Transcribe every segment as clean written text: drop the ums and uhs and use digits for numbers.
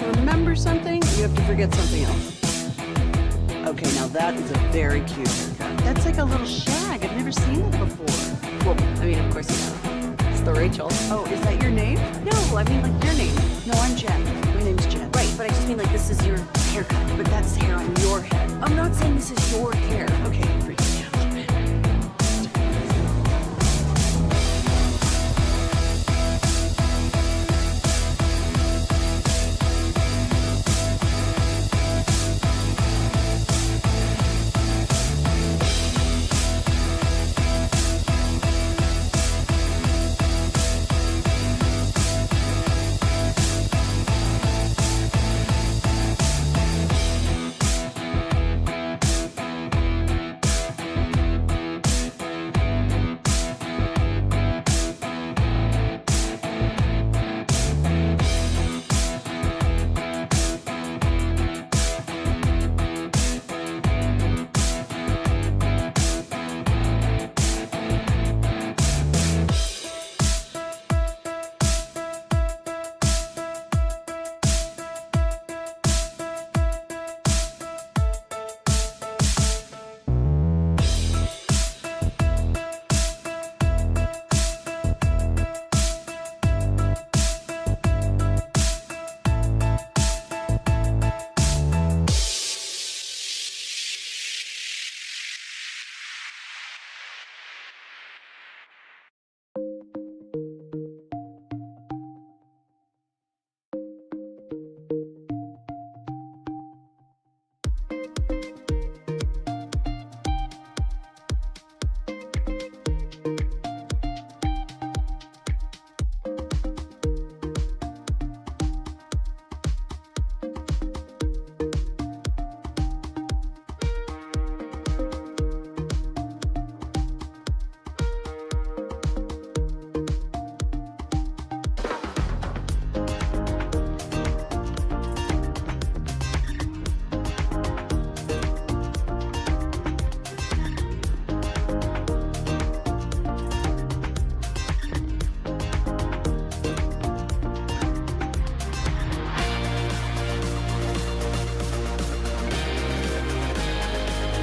to remember something, you have to forget something else. Okay, now that is a very cute haircut. That's like a little shag. I've never seen it before. Well, I mean, of course you know. It's the Rachel. Oh, is that your name? No, I mean like your name. No, I'm Jen. My name's Jen. Right, but I just mean like this is your haircut. But that's hair on your head. I'm not saying this is your hair. Okay, freak me out a little bit.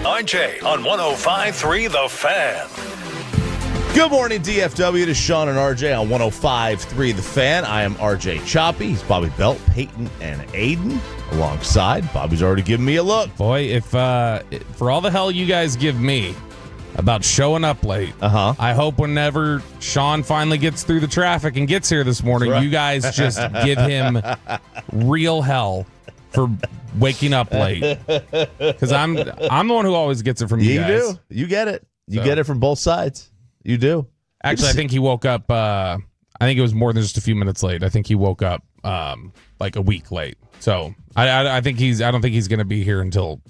RJ on 105.3 The Fan. Good morning, DFW. To Sean and RJ on 105.3 The Fan. I am RJ Choppy. He's Bobby Belt, Peyton, and Aiden alongside. Bobby's already given me a look. Boy, if for all the hell you guys give me about showing up late, I hope whenever Sean finally gets through the traffic and gets here this morning, Right. you guys just give him real hell for waking up late. Because I'm the one who always gets it from you guys. You do. You get it. You get it from both sides. You do. Actually, I think he woke up. I think it was more than just a few minutes late. I think he woke up like a week late. So I think he's. I don't think he's going to be here until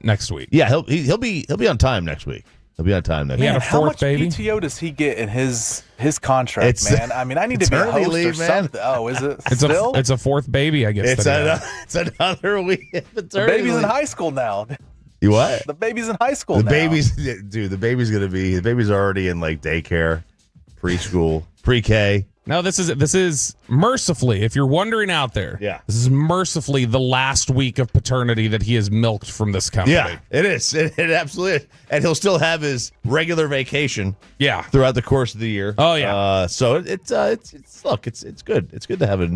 next week. Yeah, he'll be on time next week. He'll be on time next He week. had a How fourth much baby. PTO does he get in his contract, It's- man? I mean, I need to be a paternity host leave, or man. something. Oh, is it It's still? a fourth baby, I guess. It's another week. The baby's in high school now. You what? The baby's in high school The now. baby's the baby's already in like daycare, preschool, pre-K. No, this is mercifully, if you're wondering out there, this is mercifully the last week of paternity that he has milked from this company. Yeah, it is. It absolutely is. And he'll still have his regular vacation. Yeah. Throughout the course of the year. Oh yeah. So it's look, it's good. It's good to have a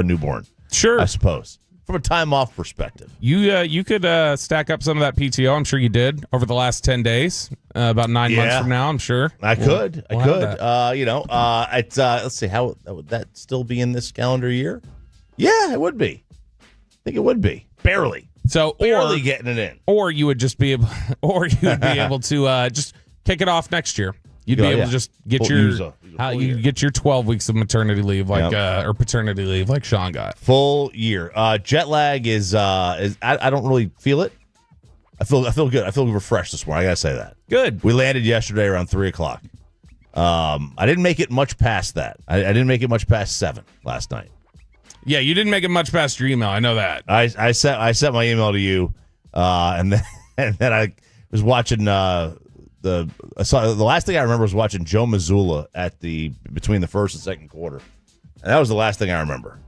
newborn. Sure. I suppose from a time off perspective. You could stack up some of that PTO. I'm sure you did over the last 10 days. About 9 months from now, I'm sure. I could. We'll have that. It's let's see, how would that still be in this calendar year? Yeah, it would be. I think it would be. Barely. So Barely getting it in. Or you would just be able to just kick it off next year. You'd be able to just get you get your 12 weeks of maternity leave or paternity leave like Sean got. Full year. Jet lag is I don't really feel it. I feel good. I feel refreshed this morning. I gotta say that. Good. We landed yesterday around 3:00. I didn't make it much past that. I didn't make it much past 7 last night. Yeah, you didn't make it much past your email. I know that. I sent my email to you, and then I was watching the last thing I remember was watching Joe Mazzulla between the first and second quarter, and that was the last thing I remember.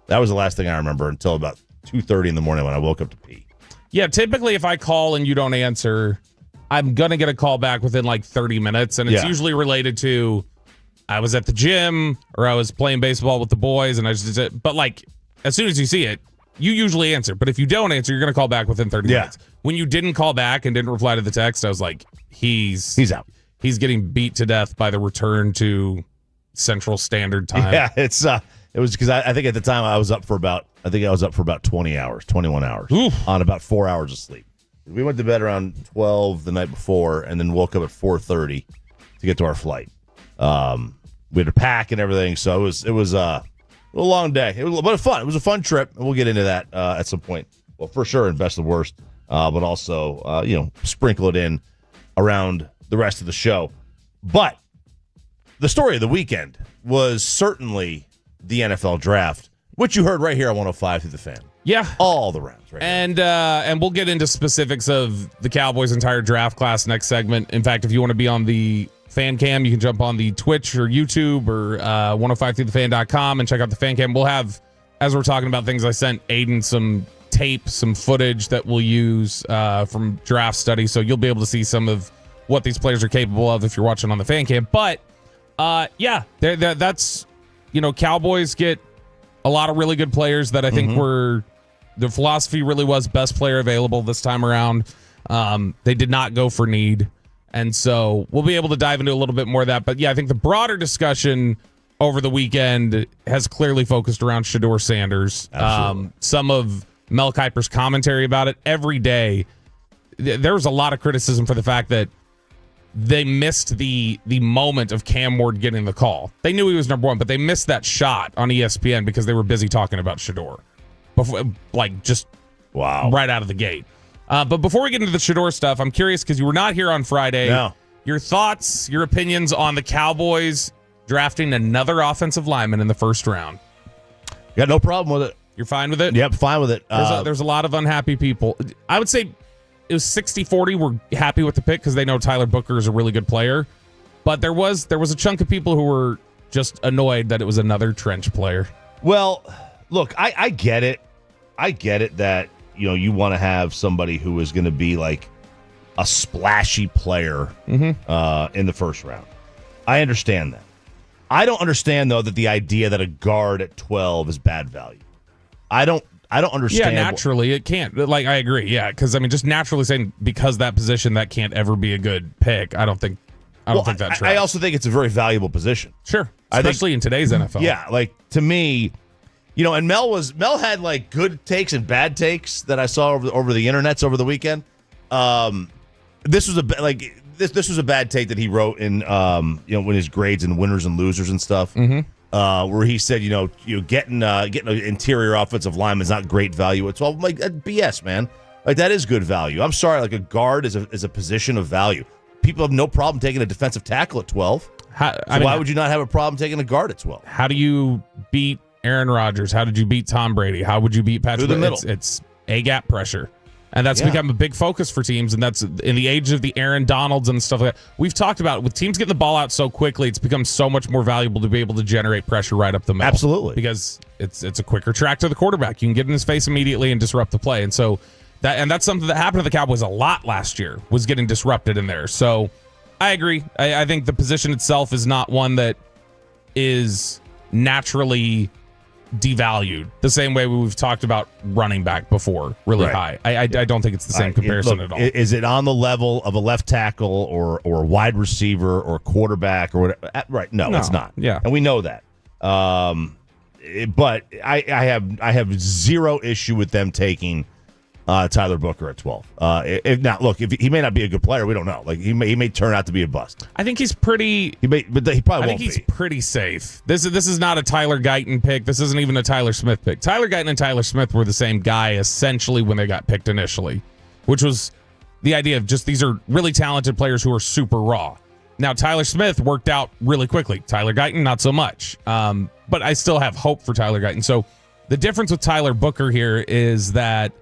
That was the last thing I remember until about 2:30 in the morning when I woke up to pee. Yeah, typically if I call and you don't answer, I'm going to get a call back within like 30 minutes. And it's usually related to I was at the gym or I was playing baseball with the boys. And but like as soon as you see it, you usually answer. But if you don't answer, you're going to call back within 30 minutes. When you didn't call back and didn't reply to the text, I was like, he's out. He's getting beat to death by the return to Central Standard Time. Yeah, it was because I think at the time I was up for about 20 hours, 21 hours on about 4 hours of sleep. We went to bed around 12 the night before and then woke up at 4:30 to get to our flight. We had to pack and everything, so it was a long day. It was fun. It was a fun trip, and we'll get into that at some point. Well, for sure, in best of worst, but also sprinkle it in around the rest of the show. But the story of the weekend was certainly the NFL draft, which you heard right here on 105 through the Fan. Yeah. All the rounds, right? And we'll get into specifics of the Cowboys' entire draft class next segment. In fact, if you want to be on the Fan Cam, you can jump on the Twitch or YouTube or 105throughthefan.com and check out the Fan Cam. We'll have, as we're talking about things, I sent Aiden some tape, some footage that we'll use from draft study, so you'll be able to see some of what these players are capable of if you're watching on the Fan Cam. But, that's, Cowboys get a lot of really good players that I think the philosophy really was best player available this time around. They did not go for need. And so we'll be able to dive into a little bit more of that. But yeah, I think the broader discussion over the weekend has clearly focused around Shador Sanders. Some of Mel Kiper's commentary about it every day. There was a lot of criticism for the fact that they missed the moment of Cam Ward getting the call. They knew he was number one, but they missed that shot on ESPN because they were busy talking about Shador. Before, right out of the gate. But before we get into the Shador stuff, I'm curious because you were not here on Friday. No. Your thoughts, your opinions on the Cowboys drafting another offensive lineman in the first round. Got no problem with it. You're fine with it? Yep, fine with it. There's a lot of unhappy people. I would say it was 60-40. We're happy with the pick because they know Tyler Booker is a really good player. But there was a chunk of people who were just annoyed that it was another trench player. Well, look, I get it. I get it that you want to have somebody who is going to be like a splashy player in the first round. I understand that. I don't understand though that the idea that a guard at 12 is bad value. I don't understand. Yeah, naturally it can't. Like I agree. Yeah, because just naturally saying because that position that can't ever be a good pick. I don't think that's right. I also think it's a very valuable position. Sure, especially in today's NFL. Yeah, like to me. And Mel had like good takes and bad takes that I saw over the internets over the weekend. This was a bad take that he wrote in when his grades and winners and losers and stuff. Where he said getting an interior offensive lineman is not great value at 12. I'm like, that's BS, man. Like that is good value. I'm sorry, like a guard is a position of value. People have no problem taking a defensive tackle at 12. Why would you not have a problem taking a guard at 12? How do you beat Aaron Rodgers? How did you beat Tom Brady? How would you beat Patrick? Through the middle. It's A-gap pressure. And that's become a big focus for teams, and that's in the age of the Aaron Donalds and stuff like that. We've talked about with teams getting the ball out so quickly, it's become so much more valuable to be able to generate pressure right up the middle. Absolutely. Because it's a quicker track to the quarterback. You can get in his face immediately and disrupt the play. And so that's something that happened to the Cowboys a lot last year, was getting disrupted in there. So I agree. I think the position itself is not one that is naturally devalued the same way we've talked about running back before really high. I don't think it's the same comparison at all. Is it on the level of a left tackle or wide receiver or quarterback or whatever? Right. No, it's not. Yeah. And we know that. But I have zero issue with them taking Tyler Booker at 12. If he may not be a good player, we don't know. Like he may turn out to be a bust. I think he's pretty. He probably won't be. I think he's pretty safe. This is not a Tyler Guyton pick. This isn't even a Tyler Smith pick. Tyler Guyton and Tyler Smith were the same guy essentially when they got picked initially, which was the idea of just these are really talented players who are super raw. Now Tyler Smith worked out really quickly. Tyler Guyton not so much. But I still have hope for Tyler Guyton. So the difference with Tyler Booker here is that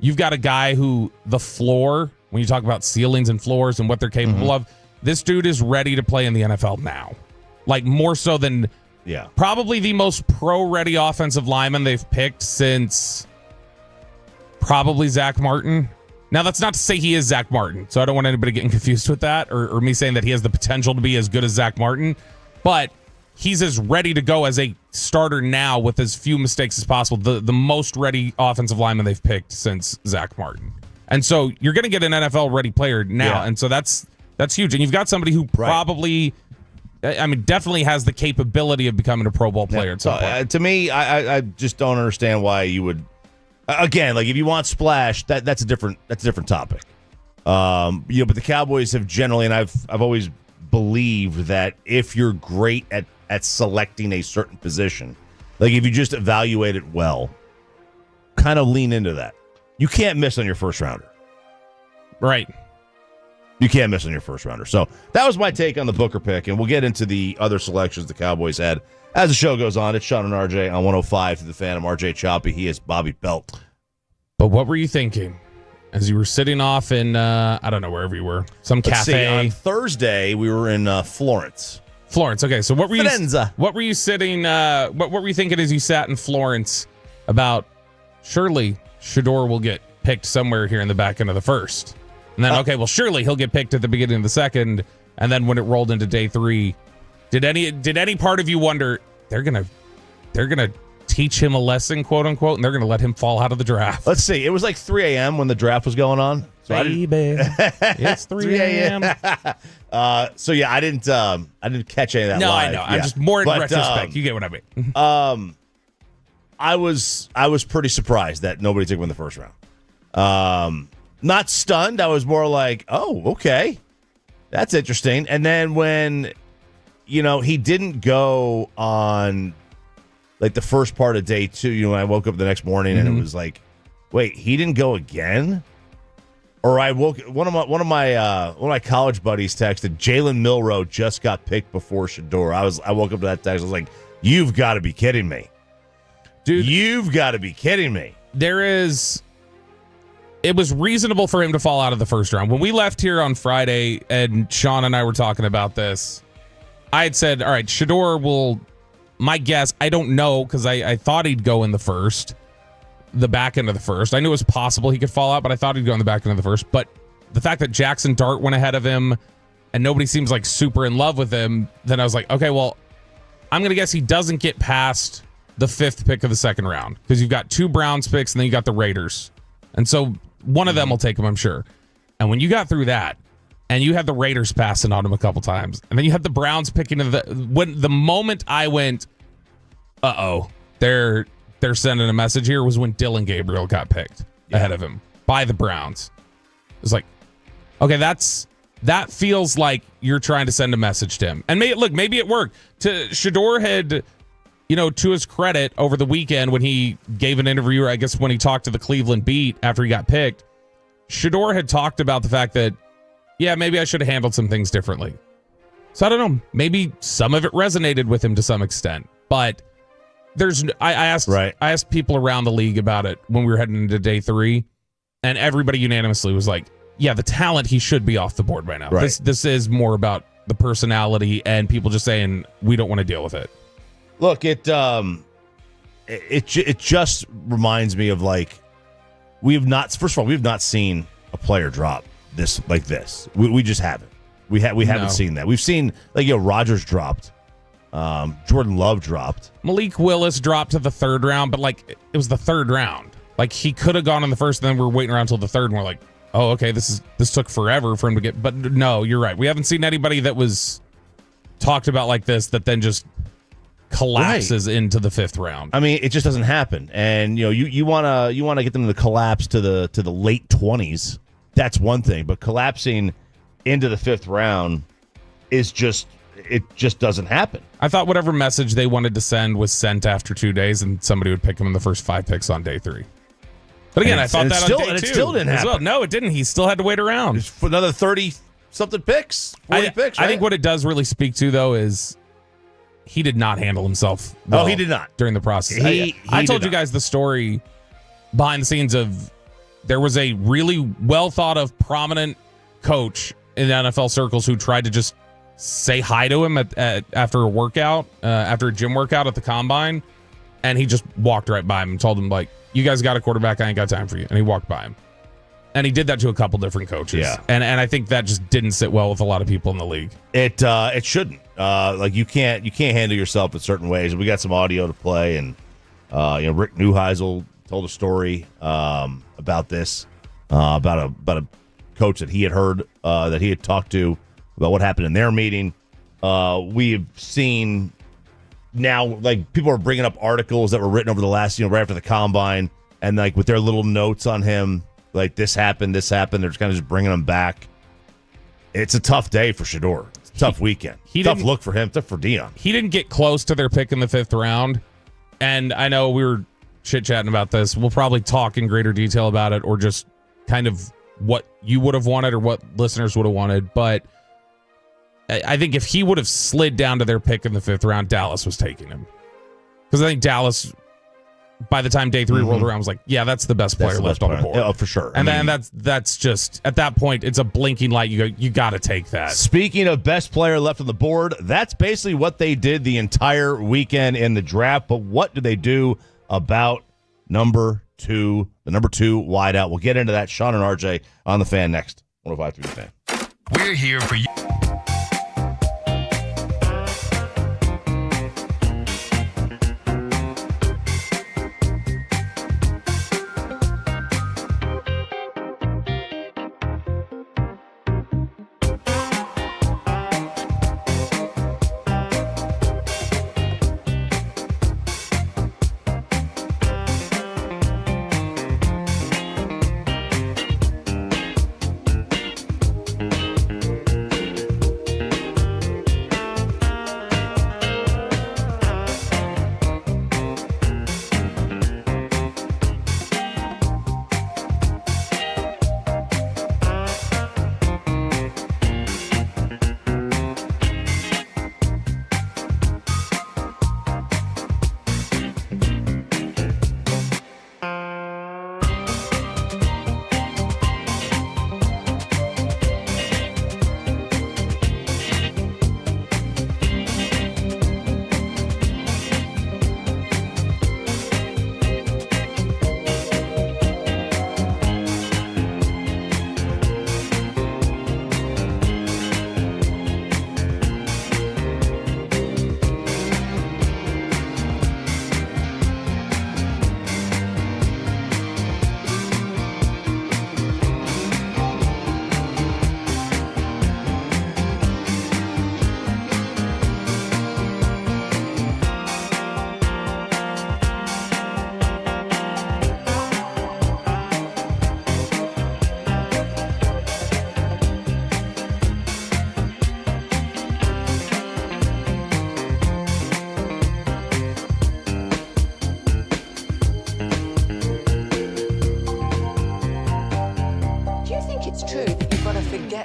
you've got a guy who the floor, when you talk about ceilings and floors and what they're capable of, this dude is ready to play in the NFL now. Like more so than Yeah. Probably the most pro-ready offensive lineman they've picked since probably Zach Martin. Now, that's not to say he is Zach Martin, so I don't want anybody getting confused with that or me saying that he has the potential to be as good as Zach Martin, but he's as ready to go as a starter now with as few mistakes as possible. The most ready offensive lineman they've picked since Zach Martin. And so you're going to get an NFL-ready player now, and so that's huge. And you've got somebody who probably, definitely has the capability of becoming a Pro Bowl player at some point. To me, I just don't understand why you would. Again, like if you want splash, that's a different topic. But the Cowboys have generally, and I've always believed that if you're great at selecting a certain position, like if you just evaluate it well, kind of lean into that. You can't miss on your first rounder. Right. You can't miss on your first rounder. So that was my take on the Booker pick, and we'll get into the other selections the Cowboys had as the show goes on. It's Sean and RJ on 105 to the fan. I'm RJ Choppy. He is Bobby Belt. But what were you thinking as you were sitting off in, I don't know, wherever you were, some cafe? See, on Thursday, we were in Florence. Florence. Okay, so what were Firenze. What were you sitting? What were you thinking as you sat in Florence about? Surely Shador will get picked somewhere here in the back end of the first, and then surely he'll get picked at the beginning of the second, and then when it rolled into day 3, did any part of you wonder they're gonna teach him a lesson, quote unquote, and they're gonna let him fall out of the draft? Let's see. It was like 3 a.m. when the draft was going on. So it's 3 a.m. So yeah, I didn't catch any of that. No, live. I know. I'm just more in retrospect. You get what I mean. I was pretty surprised that nobody took him in the first round. Not stunned. I was more like, oh, okay, that's interesting. And then when, he didn't go on like the first part of day 2. I woke up the next morning and it was like, wait, he didn't go again. Or I woke one of my college buddies texted Jalen Milroe just got picked before Shador. I woke up to that text. I was like, you've got to be kidding me, dude! You've got to be kidding me. It was reasonable for him to fall out of the first round. When we left here on Friday and Sean and I were talking about this, I had said, all right, Shador will, my guess, I don't know because I thought he'd go in the back end of the first. I knew it was possible he could fall out, but I thought he'd go in the back end of the first. But the fact that Jackson Dart went ahead of him and nobody seems like super in love with him, then I was like, okay, well, I'm going to guess he doesn't get past the 5th pick of the second round because you've got 2 Browns picks and then you got the Raiders. And so one of them will take him, I'm sure. And when you got through that and you had the Raiders passing on him a couple times and then you had the Browns picking when the moment I went, they're sending a message here was when Dylan Gabriel got picked ahead of him by the Browns. It was like, okay, that feels like you're trying to send a message to him. And maybe it worked. Shador had, to his credit over the weekend when he gave an interview, or I guess when he talked to the Cleveland Beat after he got picked, Shador had talked about the fact that, yeah, maybe I should have handled some things differently. So I don't know. Maybe some of it resonated with him to some extent, but I asked people around the league about it when we were heading into day 3, and everybody unanimously was like, yeah, the talent, he should be off the board by now. Right. This is more about the personality and people just saying we don't want to deal with it. Look, it just reminds me of like we've not seen a player drop this like this. We just haven't. We haven't seen that. We've seen Rodgers dropped. Jordan Love dropped. Malik Willis dropped to the 3rd round, but it was the 3rd round. Like he could have gone in the first, and then we're waiting around until the 3rd, and we're like, oh, okay, this took forever for him to get. But no, you're right. We haven't seen anybody that was talked about like this that then just collapses into the 5th round. I mean, it just doesn't happen. And you wanna get them to collapse to the late 20s. That's one thing, but collapsing into the 5th round is just. It just doesn't happen. I thought whatever message they wanted to send was sent after 2 days, and somebody would pick him in the first 5 picks on day 3. But again, I thought that on day 2. It still didn't happen. Well. No, it didn't. He still had to wait around. For another 30-something picks, 40 picks, right? I think what it does really speak to, though, is he did not handle himself well. Oh, he did not. During the process. I told you guys the story behind the scenes of there was a really well-thought-of prominent coach in the NFL circles who tried to just say hi to him after a workout, after a gym workout at the combine, and he just walked right by him and told him, like, you guys got a quarterback, I ain't got time for you. And he walked by him. And he did that to a couple different coaches. Yeah. And I think that just didn't sit well with a lot of people in the league. It shouldn't. Like you can't handle yourself in certain ways. We got some audio to play, and Rick Neuheisel told a story about this, about a coach that he had heard, that he had talked to about what happened in their meeting. We've seen now, like, people are bringing up articles that were written over the last, right after the combine, and like with their little notes on him. Like, this happened. They're kind of just bringing him back. It's a tough day for Shador. It's a tough weekend. Tough look for him. Tough for Dion. He didn't get close to their pick in the 5th round. And I know we were chit-chatting about this. We'll probably talk in greater detail about it, or just kind of what you would have wanted or what listeners would have wanted. But I think if he would have slid down to their pick in the 5th round, Dallas was taking him. Because I think Dallas, by the time day 3 rolled around, was like, yeah, that's the best player left on the board. Oh, for sure. And then that's just, at that point, it's a blinking light. You got to take that. Speaking of best player left on the board, that's basically what they did the entire weekend in the draft. But what do they do about the number 2 wideout? We'll get into that. Sean and RJ on The Fan next. 105.3 The Fan. We're here for you.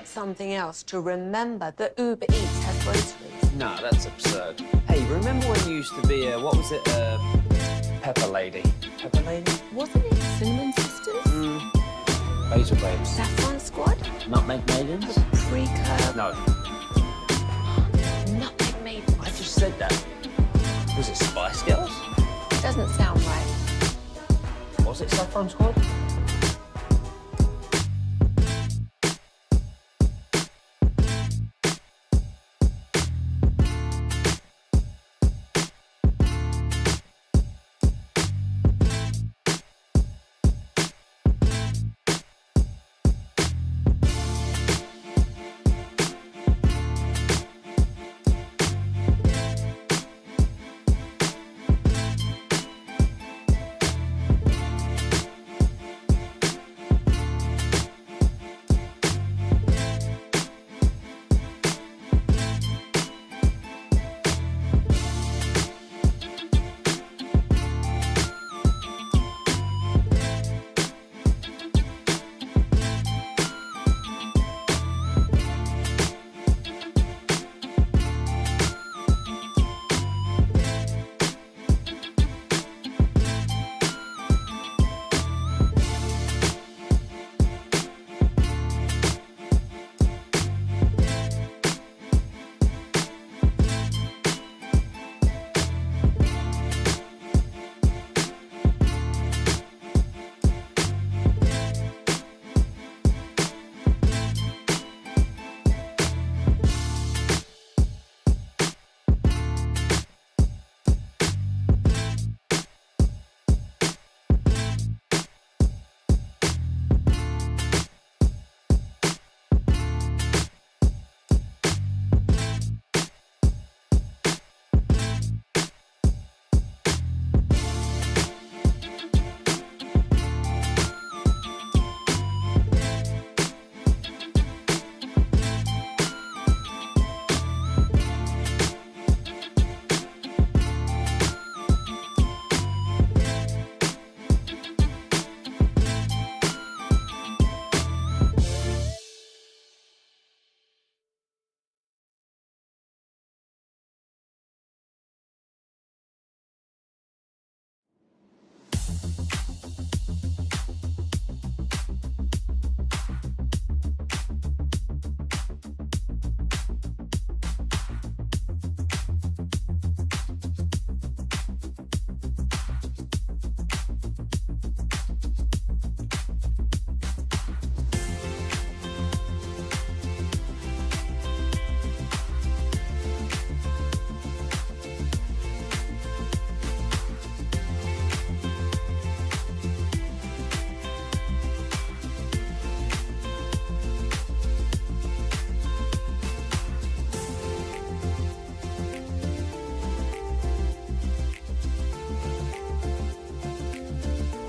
Something else to remember that Uber Eats has groceries. No, that's absurd. Hey, remember when you used to be a, what was it, Pepper Lady? Pepper Lady? Wasn't it Cinnamon Sisters? Basil Babes. Saffron Squad? Nutmeg Maidens? Pre-curb? No. Nutmeg Maidens. I just said that. Was it Spice Girls? Doesn't sound right. Was it Saffron Squad?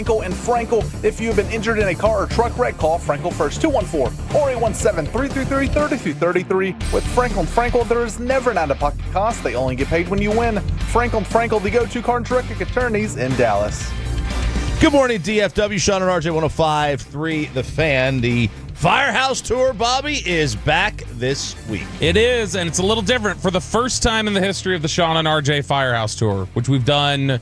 Frankel and Frankel. If you've been injured in a car or truck wreck, call Frankel first. 214-417-333-3333. With Frankel and Frankel, there is never an out-of-pocket cost. They only get paid when you win. Frankel and Frankel, the go-to car and truck attorneys in Dallas. Good morning, DFW. Sean and RJ 105.3 The Fan. The Firehouse Tour, Bobby, is back this week. It is, and it's a little different. For the first time in the history of the Sean and RJ Firehouse Tour, which we've done,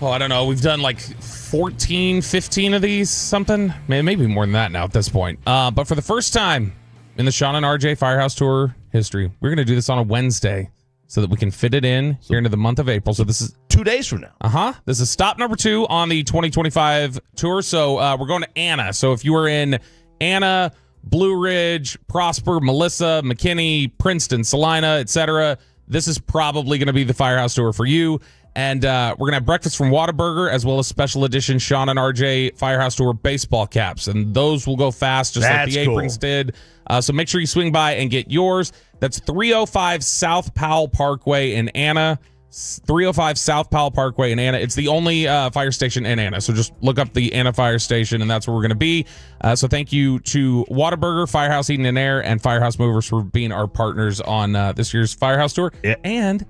we've done like 14, 15 of these, something. Maybe more than that now at this point. But for the first time in the Sean and RJ Firehouse Tour history, we're going to do this on a Wednesday so that we can fit it in here into the month of April. So this is 2 days from now. This is stop number 2 on the 2025 tour. So we're going to Anna. So if you were in Anna, Blue Ridge, Prosper, Melissa, McKinney, Princeton, Salina, etc., this is probably going to be the Firehouse Tour for you. And we're going to have breakfast from Whataburger as well as special edition Sean and RJ Firehouse Tour baseball caps. And those will go fast just like the aprons did. So make sure you swing by and get yours. That's 305 South Powell Parkway in Anna. 305 South Powell Parkway in Anna. It's the only fire station in Anna. So just look up the Anna Fire Station, and that's where we're going to be. So thank you to Whataburger, Firehouse Heating and Air, and Firehouse Movers for being our partners on this year's Firehouse Tour. Yeah. And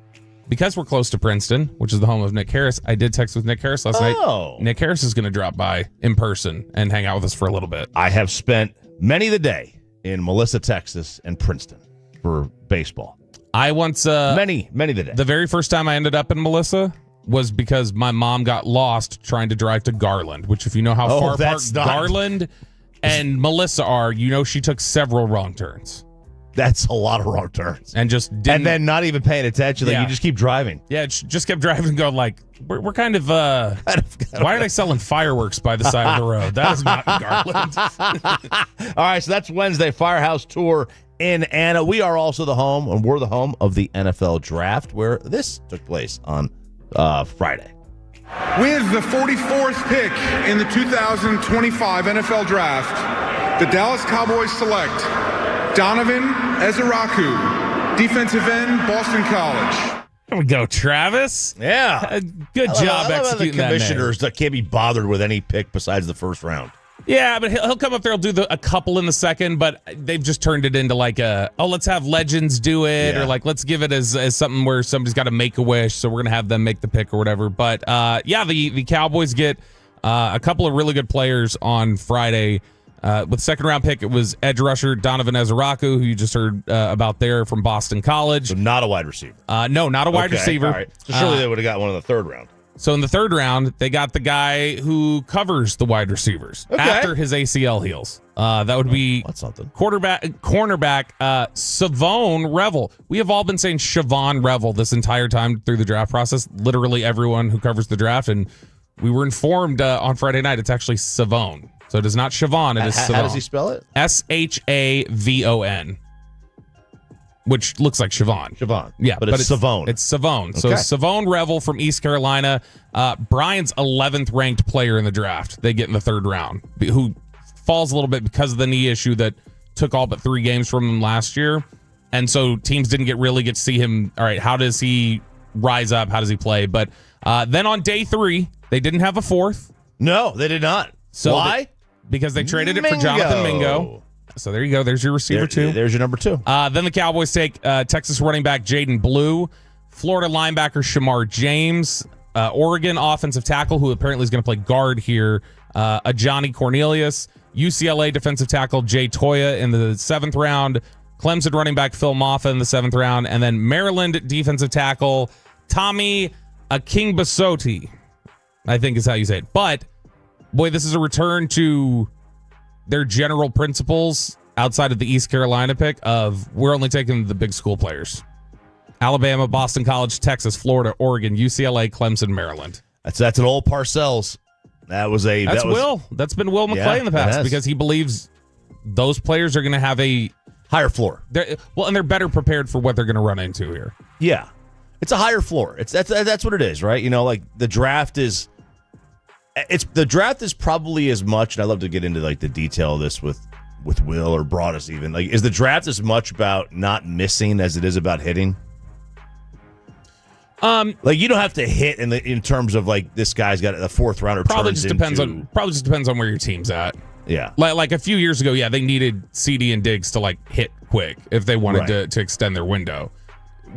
because we're close to Princeton, which is the home of Nick Harris, I did text with Nick Harris last night. Nick Harris is going to drop by in person and hang out with us for a little bit. I have spent many of the day in Melissa, Texas, and Princeton for baseball. I once many of the day. The very first time I ended up in Melissa was because my mom got lost trying to drive to Garland, which if you know how far apart Garland and Melissa are, you know she took several wrong turns. That's a lot of wrong turns. And just didn't. And then not even paying attention. Like, you just keep driving. Yeah, just kept driving and going like, we're kind of, why are they selling fireworks by the side of the road? That is not Garland. All right, so that's Wednesday, Firehouse Tour in Anna. We are also the home, and we're the home of the NFL Draft, where this took place on Friday. With the 44th pick in the 2025 NFL Draft, the Dallas Cowboys select Donovan Ezeraku, defensive end, Boston College. There we go, Travis. Yeah. Good job executing the commissioners that can't be bothered with any pick besides the first round. Yeah, but he'll come up there, he'll do a couple in the second, but they've just turned it into like let's have legends do it, or like let's give it as something where somebody's got to make a wish, so we're going to have them make the pick or whatever. But the Cowboys get a couple of really good players on Friday. With second round pick, it was edge rusher Donovan Ezeraku, who you just heard about there from Boston College. So not a wide receiver. No, not a wide receiver. All right. So surely they would have got one in the third round. So in the third round, they got the guy who covers the wide receivers after his ACL heals. That would be cornerback Savone Revel. We have all been saying Siobhan Revel this entire time through the draft process. Literally everyone who covers the draft, and we were informed on Friday night it's actually Savone. So it is not Siobhan, it is Savone. How does he spell it? Shavon, which looks like Siobhan. Siobhan. Yeah, but it's Savone. It's Savone. So Savone Revel from East Carolina, Brian's 11th ranked player in the draft. They get in the third round, who falls a little bit because of the knee issue that took all but 3 games from him last year. And so teams didn't really get to see him. All right, how does he rise up? How does he play? But then on day 3, they didn't have a 4th. No, they did not. So why? Because they traded it for Jonathan Mingo. So there you go. There's your receiver 2. There's your number 2. Then the Cowboys take Texas running back Jaden Blue, Florida linebacker Shamar James, Oregon offensive tackle, who apparently is going to play guard here, Ajani Cornelius, UCLA defensive tackle Jay Toya in the 7th round, Clemson running back Phil Maffa in the 7th round, and then Maryland defensive tackle Tommy Akingbasote, I think is how you say it. But boy, this is a return to their general principles outside of the East Carolina pick of we're only taking the big school players. Alabama, Boston College, Texas, Florida, Oregon, UCLA, Clemson, Maryland. That's an old Parcells. That's Will. That's been Will McClay in the past because he believes those players are going to have a higher floor. And they're better prepared for what they're going to run into here. Yeah. It's a higher floor. That's what it is, right? You know, like the draft is probably as much, and I'd love to get into like the detail of this with Will or Broaddus even. Like, is the draft as much about not missing as it is about hitting? Like you don't have to hit in terms of like this guy's got a fourth rounder. Probably just depends on where your team's at. Yeah. Like a few years ago, yeah, they needed CD and Diggs to like hit quick if they wanted to extend their window.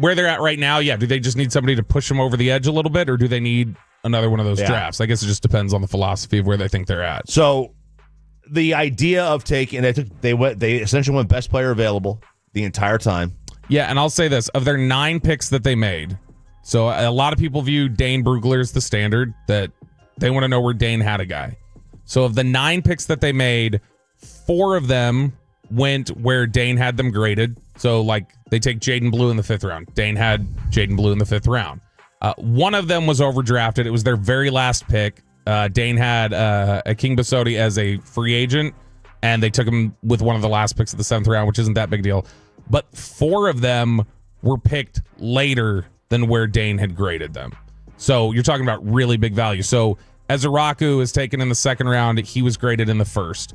Where they're at right now, yeah, do they just need somebody to push them over the edge a little bit, or do they need another one of those drafts? I guess it just depends on the philosophy of where they think they're at. So the idea of taking they essentially went best player available the entire time. Yeah, and I'll say this, of their 9 picks that they made, so a lot of people view Dane Brugler as the standard, that they want to know where Dane had a guy. So of the 9 picks that they made, 4 of them went where Dane had them graded. So like they take Jaden Blue in the 5th round. Dane had Jaden Blue in the 5th round. One of them was overdrafted. It was their very last pick. Dane had a King Basodi as a free agent, and they took him with one of the last picks of the 7th round, which isn't that big deal. But 4 of them were picked later than where Dane had graded them. So you're talking about really big value. So Ezeraku is taken in the 2nd round. He was graded in the 1st.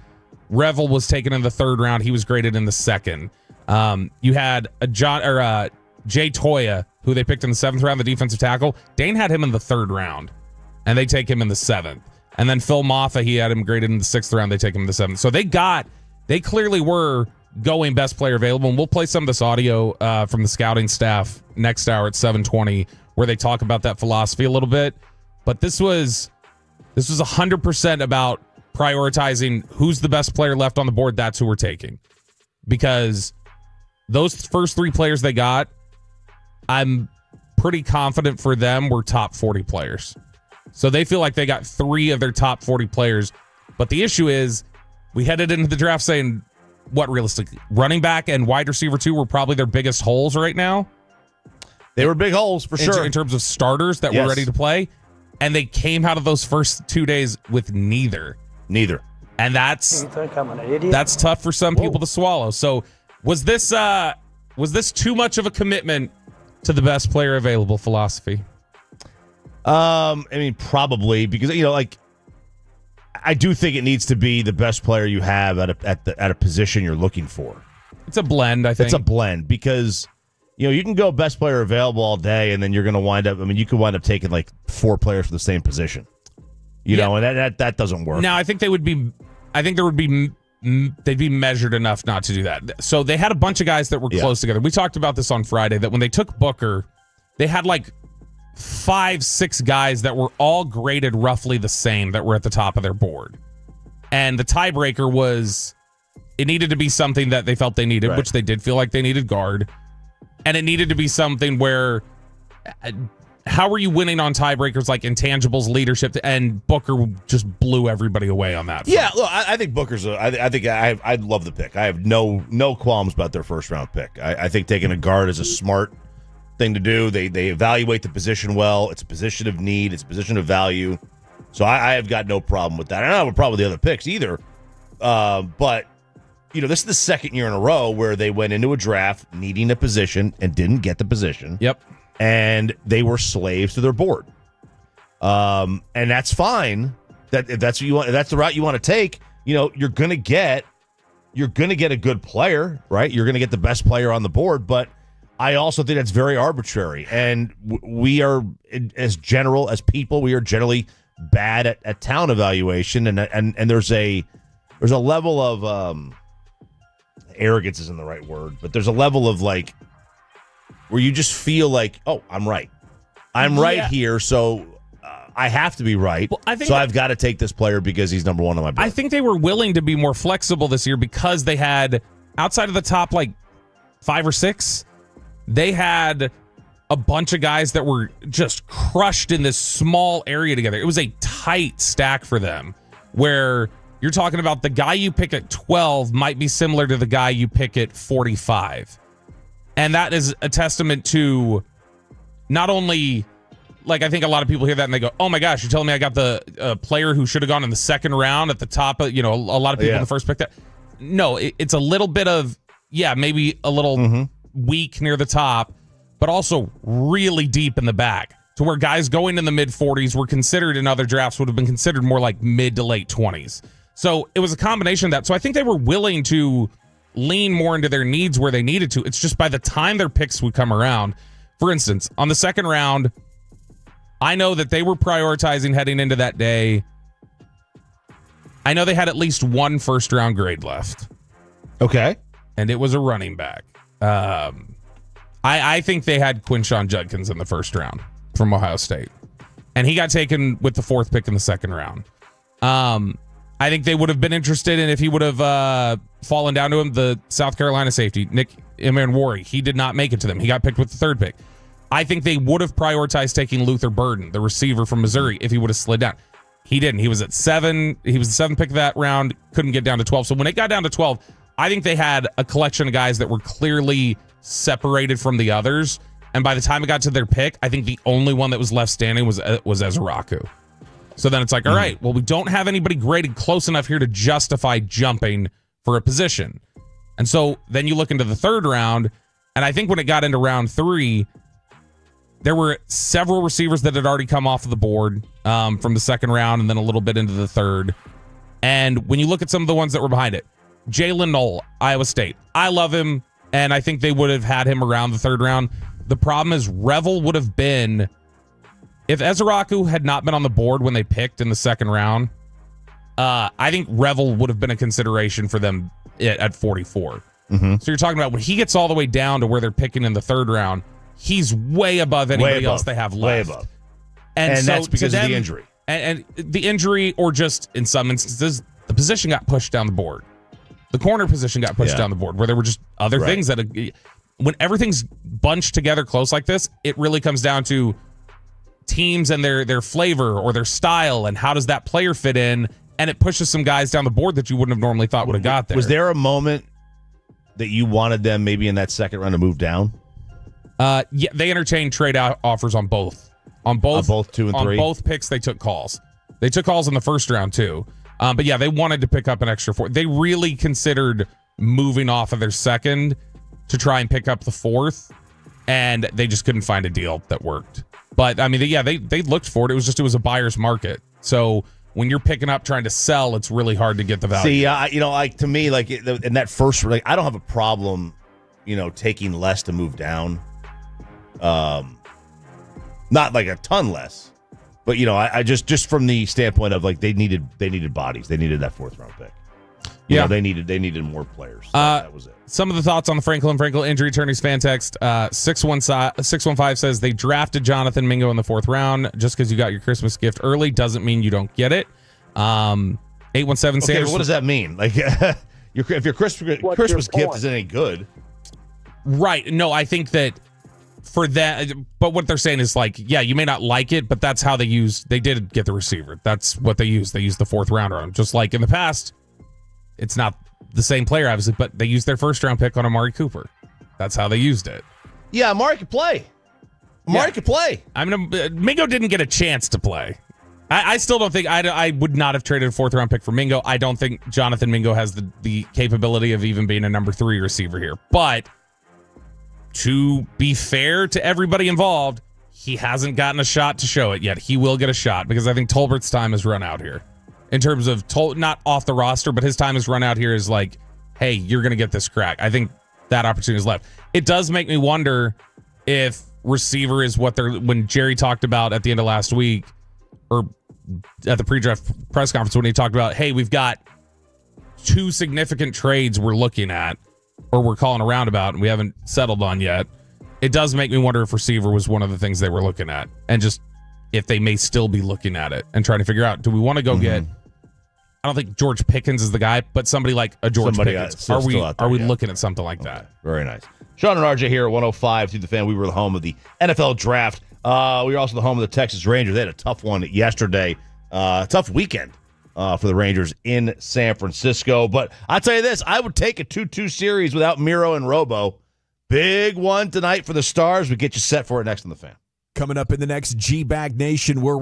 Revel was taken in the 3rd round. He was graded in the 2nd. You had Jay Toya, who they picked in the 7th round, the defensive tackle. Dane had him in the 3rd round, and they take him in the 7th. And then Phil Maffa, he had him graded in the 6th round. They take him in the 7th. So they clearly were going best player available. And we'll play some of this audio from the scouting staff next hour at 7:20, where they talk about that philosophy a little bit. But this was 100% about prioritizing who's the best player left on the board. That's who we're taking. Because those first 3 players they got, I'm pretty confident for them were top 40 players. So they feel like they got 3 of their top 40 players. But the issue is, we headed into the draft saying, what realistically? Running back and wide receiver 2 were probably their biggest holes right now. They were big holes for sure. In terms of starters that were ready to play. And they came out of those first 2 days with neither. And that's tough for some people to swallow. So was this too much of a commitment to the best player available philosophy? I mean, probably, because I do think it needs to be the best player you have at a position you're looking for. It's a blend, I think. It's a blend because you can go best player available all day, and then you're going to wind up. I mean, you could wind up taking like 4 players for the same position. And that doesn't work. Now, I think they'd be measured enough not to do that. So they had a bunch of guys that were close together. We talked about this on Friday, that when they took Booker, they had like 5-6 guys that were all graded roughly the same that were at the top of their board. And the tiebreaker was, it needed to be something that they felt they needed, which they did feel like they needed guard. And it needed to be something where, how are you winning on tiebreakers like intangibles, leadership, and Booker just blew everybody away on that. Yeah, look, I think Booker's. I love the pick. I have no qualms about their 1st round pick. I think taking a guard is a smart thing to do. They evaluate the position well. It's a position of need. It's a position of value. So I have got no problem with that. I don't have a problem with the other picks either. But this is the 2nd year in a row where they went into a draft needing a position and didn't get the position. Yep. And they were slaves to their board. And that's fine. If that's what you want, if that's the route you want to take, you're gonna get a good player, right? You're gonna get the best player on the board, but I also think that's very arbitrary. And we are, as people, we are generally bad at talent evaluation, and there's a level of arrogance isn't the right word, but there's a level of like where you just feel like, oh, I'm right right here, so I have to be right. Well, I've got to take this player because he's number 1 on my board. I think they were willing to be more flexible this year because they had, outside of the top like 5 or 6, they had a bunch of guys that were just crushed in this small area together. It was a tight stack for them, where you're talking about the guy you pick at 12 might be similar to the guy you pick at 45. And that is a testament to not only, like, I think a lot of people hear that and they go, oh my gosh, you're telling me I got the player who should have gone in the 2nd round at the top of, a lot of people in the first pick. That no, it's a little bit of, maybe a little weak near the top, but also really deep in the back, to where guys going in the mid 40s were considered in other drafts would have been considered more like mid to late 20s. So it was a combination of that. So I think they were willing to lean more into their needs where they needed to. It's just by the time their picks would come around, for instance, on the 2nd round, I know that they were prioritizing heading into that day. I know they had at least one first-round grade left. Okay. And it was a running back. I think they had Quinshon Judkins in the first round from Ohio State. And he got taken with the 4th pick in the second round. I think they would have been interested in if he would have fallen down to him, the South Carolina safety, Nick Emanwari. He did not make it to them. He got picked with the 3rd pick. I think they would have prioritized taking Luther Burden, the receiver from Missouri, if he would have slid down. He didn't. He was at 7. He was the 7th pick of that round. Couldn't get down to 12. So when it got down to 12, I think they had a collection of guys that were clearly separated from the others. And by the time it got to their pick, I think the only one that was left standing was Ezraku. So then it's like, all right, well, we don't have anybody graded close enough here to justify jumping for a position. And so then you look into the 3rd round, and I think when it got into round 3, there were several receivers that had already come off of the board from the 2nd round and then a little bit into the 3rd. And when you look at some of the ones that were behind it, Jalen Knoll, Iowa State. I love him, and I think they would have had him around the 3rd round. The problem is Revel would have been, if Ezraku had not been on the board when they picked in the 2nd round, I think Revel would have been a consideration for them at 44. So you're talking about when he gets all the way down to where they're picking in the 3rd round, he's way above anybody else they have left. Way above. And so that's because of the injury. And the injury, or just in some instances, the position got pushed down the board. The corner position got pushed down the board, where there were just other things that, when everything's bunched together close like this, it really comes down to teams and their flavor or their style, and how does that player fit in, and it pushes some guys down the board that you wouldn't have normally thought would have got there. Was there a moment that you wanted them maybe in that 2nd round to move down? Yeah, they entertained trade offers on both. On both 2 and 3? On both picks, they took calls. They took calls in the 1st round, too. But yeah, they wanted to pick up an extra 4. They really considered moving off of their 2nd to try and pick up the 4th, and they just couldn't find a deal that worked. But, I mean, they looked for it. It was a buyer's market. So when you're picking up trying to sell, it's really hard to get the value. See, to me, like in that first, like, I don't have a problem, taking less to move down. Not like a ton less, but I just from the standpoint of, like, they needed bodies. They needed that 4th round pick. They needed more players. So that was it. Some of the thoughts on the Frankel injury attorneys fan text. 615 says they drafted Jonathan Mingo in the 4th round. Just because you got your Christmas gift early doesn't mean you don't get it. 817 Sanders. But what does that mean? Like, if your Christmas gift is any good, right? No, I think that for that. But what they're saying is, like, yeah, you may not like it, but that's how they did get the receiver. That's what they used. They used the 4th rounder on him, just like in the past. It's not the same player, obviously, but they used their 1st round pick on Amari Cooper. That's how they used it. Yeah, Amari could play. Could play. I mean, Mingo didn't get a chance to play. I still don't think I would not have traded a 4th round pick for Mingo. I don't think Jonathan Mingo has the capability of even being a number 3 receiver here. But to be fair to everybody involved, he hasn't gotten a shot to show it yet. He will get a shot, because I think Tolbert's time has run out here. In terms of not off the roster, but his time has run out here is like, hey, you're going to get this crack. I think that opportunity is left. It does make me wonder if receiver is when Jerry talked about at the end of last week, or at the pre-draft press conference, when he talked about, hey, we've got 2 significant trades we're looking at, or we're calling around about, and we haven't settled on yet. It does make me wonder if receiver was one of the things they were looking at, and just if they may still be looking at it and trying to figure out, do we want to go get, I don't think George Pickens is the guy, but somebody like a George Pickens. Are we looking at something like that? Very nice. Sean and RJ here at 105 through the fan. We were the home of the NFL draft. We were also the home of the Texas Rangers. They had a tough one yesterday. Tough weekend for the Rangers in San Francisco. But I'll tell you this, I would take a 2-2 series without Miro and Robo. Big one tonight for the Stars. We get you set for it next on the fan. Coming up in the next G-Bag Nation, we're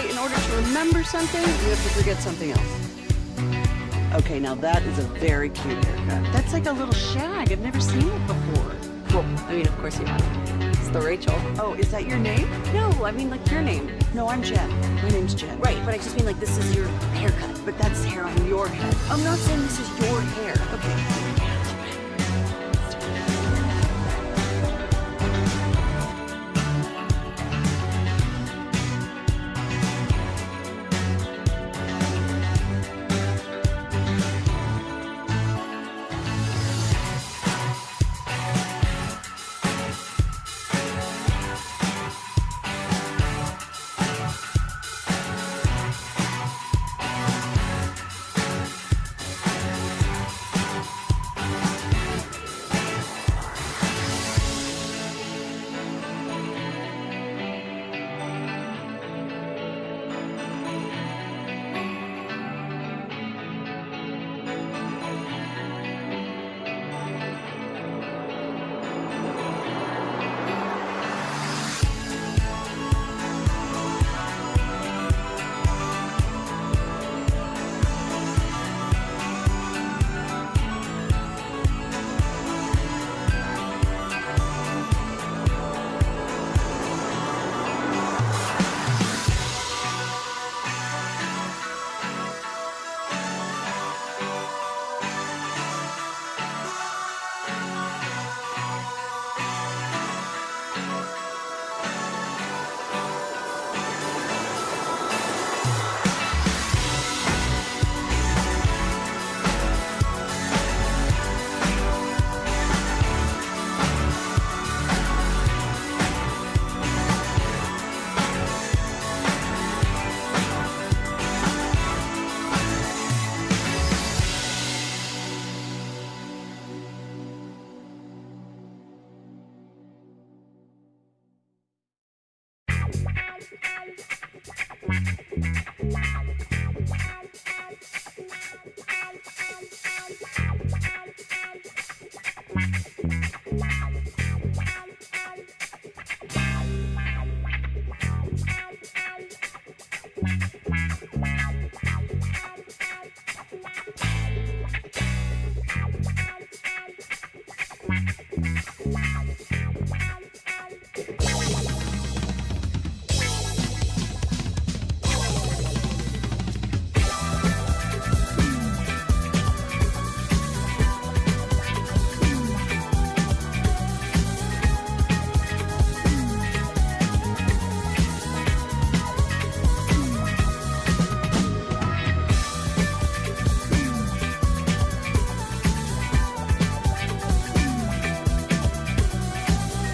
See, in order to remember something, you have to forget something else. Okay, now that is a very cute haircut. That's like a little shag. I've never seen it before. Well, I mean, of course you have. It's the Rachel. Oh, is that your name? No, I mean like your name. No, I'm Jen. My name's Jen. Right, but I just mean like this is your haircut. But that's hair on your head. I'm not saying this is your hair. Okay.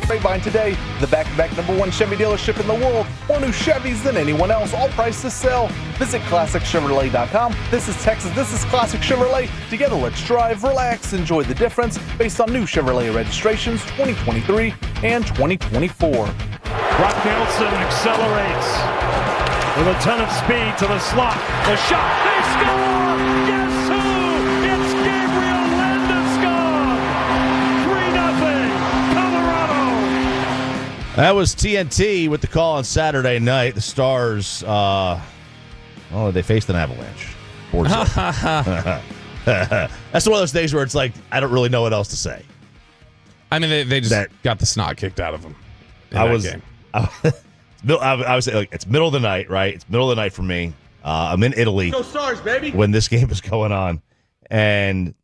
Grapevine today, the back-to-back #1 Chevy dealership in the world. More new Chevys than anyone else, all priced to sell. Visit ClassicChevrolet.com. This is Texas, this is Classic Chevrolet. Together, let's drive, relax, enjoy the difference based on new Chevrolet registrations 2023 and 2024. Brock Nelson accelerates with a ton of speed to the slot. The shot, they score! Guess who? It's Gabriel Landeskog! 3-0, Colorado! That was TNT with the call on Saturday night. The Stars, they faced an Avalanche. That's one of those days where it's like, I don't really know what else to say. I mean, they just got the snot kicked out of them. I was saying, like, it's middle of the night, right? It's middle of the night for me. I'm in Italy. Go Stars, baby! When this game is going on, and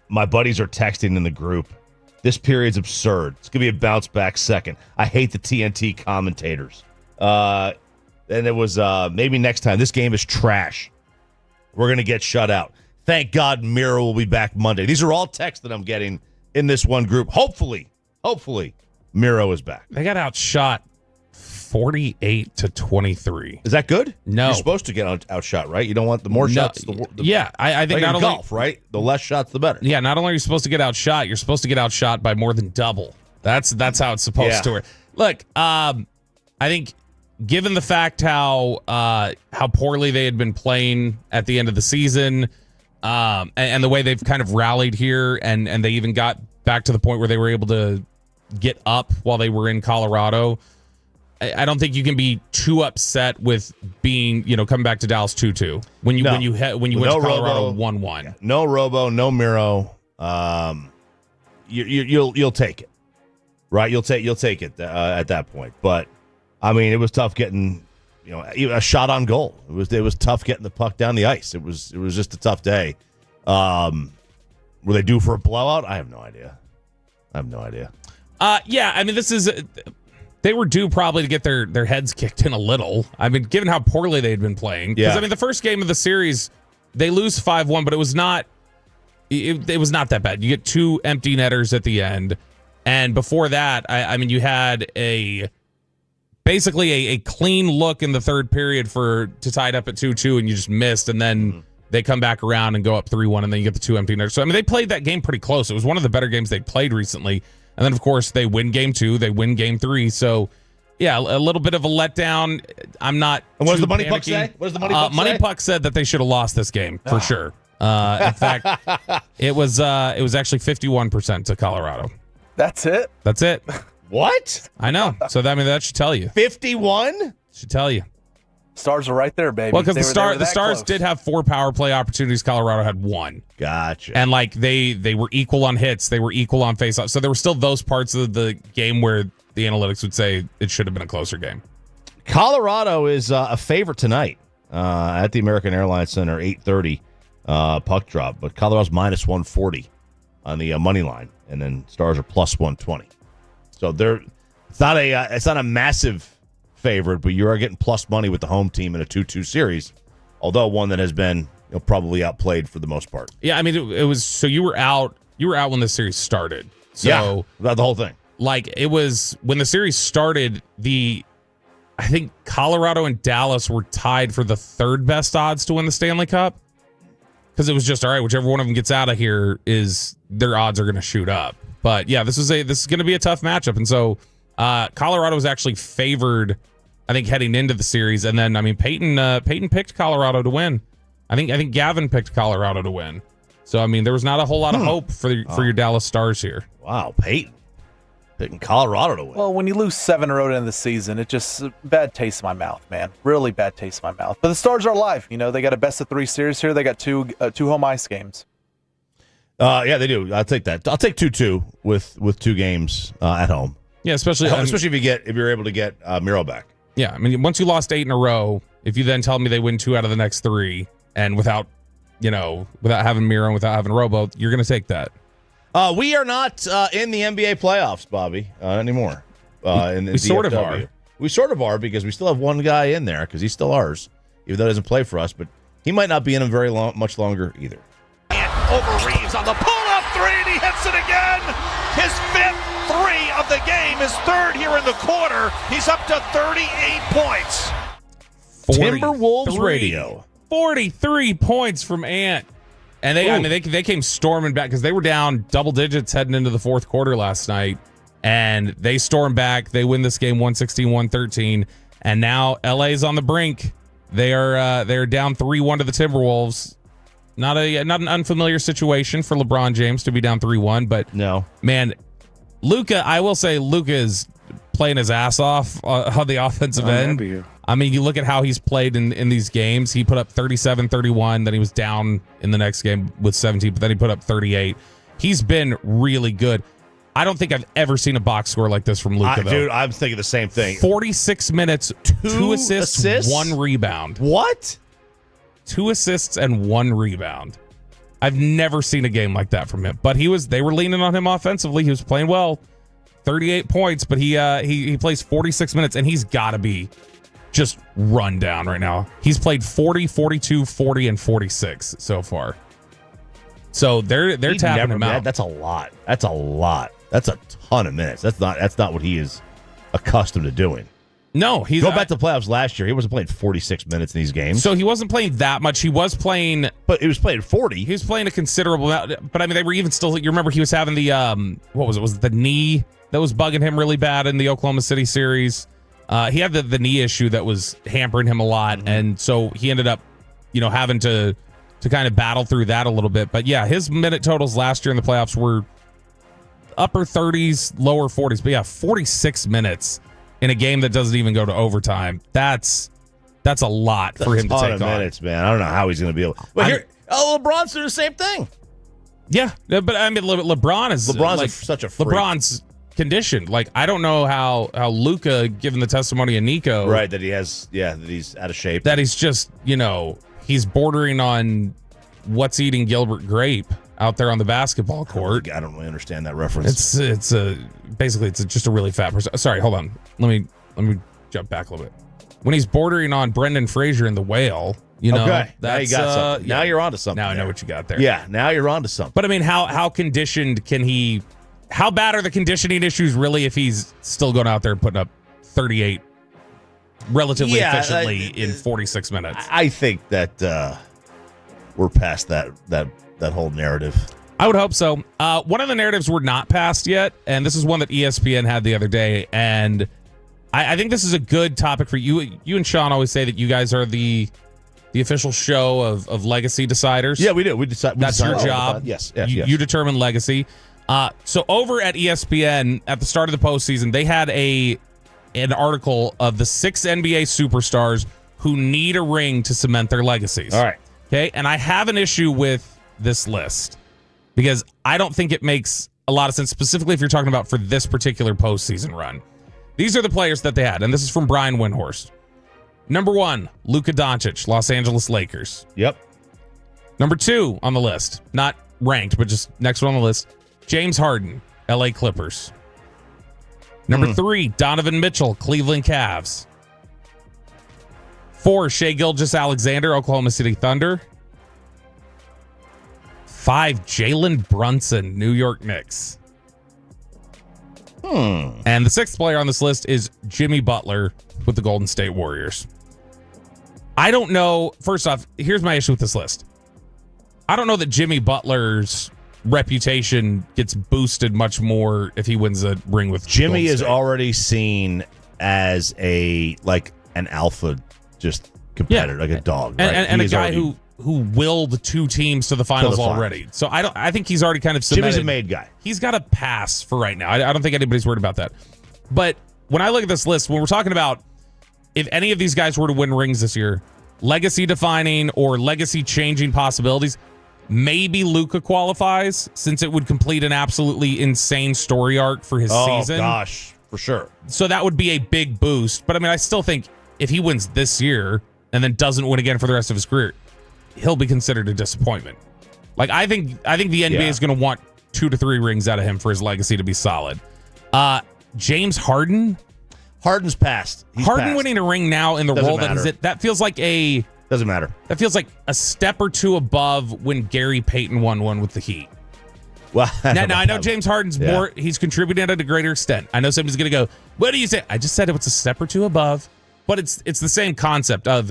my buddies are texting in the group. This period's absurd. It's gonna be a bounce back second. I hate the TNT commentators. And it was maybe next time. This game is trash. We're gonna get shut out. Thank God Miro will be back Monday. These are all texts that I'm getting in this one group. Hopefully, Miro is back. They got outshot 48-23. Is that good? No. You're supposed to get outshot, right? You don't want the more shots. I think like not in only golf, right? The less shots, the better. Yeah, not only are you supposed to get outshot, you're supposed to get outshot by more than double. That's how it's supposed to work. Look, I think given the fact how poorly they had been playing at the end of the season, and the way they've kind of rallied here, and they even got back to the point where they were able to get up while they were in Colorado. I don't think you can be too upset with being, coming back to Dallas 2-2 when you went to Colorado 1-1. Yeah. No Robo, no Miro. You'll take it, right? You'll take it at that point. But I mean, it was tough getting a shot on goal. It was tough getting the puck down the ice. It was just a tough day. Were they due for a blowout? I have no idea. Yeah, I mean, they were due probably to get their heads kicked in a little. I mean, given how poorly they'd been playing. Because, I mean, the first game of the series, they lose 5-1, but it was not that bad. You get 2 empty netters at the end. And before that, I mean, you had basically a clean look in the third period to tie it up at 2-2, and you just missed. And then they come back around and go up 3-1, and then you get the 2 empty netters. So, I mean, they played that game pretty close. It was one of the better games they'd played recently. And then, of course, they win game 2. They win game 3. So, yeah, a little bit of a letdown. I'm not. And what does the money panicking. puck say? What does the money puck say? Money puck said that they should have lost this game for sure. In fact, it was actually 51% to Colorado. That's it. What? I know. So that should tell you. 51 should tell you. Stars are right there, baby. Well, because the Stars close. did have 4 power play opportunities. Colorado had 1. Gotcha. And they were equal on hits. They were equal on faceoffs. So there were still those parts of the game where the analytics would say it should have been a closer game. Colorado is a favorite tonight at the American Airlines Center, 8:30 puck drop. But Colorado's minus 140 on the money line, and then Stars are plus 120. So it's not a massive favorite, but you are getting plus money with the home team in a 2-2 series, although one that has been probably outplayed for the most part. Yeah, I mean it was. So you were out when the series started. So yeah, about the whole thing. Like it was when the series started. I think Colorado and Dallas were tied for the 3rd best odds to win the Stanley Cup, because it was just all right. Whichever one of them gets out of here, their odds are going to shoot up. But yeah, this is going to be a tough matchup, and so Colorado was actually favored, I think, heading into the series. And then, I mean, Peyton picked Colorado to win. I think Gavin picked Colorado to win. So, I mean, there was not a whole lot of hope for your Dallas Stars here. Wow, Peyton picking Colorado to win. Well, when you lose 7 in a row in the season, it just bad taste in my mouth, man. Really bad taste in my mouth. But the Stars are alive. They got a best-of-3 series here. They got 2 home ice games. Yeah, they do. I'll take that. I'll take 2-2 with 2 games at home. Yeah, especially if you're able to get Miro back. Yeah, I mean, once you lost 8 in a row, if you then tell me they win 2 out of the next 3, and without having Miro and without having Robo, you're going to take that. We are not in the NBA playoffs, Bobby, anymore. We sort of are. We sort of are, because we still have one guy in there, because he's still ours, even though he doesn't play for us. But he might not be in them much longer either. And over Reeves on the pull-up 3, and he hits it again. His 5th 3 of the game, his 3rd here in the quarter. He's up to 38 points. Timberwolves radio. 43 points from Ant. And they came storming back because they were down double digits heading into the 4th quarter last night. And they stormed back. They win this game 116-113. And now LA's on the brink. They're down 3-1 to the Timberwolves. Not an unfamiliar situation for LeBron James to be down 3-1, but no, man, Luka, I will say Luka is playing his ass off on the offensive end. I mean, you look at how he's played in these games. He put up 37, 31, then he was down in the next game with 17, but then he put up 38. He's been really good. I don't think I've ever seen a box score like this from Luka, though. Dude, I'm thinking the same thing. 46 minutes, 2 assists, 1 rebound. What? 2 assists and 1 rebound. I've never seen a game like that from him. But they were leaning on him offensively. He was playing well. 38 points, but he plays 46 minutes, and he's got to be just run down right now. He's played 40, 42, 40, and 46 so far. So they're tapping him out. That's a lot. That's a ton of minutes. That's not what he is accustomed to doing. No, go back to the playoffs last year. He wasn't playing 46 minutes in these games. So he wasn't playing that much. He was playing, but he was playing 40. He was playing a considerable amount. But I mean, they were even still. You remember he was having the what was it? Was it the knee that was bugging him really bad in the Oklahoma City series? He had the knee issue that was hampering him a lot, and so he ended up, having to kind of battle through that a little bit. But yeah, his minute totals last year in the playoffs were upper 30s, lower 40s. But yeah, 46 minutes in a game that doesn't even go to overtime, that's a lot for him to take on. Minutes, man. I don't know how he's going to be able. But LeBron's doing the same thing. Yeah, but I mean, LeBron's like, such a freak. LeBron's conditioned. Like, I don't know how Luka, given the testimony of Nico, right, that he's out of shape, that he's just, he's bordering on what's eating Gilbert Grape out there on the basketball court. I don't really understand that reference. It's just a really fat person. Sorry, hold on. Let me jump back a little bit. When he's bordering on Brendan Fraser in The Whale, okay. Now you got something. Now you're onto something. Now I know what you got there. Yeah, now you're onto something. But I mean, how conditioned can he? How bad are the conditioning issues really if he's still going out there and putting up 38 relatively efficiently in 46 minutes? I think that we're past that whole narrative. I would hope so. One of the narratives we're not past yet, and this is one that ESPN had the other day, and I think this is a good topic for you. You and Sean always say that you guys are the official show of legacy deciders. Yeah, we do. We decide. That's your job. Yes. You determine legacy. So over at ESPN at the start of the postseason, they had an article of the 6 NBA superstars who need a ring to cement their legacies. All right. Okay. And I have an issue with this list because I don't think it makes a lot of sense, specifically if you're talking about for this particular postseason run. These are the players that they had, and this is from Brian Windhorst. Number 1, Luka Doncic, Los Angeles Lakers. Yep. Number 2 on the list, not ranked, but just next one on the list, James Harden, LA Clippers. Number 3, Donovan Mitchell, Cleveland Cavs. 4, Shai Gilgeous-Alexander, Oklahoma City Thunder. 5, Jalen Brunson, New York Knicks. And the 6th player on this list is Jimmy Butler with the Golden State Warriors. I don't know. First off, here's my issue with this list. I don't know that Jimmy Butler's reputation gets boosted much more if he wins a ring with Jimmy Golden is State. already seen as an alpha, just competitor, like a dog, right? and a guy who willed 2 teams to the finals already. So I think he's already kind of cemented. Jimmy's a made guy. He's got a pass for right now. I don't think anybody's worried about that. But when I look at this list, when we're talking about if any of these guys were to win rings this year, legacy defining or legacy changing possibilities, maybe Luka qualifies since it would complete an absolutely insane story arc for his season. Oh gosh, for sure. So that would be a big boost. But I mean, I still think if he wins this year and then doesn't win again for the rest of his career, he'll be considered a disappointment. Like I think the NBA is going to want 2 to 3 rings out of him for his legacy to be solid. James Harden. Harden's passed. Harden winning a ring now in the role that he's in, that feels like doesn't matter. That feels like a step or 2 above when Gary Payton won one with the Heat. Well, now I know James Harden's more. He's contributed at a greater extent. I know somebody's going to go, "What do you say?" I just said it was a step or 2 above, but it's the same concept of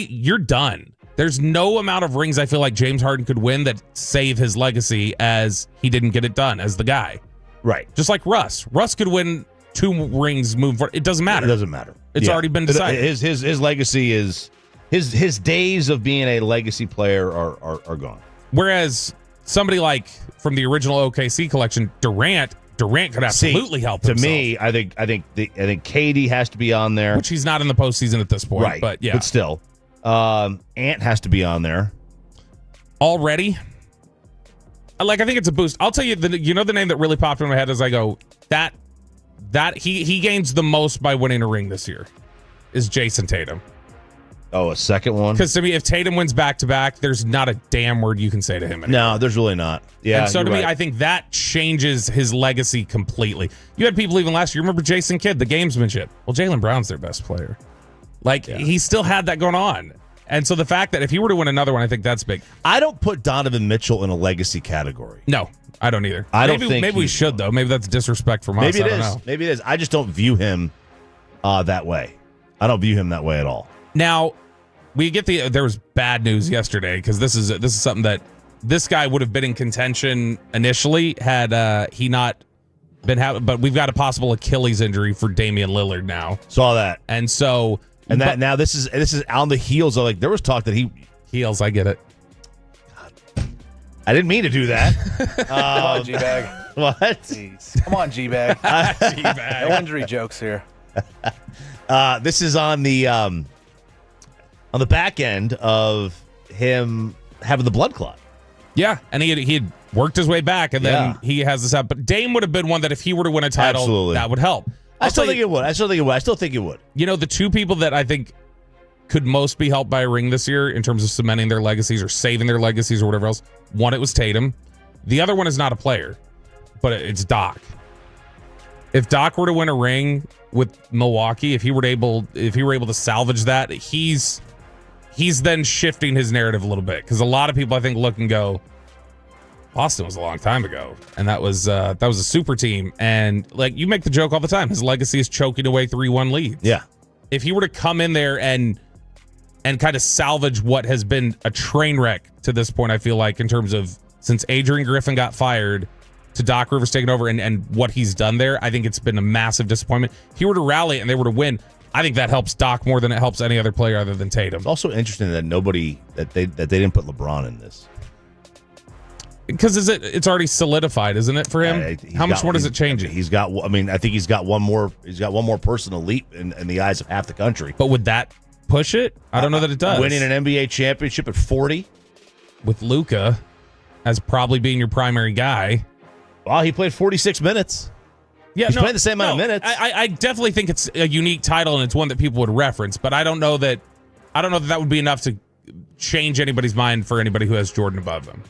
you're done. There's no amount of rings I feel like James Harden could win that save his legacy as he didn't get it done as the guy. Right. Just like Russ. Russ could win 2 rings moving forward. It doesn't matter. It doesn't matter. It's already been decided. His legacy is his days of being a legacy player are gone. Whereas somebody like from the original OKC collection, Durant could absolutely help himself. To me, I think KD has to be on there, which he's not in the postseason at this point. Right. But yeah, but still. Ant has to be on there already. Like I think it's a boost. I'll tell you the name that really popped in my head as I go that he gains the most by winning a ring this year is Jason Tatum. Oh, a second one? Because to me, if Tatum wins back-to-back, there's not a damn word you can say to him anymore. No, there's really not. Yeah, and so to me, right. I think that changes his legacy completely. You had people even last year, remember Jason Kidd, the gamesmanship. Well, Jaylen Brown's their best player. He still had that going on. And so the fact that if he were to win another one, I think that's big. I don't put Donovan Mitchell in a legacy category. No, I don't either. Maybe we should, though. Maybe that's disrespect from us. Maybe it is. Know. Maybe it is. I just don't view him that way. I don't view him that way at all. Now, there was bad news yesterday because this is something that this guy would have been in contention initially had he not been having. But we've got a possible Achilles injury for Damian Lillard now. Saw that, and so now this is on the heels of there was talk that heels. I get it. God. I didn't mean to do that. Come on, G-Bag. What? Jeez. Come on, G-Bag. G-Bag. No injury jokes here. This is on the back end of him having the blood clot. Yeah, and he had worked his way back, and then he has this up. But Dame would have been one that if he were to win a title, that would help. I still think it would. I still think it would. You know, the two people that I think could most be helped by a ring this year in terms of cementing their legacies or saving their legacies or whatever else. One, it was Tatum. The other one is not a player, but it's Doc. If Doc were to win a ring with Milwaukee, if he were able to salvage that, he's then shifting his narrative a little bit, because a lot of people I think look and go, Boston was a long time ago, and that was a super team, and like you make the joke all the time, his legacy is choking away 3-1 leads. Yeah, if he were to come in there and kind of salvage what has been a train wreck to this point, I feel like in terms of since Adrian Griffin got fired to Doc Rivers taking over and what he's done there, I think it's been a massive disappointment. If he were to rally and they were to win, I think that helps Doc more than it helps any other player other than Tatum. It's also interesting that they didn't put LeBron in this, because it's already solidified, isn't it, for him? How much more does it change it? He's got. I mean, I think he's got one more personal leap in the eyes of half the country. But would that push it? I don't know that it does. Winning an NBA championship at 40 with Luka as probably being your primary guy. Well, he played 46 minutes. Yeah, he's playing the same amount of minutes. I definitely think it's a unique title and it's one that people would reference, but I don't know that would be enough to change anybody's mind for anybody who has Jordan above them.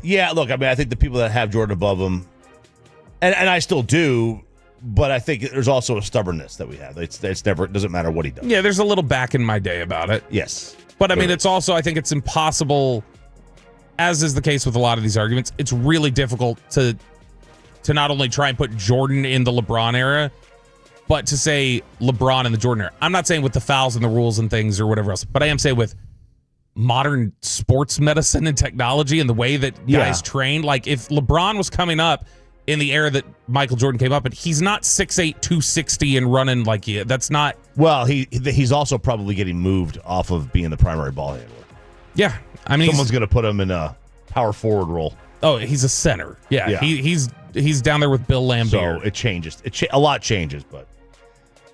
Yeah, look, I mean, I think the people that have Jordan above them, and I still do, but I think there's also a stubbornness that we have. It doesn't matter what he does. Yeah, there's a little back in my day about it. Yes. But I mean, it's also, I think it's impossible, as is the case with a lot of these arguments, it's really difficult to not only try and put Jordan in the LeBron era, but to say LeBron in the Jordan era. I'm not saying with the fouls and the rules and things or whatever else, but I am saying with modern sports medicine and technology and the way that guys train. Like if LeBron was coming up in the era that Michael Jordan came up, and he's not 6'8", 260 and running like that's not. Well, he's also probably getting moved off of being the primary ball handler. Yeah, I mean, someone's going to put him in a power forward role. Oh, he's a center. Yeah. He's down there with Bill Laimbeer. So it changes. A lot changes, but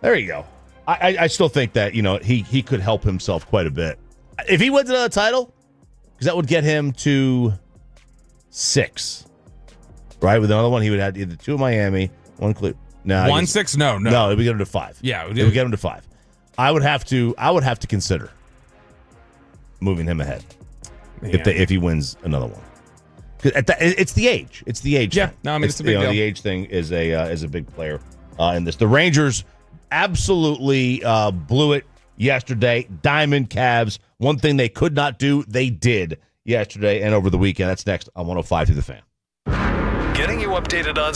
there you go. I still think that he could help himself quite a bit if he wins another title, because that would get him to 6. Right, with another one, he would have either 2 in Miami, 1 Cleveland. No, 1-6. No. It would get him to 5. Yeah, it would get him to 5. I would have to consider moving him ahead if he wins another one. It's the age. It's the age. Yeah, thing. no, I mean it's a big deal. The age thing is a big player in this. The Rangers absolutely blew it yesterday. Diamond Cavs. One thing they could not do, they did yesterday and over the weekend. That's next on 105 through the Fan. Getting you updated on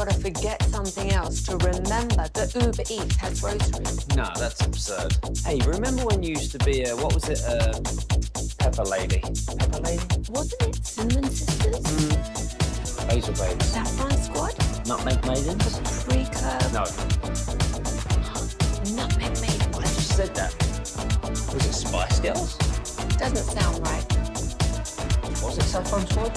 got to forget something else to remember that Uber Eats has groceries. No, that's absurd. Hey, remember when you used to be Pepper Lady? Pepper Lady? Wasn't it Cinnamon Sisters? Basil Babies. Saffron Squad? Nutmeg Maidens? Pre-curve? No. Nutmeg Maidens. I just said that. Was it Spice Girls? Doesn't sound right. What's it, Saffron Sword?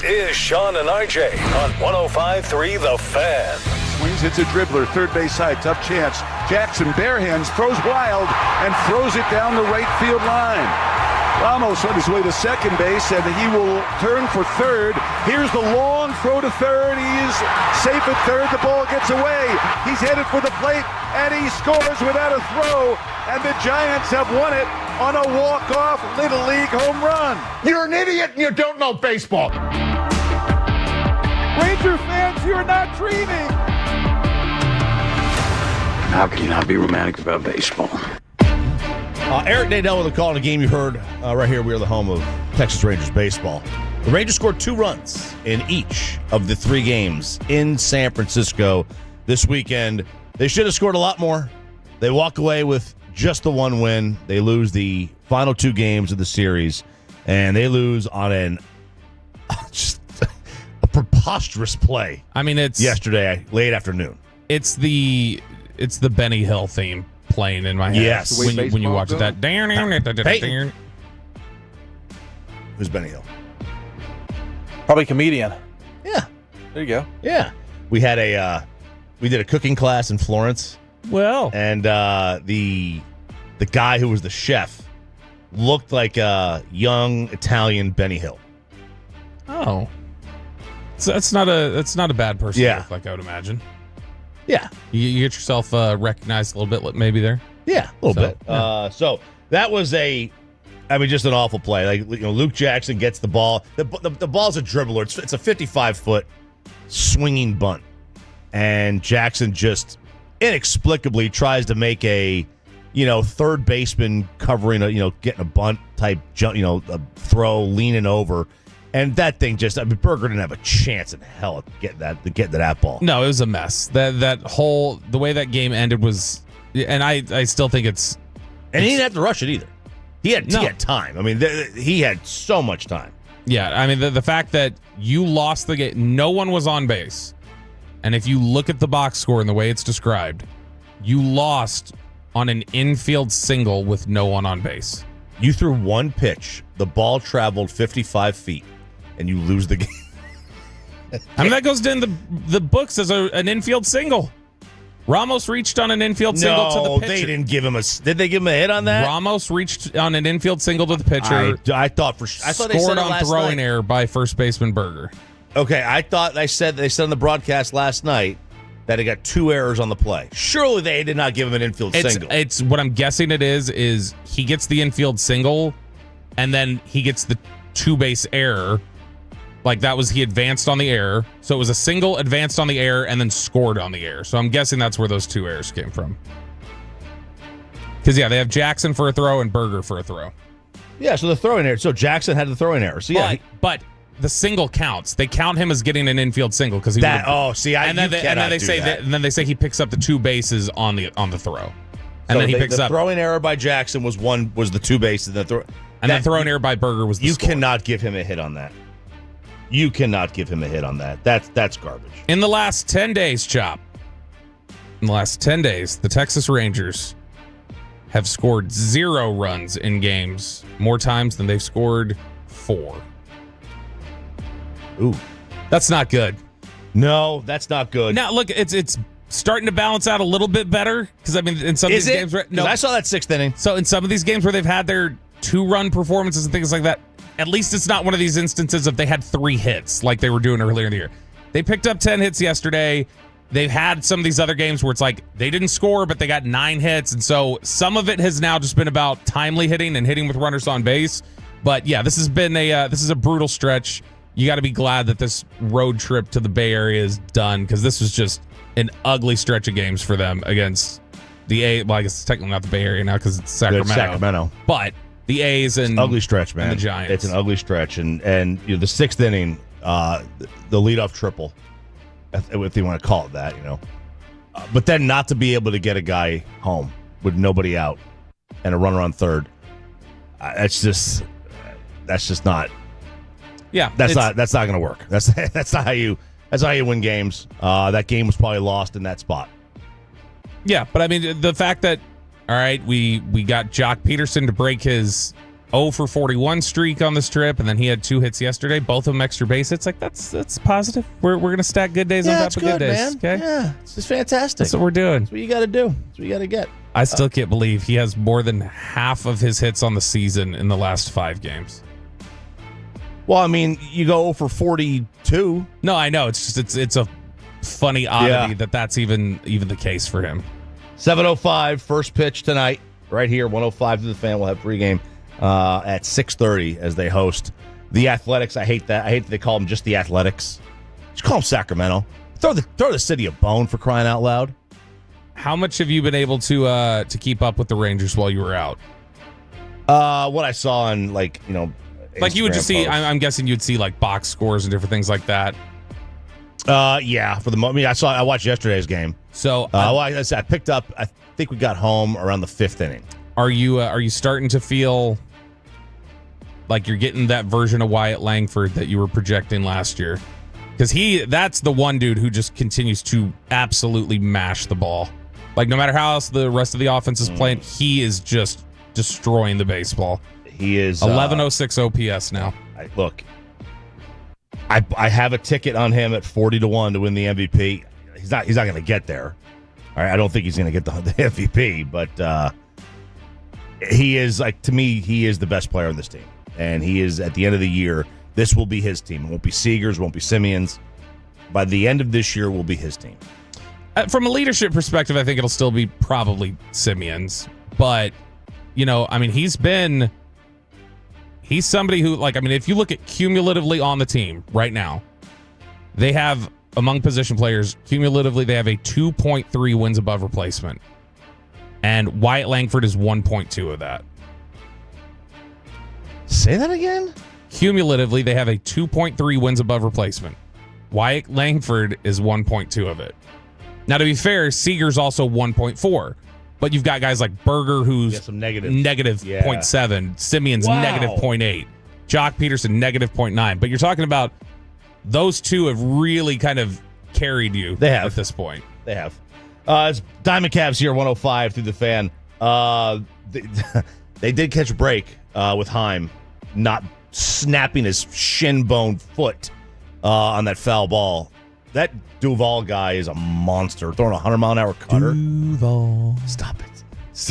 Is Sean and RJ on 105.3 The Fan. Swings, hits a dribbler, third base side, tough chance. Jackson, bare hands, throws wild, and throws it down the right field line. Ramos on his way to second base, and he will turn for third. Here's the long throw to third. He is safe at third. The ball gets away. He's headed for the plate, and he scores without a throw. And the Giants have won it on a walk-off Little League home run. You're an idiot and you don't know baseball. Ranger fans, you're not dreaming. How can you not be romantic about baseball? Eric Nadell with a call in a game you heard right here. We are the home of Texas Rangers baseball. The Rangers scored 2 runs in each of the 3 games in San Francisco this weekend. They should have scored a lot more. They walk away with just the one win. They lose the final 2 games of the series, and they lose on just a preposterous play. I mean, it's yesterday late afternoon. It's the Benny Hill theme playing in my head. Yes, when you watch that. Hey. Who's Benny Hill? Probably comedian. Yeah. There you go. Yeah. We had we did a cooking class in Florence. Well, and the guy who was the chef looked like a young Italian Benny Hill. Oh, so that's not a bad person. Yeah. To look like, I would imagine. Yeah, you get yourself recognized a little bit, maybe there. Yeah, a little bit. Yeah. So that was just an awful play. Like, Luke Jackson gets the ball. The ball's a dribbler. It's a 55-foot swinging bunt, and Jackson just inexplicably tries to make a third baseman covering getting a bunt type jump, a throw, leaning over, and that thing Berger didn't have a chance in hell of getting that ball. No, it was a mess. The way that game ended was, and I still think it's. And he didn't have to rush it either. He had time. I mean, he had so much time. Yeah, I mean the fact that you lost the game, no one was on base. And if you look at the box score and the way it's described, you lost on an infield single with no one on base. You threw one pitch, the ball traveled 55 feet, and you lose the game. I mean, that goes in the books as an infield single. Ramos reached on an infield single to the pitcher. They didn't give him did they give him a hit on that? Ramos reached on an infield single to the pitcher. I thought they scored on throwing error by first baseman Berger. Okay, I thought they said on the broadcast last night that he got 2 errors on the play. Surely they did not give him an infield single. It's what I'm guessing it is he gets the infield single, and then he gets the 2-base error. Like he advanced on the error. So it was a single, advanced on the error, and then scored on the error. So I'm guessing that's where those 2 errors came from. Because, they have Jackson for a throw and Berger for a throw. Yeah, so the throwing error. So Jackson had the throwing error. So yeah, but the single counts. They count him as getting an infield single because he. And then they say he picks up the 2 bases on the throw, and then he picks the up. Throwing error by Jackson was the 2 bases. The throwing error by Berger was the You score. cannot give him a hit on that. You cannot give him a hit on that. That's garbage. In the last 10 days, Chop. In the last 10 days, the Texas Rangers have scored 0 runs in games more times than they've scored 4. Ooh, that's not good. No, that's not good. Now look, it's starting to balance out a little bit better because I mean, in some of these games, no, I saw that 6th inning. So in some of these games where they've had their 2-run performances and things like that, at least it's not one of these instances of they had 3 hits like they were doing earlier in the year. They picked up 10 hits yesterday. They've had some of these other games where it's like they didn't score, but they got 9 hits, and so some of it has now just been about timely hitting and hitting with runners on base. But yeah, this has been this is a brutal stretch. You got to be glad that this road trip to the Bay Area is done because this was just an ugly stretch of games for them against the A. Well, I guess it's technically not the Bay Area now because it's Sacramento. But the A's and ugly stretch, man. And the Giants. It's an ugly stretch, and the 6th inning, the leadoff triple, if you want to call it that, but then not to be able to get a guy home with nobody out and a runner on third, that's just not. Yeah, that's not going to work. That's not how you win games. That game was probably lost in that spot. Yeah, but I mean the fact that we got Jock Peterson to break his 0 for 41 streak on this trip, and then he had 2 hits yesterday, both of them extra base hits. Like that's positive. We're gonna stack good days on top of good days. Man. Okay, yeah, it's just fantastic. That's what we're doing. That's what you got to do. That's what you got to get. I still can't believe he has more than half of his hits on the season in the last 5 games. Well, I mean, you go 0 for 42. No, I know. It's just it's a funny oddity that's even the case for him. 7:05, first pitch tonight, right here, 105 to the Fan. We'll have pregame at 6:30 as they host the Athletics. I hate that. I hate that they call them just the Athletics. Just call them Sacramento. Throw the city a bone, for crying out loud. How much have you been able to keep up with the Rangers while you were out? What I saw on like you would just see. I'm guessing you'd see like box scores and different things like that. Yeah, for the moment. I watched yesterday's game. So I picked up. I think we got home around the 5th inning. Are you starting to feel like you're getting that version of Wyatt Langford that you were projecting last year? Because that's the one dude who just continues to absolutely mash the ball. Like, no matter how else the rest of the offense is playing, he is just destroying the baseball. He is 1106 OPS now. Look, I have a ticket on him at 40-1 to win the MVP. He's not going to get there. All right, I don't think he's going to get the MVP, but he is, like, to me, he is the best player on this team. And he is, at the end of the year, this will be his team. It won't be Seager's, won't be Simeon's. By the end of this year, will be his team. From a leadership perspective, I think it'll still be probably Simeon's. But, he's somebody who, if you look at cumulatively on the team right now, they have, among position players, cumulatively, they have a 2.3 wins above replacement. And Wyatt Langford is 1.2 of that. Say that again? Cumulatively, they have a 2.3 wins above replacement. Wyatt Langford is 1.2 of it. Now, to be fair, Seager's also 1.4. But you've got guys like Berger, who's some negative 0.7. Simeon's negative 0.8. Jock Peterson, negative 0.9. But you're talking about those two have really kind of carried you at this point. They have. It's Diamond Cavs here, 105 through the fan. They did catch a break with Heim not snapping his shin bone foot on that foul ball. That Duval guy is a monster, throwing a 100-mile-an-hour cutter. Duval. Stop it. Is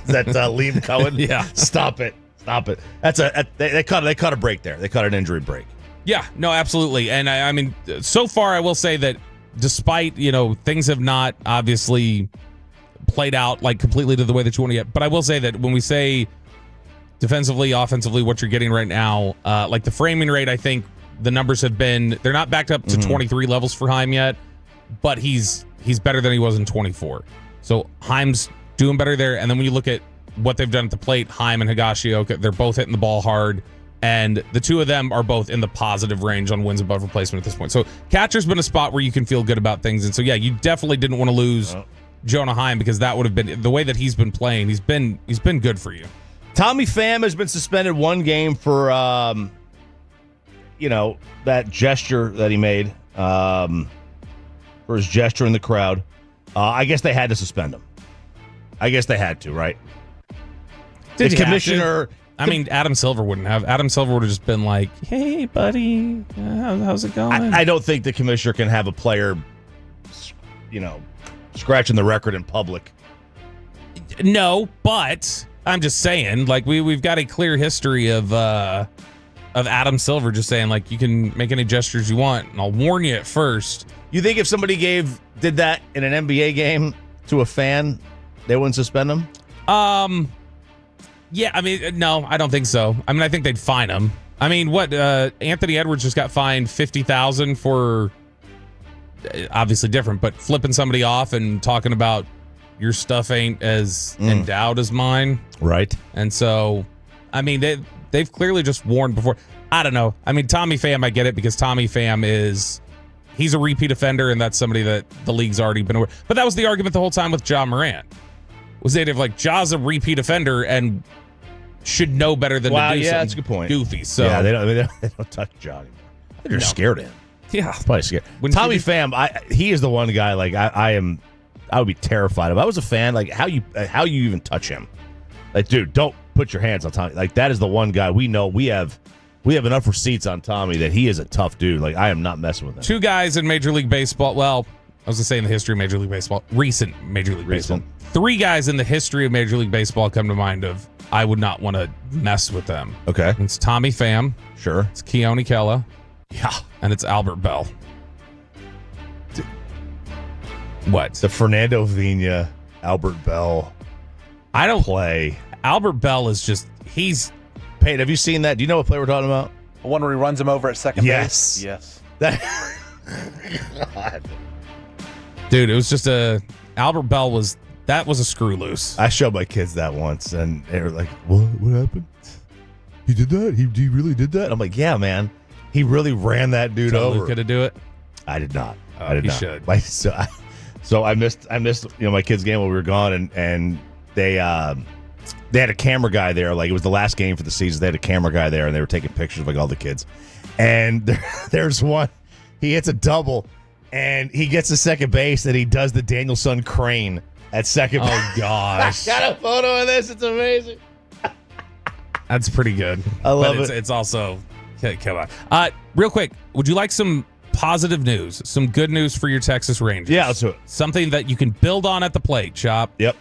that Liam Cohen? Yeah. Stop it. That's they caught a break there. They caught an injury break. Yeah, no, absolutely. And I mean, so far, I will say that despite, things have not obviously played out like completely to the way that you want to get. But I will say that when we say defensively, offensively, what you're getting right now, like the framing rate, I think the numbers have been, they're not backed up to 23 levels for Heim yet, but he's better than he was in 24. So Heim's doing better there. And then when you look at what they've done at the plate, Heim and Higashioka, they're both hitting the ball hard. And the two of them are both in the positive range on wins above replacement at this point. So catcher's been a spot where you can feel good about things. And so, yeah, you definitely didn't want to lose Jonah Heim because that would have been the way that he's been playing. He's been good for you. Tommy Pham has been suspended one game for, that gesture that he made, for his gesture in the crowd. I guess they had to suspend him. I guess they had to, right? Did the commissioner... I mean, Adam Silver wouldn't have. Adam Silver would have just been like, hey, buddy, how's it going? I don't think the commissioner can have a player, scratching the record in public. No, but I'm just saying, like, we've got a clear history of Adam Silver just saying, like, you can make any gestures you want, and I'll warn you at first. You think if somebody did that in an NBA game to a fan, they wouldn't suspend him? Yeah, I mean, no, I don't think so. I mean, I think they'd fine him. I mean, what? Anthony Edwards just got fined $50,000 for, obviously different, but flipping somebody off and talking about your stuff ain't as endowed as mine. Right. And so, I mean, they've clearly just warned before. I don't know. I mean, Tommy Pham, I get it because Tommy Pham he's a repeat offender, and that's somebody that the league's already been aware. But that was the argument the whole time with Ja Morant. Was they'd have like, Ja's a repeat offender and should know better than to do something that's a good point. Goofy. So yeah, they don't touch Ja anymore. They're scared of him. Yeah, probably scared. Tommy Pham, he is the one guy like I would be terrified of. I was a fan. Like how you even touch him? Like, dude, don't put your hands on Tommy. Like that is the one guy we know. We have enough receipts on Tommy that he is a tough dude. Like I am not messing with him. Two guys in Major League Baseball. Well, I was gonna say in the history of Major League Baseball, recent Major League Baseball. Three guys in the history of Major League Baseball come to mind of I would not want to mess with them. Okay. It's Tommy Pham. Sure. It's Keone Kela. Yeah. And it's Albert Bell. What? The Fernando Vina, Albert Bell. I don't play. Albert Bell is just, he's... Payne, have you seen that? Do you know what play we're talking about? The one where he runs him over at second base? Yes. God. Dude, it was just Albert Bell was... That was a screw loose. I showed my kids that once, and they were like, "What happened? He did that? He really did that?" I'm like, "Yeah, man. He really ran that dude over." Luka to do it. I did not. I did you not. should. So I missed my kids' game while we were gone, and they had a camera guy there. Like, it was the last game for the season. They had a camera guy there, and they were taking pictures of like all the kids. And there's one. He hits a double, and he gets to second base, and he does the Danielson crane at second base. Oh, gosh. I got a photo of this. It's amazing. That's pretty good. I love it. It's also, come on. Real quick, would you like some positive news, some good news for your Texas Rangers? Yeah, let's do it. Something that you can build on at the plate, Chop. Yep.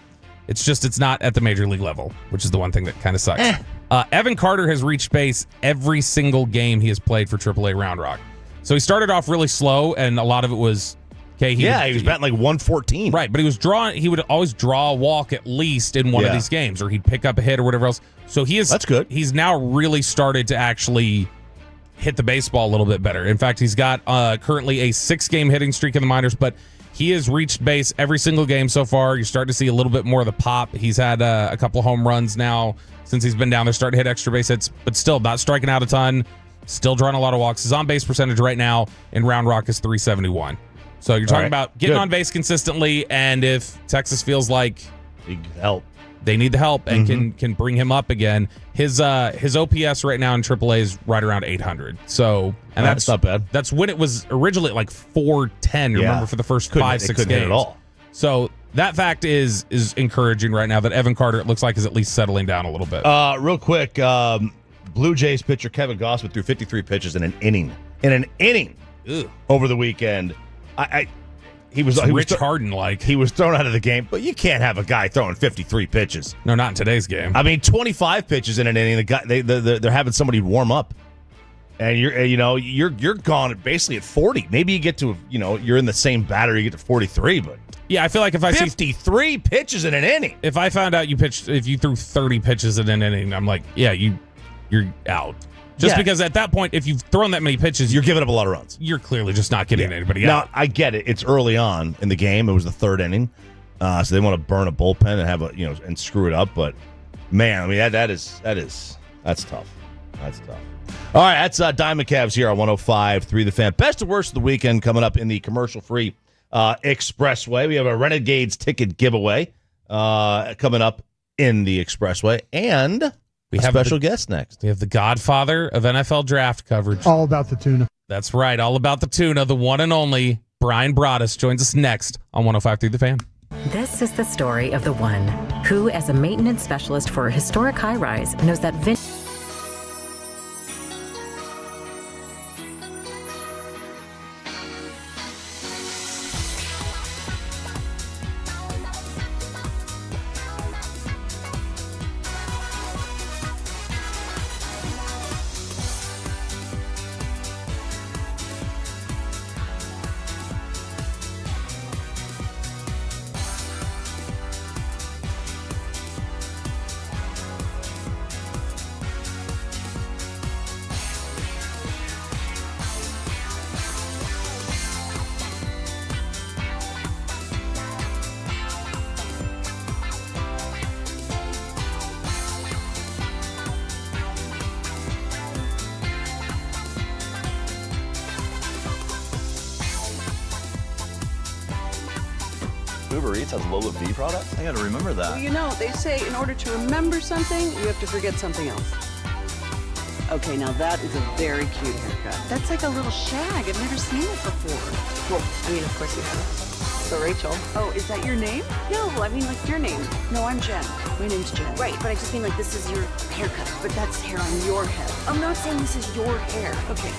It's not at the major league level, which is the one thing that kind of sucks. Evan Carter has reached base every single game he has played for AAA Round Rock. So he started off really slow, and a lot of it was he was batting like 114. Right, but he would always draw a walk at least in one of these games, or he'd pick up a hit or whatever else. So that's good. He's now really started to actually hit the baseball a little bit better. In fact, he's got currently a 6-game hitting streak in the minors, but he has reached base every single game so far. You're starting to see a little bit more of the pop. He's had a couple of home runs now since he's been down there, starting to hit extra base hits, but still not striking out a ton, still drawing a lot of walks. His on-base percentage right now in Round Rock is .371. So you're talking about getting on base consistently, and if Texas feels like they need the help and can bring him up again. His OPS right now in AAA is right around 800. So, and that's not bad. That's when it was originally like 410. Remember, for the first 5-6 games. Hit at all. So that fact is encouraging right now that Evan Carter, it looks like, is at least settling down a little bit. Real quick, Blue Jays pitcher Kevin Gausman threw 53 pitches in an inning. Over the weekend. He was Rich Harden-like. He was thrown out of the game, but you can't have a guy throwing 53 pitches. No, not in today's game. I mean, 25 pitches in an inning. The guy they're having somebody warm up, and you're gone basically at 40. Maybe you get to you're in the same batter, you get to 43, but yeah, I feel like if I 53 pitches in an inning. If I found out if you threw 30 pitches in an inning, I'm like, yeah, you're out. Just because at that point, if you've thrown that many pitches, you're giving up a lot of runs. You're clearly just not getting anybody now, out. Now, I get it. It's early on in the game. It was the third inning. So they want to burn a bullpen and have and screw it up. But man, I mean, that's tough. That's tough. All right, that's Diamond Cavs here on 105.3 The Fan. Best of worst of the weekend coming up in the commercial-free Expressway. We have a Renegades ticket giveaway coming up in the Expressway, and we have a special guest next. We have the godfather of NFL draft coverage. All about the tuna. That's right. All about the tuna. The one and only Brian Broaddus joins us next on 105.3 The Fan. This is the story of the one who, as a maintenance specialist for a historic high-rise, knows that Uber Eats has Lola V products? I gotta remember that. Well, they say in order to remember something, you have to forget something else. Okay, now that is a very cute haircut. That's like a little shag. I've never seen it before. Well, I mean, of course you have. So Rachel. Oh, is that your name? No, I mean like your name. No, I'm Jen. My name's Jen. Right, but I just mean like this is your haircut. But that's hair on your head. I'm not saying this is your hair. Okay.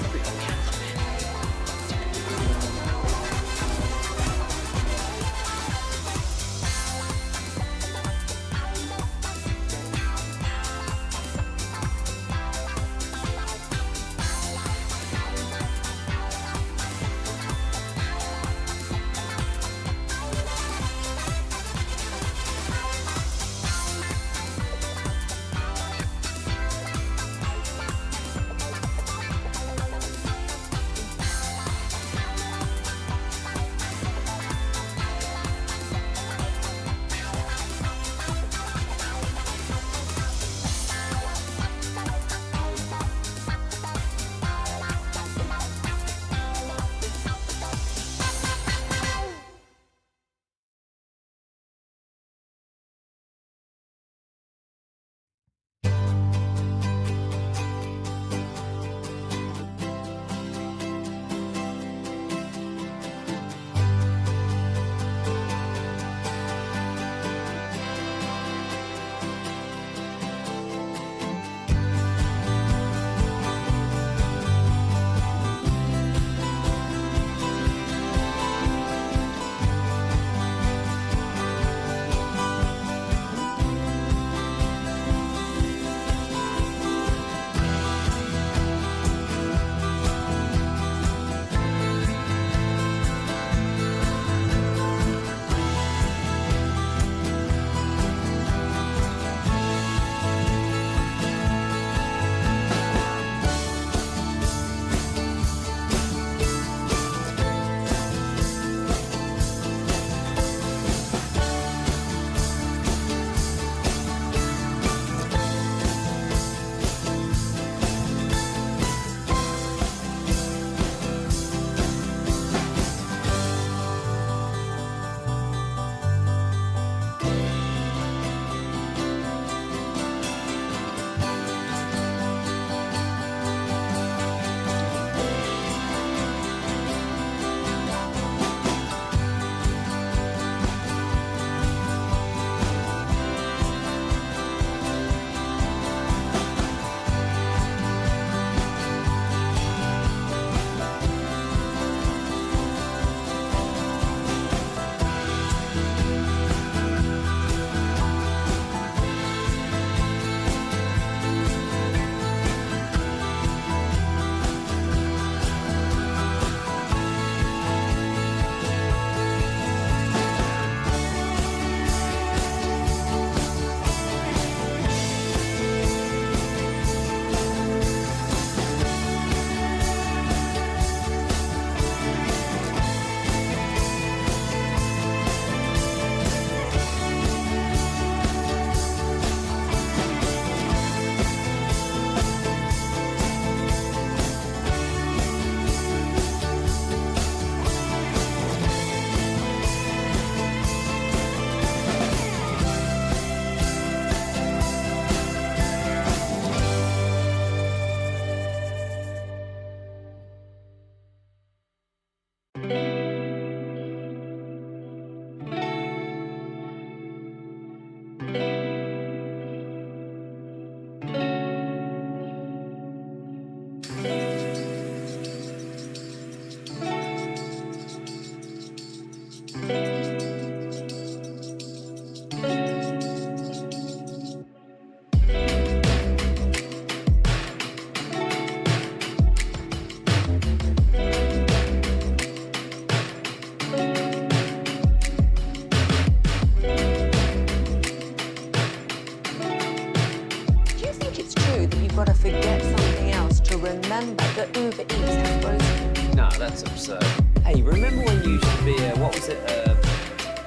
gotta forget something else to remember that Uber Eats has groceries. No, that's absurd. Hey, remember when you used to be what was it,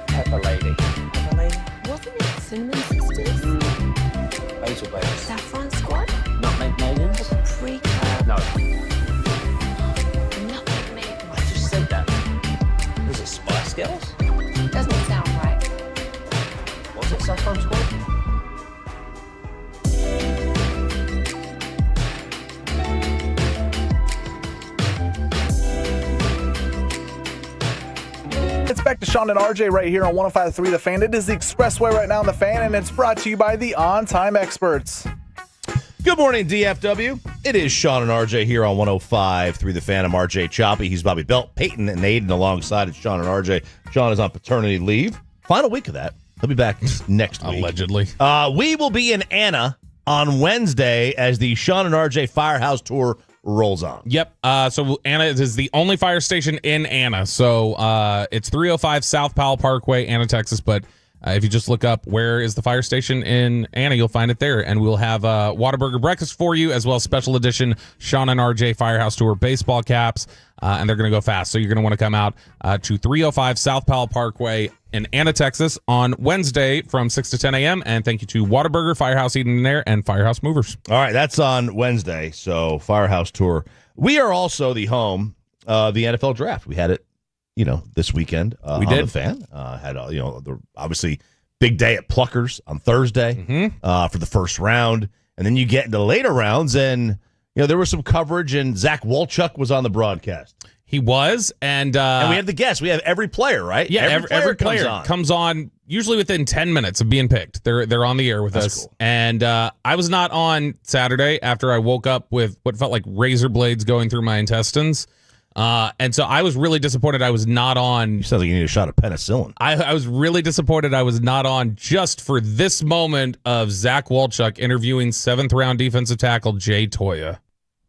Pepper Lady? Pepper Lady? Wasn't it Cinnamon Sisters? Basil Baby. Saffron Squad? Nutmeg Maidens? Pre-curd? No. Nutmeg Maidens. I just said that. Was it Spice Girls? Doesn't sound right. Was it Saffron Squad? It's back to Sean and RJ right here on 105.3 The Fan. It is the Expressway right now on The Fan, and it's brought to you by the On Time Experts. Good morning, DFW. It is Sean and RJ here on 105.3 The Fan. I'm RJ Choppy. He's Bobby Belt, Peyton, and Aiden alongside. It's Sean and RJ. Sean is on paternity leave. Final week of that. He'll be back next week. Allegedly. We will be in Anna on Wednesday as the Sean and RJ Firehouse Tour rolls on. Yep. So Anna is the only fire station in Anna. So it's 305 South Powell Parkway, Anna, Texas. But if you just look up where is the fire station in Anna, you'll find it there. And we'll have Whataburger breakfast for you, as well as special edition Sean and RJ Firehouse Tour baseball caps. And they're going to go fast. So you're going to want to come out to 305 South Powell Parkway in Anna, Texas on Wednesday from 6 to 10 a.m. And thank you to Whataburger, Firehouse Eating and Air, and Firehouse Movers. All right, that's on Wednesday. So Firehouse Tour. We are also the home of the NFL Draft. We had it, this weekend. We did. On The Fan. Had the obviously big day at Pluckers on Thursday for the first round, and then you get into later rounds, and there was some coverage, and Zach Walchuk was on the broadcast. He was, and we have the guests. We have every player, right? Yeah, every player comes on usually within 10 minutes of being picked. They're on the air with us. Cool. And I was not on Saturday after I woke up with what felt like razor blades going through my intestines. And so I was really disappointed I was not on. You sound like you need a shot of penicillin. I was really disappointed I was not on just for this moment of Zach Walchuk interviewing 7th round defensive tackle Jay Toya.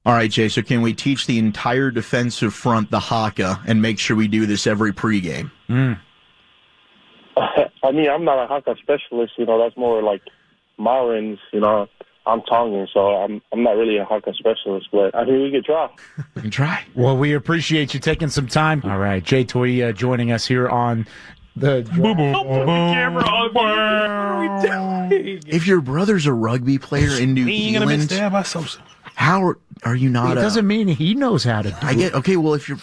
All right, Jay, so can we teach the entire defensive front the haka and make sure we do this every pregame? I mean, I'm not a haka specialist. That's more like Myron's. I'm Tongan, so I'm not really a haka specialist, but I think we could try. We can try. Well, we appreciate you taking some time. All right, Jay Toya joining us here on the camera on. What are we doing? If your brother's a rugby player in New Zealand, how are you not? It doesn't mean he knows how to do it. Okay, well, if you're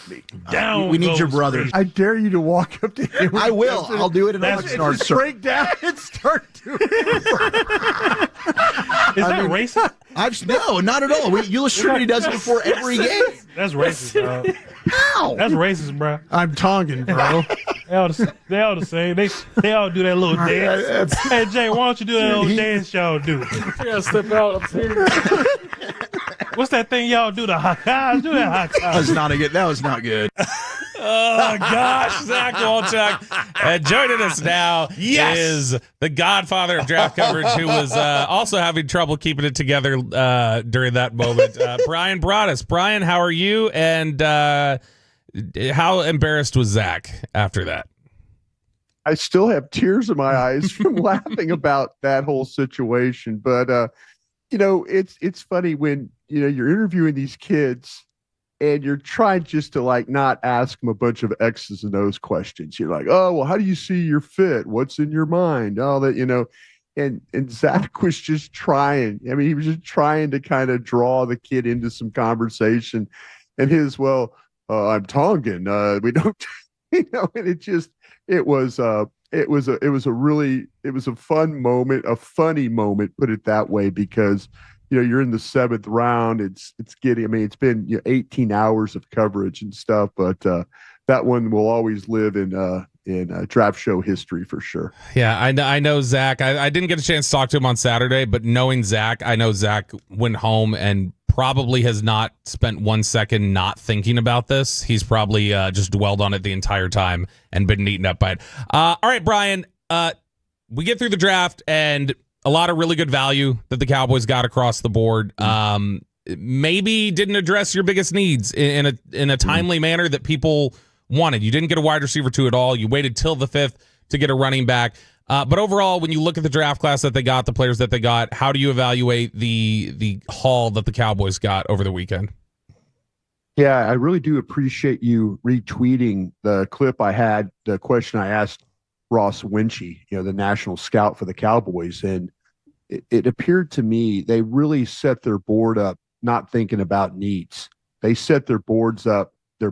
down, we need your brother. I dare you to walk up to him. I will. I'll do it, and I'll start break down and start doing. Is that racist? No, not at all. Illustrity does it before every game. That's racist, bro. How? That's racist, bro. I'm Tongan, bro. They all the same. They all do that little dance. Hey, Jay, why don't you do that little dance y'all do? I gotta step out. I'm serious. What's that thing y'all do? The hot guys? Do that hot guys. That was not good. Oh, gosh, Zach Walchuk. And joining us now is the godfather of draft coverage, who was also having trouble keeping it together during that moment, Brian Broaddus. Brian, how are you? And how embarrassed was Zach after that? I still have tears in my eyes from laughing about that whole situation. But, it's funny when, you're interviewing these kids and you're trying just to not ask them a bunch of X's and O's questions. You're like, oh, well, how do you see your fit? What's in your mind? All that, and Zach was just trying. I mean, he was just trying to kind of draw the kid into some conversation, and I'm Tongan. We don't, and it was a fun moment, a funny moment, put it that way, because you're in the 7th round. It's Getty. I mean, it's been 18 hours of coverage and stuff, but that one will always live in draft show history for sure. Yeah, I know Zach. I didn't get a chance to talk to him on Saturday, but knowing Zach, I know Zach went home and probably has not spent 1 second not thinking about this. He's probably just dwelled on it the entire time and been eaten up by it. All right, Brian, we get through the draft and a lot of really good value that the Cowboys got across the board. Maybe didn't address your biggest needs in a timely manner that people wanted. You didn't get a wide receiver 2 at all. You waited till the 5th to get a running back. But overall, when you look at the draft class that they got, the players that they got, how do you evaluate the haul that the Cowboys got over the weekend? Yeah, I really do appreciate you retweeting the clip I had, the question I asked Ross Winchie, the national scout for the Cowboys. And it appeared to me they really set their board up not thinking about needs. They set their board up, to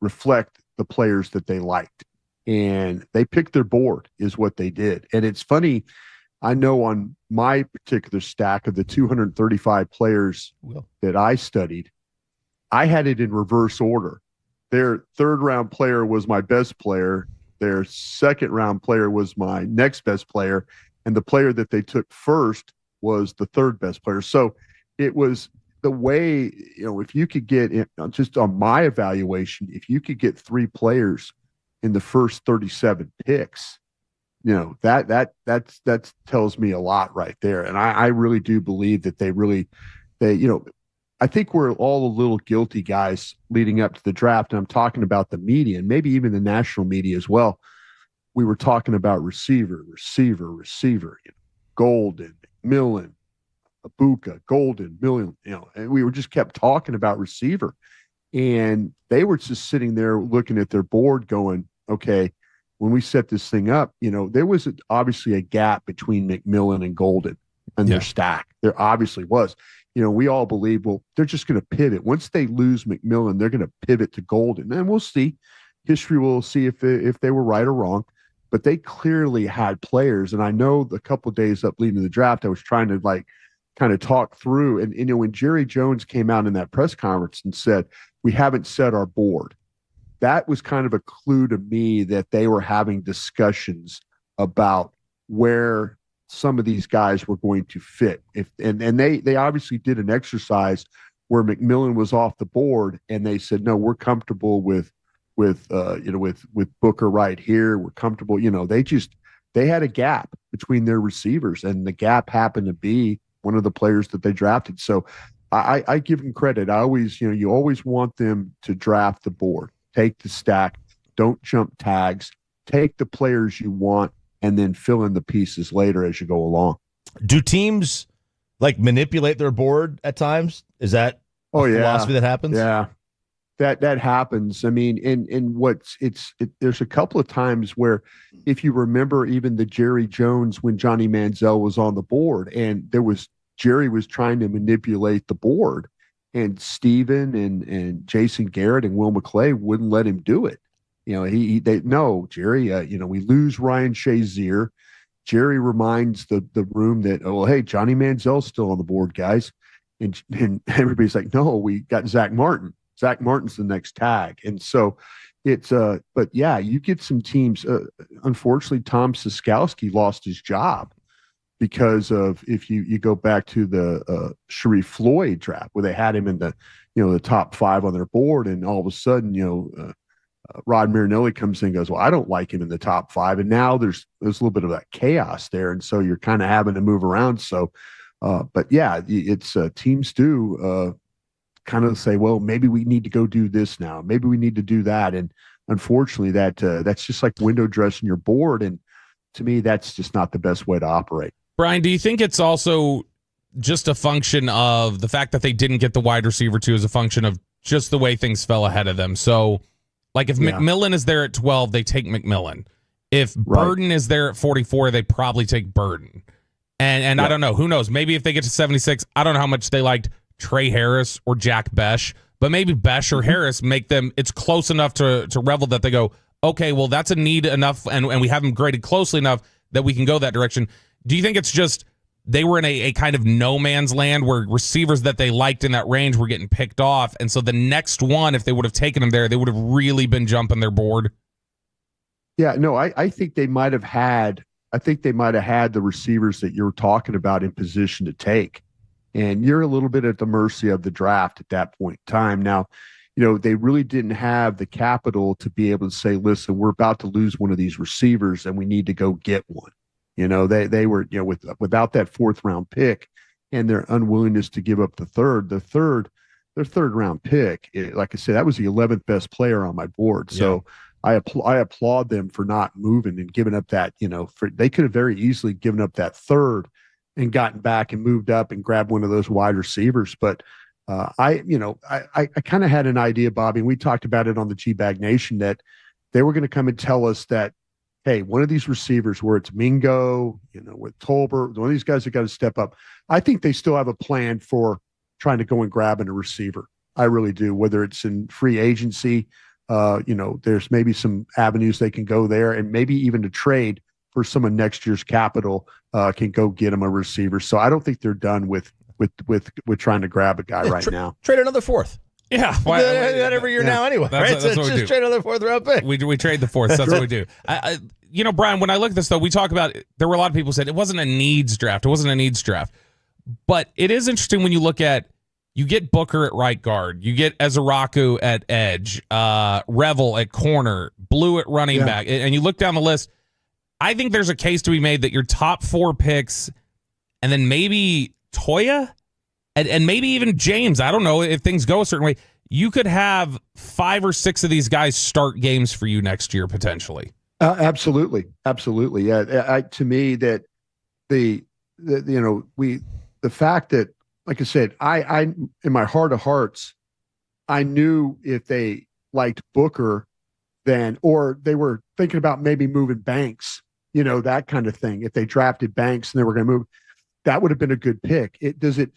reflect the players that they liked. And they picked their board is what they did. And it's funny, I know on my particular stack of the 235 players that I studied, I had it in reverse order. Their third-round player was my best player. Their second-round player was my next best player. And the player that they took first was the third best player. So it was the way, if you could get, just on my evaluation, if you could get 3 players in the first 37 picks, that tells me a lot right there. And I really do believe that they I think we're all a little guilty, guys, leading up to the draft. And I'm talking about the media and maybe even the national media as well. We were talking about receiver, Golden, McMillan, Abuka, Golden, Millen, and we just kept talking about receiver. And they were just sitting there looking at their board going, okay, when we set this thing up, there was obviously a gap between McMillan and Golden and their stack. There obviously was. We all believe, well, they're just going to pivot. Once they lose McMillan, they're going to pivot to Golden. And we'll see. History will see if they were right or wrong. But they clearly had players. And I know the couple of days up leading to the draft, I was trying to kind of talk through. And when Jerry Jones came out in that press conference and said, we haven't set our board, that was kind of a clue to me that they were having discussions about where some of these guys were going to fit. And they obviously did an exercise where McMillan was off the board, and they said, no, we're comfortable with Booker right here. We're comfortable. They had a gap between their receivers, and the gap happened to be one of the players that they drafted. So I give them credit. I always, you always want them to draft the board, take the stack, don't jump tags, take the players you want, and then fill in the pieces later as you go along. Do teams manipulate their board at times? Is that a philosophy that happens? Yeah, that happens. I mean, there's a couple of times where, if you remember, even the Jerry Jones when Johnny Manziel was on the board, and Jerry was trying to manipulate the board, and Steven and Jason Garrett and Will McClay wouldn't let him do it. Jerry, we lose Ryan Shazier. Jerry reminds the room that, hey, Johnny Manziel's still on the board, guys. And everybody's like, no, we got Zach Martin. Zach Martin's the next tag. And so it's, but yeah, you get some teams. Unfortunately, Tom Siskowski lost his job because of, if you go back to the Sharif Floyd draft, where they had him in the top 5 on their board, and all of a sudden, Rod Marinelli comes in and goes, well, I don't like him in the top 5. And now there's a little bit of that chaos there. And so you're kind of having to move around. So, but yeah, it's teams do kind of say, well, maybe we need to go do this now. Maybe we need to do that. And unfortunately that's just like window dressing your board. And to me, that's just not the best way to operate. Brian, do you think it's also just a function of the fact that they didn't get the wide receiver too, as a function of just the way things fell ahead of them? So, if McMillan is there at 12, they take McMillan. If Burden is there at 44, they probably take Burden. And I don't know. Who knows? Maybe if they get to 76, I don't know how much they liked Trey Harris or Jack Besh, but maybe Besh or Harris make them, it's close enough to Revel that they go, okay, well, that's a need enough, and we have them graded closely enough that we can go that direction. Do you think it's just they were in a kind of no man's land where receivers that they liked in that range were getting picked off, and so the next one, if they would have taken them there, they would have really been jumping their board? Yeah, no, I think they might have had the receivers that you're talking about in position to take. And you're a little bit at the mercy of the draft at that point in time. Now, they really didn't have the capital to be able to say, listen, we're about to lose one of these receivers and we need to go get one. They were, without that 4th round pick and their unwillingness to give up their third round pick, like I said, that was the 11th best player on my board. So I applaud them for not moving and giving up that, they could have very easily given up that third and gotten back and moved up and grabbed one of those wide receivers. But I kind of had an idea, Bobby, and we talked about it on the G-Bag Nation, that they were going to come and tell us that, hey, one of these receivers, where it's Mingo, with Tolbert, one of these guys that got to step up. I think they still have a plan for trying to go and grabbing a receiver. I really do, whether it's in free agency. There's maybe some avenues they can go there, and maybe even to trade for some of next year's capital can go get them a receiver. So I don't think they're done with trying to grab a guy right now. Trade another fourth. Yeah, do that every year now anyway. That's what we just do. Trade another fourth round pick. We trade the fourth. That's what we do. Brian, when I look at this though, we talk about, there were a lot of people who said it wasn't a needs draft. It wasn't a needs draft, but it is interesting when you look at. You get Booker at right guard. You get Ezeraku at edge. Revel at corner. Blue at running back. And you look down the list. I think there's a case to be made that your top 4 picks, and then maybe Toya, and maybe even James. I don't know if things go a certain way. You could have 5 or 6 of these guys start games for you next year potentially. Absolutely. Yeah. To me, that the fact that, like I said, I in my heart of hearts, I knew if they liked Booker, then, or they were thinking about maybe moving Banks, that kind of thing. If they drafted Banks and they were going to move, that would have been a good pick. Does it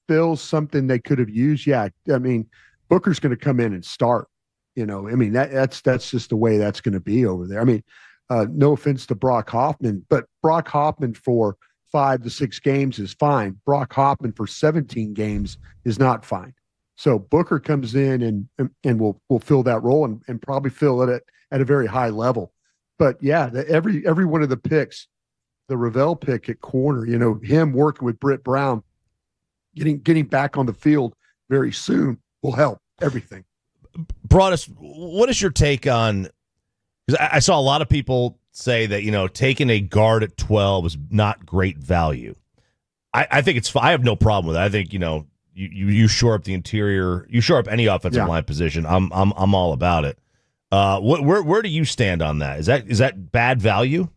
fill something they could have used? Yeah. I mean, Booker's going to come in and start. That's just the way that's going to be over there. I mean, no offense to Brock Hoffman, but Brock Hoffman for 5 to 6 games is fine. Brock Hoffman for 17 games is not fine. So Booker comes in and will fill that role and probably fill it at a very high level. But yeah, every one of the picks, the Ravel pick at corner, him working with Britt Brown, getting back on the field very soon will help everything. Broaddus, what is your take on? Because I saw a lot of people say that, taking a guard at 12 is not great value. I think it's I have no problem with it. I think, you shore up the interior, you shore up any offensive line position. I'm all about it. Where do you stand on that? Is that bad value?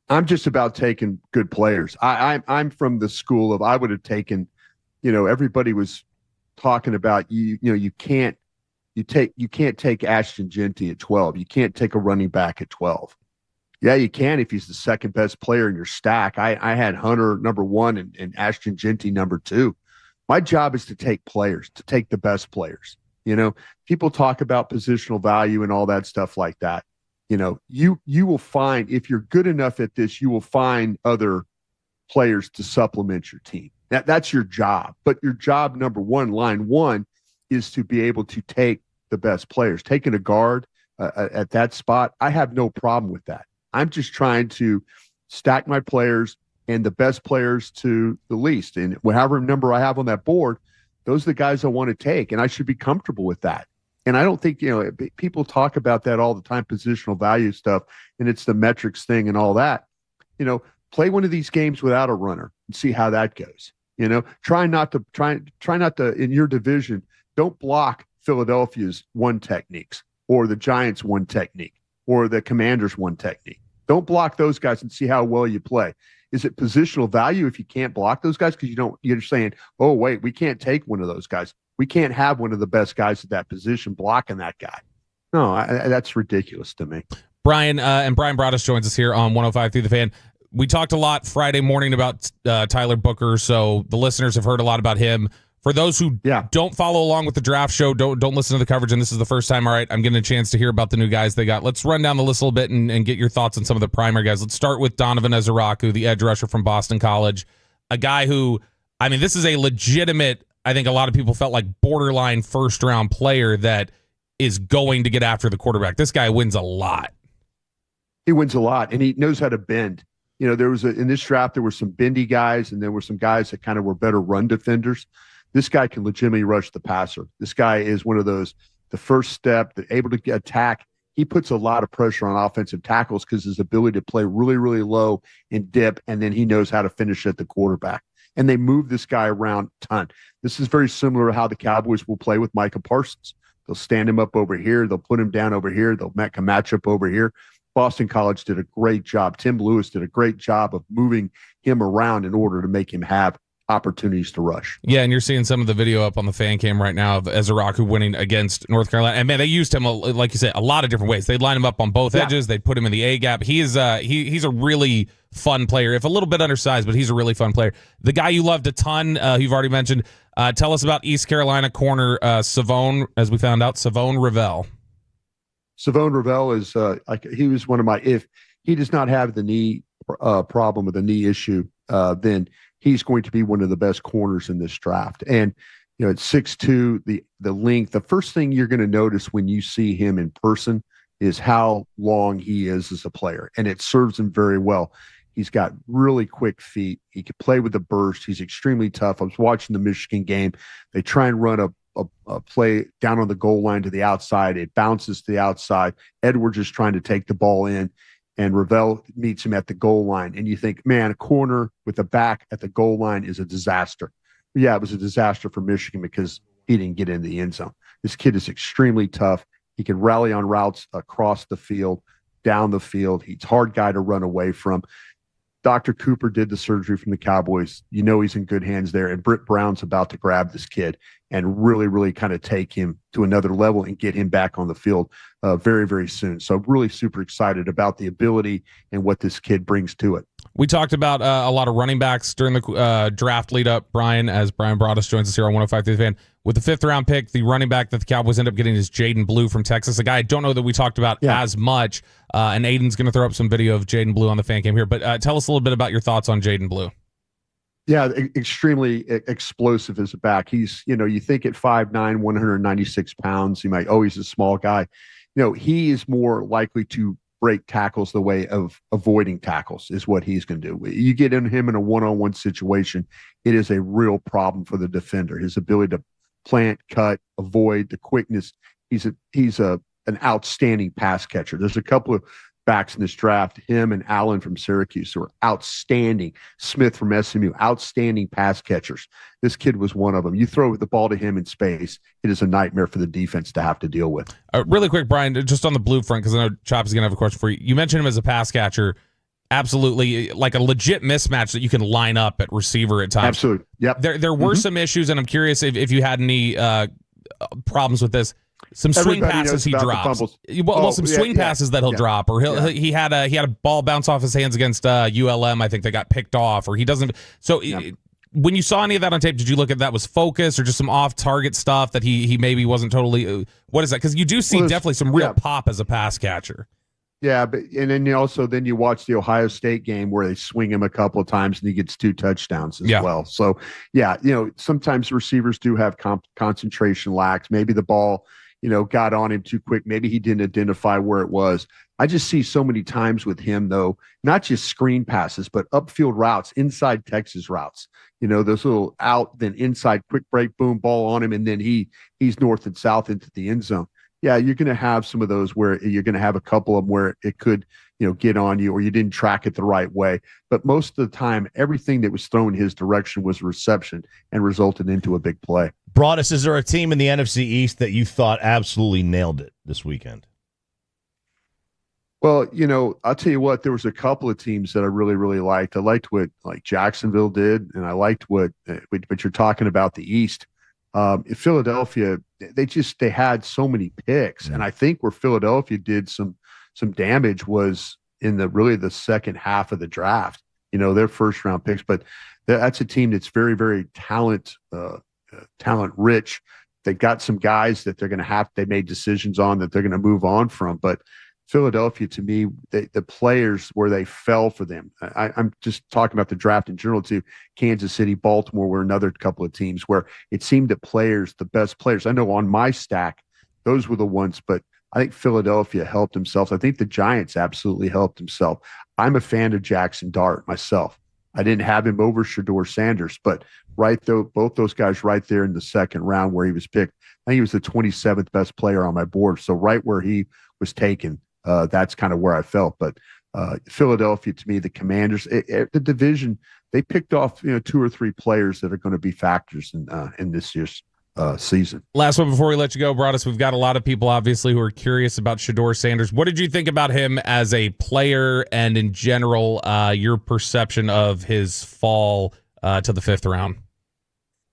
I'm just about taking good players. I'm from the school of, I would have taken, everybody was talking about you can't take Ashton Genty at 12. You can't take a running back at 12. Yeah, you can if he's the second best player in your stack. I had Hunter number 1 and Ashton Genty number 2. My job is to take players, to take the best players. People talk about positional value and all that stuff like that. You will find, if you're good enough at this, you will find other players to supplement your team. That's your job. But your job number 1, line 1, is to be able to take the best players. Taking a guard at that spot, I have no problem with that. I'm just trying to stack my players and the best players to the least. And however number I have on that board, those are the guys I want to take, and I should be comfortable with that. And I don't think, people talk about that all the time, positional value stuff, and it's the metrics thing and all that. Play one of these games without a runner and see how that goes. Try not to in your division, don't block Philadelphia's 1 techniques or the Giants' 1 technique or the Commanders' 1 technique. Don't block those guys and see how well you play. Is it positional value if you can't block those guys? Because you're saying, oh, wait, we can't take one of those guys. We can't have one of the best guys at that position blocking that guy. No, that's ridiculous to me. Brian and Brian Broaddus joins us here on 105.3 The Fan. We talked a lot Friday morning about Tyler Booker, so the listeners have heard a lot about him. For those who don't follow along with the draft show, don't listen to the coverage, and this is the first time, all right, I'm getting a chance to hear about the new guys they got. Let's run down the list a little bit and get your thoughts on some of the primary guys. Let's start with Donovan Ezeraku, the edge rusher from Boston College, a guy who, this is a legitimate, I think a lot of people felt like borderline first-round player that is going to get after the quarterback. This guy wins a lot. He wins a lot, and he knows how to bend. There was in this draft, there were some bendy guys, and there were some guys that kind of were better run defenders. This guy can legitimately rush the passer. This guy is one of those, the first step, that able to attack. He puts a lot of pressure on offensive tackles because his ability to play really, really low and dip, and then he knows how to finish at the quarterback. And they move this guy around a ton. This is very similar to how the Cowboys will play with Micah Parsons. They'll stand him up over here. They'll put him down over here. They'll make a matchup over here. Boston College did a great job. Tim Lewis did a great job of moving him around in order to make him have opportunities to rush. Yeah, and you're seeing some of the video up on the fan cam right now of Ezraku winning against North Carolina. And man, they used him, like you said, a lot of different ways. They'd line him up on both edges. They'd put him in the A gap. He's a really fun player, if a little bit undersized, but he's a really fun player. The guy you loved a ton, you've already mentioned. Tell us about East Carolina corner Savone, as we found out, Savone Ravel. Savone Ravel is he was one of my. If he does not have the knee problem or the knee issue, then he's going to be one of the best corners in this draft. And at 6'2", the length. The first thing you're going to notice when you see him in person is how long he is as a player, and it serves him very well. He's got really quick feet. He can play with the burst. He's extremely tough. I was watching the Michigan game. They try and run a play down on the goal line to the outside. It bounces to the outside. Edwards is trying to take the ball in, and Ravel meets him at the goal line. And you think, man, a corner with the back at the goal line is a disaster. Yeah, it was a disaster for Michigan because he didn't get in the end zone. This kid is extremely tough. He can rally on routes across the field, down the field. He's a hard guy to run away from. Dr. Cooper did the surgery from the Cowboys. He's in good hands there. And Britt Brown's about to grab this kid and really, really kind of take him to another level and get him back on the field very, very soon. So really super excited about the ability and what this kid brings to it. We talked about a lot of running backs during the draft lead up, Brian, as Brian Broaddus joins us here on 105 through the Fan. With the 5th round pick, the running back that the Cowboys end up getting is Jaden Blue from Texas, a guy I don't know that we talked about as much. And Aiden's going to throw up some video of Jaden Blue on the fan cam here. But tell us a little bit about your thoughts on Jaden Blue. Yeah, extremely explosive as a back. He's, you think at 5'9", 196 pounds, he's a small guy. He is more likely to break tackles the way of avoiding tackles is what he's going to do. You get him in a one-on-one situation, it is a real problem for the defender. His ability to plant, cut, avoid, the quickness. He's an outstanding pass catcher. There's a couple of backs in this draft, him and Allen from Syracuse, who are outstanding. Smith from SMU, outstanding pass catchers. This kid was one of them. You throw the ball to him in space, it is a nightmare for the defense to have to deal with. Really quick, Brian, just on the Blue front, because I know Chop is going to have a question for you. You mentioned him as a pass catcher. Absolutely, like a legit mismatch that you can line up at receiver at times. Absolutely, yep. There were some issues, and I'm curious if you had any problems with this. Some swing passes he drops. Some swing passes that he'll drop, or he had a ball bounce off his hands against ULM. I think they got picked off, or he doesn't. So when you saw any of that on tape, did you look at that was focus or just some off target stuff that he maybe wasn't totally? What is that? Because you do see definitely some real pop as a pass catcher. Yeah, but and then you watch the Ohio State game where they swing him a couple of times and he gets 2 touchdowns as well. So sometimes receivers do have concentration lacks. Maybe the ball got on him too quick. Maybe he didn't identify where it was. I just see so many times with him, though, not just screen passes, but upfield routes, inside Texas routes. Those little out, then inside, quick break, boom, ball on him, and then he's north and south into the end zone. Yeah, you're going to have some of those where you're going to have a couple of them where it could, get on you or you didn't track it the right way. But most of the time, everything that was thrown his direction was reception and resulted into a big play. Broaddus, is there a team in the NFC East that you thought absolutely nailed it this weekend? Well, I'll tell you what, there was a couple of teams that I really, really liked. I liked what Jacksonville did, and I liked what you're talking about the East. In Philadelphia, they had so many picks, and I think where Philadelphia did some damage was in the second half of the draft. Their first round picks, but that's a team that's very, very talent rich. They've got some guys that they made decisions on that they're going to move on from, but Philadelphia, to me, the players where they fell for them. I'm just talking about the draft in general too. Kansas City, Baltimore were another couple of teams where it seemed that the best players, I know on my stack, those were the ones, but I think Philadelphia helped themselves. I think the Giants absolutely helped themselves. I'm a fan of Jackson Dart myself. I didn't have him over Shador Sanders, but both those guys right there in the second round where he was picked, I think he was the 27th best player on my board. So right where he was taken, that's kind of where I felt. But Philadelphia, to me, the Commanders, the division, they picked off 2 or 3 players that are going to be factors in this year's season. Last one before we let you go, Broaddus. We've got a lot of people, obviously, who are curious about Shador Sanders. What did you think about him as a player and in general, your perception of his fall to the 5th round?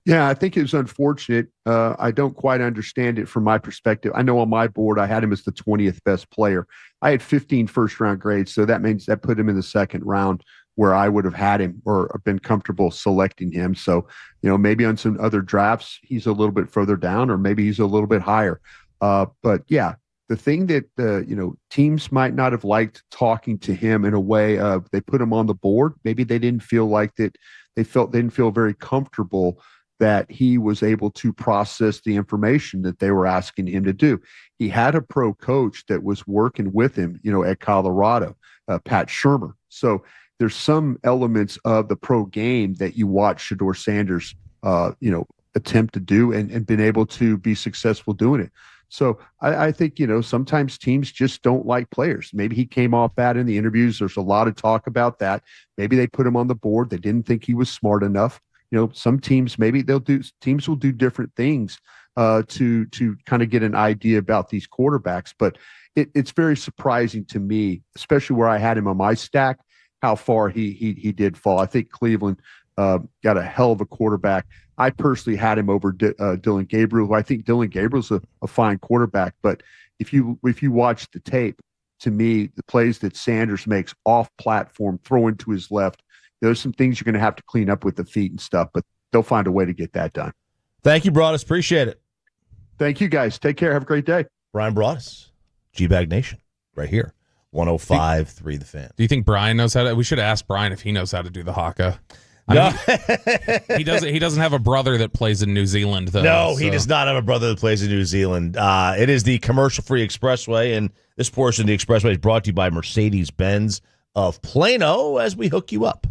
Yeah, I think it was unfortunate. I don't quite understand it from my perspective. I know on my board, I had him as the 20th best player. I had 15 first-round grades, so that means that put him in the 2nd round where I would have had him or been comfortable selecting him. So, maybe on some other drafts, he's a little bit further down, or maybe he's a little bit higher. But yeah, the thing that, teams might not have liked talking to him in a way of they put him on the board. Maybe they didn't feel like that. They didn't feel very comfortable that he was able to process the information that they were asking him to do. He had a pro coach that was working with him, at Colorado, Pat Shermer. So there's some elements of the pro game that you watch Shador Sanders, attempt to do and been able to be successful doing it. So I think, sometimes teams just don't like players. Maybe he came off bad in the interviews. There's a lot of talk about that. Maybe they put him on the board. They didn't think he was smart enough. Some teams, maybe teams will do different things to kind of get an idea about these quarterbacks. But it's very surprising to me, especially where I had him on my stack, how far he did fall. I think Cleveland got a hell of a quarterback. I personally had him over Dylan Gabriel, who I think Dylan Gabriel's a fine quarterback. But if you watch the tape, to me, the plays that Sanders makes off platform, throwing to his left, there's some things you're going to have to clean up with the feet and stuff, but they'll find a way to get that done. Thank you, Broaddus. Appreciate it. Thank you, guys. Take care. Have a great day. Brian Broaddus, G-Bag Nation, right here. 105.3 The Fan. Do you think Brian knows how to? We should ask Brian if he knows how to do the haka. No. He doesn't. He doesn't have a brother that plays in New Zealand, though. No, he does not have a brother that plays in New Zealand. It is the commercial-free expressway, and this portion of the expressway is brought to you by Mercedes-Benz of Plano as we hook you up.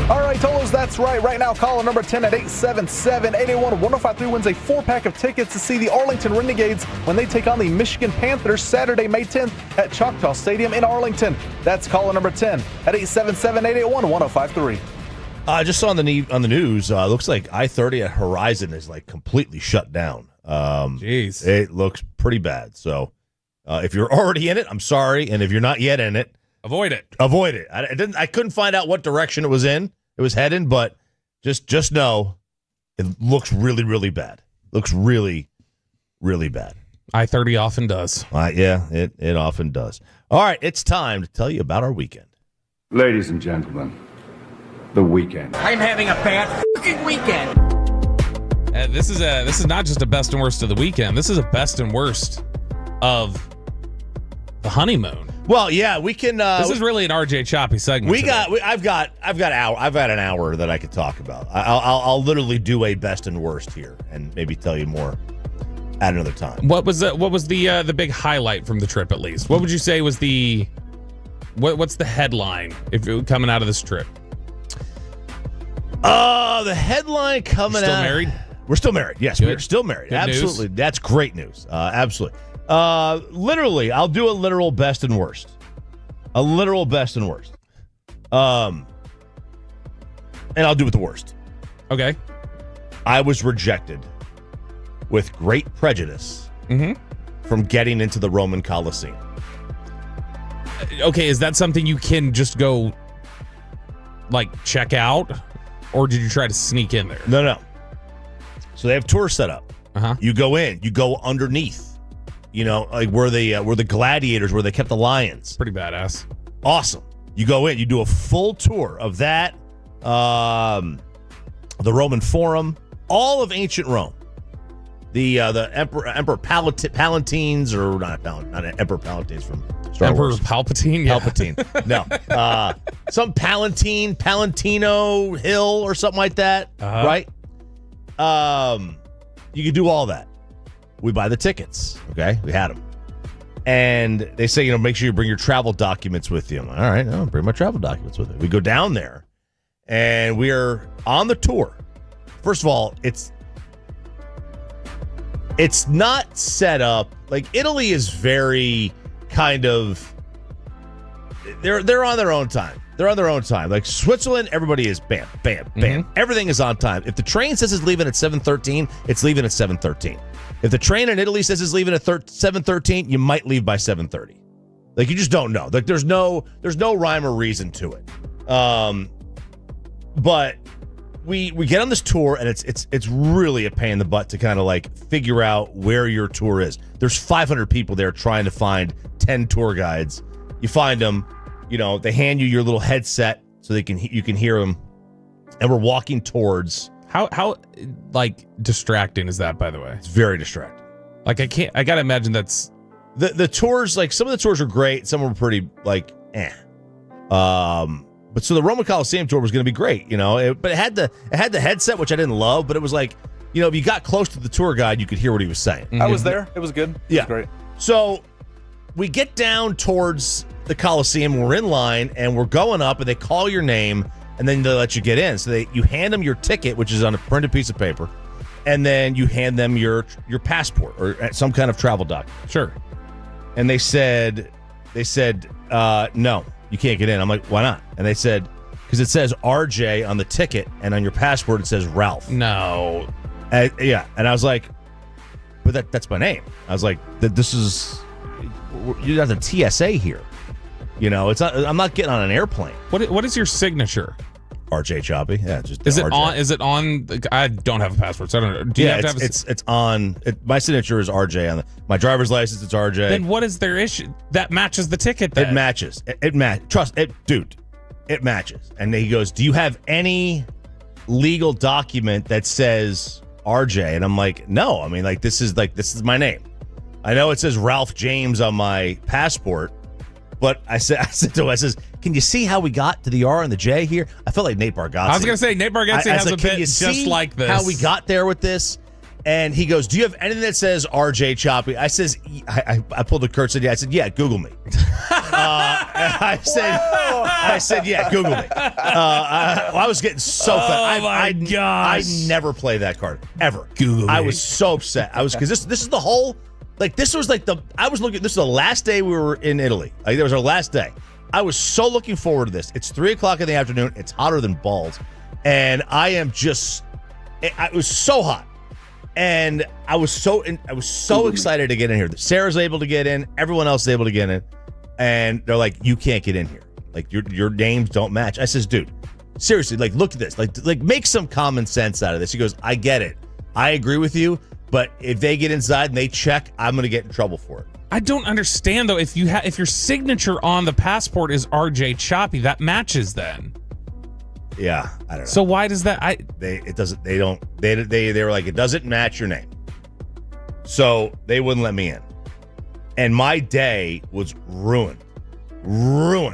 All right, Tolos, that's right. Right now, caller number 10 at 877-881-1053 wins a 4-pack of tickets to see the Arlington Renegades when they take on the Michigan Panthers Saturday, May 10th at Choctaw Stadium in Arlington. That's caller number 10 at 877-881-1053. I just saw on the news, looks like I-30 at Horizon is like completely shut down. Jeez. It looks pretty bad. So if you're already in it, I'm sorry. And if you're not yet in it, avoid it. Avoid it. I couldn't find out what direction it was heading, but just know it looks really, really bad. Looks really, really bad. I-30 often does. Yeah, it often does. All right, it's time to tell you about our weekend. Ladies and gentlemen, the weekend. I'm having a bad fucking weekend. This is not just a best and worst of the weekend. This is a best and worst of the honeymoon. Well, yeah, we can. This is really an RJ Choppy segment. I've got an hour that I could talk about. I'll literally do a best and worst here, and maybe tell you more at another time. What was the big highlight from the trip? At least, what would you say was what's the headline coming out of this trip? The headline coming out. Still married? We're still married. Yes, Good. we're still married. Good Absolutely, news. That's great news. Absolutely. Literally, I'll do a literal best and worst. A literal best and worst. And I'll do it the worst. Okay. I was rejected with great prejudice from getting into the Roman Coliseum. Okay, is that something you can just go, check out? Or did you try to sneak in there? No. So they have tours set up. Uh-huh. You go in. You go underneath. Where the gladiators, where they kept the lions. Pretty badass. Awesome. You go in. You do a full tour of that. The Roman Forum. All of ancient Rome. The Emperor Palatines, or not Emperor Palatines from Star Emperor Wars. Palpatine? Yeah. Palpatine. No. Some Palantino Hill or something like that. Uh-huh. Right? You can do all that. We buy the tickets. Okay? We had them. And they say, make sure you bring your travel documents with you. I'm like, all right, I'll bring my travel documents with me. We go down there, and we are on the tour. First of all, it's not set up. Italy is very kind of they're on their own time. They're on their own time. Like Switzerland, everybody is bam, bam, bam. Everything is on time. If the train says it's leaving at 7:13, it's leaving at 7:13. If the train in Italy says it's leaving at 7:13, you might leave by 7:30. Like you just don't know. Like there's no rhyme or reason to it. But we get on this tour and it's really a pain in the butt to kind of like figure out where your tour is. There's 500 people there trying to find 10 tour guides. You find them, they hand you your little headset so you can hear them, and we're walking towards. How like distracting is that, by the way? It's very distracting. Like I gotta imagine that's the tours. Like some of the tours are great, some were pretty like But so the Roman Coliseum tour was going to be great, but it had the headset, which I didn't love, but it was like, if you got close to the tour guide, you could hear what he was saying. I was there. It was good. It was great. So we get down towards the Coliseum. We're in line and we're going up, and they call your name, and then they let you get in. So you hand them your ticket, which is on a printed piece of paper, and then you hand them your passport or some kind of travel document. Sure. And they said, no, you can't get in. I'm like, why not? And they said, because it says RJ on the ticket, and on your passport it says Ralph. No. Yeah. And I was like, but that's my name. I was like, this is, you have the TSA here. It's not, I'm not getting on an airplane. What is your signature? RJ Choppy. Yeah, just is it RJ. Is it on? I don't have a passport, so I don't know. Do you have to have it's on. My signature is RJ on my driver's license. It's RJ. Then what is their issue? That matches the ticket. Then. It matches. Trust it, dude. It matches. And he goes, "Do you have any legal document that says RJ?" And I'm like, "No. I mean, this is my name. I know it says Ralph James on my passport." But I said to him, I says, can you see how we got to the R and the J here? I felt like Nate Bargatze. I was going to say, Nate Bargatze has a bit just like this. How we got there with this? And he goes, do you have anything that says RJ Choppy? I says, I pulled a curtsy. I said, yeah, Google me. I said, yeah, Google me. I was getting so fed. Oh, my gosh. I never play that card, ever. Google me. I was so upset. Because this is the whole... this was this is the last day we were in Italy. It was our last day. I was so looking forward to this. It's 3:00 in the afternoon. It's hotter than balls. And I am just, it was so hot. And I was so excited to get in here. Sarah's able to get in. Everyone else is able to get in. And they're like, you can't get in here. Your names don't match. I says, dude, seriously, look at this. Make some common sense out of this. He goes, I get it. I agree with you. But if they get inside and they check, I'm going to get in trouble for it. I don't understand though. If your signature on the passport is RJ Choppy, that matches then. Yeah, I don't know. So why does that? They were like, it doesn't match your name, so they wouldn't let me in, and my day was ruined.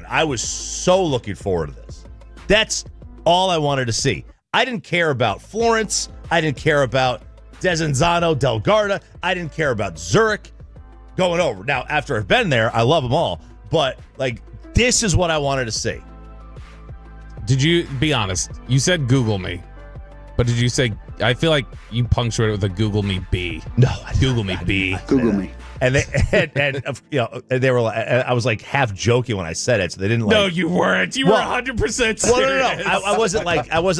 I was so looking forward to this. That's all I wanted to see. I didn't care about Florence. I didn't care about Desenzano, Del Garda. I didn't care about Zurich going over. Now, after I've been there, I love them all. But, this is what I wanted to see. Did you, be honest, you said Google me. But did you say, I feel like you punctuated with a Google me B. No. Google me B. Google me. And they were like, I was like half joking when I said it, so they didn't like. No, you weren't. You were 100% serious. Well, no. I wasn't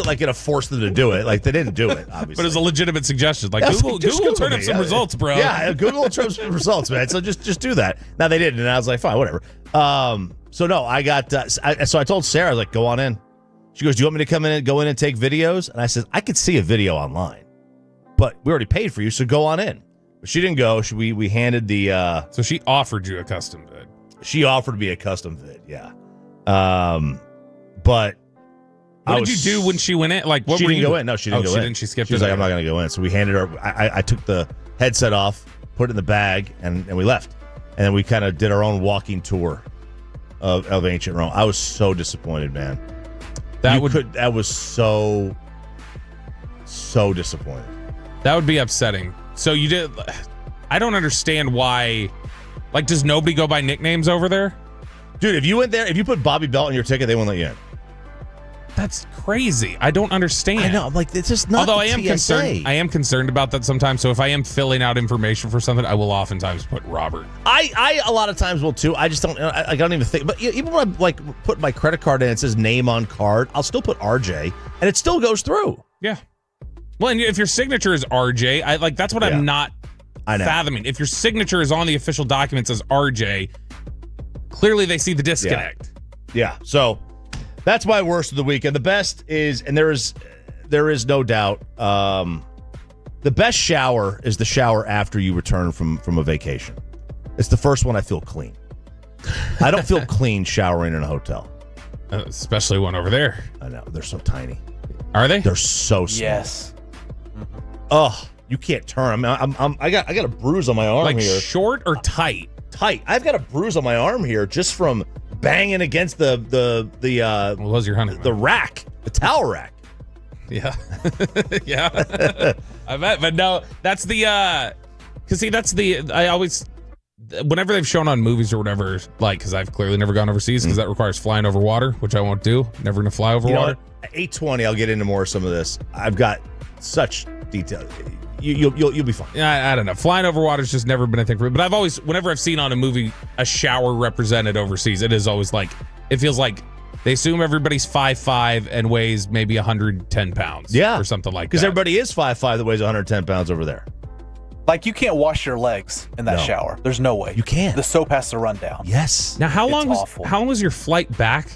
like gonna force them to do it. They didn't do it, obviously. But it was a legitimate suggestion. Google turn up some results, bro. Yeah, Google will turn up some results, man. So just do that. Now they didn't, and I was like, fine, whatever. So no, I got. So I told Sarah, I was like, go on in. She goes, do you want me to go in and take videos? And I said, I could see a video online, but we already paid for you, so go on in. But she didn't go. We handed the... So she offered you a custom vid. She offered me a custom vid, yeah. But... What did you do when she went in? What she were didn't you go in. No, she didn't go in. She skipped it. She was like, I'm not going to go in. So we handed her... I took the headset off, put it in the bag, and we left. And then we kind of did our own walking tour of ancient Rome. I was so disappointed, man. That was so disappointing. That would be upsetting. So you did. I don't understand why. Does nobody go by nicknames over there? Dude, if you went there, if you put Bobby Belt on your ticket, they won't let you in. That's crazy. I don't understand. I know. I'm like, it's just not. Although the I am TSA. concerned. I am concerned about that sometimes. So if I am filling out information for something, I will oftentimes put Robert. I a lot of times will too. I just don't. I don't even think. But even when I like put my credit card in, it says name on card. I'll still put RJ, and it still goes through. Yeah. Well, and if your signature is RJ, that's what I'm not fathoming. If your signature is on the official documents as RJ, clearly they see the disconnect. Yeah. So that's my worst of the weekend. The best is, and there is no doubt, the best shower is the shower after you return from a vacation. It's the first one I feel clean. I don't feel clean showering in a hotel. Especially one over there. I know. They're so tiny. Are they? They're so small. Yes. Oh, you can't turn. I got a bruise on my arm here. Like short or tight? Tight. I've got a bruise on my arm here just from banging against the what was your honeymoon? The rack, the towel rack. Yeah. Yeah. I bet. But no, that's the because see, that's the I always whenever they've shown on movies or whatever, like because I've clearly never gone overseas because that requires flying over water, which I won't do. Never gonna fly over water. At 8:20, I'll get into more of some of this. I've got such detail. You'll be fine. Yeah, I don't know. Flying over water has just never been a thing for me. But I've always, whenever I've seen on a movie a shower represented overseas, it is always like, it feels like they assume everybody's 5'5" and weighs maybe 110 pounds. Yeah. Or something like that. Because everybody is 5'5" that weighs 110 pounds over there. Like, you can't wash your legs in that shower. There's no way. You can't. The soap has to run down. Yes. Now, how long was your flight back?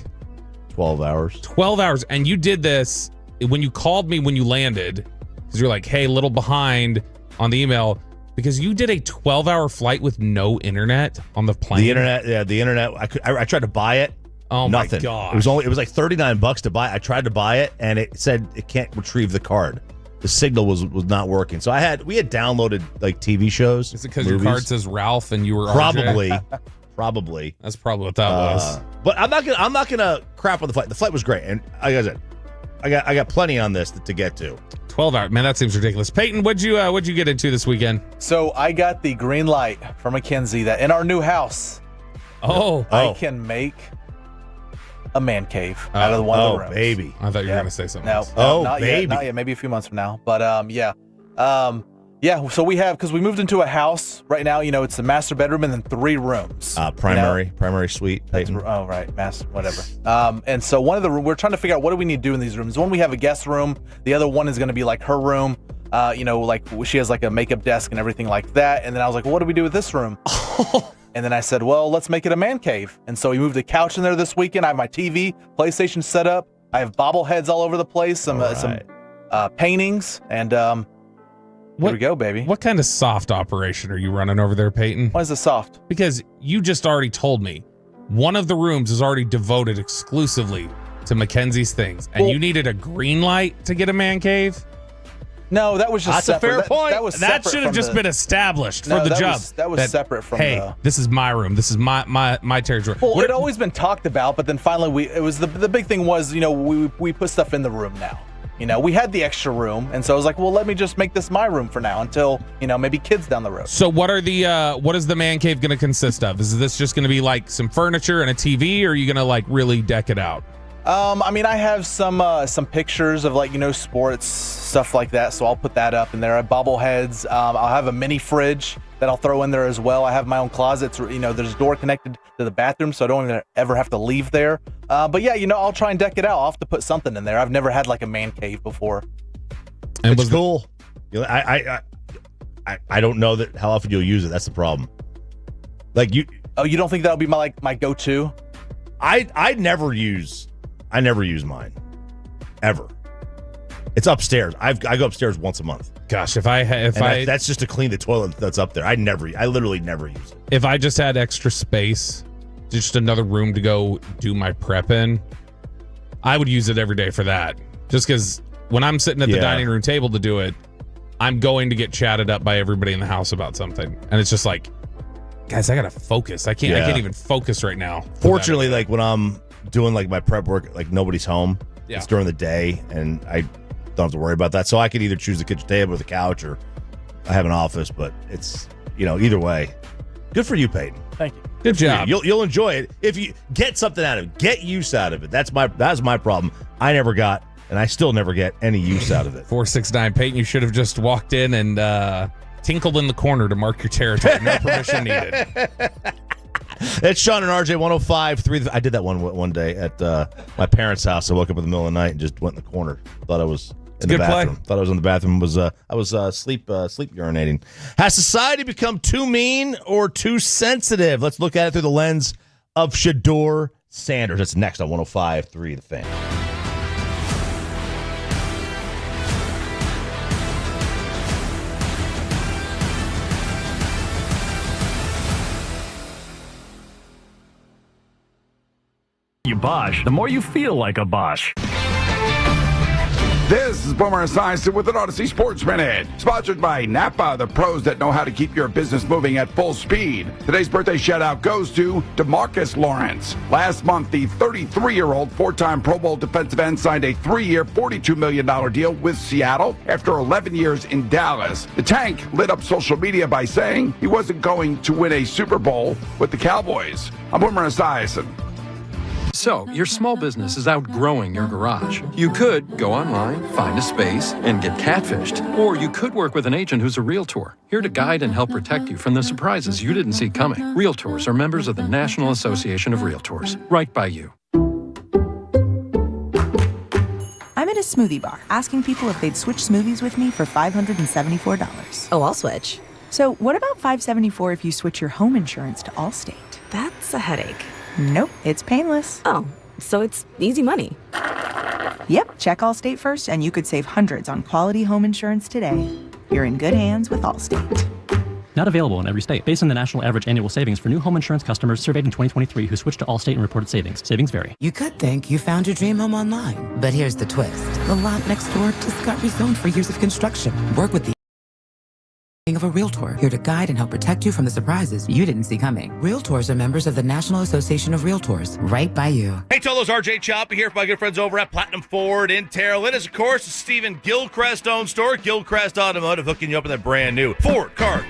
12 hours. 12 hours. And you did this when you called me when you landed. Because you're like, hey, a little behind on the email. Because you did a 12-hour flight with no internet on the plane. The internet. I tried to buy it. Oh, nothing. My God. It was like $39 to buy. I tried to buy it, and it said it can't retrieve the card. The signal was not working. So we had downloaded like TV shows. Is it because your card says Ralph and you were probably RJ? Probably. That's probably what that was. But I'm not gonna crap on the flight. The flight was great, and like I said, I got plenty on this to get to. 12 hours, man, that seems ridiculous. Peyton, what'd you get into this weekend? So I got the green light from Mackenzie that in our new house, I can make a man cave out of one of the rooms. Baby. I thought you were gonna say something else. Not baby. Yet, maybe a few months from now. But so we have, because we moved into a house right now, it's a master bedroom and then 3 rooms. Primary suite. Oh, right. Master, whatever. And so one of the rooms, we're trying to figure out what do we need to do in these rooms. One, we have a guest room. The other one is going to be like her room. Like she has like a makeup desk and everything like that. And then I was like, well, what do we do with this room? And then I said, well, let's make it a man cave. And so we moved a couch in there this weekend. I have my TV, PlayStation set up. I have bobbleheads all over the place, some paintings, and here we go, baby. What kind of soft operation are you running over there, Peyton? Why is it soft? Because you just already told me one of the rooms is already devoted exclusively to Mackenzie's things, and you needed a green light to get a man cave? No, that was just That's separate. a fair point. That should have just been established for the job. That was separate from this is my room. This is my territory. Well, it had always been talked about, but then finally the big thing was, we put stuff in the room now. We had the extra room, and so I was like, well, let me just make this my room for now until, maybe kids down the road. So what is the man cave going to consist of? Is this just going to be like some furniture and a TV, or are you going to like really deck it out? I have some pictures of sports stuff like that, so I'll put that up in there. I have bobbleheads. I'll have a mini fridge that I'll throw in there as well. I have my own closets. There's a door connected to the bathroom, so I don't even ever have to leave there. But yeah, I'll try and deck it out. I'll have to put something in there. I've never had like a man cave before. And it's cool. I don't know how often you'll use it. That's the problem. Like you. Oh, you don't think that'll be my go-to? I never use mine, ever. It's upstairs. I go upstairs once a month. Gosh, that's just to clean the toilet that's up there. I literally never use it. If I just had extra space, just another room to go do my prep in, I would use it every day for that. Just because when I'm sitting at the dining room table to do it, I'm going to get chatted up by everybody in the house about something, and it's just like, guys, I gotta focus. I can't even focus right now. Fortunately, like when I'm doing like my prep work, like nobody's home. Yeah. It's during the day, and I don't have to worry about that. So I could either choose the kitchen table or the couch, or I have an office. But it's either way. Good for you, Peyton. Thank you. Good job. You'll enjoy it if you get something out of it. Get use out of it. That's my problem. I never got, and I still never get any use out of it. 469 Peyton, you should have just walked in and tinkled in the corner to mark your territory. No permission needed. It's Sean and RJ 105.3. I did that one day at my parents' house. I woke up in the middle of the night and just went in the corner. Thought I was in the bathroom. Thought I was in the bathroom. I was sleep urinating. Has society become too mean or too sensitive? Let's look at it through the lens of Shador Sanders. That's next on 105.3 The Fan. You Bosch, the more you feel like a Bosch. This is Boomer Esiason with an Odyssey Sports Minute, sponsored by Napa, the pros that know how to keep your business moving at full speed. Today's birthday shout-out goes to DeMarcus Lawrence. Last month, the 33-year-old four-time Pro Bowl defensive end signed a 3-year, $42 million deal with Seattle after 11 years in Dallas. The Tank lit up social media by saying he wasn't going to win a Super Bowl with the Cowboys. I'm Boomer Esiason. So, your small business is outgrowing your garage. You could go online, find a space, and get catfished. Or you could work with an agent who's a realtor, here to guide and help protect you from the surprises you didn't see coming. Realtors are members of the National Association of Realtors. Right by you. I'm at a smoothie bar, asking people if they'd switch smoothies with me for $574. Oh, I'll switch. So what about $574 if you switch your home insurance to Allstate? That's a headache. Nope, it's painless. Oh, so it's easy money. Yep, check Allstate first and you could save hundreds on quality home insurance today. You're in good hands with Allstate. Not available in every state. Based on the national average annual savings for new home insurance customers surveyed in 2023 who switched to Allstate and reported savings. Savings vary. You could think you found your dream home online, but here's the twist. The lot next door just got rezoned for years of construction. Work with the of a realtor, here to guide and help protect you from the surprises you didn't see coming. Realtors are members of the National Association of Realtors, right by you. Hey, Tolos, RJ Choppy here for my good friends over at Platinum Ford in Terrell. It is, of course, Stephen Gilchrist-owned store, Gilchrist Automotive, hooking you up with that brand new Ford card.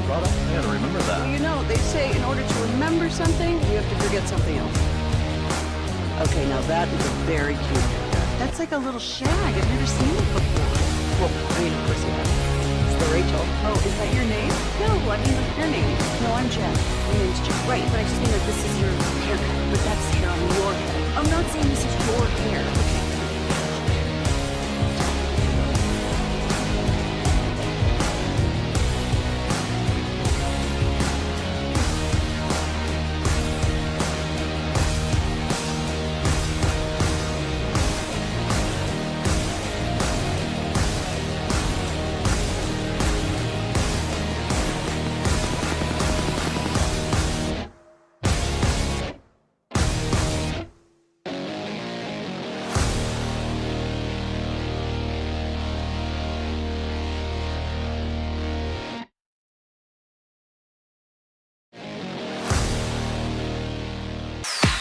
brought up. I gotta remember that. Well, you know, they say in order to remember something, you have to forget something else. Okay, now that is a very cute haircut. That's like a little shag. I've never seen it before. Well, I mean, of course you have. It's the Rachel. Oh, is that your name? No, I mean your name. No, I'm Jen. My name's Jen. Right, but I just mean that this is your haircut. But that's hair on your head. I'm not saying this is your hair. Okay.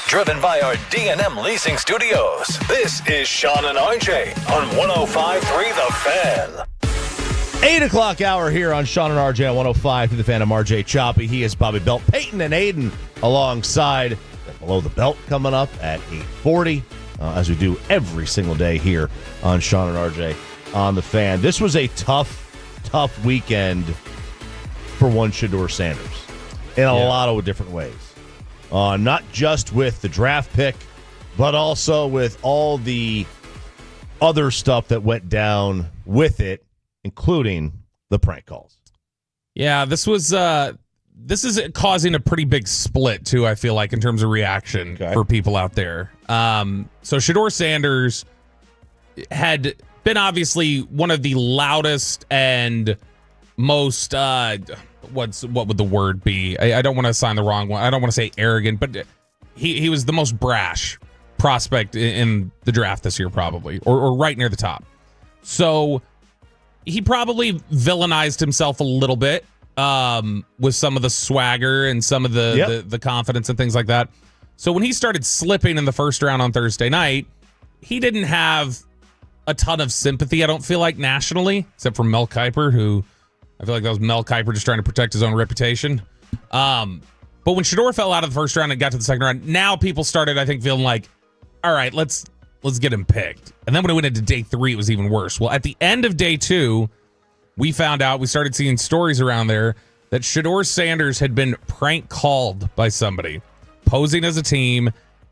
Driven by our D&M Leasing Studios, this is Sean and RJ on 105.3 The Fan. 8 o'clock hour here on Sean and RJ on 105 through The Fan. I'm RJ Choppy. He is Bobby Belt. Peyton and Aiden alongside Below the Belt coming up at 8:40, as we do every single day here on Sean and RJ on The Fan. This was a tough weekend for one Shador Sanders in a lot of different ways. Not just with the draft pick, but also with all the other stuff that went down with it, including the prank calls. Yeah, this is causing a pretty big split too, I feel like, in terms of reaction for people out there. So Shador Sanders had been obviously one of the loudest and most what would the word be? I don't want to assign the wrong one. I don't want to say arrogant, but he was the most brash prospect in the draft this year, probably, or right near the top. So he probably villainized himself a little bit with some of the swagger and some of the confidence and things like that. So when he started slipping in the first round on Thursday night, he didn't have a ton of sympathy, I don't feel like, nationally, except for Mel Kiper, who I feel like that was Mel Kiper just trying to protect his own reputation. But when Shador fell out of the first round and got to the second round, now people started, I think, feeling like, all right, let's get him picked. And then when it went into day 3, it was even worse. Well, at the end of day 2, we found out, we started seeing stories around there that Shador Sanders had been prank called by somebody posing as a team,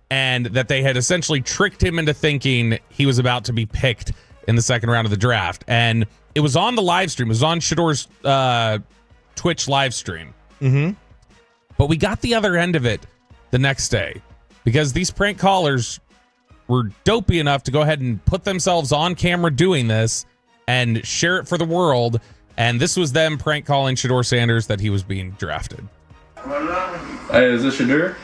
and that they had essentially tricked him into thinking he was about to be picked in the second round of the draft. And it was on the live stream. It was on Shador's Twitch live stream. Mm-hmm. But we got the other end of it the next day because these prank callers were dopey enough to go ahead and put themselves on camera doing this and share it for the world. And this was them prank calling Shador Sanders that he was being drafted. Hey, is this Shador?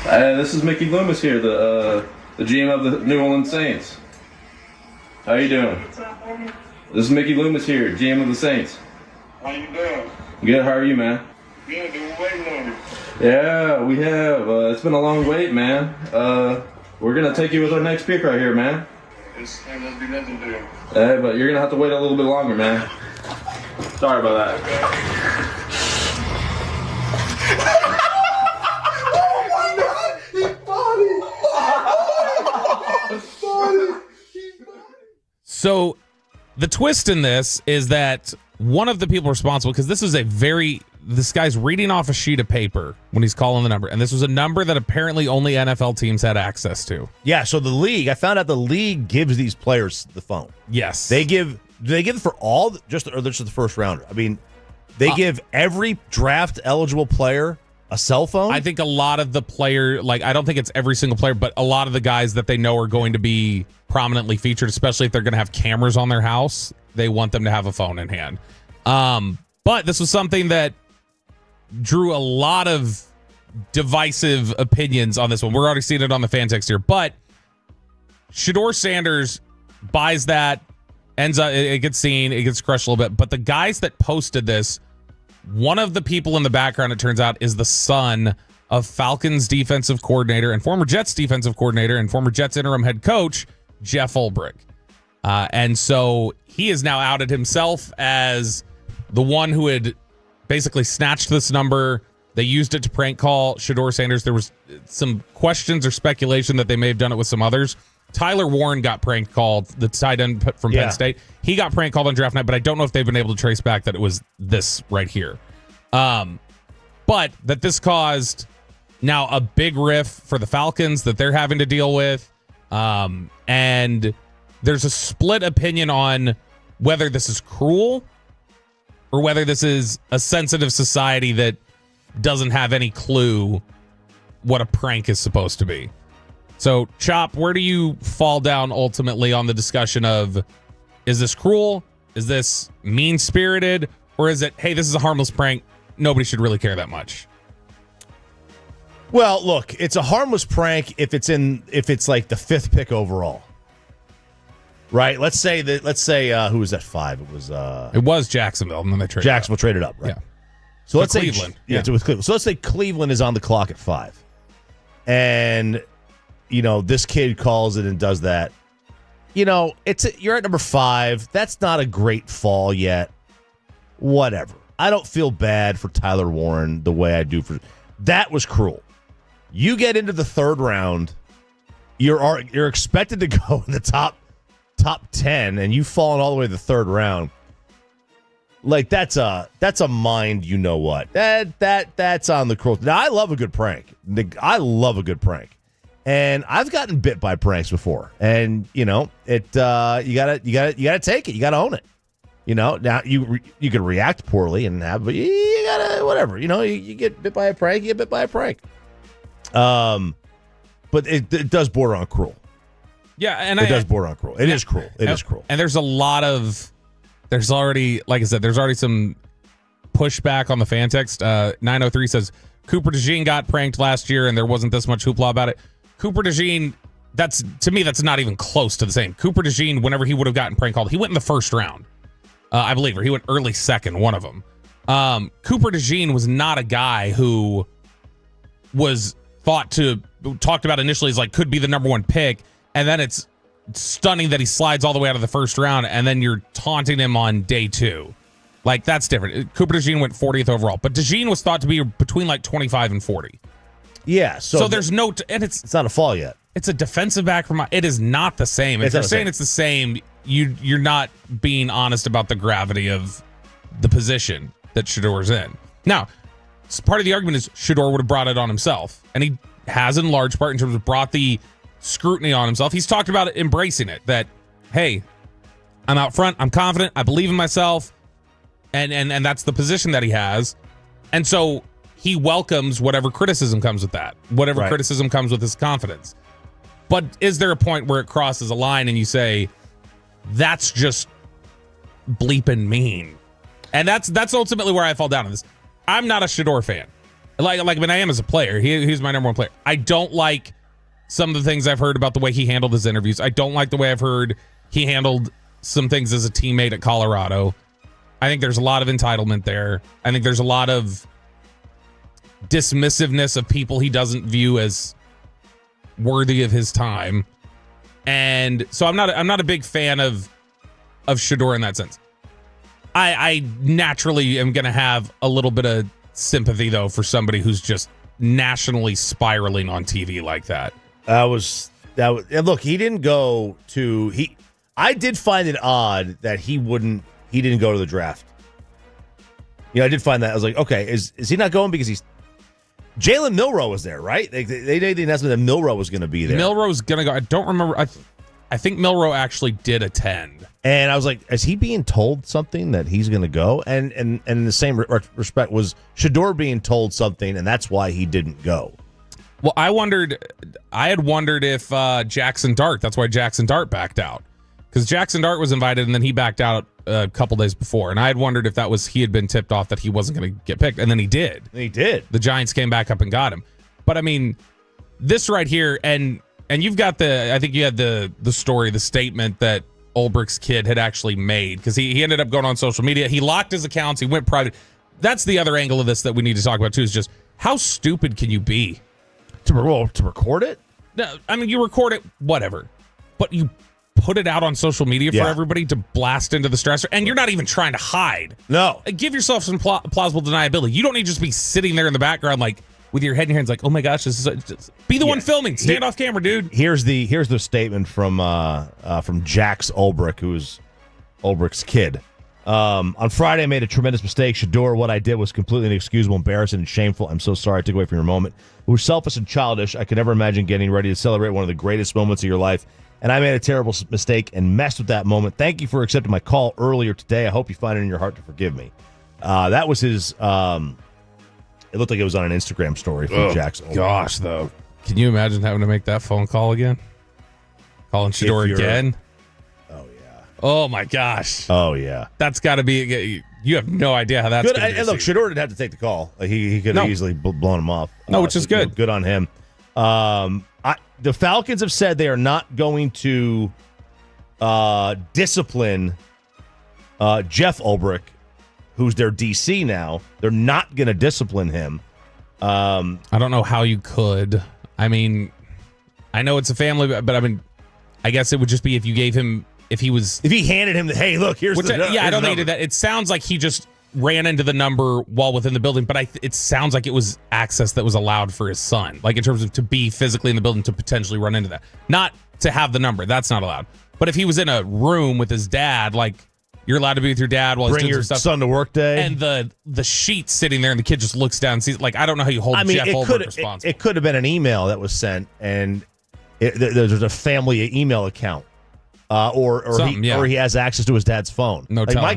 Hey, this is Mickey Loomis here, the GM of the New Orleans Saints. How you doing? This is Mickey Loomis here, GM of the Saints. How you doing? Good, how are you, man? Good, been waiting on you. Yeah, we have. It's been a long wait, man. We're going to take you with our next pick right here, man. This ain't gonna be nothing to you. Hey, but you're going to have to wait a little bit longer, man. Sorry about that. Okay. So the twist in this is that one of the people responsible, because this guy's reading off a sheet of paper when he's calling the number, and this was a number that apparently only NFL teams had access to. Yeah, so the league, I found out the league gives these players the phone. Yes. Do they give it for all, or just the first rounder? I mean, they give every draft eligible player a cell phone? I think a lot of the player, I don't think it's every single player, but a lot of the guys that they know are going to be prominently featured, especially if they're going to have cameras on their house, they want them to have a phone in hand. But this was something that drew a lot of divisive opinions on this one. We're already seeing it on the fan text here, but Shador Sanders buys that, ends up, it gets seen, it gets crushed a little bit. But the guys that posted this, one of the people in the background, it turns out, is the son of Falcons defensive coordinator and former Jets defensive coordinator and former Jets interim head coach, Jeff Ulbrich. And so he has now outed himself as the one who had basically snatched this number. They used it to prank call Shador Sanders. There was some questions or speculation that they may have done it with some others. Tyler Warren got prank called, the tight end from Penn State. He got prank called on draft night, but I don't know if they've been able to trace back that it was this right here. But that this caused now a big riff for the Falcons that they're having to deal with. And there's a split opinion on whether this is cruel or whether this is a sensitive society that doesn't have any clue what a prank is supposed to be. So, Chop, where do you fall down ultimately on the discussion of, is this cruel? Is this mean-spirited? Or is it, hey, this is a harmless prank. Nobody should really care that much? Well, look, it's a harmless prank if it's like the 5th pick overall. Right? Let's say who was that 5? It was Jacksonville, and then they traded Jacksonville traded up, right? Yeah. So let's Cleveland. Say with Cleveland. So let's say Cleveland is on the clock at 5. And this kid calls it and does that. You're at number 5. That's not a great fall yet. Whatever. I don't feel bad for Tyler Warren the way I do for that was cruel. You get into the 3rd round, you're expected to go in the top 10, and you've fallen all the way to the 3rd round. Like that's a mind, you know what? That's on the cruel. Now I love a good prank. I love a good prank. And I've gotten bit by pranks before. And you gotta take it. You gotta own it. Now you can react poorly but you gotta whatever. You get bit by a prank, you get bit by a prank. But it does border on cruel. Yeah, and it does border on cruel. It is cruel. It is cruel. And there's already, like I said, there's already some pushback on the fan text. 903 says Cooper DeJean got pranked last year and there wasn't this much hoopla about it. Cooper DeJean, that's not even close to the same. Cooper DeJean, whenever he would have gotten prank called, he went in the 1st round, I believe, or he went early 2nd, one of them. Cooper DeJean was not a guy who was talked about initially as like could be the number 1 pick, and then it's stunning that he slides all the way out of the 1st round, and then you're taunting him on day 2. Like, that's different. Cooper DeJean went 40th overall, but DeJean was thought to be between like 25 and 40. Yeah, so there's no, and it's not a fall yet. It's a defensive back from. It is not the same. If you're saying it's the same, you're not being honest about the gravity of the position that Shador's in. Now, part of the argument is Shador would have brought it on himself, and he has in large part in terms of brought the scrutiny on himself. He's talked about it, embracing it, that, hey, I'm out front, I'm confident, I believe in myself, and that's the position that he has. And so he welcomes whatever criticism comes with that, whatever criticism comes with his confidence. But is there a point where it crosses a line and you say, that's just bleeping mean? And that's ultimately where I fall down on this. I'm not a Shador fan. I am as a player. He's my number 1 player. I don't like some of the things I've heard about the way he handled his interviews. I don't like the way I've heard he handled some things as a teammate at Colorado. I think there's a lot of entitlement there. I think there's a lot of dismissiveness of people he doesn't view as worthy of his time. And so I'm not a big fan of Shador in that sense. I naturally am going to have a little bit of sympathy, though, for somebody who's just nationally spiraling on TV like that. And look, he didn't go to I did find it odd that he didn't go to the draft. I did find that. I was like, okay, is he not going because Jalen Milroe was there, right? They made the announcement that Milroe was going to be there. Milroe's going to go. I don't remember. I think Milroe actually did attend. And I was like, is he being told something that he's going to go? And in the same respect, was Shador being told something, and that's why he didn't go? Well, I had wondered if Jackson Dart, that's why Jackson Dart backed out. Because Jackson Dart was invited, and then he backed out a couple days before. And I had wondered if he had been tipped off that he wasn't going to get picked. And then he did. He did. The Giants came back up and got him. But, I mean, this right here, and you've got I think you had the story, the statement that Ulbricht's kid had actually made, because he ended up going on social media. He locked his accounts. He went private. That's the other angle of this that we need to talk about, too, is just how stupid can you be? To record it? No, I mean, you record it, whatever. But you put it out on social media for everybody to blast into the stressor, and you're not even trying to hide. No. Give yourself some plausible deniability. You don't need to just be sitting there in the background like with your head in your hands like, oh my gosh, this is just be the one filming. Stand off camera, dude. Here's the statement from Jax Ulbrich, who's Ulbrich's kid. On Friday, I made a tremendous mistake. Shador, what I did was completely inexcusable, embarrassing, and shameful. I'm so sorry I took away from your moment. It was selfish and childish. I could never imagine getting ready to celebrate one of the greatest moments of your life, and I made a terrible mistake and messed with that moment. Thank you for accepting my call earlier today. I hope you find it in your heart to forgive me. That was his... it looked like it was on an Instagram story from Jax Ulbrich. Gosh, though. Can you imagine having to make that phone call again? Calling Shador again? Oh, my gosh. Oh, yeah. That's got to be... You have no idea how that's good. going to be. And look, Shador didn't have to take the call. Like, he could have easily blown him off. No, which is good. Good on him. The Falcons have said they are not going to discipline Jeff Ulbrich, who's their DC now. They're not going to discipline him. I don't know how you could. I mean, I know it's a family, but I mean, I guess it would just be if you gave him... If he handed him hey, look, here's the number. I don't think he did that. It sounds like he just ran into the number while within the building, but it sounds like it was access that was allowed for his son, like in terms of to be physically in the building to potentially run into that. Not to have the number. That's not allowed. But if he was in a room with his dad, like you're allowed to be with your dad while he's doing your some stuff. Son to work day. And the sheet's sitting there and the kid just looks down and sees, like, I don't know how you hold Jeff Ulbrich responsible. It could have been an email that was sent, and there's a family email account. Or he has access to his dad's phone. No, like my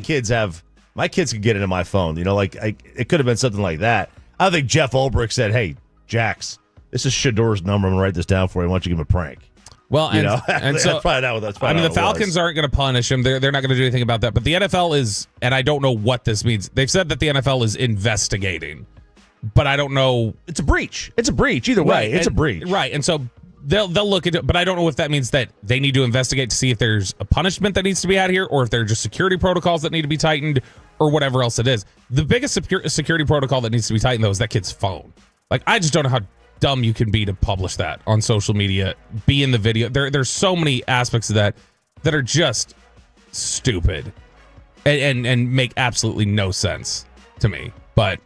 kids could get into my phone. You know, like it could have been something like that. I think Jeff Ulbrich said, "Hey, Jax, this is Shador's number. I'm gonna write this down for you. Why don't you give him a prank?" Well, and so that's probably not what that's. I mean, the Falcons aren't going to punish him. They're not going to do anything about that. But the NFL is, and I don't know what this means. They've said that the NFL is investigating, but I don't know. It's a breach. It's a breach. Either way, it's a breach. Right, and so. They'll look at it, but I don't know if that means that they need to investigate to see if there's a punishment that needs to be had here, or if there are just security protocols that need to be tightened, or whatever else it is. The biggest security protocol that needs to be tightened, though, is that kid's phone. Like, I just don't know how dumb you can be to publish that on social media, be in the video. There's so many aspects of that are just stupid and make absolutely no sense to me. But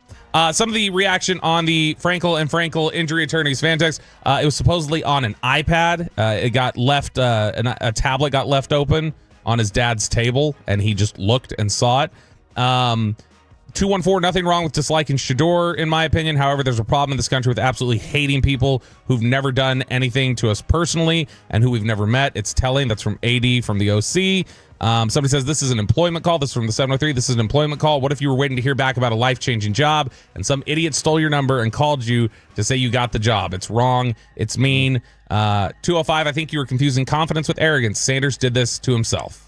some of the reaction on the Frankel and Frankel injury attorneys fan text, it was supposedly on an iPad. It got left, a tablet got left open on his dad's table, and he just looked and saw it. 214, nothing wrong with disliking Shador, in my opinion. However, there's a problem in this country with absolutely hating people who've never done anything to us personally and who we've never met. It's telling. That's from AD from the OC. Somebody says this is an employment call. This is from the 703. This is an employment call. What if you were waiting to hear back about a life-changing job and some idiot stole your number and called you to say you got the job? It's wrong. It's mean. 205, I think you were confusing confidence with arrogance. Sanders did this to himself.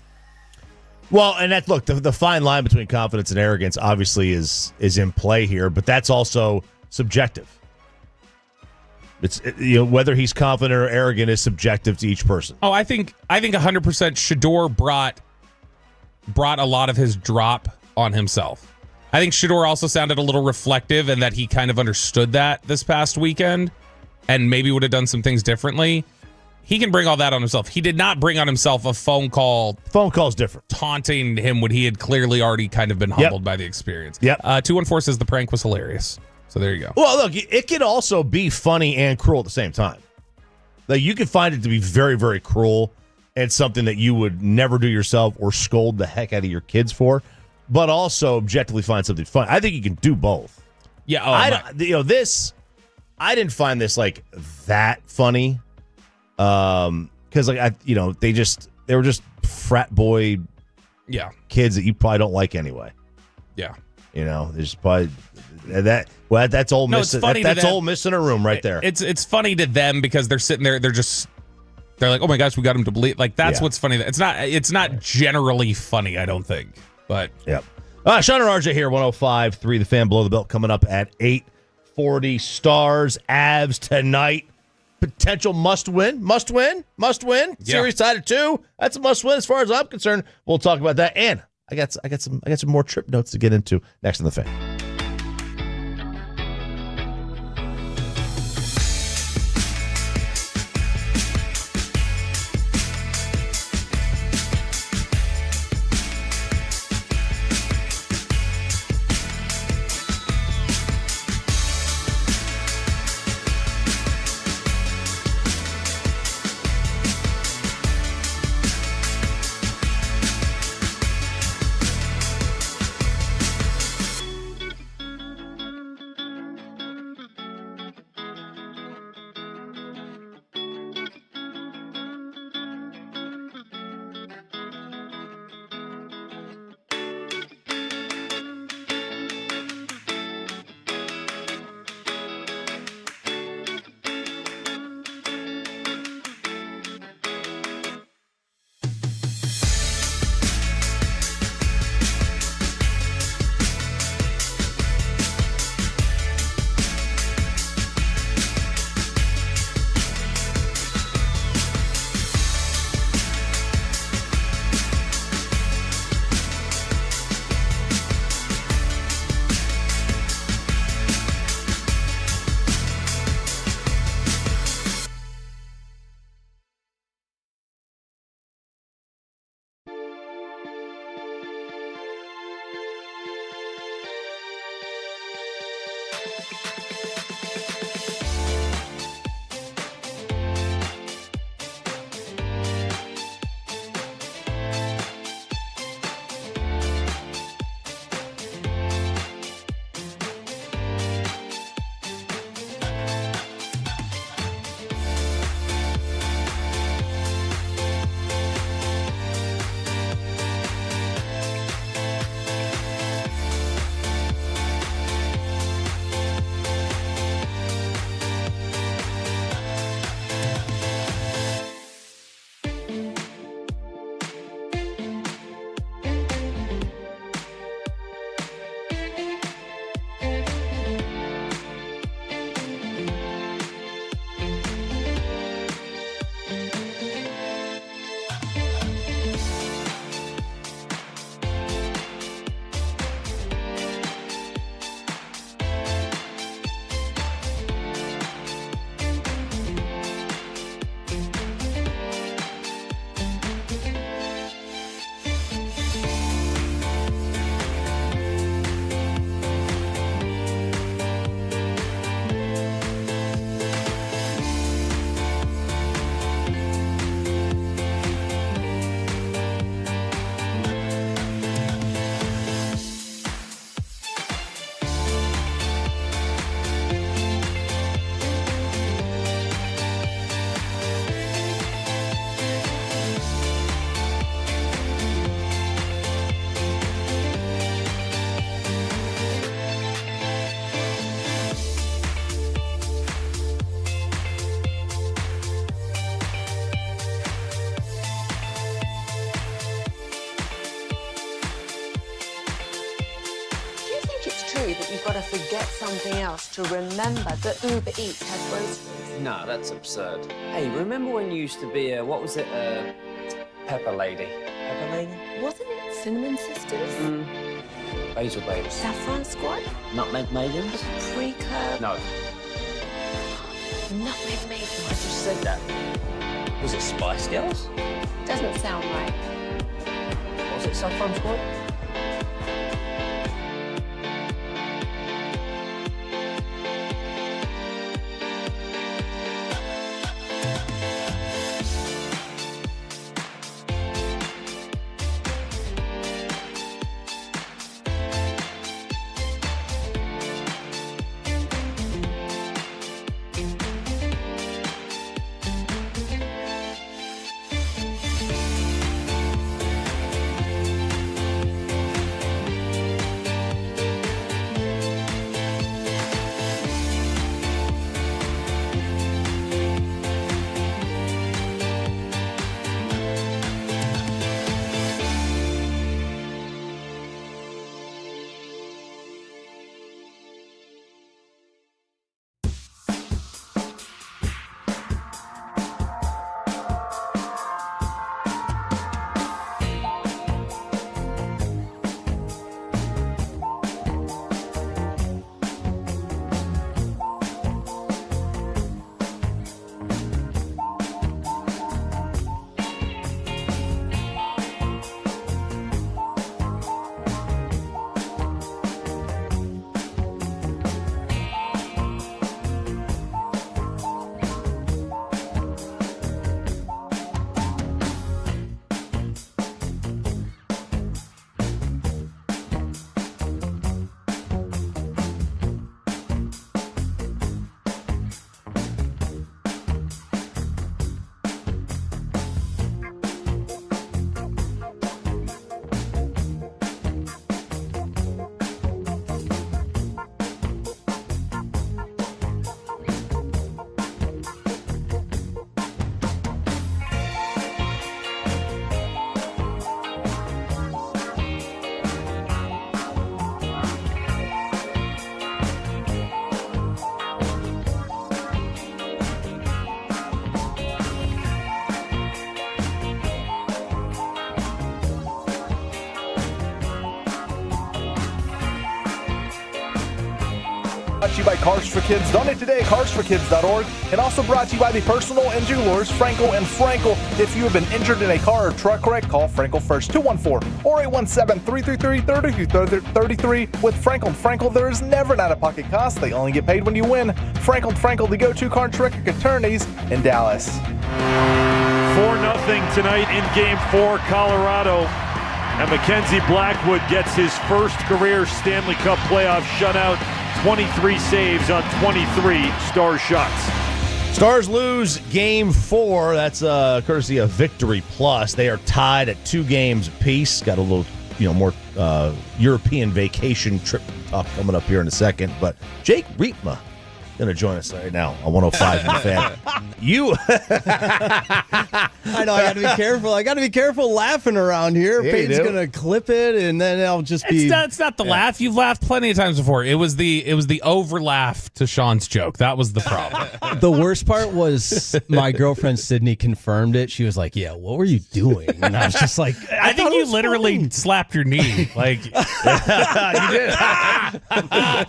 Well, and that look, the fine line between confidence and arrogance obviously is in play here, but that's also subjective. It's whether he's confident or arrogant is subjective to each person. Oh, I think 100% Shador brought a lot of his drop on himself. I think Shador also sounded a little reflective and that he kind of understood that this past weekend and maybe would have done some things differently. He can bring all that on himself. He did not bring on himself a phone call. Phone call's different. Taunting him when he had clearly already kind of been humbled by the experience. Yep. 214 says the prank was hilarious. So there you go. Well, look, it could also be funny and cruel at the same time. Like, you could find it to be very, very cruel and something that you would never do yourself or scold the heck out of your kids for, but also objectively find something fun. I think you can do both. Yeah. I didn't find this like that funny. Because they were just frat boy kids that you probably don't like anyway. Yeah. There's probably that's Ole Miss. That's Ole Miss in a room right there. It's funny to them because they're sitting there. They're like, oh my gosh, we got him to believe. Like, that's what's funny. It's not generally funny, I don't think. But yep. Sean and RJ here, 105.3 The Fan. Below the Belt coming up at 8:40. Stars, Avs tonight. Potential must win. Yeah. Series tied at 2. That's a must win as far as I'm concerned. We'll talk about that. And I got some more trip notes to get into next on The Fan. you've got to forget something else to remember that Uber Eats has groceries. No, that's absurd. Hey, remember when you used to be Pepper Lady? Pepper Lady? Wasn't it Cinnamon Sisters? Basil Babes. Saffron Squad? Nutmeg Maidens? Pre-curb? No. Nutmeg I Maidens. just said that. Was it Spice Girls? Doesn't sound right. Was it Saffron Squad? Brought to you by Cars for Kids. Donate today at carsforkids.org. And also brought to you by the personal injury lawyers, Frankel and Frankel. If you have been injured in a car or truck wreck, call Frankel first. 214-817-333-3333 with Frankel and Frankel. There is never an out-of-pocket cost. They only get paid when you win. Frankel and Frankel, the go-to car and truck attorneys in Dallas. 4-0 tonight in Game 4, Colorado. And Mackenzie Blackwood gets his first career Stanley Cup playoff shutout. 23 saves on 23 Stars shots. Stars lose Game 4. That's courtesy of Victory Plus. They are tied at 2 games apiece. Got a little, more European vacation trip talk coming up here in a second. But Jake Riepma going to join us right now on 105 The Fan. You. I know, I got to be careful. I got to be careful laughing around here. Yeah, Peyton's going to clip it, and then I'll just be. It's not the laugh. You've laughed plenty of times before. It was the over laugh to Sean's joke. That was the problem. The worst part was my girlfriend Sydney confirmed it. She was like, "Yeah, what were you doing?" And I was just like, I think you literally slapped your knee. Like you did.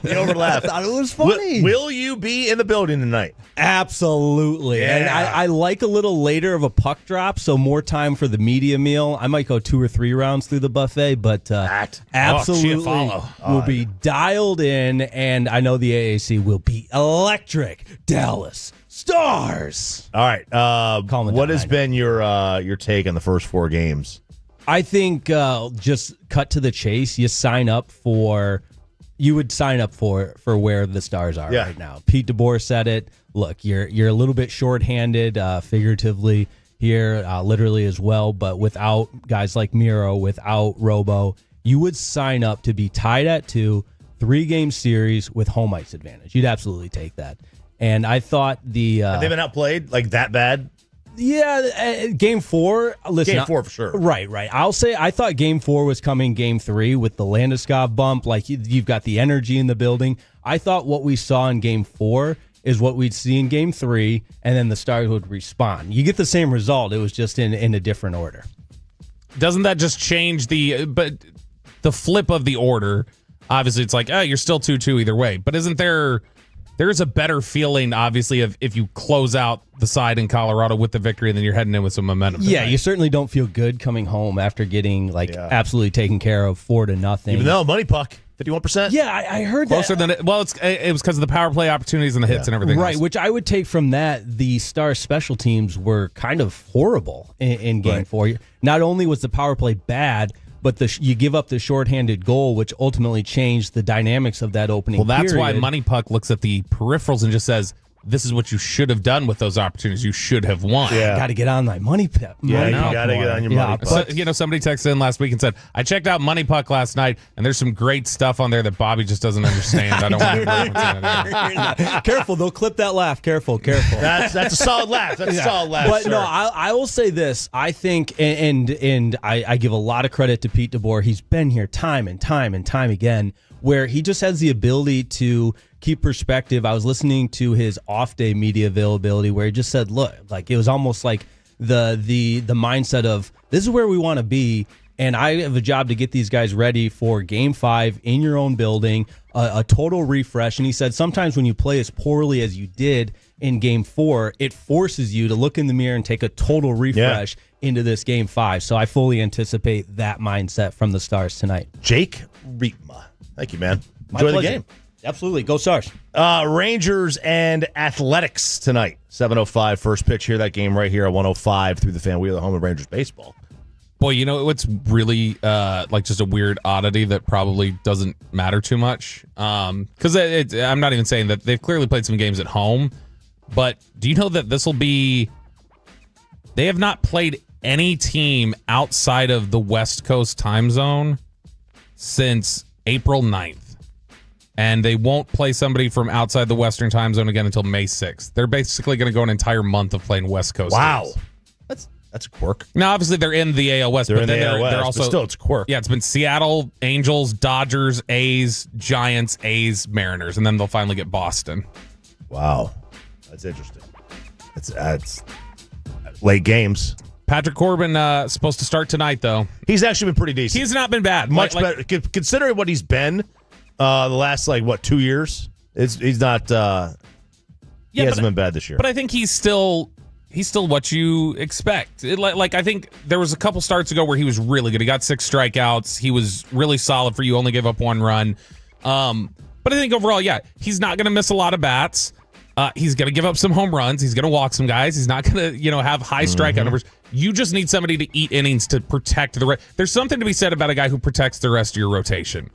The overlap. I thought it was funny. Will you be in the building tonight? Absolutely. Yeah. And I like a little later of a puck drop, so more time for the media meal. I might go 2 or 3 rounds through the buffet, but absolutely will be dialed in, and I know the AAC will be electric. Dallas Stars. All right. What has been your take on the first 4 games? I think just cut to the chase. You would sign up for where the Stars are right now. Pete DeBoer said it. Look, you're a little bit shorthanded, figuratively here, literally as well. But without guys like Miro, without Robo, you would sign up to be tied at 2, 3-game series with home ice advantage. You'd absolutely take that. And I thought have they been outplayed like that bad? Game 4. Listen, Game 4 for sure. Right. I'll say I thought Game 4 was coming Game 3 with the Landeskog bump. Like, you've got the energy in the building. I thought what we saw in Game 4 is what we'd see in Game 3, and then the Stars would respond. You get the same result. It was just in a different order. Doesn't that just change the flip of the order? Obviously, it's like, you're still 2-2 either way. But isn't there's a better feeling, obviously, if you close out the side in Colorado with the victory and then you're heading in with some momentum. Yeah, you certainly don't feel good coming home after getting absolutely taken care of 4-0. Even though money puck, 51%. Yeah, I heard closer that. than it. Well, it was because of the power play opportunities and the hits and everything. Right, else. which I would take from that. The Stars special teams were kind of horrible in Game 4. Not only was the power play bad, but you give up the shorthanded goal, which ultimately changed the dynamics of that opening. Well, that's period. why Money Puck looks at the peripherals and just says, "This is what you should have done with those opportunities. You should have won." Yeah, got to get on my money puck. Yeah, you got to get on your money puck. So, somebody texted in last week and said, "I checked out Money Puck last night, and there's some great stuff on there that Bobby just doesn't understand." I don't want to reference it. Careful, they'll clip that laugh. Careful. That's a solid laugh. That's a solid laugh. But sir. no, I will say this. I think, and I give a lot of credit to Pete DeBoer. He's been here time and time again, where he just has the ability to keep perspective. I was listening to his off-day media availability where he just said, look, like it was almost like the mindset of this is where we want to be, and I have a job to get these guys ready for Game 5 in your own building, a total refresh. And he said sometimes when you play as poorly as you did in Game 4, it forces you to look in the mirror and take a total refresh into this Game 5. So I fully anticipate that mindset from the Stars tonight. Jake Riepma. Thank you, man. My Enjoy pleasure. the game. Absolutely. Go Stars. Rangers and Athletics tonight. 7:05 first pitch here. That game right here at 105 through the fan. We are the home of Rangers baseball. Boy, you know what's really like just a weird oddity that probably doesn't matter too much? Because I'm not even saying that they've clearly played some games at home, but do you know that this will be... They have not played any team outside of the West Coast time zone since April 9th. And they won't play somebody from outside the Western time zone again until May 6th. They're basically going to go an entire month of playing West Coast games. That's a quirk. Now, obviously, they're in the AL West, They're but in then the AL West, they're also... but still, it's a quirk. Yeah, it's been Seattle, Angels, Dodgers, A's, Giants, A's, Mariners, and then they'll finally get Boston. Wow. That's interesting. It's late games. Patrick Corbin supposed to start tonight, though. He's actually been pretty decent. He's not been bad. Much better. Considering what he's been the last, 2 years, he's not... he hasn't been bad this year. But I think he's still what you expect. I think there was a couple starts ago where he was really good. He got 6 strikeouts. He was really solid for you. Only gave up 1 run. But I think overall, he's not going to miss a lot of bats. He's going to give up some home runs. He's going to walk some guys. He's not going to, have high strikeout numbers. You just need somebody to eat innings to protect the rest. There's something to be said about a guy who protects the rest of your rotation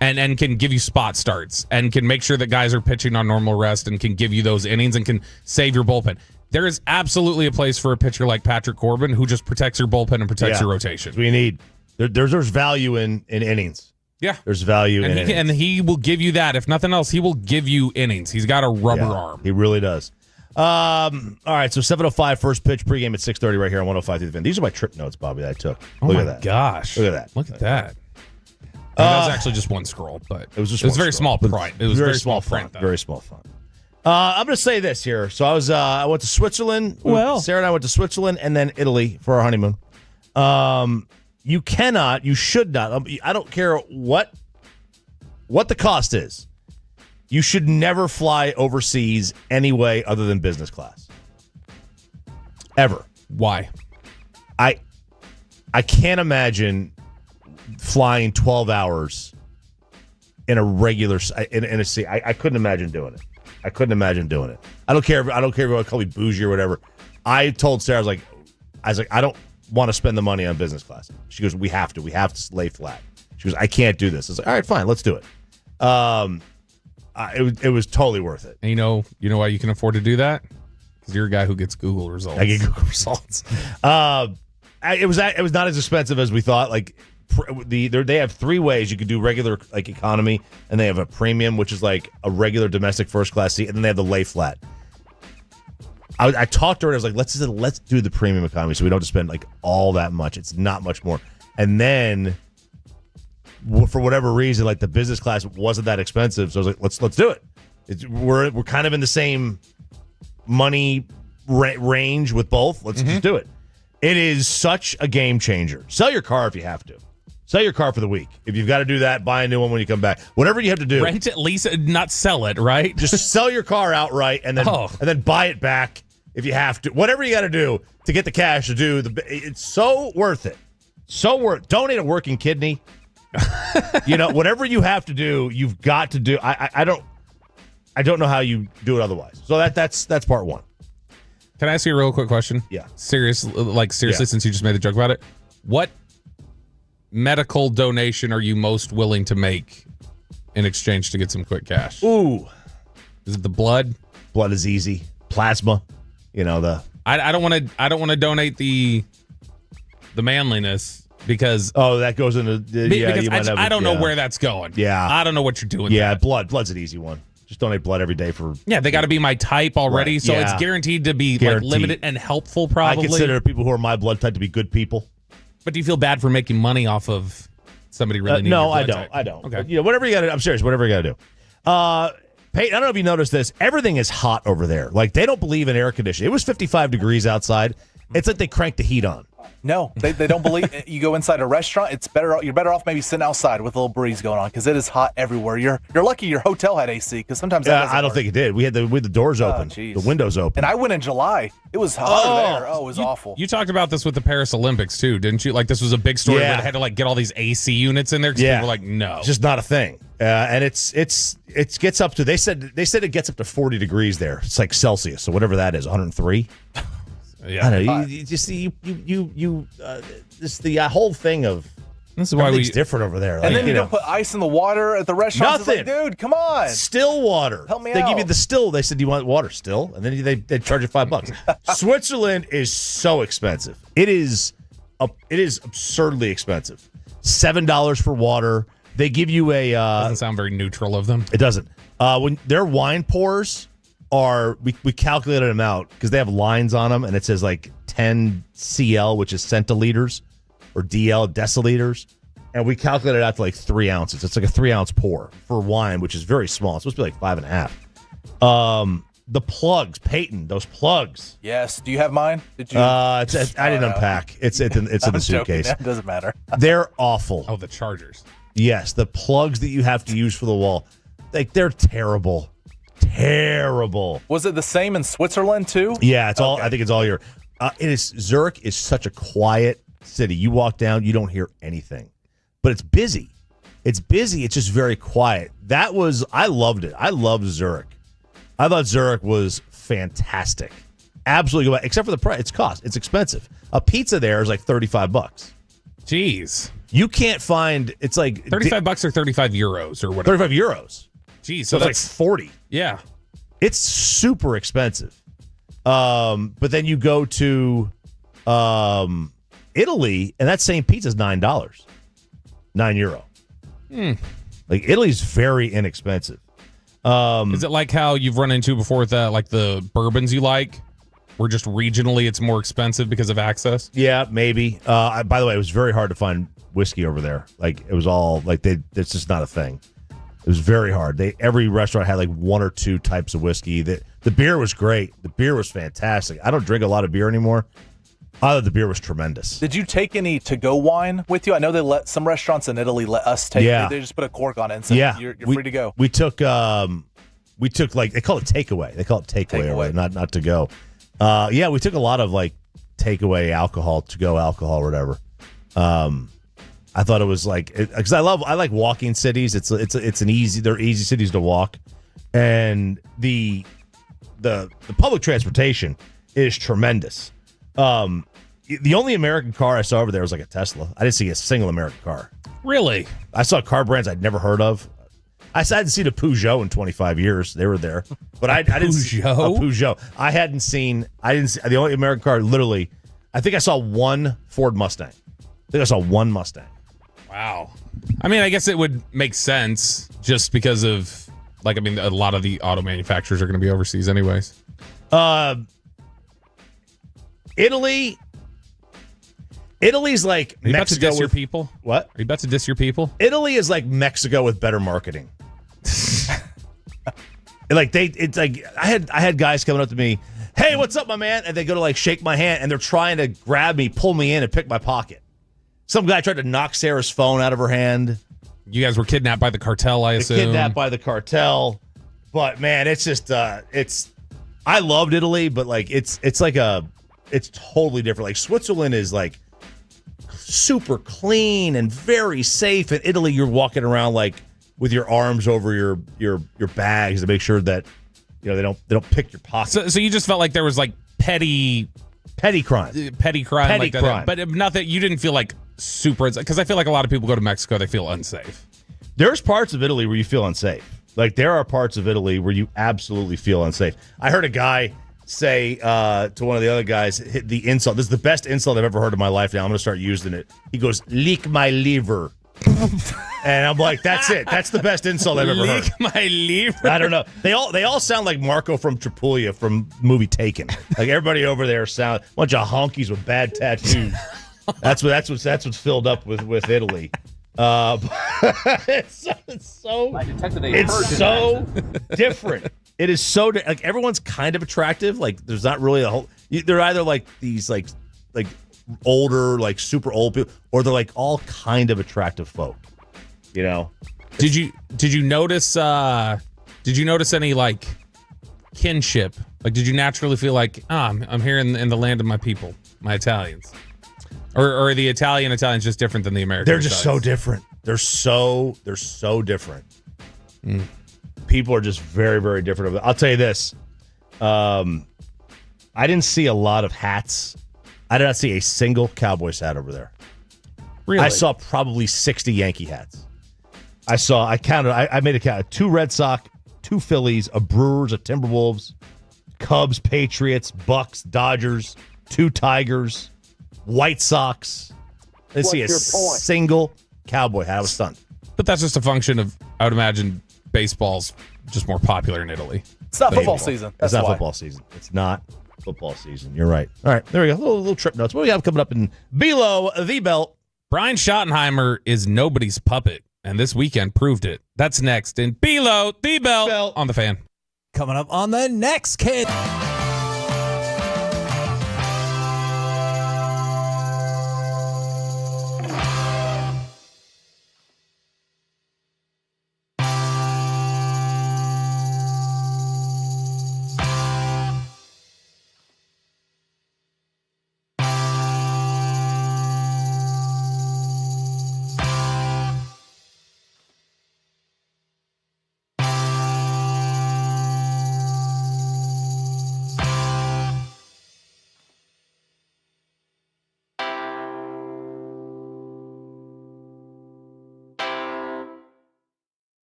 and can give you spot starts and can make sure that guys are pitching on normal rest and can give you those innings and can save your bullpen. There is absolutely a place for a pitcher like Patrick Corbin who just protects your bullpen and protects your rotation. We need. There's value in innings. Yeah. There's value in innings. And he will give you that. If nothing else, he will give you innings. He's got a rubber arm. He really does. All right, so 7:05 first pitch, pregame at 6:30 right here on 105 through the fan. These are my trip notes, Bobby, that I took. Look at that. Gosh. Look at that. Look at that. That was actually just one scroll, but it was very small print. It was very small print, though. Very small font. I'm going to say this here. So I went to Switzerland. Well, Sarah and I went to Switzerland and then Italy for our honeymoon. You should not. I don't care what the cost is. You should never fly overseas any way other than business class. Ever. Why? I can't imagine flying 12 hours in a regular in a seat. I couldn't imagine doing it. I don't care if you want to call me bougie or whatever. I told Sarah, I was like, I don't want to spend the money on business class. She goes, we have to lay flat. She goes, I can't do this. I was like, all right, fine, let's do it. It was totally worth it. And you know why you can afford to do that? Because you're a guy who gets Google results. I get Google results. It was not as expensive as we thought. They have 3 ways you could do regular economy, and they have a premium, which is like a regular domestic first class seat, and then they have the lay flat. I talked to her and I was like, let's do the premium economy so we don't have to spend like all that much. It's not much more. And then for whatever reason, like the business class wasn't that expensive. So I was like, let's do it. We're kind of in the same money range with both. Let's just do it. It is such a game changer. Sell your car if you have to. Sell your car for the week. If you've got to do that, buy a new one when you come back. Whatever you have to do. Rent at least, not sell it, right? Just sell your car outright and then buy it back if you have to. Whatever you got to do to get the cash to do it's so worth it. So worth. Donate a working kidney. Whatever you have to do, you've got to do. I don't know how you do it otherwise. So that's part one. Can I ask you a real quick question? Yeah. Seriously, since you just made the joke about it, what medical donation are you most willing to make in exchange to get some quick cash? Ooh. Is it the blood? Blood is easy. Plasma. I don't want to donate the manliness because that goes into I don't know where that's going. Yeah. I don't know what you're doing. Yeah, blood's an easy one. Just donate blood every day for. Yeah, they got to be my type already, right. so it's guaranteed to be like limited and helpful. Probably. I consider people who are my blood type to be good people. But do you feel bad for making money off of somebody really needing your blood type? I don't. Okay. But, whatever you got to do. I'm serious. Whatever you got to do. Peyton, I don't know if you noticed this. Everything is hot over there. Like they don't believe in air conditioning. It was 55 degrees outside. It's like they cranked the heat on. No, they don't believe. You go inside a restaurant, you're better off maybe sitting outside with a little breeze going on because it is hot everywhere. You're lucky your hotel had AC because sometimes I don't think it did. We had the doors open, the windows open. And I went in July. It was hotter there. Oh, it was awful. You talked about this with the Paris Olympics too, didn't you? Like this was a big story where they had to like get all these AC units in there because people were like, no, it's just not a thing. And it gets up to they said it gets up to 40 degrees there. It's like Celsius, so whatever that is, 103. Yeah, I don't know. You just see this the whole thing of this is why it's different over there. Like, and then you don't put ice in the water at the restaurant. Nothing, like, dude. Come on, still water. Help me They out. give you the still. They said, "Do you want water still?" And then they charge you $5. Switzerland is so expensive. It is absurdly expensive. $7 for water. They give you a doesn't sound very neutral of them. It doesn't. When their wine pours are we calculated them out because they have lines on them and it says like 10 CL, which is centiliters, or DL, deciliters, and we calculated it out to like 3 ounces. It's like a 3 ounce pour for wine, which is very small. It's supposed to be like 5.5. The plugs, Peyton, those plugs. Yes. Do you have mine? Did you? I didn't unpack. It's in the suitcase. It doesn't matter. They're awful. Oh, the chargers. Yes, the plugs that you have to use for the wall, like they're terrible. Terrible. Was it the same in Switzerland too? Yeah, it's all. I think it's all your. Zurich is such a quiet city. You walk down, you don't hear anything, but it's busy. It's busy. It's just very quiet. I loved it. I loved Zurich. I thought Zurich was fantastic. Absolutely, except for the price. It's expensive. A pizza there is like $35. Jeez. You can't find. It's like $35 or 35 euros or whatever. 35 euros. Jeez, so that's like 40. Yeah, it's super expensive. But then you go to Italy, and that same pizza is $9, €9. Like Italy's very inexpensive. Is it like how you've run into before with like the bourbons you like? Where just regionally it's more expensive because of access? Yeah, maybe. By the way, it was very hard to find whiskey over there. Like it was all like it's just not a thing. It was very hard. Every restaurant had like 1 or 2 types of whiskey. The beer was great. The beer was fantastic. I don't drink a lot of beer anymore. I thought the beer was tremendous. Did you take any to-go wine with you? I know they let some restaurants in Italy let us take. Yeah. They just put a cork on it and said you're free to go. We took like they call it takeaway. They call it takeaway. Not to go. We took a lot of like takeaway alcohol, to-go alcohol, or whatever. I thought it was like because I like walking cities. They're easy cities to walk, and the public transportation is tremendous. The only American car I saw over there was like a Tesla. I didn't see a single American car. Really? I saw car brands I'd never heard of. I hadn't seen a Peugeot in 25 years. They were there, but I didn't see a Peugeot. I didn't see the only American car. Literally, I think I saw one Ford Mustang. I think I saw one Mustang. Wow. I mean, I guess it would make sense just because of a lot of the auto manufacturers are going to be overseas anyways. Italy's like Are you about to Mexico diss your with people? What? Are you about to diss your people? Italy is like Mexico with better marketing. I had guys coming up to me, "Hey, what's up, my man?" And they go to like shake my hand, and they're trying to grab me, pull me in, and pick my pocket. Some guy tried to knock Sarah's phone out of her hand. You guys were kidnapped by the cartel, I assume. Kidnapped by the cartel. But man, it's just I loved Italy, but like it's totally different. Like Switzerland is like super clean and very safe. In Italy, you're walking around like with your arms over your bags to make sure that they don't pick your pocket. So you just felt like there was like petty crime, like that, but nothing. You didn't feel like super, because I feel like a lot of people go to Mexico, they feel unsafe. There's parts of Italy where you feel unsafe. Like there are parts of Italy where you absolutely feel unsafe. I heard a guy say to one of the other guys, hit the insult. This is the best insult I've ever heard in my life. Now I'm going to start using it. He goes, "Leak my liver." And I'm like, that's it. That's the best insult I've ever heard. Leak my liver. I don't know. They all sound like Marco from Tripulia from movie Taken. Like everybody over there sound a bunch of honkies with bad tattoos. That's what's filled up with Italy. It's so different. It is so like everyone's kind of attractive. Like there's not really a whole. They're either like these like older, like super old people, or they're like all kind of attractive folk. Did you notice? Did you notice any like kinship? Like, did you naturally feel like I'm here in the land of my people, my Italians? Or are the Italians just different than the Americans? They're just so different. They're so different. People are just very, very different. I'll tell you this. I didn't see a lot of hats. I did not see a single Cowboys hat over there. Really? I saw probably 60 Yankee hats. I counted. I made a count. 2 Red Sox, 2 Phillies, a Brewers, a Timberwolves, Cubs, Patriots, Bucks, Dodgers, 2 Tigers, White Sox. Let's see a single Cowboy hat. I was stunned. But that's just a function of, I would imagine, baseball's just more popular in Italy. It's not football season. It's not football season. It's not football season. You're right. All right, there we go. Little trip notes. What do we have coming up in Below the Belt? Brian Schottenheimer is nobody's puppet, and this weekend proved it. That's next in Below the Belt on The Fan. Coming up on the next kid.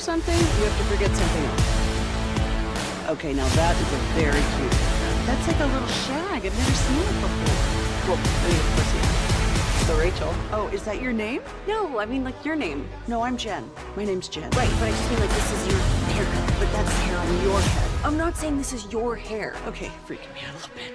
something, you have to forget something else. Okay, now that is a very cute haircut. That's like a little shag. I've never seen it before. Well, I mean, of course, yeah. So, Rachel. Oh, is that your name? No, I mean, like, your name. No, I'm Jen. My name's Jen. Right, but I just mean, like, this is your haircut. But that's hair on your head. I'm not saying this is your hair. Okay, freaking me out a little bit.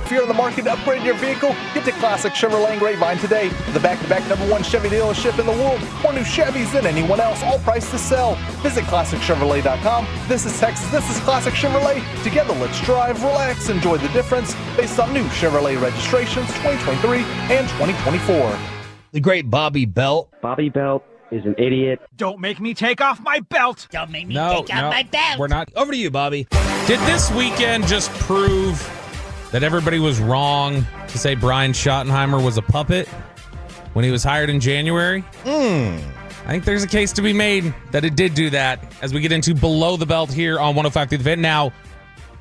If you're in the market to upgrade your vehicle, get to Classic Chevrolet and Grapevine today. The back-to-back #1 Chevy dealership in the world. More new Chevys than anyone else, all priced to sell. Visit ClassicChevrolet.com. This is Texas, this is Classic Chevrolet. Together, let's drive, relax, enjoy the difference based on new Chevrolet registrations 2023 and 2024. The great Bobby Belt. Bobby Belt is an idiot. Don't make me take off my belt. Don't make me take off my belt. We're not. Over to you, Bobby. Did this weekend just prove that everybody was wrong to say Brian Schottenheimer was a puppet when he was hired in January? I think there's a case to be made that it did do that as we get into Below the Belt here on 105 through the Fan. Now,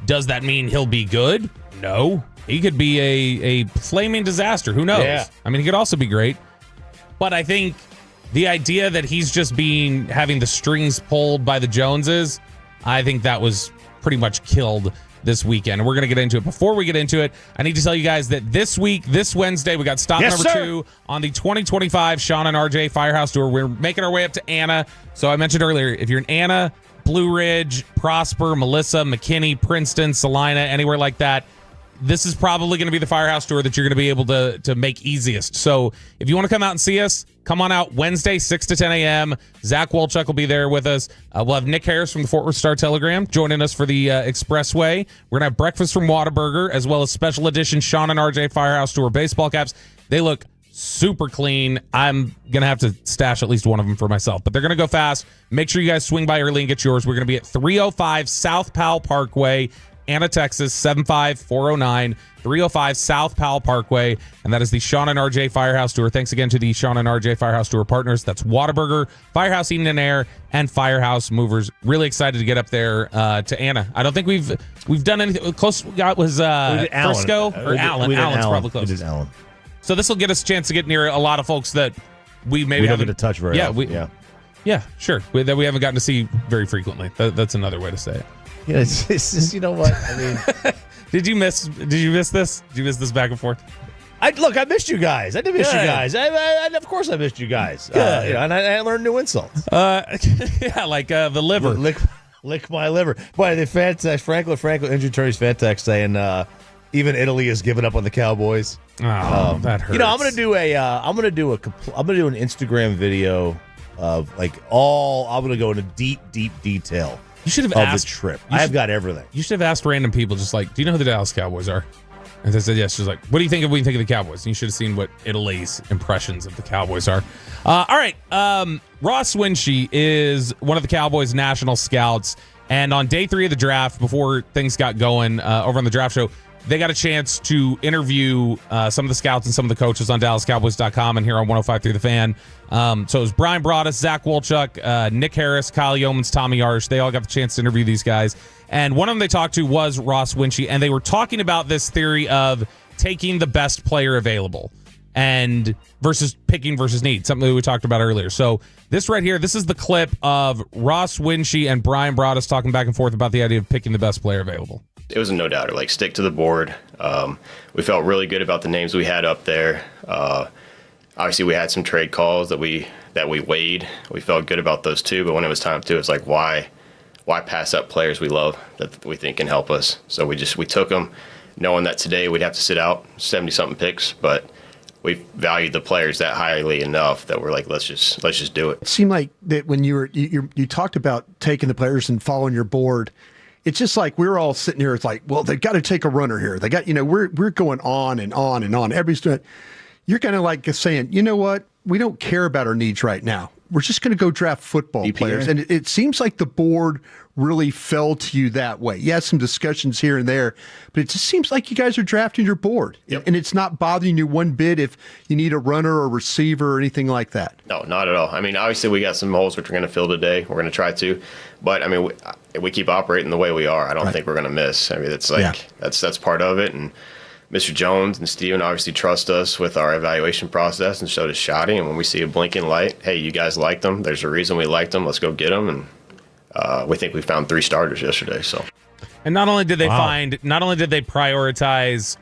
does that mean he'll be good? No. He could be a flaming disaster. Who knows? Yeah. I mean, he could also be great. But I think the idea that he's just having the strings pulled by the Joneses, I think that was pretty much killed this weekend. We're going to get into it. Before we get into it, I need to tell you guys that this week, this Wednesday, we got stop number 2 on the 2025 Sean and RJ Firehouse Tour. We're making our way up to Anna. So I mentioned earlier, if you're in Anna, Blue Ridge, Prosper, Melissa, McKinney, Princeton, Salina, anywhere like that, this is probably going to be the Firehouse Tour that you're going to be able to make easiest. So if you want to come out and see us, come on out Wednesday, 6 to 10 a.m. Zach Wolchuk will be there with us. We'll have Nick Harris from the Fort Worth Star-Telegram joining us for the Expressway. We're going to have breakfast from Whataburger, as well as special edition Sean and RJ Firehouse Tour baseball caps. They look super clean. I'm going to have to stash at least one of them for myself, but they're going to go fast. Make sure you guys swing by early and get yours. We're going to be at 305 South Powell Parkway, Anna, Texas, 75409, 305 South Powell Parkway, and that is the Sean and RJ Firehouse Tour. Thanks again to the Sean and RJ Firehouse Tour partners. That's Whataburger, Firehouse Eating and Air, and Firehouse Movers. Really excited to get up there to Anna. I don't think we've done anything close. We got was Frisco or Allen. Allen's probably close. We did Allen. So this will get us a chance to get near a lot of folks that we maybe haven't to touch very often. Yeah, sure. That we haven't gotten to see very frequently. That's another way to say it. Yeah, it's just, you know what? I mean, Did you miss this? Did you miss this back and forth? I missed you guys. I did miss you guys. I of course I missed you guys. And I learned new insults. Yeah, like the liver. Lick my liver. Boy, the fan text, Franklin injury attorney's fan text saying Even Italy has given up on the Cowboys. Oh, that hurts. I'm gonna do an Instagram video of I'm gonna go into deep detail. You should have of asked the trip. I've got everything. You should have asked random people, just do you know who the Dallas Cowboys are? And they said yes. She's like, what do you think of when you think of the Cowboys? And you should have seen what Italy's impressions of the Cowboys are. All right. Ross Winchie is one of the Cowboys' national scouts. And on day 3 of the draft, before things got going over on the draft show, they got a chance to interview some of the scouts and some of the coaches on DallasCowboys.com and here on 105.3 The Fan. So it was Brian Broaddus, Zach Wolchuk, Nick Harris, Kyle Yeomans, Tommy Arsh. They all got the chance to interview these guys. And one of them they talked to was Ross Winchie, and they were talking about this theory of taking the best player available and versus picking versus need, something that we talked about earlier. So this right here, this is the clip of Ross Winchie and Brian Broaddus talking back and forth about the idea of picking the best player available. It was a no-doubter, stick to the board. We felt really good about the names we had up there. Obviously, we had some trade calls that we weighed. We felt good about those too, but when it was time to, it's why pass up players we love that we think can help us? So we took them, knowing that today we'd have to sit out 70-something picks, but we valued the players that highly enough that we're let's just do it. It seemed like that when you talked about taking the players and following your board. It's just we were all sitting here. It's well, they've got to take a runner here. They got, we're going on and on and on. You're kind of saying, you know what? We don't care about our needs right now. We're just going to go draft football players. And it seems like the board really fell to you that way. You had some discussions here and there, but it just seems like you guys are drafting your board. Yep. And it's not bothering you one bit if you need a runner or receiver or anything like that. No, not at all. I mean, obviously we got some holes which we're going to fill today. We're going to try to. But, I mean, we keep operating the way we are. I don't think we're going to miss. I mean, it's that's part of it. And Mr. Jones and Steven obviously trust us with our evaluation process, and so does Shoddy. And when we see a blinking light, hey, you guys liked them. There's a reason we liked them. Let's go get them. And we think we found 3 starters yesterday. So, and not only did they prioritize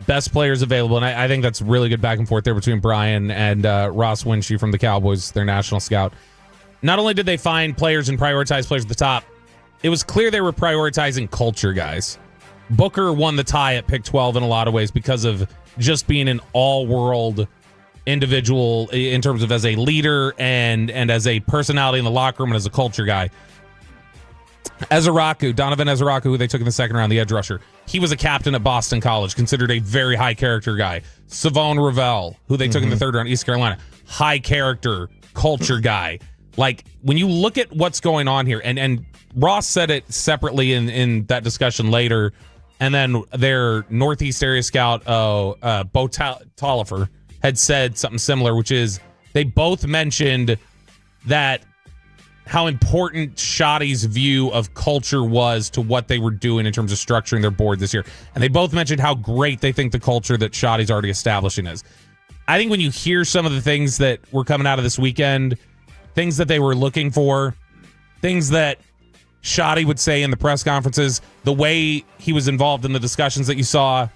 best players available, and I think that's really good back and forth there between Brian and Ross Winchie from the Cowboys, their national scout. Not only did they find players and prioritize players at the top, it was clear they were prioritizing culture guys. Booker won the tie at pick 12 in a lot of ways because of just being an all-world individual in terms of as a leader and as a personality in the locker room and as a culture guy. Donovan Ezeraku, who they took in the second round, the edge rusher, he was a captain at Boston College, considered a very high character guy. Savon Ravel, who they took in the third round, East Carolina, high character, culture guy. When you look at what's going on here, and Ross said it separately in that discussion later, and then their Northeast area scout, Bo Tollifer, had said something similar, which is they both mentioned that how important Shoddy's view of culture was to what they were doing in terms of structuring their board this year. And they both mentioned how great they think the culture that Shoddy's already establishing is. I think when you hear some of the things that were coming out of this weekend, things that they were looking for, things that Shoddy would say in the press conferences, the way he was involved in the discussions that you saw,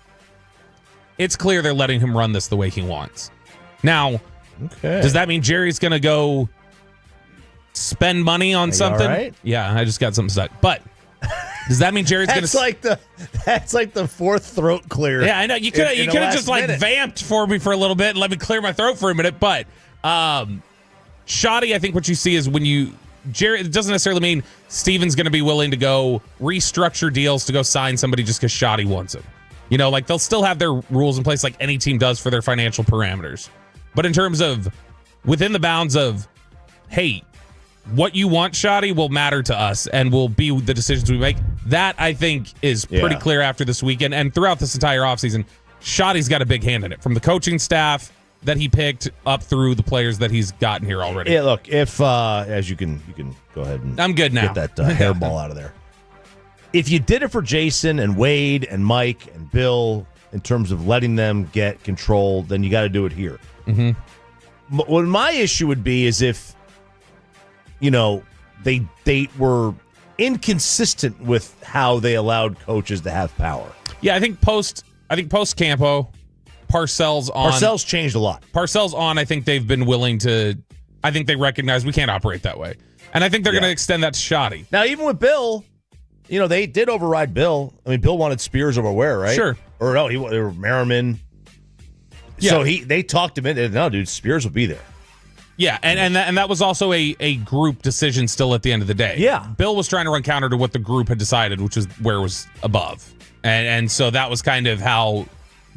it's clear they're letting him run this the way he wants. Now, does that mean Jerry's going to go spend money on something? Right? Yeah, I just got something stuck. But does that mean Jerry's going to? That's like the fourth throat clear. Yeah, I know. You could have just vamped for me for a little bit and let me clear my throat for a minute. But Shoddy, I think what you see is Jerry, it doesn't necessarily mean Steven's going to be willing to go restructure deals to go sign somebody just because Shoddy wants him. They'll still have their rules in place like any team does for their financial parameters. But in terms of within the bounds of, hey, what you want, Shoddy, will matter to us and will be the decisions we make. That, I think, is pretty clear after this weekend. And throughout this entire offseason, Shoddy's got a big hand in it. From the coaching staff that he picked up through the players that he's gotten here already. Yeah, look, if as you can go ahead and I'm good now. Get that hairball out of there. If you did it for Jason and Wade and Mike and Bill in terms of letting them get control, then you got to do it here. Mm-hmm. What my issue would be is if they were inconsistent with how they allowed coaches to have power. Yeah, I think post Campo, Parcells changed a lot. Parcells on, I think they've been willing to. I think they recognize we can't operate that way, and I think they're going to extend that to Shoddy. Now, even with Bill, they did override Bill. I mean, Bill wanted Spears over Ware, right? Sure. Or no, or Merriman. Yeah. So they talked him into, no, dude, Spears will be there. Yeah, and that was also a group decision still at the end of the day. Yeah. Bill was trying to run counter to what the group had decided, which is where it was above. And so that was kind of how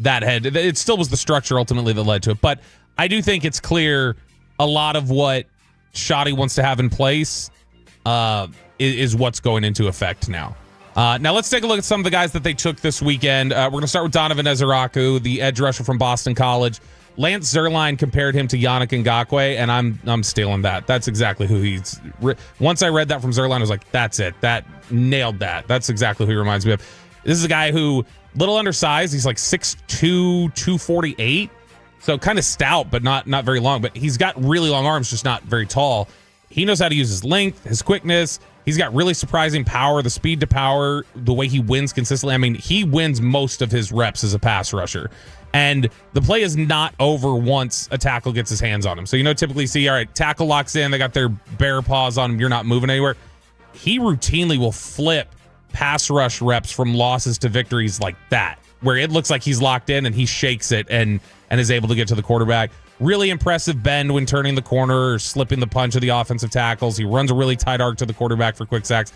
that it still was the structure ultimately that led to it. But I do think it's clear a lot of what Shoddy wants to have in place is what's going into effect now. Now let's take a look at some of the guys that they took this weekend. We're going to start with Donovan Ezeraku, the edge rusher from Boston College. Lance Zierlein compared him to Yannick Ngakoue, and I'm stealing that. That's exactly who he's. Once I read that from Zierlein, I was like, that's it. That nailed that. That's exactly who he reminds me of. This is a guy who, little undersized. He's like 6'2", 248. So kind of stout, but not very long. But he's got really long arms, just not very tall. He knows how to use his length, his quickness. He's got really surprising power, the speed to power, the way he wins consistently. I mean, he wins most of his reps as a pass rusher. And the play is not over once a tackle gets his hands on him. So, typically see, all right, tackle locks in, they got their bare paws on him, you're not moving anywhere. He routinely will flip pass rush reps from losses to victories like that, where it looks like he's locked in and he shakes it and is able to get to the quarterback. Really impressive bend when turning the corner or slipping the punch of the offensive tackles. He runs a really tight arc to the quarterback for quick sacks.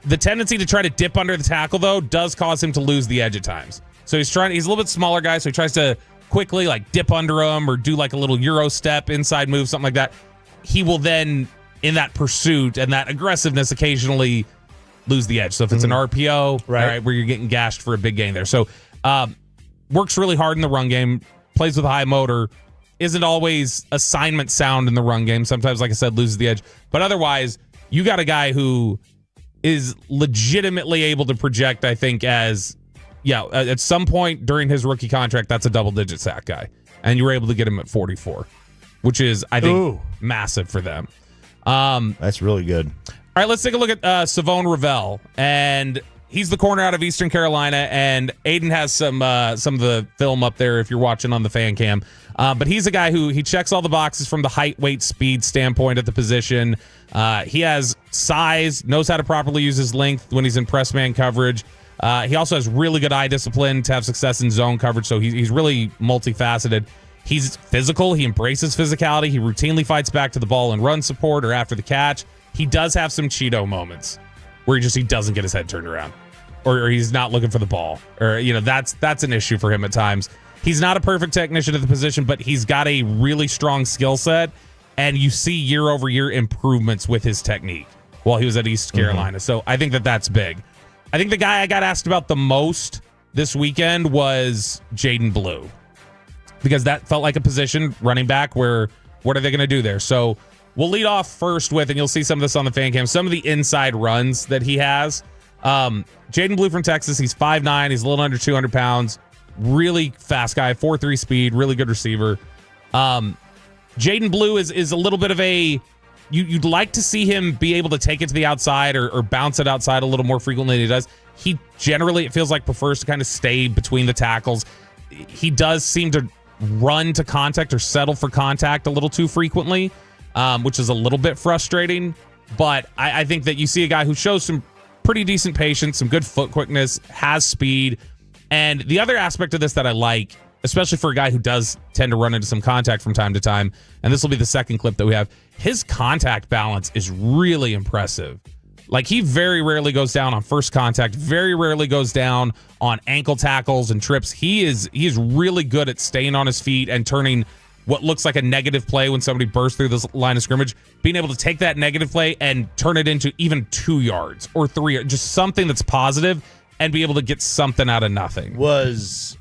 The tendency to try to dip under the tackle, though, does cause him to lose the edge at times. So he's a little bit smaller guy, so he tries to quickly dip under him or do like a little Euro step, inside move, something like that. He will then, in that pursuit and that aggressiveness, occasionally lose the edge. So if it's an RPO, all right, where you're getting gashed for a big gain there. So works really hard in the run game, plays with a high motor, isn't always assignment sound in the run game. Sometimes, like I said, loses the edge. But otherwise, you got a guy who is legitimately able to project, I think, as, at some point during his rookie contract, that's a double-digit sack guy. And you were able to get him at 44, which is, I think, massive for them. That's really good. All right, let's take a look at Savone Ravel. And he's the corner out of Eastern Carolina. And Aiden has some of the film up there if you're watching on the fan cam. But he's a guy who he checks all the boxes from the height, weight, speed standpoint at the position. He has size, knows how to properly use his length when he's in press man coverage. He also has really good eye discipline to have success in zone coverage, so he's really multifaceted. He's physical. He embraces physicality. He routinely fights back to the ball and run support or after the catch. He does have some Cheeto moments where he doesn't get his head turned around or he's not looking for the ball. Or, that's an issue for him at times. He's not a perfect technician at the position, but he's got a really strong skill set, and you see year-over-year improvements with his technique while he was at East Carolina. So I think that's big. I think the guy I got asked about the most this weekend was Jaden Blue, because that felt like a position, running back, where what are they going to do there? So we'll lead off first with, and you'll see some of this on the fan cam, some of the inside runs that he has. Jaden Blue from Texas, he's 5'9", he's a little under 200 pounds. Really fast guy, 4.3 speed, really good receiver. Jaden Blue is a little bit of a, you'd like to see him be able to take it to the outside or bounce it outside a little more frequently than he does. He generally, it feels like, prefers to kind of stay between the tackles. He does seem to run to contact or settle for contact a little too frequently, which is a little bit frustrating. But I think that you see a guy who shows some pretty decent patience, some good foot quickness, has speed. And the other aspect of this that I like, especially for a guy who does tend to run into some contact from time to time, and this will be the second clip that we have, his contact balance is really impressive. Like, he very rarely goes down on first contact, very rarely goes down on ankle tackles and trips. He is really good at staying on his feet and turning what looks like a negative play when somebody bursts through this line of scrimmage, being able to take that negative play and turn it into even 2 yards or 3, just something that's positive, and be able to get something out of nothing. Was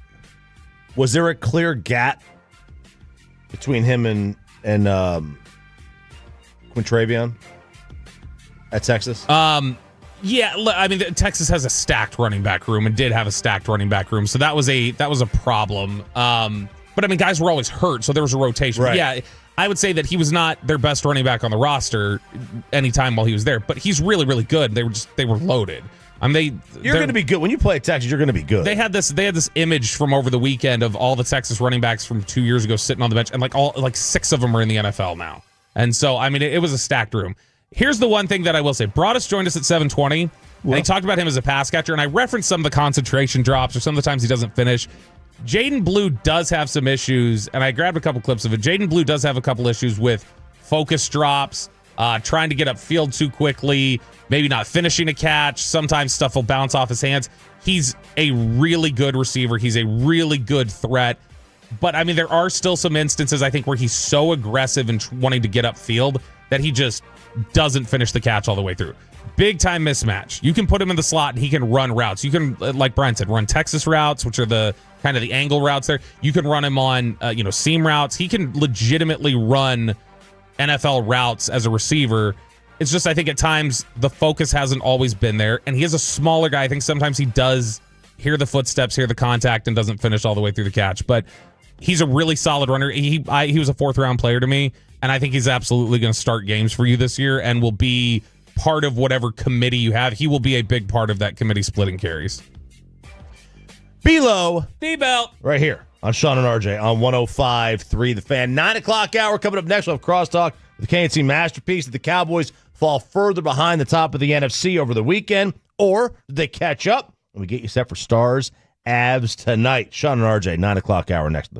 there a clear gap between him and Quintravion at Texas? Yeah, I mean, Texas has a stacked running back room and did have a stacked running back room, so that was a problem. But I mean, guys were always hurt, so there was a rotation. Right. Yeah, I would say that he was not their best running back on the roster anytime while he was there, but he's really, really good. They were loaded. You're going to be good when you play at Texas. You're going to be good. They had this image from over the weekend of all the Texas running backs from 2 years ago sitting on the bench, and like 6 of them are in the NFL now. And so, I mean, it was a stacked room. Here's the one thing that I will say: Broaddus joined us at 7:20. And he talked about him as a pass catcher, and I referenced some of the concentration drops or some of the times he doesn't finish. Jaden Blue does have some issues, and I grabbed a couple clips of it. Jaden Blue does have a couple issues with focus drops, trying to get upfield too quickly, maybe not finishing a catch. Sometimes stuff will bounce off his hands. He's a really good receiver. He's a really good threat. But, I mean, there are still some instances, I think, where he's so aggressive and wanting to get upfield that he just doesn't finish the catch all the way through. Big time mismatch. You can put him in the slot and he can run routes. You can, like Brian said, run Texas routes, which are the kind of the angle routes there. You can run him on, seam routes. He can legitimately run NFL routes as a receiver. It's just, I think at times the focus hasn't always been there. And he is a smaller guy. I think sometimes he does hear the footsteps, hear the contact, and doesn't finish all the way through the catch. But he's a really solid runner. He was a 4th-round player to me, and I think he's absolutely going to start games for you this year and will be part of whatever committee you have. He will be a big part of that committee splitting carries. B-Lo. B-Belt. Right here on Sean and RJ on 105.3 The Fan. 9 o'clock hour coming up next. We'll have Crosstalk with the KNC Masterpiece. Did the Cowboys fall further behind the top of the NFC over the weekend, or did they catch up? And we get you set for Stars Avs tonight. Sean and RJ, 9 o'clock hour next.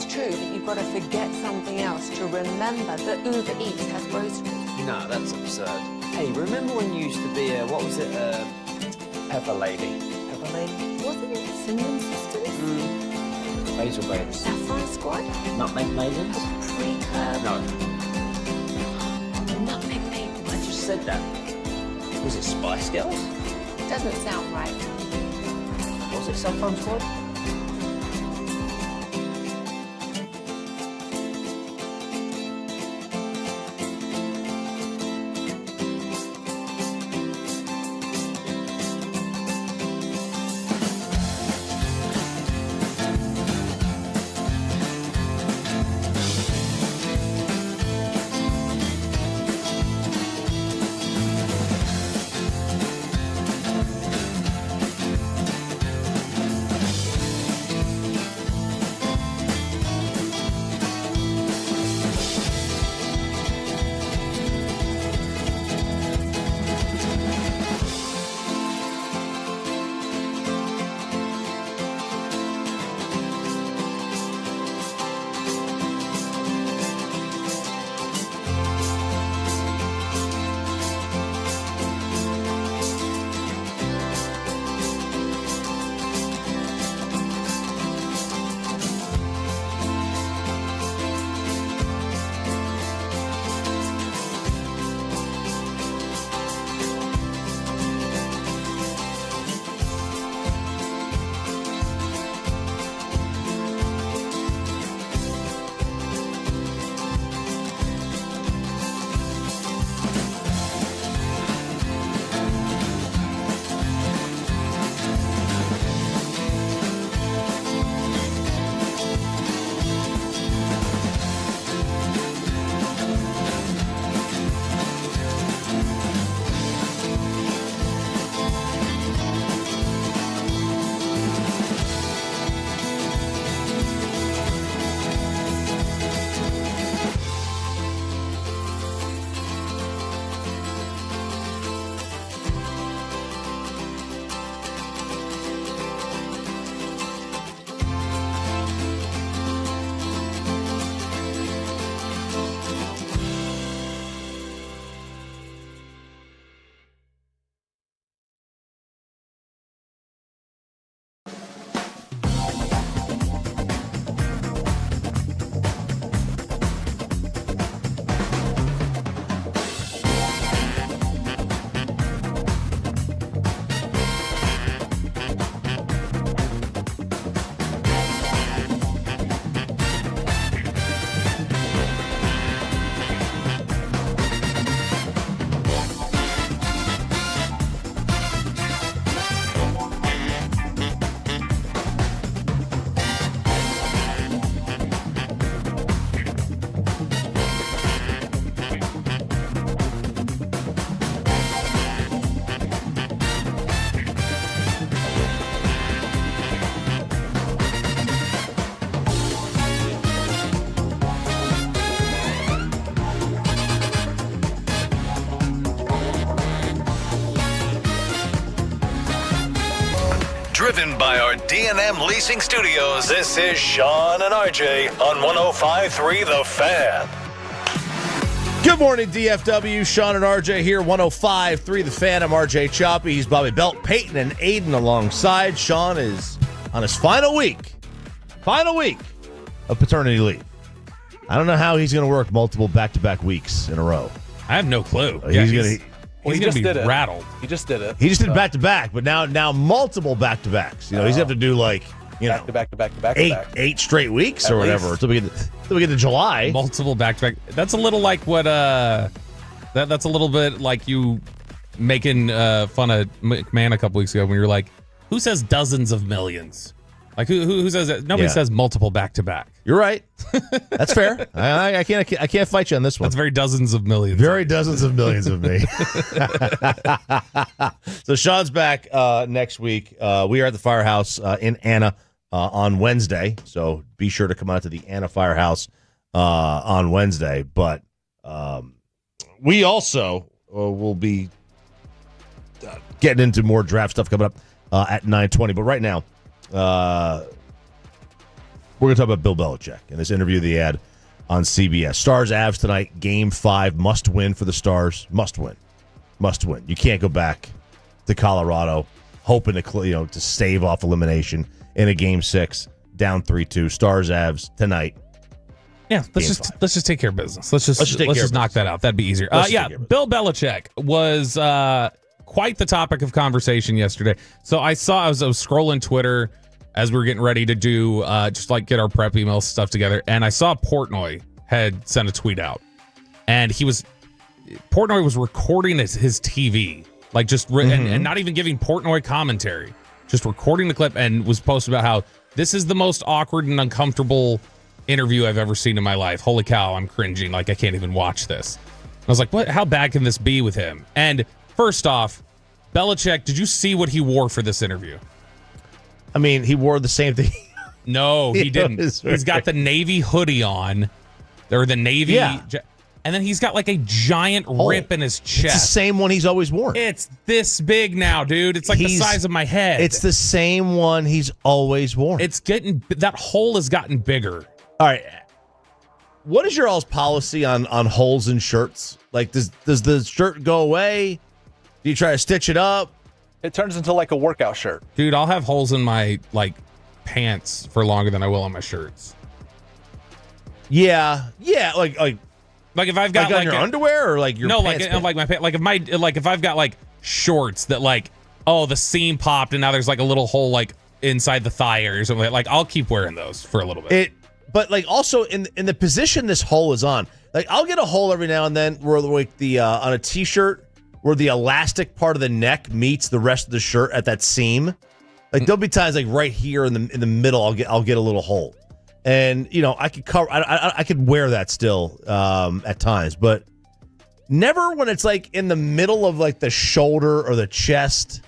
True that you've got to forget something else to remember that Uber Eats has groceries. No, that's absurd. Hey, remember when you used to be Pepper Lady? Pepper Lady? Wasn't it Cinnamon Sisters? Basil Babies. Saffron Squad? Nutmeg Maidens? Pre-curb? No. Nutmeg Maidens? I just said that. Was it Spice Girls? Doesn't sound right. Was it Saffron Squad? driven by our D&M Leasing Studios. This is Sean and RJ on 105.3 The Fan. Good morning, DFW. Sean and RJ here, 105.3 The Fan. I'm RJ Choppy. He's Bobby Belt, Peyton, and Aiden alongside. Sean is on his final week of paternity leave. I don't know how he's going to work multiple back-to-back weeks in a row. I have no clue. He's going to be rattled. He just did it. He just did back-to-back, but now multiple back-to-backs. He's going to have to do eight straight weeks or whatever until we get to July. Multiple back-to-back. That's a little like what that's a little bit like you making fun of McMahon a couple weeks ago when you were like, who says dozens of millions? Like who says that? Nobody says multiple back-to-back. You're right. That's fair. I can't fight you on this one. That's very dozens of millions. Very dozens of millions of me. So Sean's back next week. We are at the Firehouse in Anna on Wednesday. So be sure to come out to the Anna Firehouse on Wednesday. But we also will be getting into more draft stuff coming up at 9:20. But right now, we're going to talk about Bill Belichick and this interview that he had on CBS. Stars Avs tonight, Game 5, must win for the Stars. Must win. You can't go back to Colorado hoping to stave off elimination in a Game 6, down 3-2. Stars Avs tonight. Yeah, let's just take care of business. Let's just knock that out. That'd be easier. Bill Belichick was quite the topic of conversation yesterday. So I was scrolling Twitter as we were getting ready to do get our prep email stuff together, and I saw Portnoy had sent a tweet out, and Portnoy was recording his TV, and not even giving Portnoy commentary, just recording the clip, and was posting about how this is the most awkward and uncomfortable interview I've ever seen in my life. Holy cow, I'm cringing. I can't even watch this. I was like, what? How bad can this be with him? And first off, Belichick, did you see what he wore for this interview? I mean, he wore the same thing. No, he didn't. He's got the Navy hoodie on, or the Navy, and then he's got like a giant rip in his chest. It's the same one he's always worn. It's this big now, dude. It's like the size of my head. It's the same one he's always worn. That hole has gotten bigger. All right. What is your all's policy on holes in shirts? Like, does the shirt go away? Do you try to stitch it up? It turns into like a workout shirt. Dude, I'll have holes in my pants for longer than I will on my shirts. Yeah, like if I've got on your underwear or like your pants? No, like my pants. If I've got shorts that the seam popped and now there's a little hole inside the thigh or something. I'll keep wearing those for a little bit. But also in the position this hole is on, I'll get a hole every now and then where on a t-shirt where the elastic part of the neck meets the rest of the shirt at that seam. There'll be times right here in the middle I'll get a little hole, and I could cover. I could wear that still at times, but never when it's in the middle of the shoulder or the chest.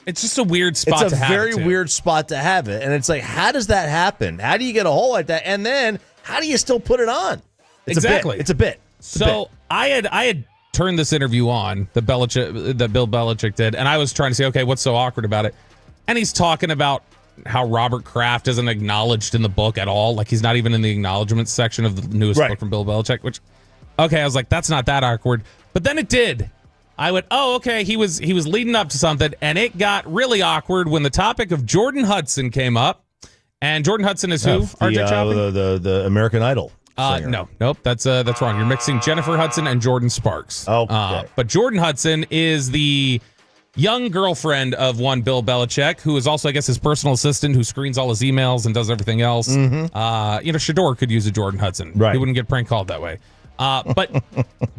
It's just a weird spot to have it. It's a very weird spot to have it. And it's how does that happen? How do you get a hole like that? And then how do you still put it on? Exactly. It's a bit. I had turned this interview on that Bill Belichick did, and I was trying to say, okay, what's so awkward about it? And he's talking about how Robert Kraft isn't acknowledged in the book at all. He's not even in the acknowledgments section of the newest book from Bill Belichick, I was like, that's not that awkward. But then it did. I went, oh, okay, he was leading up to something, and it got really awkward when the topic of Jordan Hudson came up. And Jordan Hudson is who? RJ Chopping? The American Idol. Nope, that's wrong. You're mixing Jennifer Hudson and Jordan Sparks. Okay. But Jordan Hudson is the young girlfriend of one Bill Belichick, who is also, I guess, his personal assistant, who screens all his emails and does everything else. Shador could use a Jordan Hudson. Right. He wouldn't get prank called that way. But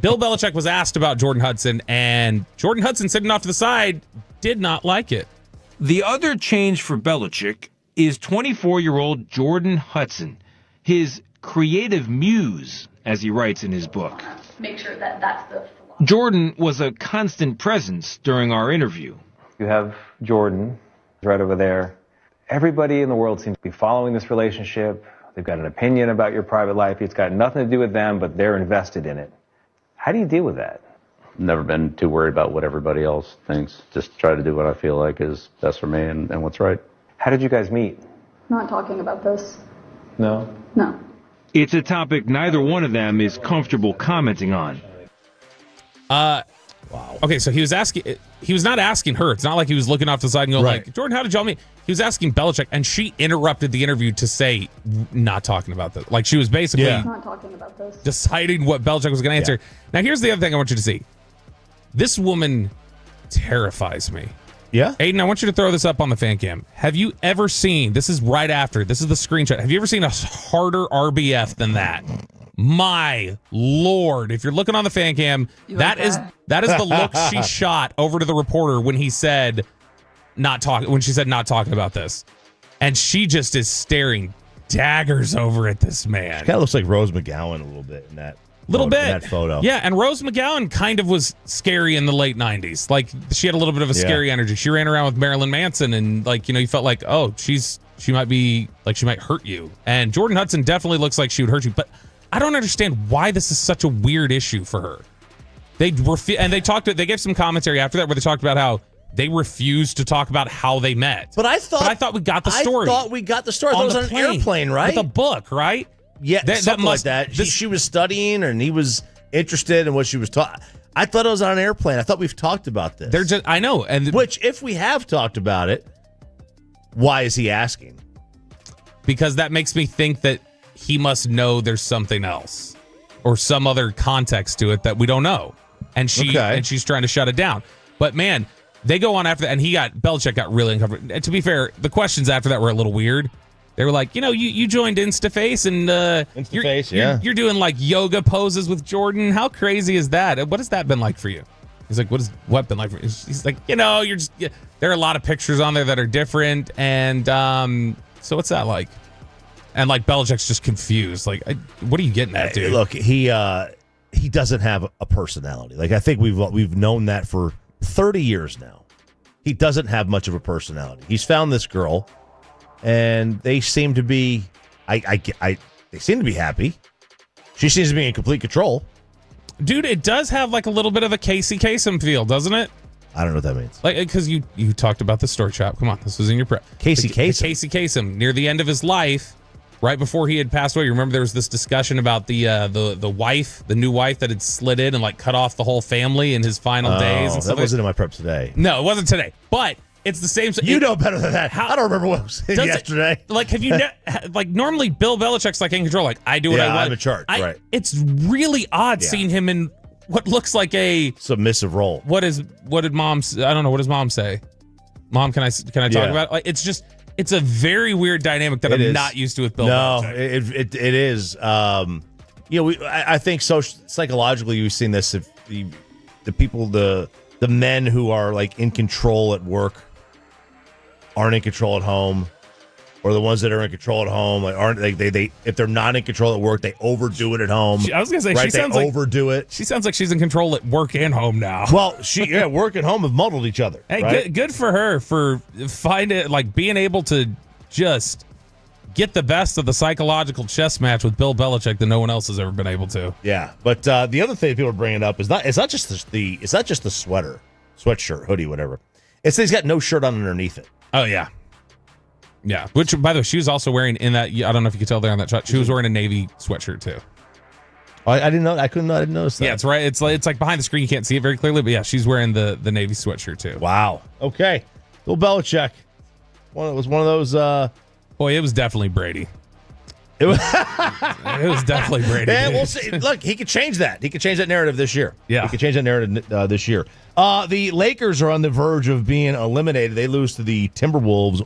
Bill Belichick was asked about Jordan Hudson, and Jordan Hudson, sitting off to the side, did not like it. The other change for Belichick is 24-year-old Jordan Hudson, his creative muse, as he writes in his book. Make sure that's the Jordan was a constant presence during our interview. You have Jordan right over there. Everybody in the world seems to be following this relationship. They've got an opinion about your private life. It's got nothing to do with them, but they're invested in it. How do you deal with that? never been too worried about what everybody else thinks. Just try to do what I feel like is best for me and what's right. How did you guys meet? Not talking about this. No? No. It's a topic neither one of them is comfortable commenting on. Wow. Okay, so he was not asking her. It's not like he was looking off to the side and going like, Jordan, how did y'all meet? He was asking Belichick, and she interrupted the interview to say, not talking about this. Like, she was basically Not talking about this. deciding what Belichick was going to answer. Now, here's the other thing I want you to see. This woman terrifies me. Yeah? Aiden, I want you to throw this up on the fan cam. Have you ever seen, this is right after, this is the screenshot. Have you ever seen a harder RBF than that? My Lord. If you're looking on the fan cam, that is the look she shot over to the reporter when he said, when she said not talking about this. And she just is staring daggers over at this man. She kind of looks like Rose McGowan a little bit in that. In that photo. Yeah, and Rose McGowan kind of was scary in the late 90s. Like, she had a little bit of a scary energy. She ran around with Marilyn Manson, and you felt like, oh, she might hurt you. And Jordan Hudson definitely looks like she would hurt you. But I don't understand why this is such a weird issue for her. They gave some commentary after that where they talked about how they refused to talk about how they met. But I thought we got the story. I thought we got the story. It was on an airplane, right? With a book, right? Yeah, something like that. She was studying, and he was interested in what she was taught. I thought it was on an airplane. I thought we've talked about this. I know. Which, if we have talked about it, why is he asking? Because that makes me think that he must know there's something else or some other context to it that we don't know. And she's trying to shut it down. But man, they go on after that, and Belichick got really uncomfortable. And to be fair, the questions after that were a little weird. They were like, you joined InstaFace, and you're doing like yoga poses with Jordan. How crazy is that? What has that been like for you? He's like, what been like for you? He's like, there are a lot of pictures on there that are different, and so what's that like? And like Belichick's just confused. Like, what are you getting at, dude? Look, he doesn't have a personality. Like, I think we've known that for 30 years now. He doesn't have much of a personality. He's found this girl. And they seem to be, they seem to be happy. She seems to be in complete control. Dude, it does have like a little bit of a Casey Kasem feel, doesn't it? I don't know what that means. Like, because you talked about the story shop. Come on, this was in your prep. Casey Kasem. Casey Kasem, near the end of his life, right before he had passed away. You remember there was this discussion about the wife, the new wife that had slid in and like cut off the whole family in his final days. And that wasn't in my prep today. No, it wasn't today. But it's the same. You know better than that. I don't remember what was yesterday. Like, have you like normally Bill Belichick's like in control. Like, I do what I want. I'm in charge. Right. It's really odd seeing him in what looks like a submissive role. What did mom? I don't know. What does mom say? Mom, can I talk about it? Like, it's a very weird dynamic that I'm not used to with Bill Belichick. It is. I think psychologically we've seen this. If the people, the men who are like in control at work aren't in control at home, or the ones that are in control at home aren't they if they're not in control at work, they overdo it at home. I was gonna say, right? She sounds like overdo it. She sounds like she's in control at work and home now. Well, work and home have muddled each other. Hey, right? good for her for being able to just get the best of the psychological chess match with Bill Belichick that no one else has ever been able to. Yeah, but the other thing people are bringing up is it's not just the sweatshirt, hoodie, whatever. It's that he's got no shirt on underneath it. Oh yeah. Yeah, which, by the way, she was also wearing in that, I don't know if you could tell there on that shot, she was wearing a Navy sweatshirt too. I didn't know. I didn't notice that. Yeah, it's right. It's like behind the screen, you can't see it very clearly, but yeah, she's wearing the Navy sweatshirt too. Wow. Okay. Bill Belichick. It was one of those. Boy, it was definitely Brady. It was definitely Brady. Yeah, we'll see. Look, he could change that. He could change that narrative this year. Yeah. He could change that narrative this year. The Lakers are on the verge of being eliminated. They lose to the Timberwolves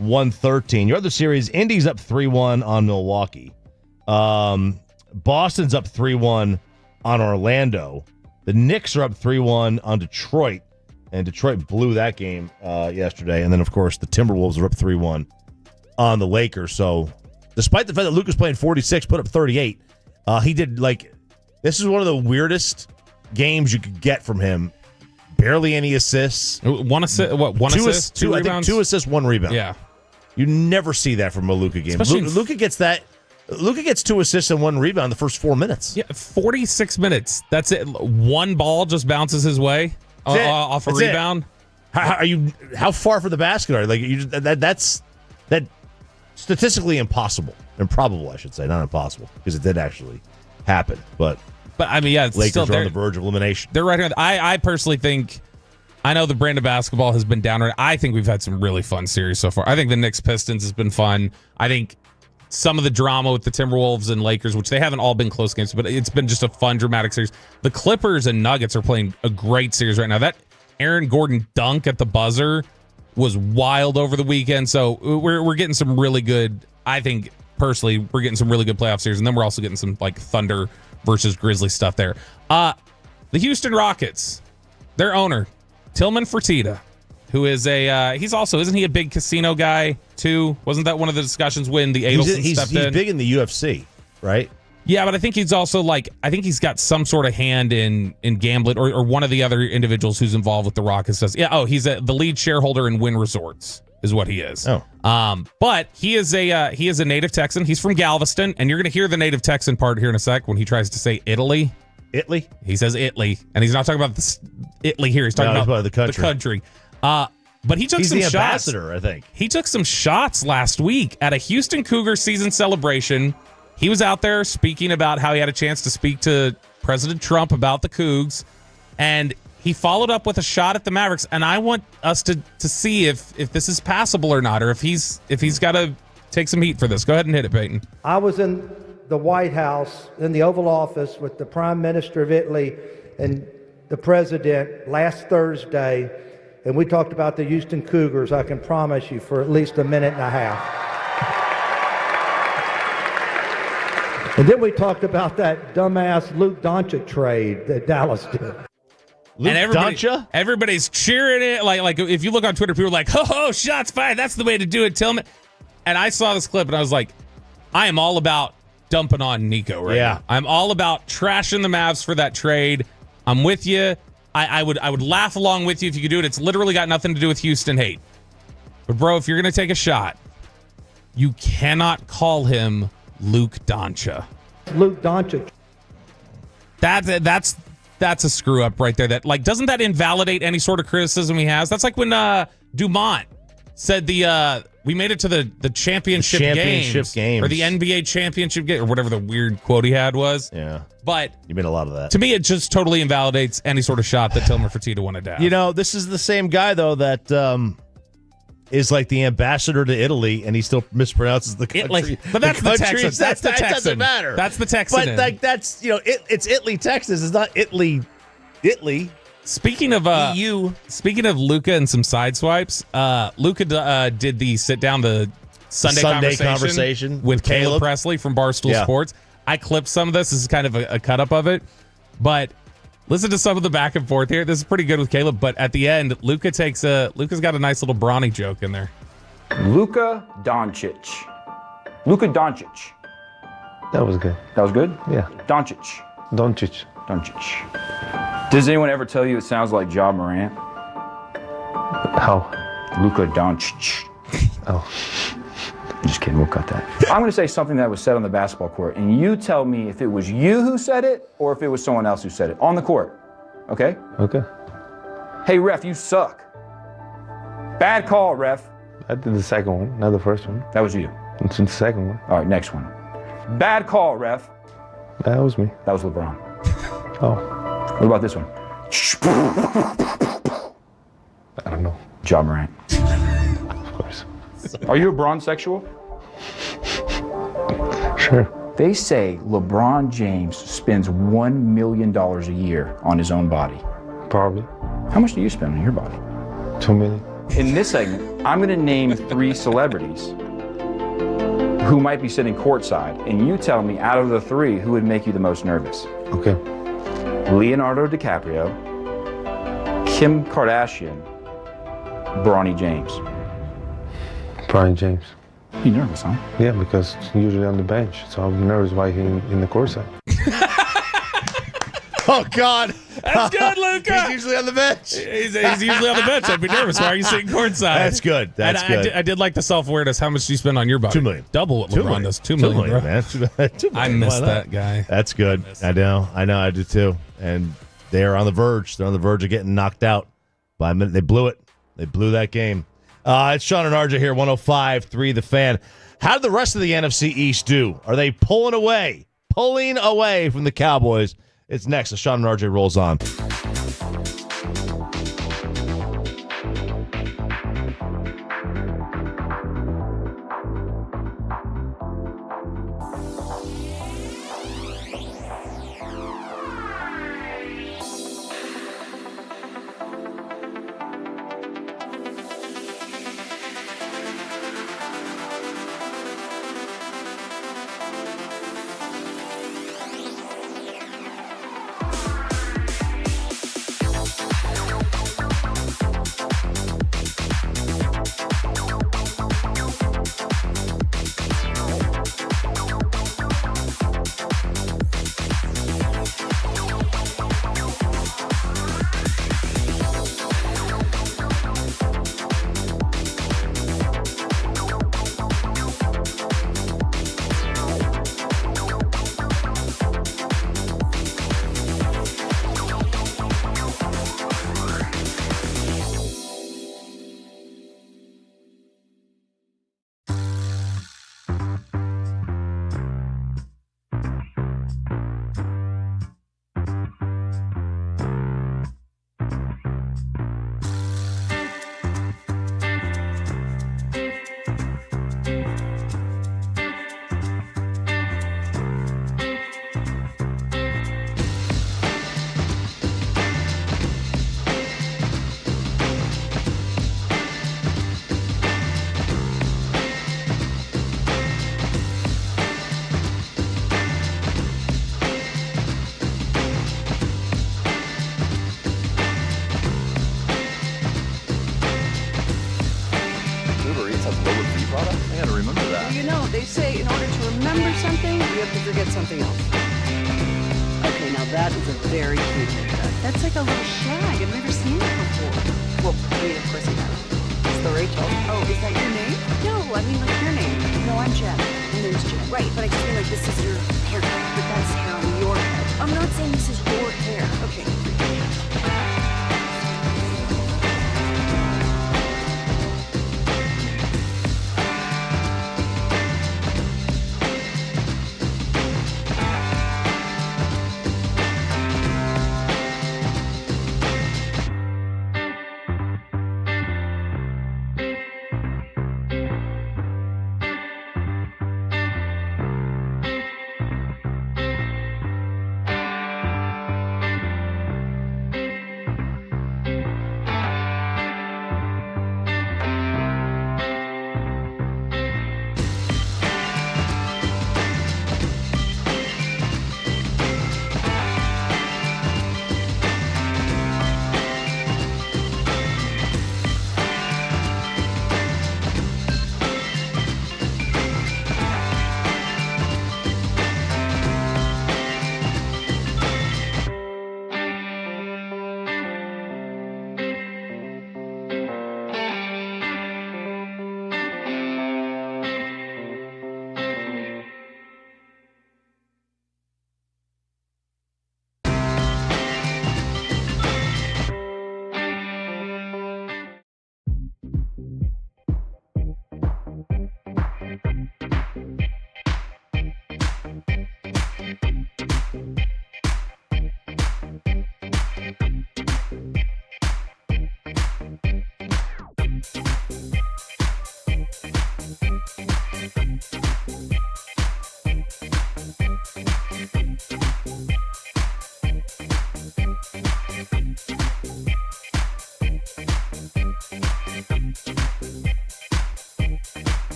116-113. Your other series, Indy's up 3-1 on Milwaukee. Boston's up 3-1 on Orlando. The Knicks are up 3-1 on Detroit, and Detroit blew that game yesterday. And then, of course, the Timberwolves are up 3-1 on the Lakers. So, despite the fact that Luka's playing 46, put up 38, he did, this is one of the weirdest games you could get from him. Barely any assists. One assist? What? One assist? Two rebounds? I think 2 assists, 1 rebound. Yeah. You never see that from a Luka game. Luka gets that Luka gets 2 assists and 1 rebound the first 4 minutes. Yeah, 46 minutes. That's it. One ball just bounces his way off a rebound. How far from the basket are you? Like that's statistically improbable, I should say, not impossible, because it did actually happen. But I mean, yeah, it's Lakers still are on the verge of elimination. They're right here. I personally think, I know the brand of basketball has been down. I think we've had some really fun series so far. I think the Knicks Pistons has been fun. I think some of the drama with the Timberwolves and Lakers, which they haven't all been close games, but it's been just a fun, dramatic series. The Clippers and Nuggets are playing a great series right now. That Aaron Gordon dunk at the buzzer was wild over the weekend. So we're getting some really good, I think, personally, we're getting some really good playoff series. And then we're also getting some like Thunder versus Grizzly stuff there. The Houston Rockets, their owner, Tillman Fertitta, who is he's also, isn't he a big casino guy too? Wasn't that one of the discussions when the Adelson stepped in? He's big in the UFC, right? Yeah, but I think he's also I think he's got some sort of hand in gambling, or one of the other individuals who's involved with the Rockets does. Yeah, he's the lead shareholder in Wynn Resorts is what he is. But he is a native Texan. He's from Galveston, and you're going to hear the native Texan part here in a sec when he tries to say Italy. Italy? He says Italy, and he's not talking about this Italy here. He's talking about the country. But he took he's some the shots. ambassador, I think. He took some shots last week at a Houston Cougars season celebration. He was out there speaking about how he had a chance to speak to President Trump about the Cougs, and he followed up with a shot at the Mavericks. And I want us to see if this is passable or not, or if he's got to take some heat for this. Go ahead and hit it, Peyton. I was in the White House, in the Oval Office, with the Prime Minister of Italy and the President last Thursday, and we talked about the Houston Cougars, I can promise you, for at least a minute and a half. And then we talked about that dumbass Luke Doncic trade that Dallas did. Everybody's cheering it. Like if you look on Twitter, people are like, "Oh, shots fired! That's the way to do it." Tillman. And I saw this clip, and I was like, "I am all about dumping on Nico right now. I'm all about trashing the Mavs for that trade. I'm with you. I would laugh along with you if you could do it. It's literally got nothing to do with Houston hate. But bro, if you're gonna take a shot, you cannot call him Luke Doncic. Luke Doncic. That's a screw up right there. That doesn't that invalidate any sort of criticism he has? That's like when Dumont said we made it to the championship games or the NBA championship game or whatever the weird quote he had was. Yeah. But you made a lot of that. To me, it just totally invalidates any sort of shot that Tillman Fertitta wanted to have. This is the same guy though that is like the ambassador to Italy, and he still mispronounces the country. But that's the Texan. That's the Texan. That doesn't matter. That's the Texan. But that's it's Italy, Texas. It's not Italy. Speaking of EU. Speaking of Luka and some side swipes, Luka did the sit down the Sunday conversation with Caleb Presley from Barstool Sports. I clipped some of this. This is kind of a cut up of it, but listen to some of the back and forth here. This is pretty good with Caleb, but at the end, Luka's got a nice little Bronny joke in there. Luka Doncic. Luka Doncic. That was good. That was good? Yeah. Doncic. Doncic. Does anyone ever tell you it sounds like Ja Morant? How? Luka Doncic. Oh. Just kidding, we'll cut that. I'm going to say something that was said on the basketball court, and you tell me if it was you who said it or if it was someone else who said it on the court. Okay? Okay. Hey, ref, you suck. Bad call, ref. I did the second one, not the first one. That was you. It's the second one. All right, next one. Bad call, ref. That was me. That was LeBron. Oh. What about this one? I don't know. Ja Morant. Of course. Are you a bronze sexual? Sure. They say LeBron James spends $1 million a year on his own body. Probably. How much do you spend on your body? $2 million. In this segment, I'm going to name 3 celebrities who might be sitting courtside, and you tell me out of the 3 who would make you the most nervous. Okay. Leonardo DiCaprio, Kim Kardashian, Bronny James. Brian James. You nervous, huh? Yeah, because usually on the bench, so I'm nervous why he in the courtside. Oh God! That's good, Luca. He's usually on the bench. He's usually on the bench. I'd be nervous. Why are you sitting courtside? That's good. That's good. I did like the self-awareness. How much do you spend on your body? $2 million. Double what LeBron does. $2 million, bro. Man. $2 million. I miss that guy. That's good. I know. I do too. And they are on the verge. They're on the verge of getting knocked out by a minute. They blew it. They blew that game. It's Sean and RJ here, 105.3 The Fan. How did the rest of the NFC East do? Are they pulling away from the Cowboys? It's next. The Sean and RJ rolls on. They say in order to remember something, you have to forget something else. Okay, now that is a very cute haircut. That's like a little shag. I've never seen it before. Well, I mean, of course you have. It's the Rachel. Oh, is that your name? No, I mean like your name. No, I'm Jen. My name's Jen. Right, but I just mean like this is your haircut, but that's hair on your head. I'm not saying this is your hair. Okay.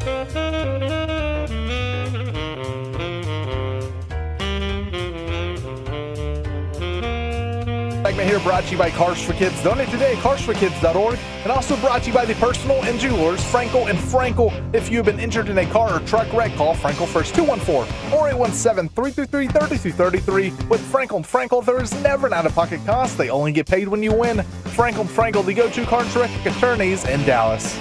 Segment here brought to you by Cars for Kids. Donate today at carsforkids.org, and also brought to you by the personal injury lawyers Frankel and Frankel. If you have been injured in a car or truck wreck, call Frankel first, 214-4817-333-3233. With Frankel and Frankel, there is never an out-of-pocket cost. They only get paid when you win. Frankel and Frankel, the go-to car and terrific attorneys in Dallas.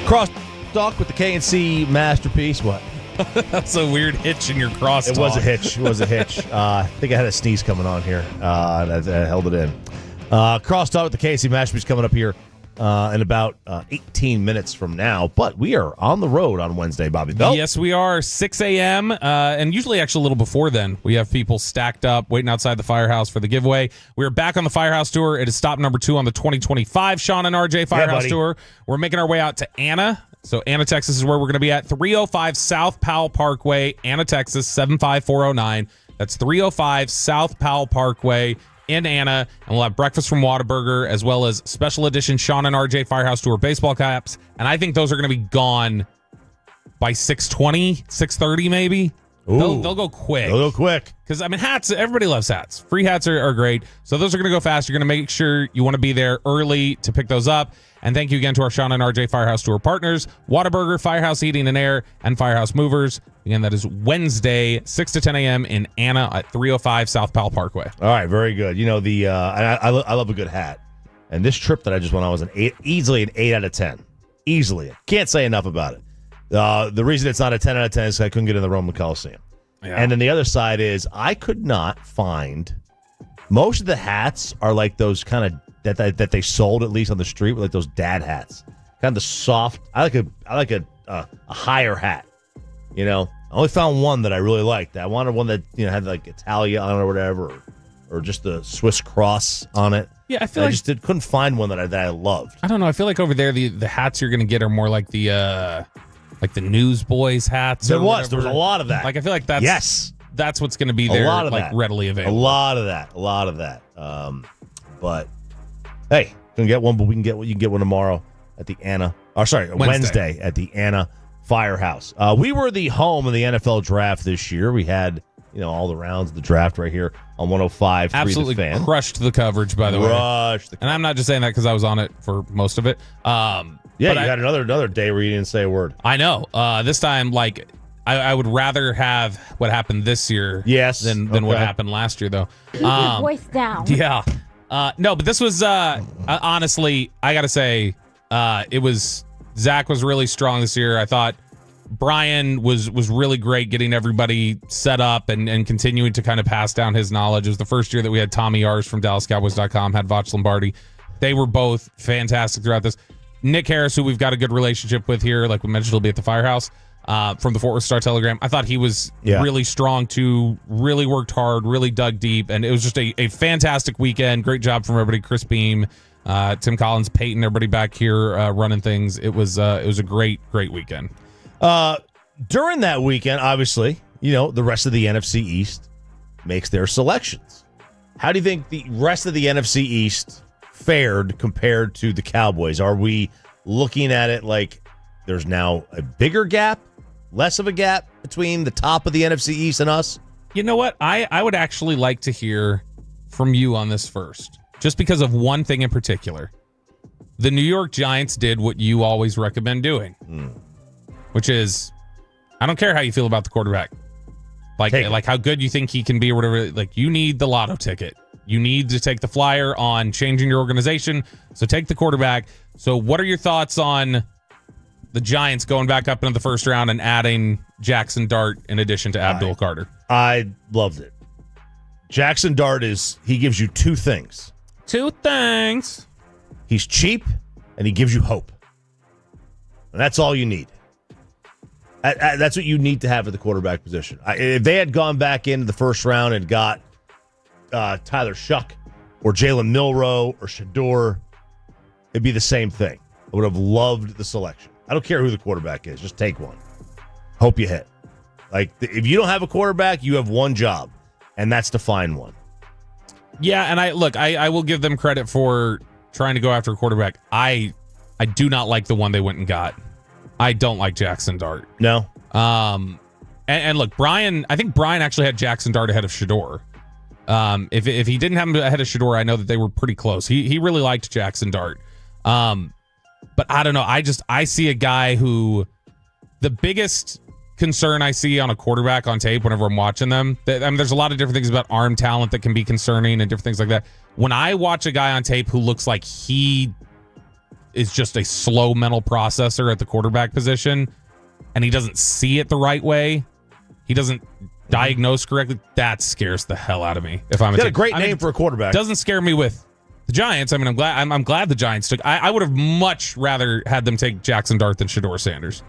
Cross talk with the KNC masterpiece. What? That's a weird hitch in your cross. It was a hitch. It was a hitch. I think I had a sneeze coming on here. I held it in. Cross talk with the KNC masterpiece coming up here in about 18 minutes from now. But we are on the road on Wednesday, Bobby Bell. Yes, we are. 6 a.m. And usually actually a little before then. We have people stacked up waiting outside the Firehouse for the giveaway. We are back on the Firehouse Tour. It is stop number 2 on the 2025 Sean and RJ Firehouse Tour. We're making our way out to Anna. So Anna, Texas is where we're going to be at. 305 South Powell Parkway, Anna, Texas, 75409. That's 305 South Powell Parkway in Anna. And we'll have breakfast from Whataburger, as well as special edition Sean and RJ Firehouse Tour baseball caps. And I think those are going to be gone by 6:20, 6:30 maybe. They'll go quick. They'll go quick. Because, I mean, hats, everybody loves hats. Free hats are great. So those are going to go fast. You're going to make sure you want to be there early to pick those up. And thank you again to our Sean and RJ Firehouse Tour partners, Whataburger, Firehouse Heating and Air, and Firehouse Movers. Again, that is Wednesday, 6 to 10 a.m. in Anna at 305 South Powell Parkway. All right, very good. You know, I love a good hat. And this trip that I just went on was easily an 8 out of 10. Easily. Can't say enough about it. The reason it's not a 10 out of 10 is I couldn't get in the Roman Coliseum. Yeah. And then the other side is I could not find, most of the hats are like those kind of, that they sold at least on the street, with like those dad hats. Kind of the soft, I like a higher hat. You know, I only found one that I really liked. I wanted one that, you know, had like Italia on it or whatever, or just the Swiss cross on it. Yeah, I feel like I just couldn't find one that I loved. I don't know. I feel like over there the hats you're going to get are more like the Newsboys hats. There was a lot of that. Like I feel like that's what's going to be there, like readily available. A lot of that. But hey, can get one, but you can get one tomorrow at the Anna. Wednesday at the Anna Firehouse. We were the home of the NFL draft this year. We had, you know, all the rounds of the draft right here on 105.3 Absolutely The Fan. Crushed the coverage, by the way. And I'm not just saying that because I was on it for most of it. Yeah, you had another day where you didn't say a word. I know. This time, like, I would rather have what happened this year than what happened last year, though. Keep your voice down. Yeah. No, but this was, honestly, I got to say, Zach was really strong this year. I thought Brian was really great getting everybody set up and continuing to kind of pass down his knowledge. It was the first year that we had Tommy Yars from DallasCowboys.com, had Vach Lombardi. They were both fantastic throughout this. Nick Harris, who we've got a good relationship with here, like we mentioned, he'll be at the Firehouse from the Fort Worth Star-Telegram. I thought he was really strong too, really worked hard, really dug deep, and it was just a fantastic weekend. Great job from everybody. Chris Beam, Tim Collins, Peyton, everybody back here running things. It was a great weekend. During that weekend, obviously, you know, the rest of the NFC East makes their selections. How do you think the rest of the NFC East fared compared to the Cowboys? Are we looking at it like there's now a bigger gap, less of a gap between the top of the NFC East and us? You know what? I would actually like to hear from you on this first, just because of one thing in particular. The New York Giants did what you always recommend doing, which is, I don't care how you feel about the quarterback. Like how good you think he can be or whatever. Like, you need the lotto ticket. You need to take the flyer on changing your organization. So take the quarterback. So what are your thoughts on the Giants going back up into the first round and adding Jackson Dart in addition to Abdul Carter? I loved it. Jackson Dart he gives you two things. He's cheap and he gives you hope. And that's all you need. That's what you need to have at the quarterback position. If they had gone back into the first round and got Tyler Shuck or Jalen Milroe or Shador, it'd be the same thing. I would have loved the selection. I don't care who the quarterback is. Just take one. Hope you hit. Like, if you don't have a quarterback, you have one job, and that's to find one. Yeah, and I will give them credit for trying to go after a quarterback. I do not like the one they went and got. I don't like Jackson Dart. No. And look, I think Brian actually had Jackson Dart ahead of Shador. If he didn't have him ahead of Shador, I know that they were pretty close. He really liked Jackson Dart. But I don't know. I see a guy who the biggest concern I see on a quarterback on tape whenever I'm watching them, there's a lot of different things about arm talent that can be concerning and different things like that. When I watch a guy on tape who looks like he is just a slow mental processor at the quarterback position and he doesn't see it the right way, he doesn't diagnose correctly, that scares the hell out of me. If I'm got a great name for a quarterback. Doesn't scare me with the Giants. I mean, I'm glad the Giants took. I would have much rather had them take Jackson Dart than Shador Sanders.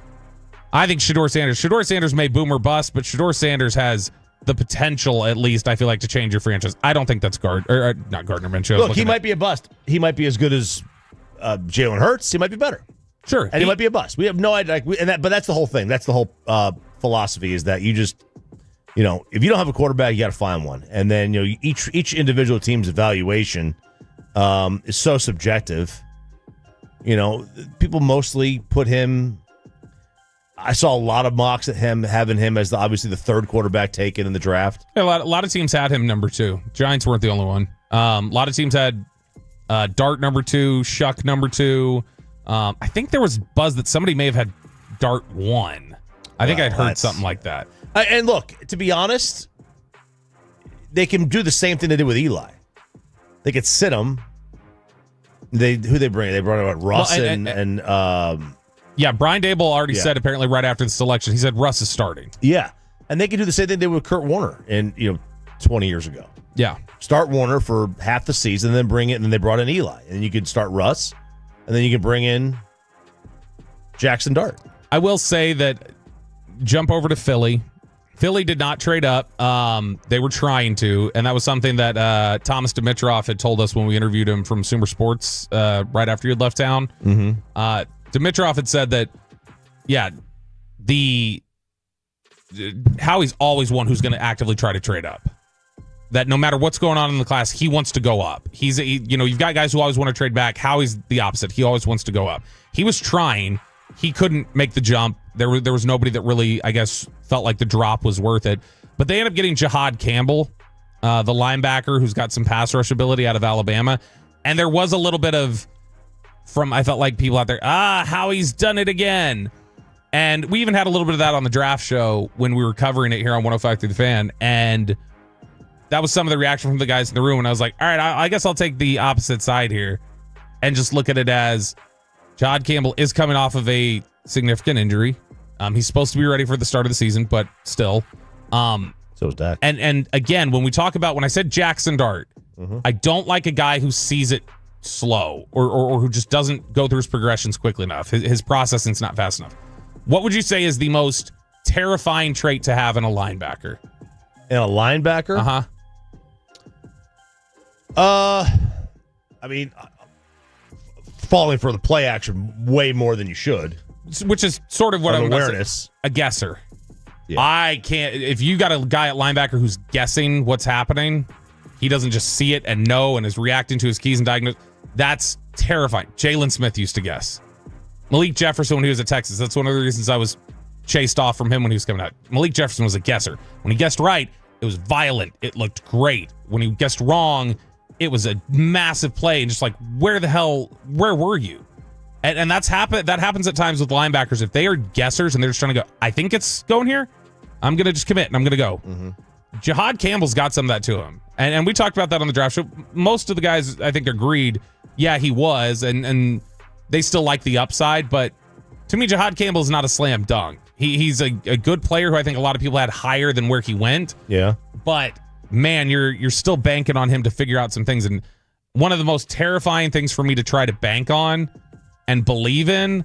I think Shador Sanders may boom or bust, but Shador Sanders has the potential, at least, I feel like, to change your franchise. I don't think that's not Gardner Minshew. Look, he might be a bust. He might be as good as Jalen Hurts. He might be better. Sure. And he might be a bust. We have no idea. But that's the whole thing. That's the whole philosophy is that you just, if you don't have a quarterback, you got to find one. And then, each individual team's evaluation is so subjective. People mostly put him. I saw a lot of mocks at him, having him as obviously the third quarterback taken in the draft. Yeah, a lot of teams had him number 2. Giants weren't the only one. A lot of teams had Dart number 2, Shuck number 2. I think there was buzz that somebody may have had Dart 1. I think I'd heard something like that. And look, to be honest, they can do the same thing they did with Eli. They could sit him. Who they bring? They brought about Russ yeah, Brian Dable already said apparently right after the selection, he said Russ is starting. Yeah, and they could do the same thing they did with Kurt Warner 20 years ago. Yeah, start Warner for half the season, then bring it, and then they brought in Eli, and then you could start Russ, and then you can bring in Jackson Dart. I will say that jump over to Philly. Philly did not trade up. They were trying to, and that was something that Thomas Dimitroff had told us when we interviewed him from Sumer Sports right after he had left town. Mm-hmm. Dimitroff had said that, Howie's always one who's going to actively try to trade up. That no matter what's going on in the class, he wants to go up. You've got guys who always want to trade back. Howie's the opposite. He always wants to go up. He was trying. He couldn't make the jump. There was nobody that really, I guess, felt like the drop was worth it. But they ended up getting Jahad Campbell, the linebacker who's got some pass rush ability out of Alabama. And there was a little bit of, I felt like people out there, Howie's done it again. And we even had a little bit of that on the draft show when we were covering it here on 105 through the Fan. And that was some of the reaction from the guys in the room. And I was like, all right, I guess I'll take the opposite side here and just look at it as Jahad Campbell is coming off of a significant injury. He's supposed to be ready for the start of the season, but still. So is Dak. And again, when I said Jackson Dart, I don't like a guy who sees it slow or who just doesn't go through his progressions quickly enough. His processing's not fast enough. What would you say is the most terrifying trait to have in a linebacker? In a linebacker? I mean, falling for the play action way more than you should. Which is sort of what I'm awareness. A guesser. Yeah. I can't. If you got a guy at linebacker who's guessing what's happening, he doesn't just see it and know and is reacting to his keys and diagnose. That's terrifying. Jalen Smith used to guess. Malik Jefferson when he was at Texas. That's one of the reasons I was chased off from him when he was coming out. Malik Jefferson was a guesser. When he guessed right, it was violent. It looked great. When he guessed wrong, it was a massive play and just like, where were you? And that happens at times with linebackers. If they are guessers and they're just trying to go, I think it's going here, I'm going to just commit and I'm going to go. Mm-hmm. Jahad Campbell's got some of that to him. And we talked about that on the draft show. Most of the guys, I think, agreed, yeah, he was. And they still like the upside. But to me, Jahad Campbell's not a slam dunk. He's a good player who I think a lot of people had higher than where he went. Yeah. But, man, you're still banking on him to figure out some things. And one of the most terrifying things for me to try to bank on and believe in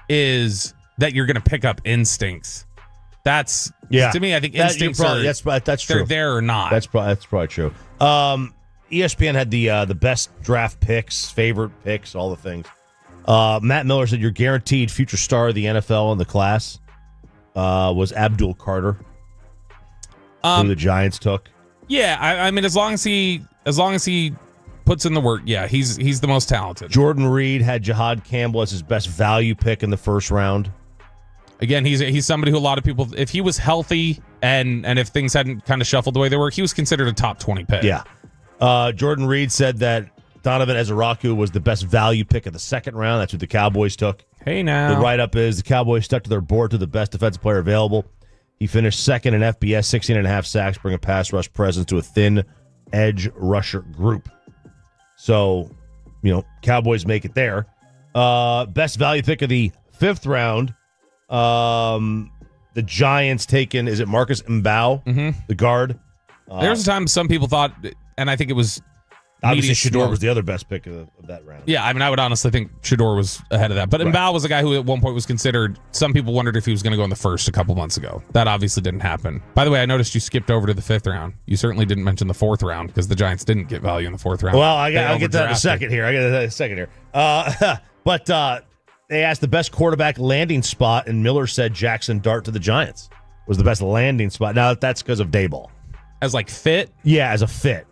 is that you're going to pick up instincts. That's, to me, I think instincts that's true. They're there or not. That's probably true. ESPN had the best draft picks, favorite picks, all the things. Matt Miller said your guaranteed future star of the NFL in the class was Abdul Carter, who the Giants took. Yeah, I mean, as long as he puts in the work, yeah, he's the most talented. Jordan Reed had Jahad Campbell as his best value pick in the first round. Again, he's somebody who a lot of people, if he was healthy and if things hadn't kind of shuffled the way they were, he was considered a top 20 pick. Yeah. Jordan Reed said that Donovan Ezeraku was the best value pick of the second round. That's what the Cowboys took. Hey, now. The write-up is the Cowboys stuck to their board to the best defensive player available. He finished second in FBS, 16.5 sacks, bringing pass rush presence to a thin edge rusher group. So, Cowboys make it there. Best value pick of the fifth round. The Giants taken, is it Marcus Mbao, the guard? There was a time some people thought, and I think it was obviously Shador was the other best pick of that round. Yeah, I mean, I would honestly think Shador was ahead of that. But Mbao was a guy who at one point was considered, some people wondered if he was going to go in the first a couple months ago. That obviously didn't happen. By the way, I noticed you skipped over to the fifth round. You certainly didn't mention the fourth round because the Giants didn't get value in the fourth round. Well, I'll get that in a second here. But they asked the best quarterback landing spot, and Miller said Jackson Dart to the Giants was the best landing spot. Now, that's because of Dayball. As like fit? Yeah, as a fit.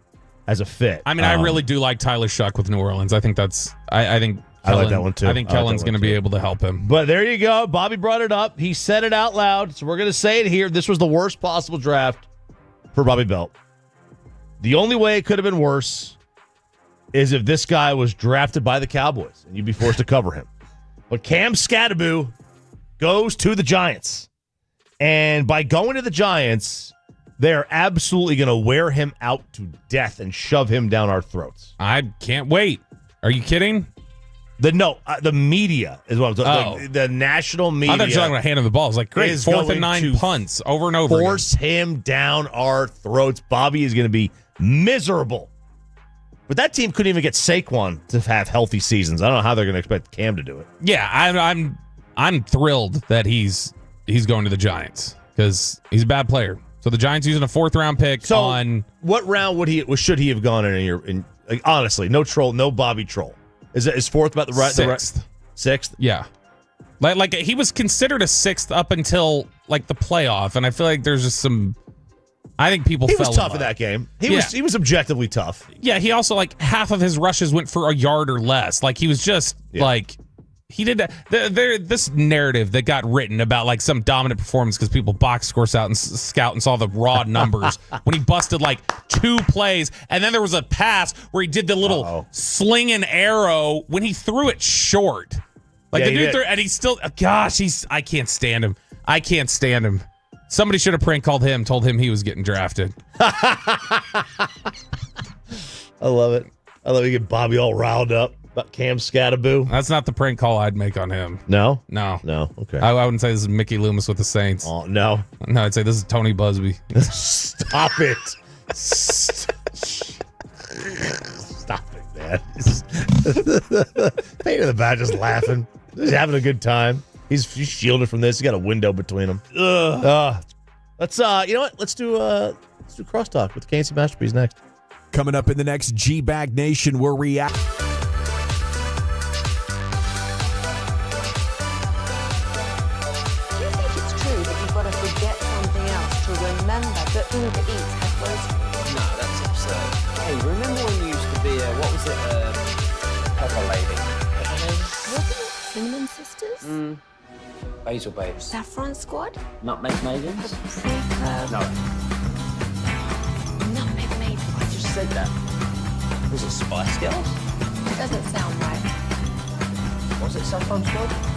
I mean, I really do like Tyler Shuck with New Orleans. I think that's. I think I like that one too. I think Kellen's going to be able to help him. But there you go. Bobby brought it up. He said it out loud, so we're going to say it here. This was the worst possible draft for Bobby Belt. The only way it could have been worse is if this guy was drafted by the Cowboys and you'd be forced to cover him. But Cam Scatterbo goes to the Giants, and by going to the Giants, they're absolutely going to wear him out to death and shove him down our throats. I can't wait. Are you kidding? The media is what I'm talking about. The national media. I thought you were talking about handing the ball. It's like, great, 4th and 9 punts over and over force him down our throats. Bobby is going to be miserable. But that team couldn't even get Saquon to have healthy seasons. I don't know how they're going to expect Cam to do it. Yeah, I'm thrilled that he's going to the Giants because he's a bad player. So the Giants using a 4th round pick on what round should he have gone in like, honestly, no troll, no Bobby troll. Is 4th about the right? 6th. 6th? Yeah. Like he was considered a 6th up until like the playoff, and I feel like there's just some. I think people. He was tough in that game. He was objectively tough. Yeah, he also like half of his rushes went for a yard or less. Like he was just like. He did that. This narrative that got written about like some dominant performance because people box scores out and scout and saw the raw numbers when he busted like 2 plays, and then there was a pass where he did the little sling and arrow when he threw it short. Like the dude threw, and he's still. Gosh, I can't stand him. I can't stand him. Somebody should have prank called him, told him he was getting drafted. I love it. I love you get Bobby all riled up. About Cam Scatterbo. That's not the prank call I'd make on him. No? No. Okay. I wouldn't say this is Mickey Loomis with the Saints. Oh, no. No, I'd say this is Tony Busby. Stop it. Stop it, man. Pain in the back just laughing. He's having a good time. He's shielded from this. He's got a window between them. Let's you know what? Let's do crosstalk with Casey Masterpiece next. Coming up in the next G-Bag Nation, we're reacting. Uber Eats has groceries. No, that's absurd. Hey, remember when you used to be what was it, Pepper Lady? Wasn't it Cinnamon Sisters? Basil Babes. Saffron Squad? Nutmeg Maidens? Paprika? No. Nutmeg Maidens. I just said that. Was it Spice Girls? Doesn't sound right. Was it Saffron Squad?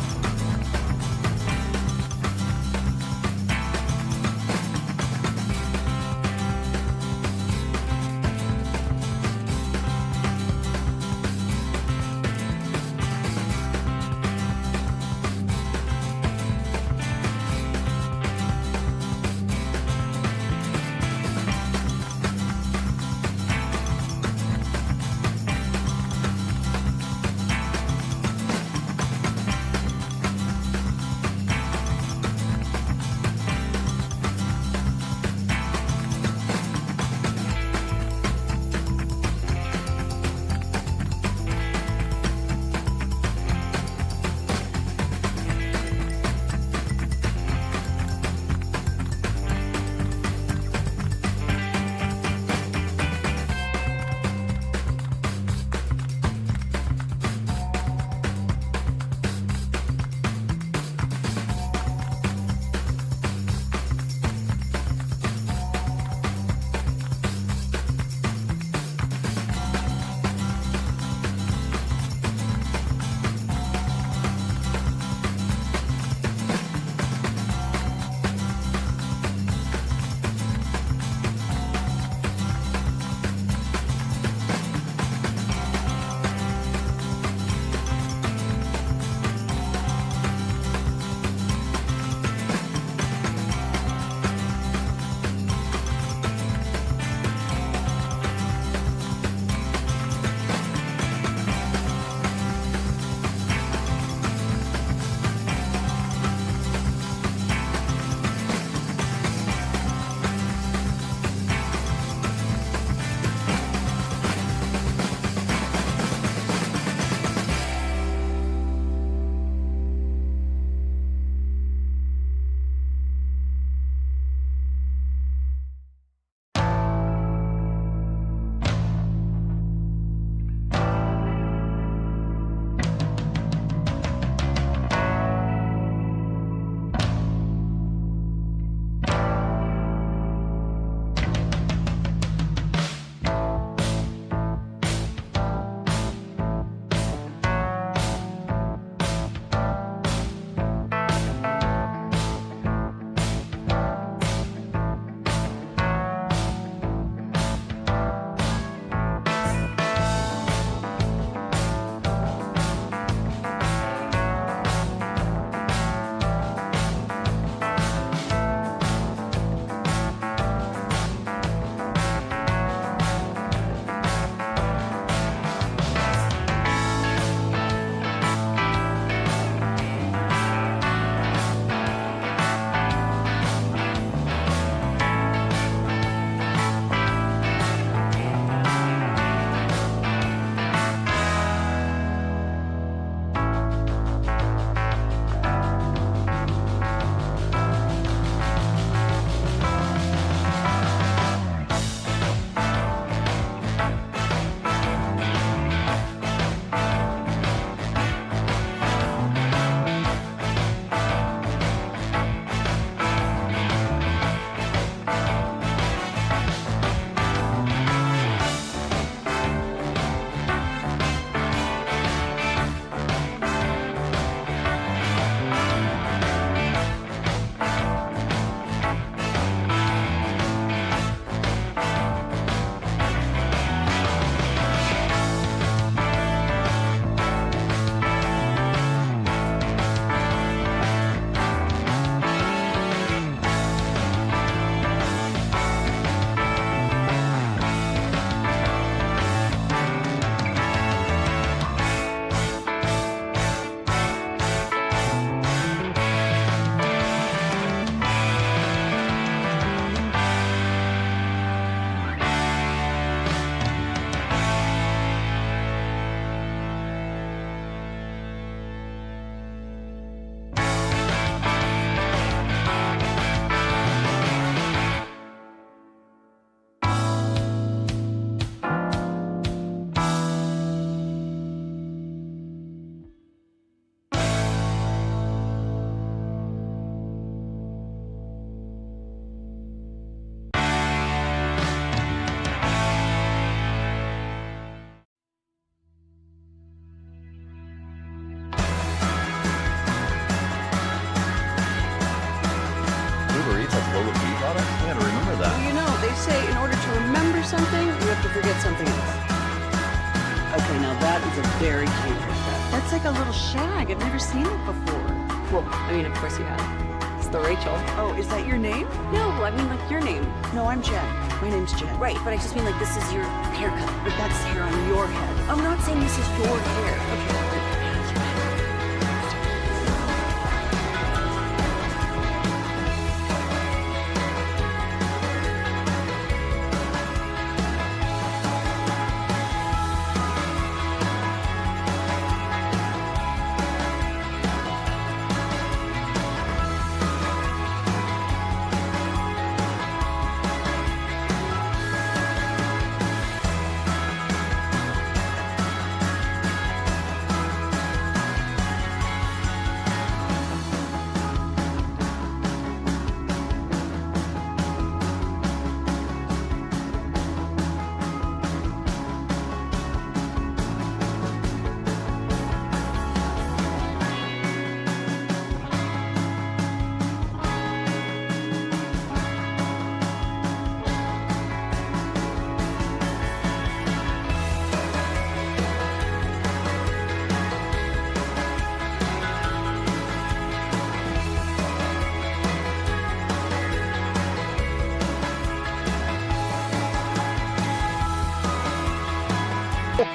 something else. Okay, now that is a very cute haircut. That's like a little shag. I've never seen it before. Well, I mean, of course you have. It's the Rachel. Oh, is that your name? No, I mean, like, your name. No, I'm Jen. My name's Jen. Right, but I just mean, like, this is your haircut. But that's hair on your head. I'm not saying this is your hair. Okay.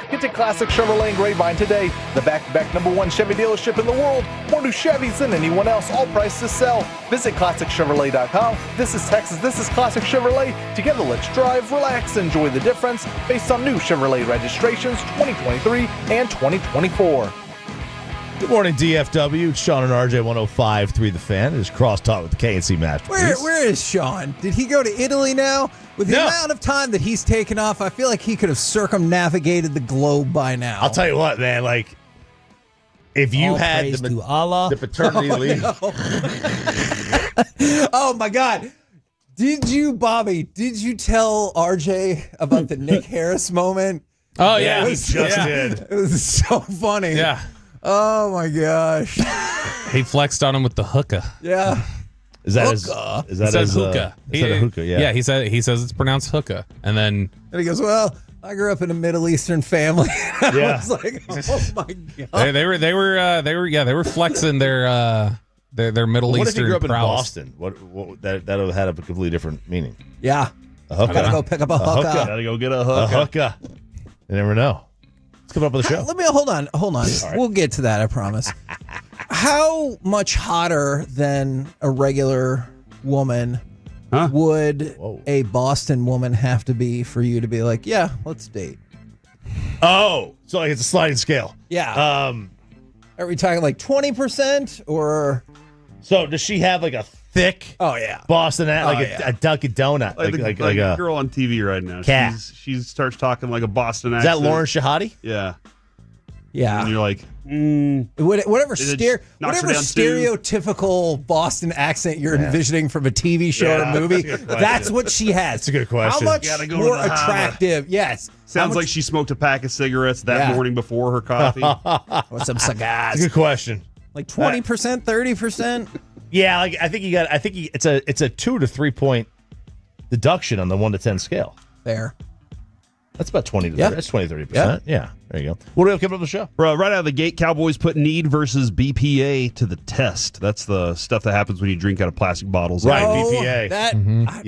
Get to Classic Chevrolet and Grapevine today, the back-to-back #1 Chevy dealership in the world. More new Chevys than anyone else, all priced to sell. Visit ClassicChevrolet.com. This is Texas, this is Classic Chevrolet. Together, let's drive, relax, enjoy the difference based on new Chevrolet registrations 2023 and 2024. Good morning, DFW. It's Sean and RJ 105.3 The Fan. It is Crosstalk with the KNC Masterpiece. Where is Sean? Did he go to Italy now? With the amount of time that he's taken off, I feel like he could have circumnavigated the globe by now. I'll tell you what, man. Like, if you All had praise to Allah. the paternity leave. No. Oh, my God. Did you tell RJ about the Nick Harris moment? Oh, yeah. He just did. It was so funny. Yeah. Oh, my gosh. He flexed on him with the hookah. Yeah. Is that hookah. Is that He said his hookah. Is that a hookah? Yeah. Yeah, he says it's pronounced hookah. And then And he goes, well, I grew up in a Middle Eastern family. I Yeah. was like, oh, my God. they were flexing their Middle What if Eastern you grew up prowess. in Boston? What that would have had a completely different meaning. Yeah. A hookah. Gotta go pick up a hookah. Gotta go get a hookah. You never know. Let's come up with a show. Let me hold on. right. We'll get to that, I promise. How much hotter than a regular woman would a Boston woman have to be for you to be like, yeah, let's date? Oh, so like it's a sliding scale. Yeah. Are we talking like 20% or? So does she have like a thick Boston accent, like a Dunkin' Donut, like a girl on TV right now? Cat. She starts talking like a Boston Is accent. that Lauren Shahadi? Yeah. Yeah. And you're like, whatever knocks her down stereotypical Boston accent you're envisioning from a TV show or movie, that's what she has. That's a good question. How much Gotta go more to the Hama. attractive? Yes. Sounds like she smoked a pack of cigarettes that morning before her coffee. With some cigars. That's a good question. Like 20%, 30%? Yeah, like I think it's a 2 to 3 point deduction on the 1 to 10 scale. Fair. That's about 20 to 30. That's 20-30%. Yeah. There you go. What do we have coming up on the show? Right out of the gate, Cowboys put need versus BPA to the test. That's the stuff that happens when you drink out of plastic bottles. Right, BPA.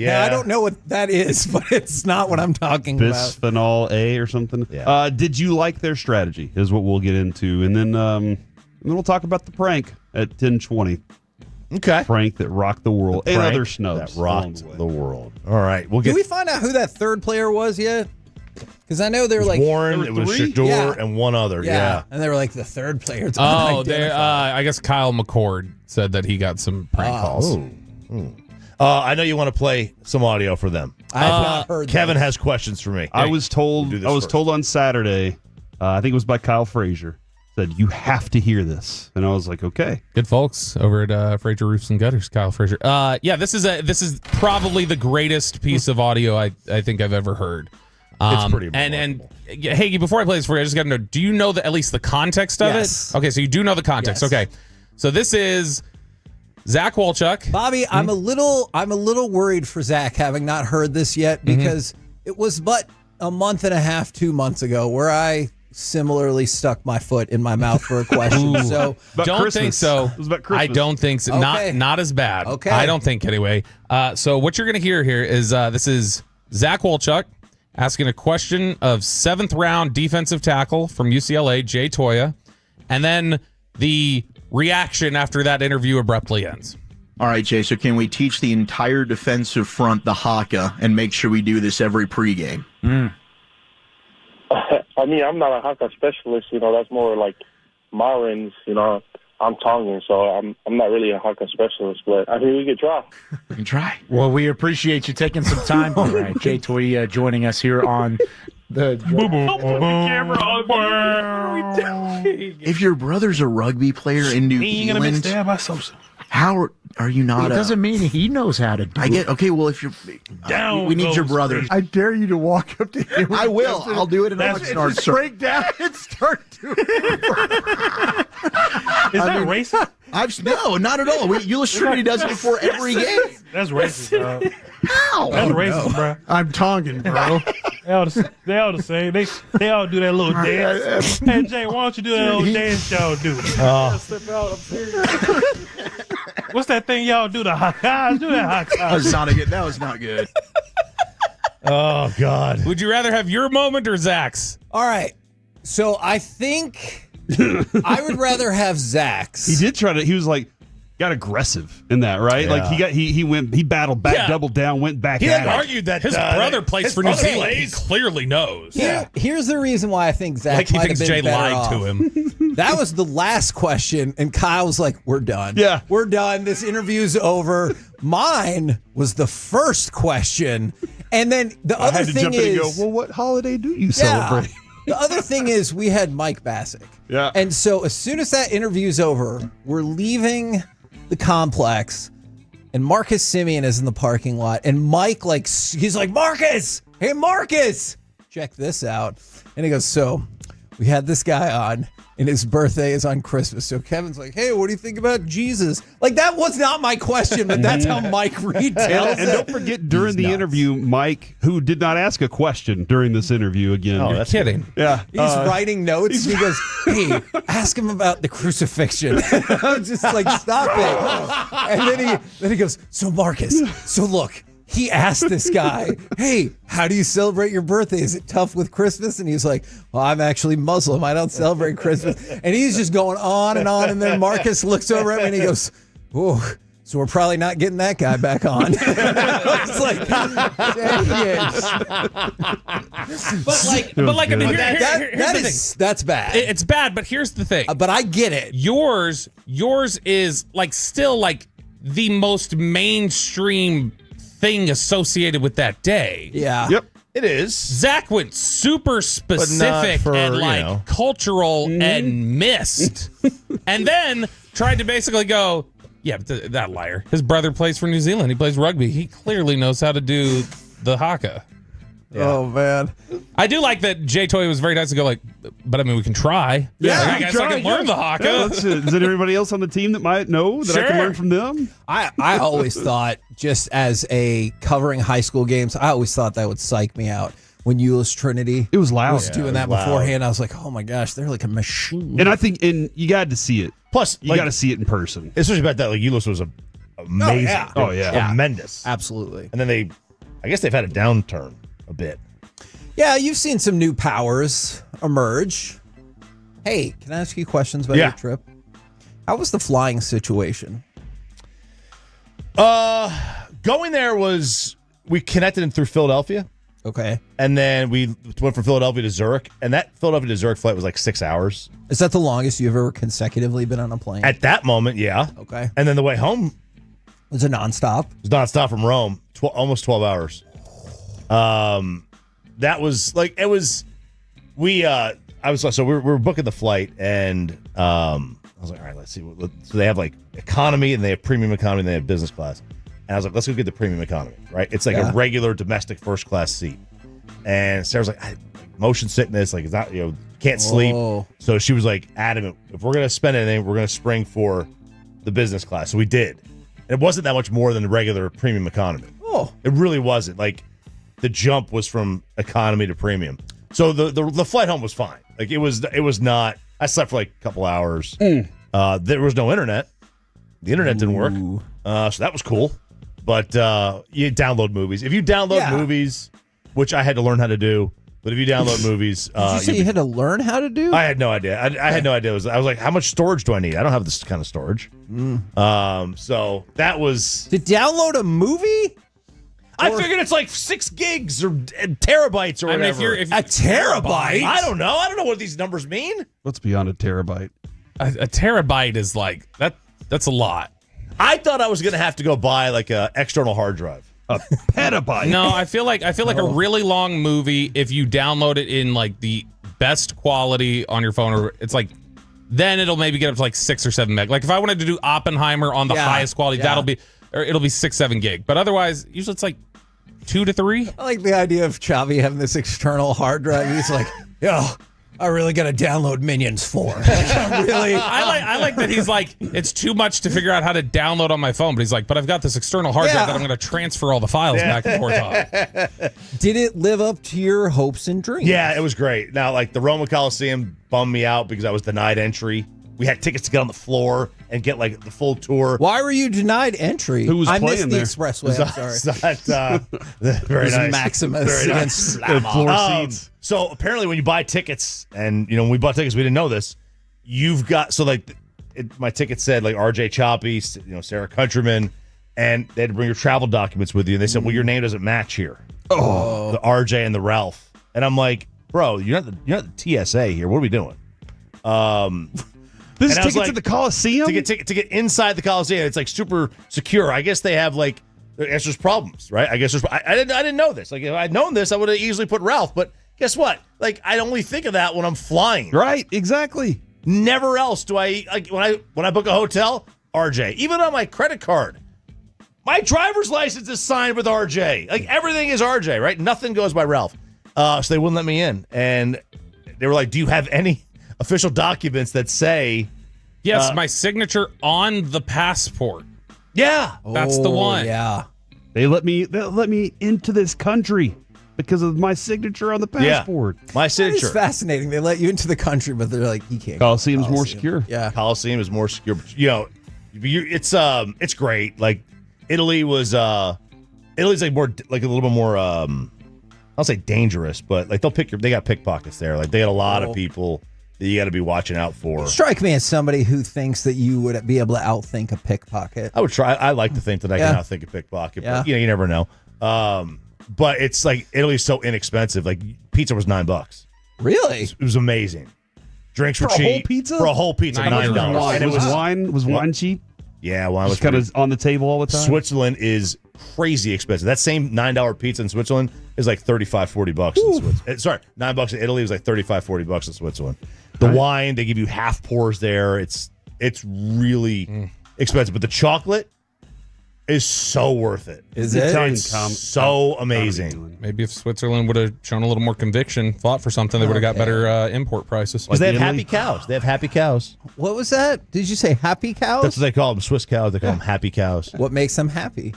I don't know what that is, but it's not what I'm talking about. Bisphenol A or something. Yeah. Did you like their strategy is what we'll get into. And then we'll talk about the prank at 10:20. Okay. Prank that rocked the world and other snubs. That rocked the world. All right. We'll get Did we find out who that third player was yet? Because I know they were like Warren, it was Shador, and one other. Yeah. And they were like the third player. Oh, I guess Kyle McCord said that he got some prank calls. I know you want to play some audio for them. I have not heard. Kevin has questions for me. I was told on Saturday, I think it was by Kyle Frazier, said you have to hear this, and I was like, okay. Good folks over at Frazier Roofs and Gutters, Kyle Frazier. Yeah, this is probably the greatest piece of audio I think I've ever heard. It's pretty and hey, before I play this for you, I just got to know, do you know at least the context of it? Okay, so you do know the context. Yes. Okay. So this is Zach Walchuk. Bobby, I'm a little worried for Zach having not heard this yet because it was but a month and a half, 2 months ago, where I similarly stuck my foot in my mouth for a question. So don't think so. It was about Christmas. I don't think so. Okay. Not as bad. Okay. I don't think anyway. So what you're going to hear here is this is Zach Wolchuk asking a question of 7th round defensive tackle from UCLA, Jay Toya, and then the reaction after that interview abruptly ends. All right, Jay, so can we teach the entire defensive front the haka and make sure we do this every pregame? I mean, I'm not a haka specialist. That's more like Marin's. I'm Tongan, so I'm not really a haka specialist. But I think we could try. We can try. Well, we appreciate you taking some time. All right, Jay Toy joining us here on the camera. If your brother's a rugby player in New Zealand, how are you not? It doesn't mean he knows how to do it. I get okay. Well, if you're Down we need your brother. I dare you to walk up to him. I will. I'll do it, and I'll start. Break down and start doing. Is that racist? No, not at all. Euless Trinity does it before every game. That's racist, bro. How? That's racist, bro. I'm Tongan, bro. They all the same. They all do that little dance. Hey, Jay, why don't you do that little dance y'all do? Slip out, I'm serious. What's that thing y'all do? The haka? Do that haka. That was not good. Oh, God. Would you rather have your moment or Zach's? All right. So I think I would rather have Zach's. He did try to. He was like, got aggressive in that, right? Yeah. Like he battled back, Yeah. doubled down, went back. He at it. argued that His brother plays for New Zealand. He plays. clearly knows. Here's the reason why I think Zach Like he might have thinks been Jay better lied off. to him. That was the last question, and Kyle was like, "We're done. Yeah, we're done. This interview's over." Mine was the first question, and then the I other had to thing jump in and is, go, well, what holiday do you celebrate? the other thing is, we had Mike Bassick. Yeah. And so as soon as that interview's over, we're leaving the complex, and Marcus Simeon is in the parking lot, and Mike, he's like, Marcus, hey, Marcus, check this out. And he goes, so we had this guy on, and his birthday is on Christmas. So Kevin's like, hey, what do you think about Jesus? Like, that was not my question, but that's how Mike Reed tells And don't forget, during the interview, Mike, who did not ask a question during this interview again. Oh, that's kidding. Yeah. He's writing notes. He goes, hey, ask him about the crucifixion. I'm just like, stop it. And then he goes, so Marcus, so look, he asked this guy, hey, how do you celebrate your birthday? Is it tough with Christmas? And he's like, well, I'm actually Muslim. I don't celebrate Christmas. And he's just going on. And then Marcus looks over at me and he goes, oh, so we're probably not getting that guy back on. I was like, dang it. But I mean, here's That's bad. It's bad, but here's the thing. But I get it. Yours is still the most mainstream thing associated with that day. Yeah. Yep. It is. Zach went super specific for, and cultural and missed. And then tried to basically go, yeah, but that liar. His brother plays for New Zealand. He plays rugby. He clearly knows how to do the haka. Yeah. Oh, man. I do like that Jay Toy was very nice to go but I mean, we can try. Yeah, I guess I can learn the haka. Yeah, is there anybody else on the team that might know that I can learn from them? I always thought, just as a covering high school games, I always thought that would psych me out. When Euless Trinity it was loud. was doing that beforehand, I was like, oh my gosh, they're like a machine. And I think you got to see it. Plus, you got to see it in person. Especially about that, Euless was amazing. Oh, yeah. Tremendous. Absolutely. And then I guess they've had a downturn a bit. Yeah, you've seen some new powers emerge. Hey, can I ask you questions about your trip? How was the flying situation? Going there we connected in through Philadelphia. Okay. And then we went from Philadelphia to Zurich, and that Philadelphia to Zurich flight was 6 hours. Is that the longest you've ever consecutively been on a plane? At that moment, yeah. Okay. And then the way home was it nonstop? It was nonstop from Rome, almost 12 hours. That was we were booking the flight, and I was like, all right, let's see. So they have economy, and they have premium economy, and they have business class. And I was like, let's go get the premium economy, right? It's a regular domestic first class seat. And Sarah's like, motion sickness, it's not, can't sleep. Oh. So she was adamant, if we're going to spend anything, we're going to spring for the business class. So we did. And it wasn't that much more than the regular premium economy. Oh. It really wasn't. the jump was from economy to premium. So the flight home was fine. Like it was not. I slept for like a couple hours. There was no internet. The internet didn't work. So that was cool. But you download movies. If you download movies, which I had to learn how to do, but if you download movies, Did you say you had to learn how to do? I had no idea. I had no idea. I was like, how much storage do I need? I don't have this kind of storage. So that was to download a movie. I figured it's like 6 gigs or terabytes or whatever. A terabyte? I don't know. I don't know what these numbers mean. What's beyond a terabyte? A terabyte is like that's a lot. I thought I was going to have to go buy like a external hard drive. A petabyte. No, I feel like a really long movie, if you download it in like the best quality on your phone, or it's like then it'll maybe get up to like 6 or 7 meg. Like if I wanted to do Oppenheimer on the highest quality, it'll be 6-7 gig. But otherwise, usually it's like 2 to 3. I like the idea of Chavi having this external hard drive. He's like, yo, I really got to download Minions 4. I like that he's like, it's too much to figure out how to download on my phone. But he's like, but I've got this external hard drive that I'm going to transfer all the files back and forth on. Did it live up to your hopes and dreams? Yeah, it was great. Now, like the Roma Coliseum bummed me out because I was denied entry. We had tickets to get on the floor and get like the full tour. Why were you denied entry? Who was I playing missed the there? expressway. I'm sorry. Very nice. Maximus Very against nice. Floor seats. So apparently, when you buy tickets, and when we bought tickets, we didn't know this. You've got my ticket said like RJ Choppy, Sarah Countryman, and they had to bring your travel documents with you. And they said, well, your name doesn't match here. Oh, the RJ and the Ralph. And I'm like, bro, you're not the TSA here. What are we doing? This is ticket to the Coliseum? To get inside the Coliseum. It's like super secure. I guess they have I guess there's problems, right? I guess I didn't know this. Like if I'd known this, I would have easily put Ralph. But guess what? Like I only think of that when I'm flying. Right, exactly. Never else do I when I book a hotel, RJ. Even on my credit card. My driver's license is signed with RJ. Like everything is RJ, right? Nothing goes by Ralph. So they wouldn't let me in. And they were like, do you have any official documents that say yes, my signature on the passport. Yeah, that's the one. Yeah, they let me into this country because of my signature on the passport. Yeah, my signature. It's fascinating. They let you into the country, but they're like, you can't. Coliseum's more secure. Yeah, Coliseum is more secure. But, it's great. Like Italy's like more like a little bit more. I'll say dangerous, but like they got pickpockets there. Like they got a lot of people that you got to be watching out for. Strike me as somebody who thinks that you would be able to outthink a pickpocket. I would try. I like to think that I can outthink a pickpocket, but you never know. But it's like Italy's so inexpensive. Like pizza was $9. Really? It was amazing. Drinks were cheap. For a whole pizza? $9. And it was wine cheap? Yeah, wine was kind of on the table all the time. Switzerland is crazy expensive. That same $9 pizza in Switzerland is like $35-$40 in Switzerland. Sorry, $9 in Italy was like $35-$40 in Switzerland. The wine, they give you half pours there. It's really expensive, but the chocolate is so worth it. Is it? It's so amazing. Maybe if Switzerland would have shown a little more conviction, fought for something, they would have got better import prices. Because they have happy cows. They have happy cows. What was that? Did you say happy cows? That's what they call them, Swiss cows. They call them happy cows. What makes them happy?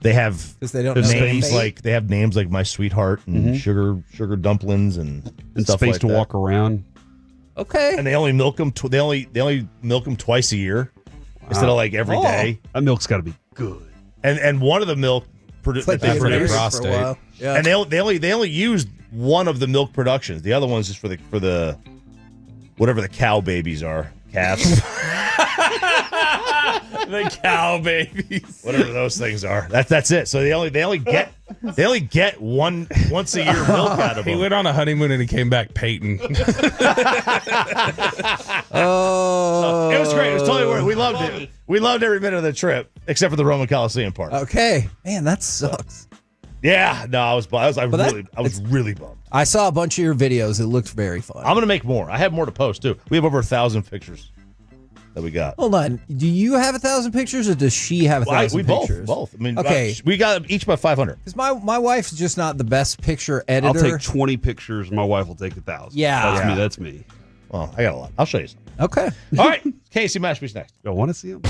They have they don't names like they have names like My Sweetheart and sugar dumplings and stuff space like to that. walk around. Okay. And they only milk them. They only milk them twice a year instead of like every day. That milk's got to be good. And one of the milk like they produce, prostate. Yeah. and they only used one of the milk productions. The other one's just for the whatever the cow babies are, calves. The cow babies, whatever those things are. That's it. So they only get once a year milk out of them. He went on a honeymoon and he came back Peyton. Oh, it was great. It was totally worth it. We loved it. We loved every minute of the trip, except for the Roman Coliseum part. Okay, man, that sucks. Yeah, no, I was really bummed. I saw a bunch of your videos. It looked very fun. I'm gonna make more. I have more to post too. We have over 1,000 pictures that we got. Hold on. Do you have 1,000 pictures, or does she have 1,000 we pictures? both. I mean, okay. We got each about 500. Because my wife's just not the best picture editor. I'll take 20 pictures. My wife will take 1,000. Yeah. That's me. Well, I got a lot. I'll show you some. Okay. All right. Casey Mashby's next. I want to see him.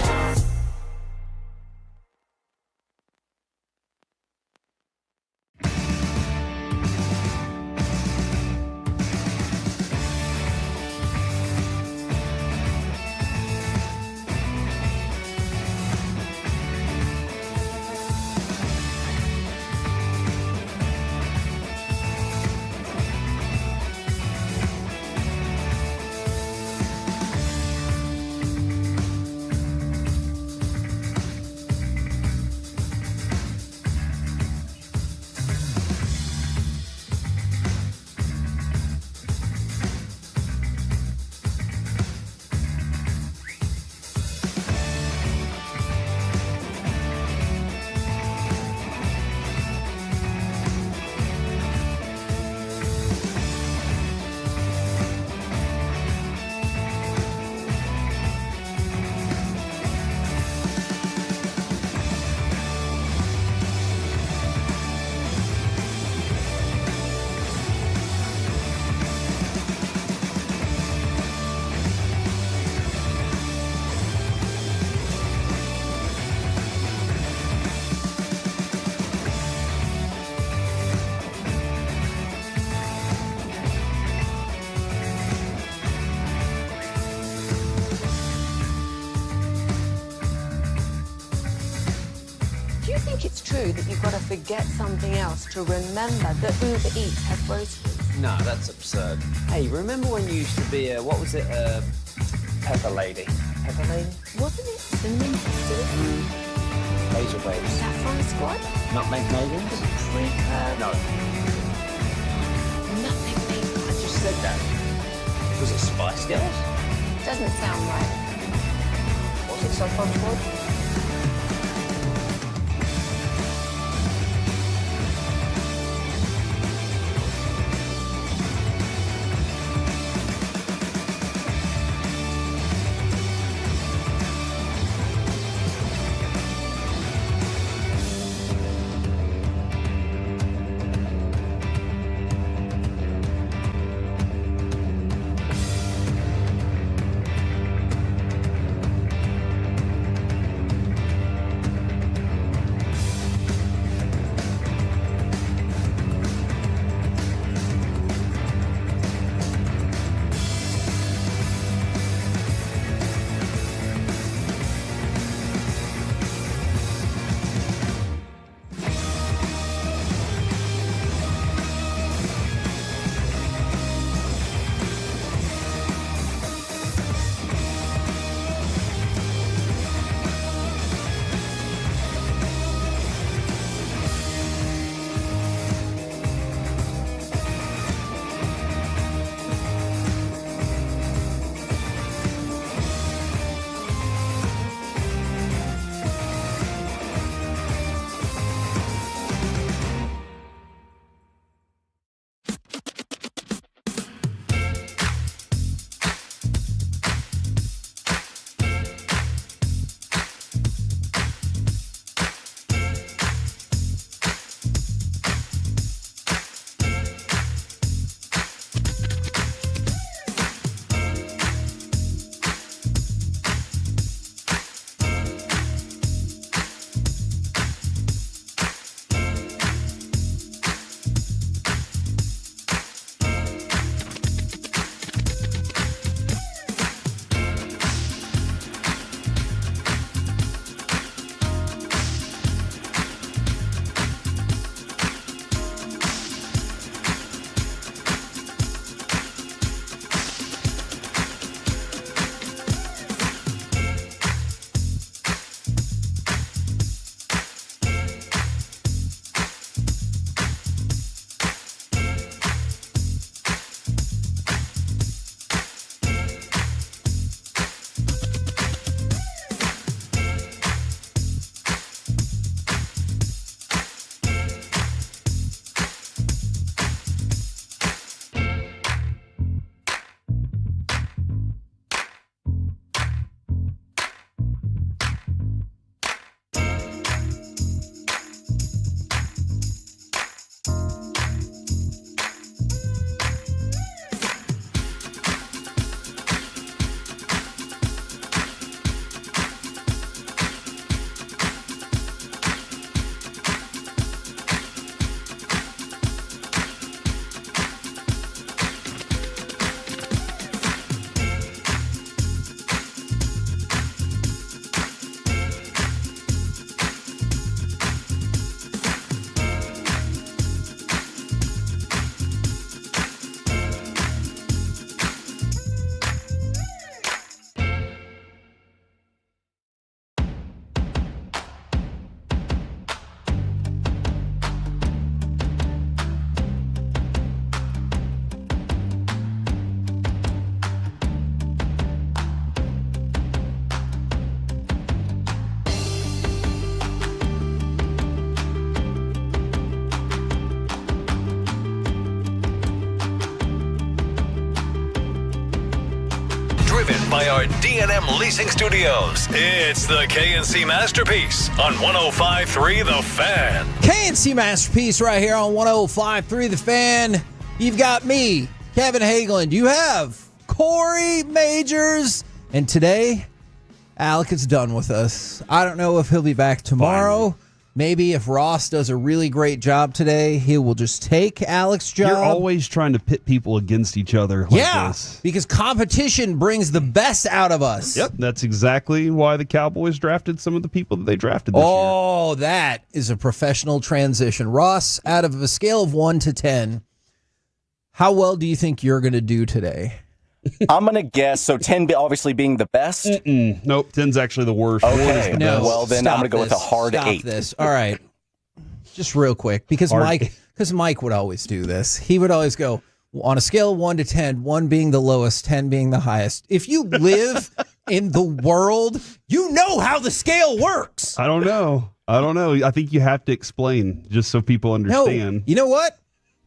think it's true that you've got to forget something else to remember that Uber Eats has groceries? No, that's absurd. Hey, remember when you used to be a, what was it, pepper lady? Pepper lady? Wasn't it cinnamon festivity? Laser waves. Saffron squad? Nutmeg maidens? Pre-curd? No. Nothing big. I just said that. Was it Spice Girls? Doesn't sound right. Was it Saffron squad? driven by our D&M Leasing Studios. It's the KNC Masterpiece on 105.3 The Fan. KNC Masterpiece right here on 105.3 The Fan. You've got me, Kevin Hageland. You have Corey Majors. And today, Alec is done with us. I don't know if he'll be back tomorrow maybe if Ross does a really great job today, he will just take Alex's job. You're always trying to pit people against each other. This. Because competition brings the best out of us. Yep, that's exactly why the Cowboys drafted some of the people that they drafted this year. Oh, that is a professional transition. Ross, out of a scale of 1 to 10, how well do you think you're going to do today? I'm going to guess, so 10 obviously being the best? Nope, 10's actually the worst. Okay, the best. well then I'm going to go with a hard 8. This. All right, just real quick, because Mike would always do this. He would always go, on a scale of 1 to 10, 1 being the lowest, 10 being the highest. If you live in the world, you know how the scale works. I don't know. I think you have to explain just so people understand. No, you know what?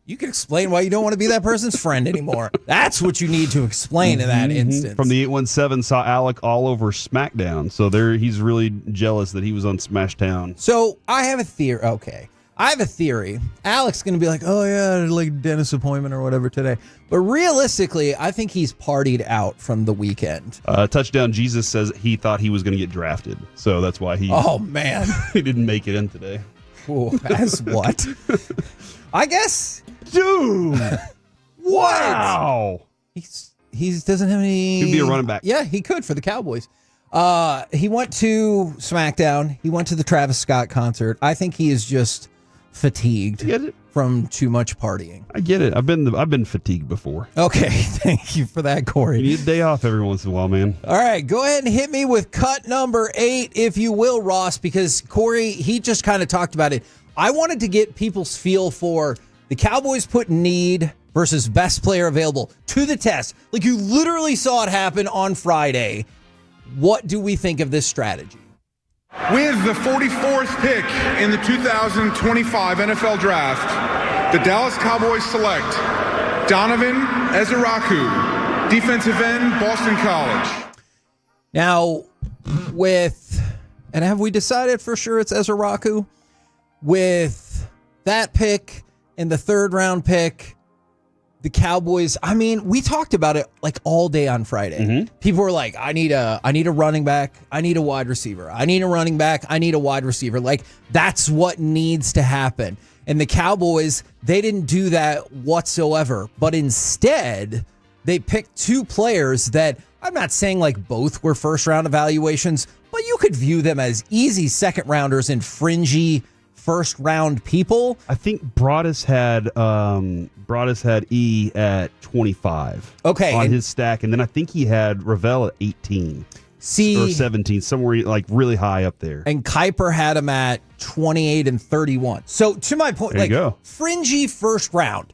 You can explain why you don't want to be that person's friend anymore. That's what you need to explain in that instance. From the 817 saw Alec all over SmackDown. So he's really jealous that he was on Smashdown. So I have a theory. Okay. I have a theory. Alec's going to be like, oh, yeah, I had like a dentist appointment or whatever today. But realistically, I think he's partied out from the weekend. Touchdown Jesus says he thought he was going to get drafted. So that's why he he didn't make it in today. Ooh, as what? I guess. Dude. Wow. He doesn't have any. He'd be a running back. Yeah, he could for the Cowboys. He went to SmackDown. He went to the Travis Scott concert. I think he is just fatigued from too much partying. I get it. I've been fatigued before. Okay, thank you for that, Corey. You need a day off every once in a while, man. All right, go ahead and hit me with cut number 8, if you will, Ross, because Corey, he just kind of talked about it. I wanted to get people's feel for the Cowboys put need versus best player available to the test. Like, you literally saw it happen on Friday. What do we think of this strategy? With the 44th pick in the 2025 NFL Draft, the Dallas Cowboys select Donovan Ezeraku, defensive end, Boston College. Now, and have we decided for sure it's Ezeraku? With that pick and the 3rd round pick, the Cowboys, I mean, we talked about it like all day on Friday. People were like, I need a running back. I need a wide receiver. I need a running back. I need a wide receiver. Like, that's what needs to happen. And the Cowboys, they didn't do that whatsoever. But instead, they picked 2 players that I'm not saying like both were first round evaluations, but you could view them as easy second rounders and fringy first round people. I think Broaddus had E at 25. Okay, on his stack, and then I think he had Ravel at 18. Or 17, somewhere like really high up there. And Kuiper had him at 28 and 31. So to my point, there you go. Fringy first round.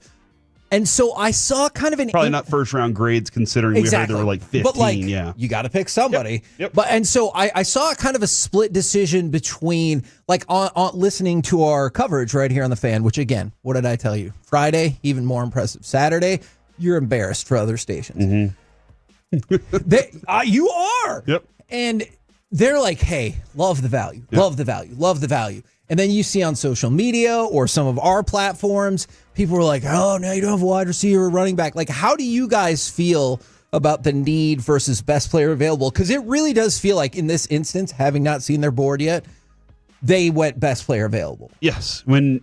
And so I saw kind of an probably not first round grades considering we heard there were like 15. But like, you got to pick somebody. Yep. But and so I saw kind of a split decision between like on listening to our coverage right here on the Fan. Which again, what did I tell you? Friday, even more impressive. Saturday, you're embarrassed for other stations. You are. Yep. And they're like, hey, love the value, love the value, love the value. And then you see on social media or some of our platforms, people were like, oh, now you don't have a wide receiver or running back. Like, how do you guys feel about the need versus best player available? Because it really does feel like in this instance, having not seen their board yet, they went best player available. Yes. And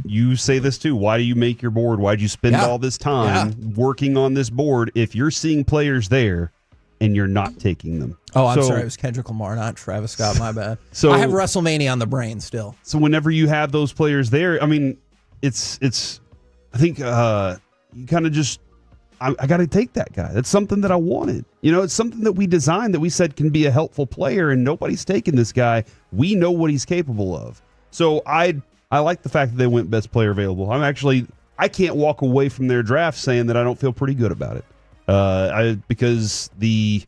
you say this too, why do you make your board? Why'd you spend all this time working on this board if you're seeing players there and you're not taking them? Oh, I'm sorry. It was Kendrick Lamar, not Travis Scott. My bad. So I have WrestleMania on the brain still. So whenever you have those players there, I mean, it's I think you kind of just, I got to take that guy. That's something that I wanted. You know, it's something that we designed that we said can be a helpful player, and nobody's taken this guy. We know what he's capable of. So I like the fact that they went best player available. I can't walk away from their draft saying that I don't feel pretty good about it. Because the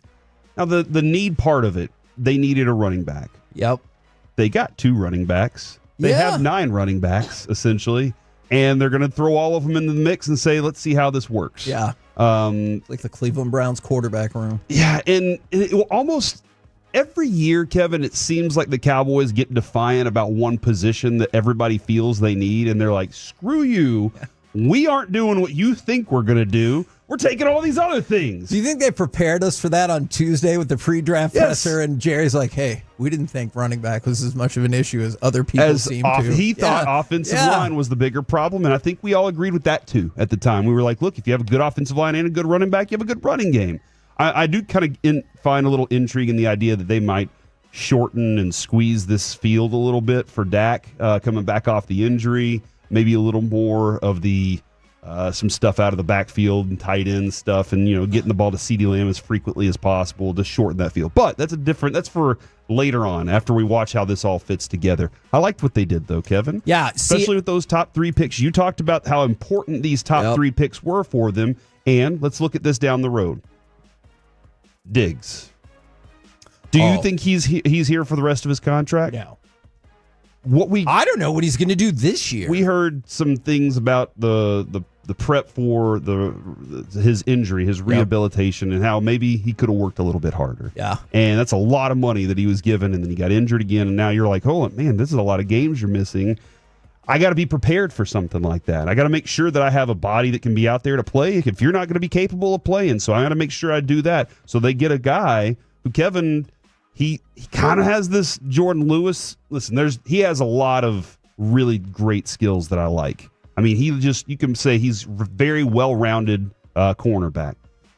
need part of it, they needed a running back. Yep. They got 2 running backs. They have 9 running backs, essentially. And they're going to throw all of them into the mix and say, let's see how this works. Yeah. Like the Cleveland Browns quarterback room. Yeah. And it will almost every year, Kevin, it seems like the Cowboys get defiant about one position that everybody feels they need. And they're like, screw you. We aren't doing what you think we're going to do. We're taking all these other things. Do you think they prepared us for that on Tuesday with the pre-draft presser? And Jerry's like, hey, we didn't think running back was as much of an issue as other people seem to. He thought offensive line was the bigger problem, and I think we all agreed with that too at the time. We were like, look, if you have a good offensive line and a good running back, you have a good running game. I do kind of find a little intrigue in the idea that they might shorten and squeeze this field a little bit for Dak coming back off the injury, maybe a little more of the some stuff out of the backfield and tight end stuff, and getting the ball to CeeDee Lamb as frequently as possible to shorten that field. But that's for later on after we watch how this all fits together. I liked what they did though, Kevin. Yeah, especially with those top 3 picks. You talked about how important these top 3 picks were for them, and let's look at this down the road. Diggs. Do you think he's here for the rest of his contract? No. I don't know what he's going to do this year. We heard some things about the prep for his injury, his rehabilitation, and how maybe he could have worked a little bit harder. Yeah. And that's a lot of money that he was given, and then he got injured again, and now you're like, hold on, man, this is a lot of games you're missing. I got to be prepared for something like that. I got to make sure that I have a body that can be out there to play if you're not going to be capable of playing. So I got to make sure I do that. So they get a guy who, Kevin, he kind of has this Jordan Lewis. Listen, he has a lot of really great skills that I like. I mean, you can say he's very well-rounded cornerback.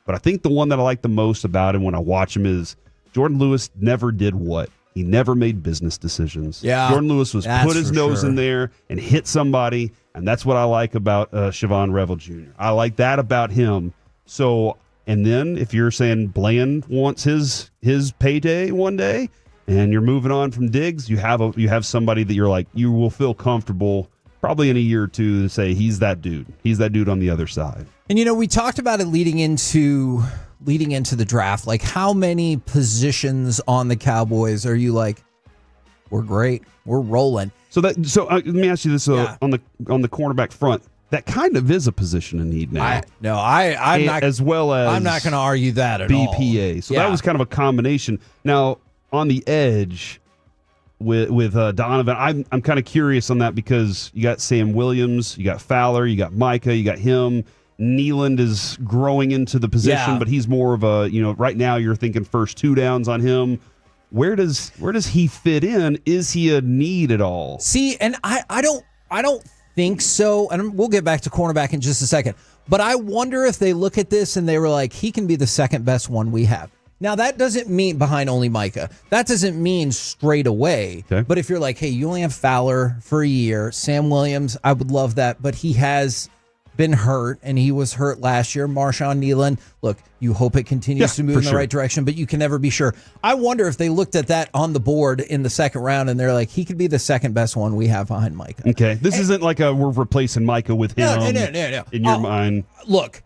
But I think the one that I like the most about him when I watch him is Jordan Lewis never did what? He never made business decisions. Yeah, Jordan Lewis was put his nose in there and hit somebody, and that's what I like about Siobhan Revel Jr. I like that about him. So, and then if you're saying Bland wants his payday one day, and you're moving on from Diggs, you have somebody that you're like, you will feel comfortable probably in a year or two to say he's that dude. He's that dude on the other side. And we talked about it leading into the draft. Like, how many positions on the Cowboys are you like, we're great, we're rolling? So let me ask you this: on the cornerback front, that kind of is a position in need now. I'm not, as well as I'm not going to argue that at all. BPA. So that was kind of a combination. Now on the edge with Donovan, I'm kind of curious on that because you got Sam Williams, you got Fowler, you got Micah, you got him. Nealand is growing into the position, but he's more of a, right now you're thinking first 2 downs on him. Where does he fit in? Is he a need at all? See, and I don't think so. And we'll get back to cornerback in just a second. But I wonder if they look at this and they were like, he can be the second best one we have. Now, that doesn't mean behind only Micah. That doesn't mean straight away. Okay. But if you're like, hey, you only have Fowler for a year, Sam Williams, I would love that. But he has been hurt, and he was hurt last year. Marshawn Nealand, look, you hope it continues to move in the right direction, but you can never be sure. I wonder if they looked at that on the board in the second round, and they're like, he could be the second best one we have behind Micah. Okay, this isn't like we're replacing Micah with him. No. In your mind. Look,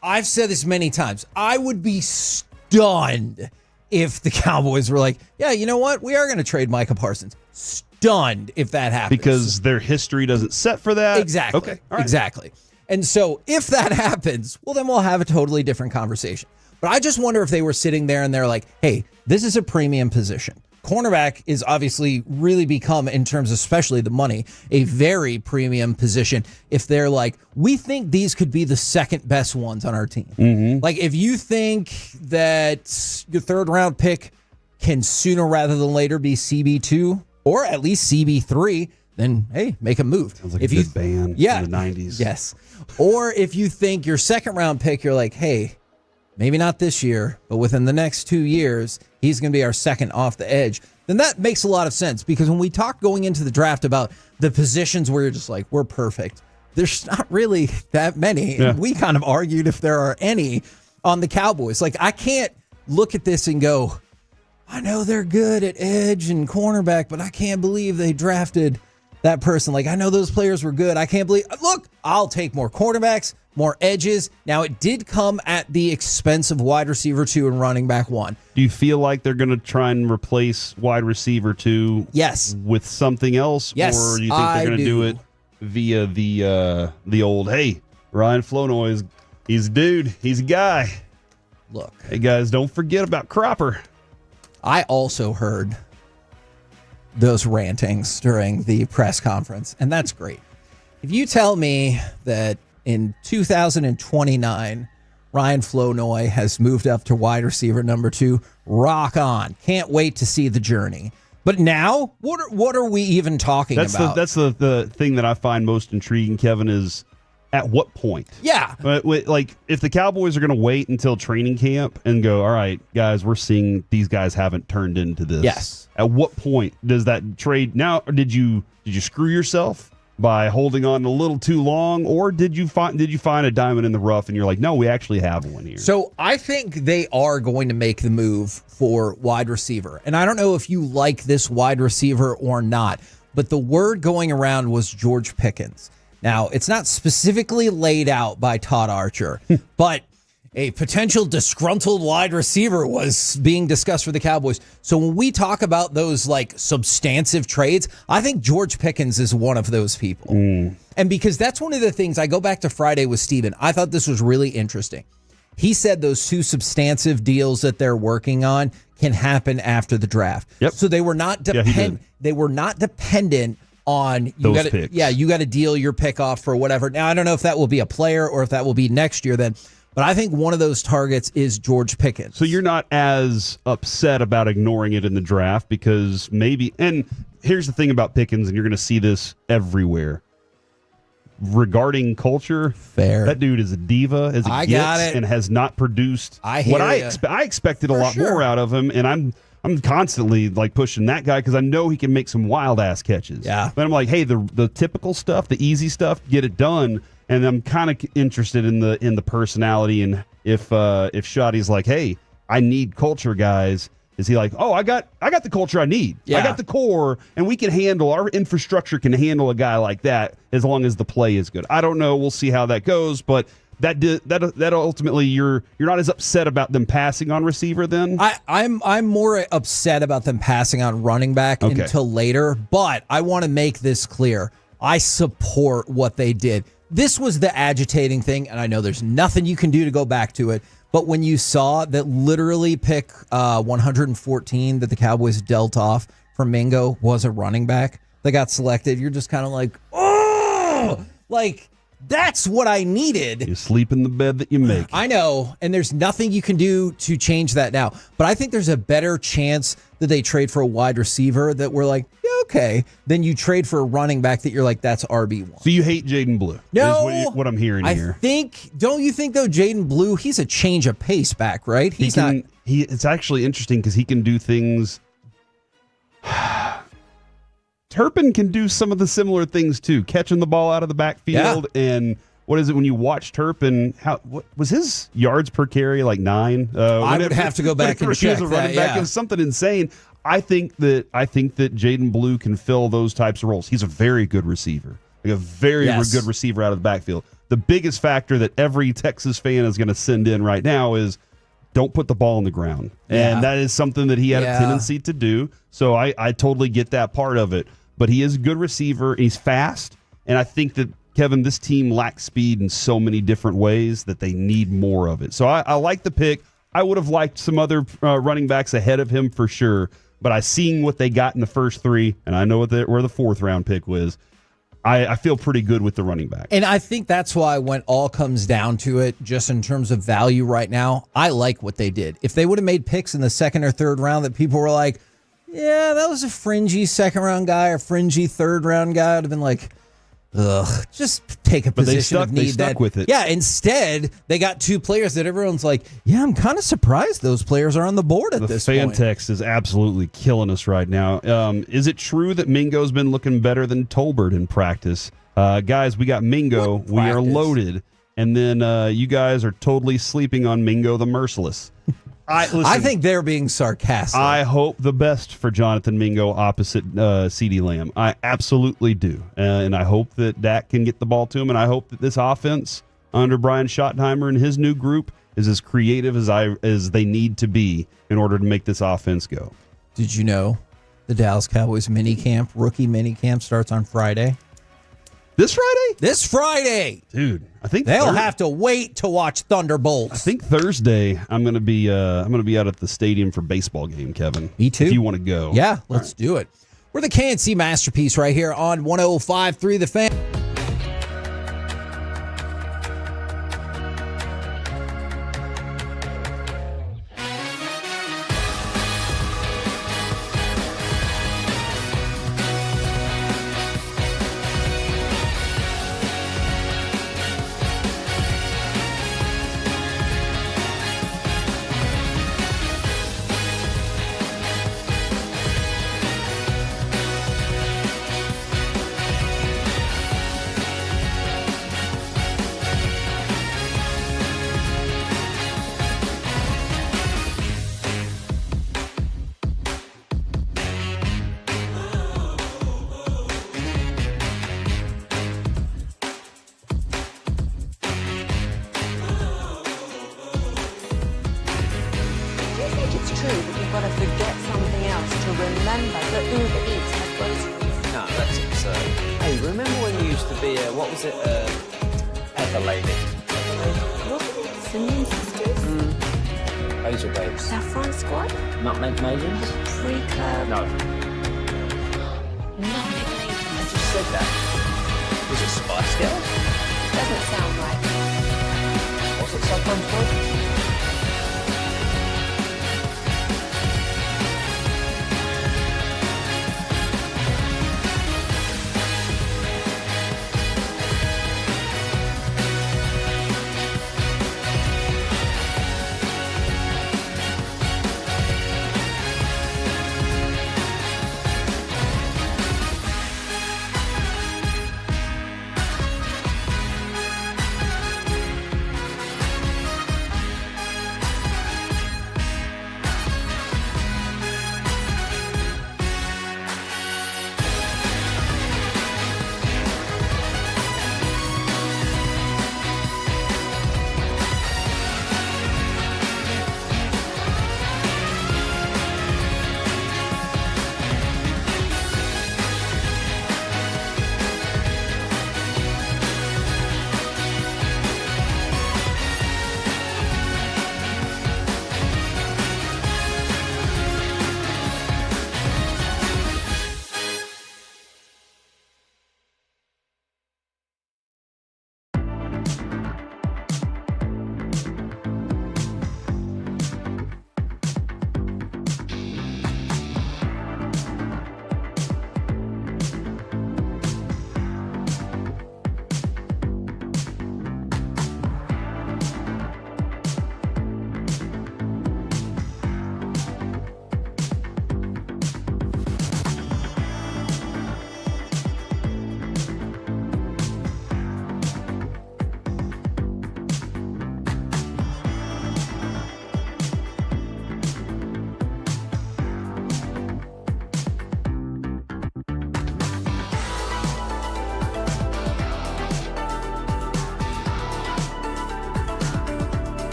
I've said this many times. I would be stunned if the Cowboys were like, yeah, you know what? We are going to trade Micah Parsons. Stunned if that happens. Because their history doesn't set for that? Exactly. Okay. All right. Exactly. And so if that happens, well, then we'll have a totally different conversation. But I just wonder if they were sitting there and they're like, hey, this is a premium position. Cornerback is obviously really become, in terms of especially the money, a very premium position. If they're like, we think these could be the second best ones on our team. Mm-hmm. Like, if you think that your third round pick can sooner rather than later be CB2 or at least CB3, then, hey, make a move. Sounds like a good band in the 90s. Yes. Or if you think your second round pick, you're like, hey, maybe not this year, but within the next 2 years, he's going to be our second off the edge. Then that makes a lot of sense, because when we talk going into the draft about the positions where you're just like, we're perfect, there's not really that many. Yeah. And we kind of argued if there are any on the Cowboys. Like, I can't look at this and go, I know they're good at edge and cornerback, but I can't believe they drafted that person. Like, I know those players were good. I can't believe. Look, I'll take more cornerbacks, more edges. Now, it did come at the expense of wide receiver 2 and running back 1. Do you feel like they're going to try and replace wide receiver 2? Yes. With something else? Yes, or do you think they're going to do it via the old, hey, Ryan Flournoy, he's a dude, he's a guy. Look. Hey, guys, don't forget about Cropper. I also heard those rantings during the press conference, and that's great. If you tell me that in 2029, Ryan Flournoy has moved up to wide receiver number 2. Rock on. Can't wait to see the journey. But now, what are we even talking about? That's the thing that I find most intriguing, Kevin, is at what point? Yeah. Like, if the Cowboys are going to wait until training camp and go, all right, guys, we're seeing these guys haven't turned into this. Yes. At what point does that trade now? Or did you screw yourself by holding on a little too long, or did you find a diamond in the rough and you're like, no, we actually have one here? So I think they are going to make the move for wide receiver. And I don't know if you like this wide receiver or not, but the word going around was George Pickens. Now, it's not specifically laid out by Todd Archer, but a potential disgruntled wide receiver was being discussed for the Cowboys. So when we talk about those like substantive trades, I think George Pickens is one of those people. And because that's one of the things, I go back to Friday with Steven, I thought this was really interesting. He said those 2 substantive deals that they're working on can happen after the draft. Yep. So they were not dependent on those picks. Yeah, you got to deal your pick off for whatever. Now I don't know if that will be a player or if that will be next year then. But I think one of those targets is George Pickens. So you're not as upset about ignoring it in the draft because maybe, and here's the thing about Pickens, and you're going to see this everywhere. Regarding culture, fair. That dude is a diva as it gets and has not produced what I expected a lot more out of him, and I'm constantly like pushing that guy because I know he can make some wild ass catches. Yeah. But I'm like, hey, the typical stuff, the easy stuff, get it done. And I'm kind of interested in the personality, and if Shoddy's like, hey, I need culture, guys, is he like, oh, I got the culture I need. Yeah. I got the core, and we can handle, our infrastructure can handle a guy like that as long as the play is good. I don't know. We'll see how that goes, but that ultimately you're not as upset about them passing on receiver then? I'm more upset about them passing on running back until later, but I want to make this clear. I support what they did. This was the agitating thing, and I know there's nothing you can do to go back to it, but when you saw that literally pick 114 that the Cowboys dealt off from Mingo was a running back that got selected, you're just kind of like, oh, like, that's what I needed. You sleep in the bed that you make. I know, and there's nothing you can do to change that now. But I think there's a better chance that they trade for a wide receiver that we're like, yeah, okay, than you trade for a running back that you're like, that's RB1. So you hate Jaden Blue? No. Is what I'm hearing here. Don't you think, though, Jaden Blue, he's a change of pace back, right? It's actually interesting because he can do things. Turpin can do some of the similar things too, catching the ball out of the backfield. Yeah. And what is it when you watch Turpin? What was his yards per carry, like 9? I would have to go back and check that. It was something insane. I think that Jaden Blue can fill those types of roles. He's a very good receiver, like a very good receiver out of the backfield. The biggest factor that every Texas fan is going to send in right now is don't put the ball on the ground. Yeah. And that is something that he had a tendency to do. So I totally get that part of it. But he is a good receiver. He's fast. And I think that, Kevin, this team lacks speed in so many different ways that they need more of it. So I like the pick. I would have liked some other running backs ahead of him for sure. But I seen what they got in the first 3, and I know where the 4th round pick was. I feel pretty good with the running back. And I think that's why when all comes down to it, just in terms of value right now, I like what they did. If they would have made picks in the 2nd or 3rd round that people were like, yeah, that was a fringy 2nd round guy or fringy 3rd round guy, I'd have been like, ugh, just take a position of need. They stuck with it. Yeah, instead, they got 2 players that everyone's like, yeah, I'm kind of surprised those players are on the board at this point. The fan text is absolutely killing us right now. Is it true that Mingo's been looking better than Tolbert in practice? Guys, we got Mingo. We are loaded. And then you guys are totally sleeping on Mingo the Merciless. I think they're being sarcastic. I hope the best for Jonathan Mingo opposite CeeDee Lamb. I absolutely do. And I hope that Dak can get the ball to him. And I hope that this offense under Brian Schottenheimer and his new group is as creative as they need to be in order to make this offense go. Did you know the Dallas Cowboys rookie mini camp starts on Friday? This Friday? This Friday. Dude, I think they'll have to wait to watch Thunderbolts. I think Thursday I'm going to be out at the stadium for baseball game, Kevin. Me too. If you want to go. Yeah, let's do it. We're the KNC Masterpiece right here on 105.3 The Fan. to be a, what was it, Pepper Lady. What? Simeon sisters? Angel Babes. Saffron Squad? Nutmeg Maidens? Pre-club? No. No. I just said that. Was it Spice Girl? Doesn't sound right. Was it Saffron Squad?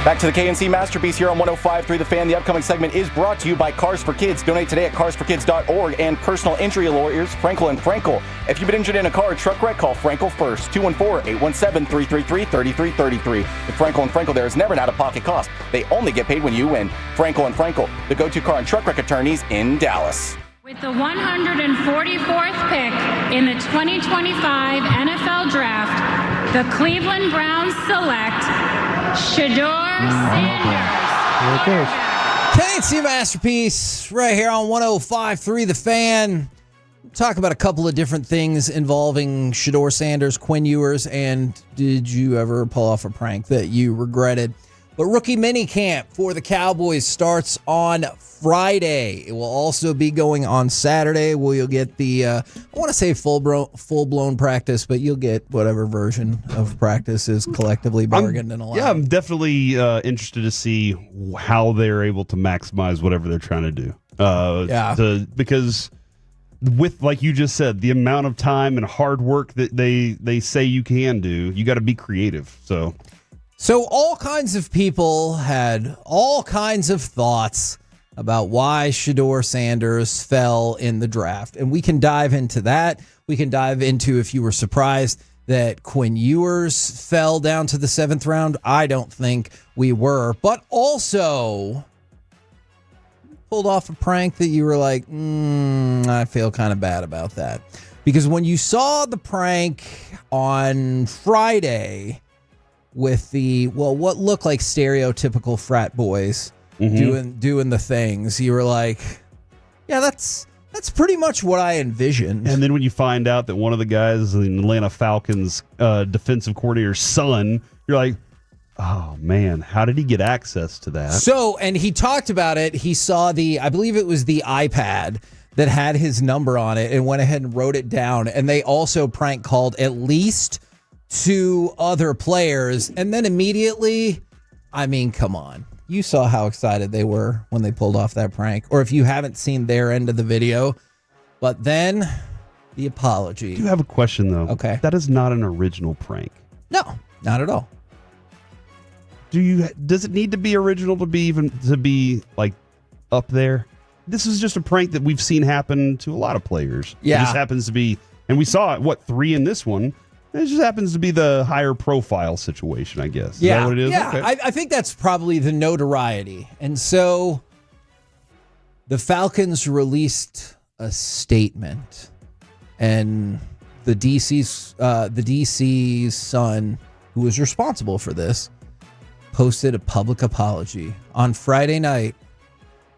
Back to the KNC Masterpiece here on 105.3 The Fan. The upcoming segment is brought to you by Cars for Kids. Donate today at carsforkids.org and personal injury lawyers, Frankel & Frankel. If you've been injured in a car or truck wreck, call Frankel first. 214-817-333-3333. With Frankel & Frankel, there is never an out-of-pocket cost. They only get paid when you win. Frankel & Frankel, the go-to car and truck wreck attorneys in Dallas. With the 144th pick in the 2025 NFL Draft, the Cleveland Browns select Shador Sanders. Here it goes. Can't see a masterpiece right here on 105.3 The Fan. Talk about a couple of different things involving Shador Sanders, Quinn Ewers, and did you ever pull off a prank that you regretted? But rookie minicamp for the Cowboys starts on Friday. It will also be going on Saturday where you'll get the, I want to say full-blown practice, but you'll get whatever version of practice is collectively bargained and allowed. Yeah, I'm definitely interested to see how they're able to maximize whatever they're trying to do. Because with, like you just said, the amount of time and hard work that they say you can do, you got to be creative. So all kinds of people had all kinds of thoughts about why Shador Sanders fell in the draft. And we can dive into that. We can dive into if you were surprised that Quinn Ewers fell down to the 7th round. I don't think we were. But also pulled off a prank that you were like, I feel kind of bad about that. Because when you saw the prank on Friday with the, what looked like stereotypical frat boys doing the things, you were like, yeah, that's pretty much what I envisioned. And then when you find out that one of the guys in the Atlanta Falcons defensive coordinator's son, you're like, oh man, how did he get access to that? So, and he talked about it. He saw I believe it was the iPad that had his number on it and went ahead and wrote it down. And they also prank called at least 2 other players. And then immediately, I mean, come on. You saw how excited they were when they pulled off that prank. Or if you haven't seen their end of the video. But then the apology. I do have a question, though. Okay. That is not an original prank. No, not at all. Does it need to be original to be like up there? This is just a prank that we've seen happen to a lot of players. Yeah. It just happens to be, and we saw it, 3 in this one. It just happens to be the higher profile situation, I guess. Is that what it is? Yeah, Okay. I think that's probably the notoriety. And so the Falcons released a statement, and the DC's son, who was responsible for this, posted a public apology. On Friday night,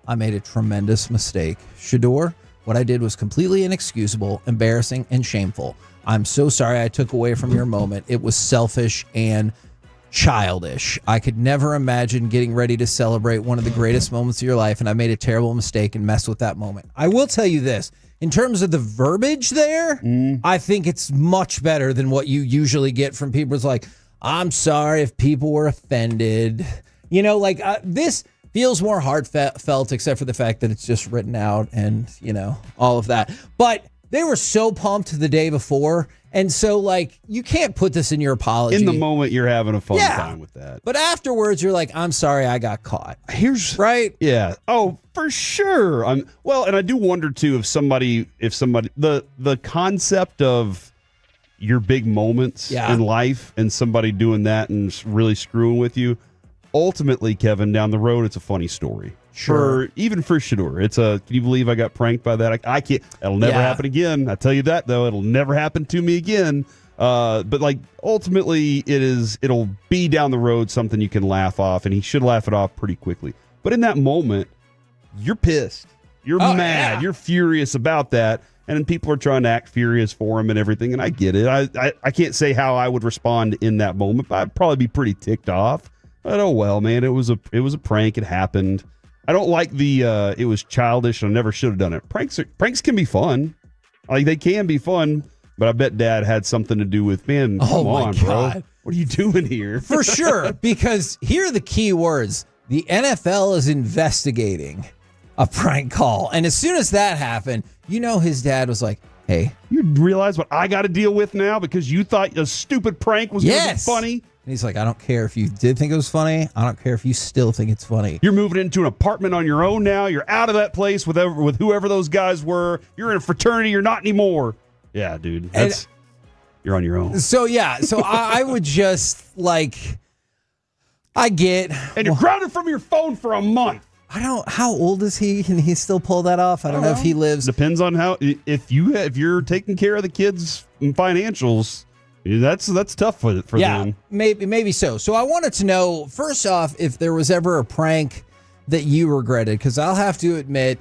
I made a tremendous mistake. Shador, what I did was completely inexcusable, embarrassing, and shameful. I'm so sorry I took away from your moment. It was selfish and childish. I could never imagine getting ready to celebrate one of the greatest moments of your life, and I made a terrible mistake and messed with that moment. I will tell you this. In terms of the verbiage there, I think it's much better than what you usually get from people. It's like, I'm sorry if people were offended. You know, like this feels more heartfelt, except for the fact that it's just written out and, you know, all of that. But they were so pumped the day before. And so, like, you can't put this in your apology. In the moment, you're having a fun time with that. But afterwards, you're like, I'm sorry I got caught. Right? Yeah. Oh, for sure. And I do wonder, too, if somebody, the concept of your big moments in life and somebody doing that and really screwing with you, ultimately, Kevin, down the road, it's a funny story. Sure. Even for Shador. Can you believe I got pranked by that? I can't. That'll never happen again. I tell you that, though. It'll never happen to me again. But like ultimately, it'll be down the road something you can laugh off, and he should laugh it off pretty quickly. But in that moment, you're pissed. You're mad. Yeah. You're furious about that. And then people are trying to act furious for him and everything. And I get it. I can't say how I would respond in that moment, but I'd probably be pretty ticked off. But oh well, man. It was a prank. It happened. I don't like it was childish and I never should have done it. Pranks can be fun. Like they can be fun, but I bet Dad had something to do with, man, come on, bro. What are you doing here? For sure, because here are the key words. The NFL is investigating a prank call. And as soon as that happened, you know his dad was like, hey. You realize what I got to deal with now because you thought a stupid prank was going to be funny? And he's like, I don't care if you did think it was funny. I don't care if you still think it's funny. You're moving into an apartment on your own now. You're out of that place with whoever those guys were. You're in a fraternity. You're not anymore. Yeah, dude. You're on your own. So, so I would just I get. And you're grounded from your phone for a month. How old is he? Can he still pull that off? I don't know if he lives. Depends on if you're taking care of the kids' financials. That's tough for them. Maybe so. So I wanted to know, first off, if there was ever a prank that you regretted, because I'll have to admit,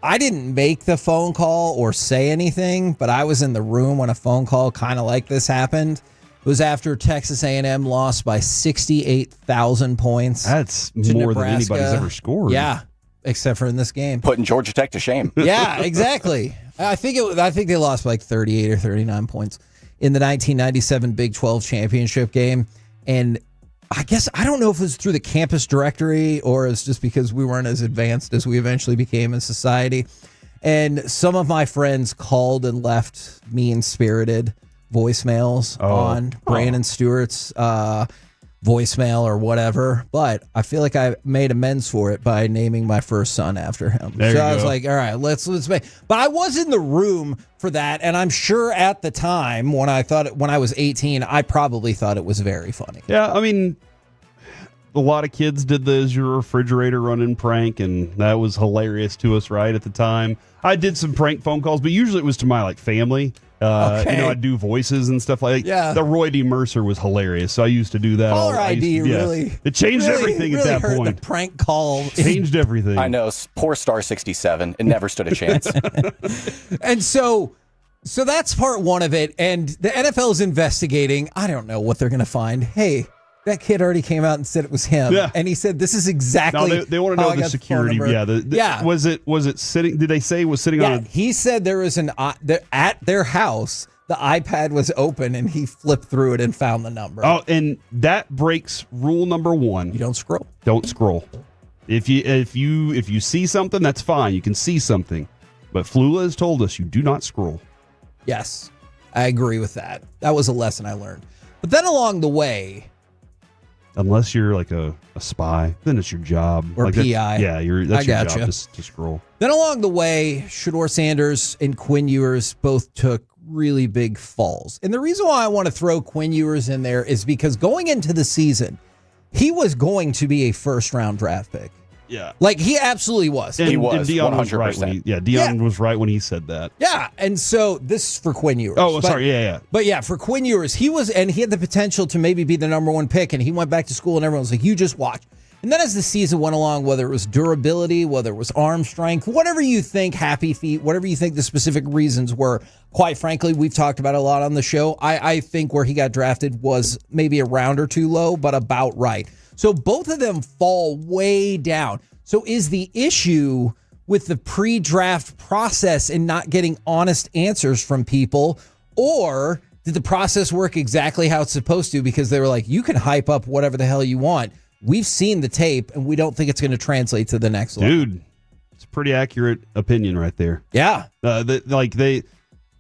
I didn't make the phone call or say anything, but I was in the room when a phone call kind of like this happened. It was after Texas A&M lost by 68,000 points. That's more than anybody's ever scored. Yeah, except for in this game. Putting Georgia Tech to shame. Yeah, exactly. I think they lost by like 38 or 39 points in the 1997 Big 12 championship game. And I guess, I don't know if it was through the campus directory or it's just because we weren't as advanced as we eventually became in society. And some of my friends called and left mean-spirited voicemails on Brandon Stewart's voicemail or whatever. But I feel like I made amends for it by naming my first son after him. So I was like, all right, let's make. But I was in the room for that, and I'm sure at the time when I was 18, I probably thought it was very funny. Yeah, I mean, a lot of kids did the "Is your refrigerator running" prank, and that was hilarious to us right at the time. I did some prank phone calls, but usually it was to my family. I'd do voices and stuff like that. Yeah. The Roy D. Mercer was hilarious, so I used to do that. Caller ID really. It changed everything at that point. The prank call changed everything. I know. Poor Star 67. It never stood a chance. And so that's part one of it. And the NFL is investigating. I don't know what they're going to find. Hey, that kid already came out and said it was him. Yeah. And he said, this is exactly. No, they want to know the security. Yeah. Was it sitting? Did they say it was sitting on? He said there was at their house, the iPad was open and he flipped through it and found the number. Oh, and that breaks rule number 1. You don't scroll. Don't scroll. If you see something, that's fine. You can see something. But Flula has told us you do not scroll. Yes, I agree with that. That was a lesson I learned. But then along the way, unless you're like a spy, then it's your job. Or like PI. That's your job to scroll. Then along the way, Shador Sanders and Quinn Ewers both took really big falls. And the reason why I want to throw Quinn Ewers in there is because going into the season, he was going to be a first-round draft pick. Yeah. Like, he absolutely was. He was, and Dion 100%. was right Dion was right when he said that. Yeah, and so this is for Quinn Ewers. Oh, sorry, yeah. But yeah, for Quinn Ewers, he had the potential to maybe be the number 1 pick, and he went back to school, and everyone was like, you just watch. And then as the season went along, whether it was durability, whether it was arm strength, whatever you think, happy feet, whatever you think the specific reasons were, quite frankly, we've talked about it a lot on the show. I think where he got drafted was maybe a round or two low, but about right. So both of them fall way down. So is the issue with the pre-draft process and not getting honest answers from people, or did the process work exactly how it's supposed to because they were like, you can hype up whatever the hell you want. We've seen the tape, and we don't think it's going to translate to the next level. Dude, it's a pretty accurate opinion right there. Yeah.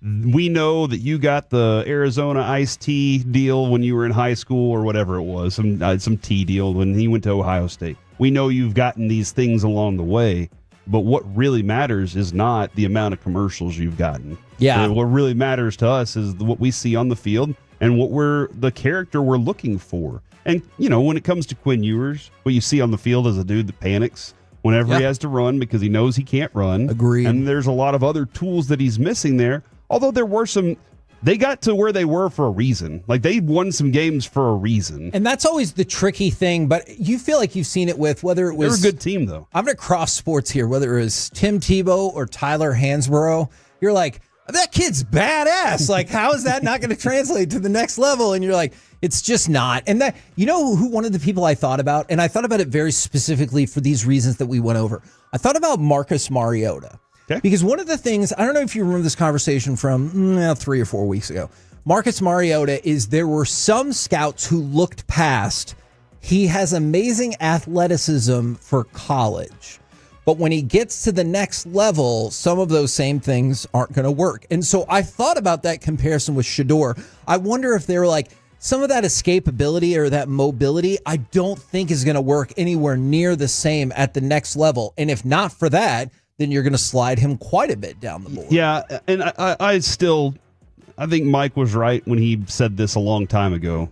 We know that you got the Arizona iced tea deal when you were in high school or whatever it was, some tea deal when he went to Ohio State. We know you've gotten these things along the way, but what really matters is not the amount of commercials you've gotten. Yeah. What really matters to us is what we see on the field and the character we're looking for. And, when it comes to Quinn Ewers, what you see on the field is a dude that panics whenever he has to run because he knows he can't run. Agreed. And there's a lot of other tools that he's missing there. Although there were they got to where they were for a reason. Like, they won some games for a reason. And that's always the tricky thing, but you feel like you've seen it with whether it was... They're a good team, though. I'm going to cross sports here, whether it was Tim Tebow or Tyler Hansbrough. You're like, that kid's badass. Like, how is that not going to translate to the next level? And you're like, it's just not. And that, who one of the people I thought about, and I thought about it very specifically for these reasons that we went over. I thought about Marcus Mariota. Okay. Because one of the things, I don't know if you remember this conversation from 3 or 4 weeks ago. Marcus Mariota there were some scouts who looked past. He has amazing athleticism for college. But when he gets to the next level, some of those same things aren't going to work. And so I thought about that comparison with Shador. I wonder if they were like, some of that escapability or that mobility, I don't think is going to work anywhere near the same at the next level. And if not for that, then you're going to slide him quite a bit down the board. Yeah, and I think Mike was right when he said this a long time ago.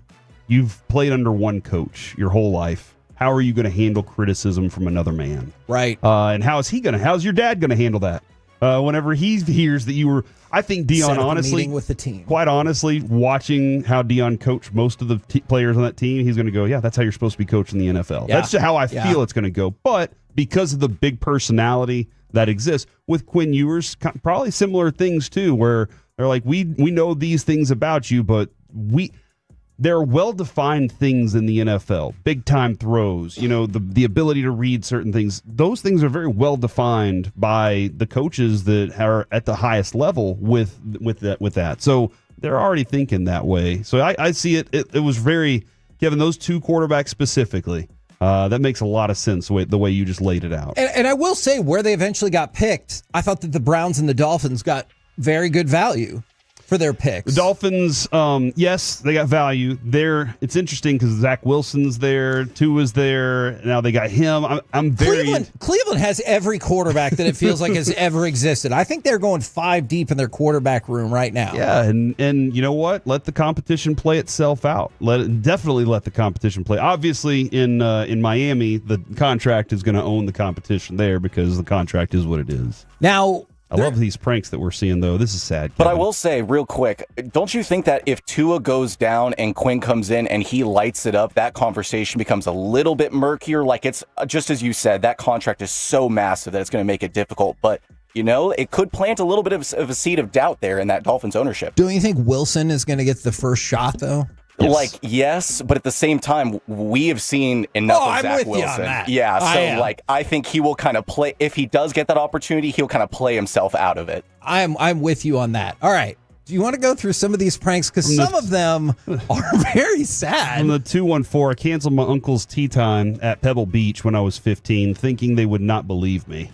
You've played under one coach your whole life. How are you going to handle criticism from another man? Right. And how's your dad going to handle that? Whenever he hears that you were, I think Dion, Set up a honestly, meeting with the team. Quite honestly, watching how Dion coached most of the players on that team, he's going to go, yeah, that's how you're supposed to be coaching the NFL. Yeah. That's just how I feel it's going to go. But because of the big personality that exists with Quinn Ewers, probably similar things too, where they're like, we know these things about you, but there are well-defined things in the NFL, big-time throws, the ability to read certain things. Those things are very well-defined by the coaches that are at the highest level with that. So they're already thinking that way. So I see it. It was very, Kevin, those two quarterbacks specifically, that makes a lot of sense the way you just laid it out. And I will say, where they eventually got picked, I thought that the Browns and the Dolphins got very good value for their picks. The Dolphins, yes, they got value. It's interesting because Zach Wilson's there, Tua's there. Now they got him. I'm very Cleveland has every quarterback that it feels like has ever existed. I think they're going 5 deep in their quarterback room right now. Yeah, and you know what? Let the competition play itself out. Definitely let the competition play. Obviously, in Miami, the contract is going to own the competition there because the contract is what it is. Now, I love these pranks that we're seeing, though. This is sad, Kevin. But I will say, real quick, don't you think that if Tua goes down and Quinn comes in and he lights it up, that conversation becomes a little bit murkier? Like, it's just as you said, that contract is so massive that it's going to make it difficult. But, it could plant a little bit of a seed of doubt there in that Dolphins ownership. Don't you think Wilson is going to get the first shot, though? Yes. Yes, but at the same time, we have seen enough of Zach Wilson. On that. Yeah, so I think he will kind of play. If he does get that opportunity, he'll kind of play himself out of it. I'm with you on that. All right. Do you want to go through some of these pranks? Because some of them are very sad. From the 214, I canceled my uncle's tea time at Pebble Beach when I was 15, thinking they would not believe me.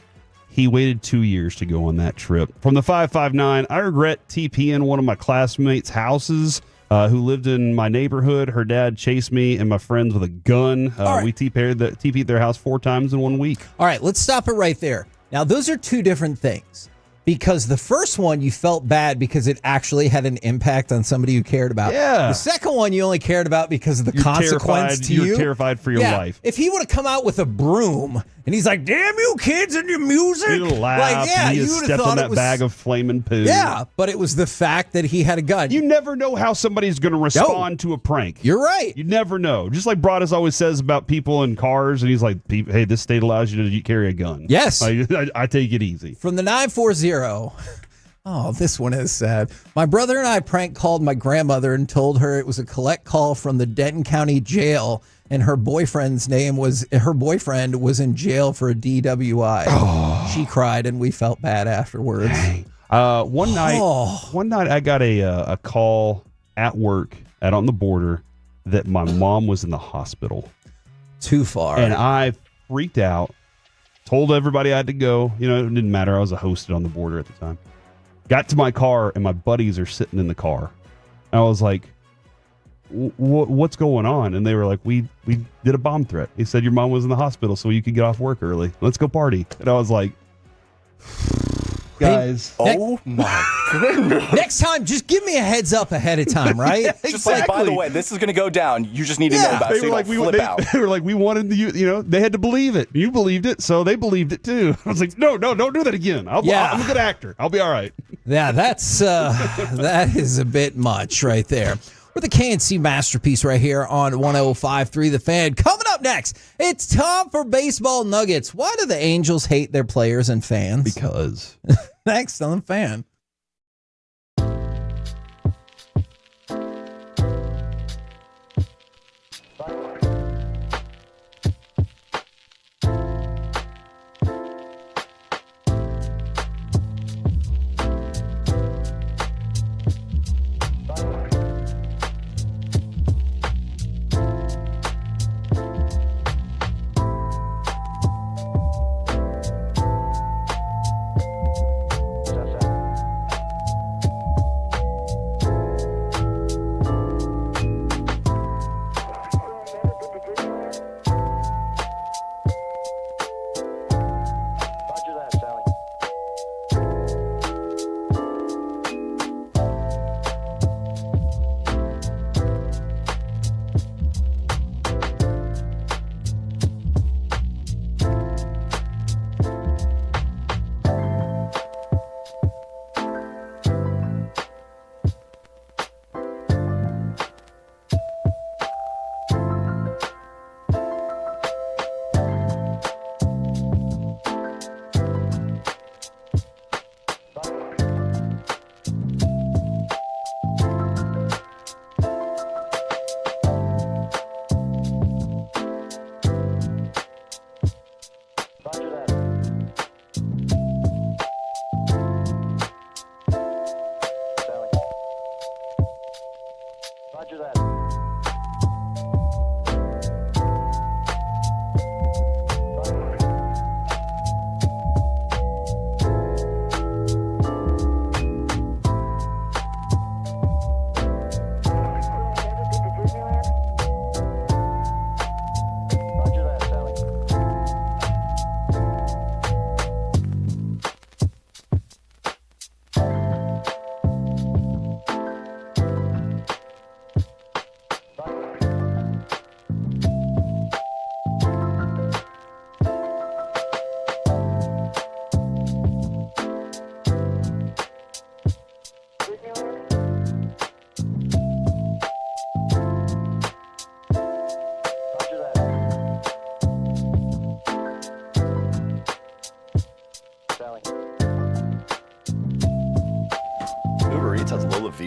He waited 2 years to go on that trip. From the 559, I regret TPing one of my classmates' houses who lived in my neighborhood. Her dad chased me and my friends with a gun. Right. We TP'd their house 4 times in 1 week. All right, let's stop it right there. Now, those are two different things. Because the first one, you felt bad because it actually had an impact on somebody you cared about. Yeah. The second one, you only cared about because of the consequence to you. You're terrified for your life. If he would have come out with a broom and he's like, "Damn you kids and your music," you'd have laughed. You would have stepped on that bag of flaming poo. Yeah, but it was the fact that he had a gun. You never know how somebody's going to respond to a prank. You're right. You never know. Just like Broaddus always says about people in cars, and he's like, "Hey, this state allows you to carry a gun." Yes. I take it easy. From the 940. Oh, this one is sad. My brother and I prank called my grandmother and told her it was a collect call from the Denton County Jail, and her boyfriend was in jail for a DWI. Oh. She cried, and we felt bad afterwards. One night I got a call at work out on the border that my mom was in the hospital. Too far. And I freaked out. Told everybody I had to go. It didn't matter. I was a hosted on the border at the time. Got to my car, and my buddies are sitting in the car. And I was like, what's going on? And they were like, we did a bomb threat. He said your mom was in the hospital so you could get off work early. Let's go party. And I was like, guys. Oh, my goodness. Next time, just give me a heads up ahead of time, right? Just exactly. Like, by the way, this is going to go down. You just need to know about it so you don't flip out. They were like, we wanted they had to believe it. You believed it, so they believed it too. I was like, no, don't do that again. I'm a good actor. I'll be all right. Yeah, that is a bit much right there. With the KNC masterpiece right here on 105.3 The Fan. Coming up next, it's time for Baseball Nuggets. Why do the Angels hate their players and fans? Because. Next on The Fan.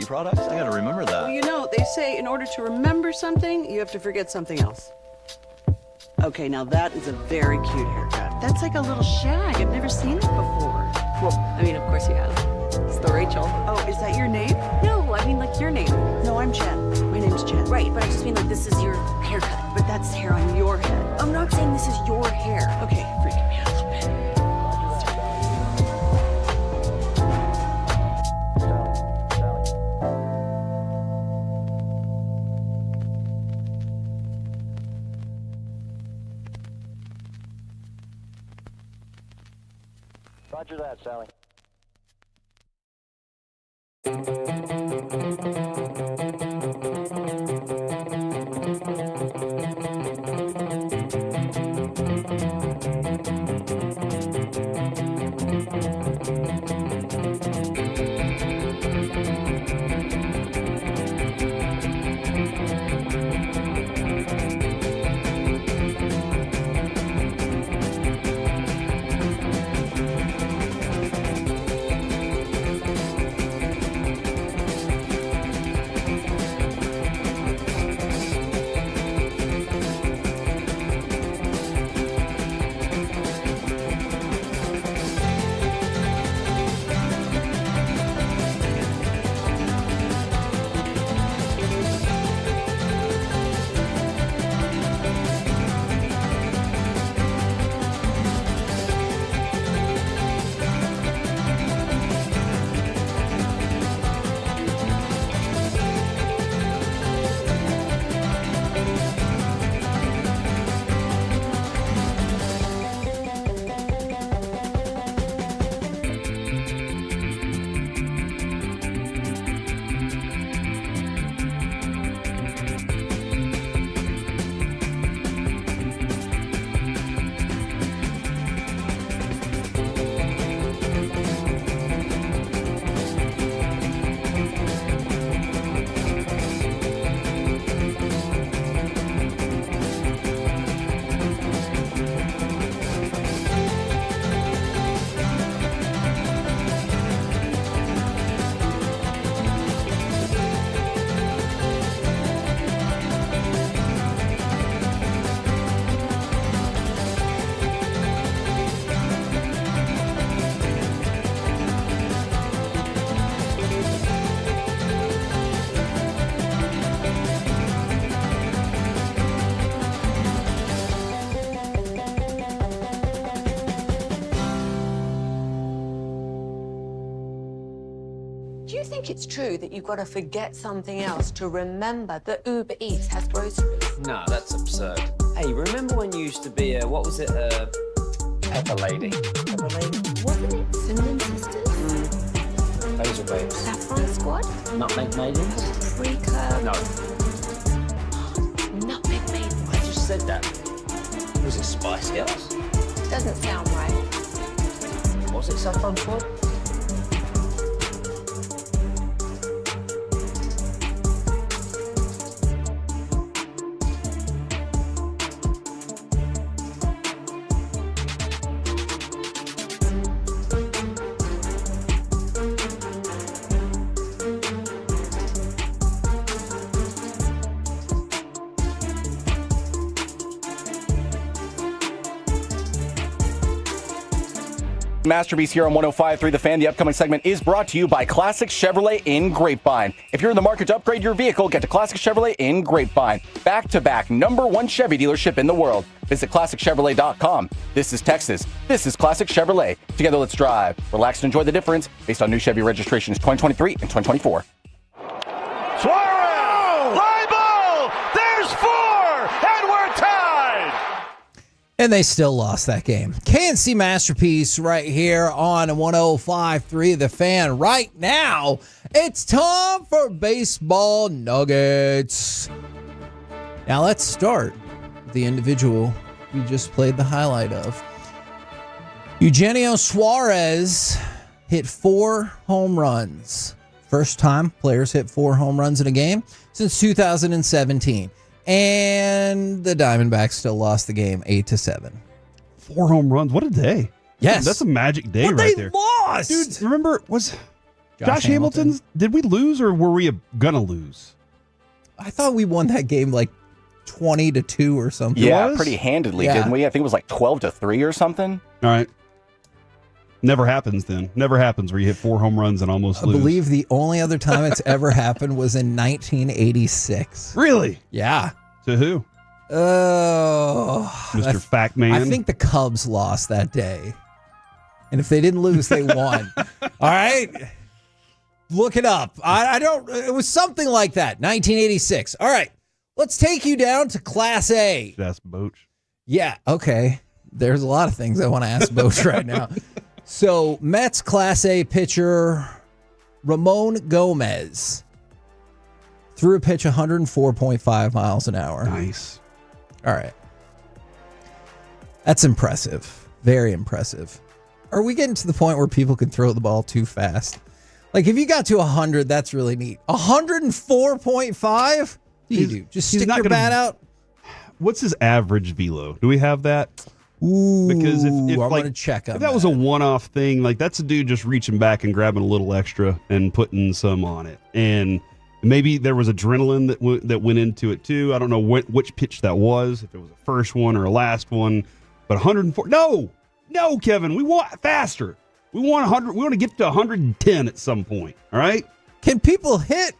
beauty products? I gotta remember that. Well, they say in order to remember something, you have to forget something else. Okay, now that is a very cute haircut. That's like a little shag. I've never seen it before. Well, I mean, of course you have. It's the Rachel. Oh, is that your name? No, I mean like your name. No, I'm Jen. My name's Jen. Right, but I just mean like this is your haircut. But that's hair on your head. I'm not saying this is your hair. Okay, freaking me out a little bit. Roger that, Sally. Do you think it's true that you've got to forget something else to remember that Uber Eats has groceries? No, that's absurd. Hey, remember when you used to be a, what was it, a pepper lady? Pepper lady? Wasn't it Cinnamon Sisters? Basil Babes. Saffron Squad? Nutmeg Maidens? Freaker? No. Nutmeg Maidens? I just said that. Was it Spice Girls? Doesn't sound right. Was it Saffron Squad? Masterpiece here on 105.3 The Fan. The upcoming segment is brought to you by Classic Chevrolet in Grapevine. If you're in the market to upgrade your vehicle, get to Classic Chevrolet in Grapevine. Back-to-back #1 Chevy dealership in the world. Visit ClassicChevrolet.com. This is Texas. This is Classic Chevrolet. Together, let's drive. Relax and enjoy the difference based on new Chevy registrations 2023 and 2024. Suarez! Fly ball! There's 4! And we're tied! And they still lost that game. KNC Masterpiece right here on 105.3 The Fan. Right now, it's time for Baseball Nuggets. Now let's start with the individual we just played the highlight of. Eugenio Suarez hit 4 home runs. First time players hit 4 home runs in a game since 2017. And the Diamondbacks still lost the game 8-7. 4 home runs. What a day. Yes. That's a magic day but right they there. lost. Dude, remember, was Josh Hamilton's, did we lose or were we gonna lose? I thought we won that game like 20-2 or something. Yeah, pretty handedly, didn't we? I think it was like 12-3 or something. All right. Never happens then. Never happens where you hit 4 home runs and almost lose. I believe the only other time it's ever happened was in 1986. Really? Yeah. To who? Oh. Mr. Fact Man. I think the Cubs lost that day. And if they didn't lose, they won. All right? Look it up. I don't, it was something like that. 1986. All right. Let's take you down to Class A. That's Boach. Yeah. Okay. There's a lot of things I want to ask Boach right now. So, Mets Class A pitcher Ramon Gomez threw a pitch 104.5 miles an hour. Nice. All right. That's impressive. Very impressive. Are we getting to the point where people can throw the ball too fast? Like, if you got to 100, that's really neat. 104.5? What do you do? Just stick your bat out? What's his average velo? Do we have that? Ooh, because if I'm like, gonna check on if that was a one-off thing, like that's a dude just reaching back and grabbing a little extra and putting some on it. And maybe there was adrenaline that went into it too. I don't know which pitch that was, if it was a first one or a last one. But 104, no, Kevin, we want faster. We want 100. We want to get to 110 at some point. All right. Can people hit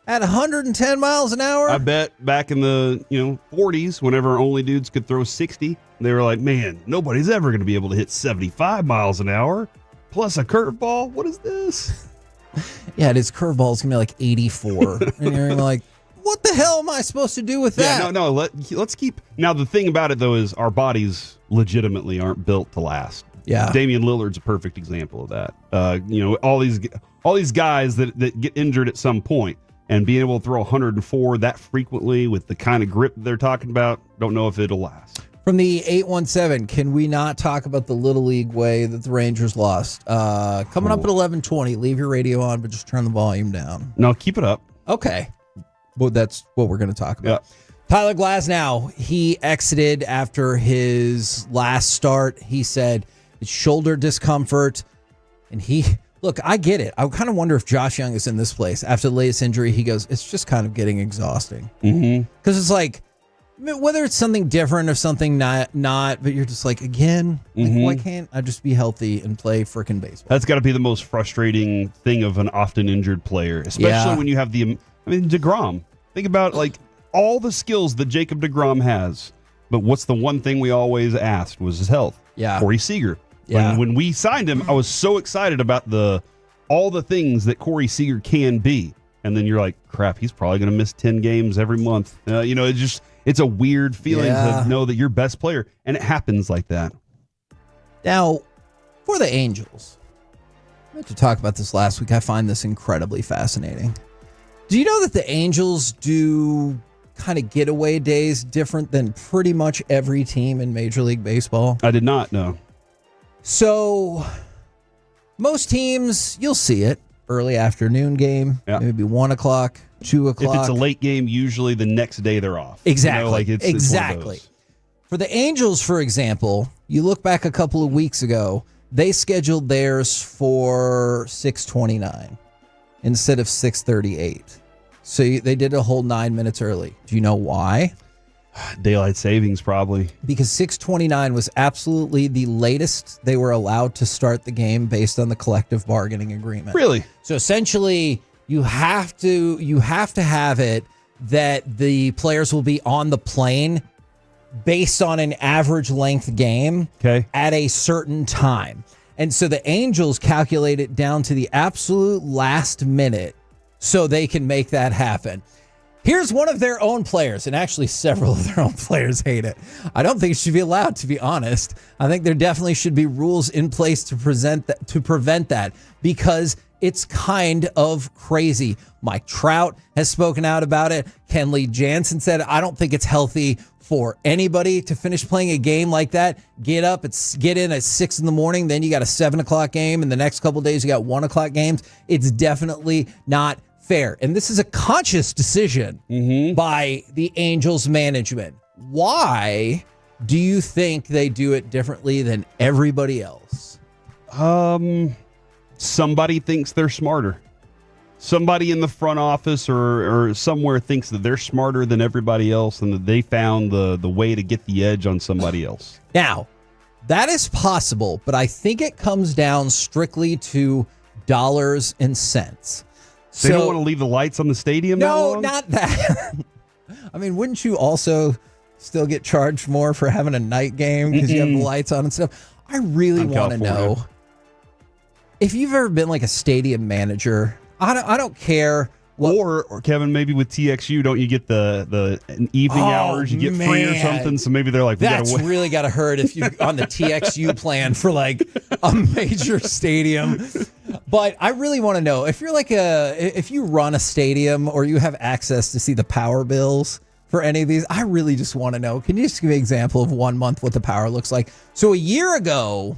at 110 miles an hour? I bet back in the 40s, whenever only dudes could throw 60, they were like, man, nobody's ever going to be able to hit 75 miles an hour plus a curveball. What is this? Yeah, his curveball is going to be like 84. And you're like, what the hell am I supposed to do with that? Yeah, no. Let's keep. Now, the thing about it, though, is our bodies legitimately aren't built to last. Yeah. Damian Lillard's a perfect example of that. All these guys that get injured at some point, and being able to throw 104 that frequently with the kind of grip they're talking about, don't know if it'll last. From the 817, can we not talk about the Little League way that the Rangers lost? Coming up at 11:20, leave your radio on, but just turn the volume down. No, keep it up. Okay. Well, that's what we're going to talk about. Yeah. Tyler Glasnow, he exited after his last start. He said it's shoulder discomfort, and look, I get it. I kind of wonder if Josh Young is in this place. After the latest injury, he goes, it's just kind of getting exhausting. Because it's like, whether it's something different or something not, but you're just like, again, why can't I just be healthy and play freaking baseball? That's got to be the most frustrating thing of an often injured player, especially when you have DeGrom. Think about like all the skills that Jacob DeGrom has, but what's the one thing we always asked was his health. Yeah. Corey Seager. Yeah. When we signed him, I was so excited about all the things that Corey Seager can be. And then you're like, crap, he's probably going to miss 10 games every month. It's a weird feeling to know that you're best player. And it happens like that. Now, for the Angels, I meant to talk about this last week. I find this incredibly fascinating. Do you know that the Angels do kind of getaway days different than pretty much every team in Major League Baseball? I did not know. So, most teams, you'll see it. Early afternoon game, maybe 1 o'clock, 2 o'clock. If it's a late game, usually the next day they're off. Exactly. Exactly. For the Angels, for example, you look back a couple of weeks ago, they scheduled theirs for 6:29 instead of 6:38. So they did a whole 9 minutes early. Do you know why? Daylight savings, probably. Because 6:29 was absolutely the latest they were allowed to start the game based on the collective bargaining agreement. Really? So essentially, you have to have it that the players will be on the plane based on an average length game at a certain time. And so the Angels calculate it down to the absolute last minute so they can make that happen. Here's one of their own players, and actually several of their own players hate it. I don't think it should be allowed, to be honest. I think there definitely should be rules in place to prevent that because it's kind of crazy. Mike Trout has spoken out about it. Kenley Jansen said, I don't think it's healthy for anybody to finish playing a game like that. Get in at 6 a.m, then you got a 7 o'clock game, and the next couple of days you got 1 o'clock games. It's definitely not fair. And this is a conscious decision by the Angels management. Why do you think they do it differently than everybody else? somebody thinks they're smarter. Somebody in the front office or somewhere thinks that they're smarter than everybody else and that they found the way to get the edge on somebody else. Now, that is possible, but I think it comes down strictly to dollars and cents. They don't want to leave the lights on the stadium that long? No, not that. I mean, wouldn't you also still get charged more for having a night game because you have the lights on and stuff? I really want to know if you've ever been like a stadium manager. I don't care. Or Kevin, maybe with TXU, don't you get the evening hours? You get free or something. So maybe they're like, that's really got to hurt if you on the TXU plan for like a major stadium. But I really want to know if you're like if you run a stadium or you have access to see the power bills for any of these. I really just want to know. Can you just give me an example of 1 month what the power looks like? So a year ago,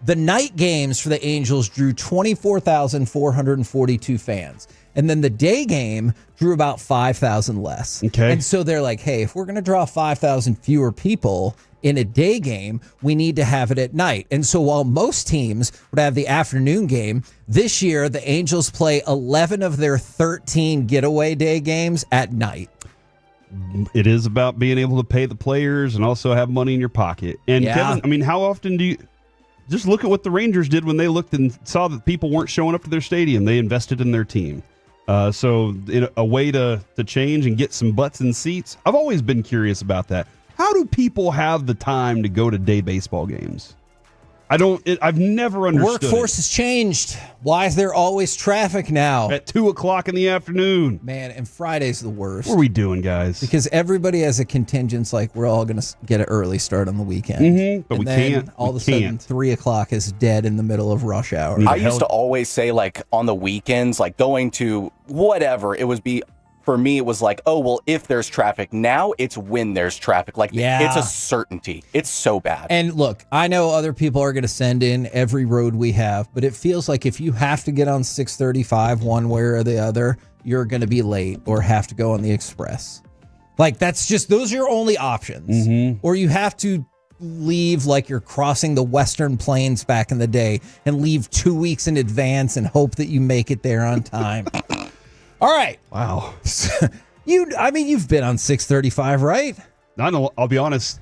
the night games for the Angels drew 24,442 fans. And then the day game drew about 5,000 less. Okay. And so they're like, hey, if we're going to draw 5,000 fewer people in a day game, we need to have it at night. And so while most teams would have the afternoon game, this year the Angels play 11 of their 13 getaway day games at night. It is about being able to pay the players and also have money in your pocket. And Kevin, I mean, how often do you... Just look at what the Rangers did when they looked and saw that people weren't showing up to their stadium. They invested in their team. So in a way to change and get some butts in seats. I've always been curious about that. How do people have the time to go to day baseball games? I've never understood. Workforce has changed. Why is there always traffic now? At 2:00 in the afternoon. Man, and Friday's the worst. What are we doing, guys? Because everybody has a contingent like we're all going to get an early start on the weekend. But and we then can't. All of a sudden, 3:00 is dead in the middle of rush hour. I used to always say, like, on the weekends, like going to whatever, for me, it was like, oh, well, if there's traffic. Now it's when there's traffic. Like, it's a certainty. It's so bad. And look, I know other people are going to send in every road we have, but it feels like if you have to get on 635 one way or the other, you're going to be late or have to go on the express. Like, those are your only options. Or you have to leave like you're crossing the Western Plains back in the day and leave 2 weeks in advance and hope that you make it there on time. All right. Wow. You've been on 635, right? I'll be honest.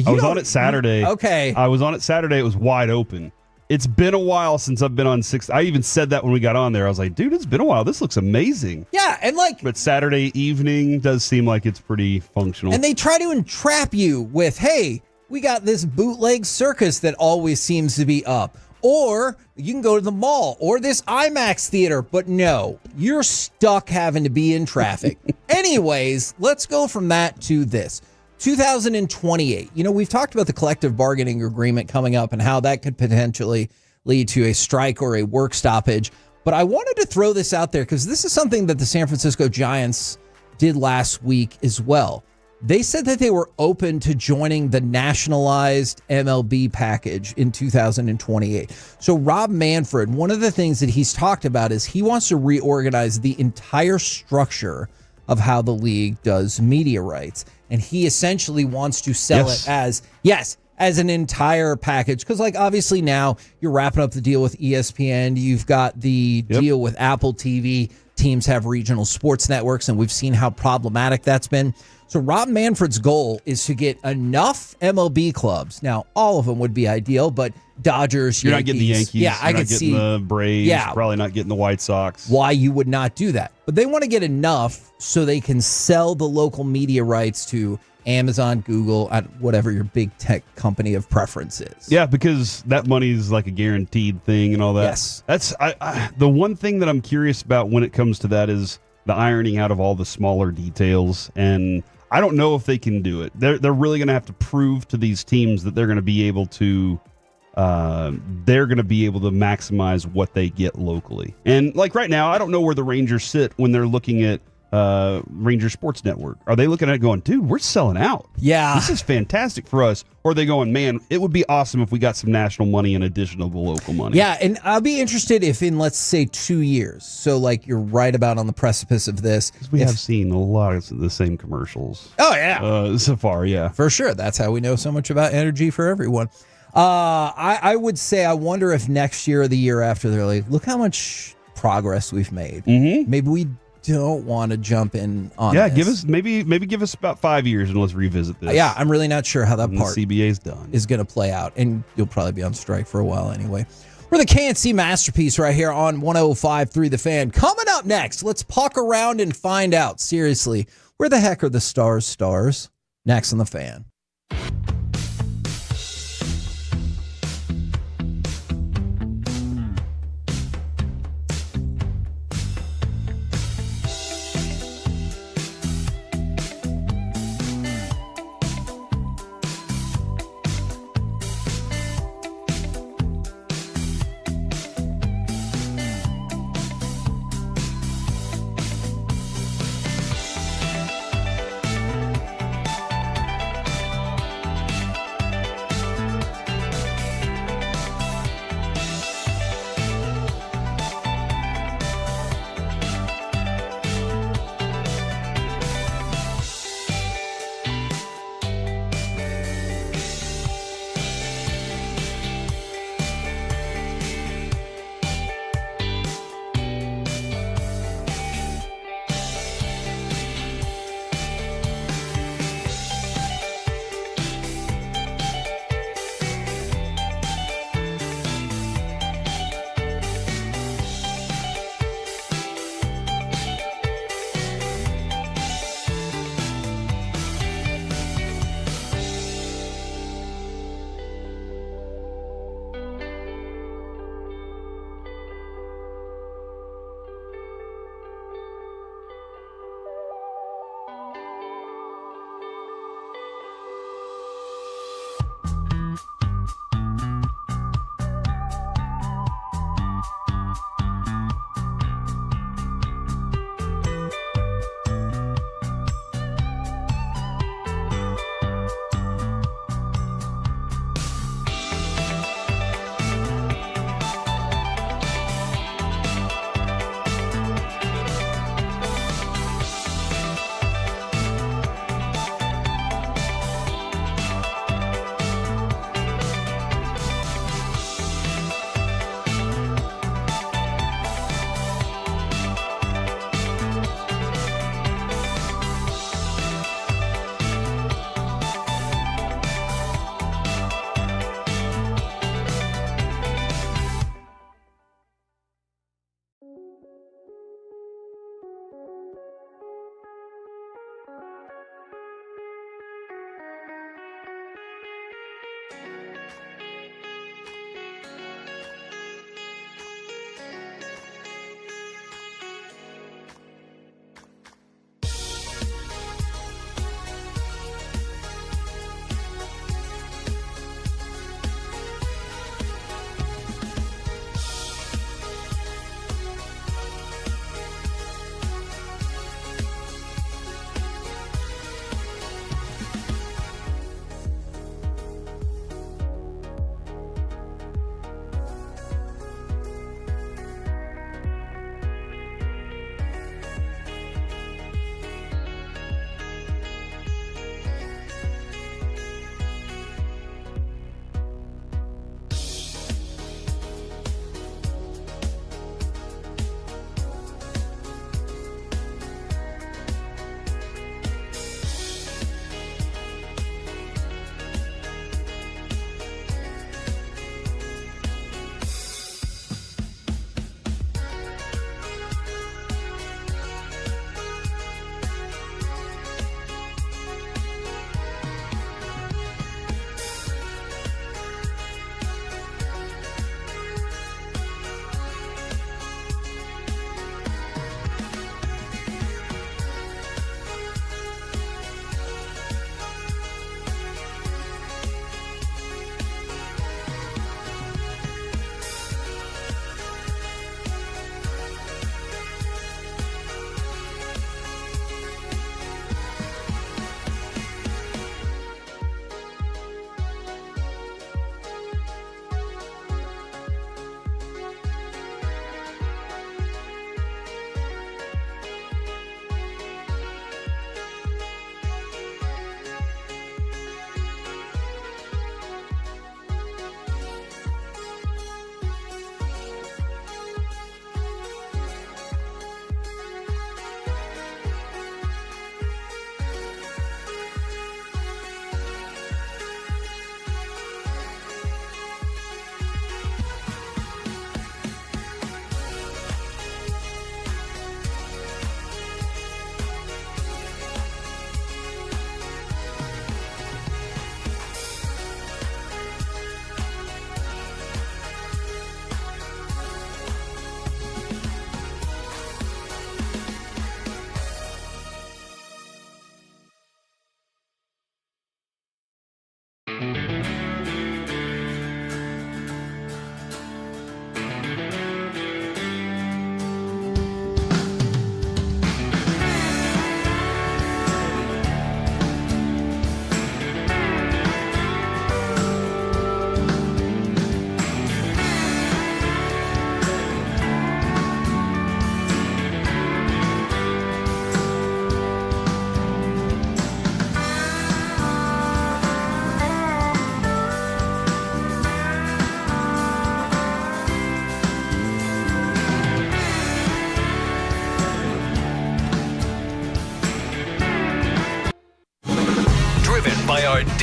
I was on it Saturday. Okay. I was on it Saturday. It was wide open. It's been a while since I've been on 6. I even said that when we got on there. I was like, dude, it's been a while. This looks amazing. Yeah, and But Saturday evening does seem like it's pretty functional. And they try to entrap you with, hey, we got this bootleg circus that always seems to be up. Or you can go to the mall or this IMAX theater. But no, you're stuck having to be in traffic. Anyways, let's go from that to this. 2028. We've talked about the collective bargaining agreement coming up and how that could potentially lead to a strike or a work stoppage. But I wanted to throw this out there because this is something that the San Francisco Giants did last week as well. They said that they were open to joining the nationalized MLB package in 2028. So Rob Manfred, one of the things that he's talked about is he wants to reorganize the entire structure of how the league does media rights. And he essentially wants to sell it as an entire package. Because obviously now you're wrapping up the deal with ESPN. You've got the deal with Apple TV. Teams have regional sports networks, and we've seen how problematic that's been. So Rob Manfred's goal is to get enough MLB clubs. Now, all of them would be ideal, but Dodgers, You're not getting the Yankees. Yeah, I could see the Braves. Yeah, probably not getting the White Sox. Why you would not do that. But they want to get enough so they can sell the local media rights to Amazon, Google, whatever your big tech company of preference is. Yeah, because that money is like a guaranteed thing and all that. Yes. That's the one thing that I'm curious about when it comes to that is the ironing out of all the smaller details. And I don't know if they can do it. They're really going to have to prove to these teams that they're going to be able to maximize what they get locally. And like right now, I don't know where the Rangers sit when they're looking at Ranger Sports Network. Are they looking at it going, dude, we're selling out? Yeah. This is fantastic for us. Or are they going, man, it would be awesome if we got some national money in addition to the local money? Yeah, and I'll be interested if in, let's say, 2 years, so you're right about on the precipice of this. We have seen a lot of the same commercials. Oh, yeah. So far, yeah. For sure. That's how we know so much about energy for everyone. I would say I wonder if next year or the year after they're like, look how much progress we've made. Mm-hmm. Maybe we don't want to jump in on Yeah, this. give us about 5 years and let's revisit this. Yeah, I'm really not sure how that And part the CBA's done. is going to play out. And you'll probably be on strike for a while anyway. We're the KNC Masterpiece right here on 105.3 The Fan. Coming up next, let's puck around and find out, seriously, where the heck are the stars? Next on The Fan.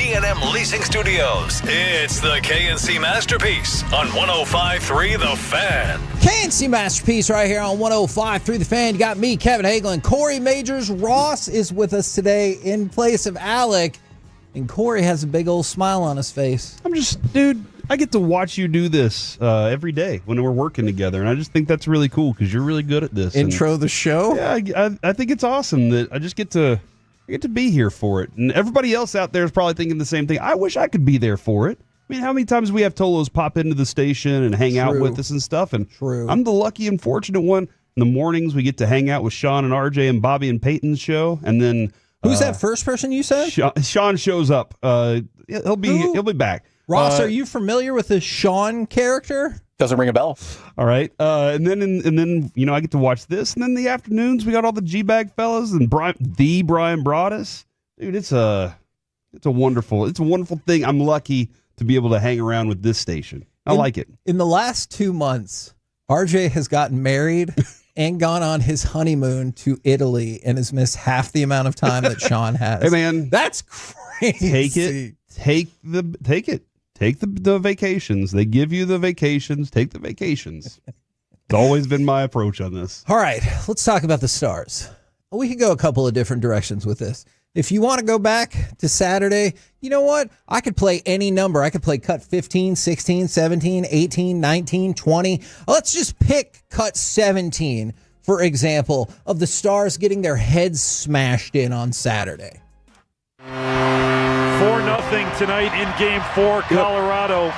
T&M Leasing Studios. It's the KNC Masterpiece on 105.3 The Fan. KNC Masterpiece right here on 105.3 The Fan. You got me, Kevin Hagelin. Corey Majors Ross is with us today in place of Alec. And Corey has a big old smile on his face. Dude, I get to watch you do this every day when we're working together. And I just think that's really cool because you're really good at this. Intro the show? Yeah, I think it's awesome that I just get to be here for it. And everybody else out there is probably thinking the same thing. I wish I could be there for it. I mean, how many times we have Tolos pop into the station and hang out with us and stuff? And I'm the lucky and fortunate one. In the mornings, we get to hang out with Sean and RJ and Bobby and Peyton's show. And then who's that first person you said? Sean shows up. He'll be back. Ross, are you familiar with the Sean character? Doesn't ring a bell. All right, and then I get to watch this, and then the afternoons we got all the G-Bag fellas and Brian Broaddus. Dude, it's a wonderful thing. I'm lucky to be able to hang around with this station. I like it. In the last 2 months, RJ has gotten married and gone on his honeymoon to Italy and has missed half the amount of time that Sean has. Hey man, that's crazy. Take it. Take the vacations. They give you the vacations. Take the vacations. It's always been my approach on this. All right, let's talk about the Stars. We could go a couple of different directions with this. If you want to go back to Saturday, you know what? I could play any number. I could play cut 15, 16, 17, 18, 19, 20. Let's just pick cut 17, for example, of the Stars getting their heads smashed in on Saturday. 4-0 tonight in Game 4, Colorado.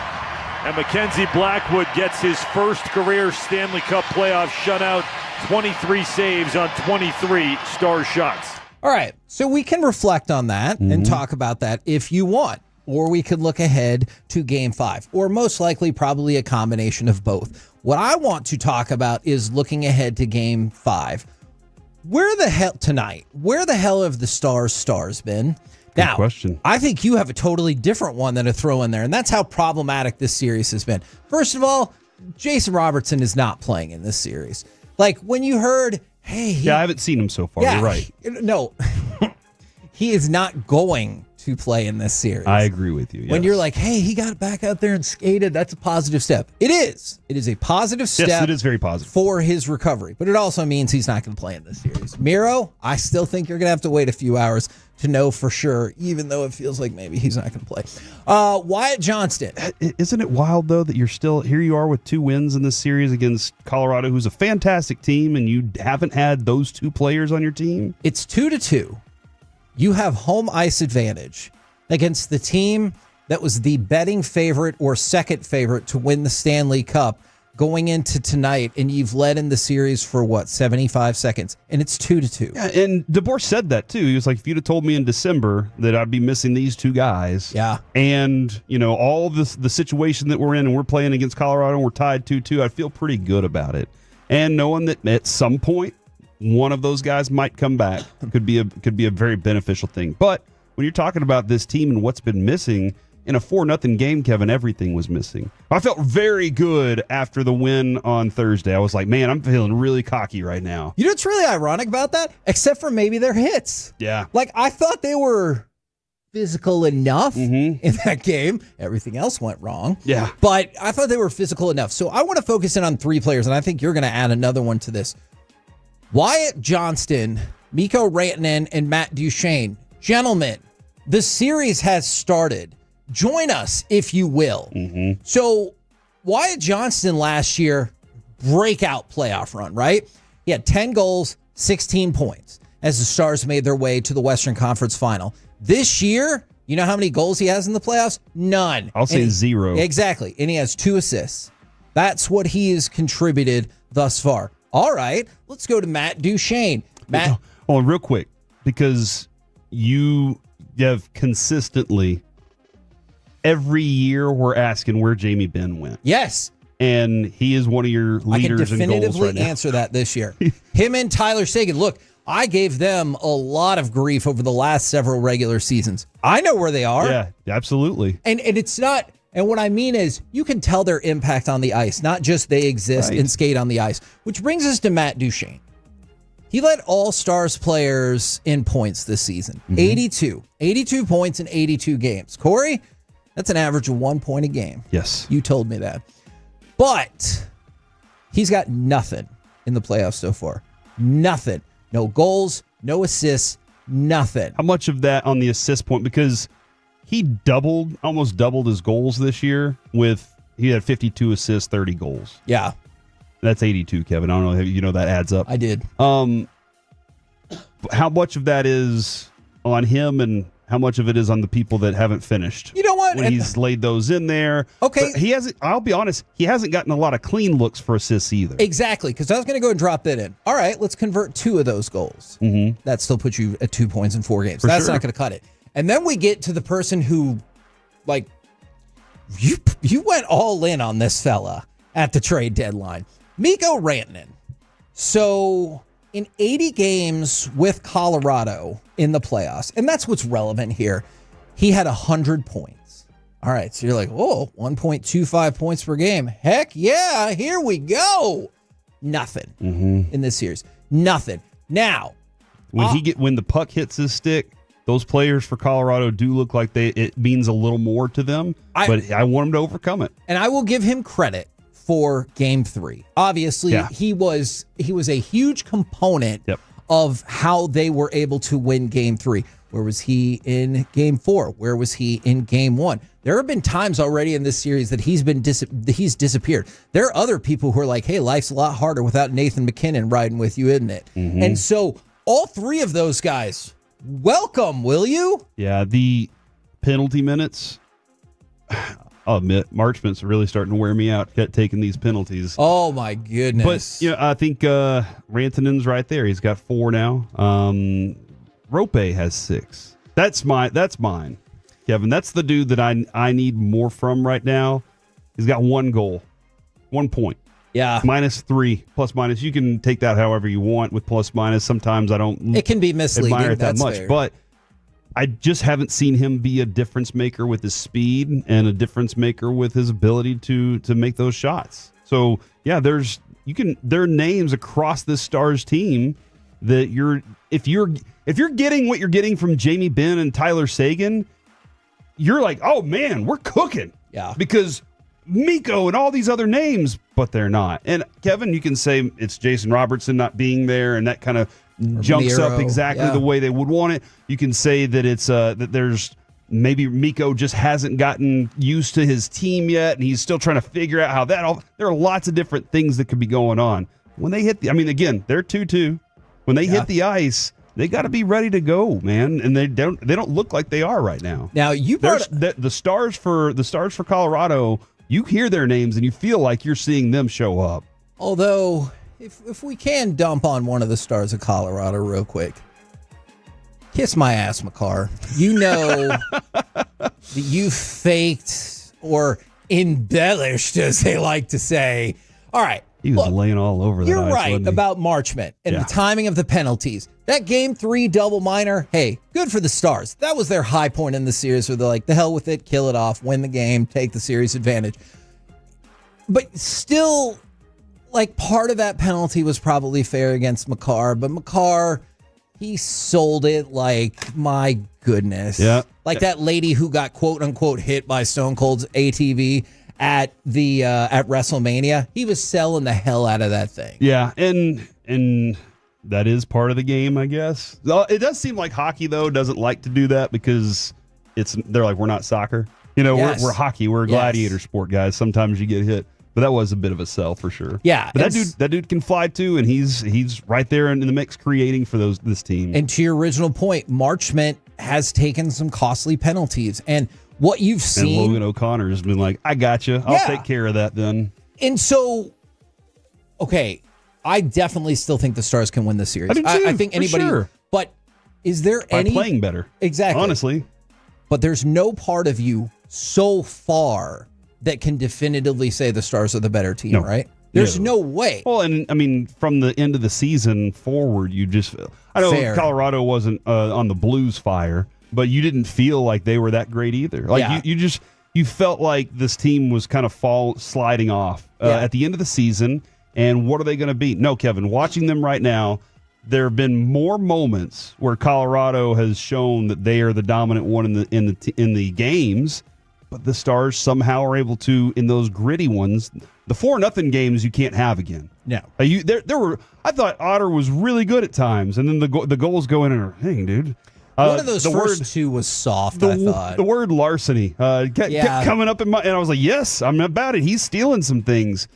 And Mackenzie Blackwood gets his first career Stanley Cup playoff shutout, 23 saves on 23 Star shots. All right, so we can reflect on that and talk about that if you want. Or we could look ahead to Game 5, or most likely probably a combination of both. What I want to talk about is looking ahead to Game 5. Where the hell have the Stars been? Now, question. I think you have a totally different one to throw in there, and that's how problematic this series has been. First of all, Jason Robertson is not playing in this series. Like, when you heard, hey... I haven't seen him so far. You're right. No, he is not going to play in this series. I agree with you. Yes. When you're like, hey, he got back out there and skated, that's a positive step. It is. It is a positive step. Yes, it is very positive. For his recovery. But it also means he's not going to play in this series. Miro, I still think you're going to have to wait a few hours to know for sure, even though it feels like maybe he's not going to play. Wyatt Johnston. Isn't it wild, though, that you're still, here you are with 2 wins in this series against Colorado, who's a fantastic team, and you haven't had those 2 players on your team? It's 2-2. You have home ice advantage against the team that was the betting favorite or second favorite to win the Stanley Cup going into tonight, and you've led in the series for 75 seconds, and it's 2-2. Yeah, and DeBoer said that too. He was like, if you'd have told me in December that I'd be missing these 2 guys, and all the situation that we're in, and we're playing against Colorado, and we're tied 2-2, I feel pretty good about it. And knowing that at some point one of those guys might come back could be a very beneficial thing. But when you're talking about this team and what's been missing in a 4-0 game, Kevin, everything was missing. I felt very good after the win on Thursday. I was like, man, I'm feeling really cocky right now. You know what's really ironic about that? Except for maybe their hits. Yeah. Like, I thought they were physical enough in that game. Everything else went wrong. Yeah. But I thought they were physical enough. So I want to focus in on 3 players, and I think you're going to add another one to this. Wyatt Johnston, Mikko Rantanen, and Matt Duchene. Gentlemen, the series has started. Join us, if you will. So, Wyatt Johnston last year, breakout playoff run, right? He had 10 goals, 16 points as the Stars made their way to the Western Conference Final. This year, you know how many goals he has in the playoffs? None. I'll say 0. Exactly. And he has 2 assists. That's what he has contributed thus far. All right, let's go to Matt Duchene. Matt, hold on real quick, because you have consistently every year we're asking where Jamie Benn went. Yes. And he is one of your leaders in goals right now. I can definitively answer that this year. Him and Tyler Seguin. Look, I gave them a lot of grief over the last several regular seasons. I know where they are. Yeah, absolutely. And it's not, and what I mean is you can tell their impact on the ice, not just they exist and skate on the ice, which brings us to Matt Duchene. He led all Stars players in points this season. 82 points in 82 games. Corey, that's an average of 1 point a game. Yes. You told me that. But he's got nothing in the playoffs so far. Nothing. No goals, no assists, nothing. How much of that on the assist point? Because he almost doubled his goals this year he had 52 assists, 30 goals. Yeah. That's 82, Kevin. I don't know if you know that adds up. I did. How much of that is on him and how much of it is on the people that haven't finished? You know what? When he's laid those in there. Okay. But I'll be honest, he hasn't gotten a lot of clean looks for assists either. Exactly, because I was going to go and drop that in. All right, let's convert 2 of those goals. Mm-hmm. That still puts you at 2 points in 4 games. That's not going to cut it. And then we get to the person who, like, you went all in on this fella at the trade deadline. Mikko Rantanen. So in 80 games with Colorado in the playoffs, and that's what's relevant here, he had 100 points. All right, so you're like, whoa, 1.25 points per game. Heck yeah, here we go. Nothing in this series. Nothing. Now, when the puck hits his stick, those players for Colorado do look like it means a little more to them, but I want him to overcome it. And I will give him credit for Game 3. Obviously, he was a huge component of how they were able to win Game 3. Where was he in Game 4? Where was he in Game 1? There have been times already in this series that he's disappeared. There are other people who are like, hey, life's a lot harder without Nathan McKinnon riding with you, isn't it? Mm-hmm. And so all 3 of those guys, welcome, will you? Yeah, the penalty minutes, I'll admit, Marchment's really starting to wear me out taking these penalties. Oh, my goodness. But I think Rantanen's right there. He's got 4 now. Rope has 6. That's mine, Kevin. That's the dude that I need more from right now. He's got 1 goal, 1 point. Yeah. -3, plus minus. You can take that however you want with plus minus. Sometimes I don't. It can be misleading. Admire it that much, fair. But I just haven't seen him be a difference maker with his speed and a difference maker with his ability to make those shots. So yeah, there are names across this Stars team that if you're getting what you're getting from Jamie Benn and Tyler Seguin, you're like, oh man, we're cooking. Yeah. Because Mikko and all these other names, but they're not. And Kevin, you can say it's Jason Robertson not being there, and that kind of junks up exactly the way they would want it. You can say that it's that there's maybe Mikko just hasn't gotten used to his team yet, and he's still trying to figure out how that all. There are lots of different things that could be going on when they hit. Again, they're 2-2. When they hit the ice, they got to be ready to go, man, and they don't look like they are right now. Now you brought the Stars for Colorado. You hear their names and you feel like you're seeing them show up. Although, if we can dump on one of the Stars of Colorado real quick, kiss my ass, Makar. You know that you faked or embellished, as they like to say. All right. He was laying all over that. You're right about Marchment and the timing of the penalties. That Game 3 double minor, hey, good for the Stars. That was their high point in the series where they're like, the hell with it, kill it off, win the game, take the series advantage. But still, like, part of that penalty was probably fair against Makar, but Makar, he sold it like, my goodness. Yeah. Like that lady who got quote-unquote hit by Stone Cold's ATV at WrestleMania. He was selling the hell out of that thing. Yeah, and that is part of the game, I guess. It does seem like hockey, though, doesn't like to do that because they're like, we're not soccer. Yes. We're hockey. We're a gladiator sport, guys. Sometimes you get hit. But that was a bit of a sell for sure. Yeah. But that dude can fly too, and he's right there in the mix creating for this team. And to your original point, Marchment has taken some costly penalties. And what you've seen. And Logan O'Connor has been like, I got you. I'll take care of that then. And so, okay, I definitely still think the Stars can win this series. I do too, I think anybody. sure. But is there By any. playing better. Exactly. Honestly. But there's no part of you so far that can definitively say the Stars are the better team, right? There's no way. Well, and from the end of the season forward, I know Colorado wasn't on the Blues fire, but you didn't feel like they were that great either. Like you felt like this team was kind of sliding off at the end of the season. And what are they going to be? No, Kevin, watching them right now, there have been more moments where Colorado has shown that they are the dominant one in the games, but the Stars somehow are able to, in those gritty ones, the 4-0 games you can't have again. No. There were. I thought Otter was really good at times, and then the goals go in and are, dang, dude. One of those first two was soft, I thought. The word larceny kept coming up and I was like, yes, I'm about it. He's stealing some things.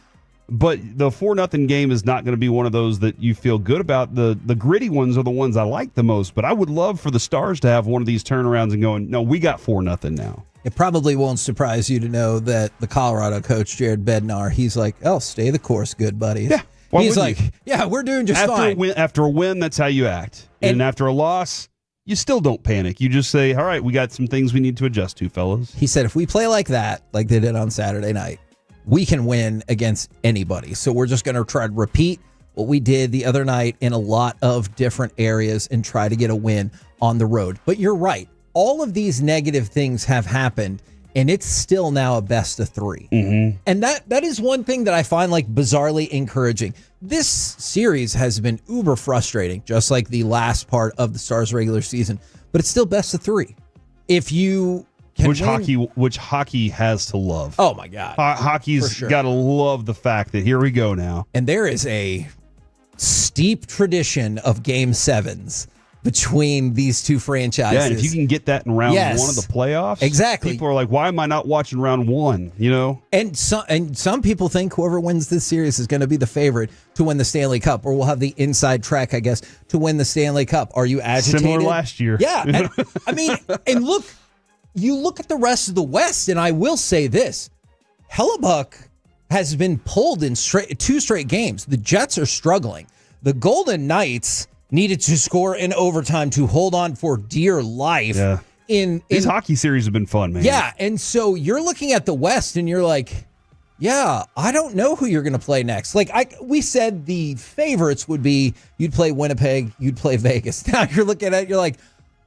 But the 4-0 game is not going to be one of those that you feel good about. The gritty ones are the ones I like the most. But I would love for the Stars to have one of these turnarounds and going, no, we got 4-0 now. It probably won't surprise you to know that the Colorado coach, Jared Bednar, he's like, oh, stay the course, good buddies. Yeah. He's like, yeah, we're doing just fine. After a win, that's how you act. And after a loss, you still don't panic. You just say, all right, we got some things we need to adjust to, fellas. He said, if we play like that, like they did on Saturday night, we can win against anybody. So we're just going to try to repeat what we did the other night in a lot of different areas and try to get a win on the road. But you're right. All of these negative things have happened, and it's still now a best of 3. Mm-hmm. And that is one thing that I find like bizarrely encouraging. This series has been uber frustrating, just like the last part of the Stars regular season, but it's still best of 3. If you can which hockey has to love. Oh my God. Hockey's got to love the fact that here we go now. And there is a steep tradition of game 7s between these two franchises. Yeah, and if you can get that in round 1 of the playoffs, exactly. People are like, why am I not watching round 1? You know? And some people think whoever wins this series is going to be the favorite to win the Stanley Cup, or we'll have the inside track, I guess, to win the Stanley Cup. Are you agitated? Similar last year. Yeah. And, I mean, and look, you look at the rest of the West, and I will say this. Hellebuck has been pulled in 2 straight games. The Jets are struggling. The Golden Knights needed to score in overtime to hold on for dear life. Yeah. These hockey series have been fun, man. Yeah, and so you're looking at the West, and you're like, yeah, I don't know who you're going to play next. Like we said, the favorites would be you'd play Winnipeg, you'd play Vegas. Now you're looking at it, you're like,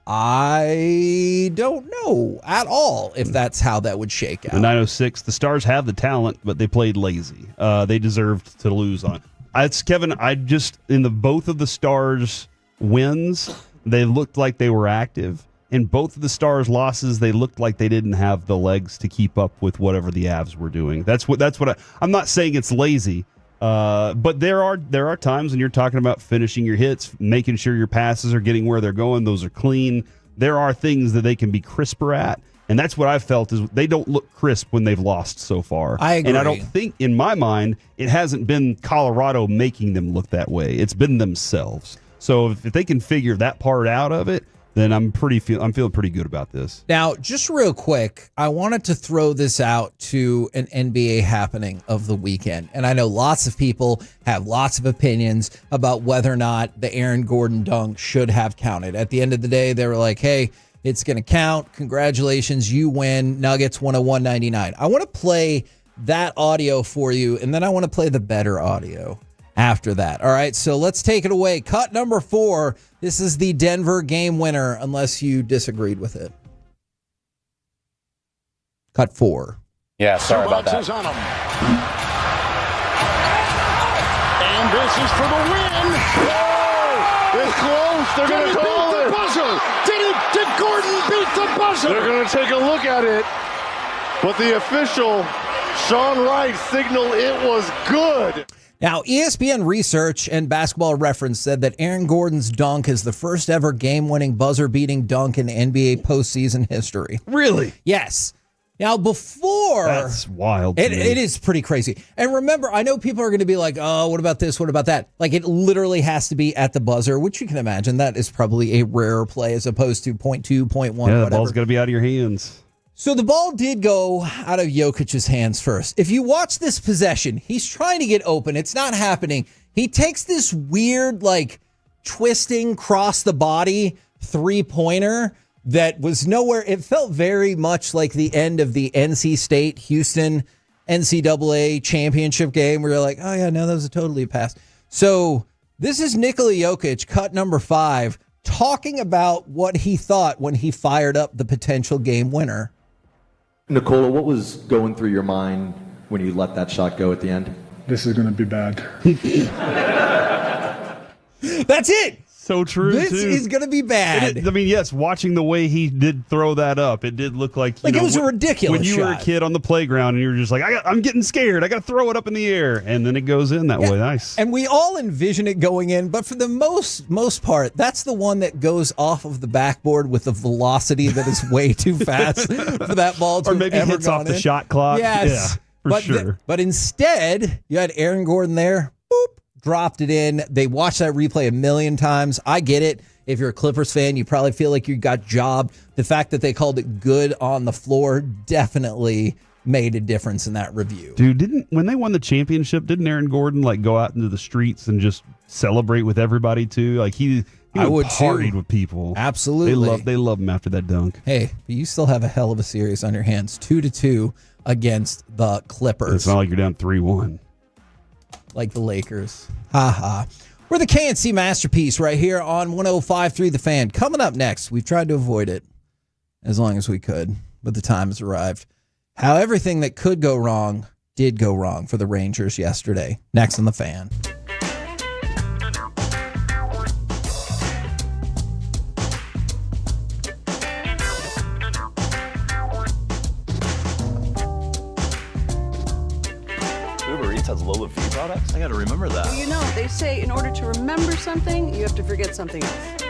I don't know at all if that's how that would shake out. The 906, the Stars have the talent, but they played lazy. They deserved to lose on it. It's Kevin. In both of the Stars wins, they looked like they were active. In both of the Stars losses, they looked like they didn't have the legs to keep up with whatever the Avs were doing. That's what I'm not saying it's lazy, but there are times when you're talking about finishing your hits, making sure your passes are getting where they're going. Those are clean. There are things that they can be crisper at. And that's what I've felt is they don't look crisp when they've lost so far. I agree. And I don't think, in my mind, it hasn't been Colorado making them look that way. It's been themselves. So if they can figure that part out of it, then I'm feeling pretty good about this. Now, just real quick, I wanted to throw this out to an NBA happening of the weekend. And I know lots of people have lots of opinions about whether or not the Aaron Gordon dunk should have counted. At the end of the day, they were like, hey, it's going to count. Congratulations. You win. Nuggets 101-99. I want to play that audio for you, and then I want to play the better audio after that. All right, so let's take it away. Cut number 4. This is the Denver game winner, unless you disagreed with it. Cut 4. Yeah, sorry about that. On him. And this is for the win. Whoa! It's close. They're going to call it. Buzzer. Did Gordon beat the buzzer? They're going to take a look at it. But the official, Sean Wright, signaled it was good. Now, ESPN Research and Basketball Reference said that Aaron Gordon's dunk is the first ever game-winning buzzer-beating dunk in NBA postseason history. Really? Yes. Now, before... That's wild. It is pretty crazy. And remember, I know people are going to be like, oh, what about this? What about that? Like, it literally has to be at the buzzer, which you can imagine. That is probably a rarer play as opposed to 0.2, 0.1, whatever. The ball's got to be out of your hands. So the ball did go out of Jokic's hands first. If you watch this possession, he's trying to get open. It's not happening. He takes this weird, like, twisting cross the body three-pointer that was nowhere. It felt very much like the end of the NC State Houston NCAA championship game where you're like, oh, yeah, no, that was a totally pass. So this is Nikola Jokic, cut number 5, talking about what he thought when he fired up the potential game winner. Nikola, what was going through your mind when you let that shot go at the end? This is going to be bad. That's it. So true. This too. is going to be bad. I mean, yes, watching the way he did throw that up, it did look like it was a ridiculous when you were a shot. kid on the playground and you were just like, I'm getting scared. I got to throw it up in the air, and then it goes in that way. Nice. And we all envision it going in, but for the most part, that's the one that goes off of the backboard with a velocity that is way too fast for that ball to or maybe have ever hits off gone the in. shot clock. Yes, yeah, for sure. But instead, you had Aaron Gordon there. Boop, dropped it in. They watched that replay a million times. I get it. If you're a Clippers fan, you probably feel like you got jobbed. The fact that they called it good on the floor definitely made a difference in that review. Dude, when they won the championship, didn't Aaron Gordon go out into the streets and just celebrate with everybody too? Like he would partied too. with people. Absolutely. They love him after that dunk. Hey, but you still have a hell of a series on your hands. 2-2 against the Clippers. It's not like you're down 3-1. Like the Lakers. Ha. We're the KNC Masterpiece right here on 105.3 The Fan. Coming up next, we've tried to avoid it as long as we could, but the time has arrived. How everything that could go wrong did go wrong for the Rangers yesterday. Next on The Fan. Uber Eats has low fee products? I gotta remember that. Well, you know, they say in order to remember something, you have to forget something else.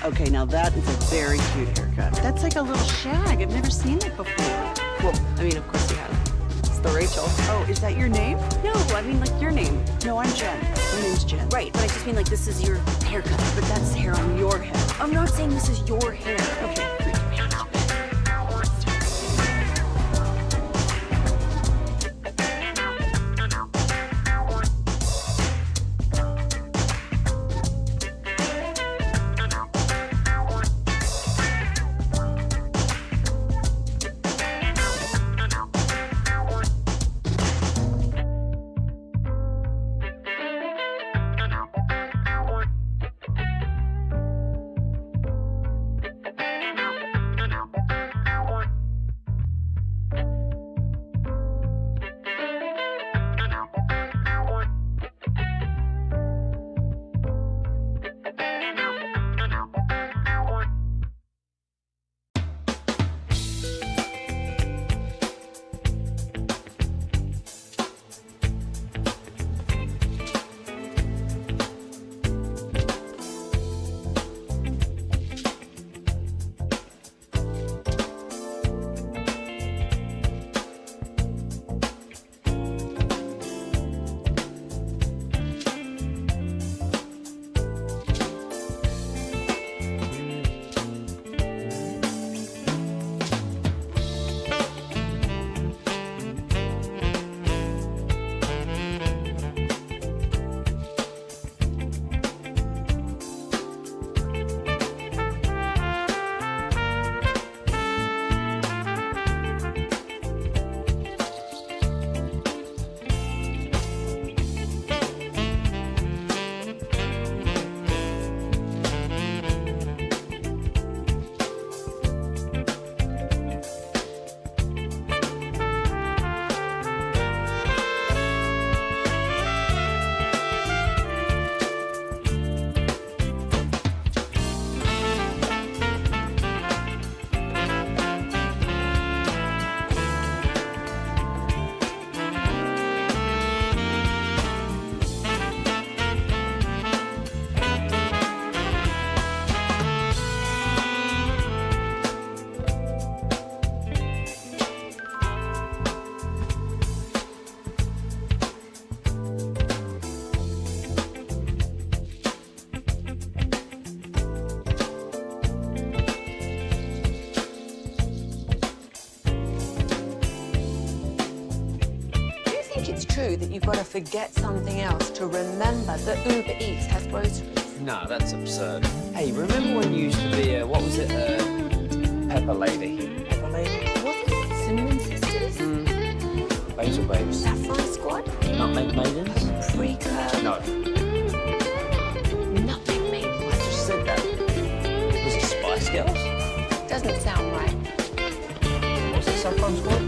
Okay, now that is a very cute haircut. That's like a little shag. I've never seen it before. Well, I mean, of course you have. It's the Rachel. Oh, is that your name? No, I mean like your name. No, I'm Jen. My name's Jen. Right, but I just mean like this is your haircut. But that's hair on your head. I'm not saying this is your hair. Okay. true that you've got to forget something else to remember that Uber Eats has groceries? No, that's absurd. Hey, remember when you used to be a, what was it, Pepper Lady? Pepper Lady? Was it? Cinnamon Sisters? Basil Babes. Saffron Squad? Nutmeg Maidens? Paprika? No. Nutmeg Maidens? I just said that. Was it Spice Girls? Doesn't sound right. What's it, Saffron Squad?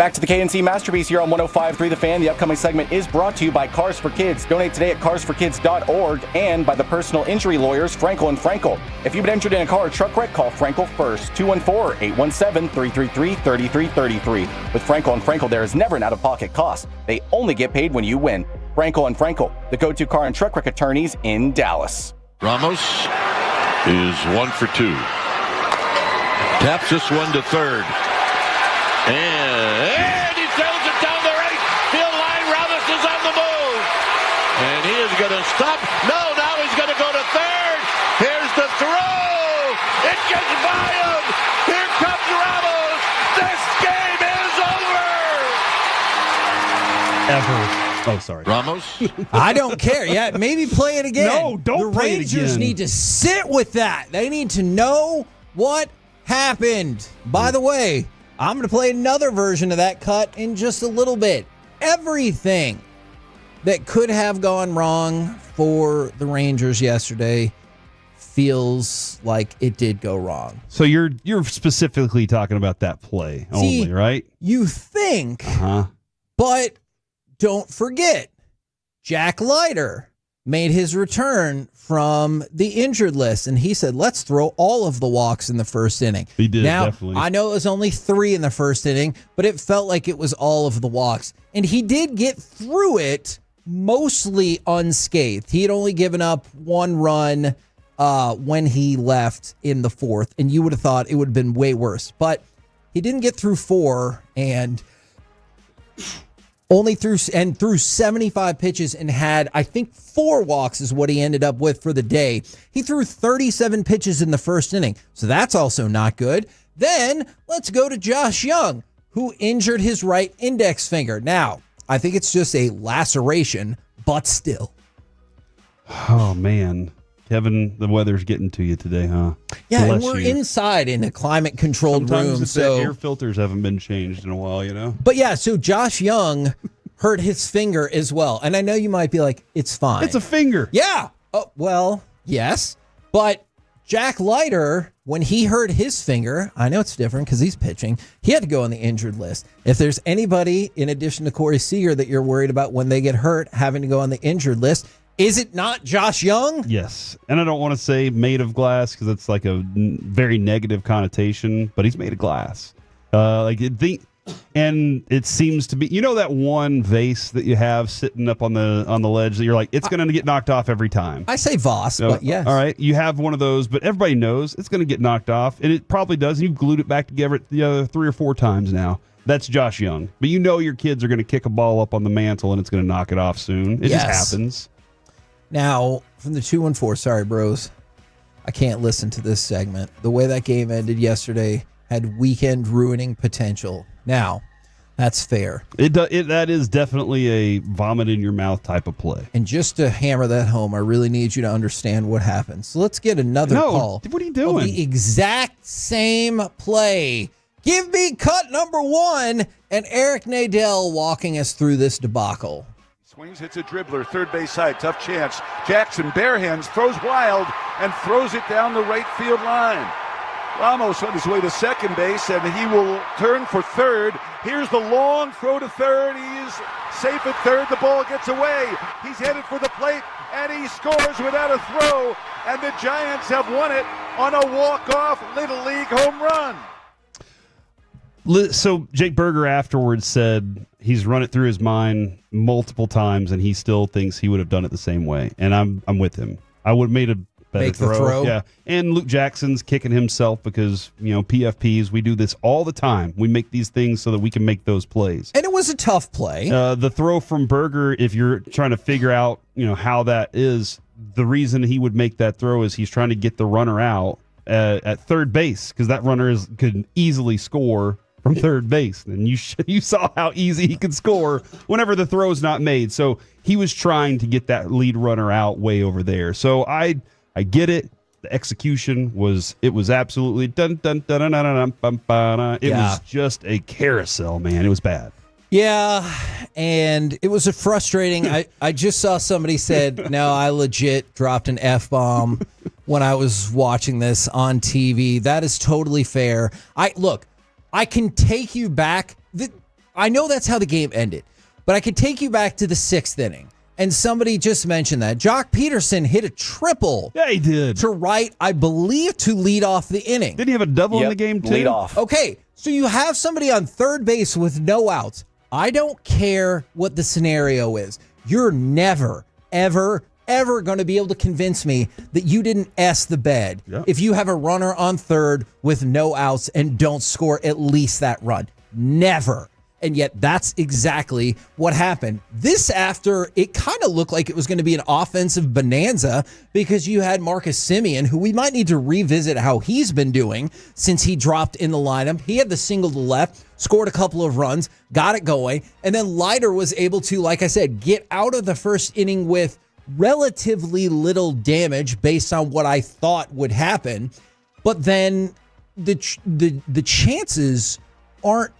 Back to the KNC Masterpiece here on 105.3 The Fan. The upcoming segment is brought to you by Cars for Kids. Donate today at krd-fm and by the personal injury lawyers Frankel & Frankel. If you've been injured in a car or truck wreck, call Frankel first. 214-817-333-3333. With Frankel & Frankel, there is never an out-of-pocket cost. They only get paid when you win. Frankel & Frankel, the go-to car and truck wreck attorneys in Dallas. Ramos is 1 for 2. Taps this one to third. And he sails it down the right field line. Ramos is on the move. And he is going to stop. No, now he's going to go to third. Here's the throw. It gets by him. Here comes Ramos. This game is over. Oh, sorry. Ramos? I don't care. Yeah, maybe play it again. No, don't The play it Rangers again. need to sit with that. They need to know what happened. By the way, I'm going to play another version of that cut in just a little bit. Everything that could have gone wrong for the Rangers yesterday feels like it did go wrong. So you're specifically talking about that play See, only, right? You think, but don't forget, Jack Leiter made his return from the injured list, and he said, let's throw all of the walks in the first inning. He did, now, definitely. I know it was only 3 in the first inning, but it felt like it was all of the walks. And he did get through it mostly unscathed. He had only given up 1 run when he left in the 4th, and you would have thought it would have been way worse. But he didn't get through 4, and only threw 75 pitches and had, I think, 4 walks is what he ended up with for the day. He threw 37 pitches in the first inning, so that's also not good. Then let's go to Josh Young, who injured his right index finger. Now, I think it's just a laceration, but still. Oh, man. Kevin, the weather's getting to you today, huh? Yeah, Bless and we're you. inside in a climate-controlled Sometimes room. if So, the air filters haven't been changed in a while, you know? but yeah, so Josh Young hurt his finger as well. And I know you might be like, it's fine. It's a finger. Yeah. Oh, well, yes. But Jack Leiter, when he hurt his finger, I know it's different because he's pitching, he had to go on the injured list. If there's anybody, in addition to Corey Seager, that you're worried about when they get hurt, having to go on the injured list, is it not Josh Young? Yes. And I don't want to say made of glass because it's like a very negative connotation, but he's made of glass. And it seems to be, you know, that one vase that you have sitting up on the ledge that you're like, it's going to get knocked off every time. I say Voss, but yes. All right. You have one of those, but everybody knows it's going to get knocked off, and it probably does. And you've glued it back together the other 3 or 4 times now. That's Josh Young. But you know your kids are going to kick a ball up on the mantle and it's going to knock it off soon. It just happens. Now, from the 214, sorry, bros, I can't listen to this segment. The way that game ended yesterday had weekend ruining potential. Now, that's fair. That is definitely a vomit in your mouth type of play. And just to hammer that home, I really need you to understand what happened. So let's get another call. What are you doing? Of the exact same play. Give me cut number 1 and Eric Nadel walking us through this debacle. Swings, hits a dribbler, third base side, tough chance. Jackson, bare hands, throws wild, and throws it down the right field line. Ramos on his way to second base, and he will turn for third. Here's the long throw to third. He's safe at third. The ball gets away. He's headed for the plate, and he scores without a throw. And the Giants have won it on a walk-off Little League home run. So Jake Berger afterwards said he's run it through his mind multiple times, and he still thinks he would have done it the same way. And I'm with him. I would have made better Make the throw. Yeah. And Luke Jackson's kicking himself because, PFPs, we do this all the time. We make these things so that we can make those plays. And it was a tough play. The throw from Berger, if you're trying to figure out, how that is, the reason he would make that throw is he's trying to get the runner out at third base because that runner could easily score from third base. And you saw how easy he could score whenever the throw is not made. So he was trying to get that lead runner out way over there. So I get it. The execution was absolutely dun dun dun dun dun dun dun dun. It was just a carousel, man. It was bad. Yeah, and it was frustrating. I just saw somebody said, no, I legit dropped an F-bomb when I was watching this on TV. That is totally fair. I can take you back. I know that's how the game ended, but I can take you back to the 6th inning. And somebody just mentioned that. Jock Peterson hit a triple. Yeah, he did. To right, I believe, to lead off the inning. Did he have a double in the game, too? Lead off. Okay, so you have somebody on third base with no outs. I don't care what the scenario is. You're never, ever, ever going to be able to convince me that you didn't S the bed if you have a runner on third with no outs and don't score at least that run. Never. And yet that's exactly what happened. This after it kind of looked like it was going to be an offensive bonanza because you had Marcus Semien, who we might need to revisit how he's been doing since he dropped in the lineup. He had the single to left, scored a couple of runs, got it going, and then Leiter was able to, like I said, get out of the first inning with relatively little damage based on what I thought would happen. But then the chances aren't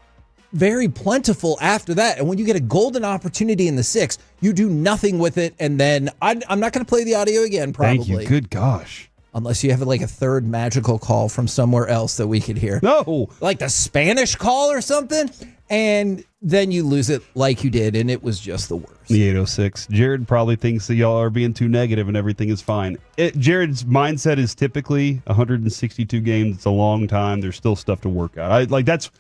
very plentiful after that. And when you get a golden opportunity in the 6th, you do nothing with it. And then I'm not going to play the audio again, probably. Thank you. Good gosh. Unless you have like a third magical call from somewhere else that we could hear. No. Like the Spanish call or something. And then you lose it like you did. And it was just the worst. The 806. Jared probably thinks that y'all are being too negative and everything is fine. Jared's mindset is typically 162 games. It's a long time. There's still stuff to work out. That's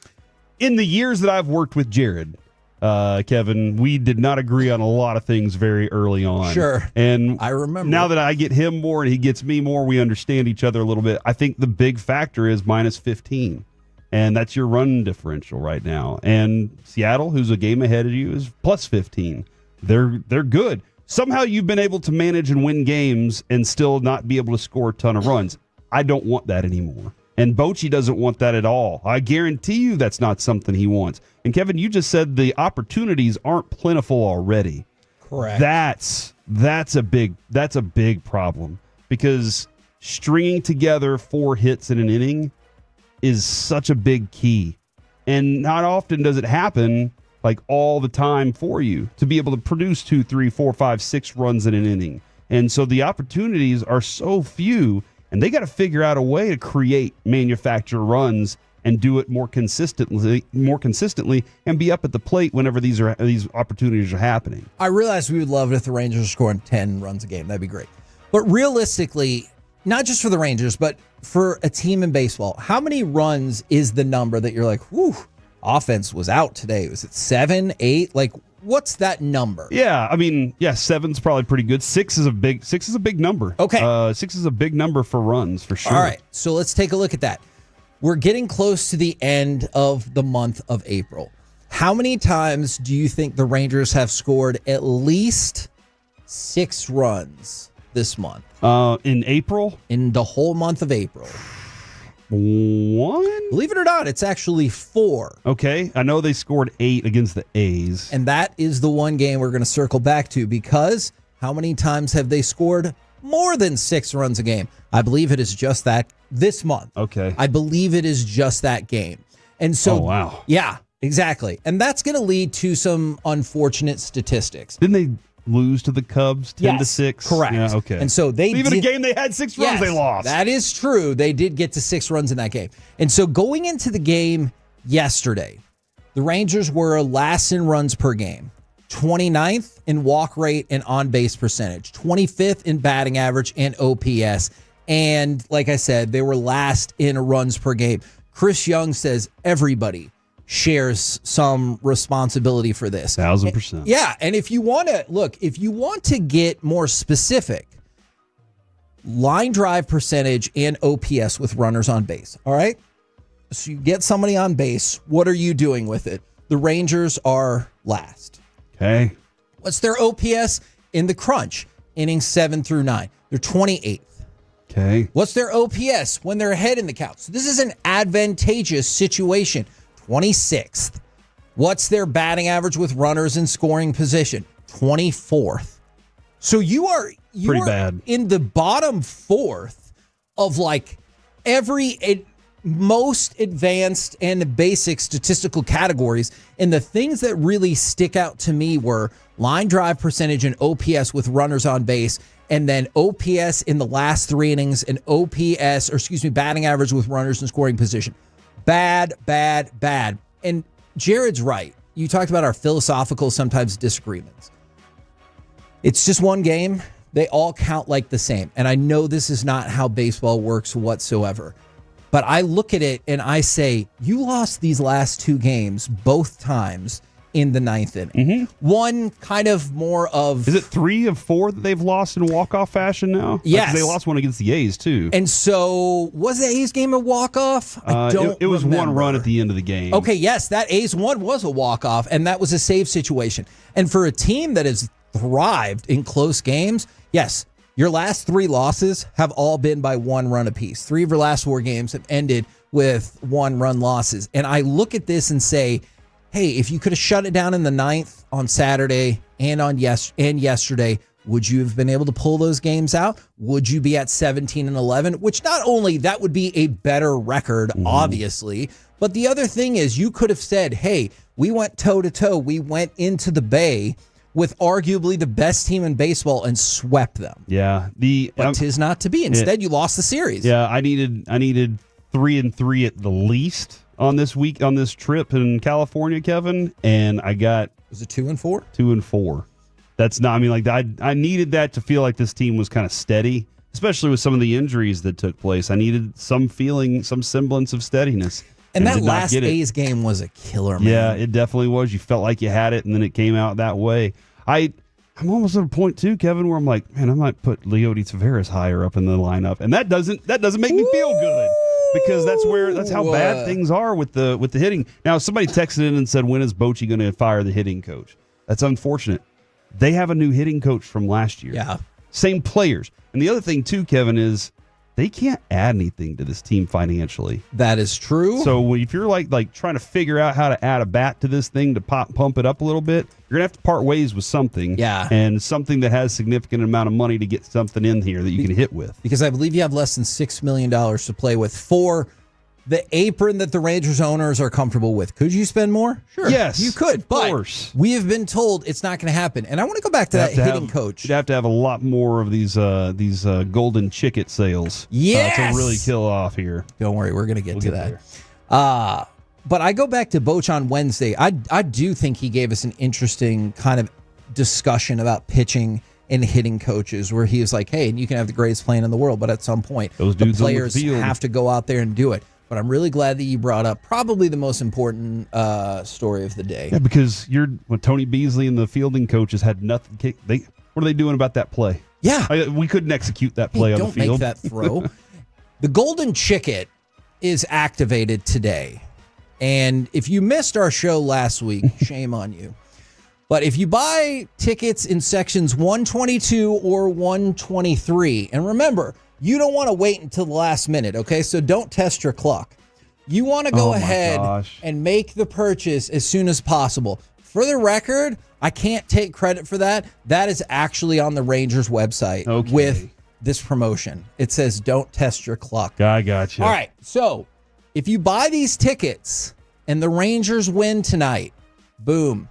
in the years that I've worked with Jared, Kevin, we did not agree on a lot of things very early on. Sure. And I remember. Now that I get him more and he gets me more, we understand each other a little bit. I think the big factor is minus 15. And that's your run differential right now. And Seattle, who's a game ahead of you, is plus 15. They're good. Somehow you've been able to manage and win games and still not be able to score a ton of runs. I don't want that anymore. And Bochy doesn't want that at all. I guarantee you that's not something he wants. And Kevin, you just said the opportunities aren't plentiful already. Correct. That's a big problem because stringing together 4 hits in an inning is such a big key. And not often does it happen like all the time for you to be able to produce 2, 3, 4, 5, 6 runs in an inning. And so the opportunities are so few. And they got to figure out a way to manufacture runs and do it more consistently, and be up at the plate whenever these opportunities are happening. I realize we would love it if the Rangers are scoring 10 runs a game. That'd be great. But realistically, not just for the Rangers, but for a team in baseball, how many runs is the number that you're like, whew, offense was out today? Was it 7, 8? Like, what's that number? Yeah, I mean, 7's probably pretty good. 6 is a big number. Okay. 6 is a big number for runs, for sure. All right, so let's take a look at that. We're getting close to the end of the month of April. How many times do you think the Rangers have scored at least 6 runs this month? In April? In the whole month of April. 1? Believe it or not, it's actually 4. Okay, I know they scored 8 against the A's. And that is the one game we're going to circle back to because how many times have they scored more than 6 runs a game? I believe it is just that this month. Okay. I believe it is just that game. And so, wow. Yeah, exactly. And that's going to lead to some unfortunate statistics. Didn't they lose to the Cubs 10-6? Correct. Yeah, okay. And so they even a game they had 6 runs, they lost. That is true. They did get to 6 runs in that game. And so going into the game yesterday, the Rangers were last in runs per game, 29th in walk rate and on-base percentage, 25th in batting average and OPS. And like I said, they were last in runs per game. Chris Young says everybody shares some responsibility for this. 1,000%. Yeah, and if you want to get more specific, line drive percentage and OPS with runners on base. All right. So you get somebody on base. What are you doing with it? The Rangers are last. Okay. What's their OPS in the crunch? Innings 7 through 9. They're 28th. Okay. What's their OPS when they're ahead in the count? So this is an advantageous situation. 26th. What's their batting average with runners in scoring position? 24th. So you are pretty bad in the bottom fourth of like every most advanced and basic statistical categories. And the things that really stick out to me were line drive percentage and OPS with runners on base, and then OPS in the last 3 innings, and batting average with runners in scoring position. Bad. And Jared's right. You talked about our philosophical, sometimes disagreements. It's just one game. They all count like the same. And I know this is not how baseball works whatsoever. But I look at it and I say, you lost these last 2 games both times in the 9th inning. Mm-hmm. One kind of more of... Is it 3 of 4 that they've lost in walk-off fashion now? Yes. They lost one against the A's, too. And so, was the A's game a walk-off? It was remember. 1 run at the end of the game. Okay, yes, that A's one was a walk-off, and that was a save situation. And for a team that has thrived in close games, yes, your last 3 losses have all been by 1 run apiece. 3 of your last 4 games have ended with 1-run losses. And I look at this and say, hey, if you could have shut it down in the 9th on Saturday and yesterday, would you have been able to pull those games out? Would you be at 17-11? Which not only that would be a better record, obviously, but the other thing is you could have said, hey, we went toe-to-toe. We went into the Bay with arguably the best team in baseball and swept them. Yeah. But 'tis not to be. Instead, you lost the series. Yeah, I needed 3-3 at the least on this trip in California, Kevin, and I got... Was it 2-4? 2-4. That's not... I mean, like, I needed that to feel like this team was kind of steady, especially with some of the injuries that took place. I needed some feeling, some semblance of steadiness. And that last A's game was a killer, man. Yeah, it definitely was. You felt like you had it, and then it came out that way. I'm almost at a point, too, Kevin, where I'm like, man, I might put Leody Taveras higher up in the lineup. And that doesn't make me feel good, because that's how bad things are with the hitting. Now, somebody texted in and said, when is Bochy going to fire the hitting coach? That's unfortunate. They have a new hitting coach from last year. Yeah. Same players. And the other thing, too, Kevin, is they can't add anything to this team financially. That is true. So if you're like trying to figure out how to add a bat to this thing to pump it up a little bit, you're gonna have to part ways with something. Yeah. And something that has significant amount of money to get something in here that you can hit with. Because I believe you have less than $6 million to play with for the apron that the Rangers owners are comfortable with. Could you spend more? Sure. Yes. You could. Of course. We have been told it's not going to happen. And I want to go back to that hitting coach. You'd have to have a lot more of these golden chicket sales to really kill off here. Don't worry, we're going to get to that. But I go back to Boch on Wednesday. I do think he gave us an interesting kind of discussion about pitching and hitting coaches, where he was like, hey, you can have the greatest plan in the world, but at some point, those dudes the players on the field have to go out there and do it. But I'm really glad that you brought up probably the most important story of the day. Yeah, because when Tony Beasley and the fielding coaches had nothing. What are they doing about that play? Yeah. We couldn't execute that play on the field. Don't make that throw. The golden chicket is activated today. And if you missed our show last week, shame on you. But if you buy tickets in sections 122 or 123, and remember, you don't want to wait until the last minute, okay? So don't test your clock. You want to go ahead and make the purchase as soon as possible. For the record, I can't take credit for that. That is actually on the Rangers website with this promotion. It says don't test your clock. I got you. All right, so if you buy these tickets and the Rangers win tonight, boom,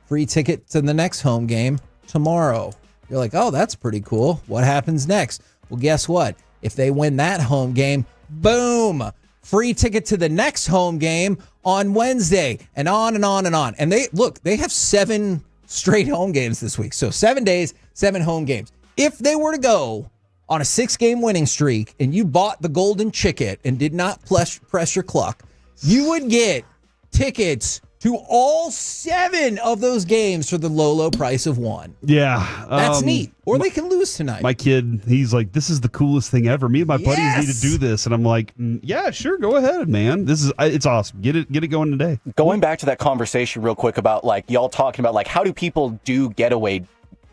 free ticket to the next home game tomorrow. You're like, oh, that's pretty cool. What happens next? Well, guess what? If they win that home game, boom, free ticket to the next home game on Wednesday, and on and on and on. And they have 7 straight home games this week. So 7 days, 7 home games. If they were to go on a 6-game winning streak and you bought the golden chicket and did not press your clock, you would get tickets to all 7 of those games for the low, low price of 1. Yeah. That's neat. Or they can lose tonight. My kid, he's like, this is the coolest thing ever. Me and my buddies need to do this. And I'm like, yeah, sure, go ahead, man. It's awesome. Get it going today. Going back to that conversation real quick about like y'all talking about like how do people do games?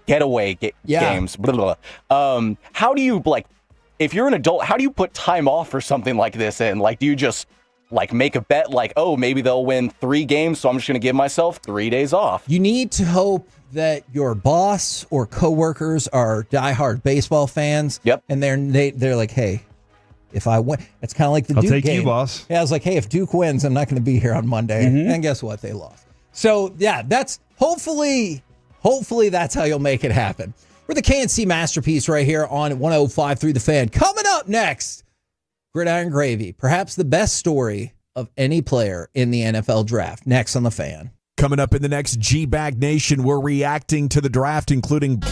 Blah, blah, blah. How do you like, if you're an adult, how do you put time off for something like this in? Like, do you just like make a bet like, oh, maybe they'll win 3 games, so I'm just going to give myself 3 days off? You need to hope that your boss or coworkers are diehard baseball fans. Yep. And they're like, hey, if I win, it's kind of like the I'll Duke take game. you, boss. Yeah, I was like, hey, if Duke wins, I'm not going to be here on Monday. And guess what? They lost. So yeah, that's hopefully that's how you'll make it happen. We're the KNC Masterpiece right here on 105.3 The Fan. Coming up next, Gridiron Gravy, perhaps the best story of any player in the NFL draft. Next on The Fan. Coming up in the next G-Bag Nation, we're reacting to the draft, including...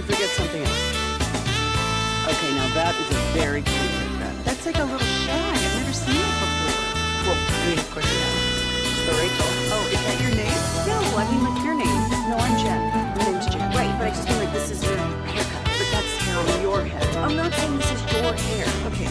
forget something else. Okay, now that is a very cute haircut. That's like a little shag. I've never seen it before. Well, I mean, of course you have. It's the Rachel. Oh, is that your name? No, I mean, what's your name? No, I'm Jen. My name's Jen. Right, but I just mean like this is your haircut. But that's hair on your head. I'm not saying this is your hair. Okay.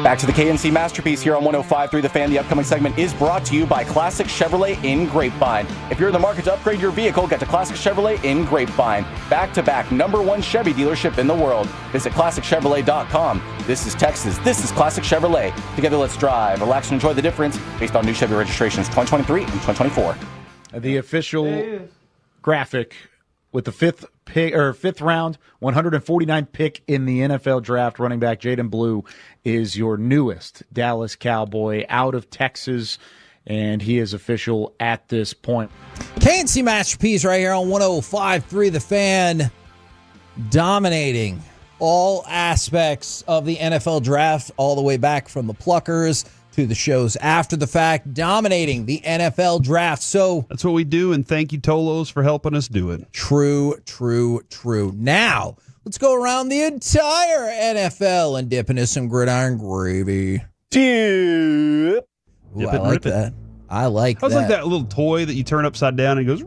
Back to the KNC Masterpiece here on 105.3 The Fan. The upcoming segment is brought to you by Classic Chevrolet in Grapevine. If you're in the market to upgrade your vehicle, get to Classic Chevrolet in Grapevine. Back-to-back #1 Chevy dealership in the world. Visit ClassicChevrolet.com. This is Texas. This is Classic Chevrolet. Together, let's drive, relax, and enjoy the difference based on new Chevy registrations 2023 and 2024. The official graphic with the fifth round, 149th pick in the NFL draft, running back Jaden Blue is your newest Dallas Cowboy out of Texas, and he is official at this point. KNC Masterpiece right here on 105.3 The Fan, dominating all aspects of the NFL draft, all the way back from the Pluckers to the shows after the fact, dominating the NFL draft. So that's what we do, and thank you, Tolos, for helping us do it. True. Now, let's go around the entire NFL and dip into some gridiron gravy. Dip. Ooh, I like that. I like that. It's like that little toy that you turn upside down and it goes.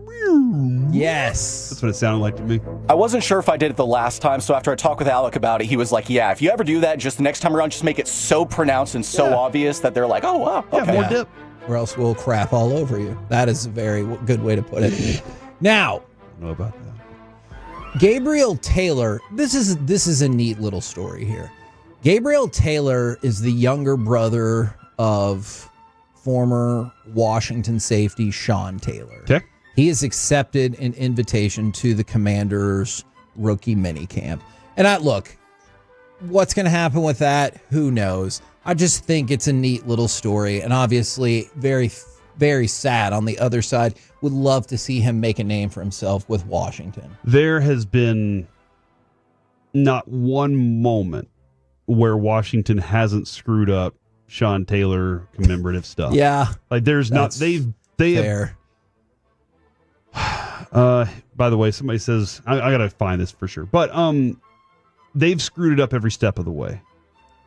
Yes. That's what it sounded like to me. I wasn't sure if I did it the last time, so after I talked with Alec about it, he was like, yeah, if you ever do that, just the next time around, just make it so pronounced and so obvious that they're like, oh, wow, okay. More dip. Or else we'll crap all over you. That is a very good way to put it. Now, I don't know about that. Gabriel Taylor, this is a neat little story here. Gabriel Taylor is the younger brother of former Washington safety Sean Taylor. Okay. He has accepted an invitation to the Commanders rookie minicamp. And look, what's going to happen with that? Who knows? I just think it's a neat little story, and obviously very, very sad on the other side. Would love to see him make a name for himself with Washington. There has been not one moment where Washington hasn't screwed up Sean Taylor commemorative stuff. Yeah. Like there's not, they fair. By the way, somebody says I gotta find this for sure, but they've screwed it up every step of the way,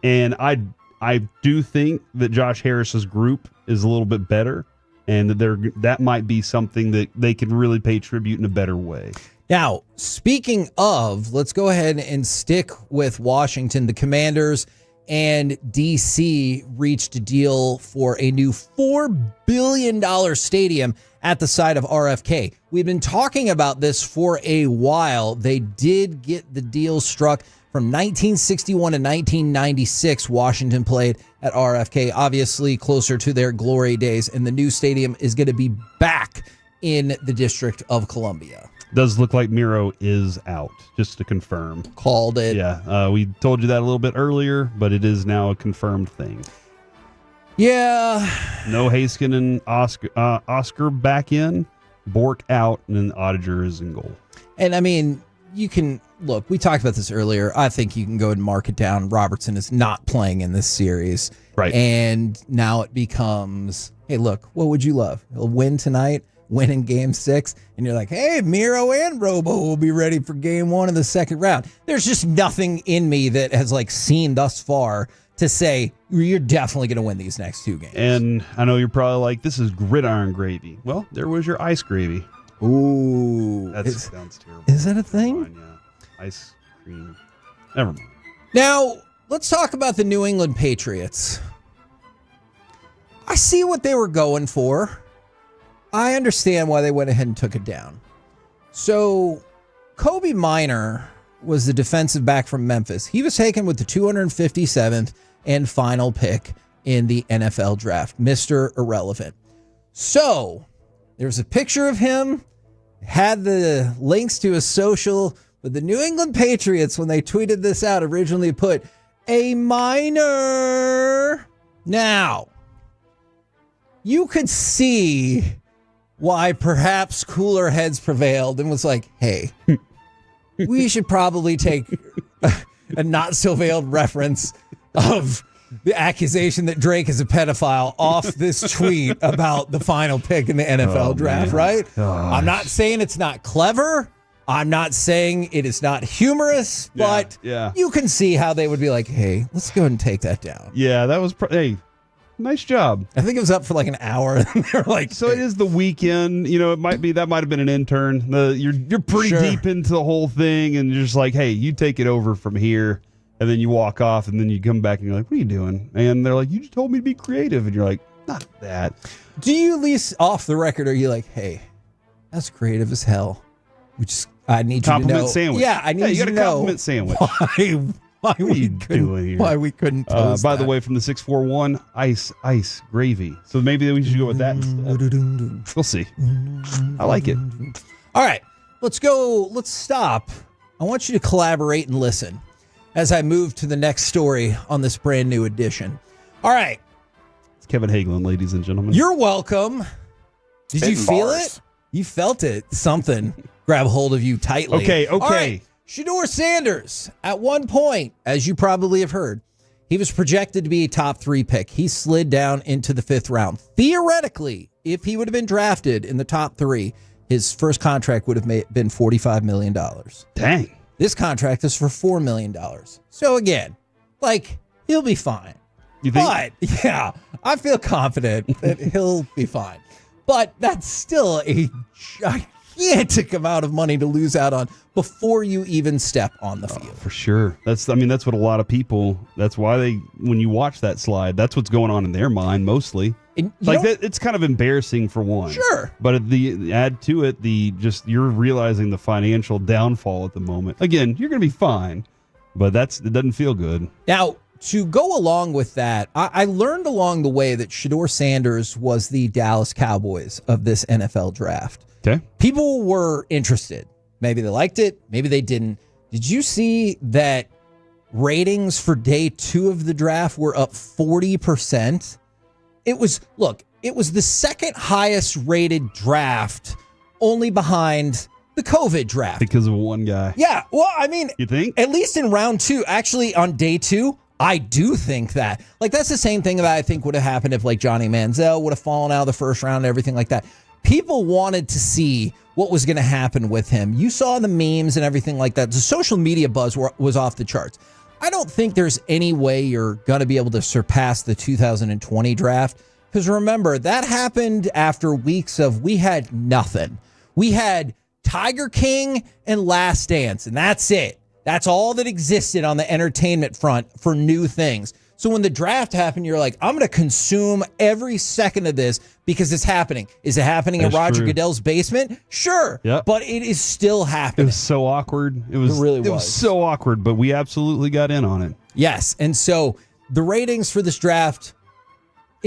and I do think that Josh Harris's group is a little bit better, and that might be something that they can really pay tribute in a better way. Now, speaking of, let's go ahead and stick with Washington. The Commanders and DC reached a deal for a new $4 billion stadium at the site of RFK. We've been talking about this for a while. They did get the deal struck. From 1961 to 1996, Washington played at RFK, obviously closer to their glory days, and the new stadium is going to be back in the District of Columbia. Does look like Miro is out, just to confirm. Called it. Yeah, we told you that a little bit earlier, but it is now a confirmed thing. Yeah. No Haskin and Oscar back in, Bork out, and then Oettinger is in goal. And I mean, you can look. We talked about this earlier. I think you can go and mark it down. Robertson is not playing in this series, right? And now it becomes, hey, look, what would you love? A win tonight, win in Game 6, and you're like, hey, Miro and Robo will be ready for Game 1 of the second round. There's just nothing in me that has seen thus far to say you're definitely going to win these next 2 games. And I know you're probably like, this is gridiron gravy. Well, there was your ice gravy. Ooh. That sounds terrible. Is that a thing? Fine, yeah. Ice cream. Never mind. Now, let's talk about the New England Patriots. I see what they were going for. I understand why they went ahead and took it down. So, Kobe Minor was the defensive back from Memphis. He was taken with the 257th and final pick in the NFL draft. Mr. Irrelevant. So, there's a picture of him, had the links to his social, but the New England Patriots, when they tweeted this out, originally put a minor. Now, you could see why perhaps cooler heads prevailed and was like, hey, we should probably take a not so veiled reference of the accusation that Drake is a pedophile off this tweet about the final pick in the NFL draft, right? Gosh. I'm not saying it's not clever. I'm not saying it is not humorous, but you can see how they would be like, hey, let's go ahead and take that down. Yeah, that was, hey, nice job. I think it was up for an hour. And they're like, so it is the weekend. It might be, that might have been an intern. You're pretty deep into the whole thing, and you're just like, hey, you take it over from here. And then you walk off, and then you come back, and you're like, what are you doing? And they're like, you just told me to be creative. And you're like, not that. Do you at least, off the record, are you like, hey, that's creative as hell. I need you to know. Compliment sandwich. Yeah, I need you to know. Compliment sandwich. Why we couldn't toast by the way, from the 641, ice gravy. So maybe we should go with that instead. We'll see. I like it. All right, let's go. Let's stop. I want you to collaborate and listen as I move to the next story on this brand new edition. All right. It's Kevin Hagelin, ladies and gentlemen. You're welcome. Did you feel it? You felt it. Something grab hold of you tightly. Okay. All right. Shador Sanders, at one point, as you probably have heard, he was projected to be a top 3 pick. He slid down into the 5th round. Theoretically, if he would have been drafted in the top 3, his first contract would have been $45 million. Dang. This contract is for $4 million. So again, he'll be fine. You think? But, yeah, I feel confident that he'll be fine. But that's still a gigantic amount of money to lose out on before you even step on the field. For sure. That's what a lot of people, that's why when you watch that slide, that's what's going on in their mind mostly. It's kind of embarrassing for one. Sure. But add to it, you're realizing the financial downfall at the moment. Again, you're going to be fine, but it doesn't feel good. Now, to go along with that, I learned along the way that Shador Sanders was the Dallas Cowboys of this NFL draft. Okay. People were interested. Maybe they liked it. Maybe they didn't. Did you see that ratings for day 2 of the draft were up 40%? It was the second highest rated draft, only behind the COVID draft. Because of one guy. Yeah. Well, I mean, you think? At least in round 2, actually on day 2, I do think that. That's the same thing that I think would have happened if Johnny Manziel would have fallen out of the first round and everything like that. People wanted to see what was going to happen with him. You saw the memes and everything like that. The social media buzz was off the charts. I don't think there's any way you're going to be able to surpass the 2020 draft. Because remember, that happened after weeks of we had nothing. We had Tiger King and Last Dance, and that's it. That's all that existed on the entertainment front for new things. So when the draft happened, you're like, I'm going to consume every second of this because it's happening. Is it happening in Roger Goodell's basement? Sure. Yep. But it is still happening. It was so awkward. It really was so awkward, but we absolutely got in on it. Yes. And so the ratings for this draft,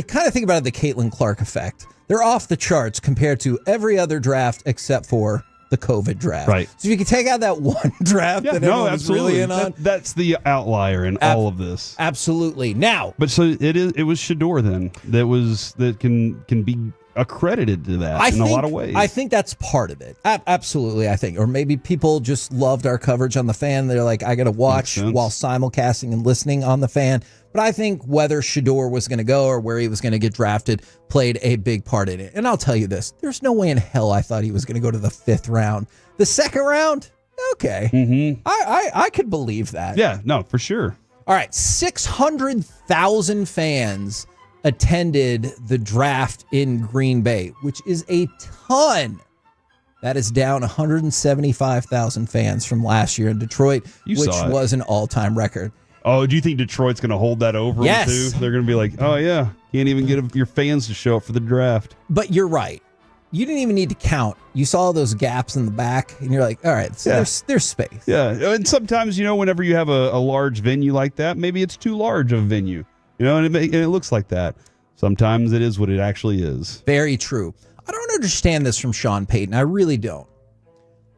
kind of think about it, the Caitlin Clark effect. They're off the charts compared to every other draft except for the COVID draft. Right. So if you could take out that one draft that everyone was really in on. That's the outlier in all of this. Absolutely. Now. But so it was Shador then that can be accredited to that in a lot of ways. I think that's part of it. Absolutely, I think. Or maybe people just loved our coverage on the Fan. They're like, I got to watch while simulcasting and listening on the Fan. But I think whether Shador was going to go or where he was going to get drafted played a big part in it. And I'll tell you this, there's no way in hell I thought he was going to go to the 5th round. The 2nd round, okay. Mm-hmm. I could believe that. Yeah, no, for sure. All right, 600,000 fans attended the draft in Green Bay, which is a ton. That is down 175,000 fans from last year in Detroit, which was an all-time record. Oh, do you think Detroit's going to hold that over them too? They're going to be like, oh, yeah, can't even get your fans to show up for the draft. But you're right. You didn't even need to count. You saw those gaps in the back, and you're like, all right, so there's space. Yeah, and sometimes, whenever you have a large venue like that, maybe it's too large of a venue, and it looks like that. Sometimes it is what it actually is. Very true. I don't understand this from Sean Payton. I really don't.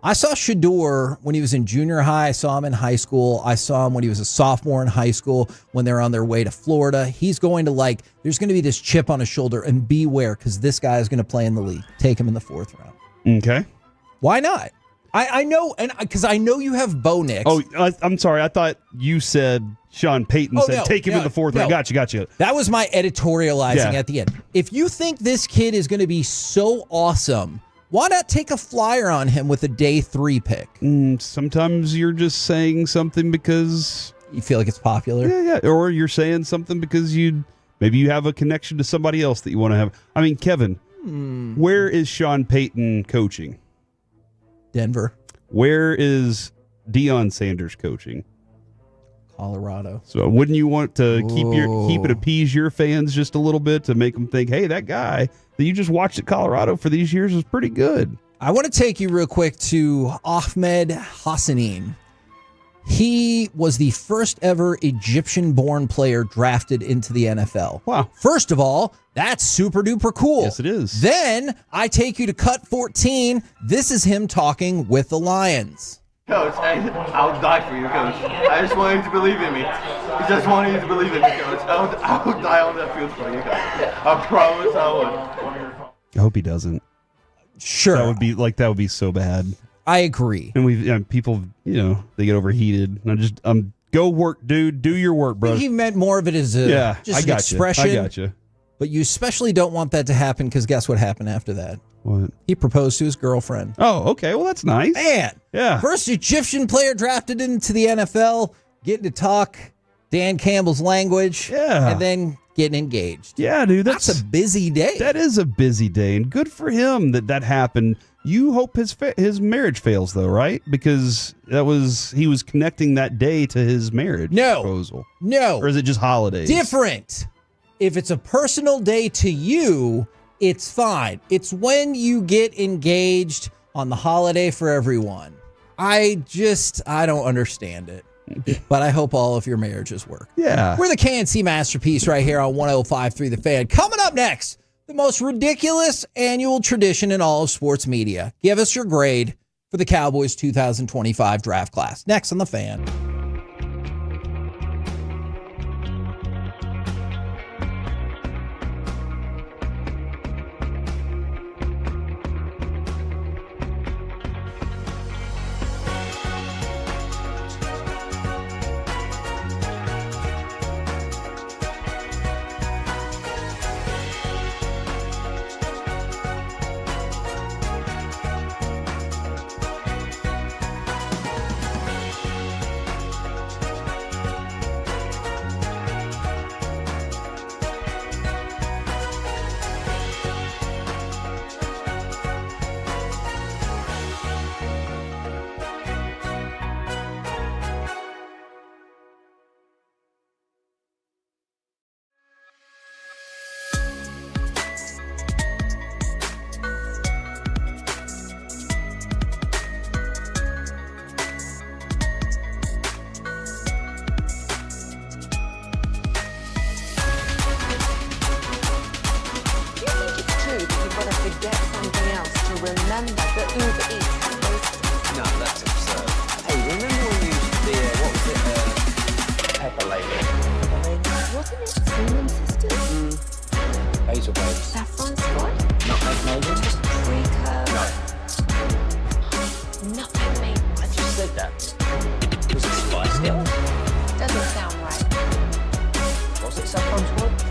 I saw Shador when he was in junior high. I saw him in high school. I saw him when he was a sophomore in high school when they're on their way to Florida. He's going to there's going to be this chip on his shoulder, and beware, because this guy is going to play in the league. Take him in the 4th round. Okay. Why not? I know, and because I know you have Bo Nix. Oh, I'm sorry. I thought you said Sean Payton said take him in the 4th round. Gotcha. That was my editorializing at the end. If you think this kid is going to be so awesome, why not take a flyer on him with a day 3 pick? Sometimes you're just saying something because you feel like it's popular. Yeah. Or you're saying something because maybe you have a connection to somebody else that you want to have. I mean, Kevin, where is Sean Payton coaching? Denver. Where is Deion Sanders coaching? Colorado. So wouldn't you want to appease your fans just a little bit to make them think, hey, that guy that you just watched at Colorado for these years was pretty good? I want to take you real quick to Ahmed Hassanin. He was the first ever Egyptian-born player drafted into the NFL. Wow. First of all, that's super duper cool. Yes, it is. Then I take you to cut 14. This is him talking with the Lions. Coach, I'll die for you, Coach. I just want you to believe in me. I just want you to believe in me, Coach. I will die on that field for you, Coach. I promise I would. I hope he doesn't. Sure. That would be so bad. I agree. And people, they get overheated. And I just, go work, dude. Do your work, bro. I think he meant more of it as just an expression. I got you. But you especially don't want that to happen because guess what happened after that? What? He proposed to his girlfriend. Oh, okay. Well, that's nice. Man. Yeah. First Egyptian player drafted into the NFL, getting to talk Dan Campbell's language. Yeah. And then getting engaged. Yeah, dude. That's a busy day. That is a busy day. And good for him that happened. You hope his marriage fails, though, right? Because he was connecting that day to his marriage proposal. No. Or is it just holidays? Different. If it's a personal day to you, it's fine. It's when you get engaged on the holiday for everyone. I don't understand it. But I hope all of your marriages work. Yeah. We're the KNC Masterpiece right here on 105.3 The Fan. Coming up next, the most ridiculous annual tradition in all of sports media. Give us your grade for the Cowboys 2025 draft class. Next on The Fan. Remember that Uber Eats has those. No, that's absurd. Hey, remember when you used to be what was it, Pepper Lady? Wasn't it Cinnamon Sisters? Hazel Babes. Saffron Squad? Nutmeg maybe? Nothing, mate. I just said that. Was it Spice Girls? Doesn't sound right. What's it sometimes called?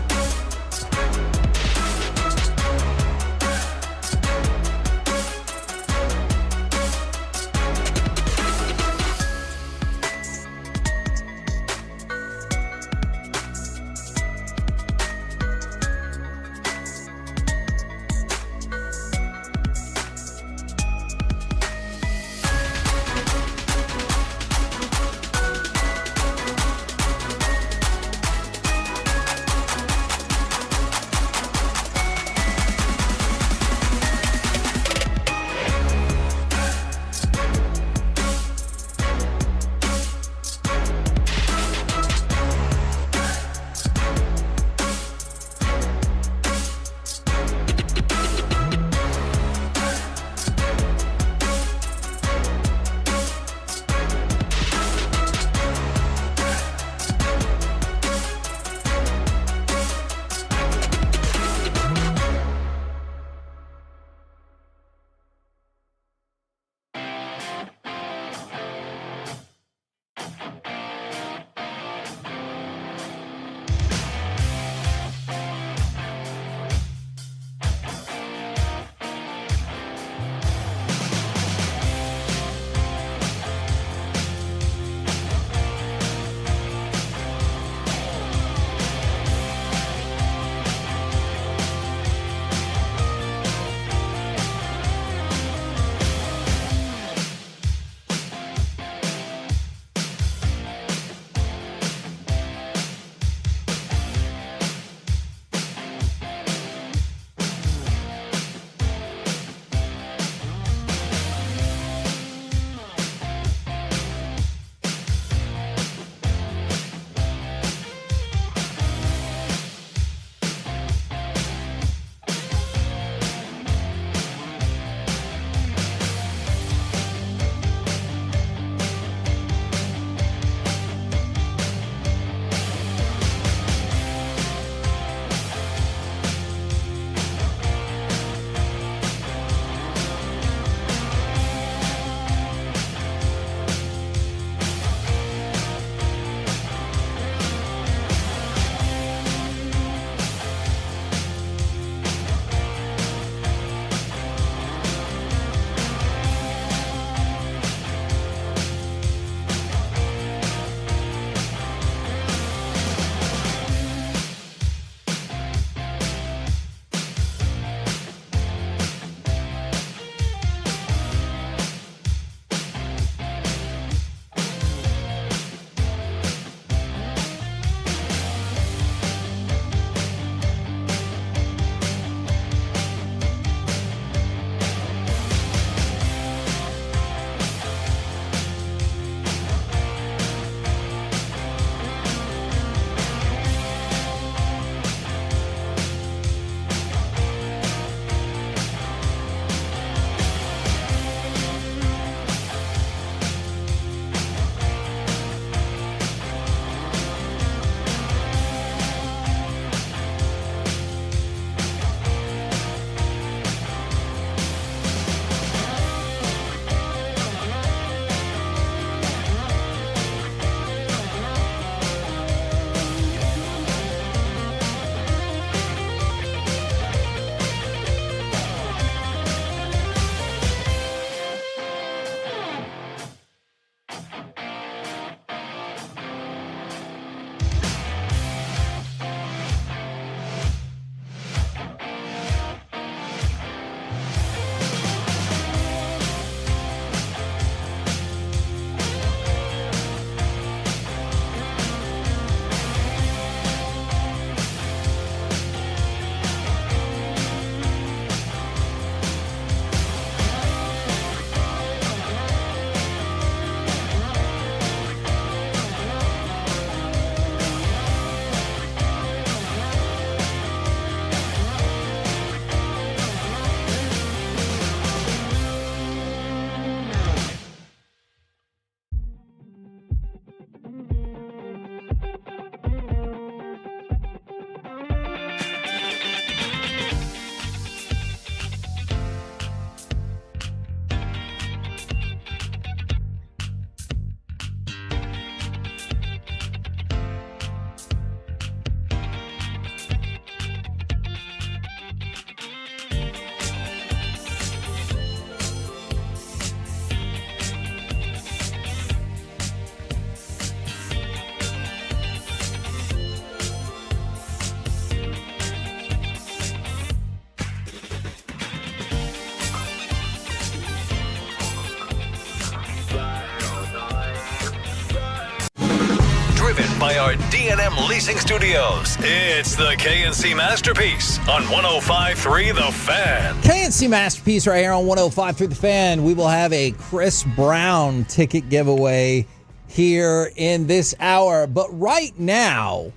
at D&M Leasing Studios. It's the KNC Masterpiece on 105.3 The Fan. KNC Masterpiece right here on 105.3 The Fan. We will have a Chris Brown ticket giveaway here in this hour. But right now,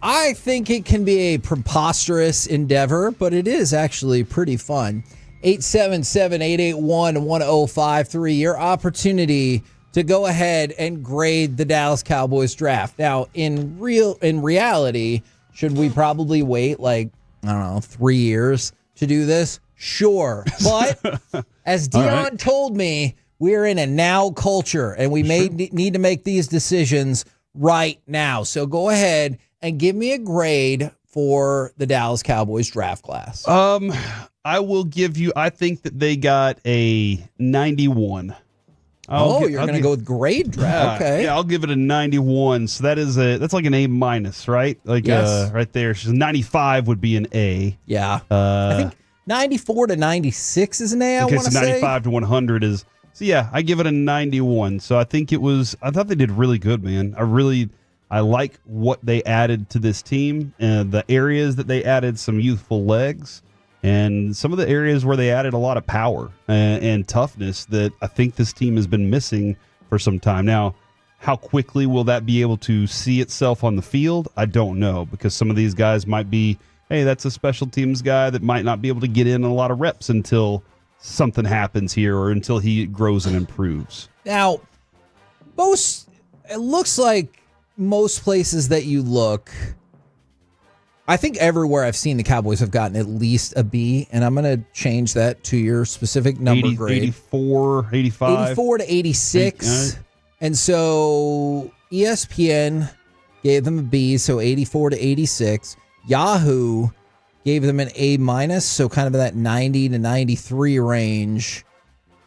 I think it can be a preposterous endeavor, but it is actually pretty fun. 877-881-1053, your opportunity to go ahead and grade the Dallas Cowboys draft. Now, in reality, should we probably wait 3 years to do this? Sure. But as Dion told me, we're in a now culture, and we may need to make these decisions right now. So go ahead and give me a grade for the Dallas Cowboys draft class. I will give you, I think that they got a 91. You're going to go with grade draft. Okay. Yeah, I'll give it a 91. So that's like an A minus, right? Yes. Right there. So 95 would be an A. Yeah. I think 94 to 96 is an A, I want to say. 95 to 100 is, so yeah, I give it a 91. So I thought they did really good, man. I like what they added to this team, and the areas that they added some youthful legs, and some of the areas where they added a lot of power and toughness that I think this team has been missing for some time. Now, how quickly will that be able to see itself on the field? I don't know, because some of these guys might be, hey, that's a special teams guy that might not be able to get in a lot of reps until something happens here or until he grows and improves. Now, it looks like most places that you look, I think everywhere I've seen the Cowboys have gotten at least a B, and I'm going to change that to your specific number grade. 84, 85. 84 to 86. And so ESPN gave them a B, so 84 to 86. Yahoo gave them an A minus, so kind of that 90 to 93 range.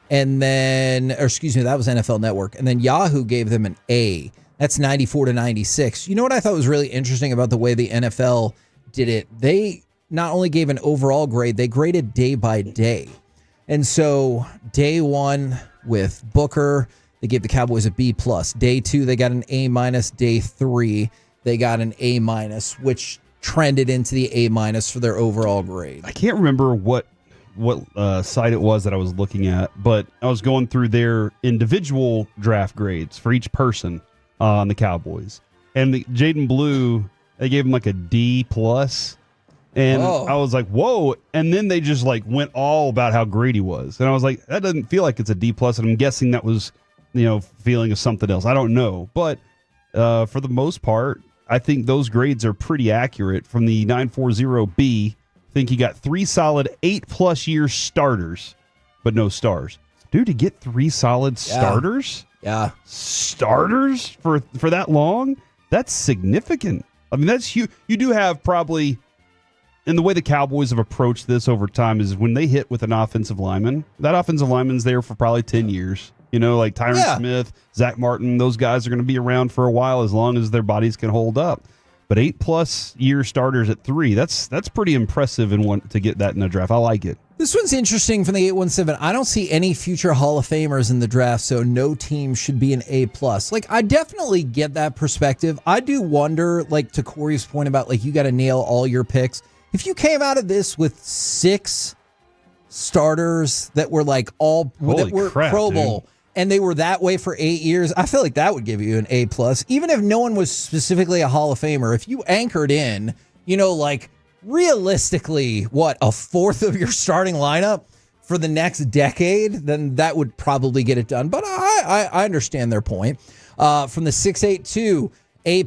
And then, that was NFL Network. And then Yahoo gave them an A. That's 94 to 96. You know what I thought was really interesting about the way the NFL did it? They not only gave an overall grade, they graded day by day. And so day 1 with Booker, they gave the Cowboys a B+. Day 2, they got an A-. Day 3, they got an A-, which trended into the A- for their overall grade. I can't remember what site it was that I was looking at, but I was going through their individual draft grades for each person on the Cowboys. And Jaden Blue, they gave him like a D+. And I was like, whoa. And then they just went all about how great he was. And I was like, that doesn't feel like it's a D+. And I'm guessing that was, feeling of something else. I don't know. But for the most part, I think those grades are pretty accurate. From the 940B, I think he got 3 solid 8+ year starters, but no stars. Dude, to get 3 solid starters? Yeah. Starters for that long? That's significant. I mean, that's huge. You do have probably, and the way the Cowboys have approached this over time is when they hit with an offensive lineman, that offensive lineman's there for probably 10 years. Like Tyron Smith, Zach Martin, those guys are going to be around for a while as long as their bodies can hold up. But 8+ year starters at 3, that's pretty impressive to get that in a draft. I like it. This one's interesting from the 817. I don't see any future Hall of Famers in the draft, so no team should be an A+. I definitely get that perspective. I do wonder, to Corey's point about, you got to nail all your picks. If you came out of this with 6 starters that were, Pro Bowl, and they were that way for 8 years, I feel like that would give you an A+. Even if no one was specifically a Hall of Famer, if you anchored in, realistically, a fourth of your starting lineup for the next decade, then that would probably get it done. But I understand their point. From the 682, A+,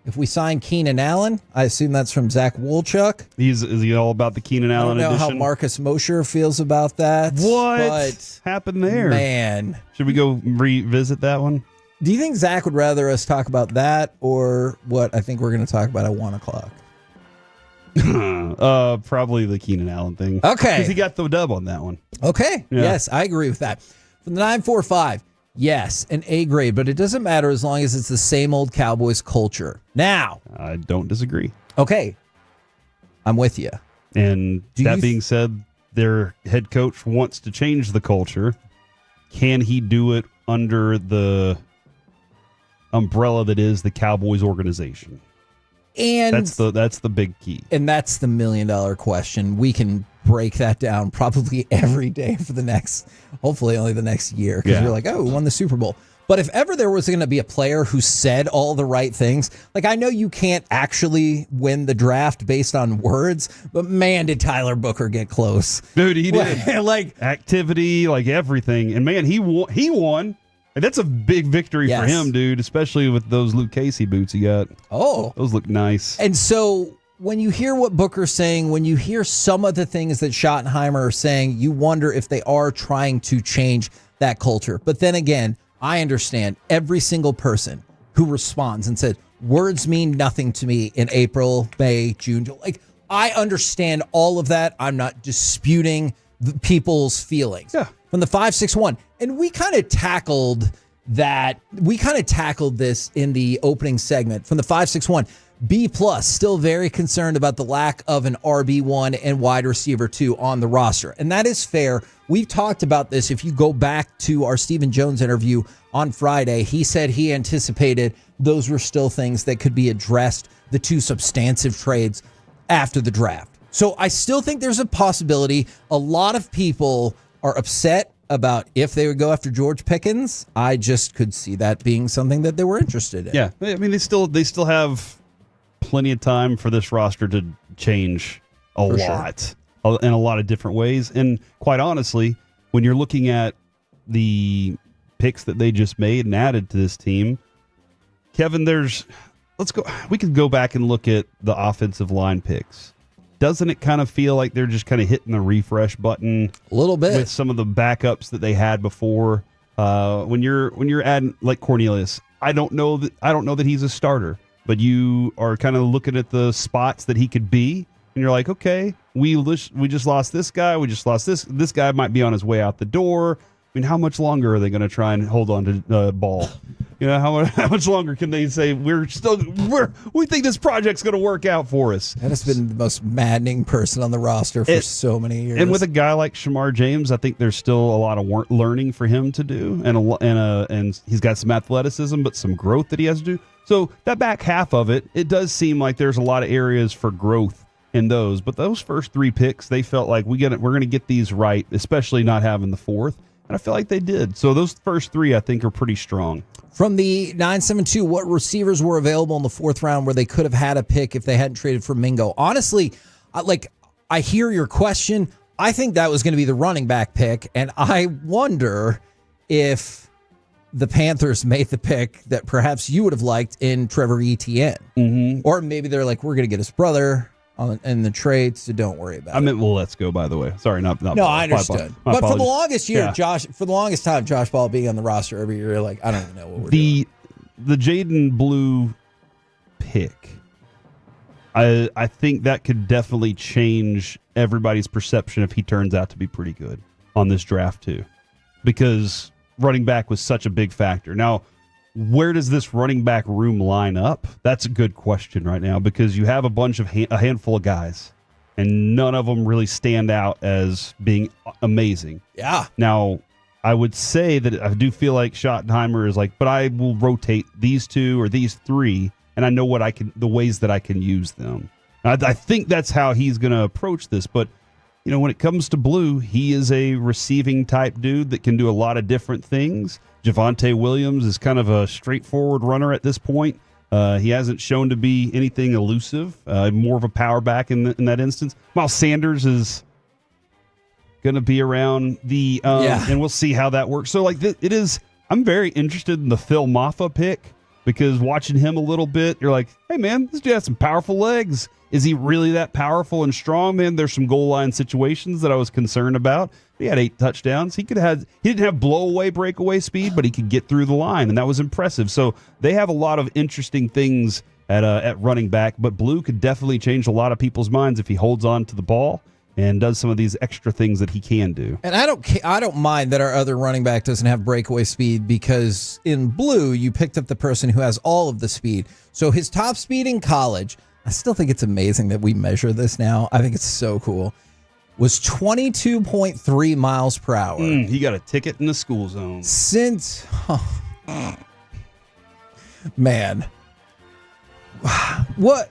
if we sign Keenan Allen, I assume that's from Zach Wolchuk. Is he all about the Keenan Allen edition? I don't know how Marcus Mosher feels about that. What happened there? Man. Should we go revisit that one? Do you think Zach would rather us talk about that or what I think we're going to talk about at 1 o'clock? Probably the Keenan Allen thing. Okay. Because he got the dub on that one. Okay. Yeah. Yes, I agree with that. From the 945, yes, an A grade, but it doesn't matter as long as it's the same old Cowboys culture. Now. I don't disagree. Okay. I'm with you. And that being said, their head coach wants to change the culture. Can he do it under the umbrella that is the Cowboys organization. And that's the big key. And that's the $1 million question. We can break that down probably every day for hopefully only the next year, because we're like, oh, we won the Super Bowl. But if ever there was going to be a player who said all the right things, like, I know you can't actually win the draft based on words, but man, did Tyler Booker get close. Dude, he did. Like activity, like everything. And man, he won. And that's a big victory for him, dude, especially with those Luke Casey boots he got. Oh. Those look nice. And so when you hear what Booker's saying, when you hear some of the things that Schottenheimer are saying, you wonder if they are trying to change that culture. But then again, I understand every single person who responds and said, words mean nothing to me in April, May, June. Like, I understand all of that. I'm not disputing people's feelings. Yeah. From the 561. And we kind of tackled that. We kind of tackled this in the opening segment from the 561. B+, still very concerned about the lack of an RB1 and wide receiver 2 on the roster. And that is fair. We've talked about this. If you go back to our Stephen Jones interview on Friday, he said he anticipated those were still things that could be addressed, the 2 substantive trades after the draft. So I still think there's a possibility. A lot of people are upset about if they would go after George Pickens. I just could see that being something that they were interested in. Yeah, I mean, they still have plenty of time for this roster to change a lot in a lot of different ways. And quite honestly, when you're looking at the picks that they just made and added to this team, Kevin, we could go back and look at the offensive line picks. Doesn't it kind of feel like they're just kind of hitting the refresh button a little bit with some of the backups that they had before? When you're adding like Cornelius, I don't know that he's a starter, but you are kind of looking at the spots that he could be, and you're like, okay, we just lost this guy, we just lost this guy might be on his way out the door. I mean, how much longer are they going to try and hold on to ball? You know, how much longer can they say we think this project's going to work out for us? That has been the most maddening person on the roster for so many years. And with a guy like Shamar James, I think there's still a lot of learning for him to do, and he's got some athleticism, but some growth that he has to do. So that back half of it does seem like there's a lot of areas for growth in those. But those first 3 picks, they felt like we're going to get these right, especially not having the 4th. And I feel like they did. So those first 3, I think, are pretty strong. From the 972, what receivers were available in the 4th round where they could have had a pick if they hadn't traded for Mingo? Honestly, I hear your question. I think that was going to be the running back pick. And I wonder if the Panthers made the pick that perhaps you would have liked in Trevor Etienne. Mm-hmm. Or maybe they're like, we're going to get his brother in the trade, so don't worry about it. I meant, well, let's go, by the way. Sorry, not No, I understood. My but for the apologies. longest year, Yeah. for the longest time, Josh Ball being on the roster every year, like, I don't even know what we're doing. The Jaden Blue pick, I think that could definitely change everybody's perception if he turns out to be pretty good on this draft too, because running back was such a big factor. Now, where does this running back room line up? That's a good question right now, because you have a handful of guys, and none of them really stand out as being amazing. Yeah. Now, I would say that I do feel like Schottenheimer is like, but I will rotate these 2 or these 3, and I know the ways that I can use them. I think that's how he's going to approach this. But you know, when it comes to Blue, he is a receiving type dude that can do a lot of different things. Javonte Williams is kind of a straightforward runner at this point. He hasn't shown to be anything elusive, more of a power back in that instance. Miles Sanders is going to be around and we'll see how that works. So like it is, I'm very interested in the Phil Maffa pick, because watching him a little bit, you're like, hey man, this dude has some powerful legs. Is he really that powerful and strong, man? There's some goal line situations that I was concerned about. He had 8 touchdowns. He didn't have breakaway speed, but he could get through the line, and that was impressive. So they have a lot of interesting things at running back, but Blue could definitely change a lot of people's minds if he holds on to the ball and does some of these extra things that he can do. And I don't mind that our other running back doesn't have breakaway speed, because in Blue, you picked up the person who has all of the speed. So his top speed in college, I still think it's amazing that we measure this now. I think it's so cool. Was 22.3 miles per hour. He got a ticket in the school zone. Man. What?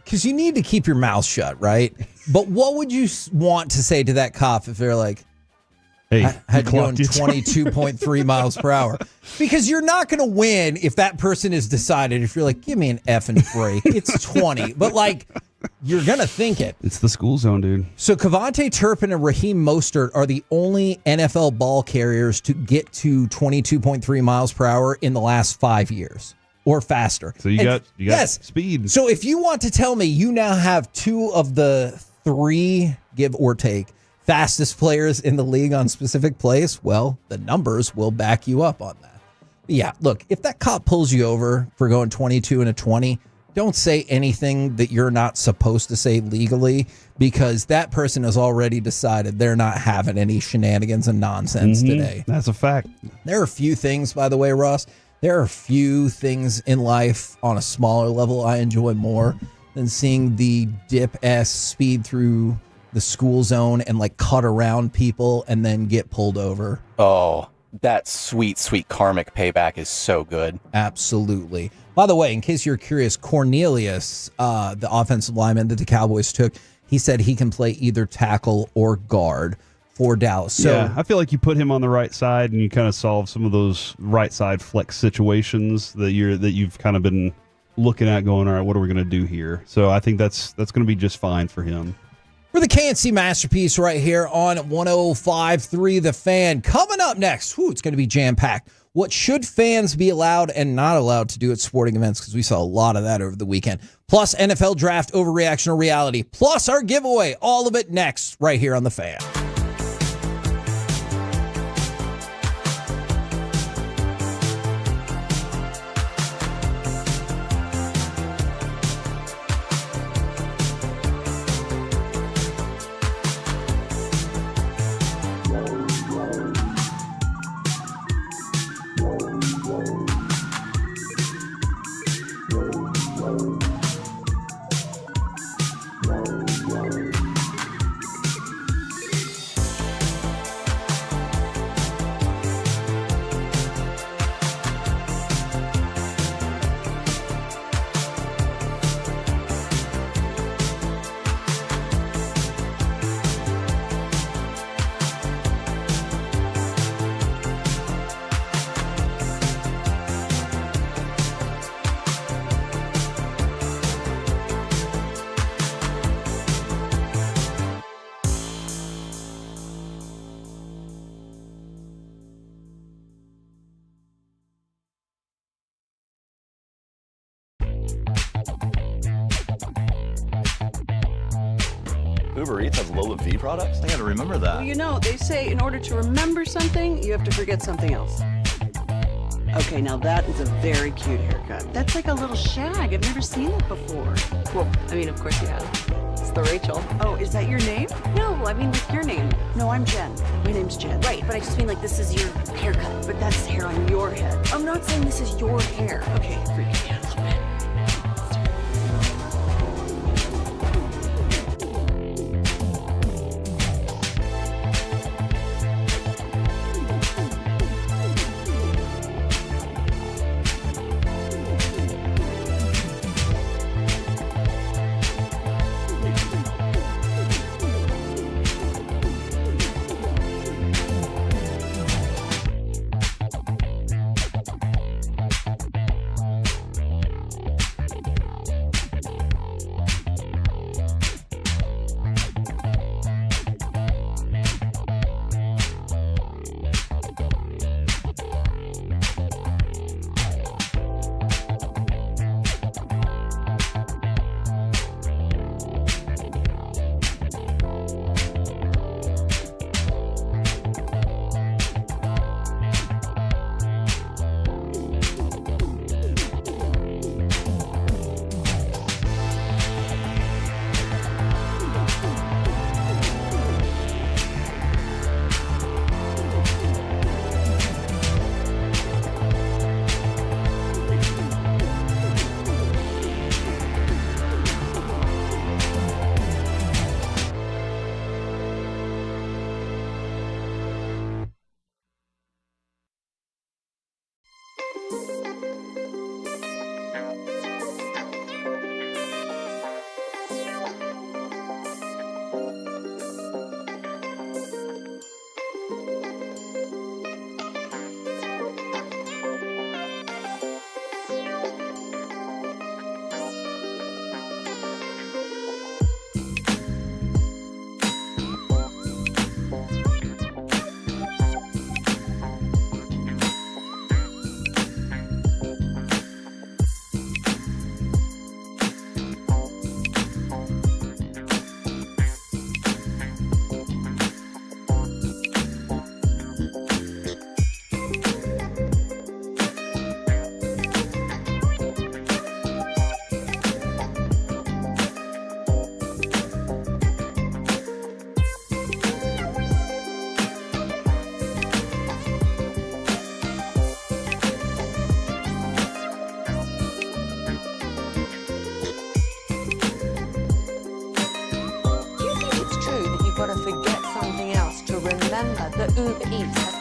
Because you need to keep your mouth shut, right? But what would you want to say to that cop if they're like, hey, I had to go in 22.3 miles per hour? Because you're not going to win if that person is decided. If you're like, give me an effing break. It's 20. But like, you're going to think it. It's the school zone, dude. So Kavonte Turpin and Raheem Mostert are the only NFL ball carriers to get to 22.3 miles per hour in the last 5 years. Or faster. So you got speed. So if you want to tell me you now have 2 of the 3, give or take, fastest players in the league on specific plays, well, the numbers will back you up on that. But yeah, look, if that cop pulls you over for going 22 and a 20, don't say anything that you're not supposed to say legally, because that person has already decided they're not having any shenanigans and nonsense today. That's a fact. There are a few things, by the way, Ross, there are a few things in life on a smaller level I enjoy more than seeing the dip-ass speed through the school zone and like cut around people and then get pulled over. Oh, that sweet, sweet karmic payback is so good. Absolutely. By the way, in case you're curious, Cornelius, the offensive lineman that the Cowboys took, he said he can play either tackle or guard for Dallas. So yeah, I feel like you put him on the right side and you kind of solve some of those right side flex situations that you've kind of been looking at going, all right, what are we going to do here? So I think that's going to be just fine for him. For the KNC Masterpiece right here on 105.3 The Fan. Coming up next, it's going to be jam-packed. What should fans be allowed and not allowed to do at sporting events? Because we saw a lot of that over the weekend. Plus NFL draft overreaction or reality. Plus our giveaway. All of it next right here on The Fan. Uber Eats has low V products? I gotta remember that. Well, you know, they say in order to remember something, you have to forget something else. Okay, now that is a very cute haircut. That's like a little shag. I've never seen it before. Well, I mean, of course you have. It's the Rachel. Oh, is that your name? No, I mean, like your name. No, I'm Jen. My name's Jen. Right, but I just mean like this is your haircut. But that's hair on your head. I'm not saying this is your hair. Okay, freaking me out a little bit.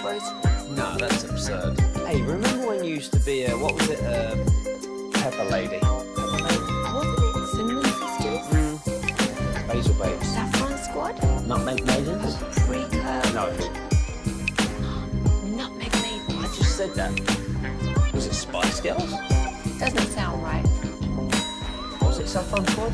groceries. No, that's absurd. Hey, remember when you used to be a, what was it, pepper lady? Wasn't it Cinnamon Sisters? Basil babes. Saffron Squad? Nutmeg maidens? Paprika? No. Nutmeg Maiden. I just said that. Was it Spice Girls? Doesn't sound right. Was it Saffron Squad?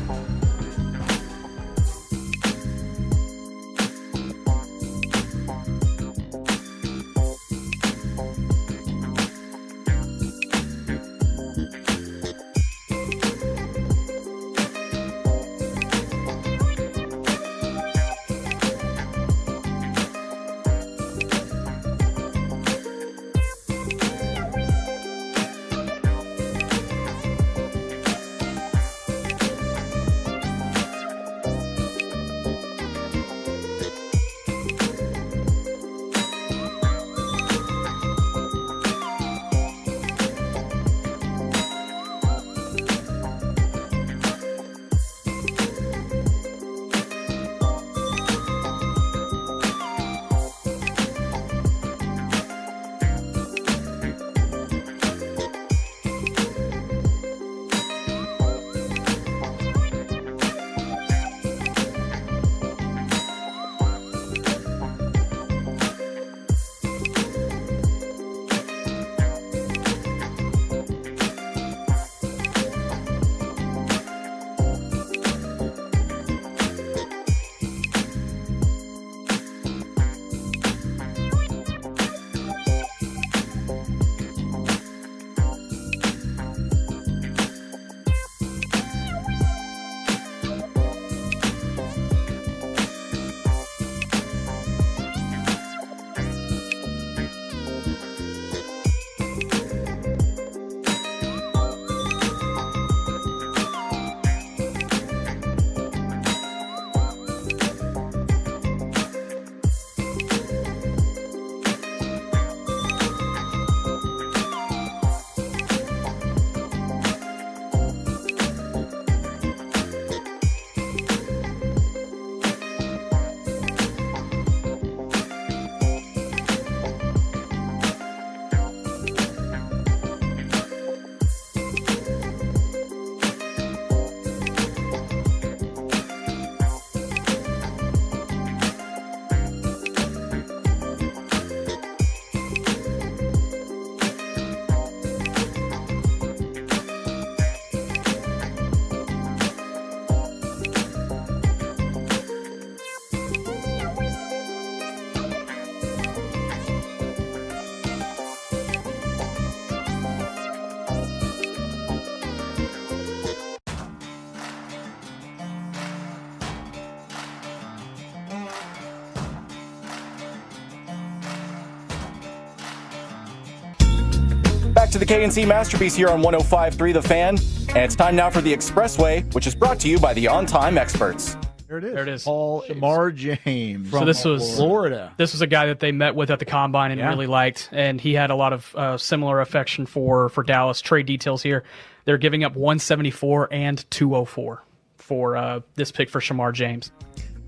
Back to the KNC Masterpiece here on 105.3 The Fan. And it's time now for the Expressway, which is brought to you by the On Time Experts. There it is. There it is. Paul Shamar James So this was Florida. This was a guy that they met with at the combine and really liked, and he had a lot of similar affection for Dallas. Trade details here: they're giving up 174 and 204 for this pick for Shamar James.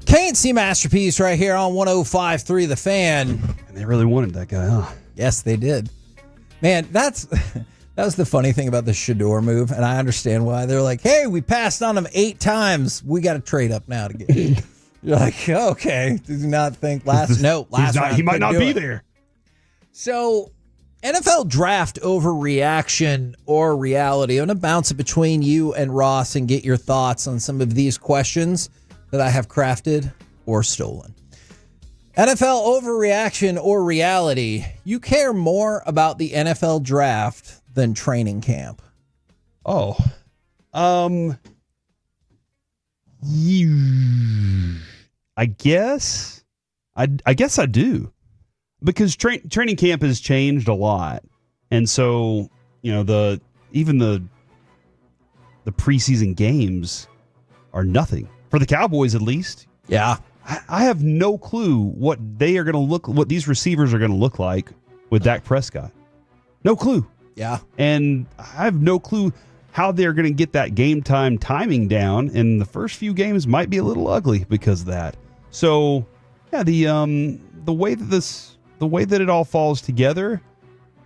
KNC Masterpiece right here on 105.3 The Fan. And they really wanted that guy, huh? Yes, they did. Man, that was the funny thing about the Shador move, and I understand why. They're like, hey, we passed on him 8 times. We got to trade up now to get him. You're like, okay, did you not think last round he might not be it. there. So, NFL draft overreaction or reality? I'm going to bounce it between you and Ross and get your thoughts on some of these questions that I have crafted or stolen. NFL overreaction or reality? You care more about the NFL draft than training camp? I guess I do, because training camp has changed a lot, and so even the preseason games are nothing for the Cowboys, at least. Yeah. I have no clue what these receivers are going to look like with Dak Prescott. No clue. Yeah. And I have no clue how they're going to get that game time timing down, and the first few games might be a little ugly because of that. So, yeah, the way that this the way that it all falls together,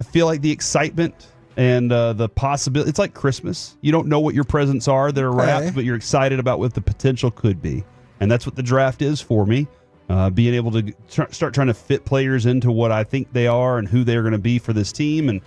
I feel like the excitement and the possibility, it's like Christmas. You don't know what your presents are that are wrapped, but you're excited about what the potential could be. And that's what the draft is for me. Being able to start trying to fit players into what I think they are and who they're going to be for this team. And,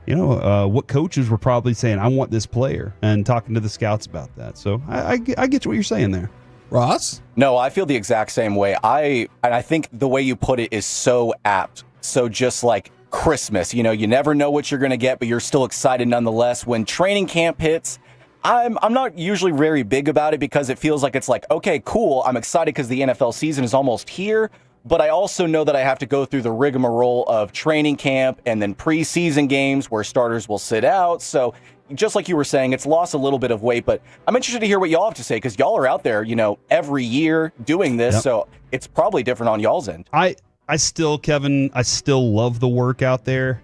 what coaches were probably saying, I want this player, and talking to the scouts about that. So I get what you're saying there. Ross? No, I feel the exact same way. I think the way you put it is so apt. So just like Christmas, you never know what you're going to get, but you're still excited nonetheless. When training camp hits, I'm not usually very big about it because it feels like it's like, okay, cool. I'm excited because the NFL season is almost here. But I also know that I have to go through the rigmarole of training camp and then preseason games where starters will sit out. So just like you were saying, it's lost a little bit of weight. But I'm interested to hear what y'all have to say because y'all are out there, every year doing this. Yep. So it's probably different on y'all's end. I still, Kevin, I still love the work out there.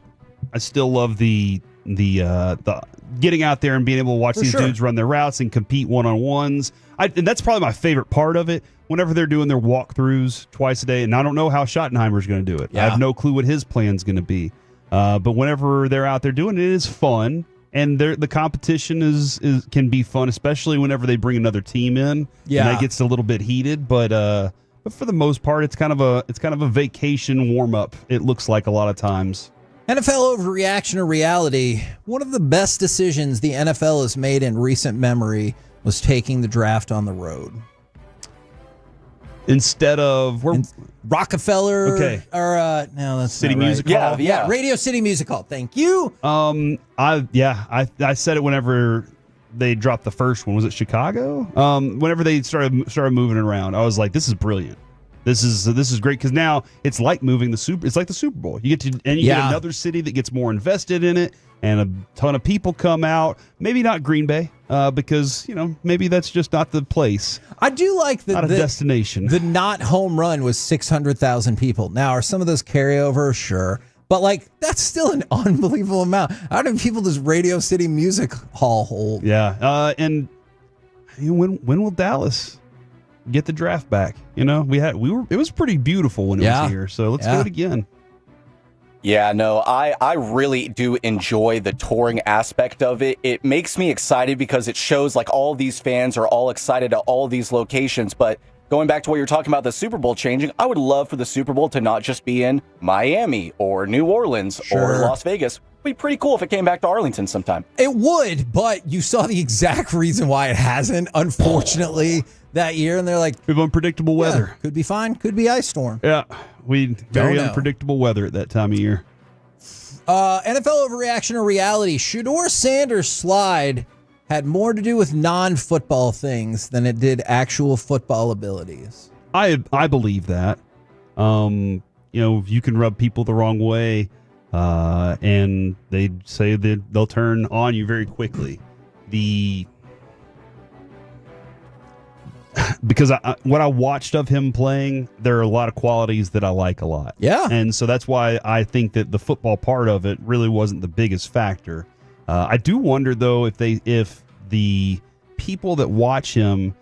I still love the getting out there and being able to watch these dudes run their routes and compete one-on-ones. And that's probably my favorite part of it. Whenever they're doing their walkthroughs twice a day, and I don't know how Schottenheimer's going to do it. Yeah. I have no clue what his plan's going to be. But whenever they're out there doing it, it is fun, and the competition can be fun, especially whenever they bring another team in. Yeah, and that gets a little bit heated, but for the most part, it's kind of a vacation warm up. It looks like a lot of times. NFL overreaction or reality? One of the best decisions the NFL has made in recent memory was taking the draft on the road. Instead of Rockefeller, okay, or no, that's City not right. Music Hall. Yeah, Radio City Music Hall. Thank you. I said it whenever they dropped the first one. Was it Chicago? Whenever they started moving around, I was like, this is brilliant. This is great because now it's like moving it's like the Super Bowl. You get another city that gets more invested in it, and a ton of people come out. Maybe not Green Bay, because maybe that's just not the place. I do like not a destination. The not home run was 600,000 people. Now, are some of those carryover? Sure. But, that's still an unbelievable amount. How many people does Radio City Music Hall hold? Yeah. And when will Dallas get the draft back? It was pretty beautiful when it was here. So let's do it again. Yeah, no, I really do enjoy the touring aspect of it. It makes me excited because it shows all these fans are all excited at all these locations. But going back to what you're talking about, the Super Bowl changing, I would love for the Super Bowl to not just be in Miami or New Orleans or Las Vegas. It'd be pretty cool if it came back to Arlington sometime. It would, but you saw the exact reason why it hasn't, unfortunately, that year. And they're like, we have unpredictable weather. Could be fine, could be ice storm. Yeah, very unpredictable weather at that time of year. NFL overreaction or reality? Shador Sanders' slide had more to do with non-football things than it did actual football abilities. I believe that. You can rub people the wrong way, and they say that they'll turn on you very quickly. Because what I watched of him playing, there are a lot of qualities that I like a lot. Yeah. And so that's why I think that the football part of it really wasn't the biggest factor. I do wonder, though, if the people that watch him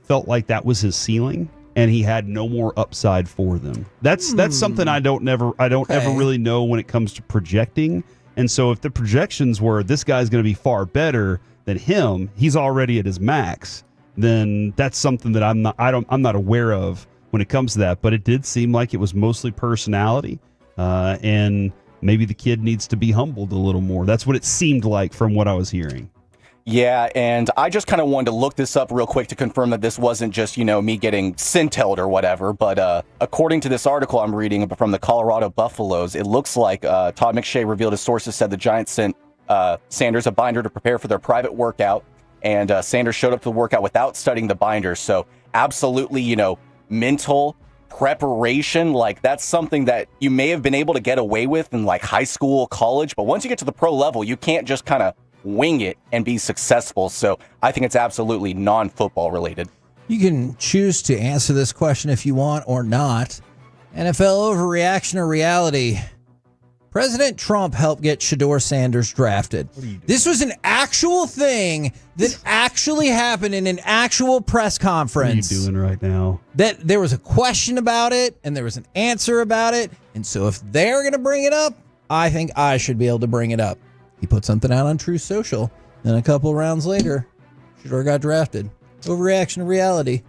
felt like that was his ceiling and he had no more upside for them. That's something I don't ever really know when it comes to projecting. And so if the projections were this guy's going to be far better than him, he's already at his max, then that's something that I'm not aware of when it comes to that. But it did seem like it was mostly personality, and maybe the kid needs to be humbled a little more. That's what it seemed like from what I was hearing. Yeah, and I just kind of wanted to look this up real quick to confirm that this wasn't just, me getting scintilled or whatever. But according to this article I'm reading from the Colorado Buffaloes, it looks like Todd McShay revealed his sources said the Giants sent Sanders a binder to prepare for their private workout. And Sanders showed up to the workout without studying the binder. So absolutely, mental preparation, that's something that you may have been able to get away with in high school, college. But once you get to the pro level, you can't just kind of wing it and be successful. So I think it's absolutely non-football related. You can choose to answer this question if you want or not. NFL overreaction or reality? President Trump helped get Shador Sanders drafted. This was an actual thing that actually happened in an actual press conference. What are you doing right now? That there was a question about it, and there was an answer about it, And so if they're going to bring it up, I think I should be able to bring it up. He put something out on Truth Social, and a couple rounds later, Shador got drafted. Overreaction to reality.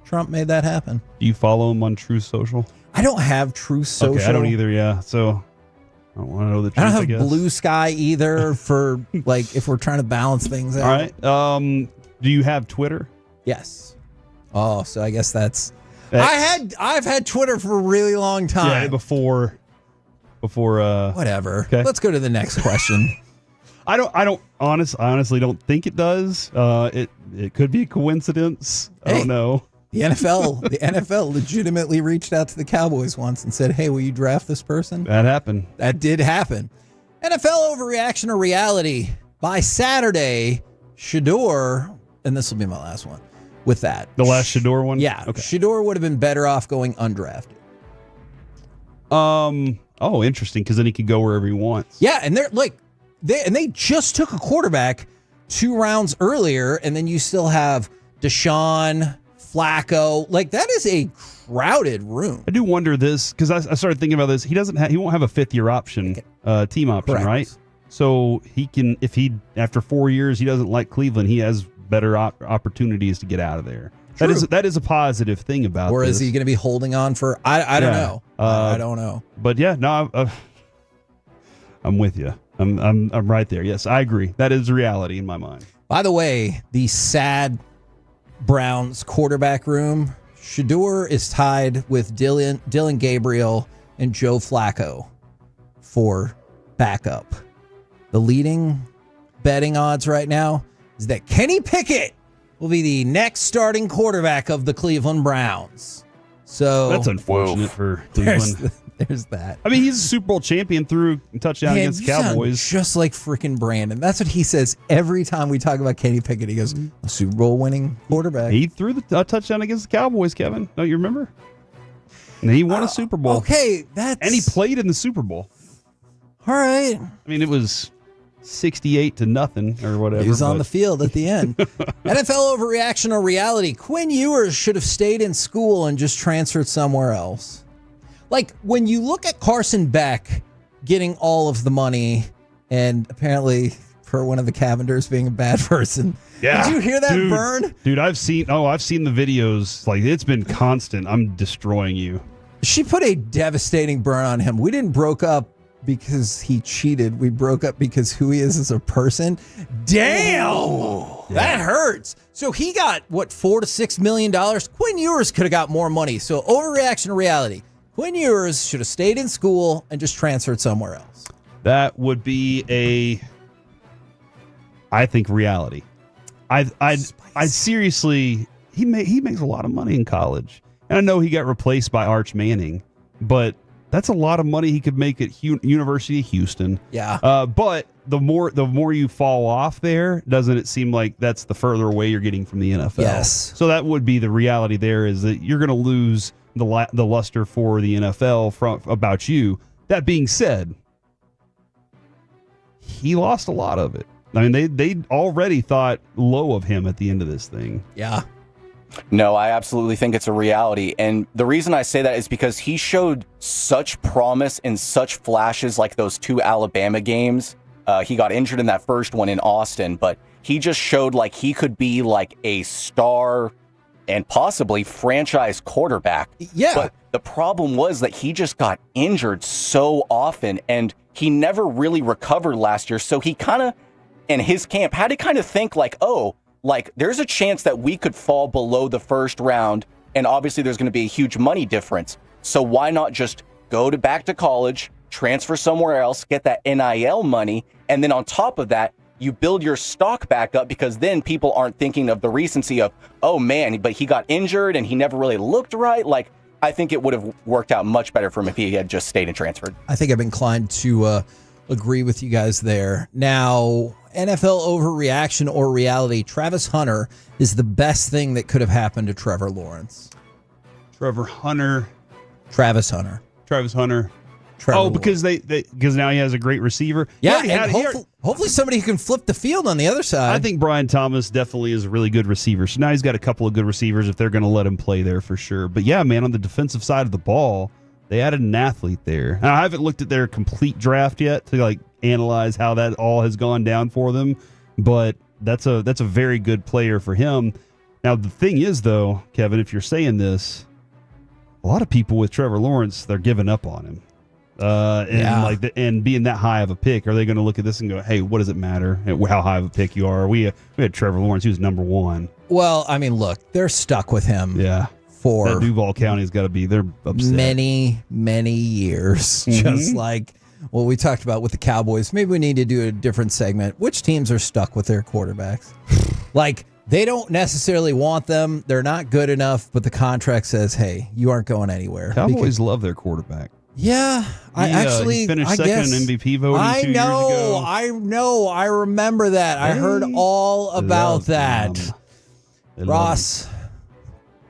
Trump made that happen. Do you follow him on Truth Social? I don't have Truth Social. Okay, I don't either, yeah. So I don't want to know the truth, I don't have guess. Blue Sky either for, like, if we're trying to balance things out. All right. Do you have Twitter? Yes. Oh, so I guess that's... I've had Twitter for a really long time. Yeah, before whatever. Okay. Let's go to the next question. I honestly don't think it does. It could be a coincidence. I don't know. The NFL legitimately reached out to the Cowboys once and said, "Hey, will you draft this person?" That happened. That did happen. NFL overreaction or reality. By Saturday, Shador, and this will be my last one with that. The last Shador one? Yeah. Okay. Shador would have been better off going undrafted. Oh, interesting, because then he could go wherever he wants. Yeah, and they just took a quarterback 2 rounds earlier, and then you still have Deshaun, Flacco. Like, that is a crowded room. I do wonder this, because I started thinking about this. He won't have a 5th-year option, team option, Correct. right? So he can, after 4 years, he doesn't like Cleveland, he has better opportunities to get out of there. True. That is a positive thing about Or this. is he going to be holding on for, I don't know. I don't know. But yeah, no, I'm with you. I'm right there. Yes, I agree. That is reality in my mind. By the way, the sad Browns quarterback room, Shador is tied with Dylan Gabriel and Joe Flacco for backup. The leading betting odds right now is that Kenny Pickett will be the next starting quarterback of the Cleveland Browns. So that's unfortunate for Cleveland. There's that. I mean, he's a Super Bowl champion through a touchdown against the Cowboys. Just like freaking Brandon. That's what he says every time we talk about Kenny Pickett. He goes, a Super Bowl winning quarterback. He threw the touchdown against the Cowboys, Kevin. Don't you remember? And he won a Super Bowl. Okay, and he played in the Super Bowl. All right. I mean, it was 68-0 or whatever. He was on the field at the end. NFL overreaction or reality. Quinn Ewers should have stayed in school and just transferred somewhere else. Like, when you look at Carson Beck getting all of the money and apparently for one of the Cavenders being a bad person. Yeah. Did you hear that burn? Dude, I've seen the videos. Like, it's been constant. I'm destroying you. She put a devastating burn on him. We didn't broke up because he cheated. We broke up because who he is as a person. Damn! That hurts. So he got, what, $4 to $6 million? Quinn Ewers could have got more money. So overreaction to reality. Quinn Ewers should have stayed in school and just transferred somewhere else. That would be I think, reality. I seriously, he makes a lot of money in college. And I know he got replaced by Arch Manning, but that's a lot of money he could make at University of Houston. Yeah. But the more you fall off there, doesn't it seem like that's the further away you're getting from the NFL? Yes. So that would be the reality there, is that you're going to lose the luster for the NFL about you. That being said, he lost a lot of it. I mean, they already thought low of him at the end of this thing. Yeah. No, I absolutely think it's a reality. And the reason I say that is because he showed such promise in such flashes, like those 2 Alabama games. He got injured in that first one in Austin, but he just showed like he could be like a star and possibly franchise quarterback. Yeah. But the problem was that he just got injured so often, and he never really recovered last year. So he kind of, in his camp, had to kind of think like, oh, like, there's a chance that we could fall below the first round, and obviously there's going to be a huge money difference. So why not just go back to college, transfer somewhere else, get that NIL money, and then on top of that, you build your stock back up, because then people aren't thinking of the recency of, oh man, but he got injured and he never really looked right. Like, I think it would have worked out much better for him if he had just stayed and transferred. I think I'm inclined to agree with you guys there. Now, NFL overreaction or reality. Travis Hunter is the best thing that could have happened to Trevor Lawrence. Travis Hunter. Trevor because because now he has a great receiver. Yeah, and hopefully somebody who can flip the field on the other side. I think Brian Thomas definitely is a really good receiver. So now he's got a couple of good receivers if they're going to let him play there for sure. But yeah, man, on the defensive side of the ball, They added an athlete there. Now, I haven't looked at their complete draft yet to like analyze how that all has gone down for them, but that's a very good player for him. Now, the thing is, though, Kevin, if you're saying this, a lot of people with Trevor Lawrence, they're giving up on him. And being that high of a pick, are they going to look at this and go, hey, what does it matter how high of a pick you are? We had Trevor Lawrence, he was number one. Well, I mean, look, they're stuck with him. Yeah. For that Duval County's got to be, they're upset. Many, many years. Just like what we talked about with the Cowboys. Maybe we need to do a different segment. Which teams are stuck with their quarterbacks? Like, they don't necessarily want them. They're not good enough, but the contract says, hey, you aren't going anywhere. Cowboys love their quarterback. Yeah, He finished second in MVP voting 2 years ago. I remember that. I heard all about that. Ross,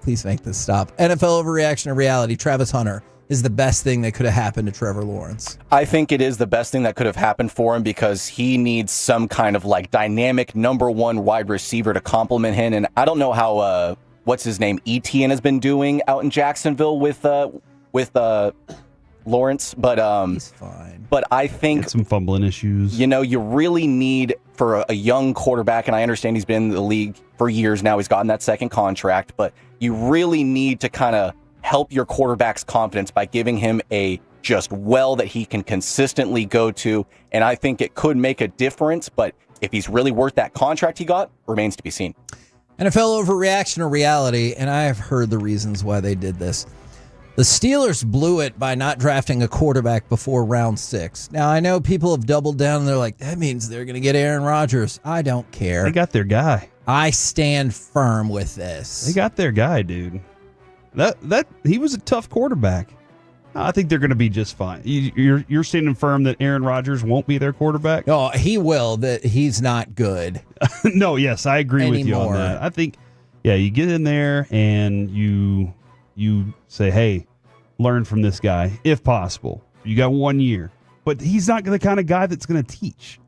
please make this stop. NFL overreaction to reality. Travis Hunter is the best thing that could have happened to Trevor Lawrence. I think it is the best thing that could have happened for him because he needs some kind of like dynamic number one wide receiver to complement him. And I don't know how what's his name, Etienne, has been doing out in Jacksonville with Lawrence, but he's fine. But I think some fumbling issues. You know, you really need for a young quarterback, and I understand he's been in the league for years now. He's gotten that second contract, but you really need to kind of help your quarterback's confidence by giving him a just well that he can consistently go to. And I think it could make a difference, but if he's really worth that contract he got, remains to be seen. NFL overreaction to reality, and I have heard the reasons why they did this. The Steelers blew it by not drafting a quarterback before round 6. Now, I know people have doubled down and they're like, that means they're going to get Aaron Rodgers. I don't care. They got their guy. I stand firm with this. They got their guy, dude. That he was a tough quarterback. I think they're going to be just fine. You're standing firm that Aaron Rodgers won't be their quarterback? Oh, he will. That he's not good. No, yes, I agree with you on that. I think, yeah, you get in there and you say, hey, learn from this guy if possible. You got 1 year, but he's not the kind of guy that's going to teach.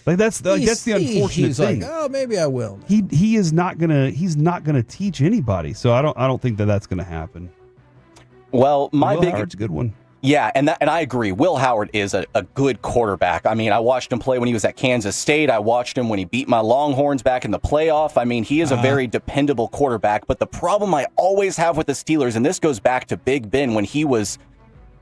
Like that's the unfortunate he's thing. Like, oh, maybe I will. He's not gonna teach anybody. So I don't think that's gonna happen. Well, Will Howard's a good one. Yeah, and I agree. Will Howard is a good quarterback. I mean, I watched him play when he was at Kansas State. I watched him when he beat my Longhorns back in the playoff. I mean, he is a very dependable quarterback. But the problem I always have with the Steelers, and this goes back to Big Ben when he was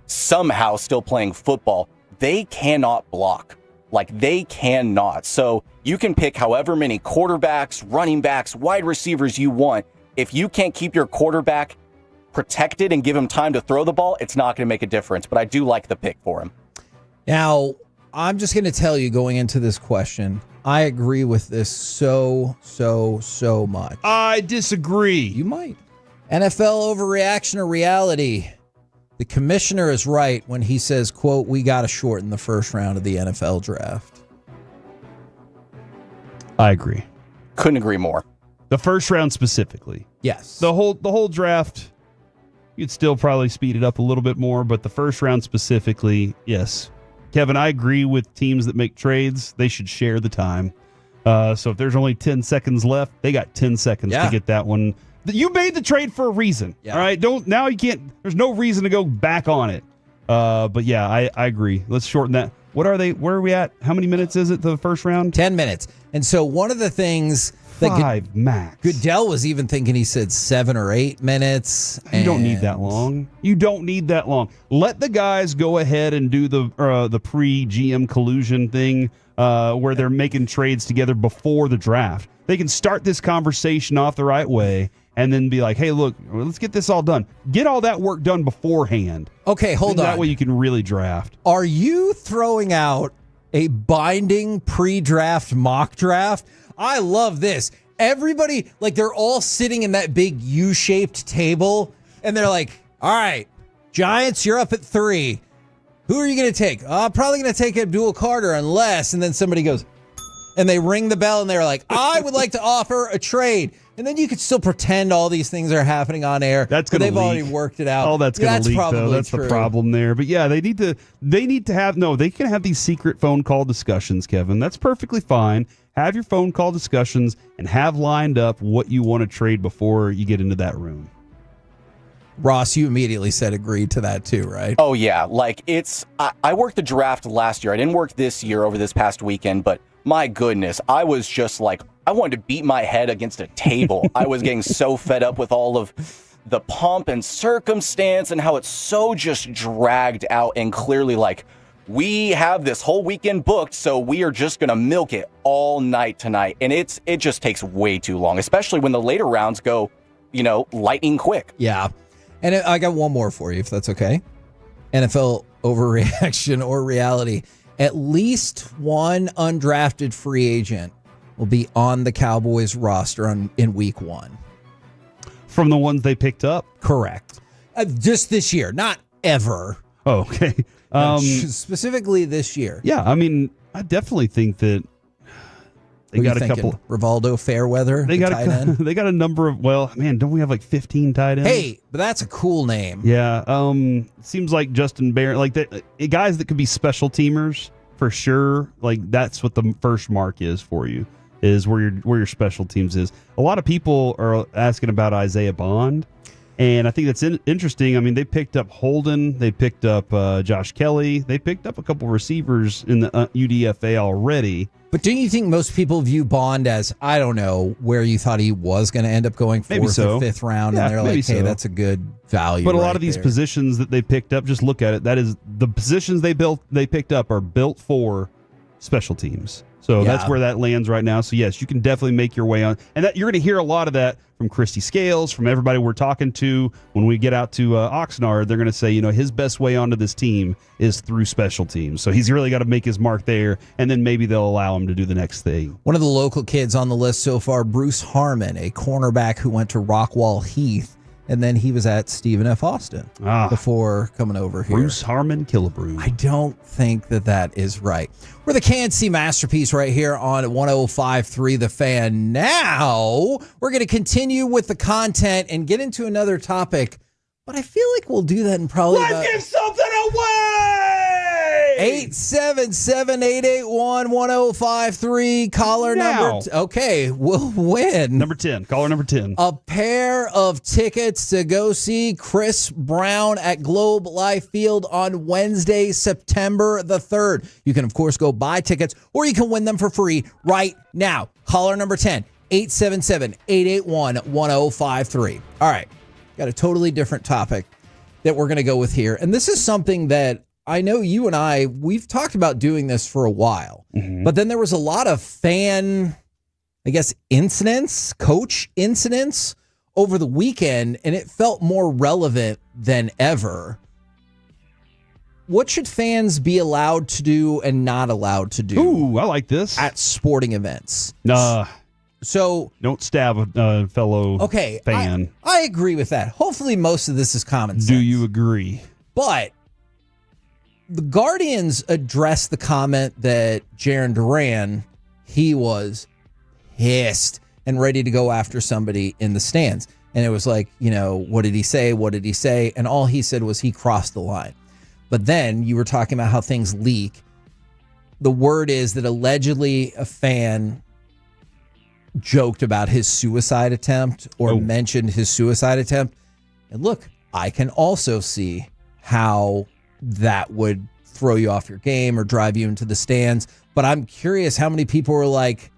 somehow still playing football, they cannot block. Like, they cannot. So you can pick however many quarterbacks, running backs, wide receivers you want. If you can't keep your quarterback protected and give him time to throw the ball, it's not going to make a difference. But I do like the pick for him. Now, I'm just going to tell you going into this question, I agree with this so much. I disagree. You might. NFL overreaction or reality. The commissioner is right when he says, quote, we got to shorten the first round of the NFL draft. I agree. Couldn't agree more. The first round specifically. Yes. The whole draft, you'd still probably speed it up a little bit more, but the first round specifically, yes. Kevin, I agree with teams that make trades. They should share the time. So if there's only 10 seconds left, they got 10 seconds to get that one. You made the trade for a reason. All right. Now you can't. There's no reason to go back on it. But yeah, I agree. Let's shorten that. What are they? Where are we at? How many minutes is it the first round? 10 minutes. And so one of the things that 5 max. Goodell was even thinking, he said 7 or 8 minutes. You don't need that long. You don't need that long. Let the guys go ahead and do the pre-GM collusion thing where they're making trades together before the draft. They can start this conversation off the right way and then be like, hey, look, let's get this all done. Get all that work done beforehand. Okay, hold on. That way you can really draft. Are you throwing out a binding pre-draft mock draft? I love this. Everybody, like, they're all sitting in that big U-shaped table, and they're like, all right, Giants, you're up at 3. Who are you going to take? I'm probably going to take Abdul Carter unless, and then somebody goes, and they ring the bell, and they're like, I would like to offer a trade. And then you could still pretend all these things are happening on air. That's going to leak. They've already worked it out. Oh, that's going to leak, though. That's true. The problem there. But yeah, they need to have, they can have these secret phone call discussions, Kevin. That's perfectly fine. Have your phone call discussions and have lined up what you want to trade before you get into that room. Ross, you immediately said agreed to that too, right? Oh, yeah. Like, I worked the draft last year. I didn't work this year over this past weekend, but my goodness, I was just like, I wanted to beat my head against a table. I was getting so fed up with all of the pomp and circumstance and how it's so just dragged out and clearly like, we have this whole weekend booked, so we are just going to milk it all night tonight. And it just takes way too long, especially when the later rounds go, lightning quick. Yeah. And I got one more for you, if that's okay. NFL overreaction or reality. At least one undrafted free agent will be on the Cowboys roster in week 1. From the ones they picked up? Correct. Just this year, not ever. Oh, okay. Specifically this year. Yeah, I mean, I definitely think that they got a couple. Rivaldo Fairweather, They got tight end. They got a number of. Well, man, don't we have like 15 tight ends? Hey, but that's a cool name. Yeah. Seems like Justin Barron, like that guys that could be special teamers for sure. Like that's what the first mark is for you. Is where your special teams is. A lot of people are asking about Isaiah Bond. And I think that's interesting. I mean, they picked up Holden. They picked up Josh Kelly. They picked up a couple receivers in the UDFA already. But do you think most people view Bond as, I don't know, where you thought he was going to end up going fourth or fifth round? Yeah, and they're like, hey, so. that's a good value. But a lot of these positions that they picked up, just look at it. That is the positions they picked up are built for special teams. So that's where that lands right now. So, yes, you can definitely make your way on. And you're going to hear a lot of that from Christy Scales, from everybody we're talking to. When we get out to Oxnard, they're going to say, his best way onto this team is through special teams. So he's really got to make his mark there, and then maybe they'll allow him to do the next thing. One of the local kids on the list so far, Bruce Harmon, a cornerback who went to Rockwall Heath. And then he was at Stephen F. Austin before coming over here. Bruce Harmon Killebrew. I don't think that is right. We're the K&C Masterpiece right here on 105.3 The Fan. Now, we're going to continue with the content and get into another topic. But I feel like we'll do that in probably Let's give something away! 877-881-1053. Caller number... Okay, we'll win. Number 10. Caller number 10. A pair of tickets to go see Chris Brown at Globe Life Field on Wednesday, September the 3rd. You can, of course, go buy tickets, or you can win them for free right now. Caller number 10, 877-881-1053. All right. Got a totally different topic that we're going to go with here. And this is something that I know you and we've talked about doing this for a while. Mm-hmm. But then there was a lot of fan, coach incidents over the weekend, and it felt more relevant than ever. What should fans be allowed to do and not allowed to do? Ooh, I like this. At sporting events. So don't stab a fellow fan. I agree with that. Hopefully most of this is common sense. Do you agree? But the Guardians addressed the comment that Jaron Duran, he was pissed and ready to go after somebody in the stands. And it was like, what did he say? What did he say? And all he said was he crossed the line. But then you were talking about how things leak. The word is that allegedly a fan joked about his suicide attempt or mentioned his suicide attempt. And look, I can also see how that would throw you off your game or drive you into the stands. But I'm curious how many people were like,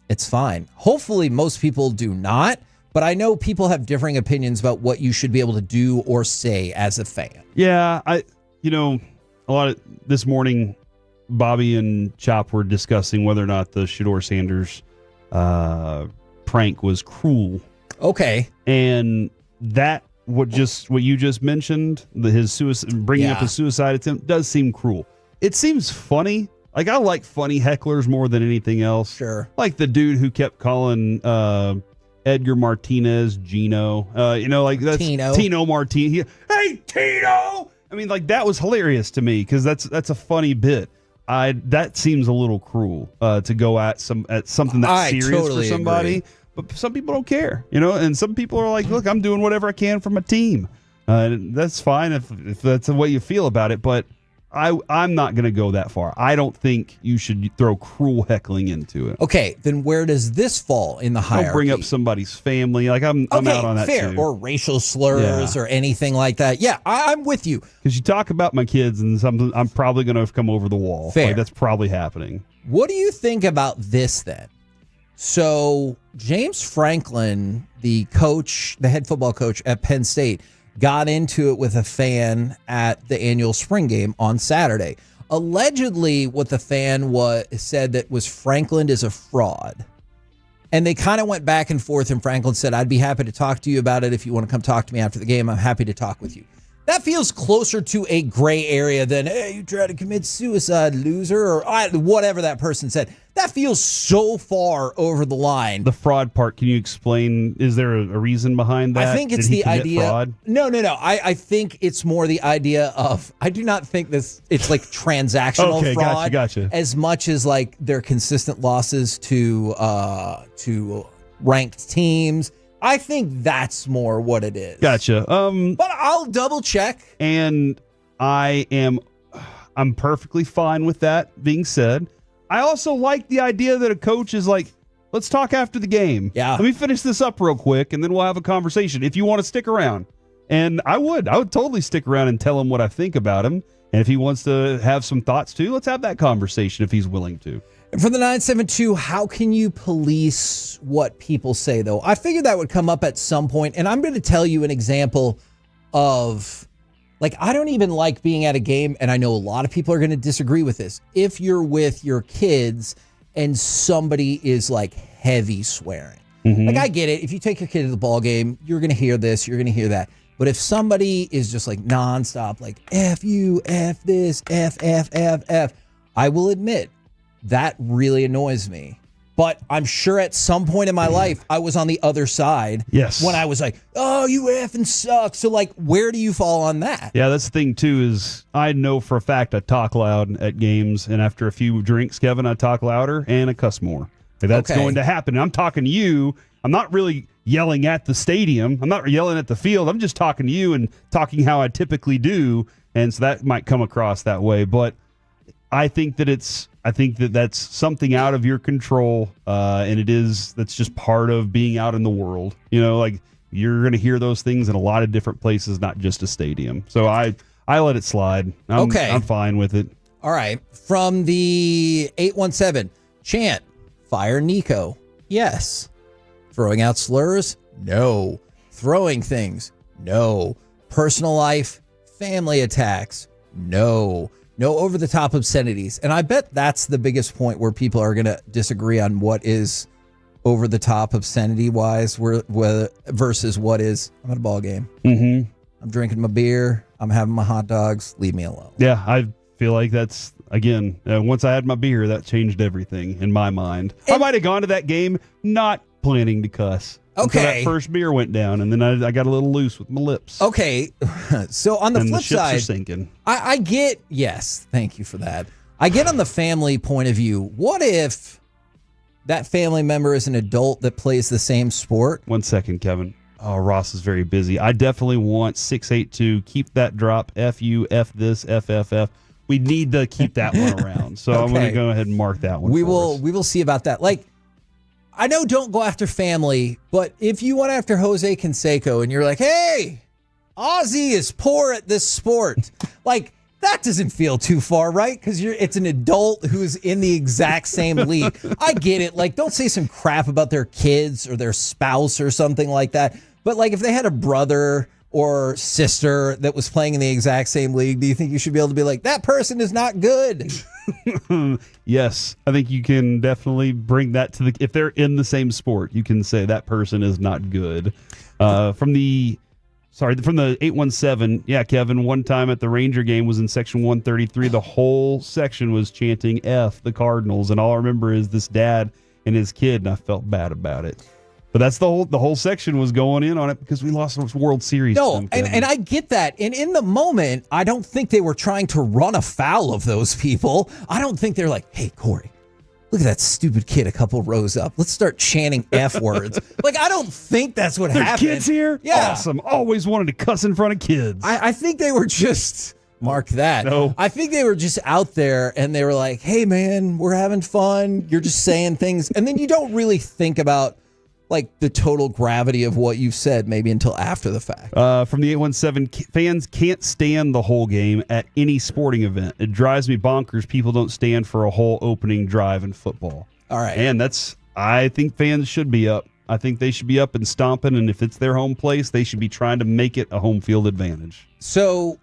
it's fine. Hopefully most people do not. But I know people have differing opinions about what you should be able to do or say as a fan. Yeah, a lot of this morning, Bobby and Chop were discussing whether or not the Shador Sanders prank was cruel. Okay. And that what you just mentioned, his suicide, bringing up his suicide attempt, does seem cruel. It seems funny. Like, I like funny hecklers more than anything else. Sure. Like the dude who kept calling Edgar Martinez Gino. That's Tino Martinez. Hey, Tino! I mean, that was hilarious to me because that's a funny bit. That seems a little cruel to go at something that's serious totally for somebody. Agree. But some people don't care, and some people are like, look, I'm doing whatever I can for my team. That's fine if that's the way you feel about it. But I'm not going to go that far. I don't think you should throw cruel heckling into it. Okay, then where does this fall in the hierarchy? Don't bring up somebody's family. Like I'm out on that fair. too. Or racial slurs or anything like that. Yeah, I'm with you. Because you talk about my kids and something, I'm probably going to come over the wall. Fair. Like, that's probably happening. What do you think about this then? So James Franklin, the coach, the head football coach at Penn State, got into it with a fan at the annual spring game on Saturday. Allegedly, what the fan said that was Franklin is a fraud. And they kind of went back and forth, and Franklin said, I'd be happy to talk to you about it. If you want to come talk to me after the game, I'm happy to talk with you. That feels closer to a gray area than, hey, you tried to commit suicide, loser, or whatever that person said. That feels so far over the line. The fraud part, can you explain? Is there a reason behind that? I think it's the idea. Fraud? No. I think it's more the idea of, I do not think it's like transactional okay, fraud. Gotcha. As much as like their consistent losses to ranked teams. I think that's more what it is. Gotcha. But I'll double check. And I'm perfectly fine with that being said. I also like the idea that a coach is like, let's talk after the game. Yeah. Let me finish this up real quick, and then we'll have a conversation if you want to stick around. And I would totally stick around and tell him what I think about him. And if he wants to have some thoughts too, let's have that conversation if he's willing to. And for the 972, how can you police what people say, though? I figured that would come up at some point, and I'm going to tell you an example of, like, I don't even like being at a game, and I know a lot of people are going to disagree with this. If you're with your kids and somebody is, like, heavy swearing. Mm-hmm. Like, I get it. If you take your kid to the ball game, you're going to hear this, you're going to hear that. But if somebody is just, like, nonstop, like, F you, F this, F, I will admit, that really annoys me. But I'm sure at some point in my life, I was on the other side. Yes. When I was like, oh, you effing suck. So, like, where do you fall on that? Yeah, that's the thing, too, is I know for a fact I talk loud at games, and after a few drinks, Kevin, I talk louder and I cuss more. Like, that's going to happen. And I'm talking to you. I'm not really yelling at the stadium. I'm not yelling at the field. I'm just talking to you and talking how I typically do. And so that might come across that way. But I think that that's something out of your control, and that's just part of being out in the world. You know, like you're going to hear those things in a lot of different places, not just a stadium. So I let it slide. I'm fine with it. All right. From the 817, chant, fire Nico. Yes. Throwing out slurs? No. Throwing things? No. Personal life? Family attacks? No. No over-the-top obscenities. And I bet that's the biggest point where people are going to disagree on what is over-the-top obscenity-wise versus what is, I'm at a ball game. Mm-hmm. I'm drinking my beer. I'm having my hot dogs. Leave me alone. Yeah, I feel like that's, again, once I had my beer, that changed everything in my mind. I might have gone to that game not planning to cuss. Okay. Until that first beer went down, and then I got a little loose with my lips. Okay. So on the and flip the ships side, are sinking. I get, yes, thank you for that. I get on the family point of view. What if that family member is an adult that plays the same sport? 1 second, Kevin. Oh, Ross is very busy. I definitely want 682. Keep that drop. F you, F this, FFF. We need to keep that one around. So I'm going to go ahead and mark that one. We will see about that. Like, I know don't go after family, but if you went after Jose Canseco and you're like, hey, Ozzy is poor at this sport, like, that doesn't feel too far, right? Because it's an adult who's in the exact same league. I get it. Like, don't say some crap about their kids or their spouse or something like that. But, like, if they had a brother or sister that was playing in the exact same league, do you think you should be able to be like, that person is not good? Yes, I think you can definitely bring that to if they're in the same sport, you can say that person is not good. From the 817, yeah, Kevin, one time at the Ranger game was in section 133. The whole section was chanting F the Cardinals, and all I remember is this dad and his kid, and I felt bad about it. But that's the whole section was going in on it because we lost the World Series. No, and I get that. And in the moment, I don't think they were trying to run afoul of those people. I don't think they're like, hey, Corey, look at that stupid kid a couple rows up. Let's start chanting F words. Like, I don't think that's what happened. Kids here? Yeah. Awesome. Always wanted to cuss in front of kids. I think they were just Mark that. No. I think they were just out there and they were like, hey, man, we're having fun. You're just saying things. And then you don't really think about like the total gravity of what you've said maybe until after the fact. From the 817, fans can't stand the whole game at any sporting event. It drives me bonkers. People don't stand for a whole opening drive in football. All right. And I think fans should be up. I think they should be up and stomping, and if it's their home place, they should be trying to make it a home field advantage. So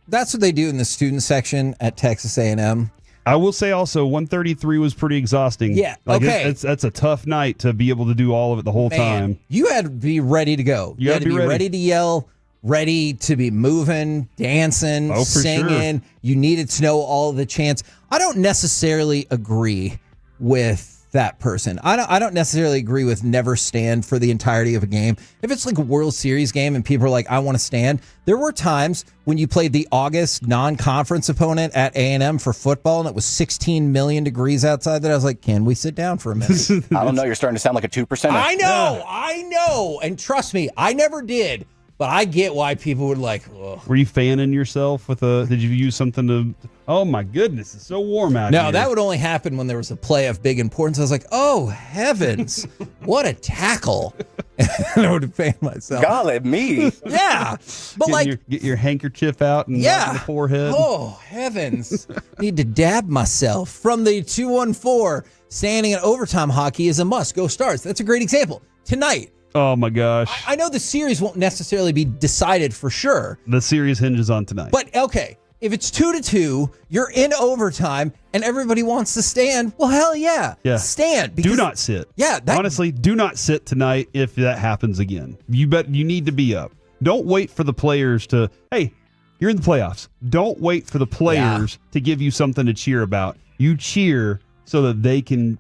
that's what they do in the student section at Texas A&M. I will say also 133 was pretty exhausting. Yeah, okay. That's a tough night to be able to do all of it the whole time. You had to be ready to go. You had to be ready to yell, ready to be moving, dancing, singing. Sure. You needed to know all of the chants. I don't necessarily agree with that person. I don't necessarily agree with never stand for the entirety of a game. If it's like a World Series game and people are like, I want to stand. There were times when you played the August non-conference opponent at A&M for football and it was 16 million degrees outside that I was like, can we sit down for a minute? I don't know. You're starting to sound like a 2%. I know. And trust me, I never did. But I get why people would like, ugh. Were you fanning yourself did you use something to, oh my goodness, it's so warm out here. No, that would only happen when there was a play of big importance. I was like, oh heavens, what a tackle. And I would fan myself. Golly, me. Yeah. But get your handkerchief out and on the forehead. Oh heavens. Need to dab myself. From the 214, standing in overtime hockey is a must. Go Stars. That's a great example. Tonight. Oh, my gosh. I know the series won't necessarily be decided for sure. The series hinges on tonight. But, okay, if it's 2-2, you're in overtime, and everybody wants to stand, well, hell yeah. Stand. Do not sit. Yeah. Honestly, do not sit tonight if that happens again. You need to be up. Don't wait for the players to, hey, you're in the playoffs. Don't wait for the players to give you something to cheer about. You cheer so that they can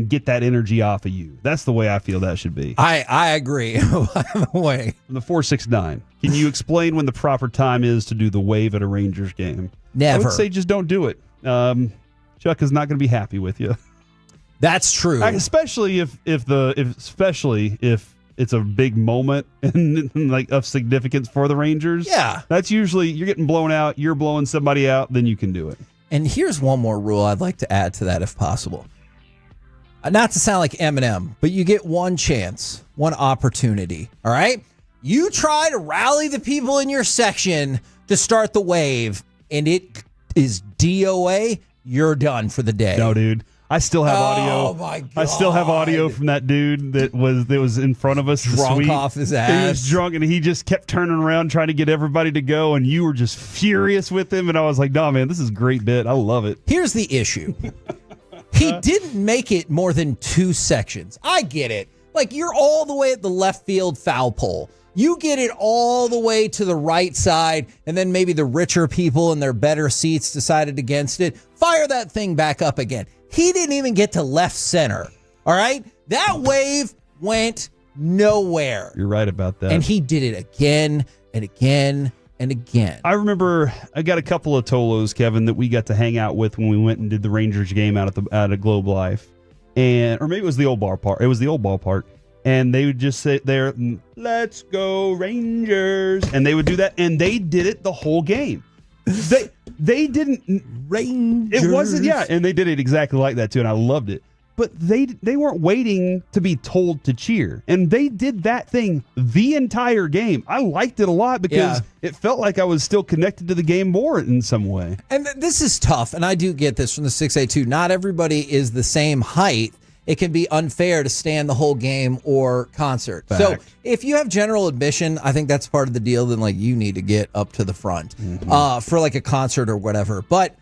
get that energy off of you. That's the way I feel that should be. I agree. By the way. From the 469, can you explain when the proper time is to do the wave at a Rangers game? Never. I would say just don't do it. Chuck is not going to be happy with you. That's true. Especially if it's a big moment and like of significance for the Rangers. Yeah. That's usually you're getting blown out, you're blowing somebody out, then you can do it. And here's one more rule I'd like to add to that if possible. Not to sound like Eminem, but you get one chance, one opportunity, all right? You try to rally the people in your section to start the wave, and it is DOA, you're done for the day. No, dude. I still have audio. Oh, my God. I still have audio from that dude that was in front of us. Drunk off his ass. He was drunk, and he just kept turning around trying to get everybody to go, and you were just furious with him, and I was like, no, man, this is a great bit. I love it. Here's the issue. He didn't make it more than 2 sections. I get it. Like, you're all the way at the left field foul pole. You get it all the way to the right side, and then maybe the richer people in their better seats decided against it. Fire that thing back up again. He didn't even get to left center. All right? That wave went nowhere. You're right about that. And he did it again and again and again. I remember I got a couple of Tolos, Kevin, that we got to hang out with when we went and did the Rangers game out at Globe Life. Or maybe it was the old ballpark. It was the old ballpark. And they would just sit there, let's go Rangers. And they would do that. And they did it the whole game. They didn't. Rangers. It wasn't, and they did it exactly like that too, and I loved it. But they weren't waiting to be told to cheer, and they did that thing the entire game. I liked it a lot because it felt like I was still connected to the game more in some way. And this is tough, and I do get this from the 682. Not everybody is the same height. It can be unfair to stand the whole game or concert. Fact. So if you have general admission, I think that's part of the deal. Then like you need to get up to the front for like a concert or whatever. But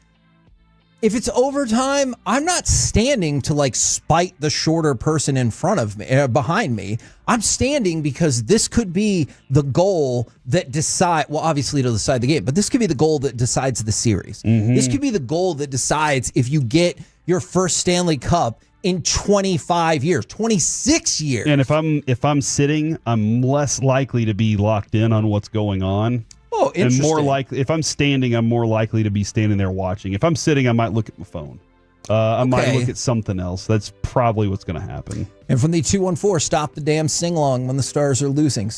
if it's overtime, I'm not standing to like spite the shorter person in front of me, behind me. I'm standing because this could be the goal that obviously it'll decide the game, but this could be the goal that decides the series. This could be the goal that decides if you get your first Stanley Cup in 25 years, 26 years. And if I'm sitting, I'm less likely to be locked in on what's going on. Oh, interesting. And more likely, if I'm standing, I'm more likely to be standing there watching. If I'm sitting, I might look at my phone. I might look at something else. That's probably what's going to happen. And from the 214, stop the damn sing-along when the Stars are losing.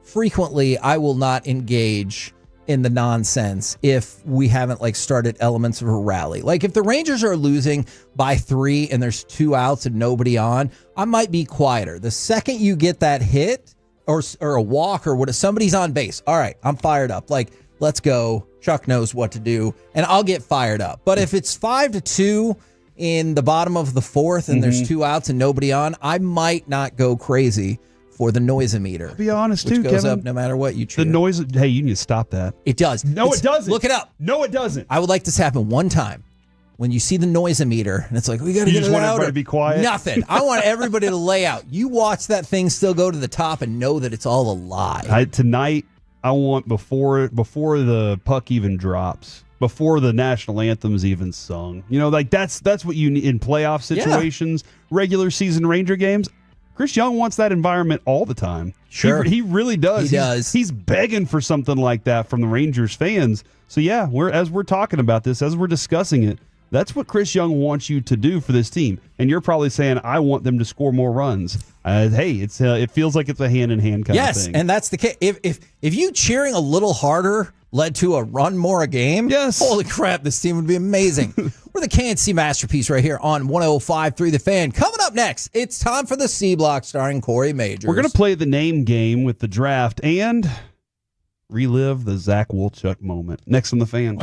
Frequently, I will not engage in the nonsense if we haven't like started elements of a rally. Like if the Rangers are losing by 3 and there's 2 outs and nobody on, I might be quieter. The second you get that hit or a walk or what, somebody's on base. All right, I'm fired up. Like, let's go. Chuck knows what to do, and I'll get fired up. But if it's 5-2 in the bottom of the 4th and there's 2 outs and nobody on, I might not go crazy for the noise-o-meter. I'll be honest, which too, goes Kevin. up no matter what you cheer. The noise. Hey, you need to stop that. It does. No, it doesn't. Look it up. No, it doesn't. I would like this to happen one time. When you see the noise-o-meter, and it's like, we got to You get just it want louder. everybody to be quiet? Nothing. I want everybody to lay out. You watch that thing still go to the top and know that it's all a lie. Tonight, I want before the puck even drops, before the national anthem's even sung. You know, like that's what you need in playoff situations, regular season Ranger games. Chris Young wants that environment all the time. Sure. He really does. He does. He's begging for something like that from the Rangers fans. So yeah, as we're talking about this, as we're discussing it, that's what Chris Young wants you to do for this team. And you're probably saying, I want them to score more runs. Hey, it feels like it's a hand-in-hand kind of thing. Yes, and that's the case. If you cheering a little harder led to a run more a game, yes, holy crap, this team would be amazing. We're the KNC Masterpiece right here on 105.3 The Fan. Coming up next, it's time for the C Block starring Corey Majors. We're going to play the name game with the draft and relive the Zach Wolchuk moment. Next on The Fan.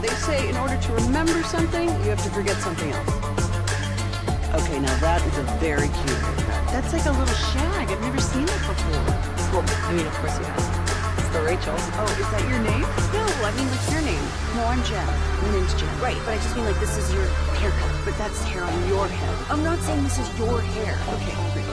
they say in order to remember something, you have to forget something else. Okay, now that is a very cute haircut. That's like a little shag. I've never seen it before. Well, I mean, of course you have. It's the Rachel. Oh, is that your name? No, I mean, like your name. No, I'm Jen. My name's Jen. Right, but I just mean like this is your haircut. But that's hair on your head. I'm not saying this is your hair. Okay, great.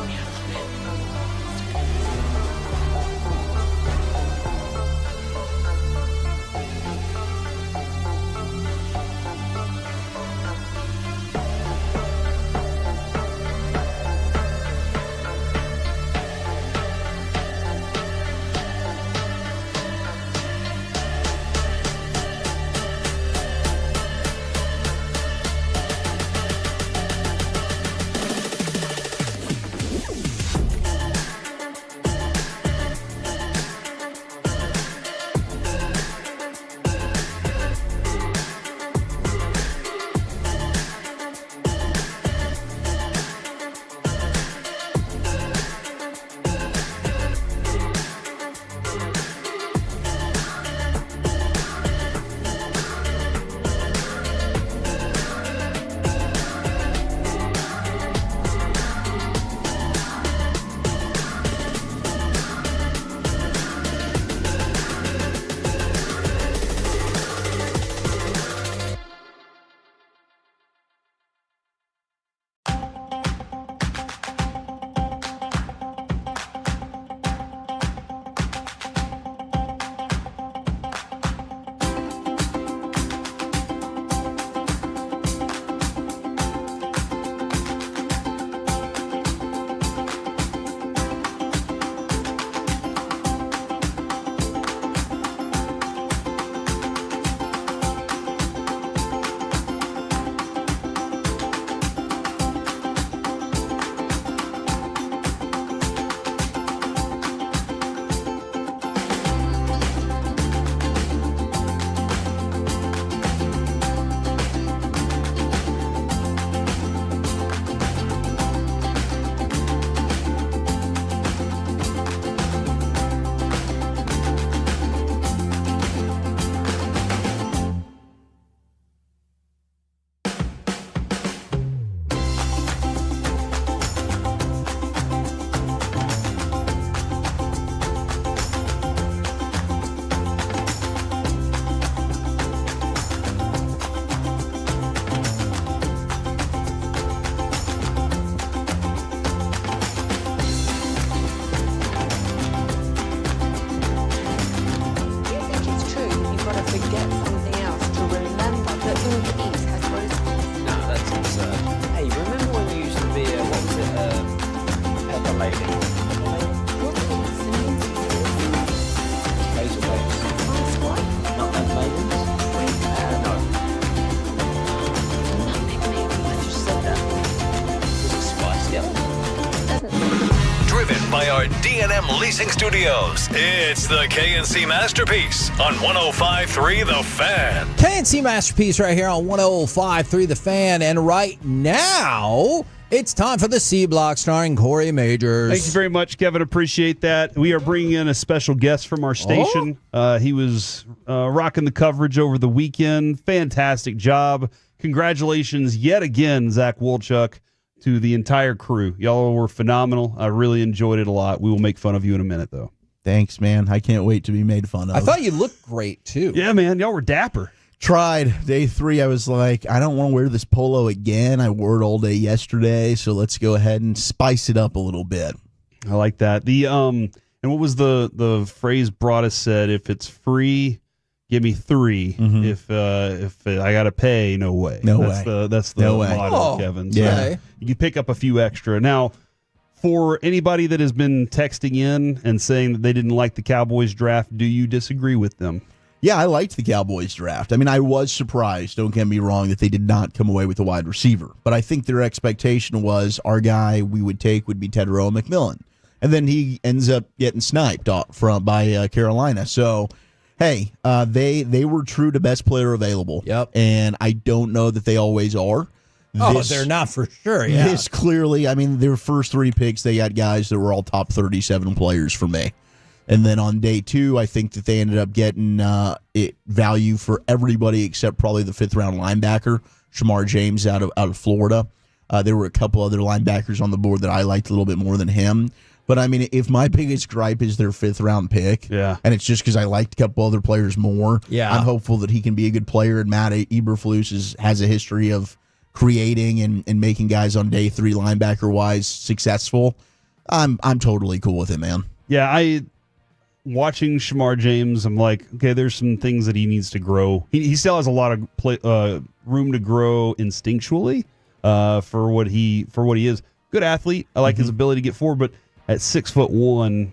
By our D&M Leasing Studios, it's the KNC Masterpiece on 105.3 The Fan. KNC Masterpiece right here on 105.3 The Fan. And right now, it's time for the C Block starring Corey Majors. Thank you very much, Kevin. Appreciate that. We are bringing in a special guest from our station. He was rocking the coverage over the weekend. Fantastic job. Congratulations yet again, Zach Wolchuk, to the entire crew. Y'all were phenomenal. I really enjoyed it a lot. We will make fun of you in a minute, though. Thanks, man. I can't wait to be made fun of. I thought you looked great, too. Yeah, man. Y'all were dapper. Tried. Day 3, I was like, I don't want to wear this polo again. I wore it all day yesterday, so let's go ahead and spice it up a little bit. I like that. And what was the phrase Broaddus said? If it's free, give me 3. Mm-hmm. If I gotta pay, no way. That's the no motto, Kevin. So yeah. You can pick up a few extra. Now, for anybody that has been texting in and saying that they didn't like the Cowboys draft, do you disagree with them? Yeah, I liked the Cowboys draft. I mean, I was surprised, don't get me wrong, that they did not come away with a wide receiver. But I think their expectation was our guy we would take would be Tedrow McMillan. And then he ends up getting sniped by Carolina. So, hey, they were true to best player available. Yep. And I don't know that they always are. They're not for sure, yeah. This clearly, I mean, their first 3 picks, they got guys that were all top 37 players for me. And then on day 2, I think that they ended up getting value for everybody except probably the 5th-round linebacker, Shamar James out of Florida. There were a couple other linebackers on the board that I liked a little bit more than him. But, I mean, if my biggest gripe is their 5th-round pick, and it's just because I liked a couple other players more, I'm hopeful that he can be a good player. And Matt Eberflus has a history of creating and making guys on day 3 linebacker-wise successful. I'm totally cool with it, man. Yeah, watching Shamar James, I'm like, okay, there's some things that he needs to grow. He still has a lot of room to grow instinctually for what he is. Good athlete. I like his ability to get forward, but at 6'1",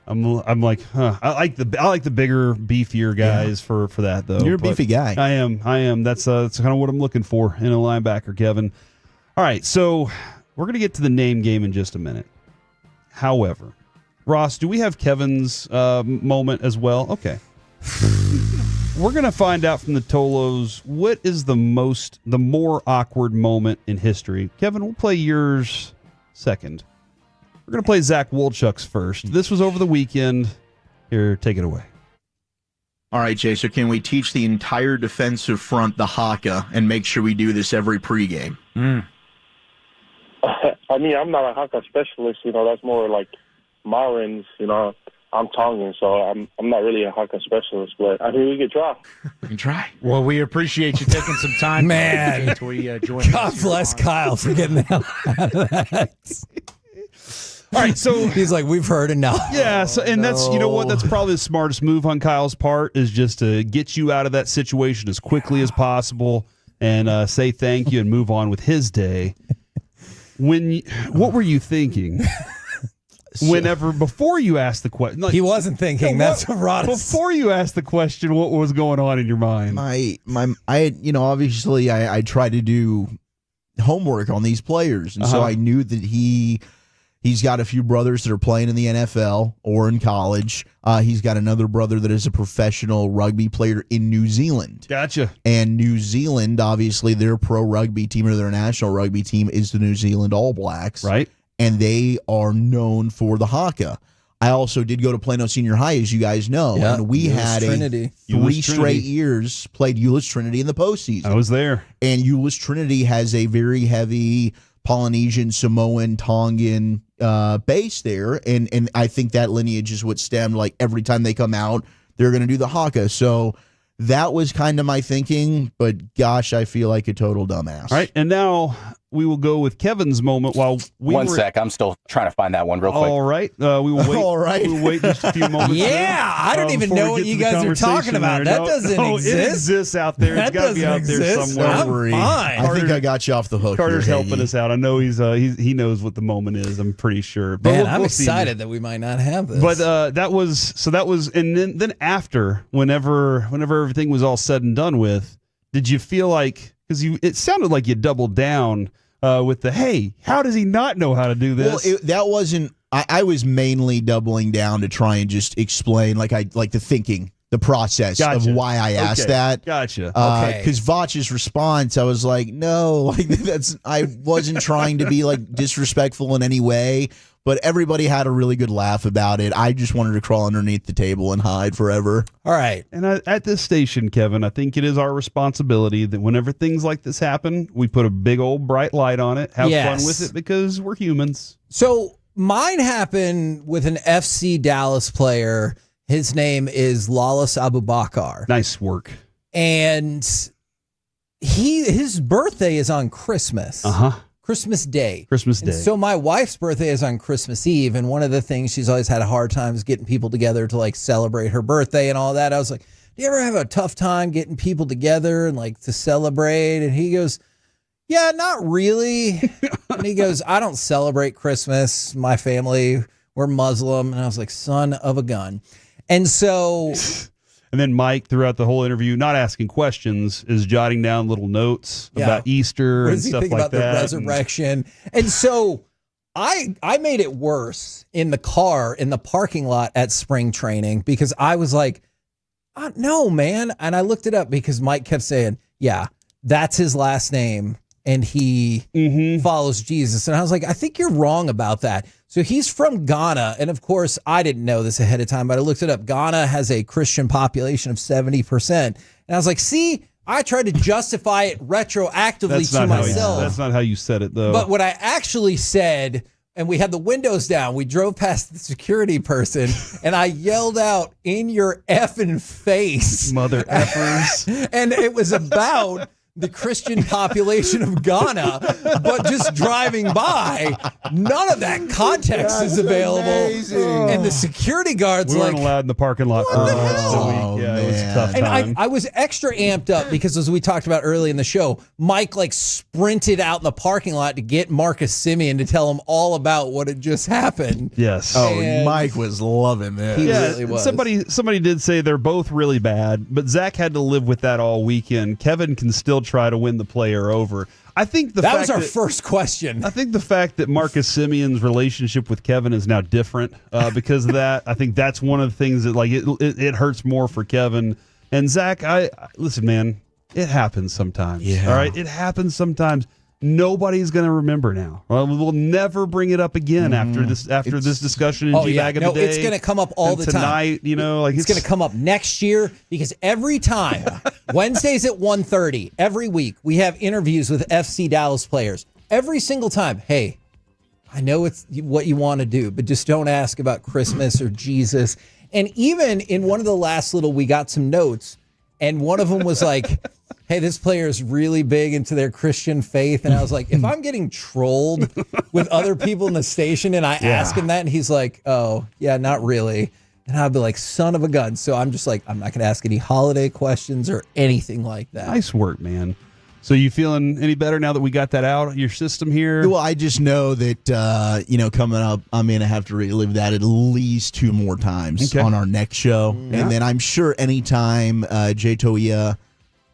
I'm like, I like the bigger, beefier guys for that though. You're a beefy guy. I am. That's kind of what I'm looking for in a linebacker, Kevin. All right, so we're gonna get to the name game in just a minute. However, Ross, do we have Kevin's moment as well? Okay. We're going to find out from the Tolos what is the more awkward moment in history. Kevin, we'll play yours second. We're going to play Zach Wolchuk's first. This was over the weekend. Here, take it away. All right, Jay, so can we teach the entire defensive front the haka and make sure we do this every pregame? I mean, I'm not a haka specialist. That's more like Marin's, I'm Tongan, so I'm not really a haka specialist, but I think we could try. We can try. Well, we appreciate you taking some time. Man, join God bless Kyle for getting the hell out of that. All right, so he's like, we've heard enough. Yeah, so that's you know what, that's probably the smartest move on Kyle's part is just to get you out of that situation as quickly as possible and say thank you and move on with his day. What were you thinking? Before you asked the question, he wasn't thinking. That's what brought us. Before you asked the question, what was going on in your mind? Obviously I tried to do homework on these players, and so I knew that he's got a few brothers that are playing in the NFL or in college. He's got another brother that is a professional rugby player in New Zealand. Gotcha. And New Zealand, obviously, their pro rugby team or their national rugby team is the New Zealand All Blacks. Right. And they are known for the haka. I also did go to Plano Senior High, as you guys know, and we had Trinity. 3 straight years played Euless Trinity in the postseason. I was there. And Euless Trinity has a very heavy Polynesian, Samoan, Tongan base there, and I think that lineage is what stemmed, like, every time they come out, they're going to do the haka. So that was kind of my thinking, but gosh, I feel like a total dumbass. All right, and now we will go with Kevin's moment while we One sec, I'm still trying to find that one real quick. All right, we will wait. All right. We will wait just a few moments. Yeah, I don't even know what you guys are talking about. That doesn't exist. It exists out there. It's got to be out there somewhere. I'm fine. I think I got you off the hook. Carter's here, helping us out. I know he knows what the moment is. I'm pretty sure. But Man, we'll I'm see. excited that we might not have this. But that was, and then after, whenever everything was all said and done with, did you feel like, because it sounded like you doubled down with the, hey, how does he not know how to do this? Well, that wasn't. I was mainly doubling down to try and just explain, like the thinking, the process of why I asked that. Gotcha. Because Vach's response, I was like, no, like I wasn't trying to be like disrespectful in any way, but everybody had a really good laugh about it. I just wanted to crawl underneath the table and hide forever. All right. And at this station, Kevin, I think it is our responsibility that whenever things like this happen, we put a big old bright light on it, have fun with it, because we're humans. So mine happened with an FC Dallas player. His name is Lawless Abubakar. Nice work. And his birthday is on Christmas. Christmas Day. Christmas Day. And so my wife's birthday is on Christmas Eve, and one of the things she's always had a hard time is getting people together to like celebrate her birthday and all that. I was like, do you ever have a tough time getting people together and like to celebrate? And he goes, yeah, not really. And he goes, I don't celebrate Christmas. My family, we're Muslim. And I was like, son of a gun. And so... And then Mike, throughout the whole interview, not asking questions, is jotting down little notes about Easter and stuff like that. What does he think about the resurrection? And so I made it worse in the car, in the parking lot at spring training, because I was like, no, man. And I looked it up because Mike kept saying, yeah, that's his last name. and he follows Jesus. And I was like, I think you're wrong about that. So he's from Ghana. And of course, I didn't know this ahead of time, but I looked it up. Ghana has a Christian population of 70%. And I was like, see, I tried to justify it retroactively to myself. That's not how you said it, though. But what I actually said, and we had the windows down, we drove past the security person, and I yelled out, "In your effing face, mother effers." And it was about the Christian population of Ghana, but just driving by, none of that context is available. Amazing. And the security guards we weren't allowed in the parking lot for the rest of the week. Yeah, it was a tough time. And I was extra amped up because, as we talked about early in the show, Mike sprinted out in the parking lot to get Marcus Simeon to tell him all about what had just happened. Yes. Oh, Mike was loving this. He really was. Somebody did say they're both really bad, but Zach had to live with that all weekend. Kevin can still try to win the player over. I think that was our first question. I think the fact that Marcus Simeon's relationship with Kevin is now different because of that. I think that's one of the things that it hurts more for Kevin and Zach. I listen, man. It happens sometimes. Yeah. All right. It happens sometimes. Nobody's going to remember now. We'll never bring it up again after this discussion in G-Bag of the Day. It's going to come up all the time. Tonight, it's going to come up next year because every time, Wednesdays at 1:30, every week, we have interviews with FC Dallas players. Every single time, hey, I know it's what you want to do, but just don't ask about Christmas or Jesus. And even in one of the last we got some notes, and one of them was like, hey, this player is really big into their Christian faith. And I was like, if I'm getting trolled with other people in the station and I ask him that, and he's like, oh, yeah, not really. And I'd be like, son of a gun. So I'm just like, I'm not going to ask any holiday questions or anything like that. Nice work, man. So you feeling any better now that we got that out of your system here? Well, I just know that, coming up, I'm going to have to relive that at least 2 more times on our next show. Yeah. And then I'm sure anytime Jay Toia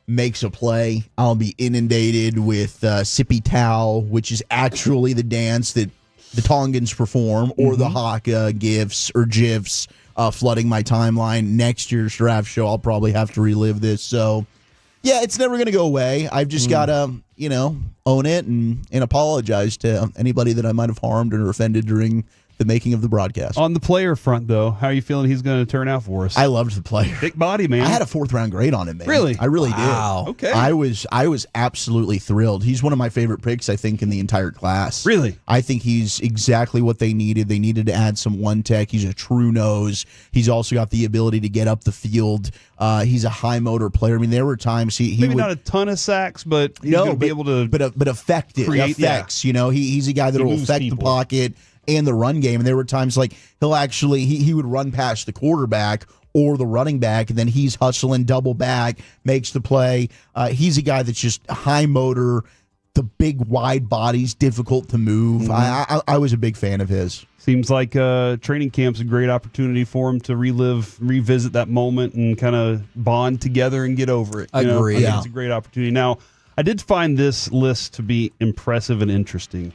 makes a play, I'll be inundated with Sippy Towel, which is actually the dance that the Tongans perform, or the Haka GIFs or GIFs flooding my timeline. Next year's draft show, I'll probably have to relive this. So, yeah, it's never going to go away. I've just got to, own it and apologize to anybody that I might have harmed or offended during the making of the broadcast. On the player front, though, how are you feeling he's going to turn out for us? I loved the player. Big body, man. I had a 4th-round grade on him, man. Really? I really Wow. did. Okay. I was absolutely thrilled. He's one of my favorite picks, I think, in the entire class. Really? I think he's exactly what they needed. They needed to add some one-tech. He's a true nose. He's also got the ability to get up the field. He's a high-motor player. I mean, there were times he Maybe would, not a ton of sacks, but he's going to be able to but effective. create, Effects. He's a guy that will moves affect people. the pocket and the run game. And there were times he'll actually he would run past the quarterback or the running back, and then he's hustling double back, makes the play. He's a guy that's just high motor, the big wide bodies, difficult to move. I was a big fan of his. Seems like training camp's a great opportunity for him to revisit that moment and kind of bond together and get over it. Agree. I think it's a great opportunity. Now, I did find this list to be impressive and interesting.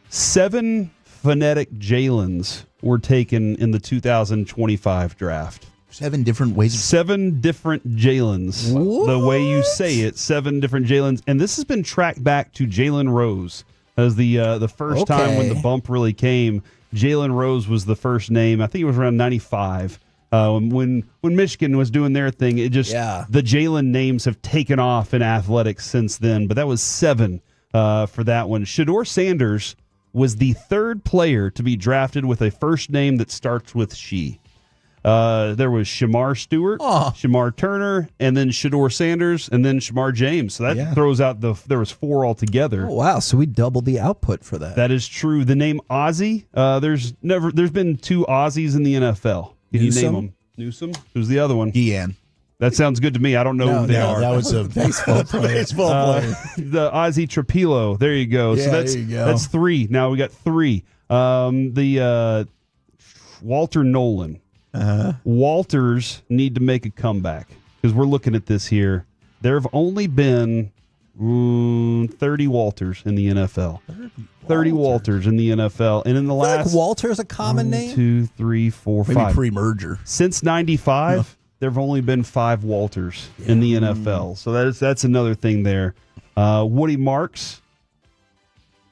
7 phonetic Jalens were taken in the 2025 draft. 7 different ways. 7 different Jalens. The way you say it, 7 different Jalens. And this has been tracked back to Jalen Rose as the first time when the bump really came. Jalen Rose was the first name. I think it was around 95. When Michigan was doing their thing, the Jalen names have taken off in athletics since then. But that was 7 for that one. Shador Sanders was the 3rd player to be drafted with a first name that starts with she. There was Shamar Stewart, Shamar Turner, and then Shador Sanders, and then Shamar James. So that throws out there was 4 altogether. Oh, wow. So we doubled the output for that. That is true. The name Ozzie, there's been 2 Aussies in the NFL. Can you name them? Newsom? Who's the other one? Deanne. That sounds good to me. I don't know who they are. That was a baseball player. The Ozzie Trapilo. There you go. Yeah, so there you go. that's 3. Now we got 3. The Walter Nolan. Walters need to make a comeback because we're looking at this here. There have only been 30 Walters in the NFL. 30 Walters in the NFL. And in the last... Walter's a common name? 2, 3, 4, 5. Maybe pre-merger. Since 95... There have only been 5 Walters in the NFL, so that's another thing there. Woody Marks.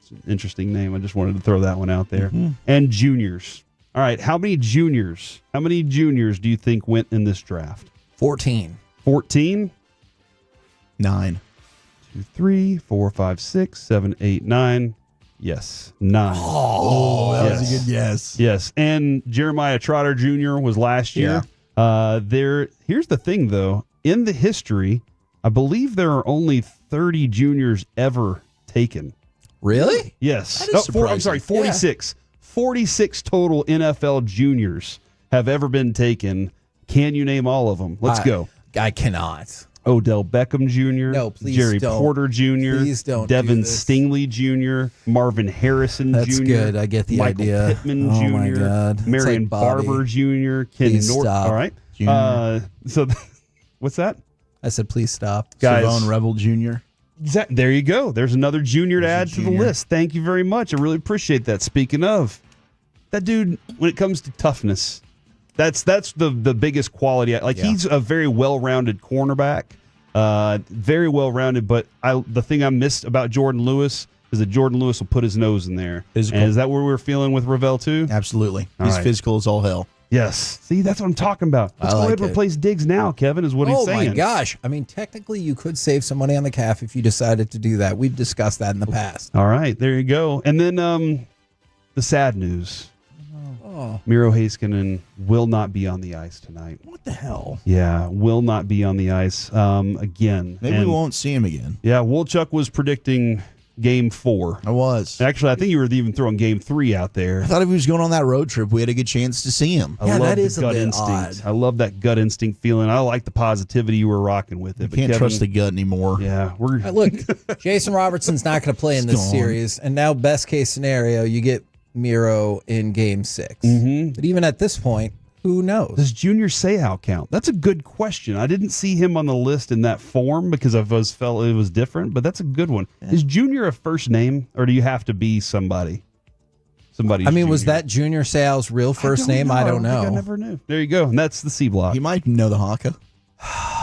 It's an interesting name. I just wanted to throw that one out there. And juniors. All right, how many juniors do you think went in this draft? 14. 14? 9. 2, 3, 4, 5, 6, 7, 8, 9. Yes, 9. Oh, that was a good guess. Yes, and Jeremiah Trotter Jr. was last year. Here's the thing, though. In the history, I believe there are only 30 juniors ever taken. Really? Yes. That is I'm sorry, 46. 46 total NFL juniors have ever been taken. Can you name all of them? Let's go. I cannot. Odell Beckham Jr. No, please Jerry don't. Porter Jr. Please don't Devin do this. Stingley Jr. Marvin Harrison That's Jr. good. I get the Michael idea. Pittman Oh, Jr. my God. It's Marion like Bobby. Barber Jr. Ken Please Norton. stop. All right. What's that? I said, please stop. Guys. Savone Rebel Jr. There you go. There's another junior to add to the junior. list. Thank you very much. I really appreciate that. Speaking of, that dude, when it comes to toughness, that's the biggest quality. Like, he's a very well-rounded cornerback. Very well-rounded, but the thing I missed about Jordan Lewis is that Jordan Lewis will put his nose in there. Physical. And is that where we're feeling with Ravel, too? Absolutely. All He's right. physical as all hell. Yes. See, that's what I'm talking about. Let's I go like ahead and it. replace Diggs now, Kevin, is what he's saying. Oh, my gosh. I mean, technically, you could save some money on the calf if you decided to do that. We've discussed that in the past. All right, there you go. And then the sad news. Oh. Miro Heiskanen will not be on the ice tonight. What the hell? Yeah, will not be on the ice again. Maybe we won't see him again. Yeah, Wolchuk was predicting Game 4. I was. Actually, I think you were even throwing Game 3 out there. I thought if he was going on that road trip, we had a good chance to see him. I love the gut instinct. I love that gut instinct feeling. I like the positivity you were rocking with it. You can't trust the gut anymore. Yeah, we're Look, Jason Robertson's not going to play in this gone. series, and now best case scenario, you get Miro in Game 6. But even at this point, who knows? Does Junior Seau count? That's a good question. I didn't see him on the list in that form because I felt it was different, but that's a good one. Yeah. Is Junior a first name, or do you have to be somebody? Somebody. I mean, was that Junior Seau's real first name? I don't know. I never knew. There you go. And that's the C block. He might know the Haka.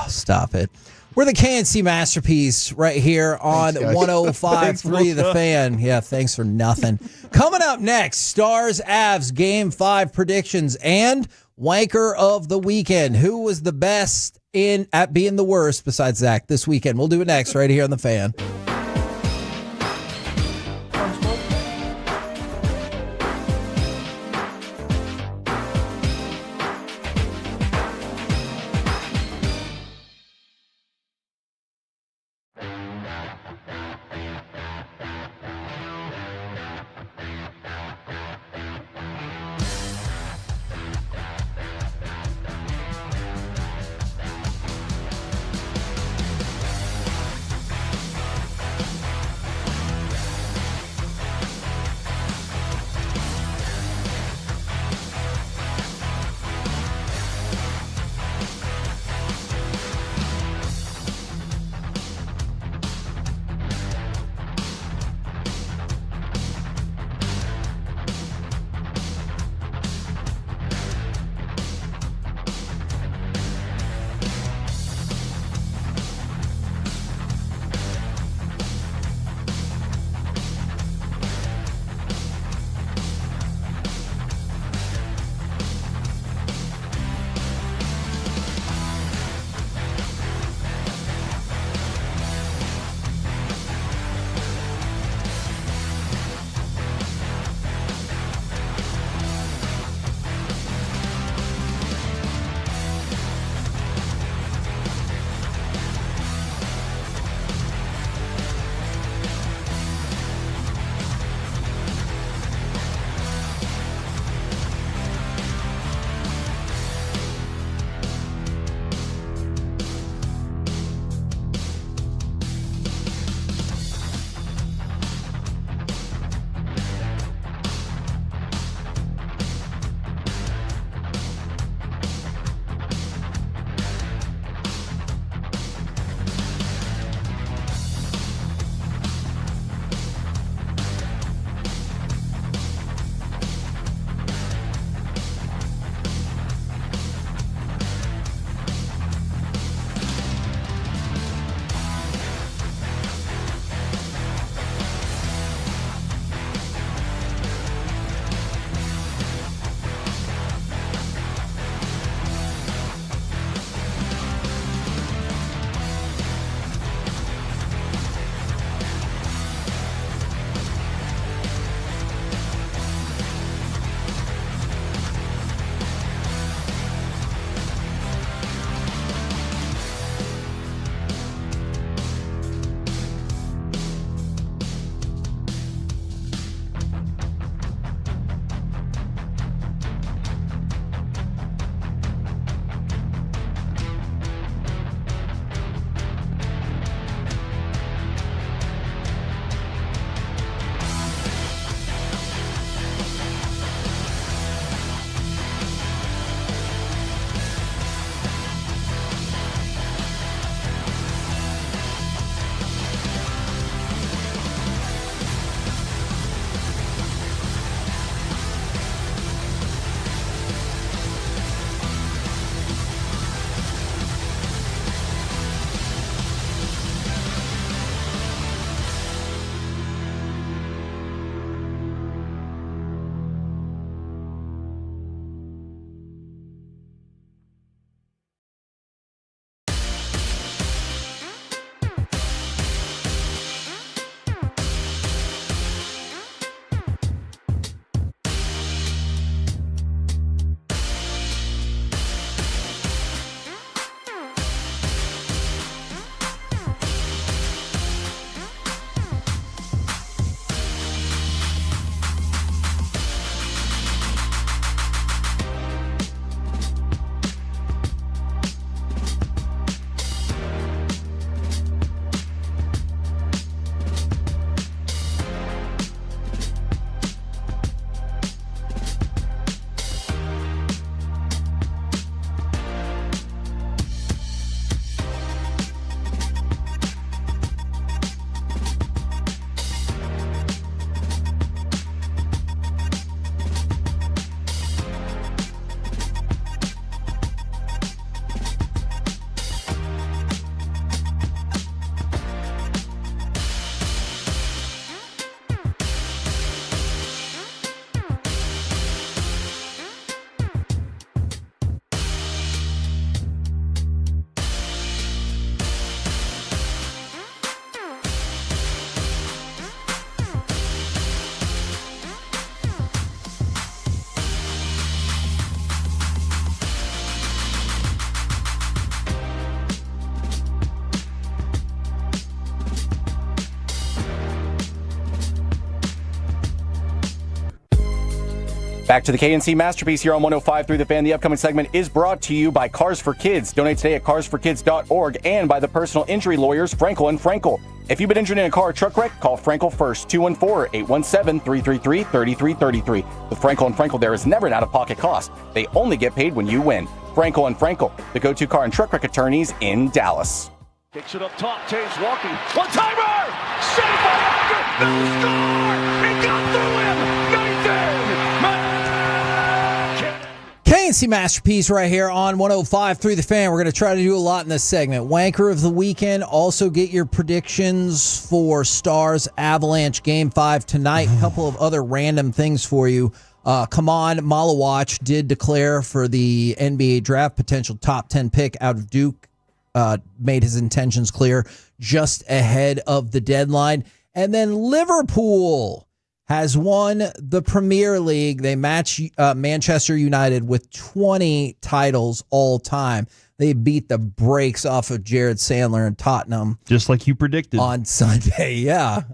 Stop it. We're the KNC Masterpiece right here on 105.3 The Fan. Yeah, thanks for nothing. Coming up next, Stars Avs Game 5 predictions and Wanker of the Weekend. Who was the best at being the worst besides Zach this weekend? We'll do it next right here on The Fan. Back to the KNC Masterpiece here on 105.3 The Fan. The upcoming segment is brought to you by Cars for Kids. Donate today at krd-fm and by the personal injury lawyers Frankel and Frankel. If you've been injured in a car or truck wreck, call Frankel first, 214-817-333-3333. With Frankel and Frankel, there is never an out-of-pocket cost. They only get paid when you win. Frankel and Frankel, the go-to car and truck wreck attorneys in Dallas. Kicks it up top. Taves walking. One-timer! Saved by Walker! No score! He got through him! KNC Masterpiece right here on 105.3 The Fan. We're going to try to do a lot in this segment. Wanker of the weekend. Also get your predictions for Stars Avalanche Game 5 tonight. A couple of other random things for you. Come on, Malawach did declare for the NBA draft, potential top 10 pick out of Duke. Made his intentions clear just ahead of the deadline. And then Liverpool has won the Premier League. They match Manchester United with 20 titles all time. They beat the brakes off of Jared Sandler and Tottenham. Just like you predicted. On Sunday, yeah.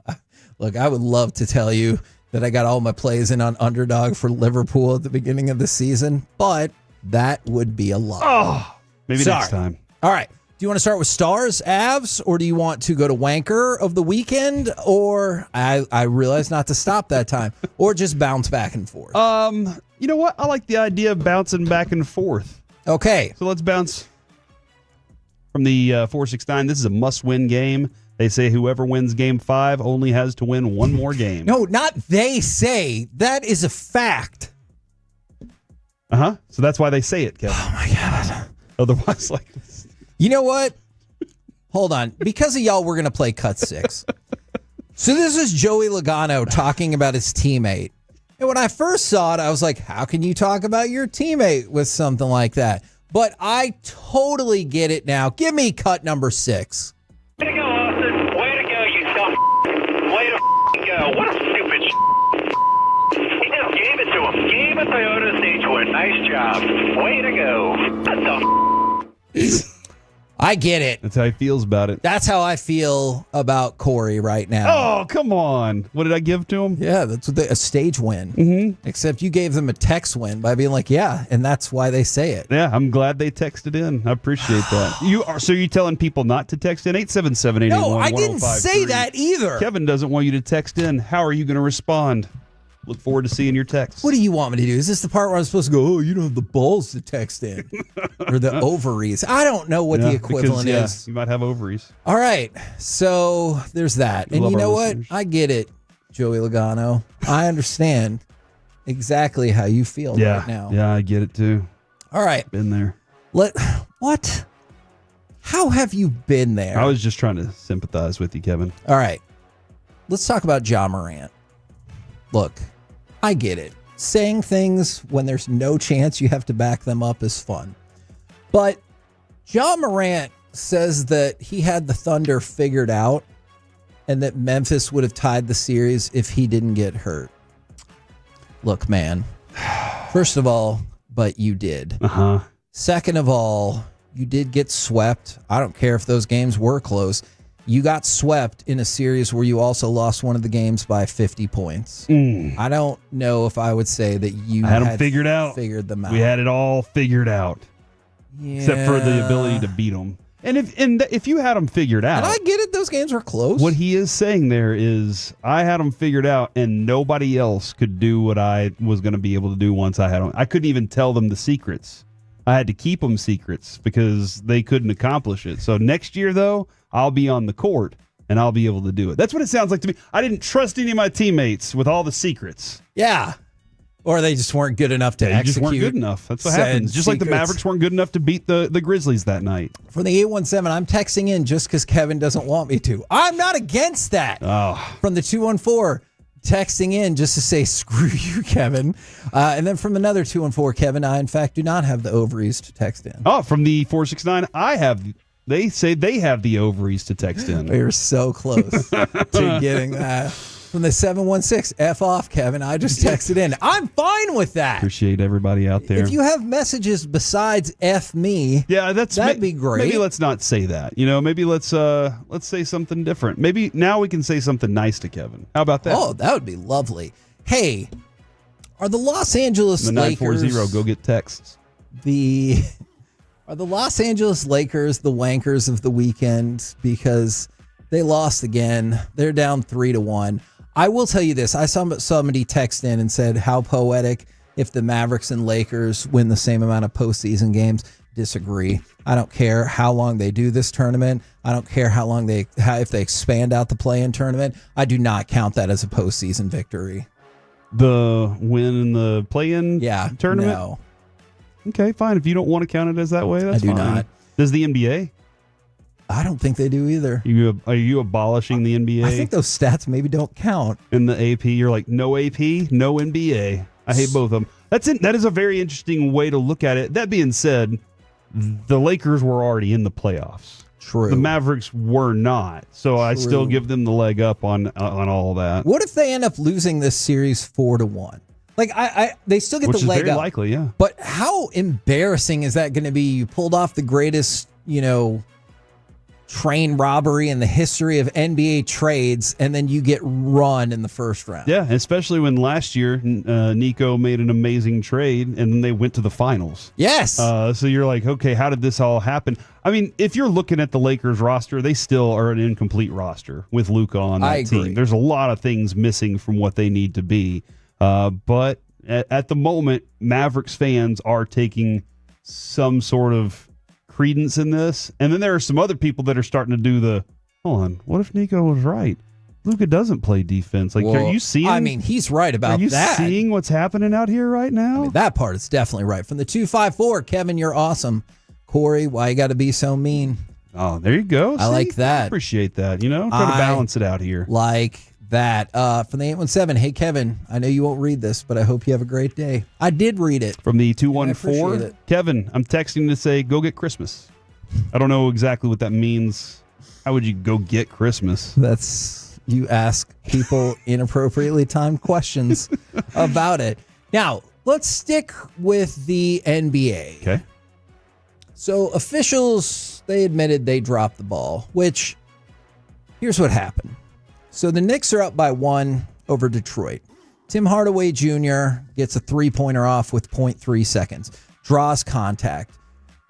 Look, I would love to tell you that I got all my plays in on underdog for Liverpool at the beginning of the season, but that would be a lot. Oh, maybe next time. All right. Do you want to start with Stars, Avs, or do you want to go to Wanker of the weekend? Or I realize not to stop that time, or just bounce back and forth. You know what? I like the idea of bouncing back and forth. Okay. So let's bounce from the 469. This is a must-win game. They say whoever wins Game 5 only has to win one more game. No, not they say. That is a fact. Uh-huh. So that's why they say it, Kevin. Oh, my God. Otherwise, like... You know what? Hold on. Because of y'all, we're going to play Cut 6. So this is Joey Logano talking about his teammate. And when I first saw it, I was like, how can you talk about your teammate with something like that? But I totally get it now. Give me cut number 6. Way to go, Austin. Way to go, you dumb. Way to go. What a stupid He just gave it to him. Gave a Toyota Stagewood. Nice job. Way to go. That's dumb. I get it. That's how he feels about it. That's how I feel about Corey right now. Oh, come on. What did I give to him? Yeah, that's what a stage win. Mm-hmm. Except you gave them a text win by being like, yeah, and that's why they say it. Yeah, I'm glad they texted in. I appreciate that. So you're telling people not to text in? 877-881-1053. No, I didn't say that either. Kevin doesn't want you to text in. How are you going to respond? Look forward to seeing your text. What do you want me to do? Is this the part where I'm supposed to go, oh, you don't have the balls to text in? Or the ovaries? I don't know what the equivalent is. You might have ovaries. All right. So there's that. And you know what? I get it, Joey Logano. I understand exactly how you feel right now. Yeah, I get it too. All right. Been there. What? How have you been there? I was just trying to sympathize with you, Kevin. All right. Let's talk about Ja Morant. Look, I get it. Saying things when there's no chance you have to back them up is fun. But Ja Morant says that he had the Thunder figured out and that Memphis would have tied the series if he didn't get hurt. Look, man, first of all, but you did. Uh-huh. Second of all, you did get swept. I don't care if those games were close. You got swept in a series where you also lost one of the games by 50 points. I don't know if I would say that you had them figured out. Figured them out. We had it all figured out, except for the ability to beat them. And if you had them figured out, and I get it, those games were close. What he is saying there is, I had them figured out, and nobody else could do what I was going to be able to do once I had them. I couldn't even tell them the secrets. I had to keep them secrets because they couldn't accomplish it. So next year, though, I'll be on the court and I'll be able to do it. That's what it sounds like to me. I didn't trust any of my teammates with all the secrets. Yeah. Or they just weren't good enough to execute. Just weren't good enough. That's what happens. Just like the Mavericks weren't good enough to beat the Grizzlies that night. From the 817, I'm texting in just because Kevin doesn't want me to. I'm not against that. Oh. From the 214, texting in just to say, screw you, Kevin. And then from another 214, Kevin, I, in fact, do not have the ovaries to text in. Oh, from the 469, I have. They say they have the ovaries to text in. We were so close to getting that. From the 716, F off, Kevin. I just texted in. I'm fine with that. Appreciate everybody out there. If you have messages besides F me, that'd be great. Maybe let's not say that. Maybe let's say something different. Maybe now we can say something nice to Kevin. How about that? Oh, that would be lovely. Hey, Are the Los Angeles The Lakers 940, go get texts. Are the Los Angeles Lakers the wankers of the weekend because they lost again? They're down 3-1. I will tell you this. I saw somebody text in and said, how poetic if the Mavericks and Lakers win the same amount of postseason games. Disagree. I don't care how long they do this tournament. I don't care if they expand out the play-in tournament. I do not count that as a postseason victory. The win in the play-in tournament? No. Okay, fine. If you don't want to count it as that way, that's fine. I do not. Does the NBA? I don't think they do either. Are you abolishing the NBA? I think those stats maybe don't count. In the AP, you're like, no AP, no NBA. I hate both of them. That is a very interesting way to look at it. That being said, the Lakers were already in the playoffs. True. The Mavericks were not. So I still give them the leg up on all that. What if they end up losing this series 4-1? Like they still get Which the leg is very up. likely, yeah. But how embarrassing is that going to be? You pulled off the greatest, train robbery in the history of NBA trades, and then you get run in the first round. Yeah, especially when last year Nico made an amazing trade, and then they went to the finals. Yes. So you're like, okay, how did this all happen? I mean, if you're looking at the Lakers roster, they still are an incomplete roster with Luka on that team. There's a lot of things missing from what they need to be. But at the moment, Mavericks fans are taking some sort of credence in this. And then there are some other people that are starting to do hold on, what if Nico was right? Luka doesn't play defense. Like, are you seeing? I mean, he's right about that. Are you seeing what's happening out here right now? I mean, that part is definitely right. From the 254, Kevin, you're awesome. Corey, why you got to be so mean? Oh, there you go. I like that. I appreciate that. Try to balance it out here. Like that. From the 817, hey, Kevin, I know you won't read this, but I hope you have a great day. I did read it. From the 214, Kevin, I'm texting to say, go get Christmas. I don't know exactly what that means. How would you go get Christmas? You ask people inappropriately timed questions about it. Now, let's stick with the NBA. Okay. So officials, they admitted they dropped the ball, which here's what happened. So the Knicks are up by 1 over Detroit. Tim Hardaway Jr. gets a three-pointer off with 0.3 seconds. Draws contact.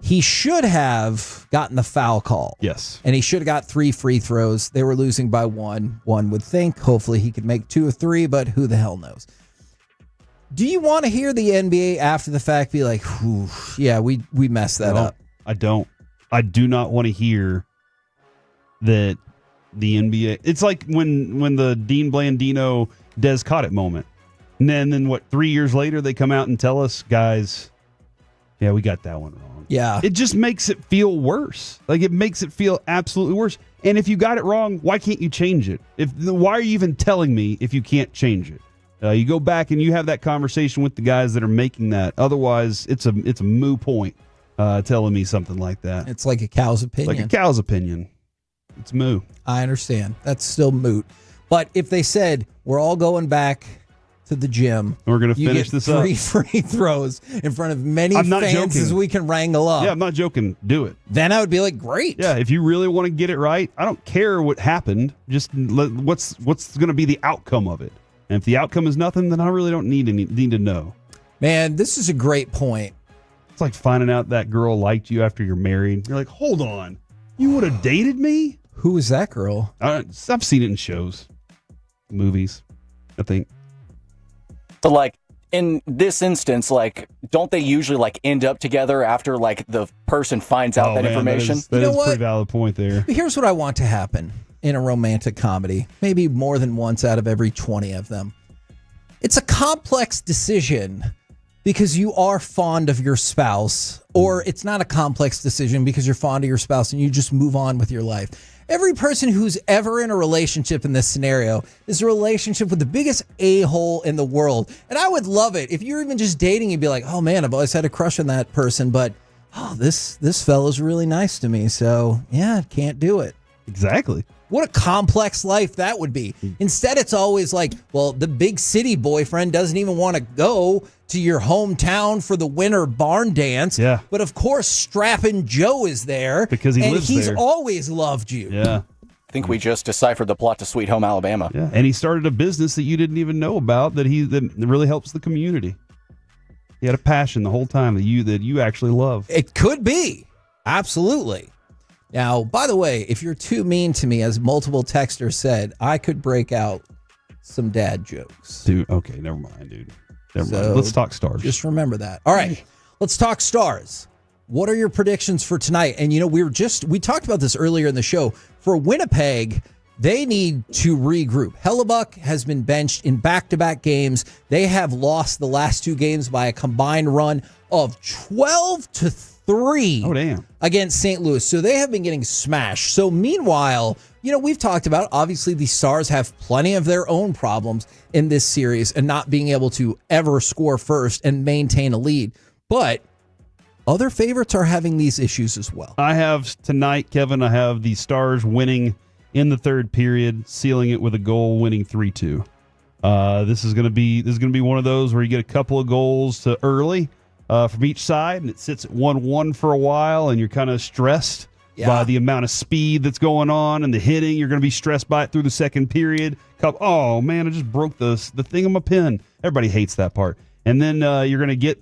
He should have gotten the foul call. Yes. And he should have got 3 free throws. They were losing by 1. One would think. Hopefully he could make 2 or 3, but who the hell knows? Do you want to hear the NBA after the fact be like, yeah, we messed that up? I don't. I do not want to hear that the NBA. It's like when the Dean Blandino Des Caught It moment. And then what, 3 years later, they come out and tell us, guys, yeah, we got that one wrong. Yeah. It just makes it feel worse. Like, it makes it feel absolutely worse. And if you got it wrong, why can't you change it? Why are you even telling me if you can't change it? You go back and you have that conversation with the guys that are making that. Otherwise, it's a moo point telling me something like that. It's like a cow's opinion. Like a cow's opinion. It's moo. I understand. That's still moot. But if they said, we're all going back to the gym. We're going to finish this up. 3 free throws in front of many fans as we can wrangle up. Yeah, I'm not joking. Do it. Then I would be like, great. Yeah, if you really want to get it right, I don't care what happened. Just what's going to be the outcome of it. And if the outcome is nothing, then I really don't need to know. Man, this is a great point. It's like finding out that girl liked you after you're married. You're like, hold on. You would have dated me? Who was that girl? I've seen it in shows, movies, I think. So, like, in this instance, like, don't they usually, like, end up together after, like, the person finds out that information? That is a pretty valid point there. Here's what I want to happen in a romantic comedy, maybe more than once out of every 20 of them. It's a complex decision because you are fond of your spouse, or it's not a complex decision because you're fond of your spouse and you just move on with your life. Every person who's ever in a relationship in this scenario is a relationship with the biggest a-hole in the world. And I would love it if you're even just dating, you'd be like, oh man, I've always had a crush on that person, but this fella's really nice to me. So yeah, can't do it. Exactly. What a complex life that would be. Instead, it's always like, well, the big city boyfriend doesn't even want to go to your hometown for the winter barn dance. Yeah. But of course, Strappin' Joe is there because he lives and he's there. always loved you. Yeah. think we just deciphered the plot to Sweet Home Alabama. Yeah, and he started a business that you didn't even know about that really helps the community. He had a passion the whole time that you actually love. It could be. Absolutely. Now, by the way, if you're too mean to me, as multiple texters said, I could break out some dad jokes. Dude, okay, never mind, dude. Never mind. Let's talk Stars. Just remember that. All right, let's talk Stars. What are your predictions for tonight? And, we talked about this earlier in the show. For Winnipeg, they need to regroup. Hellebuck has been benched in back-to-back games. They have lost the last 2 games by a combined run of 12-3 against St. Louis. So they have been getting smashed. So meanwhile, we've talked about, obviously, the Stars have plenty of their own problems in this series and not being able to ever score first and maintain a lead. But other favorites are having these issues as well. I have tonight, Kevin, I have the Stars winning in the third period, sealing it with a goal, winning 3-2. This is going to be one of those where you get a couple of goals to early from each side, and it sits at 1-1 for a while, and you're kind of stressed by the amount of speed that's going on and the hitting. You're going to be stressed by it through the second period. Oh man, I just broke the thing on my pen. Everybody hates that part. And then you're going to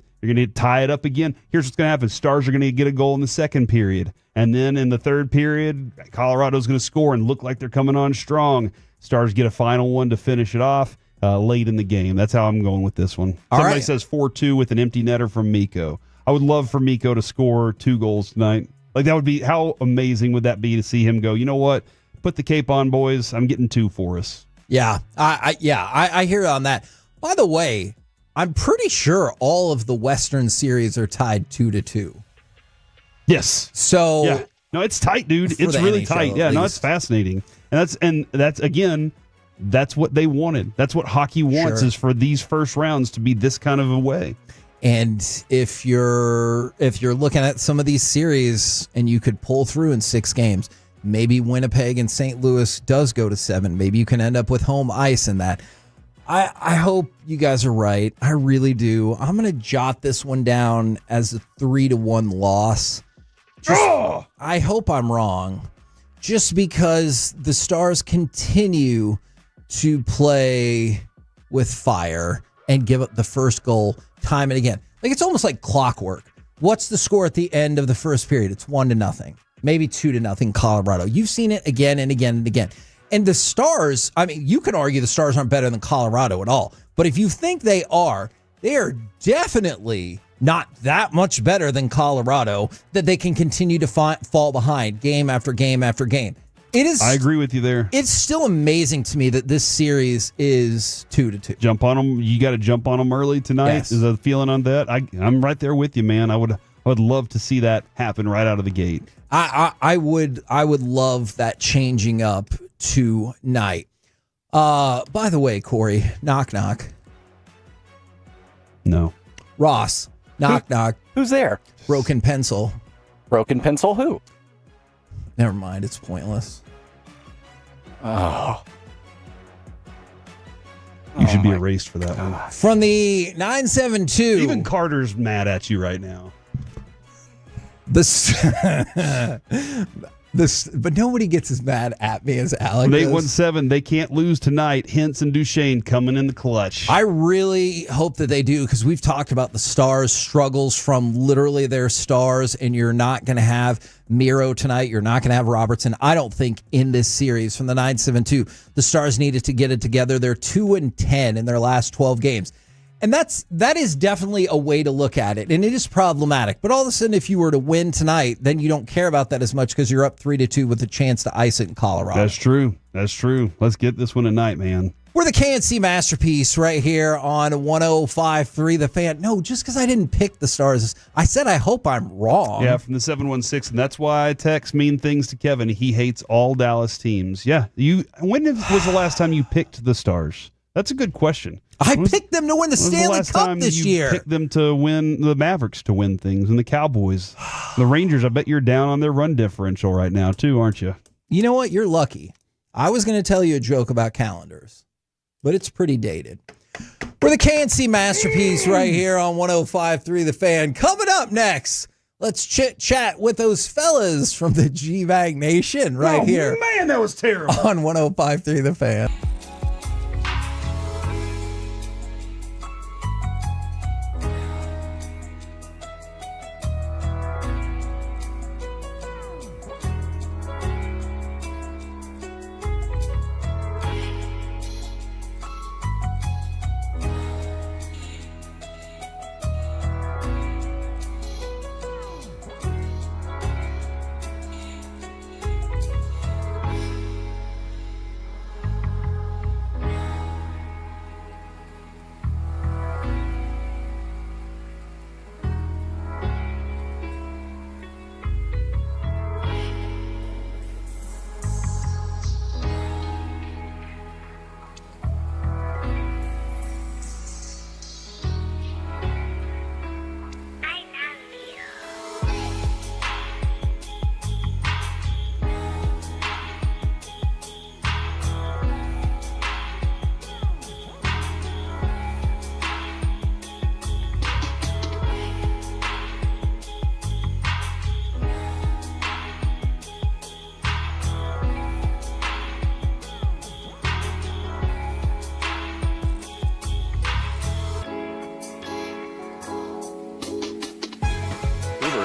tie it up again. Here's what's going to happen. Stars are going to get a goal in the second period. And then in the third period, Colorado's going to score and look like they're coming on strong. Stars get a final one to finish it off late in the game. That's how I'm going with this one. Somebody says 4-2 with an empty netter from Mikko. I would love for Mikko to score 2 goals tonight. Like, that would be, how amazing would that be to see him go, you know what? Put the cape on, boys. I'm getting 2 for us. Yeah, I hear you on that. By the way, I'm pretty sure all of the Western series are tied 2-2. Yes. So yeah. No, it's tight, dude. It's really tight. Yeah, no, it's fascinating. And that's again, that's what they wanted. That's what hockey wants, is for these first rounds to be this kind of a way. And if you're looking at some of these series and you could pull through in 6 games, maybe Winnipeg and St. Louis does go to 7. Maybe you can end up with home ice in that. I hope you guys are right. I really do. I'm going to jot this one down as a 3-1 loss. I hope I'm wrong, just because the Stars continue to play with fire and give up the first goal time and again. Like, it's almost like clockwork. What's the score at the end of the first period? It's 1-0, maybe 2-0 Colorado. You've seen it again and again and again. And the Stars, I mean, you can argue the Stars aren't better than Colorado at all. But if you think they are definitely not that much better than Colorado, that they can continue to fall behind game after game after game. It is. I agree with you there. It's still amazing to me that this series is 2-2. Jump on them. You got to jump on them early tonight. Yes. Is a feeling on that? I'm right there with you, man. I would love to see that happen right out of the gate. I would love that changing up tonight. By the way, Corey, knock knock. No. Ross, knock knock. Who's there? Broken pencil. Broken pencil who? Never mind, it's pointless. Oh. You should be erased for that one. From the 972. Even Carter's mad at you right now. But nobody gets as mad at me as Alex. 817, they can't lose tonight. Hintz and Duchesne coming in the clutch. I really hope that they do, because we've talked about the Stars' struggles from literally their stars, and you're not going to have Miro tonight. You're not going to have Robertson. I don't think in this series from the 972, the Stars needed to get it together. They're 2-10 in their last 12 games. And that is definitely a way to look at it, and it is problematic. But all of a sudden, if you were to win tonight, then you don't care about that as much because you're up 3-2 with a chance to ice it in Colorado. That's true. That's true. Let's get this one tonight, man. We're the KNC Masterpiece right here on 105.3 The Fan. No, just because I didn't pick the Stars, I said I hope I'm wrong. Yeah, from the 716, and that's why I text mean things to Kevin. He hates all Dallas teams. Yeah, when was the last time you picked the Stars? That's a good question. I picked them to win the Stanley Cup this year. Picked them to win, the Mavericks to win things, and the Cowboys. The Rangers, I bet you're down on their run differential right now, too, aren't you? You know what? You're lucky. I was going to tell you a joke about calendars, but it's pretty dated. We're the KNC Masterpiece right here on 105.3 The Fan. Coming up next, Let's chit-chat with those fellas from the G-Bag Nation right here. Man, that was terrible. On 105.3 The Fan.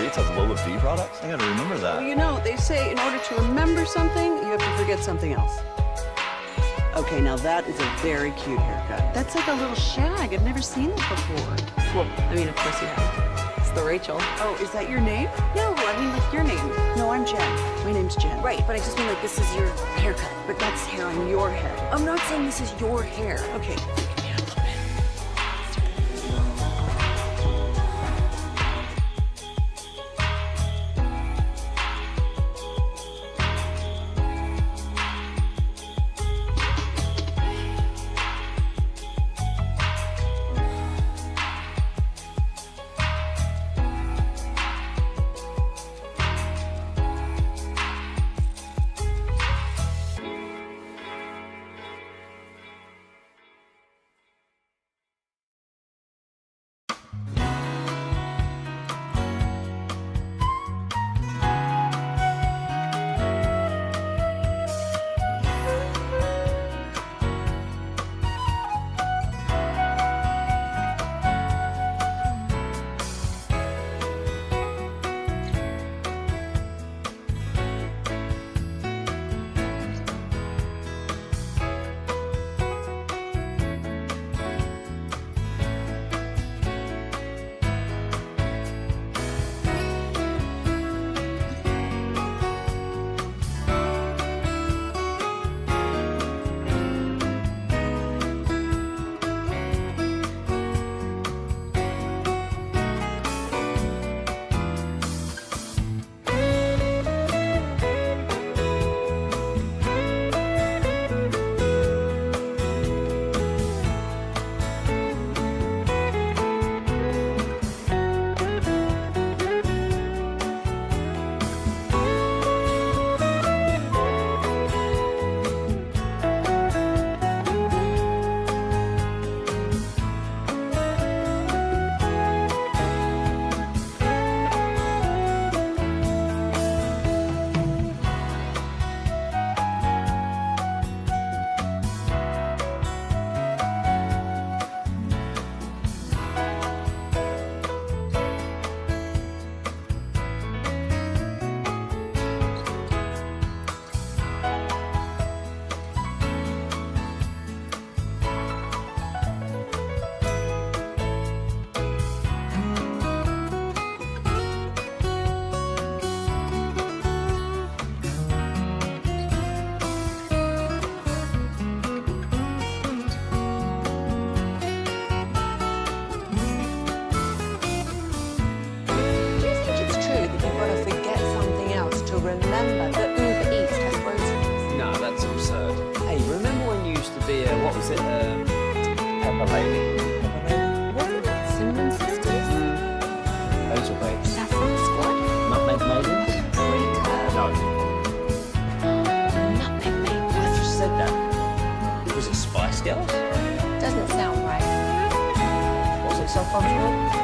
Has low fee products? I gotta remember that. Well, you know, they say in order to remember something, you have to forget something else. Okay, now that is a very cute haircut. That's like a little shag. I've never seen it before. Well, I mean, of course you have. It's the Rachel. Oh, is that your name? No, I mean, like your name. No, I'm Jen. My name's Jen. Right, but I just mean like this is your haircut. But that's hair on your head. I'm not saying this is your hair. Okay. was it? Pepper Lady. Wasn't it Cinnamon Sisters? Those are babes. Saffron Squad? Nutmeg Maidens? No. Nutmeg Maidens? I just said that. Was it Spice Girls? Doesn't sound right. Was it Saffron Squad?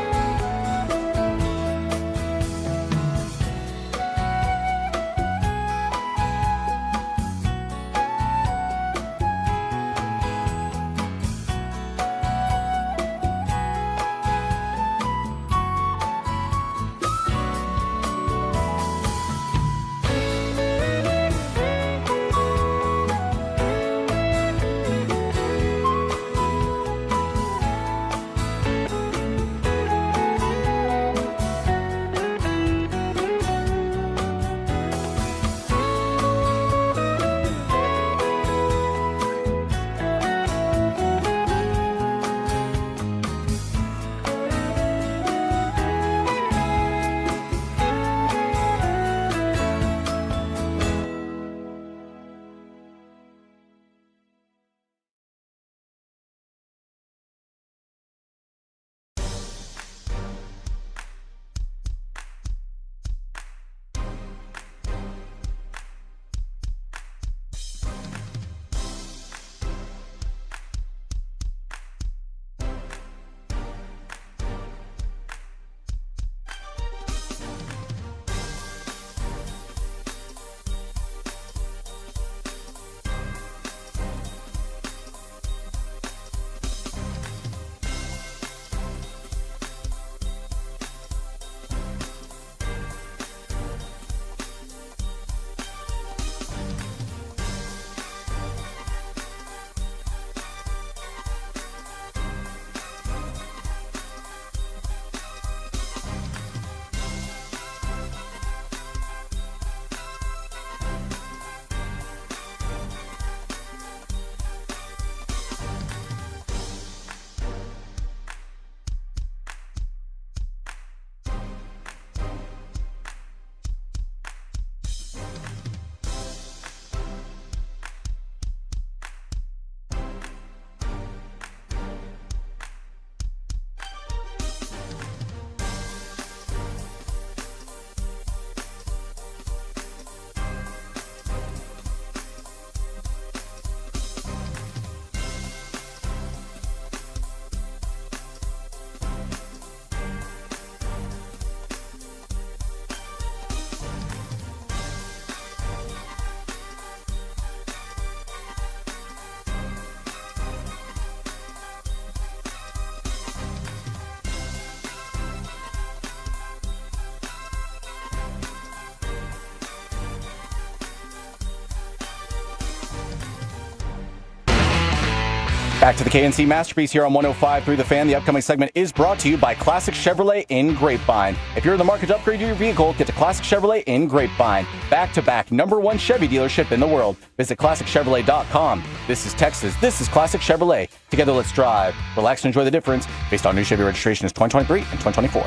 Back to the KNC Masterpiece here on 105.3 The Fan. The upcoming segment is brought to you by Classic Chevrolet in Grapevine. If you're in the market to upgrade your vehicle, get to Classic Chevrolet in Grapevine. Back-to-back #1 Chevy dealership in the world. Visit ClassicChevrolet.com. This is Texas. This is Classic Chevrolet. Together, let's drive, relax, and enjoy the difference. Based on new Chevy registration is 2023 and 2024.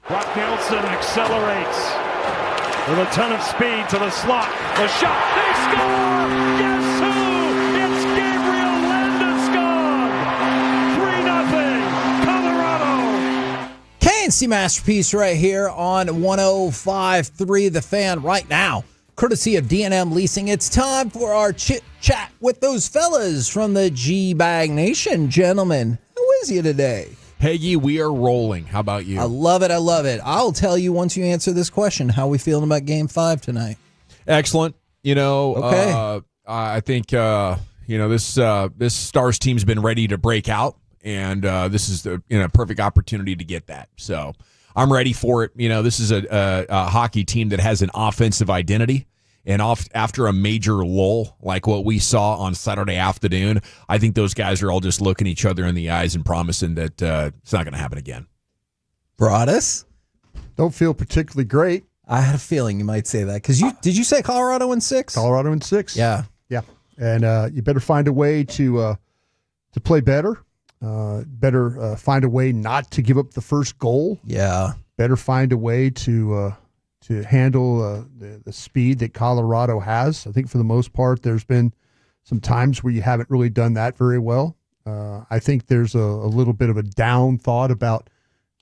Brock Nelson accelerates with a ton of speed to the slot. The shot. They score! Guess who? It's Gabriel Landeskog. 3-0. Colorado. KNC Masterpiece right here on 105.3 The Fan right now. Courtesy of D&M Leasing. It's time for our chit-chat with those fellas from the G-Bag Nation. Gentlemen, how is you today? Peggy, we are rolling. How about you? I love it. I love it. I'll tell you once you answer this question, how we feeling about Game 5 tonight? Excellent. Okay. I think, this Stars team's been ready to break out, and this is the perfect opportunity to get that. So I'm ready for it. This is a hockey team that has an offensive identity. And after a major lull like what we saw on Saturday afternoon, I think those guys are all just looking each other in the eyes and promising that it's not going to happen again. Broaddus? Don't feel particularly great. I had a feeling you might say that. Because did you say Colorado in 6? Colorado in 6. Yeah. Yeah. And you better find a way to play better. Better find a way not to give up the first goal. Yeah. Better find a way to handle the speed that Colorado has. I think for the most part, there's been some times where you haven't really done that very well. I think there's a little bit of a down thought about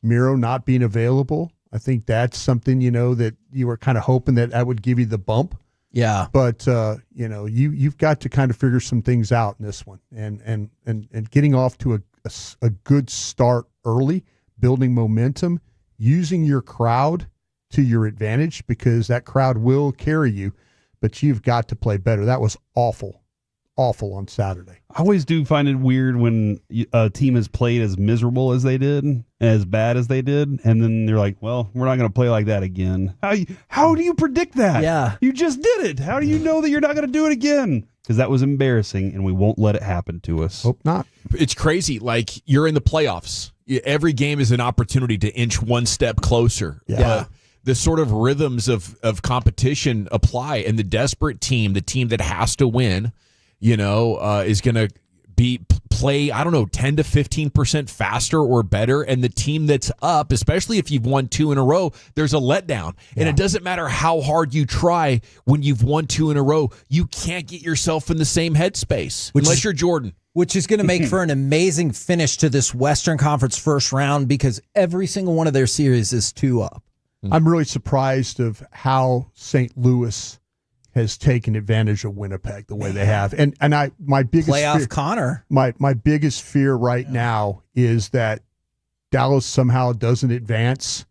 Miro not being available. I think that's something, that you were kind of hoping that would give you the bump. Yeah. But, you've got to kind of figure some things out in this one. And getting off to a good start early, building momentum, using your crowd to your advantage, because that crowd will carry you, but you've got to play better. That was awful on Saturday. I always do find it weird when a team has played as miserable as they did, as bad as they did, and then they're like, well, we're not going to play like that again. How do you predict that? Yeah. You just did it. How do you know that you're not going to do it again? Because that was embarrassing, and we won't let it happen to us. Hope not. It's crazy. Like, you're in the playoffs. Every game is an opportunity to inch one step closer. Yeah. The sort of rhythms of competition apply, and the desperate team, the team that has to win, is going to play, 10 to 15% faster or better. And the team that's up, especially if you've won 2 in a row, there's a letdown. Yeah. And it doesn't matter how hard you try when you've won 2 in a row, you can't get yourself in the same headspace unless you're Jordan. Which is going to make for an amazing finish to this Western Conference first round, because every single one of their series is 2 up. I'm really surprised of how St. Louis has taken advantage of Winnipeg the way they have. And my biggest playoff fear, Connor. My biggest fear right now is that Dallas somehow doesn't advance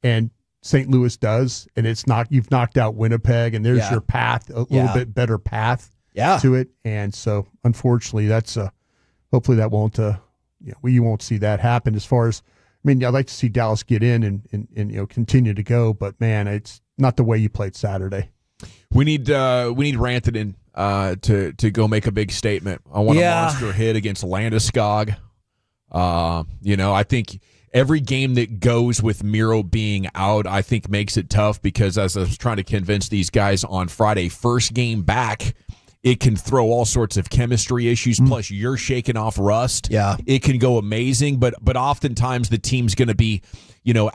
and St. Louis does, and you've knocked out Winnipeg, and there's your path, a little bit better path to it. And so unfortunately that's hopefully that won't you won't see that happen. As far as, I'd like to see Dallas get in and continue to go, but man, it's not the way you played Saturday. We need Rantanen to go make a big statement. I want a monster hit against Landeskog. I think every game that goes with Miro being out, I think makes it tough, because as I was trying to convince these guys on Friday, first game back, it can throw all sorts of chemistry issues. Plus, you're shaking off rust. Yeah, it can go amazing, but oftentimes the team's going to be,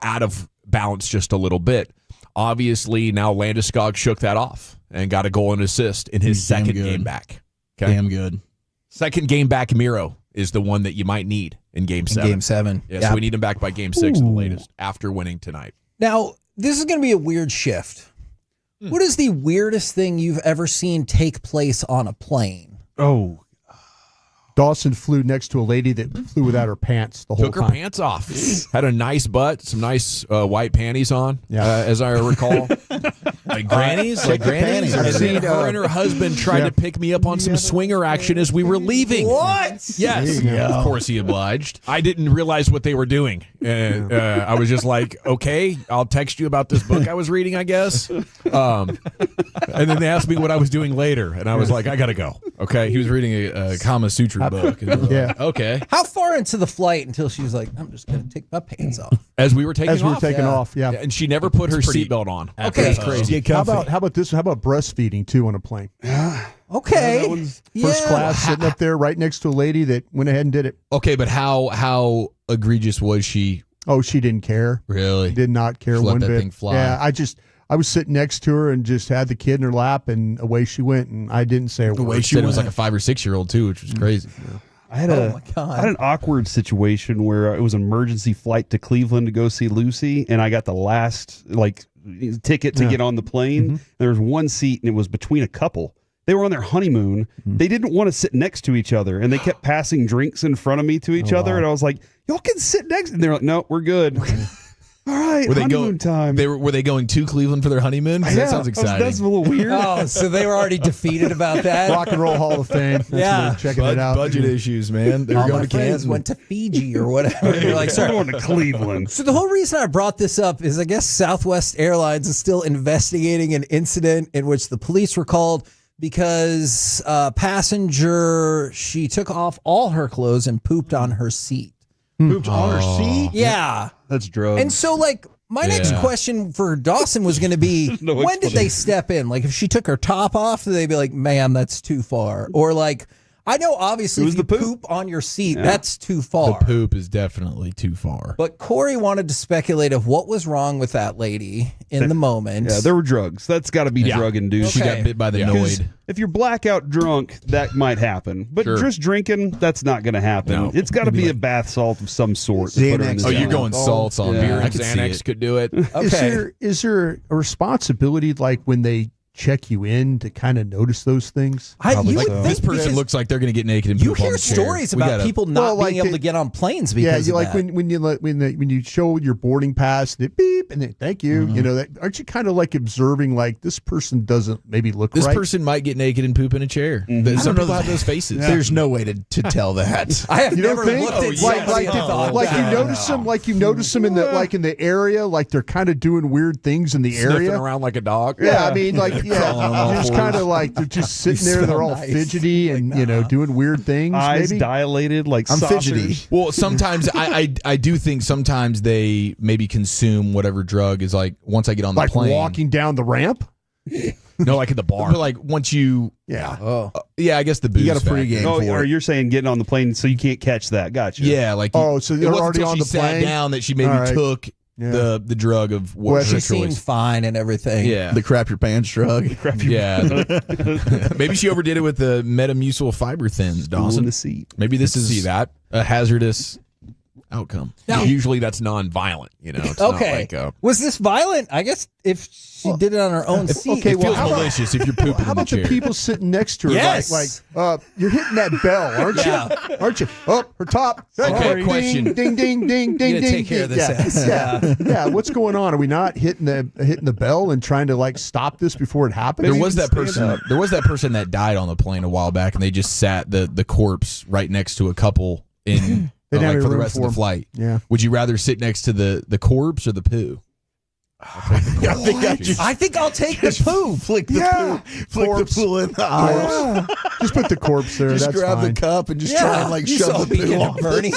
out of balance just a little bit. Obviously, now Landeskog shook that off and got a goal and assist in his second game back. Okay? Damn good. Second game back, Miro is the one that you might need in Game 7. Game 7. Yeah, so we need him back by Game 6 at the latest, after winning tonight. Now, this is going to be a weird shift. What is the weirdest thing you've ever seen take place on a plane? Oh. Dawson flew next to a lady that flew without her pants the whole time. Took her pants off. Had a nice butt, some nice white panties on, as I recall. Like grannies? Check Like your grannies? panties. And then her and her husband tried to pick me up on some swinger action as we were leaving. What? Yes. Of course he obliged. I didn't realize what they were doing. I was just like, okay, I'll text you about this book I was reading, I guess. And then they asked me what I was doing later, and I was like, I got to go. Okay. He was reading a Kama Sutra book. And I was like, okay. How far into the flight until she was like, I'm just going to take my pants off? As we were taking off. Yeah. And she never put her seatbelt on. Okay. That's crazy. How about this? How about breastfeeding too on a plane? Okay. First class, sitting up there right next to a lady that went ahead and did it. Okay, but how egregious was she? Oh, she didn't care. Really? Did not care Just let one that bit. thing fly. Yeah, I was sitting next to her and just had the kid in her lap, and away she went, and I didn't say a word. The way she said it was like a 5 or 6 year old too, which was crazy. I had I had an awkward situation where it was an emergency flight to Cleveland to go see Lucy, and I got the last ticket to get on the plane. There was one seat, and it was between a couple. They were on their honeymoon. They didn't want to sit next to each other, and they kept passing drinks in front of me to each other. And I was like, "Y'all can sit next." And they're like, "No, we're good." All right, Were they honeymoon time. Were they going to Cleveland for their honeymoon? 'Cause that sounds exciting. That's a little weird. Oh, so they were already defeated about that? Rock and Roll Hall of Fame. That's Yeah. what checking it out. Budget issues, man. They were All going my to friends Canton. went to Fiji or whatever. You're like, sorry. Going to Cleveland. So the whole reason I brought this up is I guess Southwest Airlines is still investigating an incident in which the police were called because a passenger, she took off all her clothes and pooped on her seat. Pooped on her seat? Yeah. That's drugs. And so, like, my next Yeah. question for Dawson was going to be, No when did they step in? Like, if she took her top off, they'd be like, ma'am, that's too far. Or, like, I know obviously It was if you the poop. poop on your seat, that's too far. The poop is definitely too far. But Corey wanted to speculate of what was wrong with that lady in the moment. Yeah, there were drugs. That's got to be drug induced. She got bit by the Noid. If you're blackout drunk, that might happen. But Sure. just drinking, that's not going to happen. No. It's got to be a bath salt of some sort. to put her in the Oh, you're zone. going salts on beer. I And can see Xanax it. could do it. Okay. Is there a responsibility like when they check you in to kind of notice those things? You would This think person because looks like they're going to get naked and you poop on hear the chair. stories We about gotta- people not Well, like being able they- to get on planes Yeah, because you of like that. when you show your boarding pass, they beep and they thank you. You know that, aren't you kind of like observing like this person doesn't maybe look This right? person might get naked and poop in a chair. Some people have those faces. There's no way to tell that. I have You don't never think? looked at like somebody and thought like you that. notice them in the area, like they're kind of doing weird things in the Sniffing area. around like a dog. Yeah, I mean, like, Crawling on all you're just fours. kind of like they're just sitting there. They're all nice. fidgety and doing weird things. Eyes maybe. dilated like I'm saucers. fidgety. Well, sometimes I do think sometimes they maybe consume whatever drug is like once I get on the like plane. walking down the ramp. No, like at the bar. But like once you, Yeah. yeah, I guess the booze. You got a factor. pregame Oh, for or it. you're saying getting on the plane so you can't catch that. Gotcha. Yeah, like Oh, so it they're wasn't already until on she the sat plane? down that she maybe All right. took Yeah. the drug of what Well, was her She seemed choice. fine and everything. Yeah, The crap your pants drug. yeah. Maybe she overdid it with the Metamucil fiber thins, Stool in Dawson. the seat. Maybe this Let's is see that a hazardous outcome. Now- Usually that's non-violent. You know, it's not Okay. like a, Was this violent? I guess if she did it on her own seat. okay, it well, feels how about- malicious if you're pooping How in the about chair. the people sitting next to her? Yes. Like you're hitting that bell, aren't Yeah. you? Aren't you? Oh, her top. Okay, Sorry. question. Ding, ding, ding, ding, ding, You gotta take care of this ass. Yeah. Yeah. What's going on? Are we not hitting the bell and trying to like stop this before it happens? There was that person. There was that person that died on the plane a while back, and they just sat the corpse right next to a couple in They didn't have like any for the room rest for of the him. flight. Yeah. Would you rather sit next to the corpse or the poo? I think I'll take the poo. Flick the pool in the aisle. Just put the corpse there. Just That's grab fine. the cup and just try and like You shove saw the me poo get off. Bernie.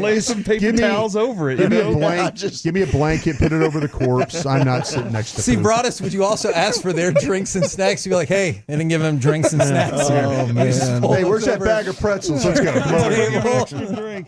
Lay some paper Give me- towels over it. Give me you a know? blanket. Give me a blanket. Put it over the corpse. I'm not sitting next to. See, poo. Broaddus, would you also ask for their drinks and snacks? You'd be like, hey, and then give them drinks and snacks. Oh, here. man. Just pull Hey, where's those that over. bag of pretzels? Let's go.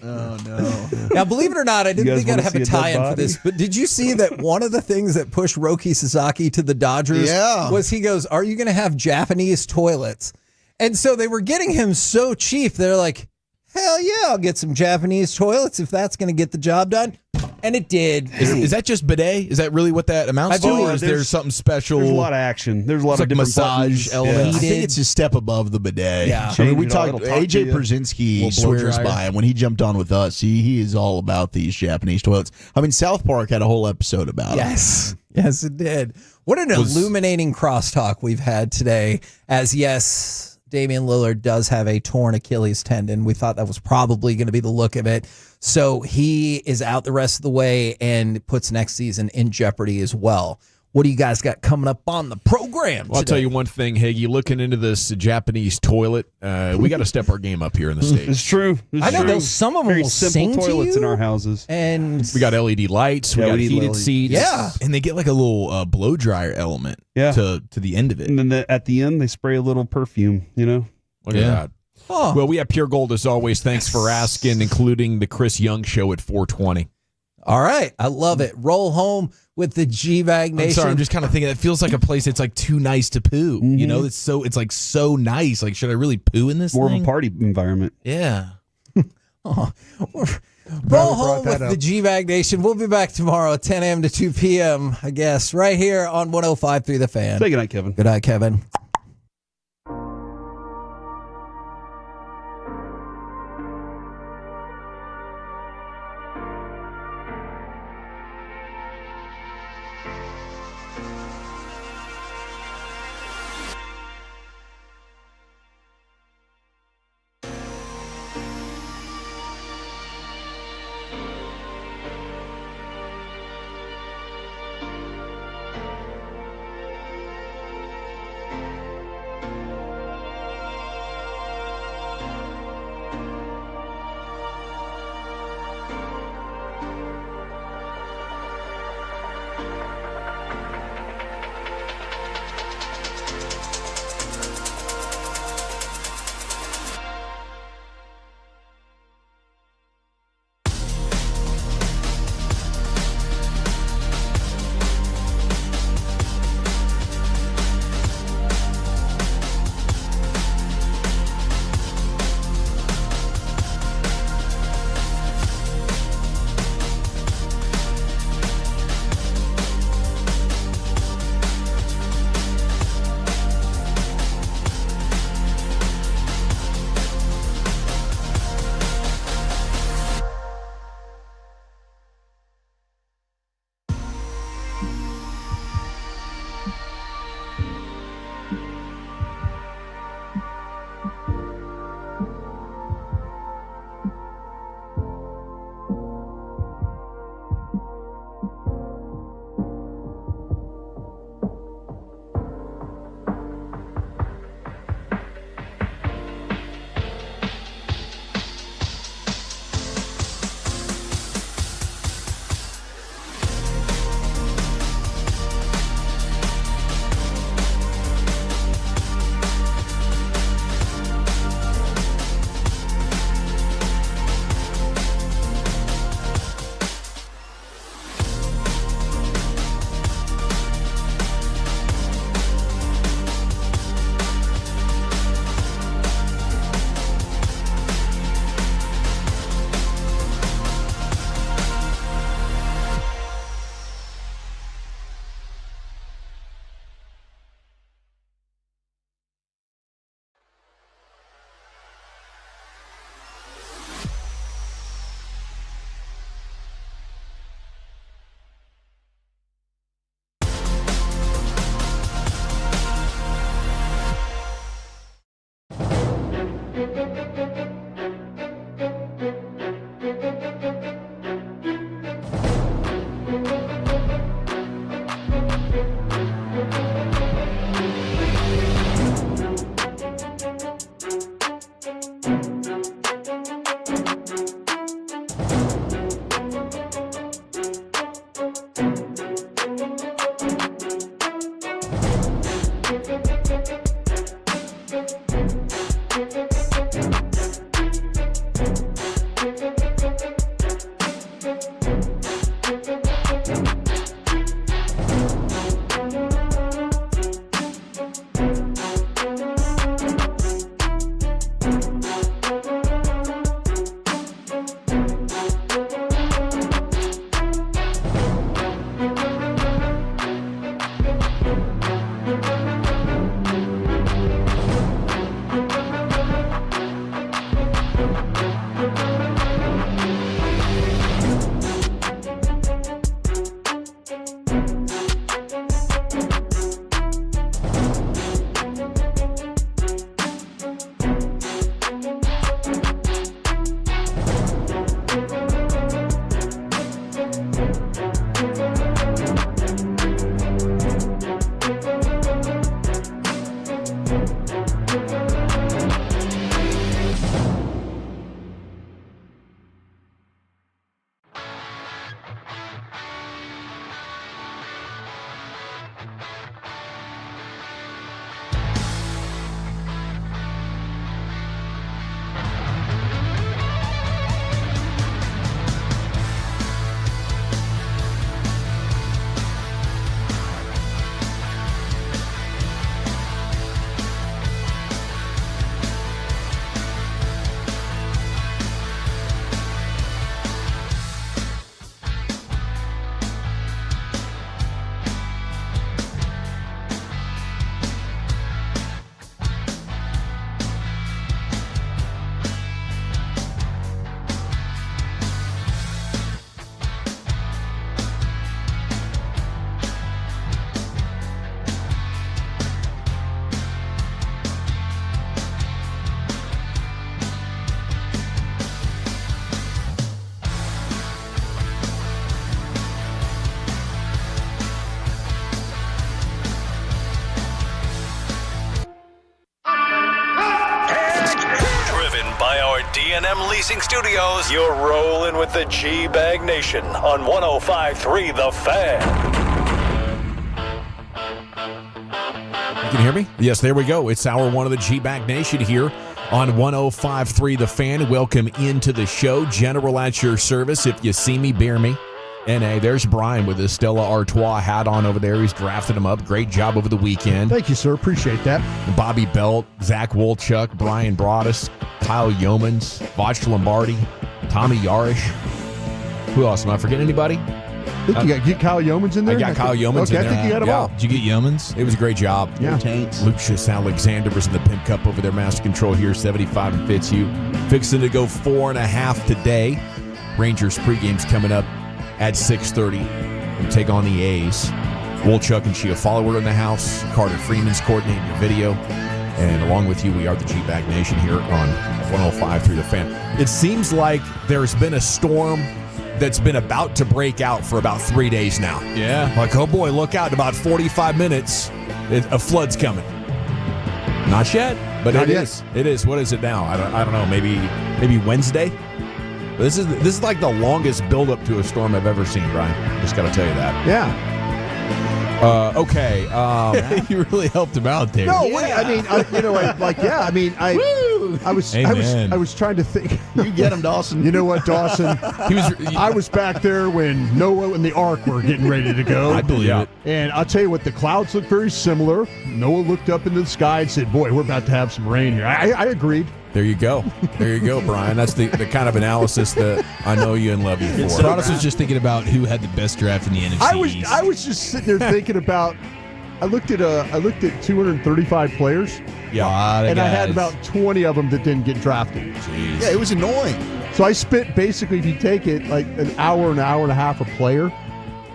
Oh no. Now, believe it or not, I didn't guys think I'd wanna have a see a dead tie-in for body? this, but did you see that one of the things that pushed Roki Sasaki to the Dodgers was he goes, are you going to have Japanese toilets? And so they were getting him so cheap, they're like, hell yeah, I'll get some Japanese toilets if that's going to get the job done. And it did. Is that just bidet? Is that really what that amounts to, or is there there's- something special? There's a lot of action. There's a lot It's of like different massage buttons. elements. I think it's a step above the bidet. Yeah. I mean, we Change it all. talked. It'll talk to AJ you. Brzezinski Little blow swears dryer. by him when he jumped on with us. He is all about these Japanese toilets. I mean, South Park had a whole episode about Yes. it. Yes, it did. What an illuminating crosstalk we've had today. As yes, Damian Lillard does have a torn Achilles tendon. We thought that was probably going to be the look of it. So he is out the rest of the way and puts next season in jeopardy as well. What do you guys got coming up on the program Well, I'll tell you one thing, Higgy. Looking into this Japanese toilet, we got to step our game up here in the States. It's true. I know those, some of them Very will simple sing to toilets you, in our houses. and We got LED lights. We got heated seats. Yeah. And they get like a little blow dryer element to the end of it. And then at the end, they spray a little perfume, Look at that. Oh. Well, we have Pure Gold as always. Thanks for asking, including the Chris Young Show at 420. All right, I love it. Roll home with the G-Bag Nation. I'm sorry, I'm just kind of thinking it feels like a place that's like too nice to poo. You know, it's like so nice. Like, should I really poo in this More thing? of a party environment. Yeah. Roll home with the G-Bag Nation. We'll be back tomorrow at 10 a.m. to 2 p.m., I guess, right here on 105.3 The Fan. Say goodnight, Kevin. Good night, Kevin. D&M Leasing Studios, you're rolling with the G-Bag Nation on 105.3 The Fan. You can hear me? Yes, there we go. It's hour one of the G-Bag Nation here on 105.3 The Fan. Welcome into the show. General at your service. If you see me, bear me. N.A. There's Brian with his Stella Artois hat on over there. He's drafted him up. Great job over the weekend. Thank you, sir. Appreciate that. Bobby Belt, Zach Wolchuk, Brian Broaddus, Kyle Yeomans, Vach Lombardi, Tommy Yarish. Who else? Am I forgetting anybody? You got Kyle Yeomans in there? I got Kyle Yeomans in there. I think you got them all. Did you get Yeomans? It was a great job. Yeah. Lucius Alexander was in the Pimp Cup over there. Master Control here, 75 and Fitzhugh. Fixing to go 4.5 today. Rangers pregame's coming up at 6:30. We take on the A's. Wolchuk and Shia Follower in the house. Carter Freeman's coordinating your video. And along with you, we are the G-Bag Nation here on 105.3 The Fan. It seems like there's been a storm that's been about to break out for about 3 days now. Yeah. Like, oh boy, look out. In about 45 minutes, a flood's coming. Not yet, but Not it yet. is. It is. What is it now? I don't know. Maybe Wednesday? But this is like the longest buildup to a storm I've ever seen, Brian. Just got to tell you that. Yeah. Okay. You really helped him out there. No, wait, I mean, I was trying to think. You get him, Dawson. You know what, Dawson? I was back there when Noah and the Ark were getting ready to go. I believe it. And I'll tell you what, the clouds look very similar. Noah looked up into the sky and said, "Boy, we're about to have some rain here." I agreed. There you go. There you go, Brian. That's the kind of analysis that I know you and love you for. Broaddus was just thinking about who had the best draft in the NFC. I was just sitting there thinking about. I looked at 235 players. Yeah, and I had about 20 of them that didn't get drafted. Yeah, it was annoying. So I spent basically, if you take it, like an hour and a half a player.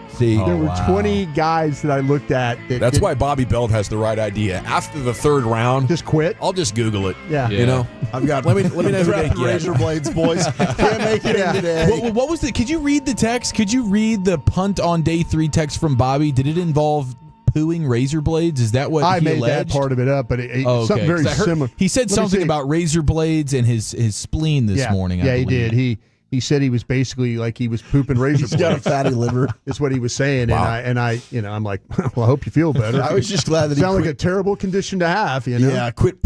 See, there were 20 guys that I looked at. That's why Bobby Belt has the right idea. After the third round, just quit. I'll just Google it. Yeah. You know, I've got. let me know who they get. Razor blades, boys. Can't make it in today. What was the? Could you read the text? Could you read the punt on day 3 text from Bobby? Did it involve pooing razor blades? Is that what I he made alleged? that part of it up? But something very similar. He said something about razor blades and his spleen this morning. Yeah, he did. He said he was basically like he was pooping razor blades. He's got a fatty liver. Is what he was saying. Wow. And I, I'm like, well, I hope you feel better. I was just glad that he sounded like a terrible condition to have. You know? Yeah, quit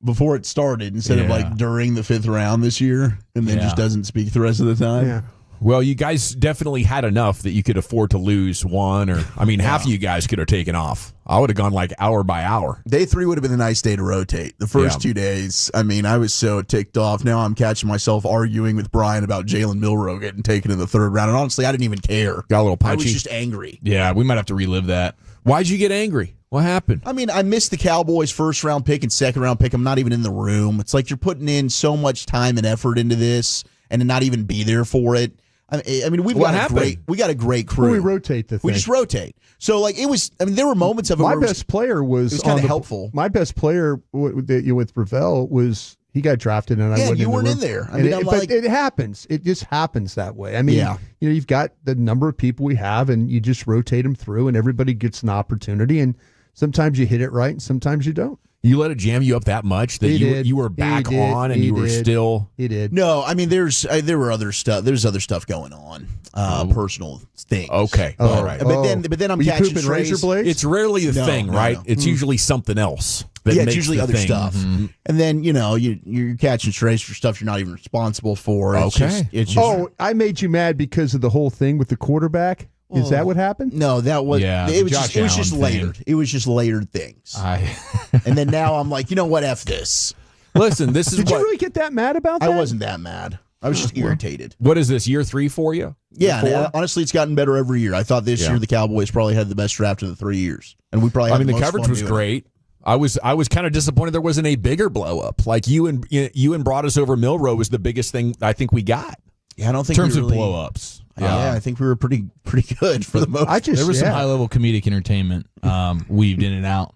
before it started instead of like during the 5th round this year, and then just doesn't speak the rest of the time. Yeah. Well, you guys definitely had enough that you could afford to lose one, or half of you guys could have taken off. I would have gone like hour by hour. Day 3 would have been a nice day to rotate. The first 2 days, I mean, I was so ticked off. Now I'm catching myself arguing with Brian about Jalen Milroe getting taken in the 3rd round, and honestly, I didn't even care. Got a little punchy. I was just angry. Yeah, we might have to relive that. Why'd you get angry? What happened? I mean, I missed the Cowboys' 1st round pick and 2nd round pick. I'm not even in the room. It's like you're putting in so much time and effort into this, and to not even be there for it. I mean, we got a great crew. We rotate the thing. We just rotate. So, like, it was. I mean, there were moments of it. My best player was kind of helpful. My best player with Ravel was he got drafted, and I wasn't. You weren't in there. I mean, but it happens. It just happens that way. I mean, you've got the number of people we have, and you just rotate them through, and everybody gets an opportunity. And sometimes you hit it right, and sometimes you don't. You let it jam you up that much that you were back on and you were still. He did. No, I mean there were other stuff. There's other stuff going on, personal things. Okay, all right. But then I'm catching razor blades. It's rarely the thing, right? No. It's usually something else. It's usually other stuff. Mm-hmm. And then you're catching strays for stuff you're not even responsible for. It's just, I made you mad because of the whole thing with the quarterback. Is that what happened? No, that was it was just layered. It was just layered things. And then now I'm like, you know what? F this. Listen, this is Did you really get that mad about that? I wasn't that mad. I was just irritated. What is this, year 3 for you? Yeah, honestly, it's gotten better every year. I thought this year the Cowboys probably had the best draft of the 3 years, and we probably. Had the coverage was great. I was kind of disappointed there wasn't a bigger blow up. Like you and Broaddus over Milroe was the biggest thing I think we got. Yeah, I don't think in terms of blow ups. Yeah, I think we were pretty good for the most. There was some high level comedic entertainment weaved in and out.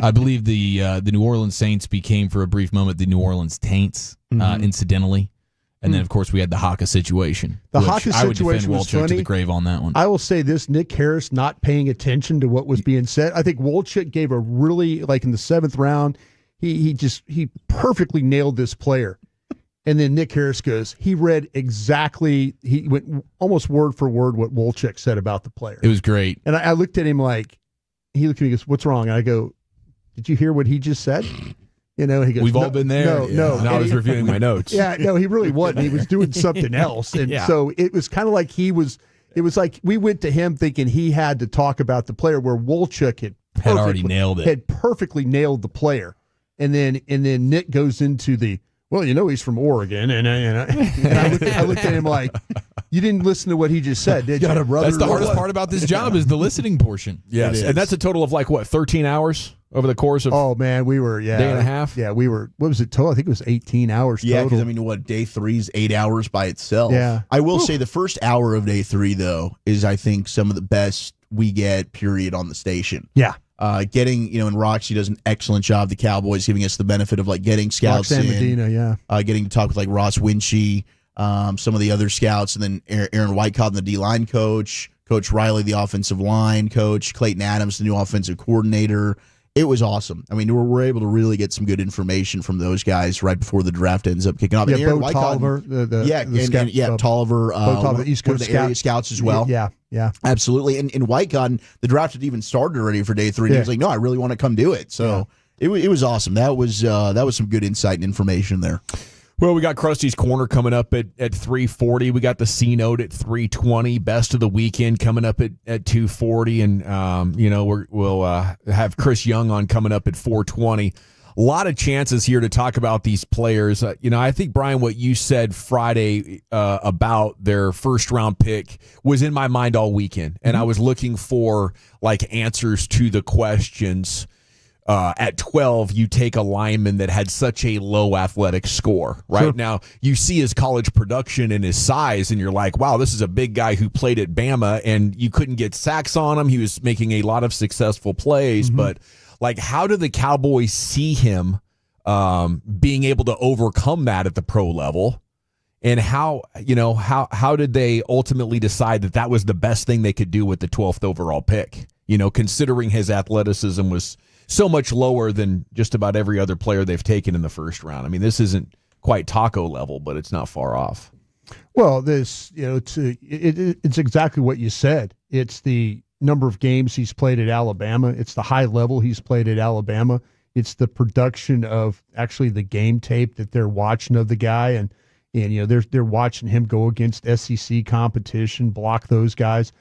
I believe the New Orleans Saints became for a brief moment the New Orleans Taints, incidentally, and then of course we had the Haka situation. The Haka situation was funny. To the grave on that one. I will say this: Nick Harris not paying attention to what was being said. I think Wolchuk gave a really in the 7th round. He perfectly nailed this player. And then Nick Harris goes, he read exactly, he went almost word for word what Wolchuk said about the player. It was great. And I looked at him like, he looked at me and goes, what's wrong? And I go, did you hear what he just said? You know, and he goes, We've all been there. No. And I was reviewing my notes. Yeah, no, he really wasn't. He was doing something else. And so it was kind of like it was like we went to him thinking he had to talk about the player where Wolchuk had already nailed it. Had perfectly nailed the player. And then Nick goes into the, well, you know, he's from Oregon. And I looked at him like, you didn't listen to what he just said, did you? That's the hardest part about this job is the listening portion. Yes, and that's a total of 13 hours over the course of. Oh man, we were day and a half. Yeah, we were. What was it total? I think it was 18 hours. Yeah, total. because day 3's 8 hours by itself. Yeah, I will say the first hour of day 3 though is I think some of the best we get period on the station. Yeah. Getting, and Roxy does an excellent job. The Cowboys giving us the benefit of getting scouts Roxanne in. Medina, yeah. Getting to talk with Ross Winchy, some of the other scouts, and then Aaron Whitecott, the D-line coach, Coach Riley, the offensive line coach, Clayton Adams, the new offensive coordinator. It was awesome. I mean, we're able to really get some good information from those guys right before the draft ends up kicking off. Yeah, and Aaron Bo Whitecott, Tolliver, Tolliver, Bo Tolliver, the East Coast the area scouts as well. Yeah, absolutely. And Whitecott, the draft had even started already for day 3. And he was like, "No, I really want to come do it." So it was awesome. That was some good insight and information there. Well, we got Krusty's Corner coming up at 3:40. We got the C Note at 3:20. Best of the weekend coming up at 2:40, and we'll have Chris Young on coming up at 4:20. A lot of chances here to talk about these players. I think, Brian, what you said Friday about their first round pick was in my mind all weekend, and I was looking for answers to the questions. At 12, you take a lineman that had such a low athletic score. Right Sure. Now, you see his college production and his size, and you're like, wow, this is a big guy who played at Bama, and you couldn't get sacks on him. He was making a lot of successful plays, but how do the Cowboys see him being able to overcome that at the pro level? And how did they ultimately decide that was the best thing they could do with the 12th overall pick? Considering his athleticism was so much lower than just about every other player they've taken in the first round. I mean, this isn't quite Taco level, but it's not far off. Well, it's exactly what you said. It's the number of games he's played at Alabama. It's the high level he's played at Alabama. It's the production of actually the game tape that they're watching of the guy, and they're watching him go against SEC competition, block those guys.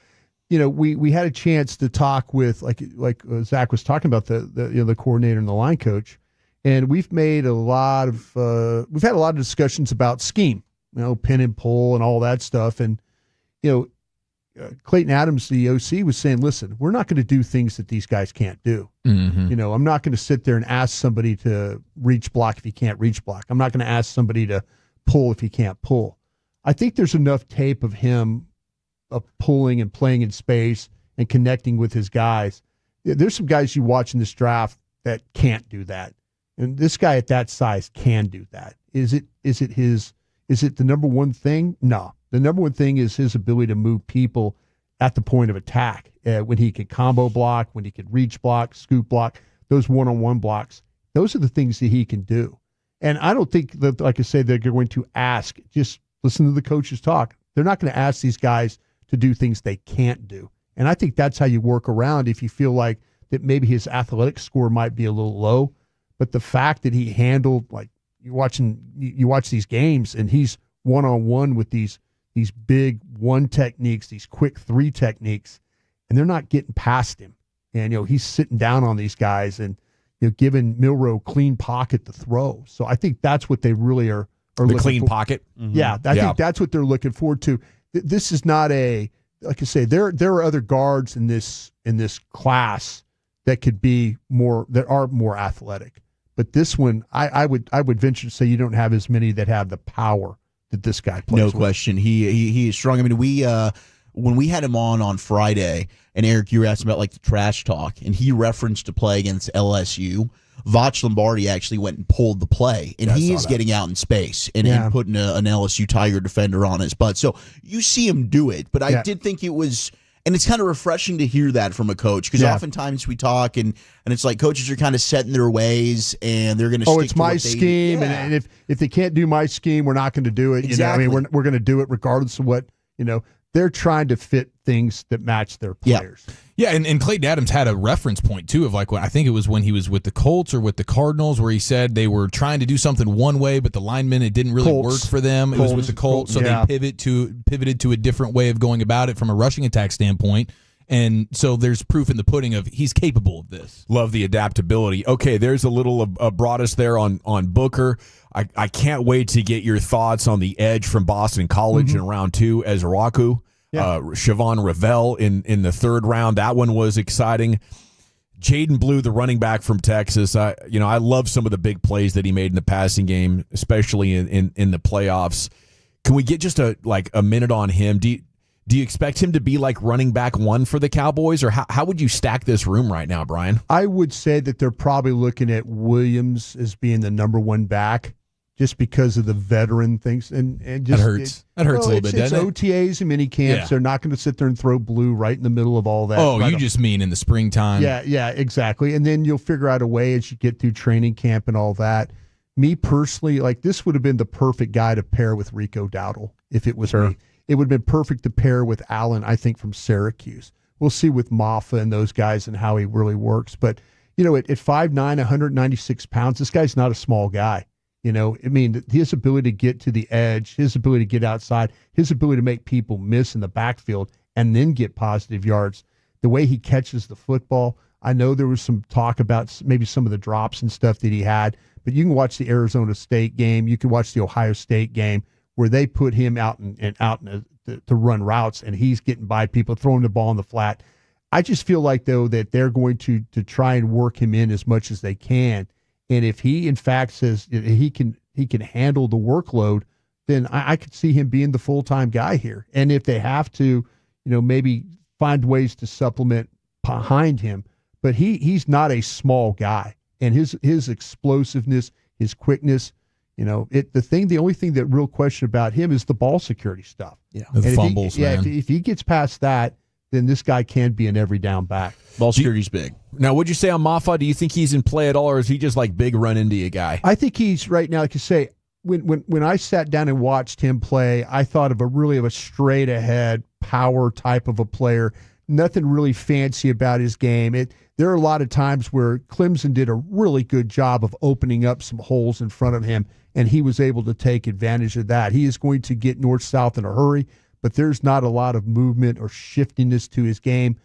We had a chance to talk with like Zach was talking about the coordinator and the line coach, and we've had a lot of discussions about scheme, pin and pull and all that stuff, and Clayton Adams, the OC, was saying, listen, we're not going to do things that these guys can't do. Mm-hmm. I'm not going to sit there and ask somebody to reach block if he can't reach block. I'm not going to ask somebody to pull if he can't pull. I think there's enough tape of him pulling and playing in space and connecting with his guys. There's some guys you watch in this draft that can't do that. And this guy at that size can do that. Is it the number one thing? No. The number one thing is his ability to move people at the point of attack. When he could combo block, when he could reach block, scoop block, those one-on-one blocks. Those are the things that he can do. And I don't think that, like I say, they're going to ask, just listen to the coaches talk. They're not going to ask these guys to do things they can't do. And I think that's how you work around if you feel like that maybe his athletic score might be a little low, but the fact that he handled, you watch these games and he's one-on-one with these big one techniques, these quick 3 techniques, and they're not getting past him. And, he's sitting down on these guys and, giving Milroe clean pocket to throw. So I think that's what they really are the clean pocket. Mm-hmm. Yeah. I think that's what they're looking forward to. This is not like I say, there are other guards in this class that are more athletic. But this one, I would venture to say you don't have as many that have the power that this guy plays. No question. He is strong. I mean, when we had him on Friday, and Eric, you were asking about the trash talk, and he referenced a play against LSU. Voch Lombardi actually went and pulled the play, and he is getting out in space and putting an LSU Tiger defender on his butt. So you see him do it, but I did think it was And it's kind of refreshing to hear that from a coach, because oftentimes we talk and it's like coaches are kind of set in their ways and they're going to stick it's to my what they scheme, do. and if they can't do my scheme, we're not going to do it. Exactly. You know, I mean, we're going to do it regardless of what, they're trying to fit things that match their players. Yeah, and Clayton Adams had a reference point, too, of like, I think it was when he was with the Colts or with the Cardinals, where he said they were trying to do something one way, but the linemen, it didn't really work for them. It was with the Colts, so they pivoted to a different way of going about it from a rushing attack standpoint. And so there's proof in the pudding of he's capable of this. Love the adaptability. Okay, there's a little Broaddus there on Booker. I can't wait to get your thoughts on the edge from Boston College in round 2 as Raku. Siobhan Ravel in the 3rd round. That one was exciting. Jaden Blue, the running back from Texas. I love some of the big plays that he made in the passing game, especially in the playoffs. Can we get just a minute on him? Do you expect him to be like running back 1 for the Cowboys, or how would you stack this room right now, Brian? I would say that they're probably looking at Williams as being the number 1 back, just because of the veteran things. And just, that hurts. That hurts a little bit, doesn't it? It's OTAs and mini camps. Yeah. They're not going to sit there and throw Blue right in the middle of all that. Oh, you just mean in the springtime? Yeah, exactly. And then you'll figure out a way as you get through training camp and all that. Me personally, this would have been the perfect guy to pair with Rico Dowdle if it was me. It would have been perfect to pair with Allen, I think, from Syracuse. We'll see with Maffa and those guys and how he really works. But, at 5'9", 196 pounds, this guy's not a small guy. His ability to get to the edge, his ability to get outside, his ability to make people miss in the backfield and then get positive yards, the way he catches the football. I know there was some talk about maybe some of the drops and stuff that he had, but you can watch the Arizona State game. You can watch the Ohio State game, where they put him out to run routes, and he's getting by people, throwing the ball in the flat. I just feel like, though, that they're going to try and work him in as much as they can. And if he, in fact, says he can handle the workload, then I could see him being the full-time guy here. And if they have to, maybe find ways to supplement behind him. But he's not a small guy. And his explosiveness, his quickness, the only thing that real question about him is the ball security stuff. Yeah, the fumbles, man. If he gets past that, then this guy can be an every down back. Ball security's big. Now, what'd you say on Maffa? Do you think he's in play at all, or is he just like big run into you guy? I think he's right now, like you say, when I sat down and watched him play, I thought of a straight ahead power type of a player. Nothing really fancy about his game. There are a lot of times where Clemson did a really good job of opening up some holes in front of him, and he was able to take advantage of that. He is going to get north-south in a hurry, but there's not a lot of movement or shiftiness to his game.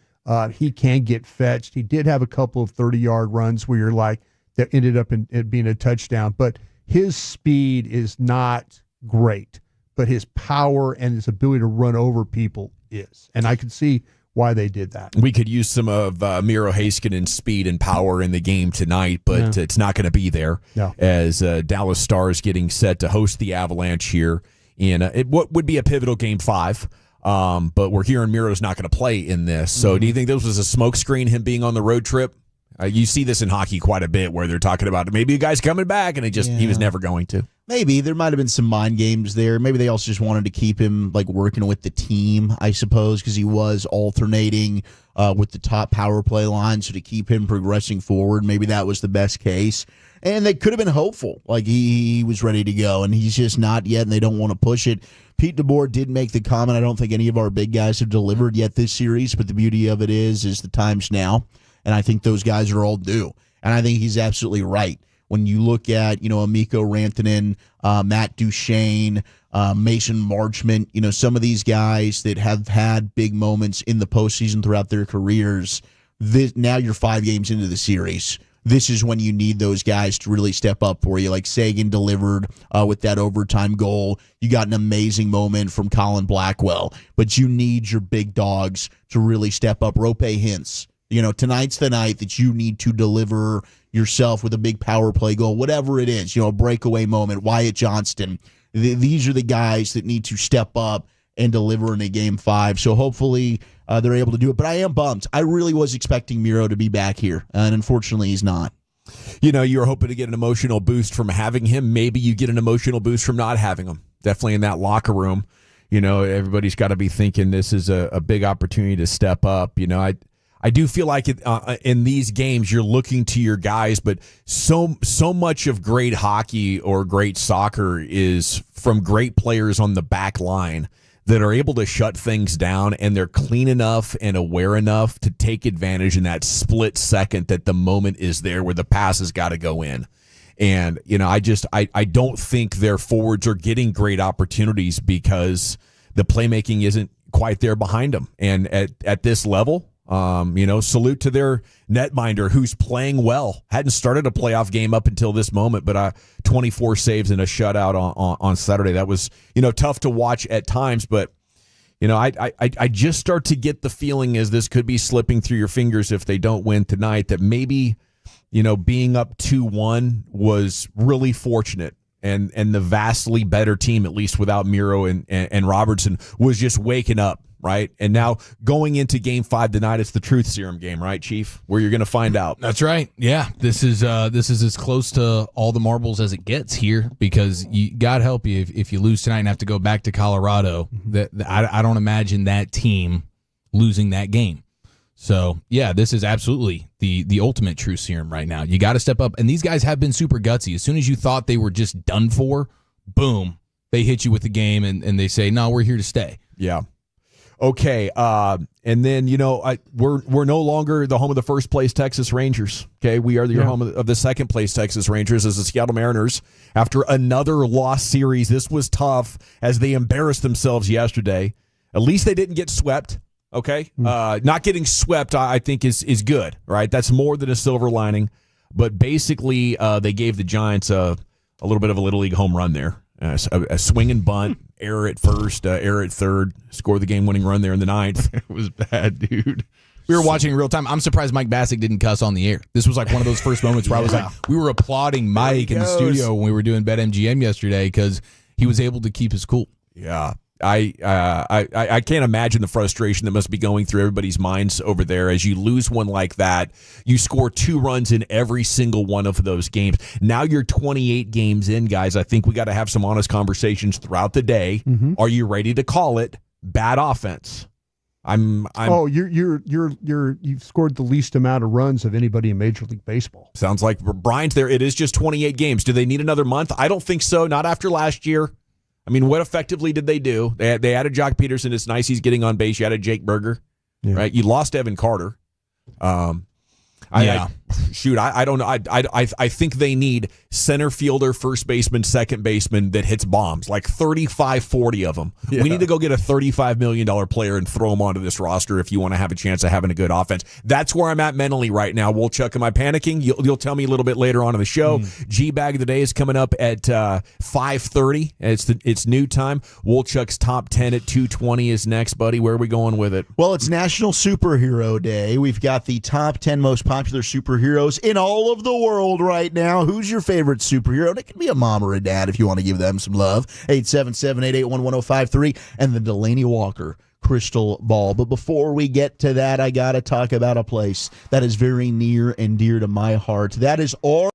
He can get fetched. He did have a couple of 30-yard runs where you're like, that ended up in being a touchdown, but his speed is not great, but his power and his ability to run over people is. And I can see why they did that. We could use some of Miro Haskinen's speed and power in the game tonight, but it's not going to be there as Dallas Stars getting set to host the Avalanche here in what would be a pivotal Game 5. But we're hearing Miro's not going to play in this. So do you think this was a smokescreen, him being on the road trip? You see this in hockey quite a bit where they're talking about maybe a guy's coming back, and he was never going to. Maybe there might have been some mind games there. Maybe they also just wanted to keep him working with the team, I suppose, because he was alternating with the top power play line, so to keep him progressing forward, maybe that was the best case. And they could have been hopeful, he was ready to go, and he's just not yet, and they don't want to push it. Pete DeBoer did make the comment, I don't think any of our big guys have delivered yet this series, but the beauty of it is the time's now, and I think those guys are all due. And I think he's absolutely right. When you look at, Mikko Rantanen, Matt Duchene, Mason Marchment, some of these guys that have had big moments in the postseason throughout their careers, now you're 5 games into the series. This is when you need those guys to really step up for you. Like Sagan delivered with that overtime goal. You got an amazing moment from Colin Blackwell. But you need your big dogs to really step up. Rope Hintz. Tonight's the night that you need to deliver yourself with a big power play goal, whatever it is, a breakaway moment, Wyatt Johnston. These are the guys that need to step up and deliver in a Game 5. So hopefully they're able to do it. But I am bummed. I really was expecting Miro to be back here, and unfortunately he's not. You were hoping to get an emotional boost from having him. Maybe you get an emotional boost from not having him. Definitely in that locker room. everybody's got to be thinking this is a big opportunity to step up. I do feel like in these games you're looking to your guys, but so much of great hockey or great soccer is from great players on the back line that are able to shut things down, and they're clean enough and aware enough to take advantage in that split second that the moment is there where the pass has got to go in. And, I don't think their forwards are getting great opportunities because the playmaking isn't quite there behind them. And at this level, salute to their netminder who's playing well. Hadn't started a playoff game up until this moment, but 24 saves and a shutout on Saturday. That was, tough to watch at times, but I just start to get the feeling as this could be slipping through your fingers if they don't win tonight, that maybe, being up 2-1 was really fortunate. And the vastly better team, at least without Miro and Robertson, was just waking up, right? And now going into Game 5 tonight, it's the truth serum game, right, Chief? Where you're going to find out. That's right. Yeah, this is as close to all the marbles as it gets here, because God help you if you lose tonight and have to go back to Colorado. I don't imagine that team losing that game. So, yeah, this is absolutely the ultimate true serum right now. You got to step up. And these guys have been super gutsy. As soon as you thought they were just done for, boom, they hit you with the game and they say, no, we're here to stay. Yeah. Okay. And then, we're no longer the home of the first place Texas Rangers. Okay. We are the home of the second place Texas Rangers as the Seattle Mariners. After another lost series, this was tough as they embarrassed themselves yesterday. At least they didn't get swept. Okay, not getting swept, I think, is good, right? That's more than a silver lining. But basically, they gave the Giants a little bit of a Little League home run there. A swing and bunt, error at first, error at third, score the game-winning run there in the ninth. It was bad, dude. We were watching in real time. I'm surprised Mike Bassick didn't cuss on the air. This was like one of those first moments where I was like, we were applauding Mike in the studio when we were doing BetMGM yesterday because he was able to keep his cool. Yeah. I can't imagine the frustration that must be going through everybody's minds over there as you lose one like that. You score 2 runs in every single one of those games. Now you're 28 games in, guys. I think we got to have some honest conversations throughout the day. Mm-hmm. Are you ready to call it bad offense? You've scored the least amount of runs of anybody in Major League Baseball. Sounds like Brian's there. It is just 28 games. Do they need another month? I don't think so. Not after last year. I mean, what effectively did they do? They added Jock Peterson. It's nice he's getting on base. You added Jake Berger, right? You lost Evan Carter. I don't know. I think they need center fielder, first baseman, second baseman that hits bombs, like 35, 40 of them. Yeah. We need to go get a $35 million player and throw him onto this roster if you want to have a chance of having a good offense. That's where I'm at mentally right now. Woolchuck, am I panicking? You'll tell me a little bit later on in the show. G-Bag of the Day is coming up at 5:30. It's new time. Woolchuck's Top 10 at 2:20 is next, buddy. Where are we going with it? Well, it's National Superhero Day. We've got the top 10 most popular superheroes in all of the world right now. Who's your favorite superhero? And it can be a mom or a dad if you want to give them some love. 877-881-1053 and the Delaney Walker crystal ball. But before we get to that, I got to talk about a place that is very near and dear to my heart. That is our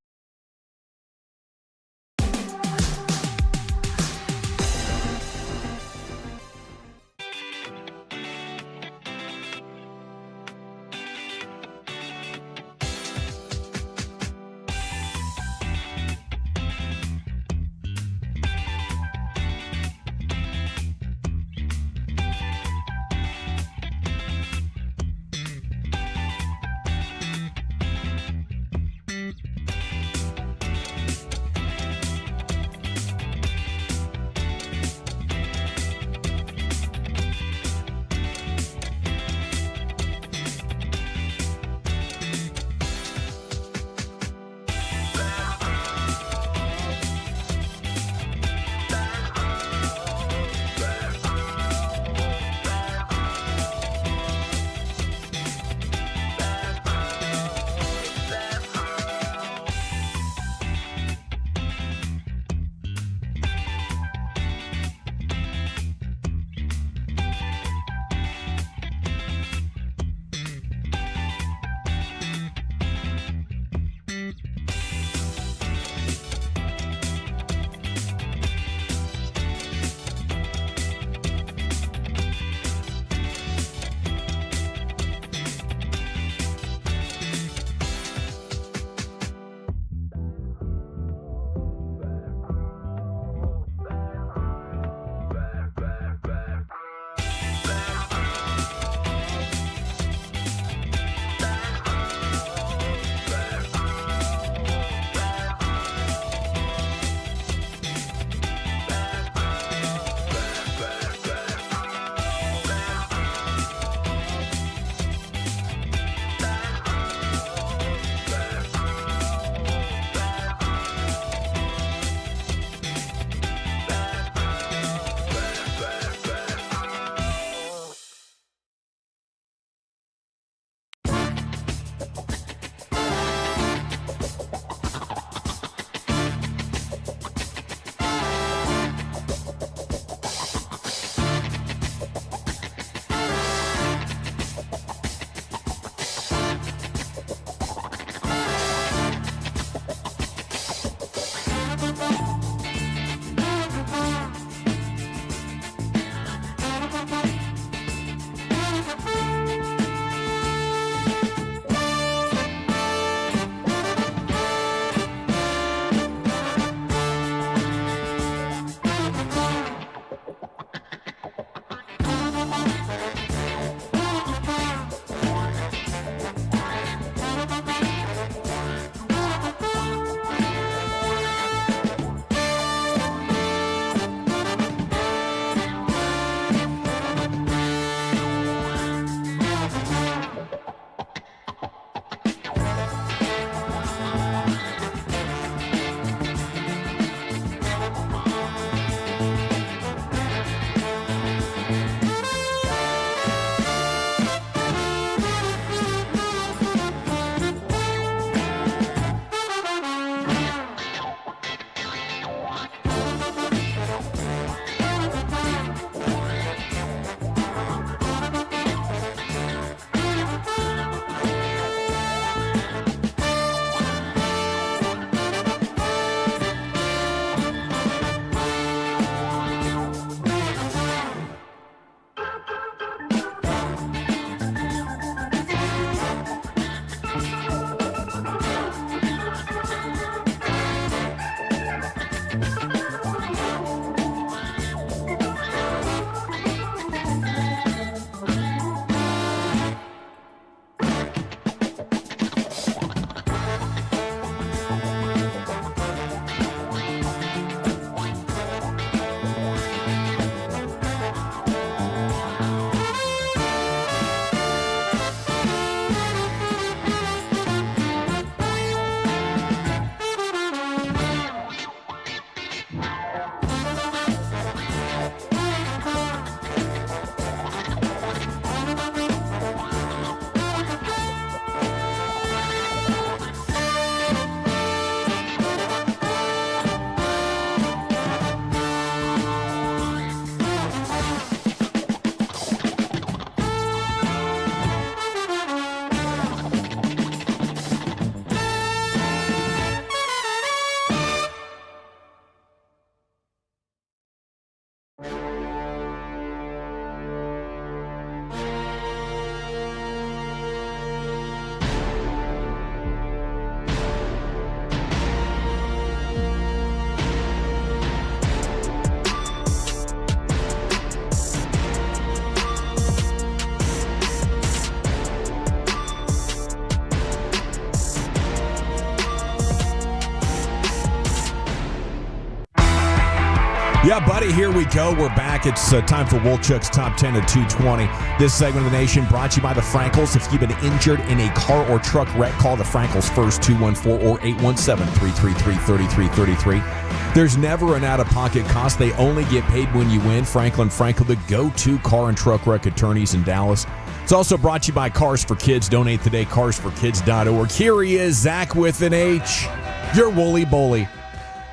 Yeah, buddy, here we go. We're back. It's time for Wolchuk's Top 10 at 220. This segment of the nation brought to you by the Frankels. If you've been injured in a car or truck wreck, call the Frankels first, 214 or 817-333-3333. There's never an out-of-pocket cost. They only get paid when you win. Franklin Frankel, the go-to car and truck wreck attorneys in Dallas. It's also brought to you by Cars for Kids. Donate today, carsforkids.org. Here he is, Zach with an H, your Wooly Bully.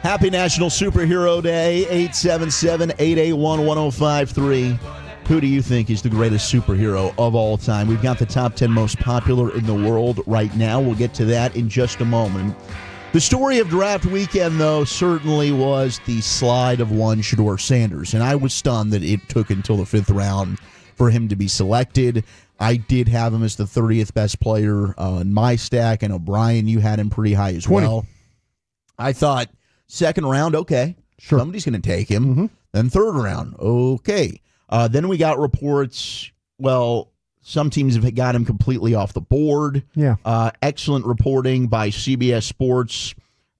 Happy National Superhero Day, 877-881-1053. Who do you think is the greatest superhero of all time? We've got the top 10 most popular in the world right now. We'll get to that in just a moment. The story of draft weekend, though, certainly was the slide of one Shador Sanders. And I was stunned that it took until the 5th round for him to be selected. I did have him as the 30th best player in my stack. I know, Brian, you had him pretty high as 20. well. I thought, 2nd round, okay. Sure. Somebody's going to take him. Mm-hmm. Then 3rd round, okay. Then we got reports, well, some teams have got him completely off the board. Yeah. Excellent reporting by CBS Sports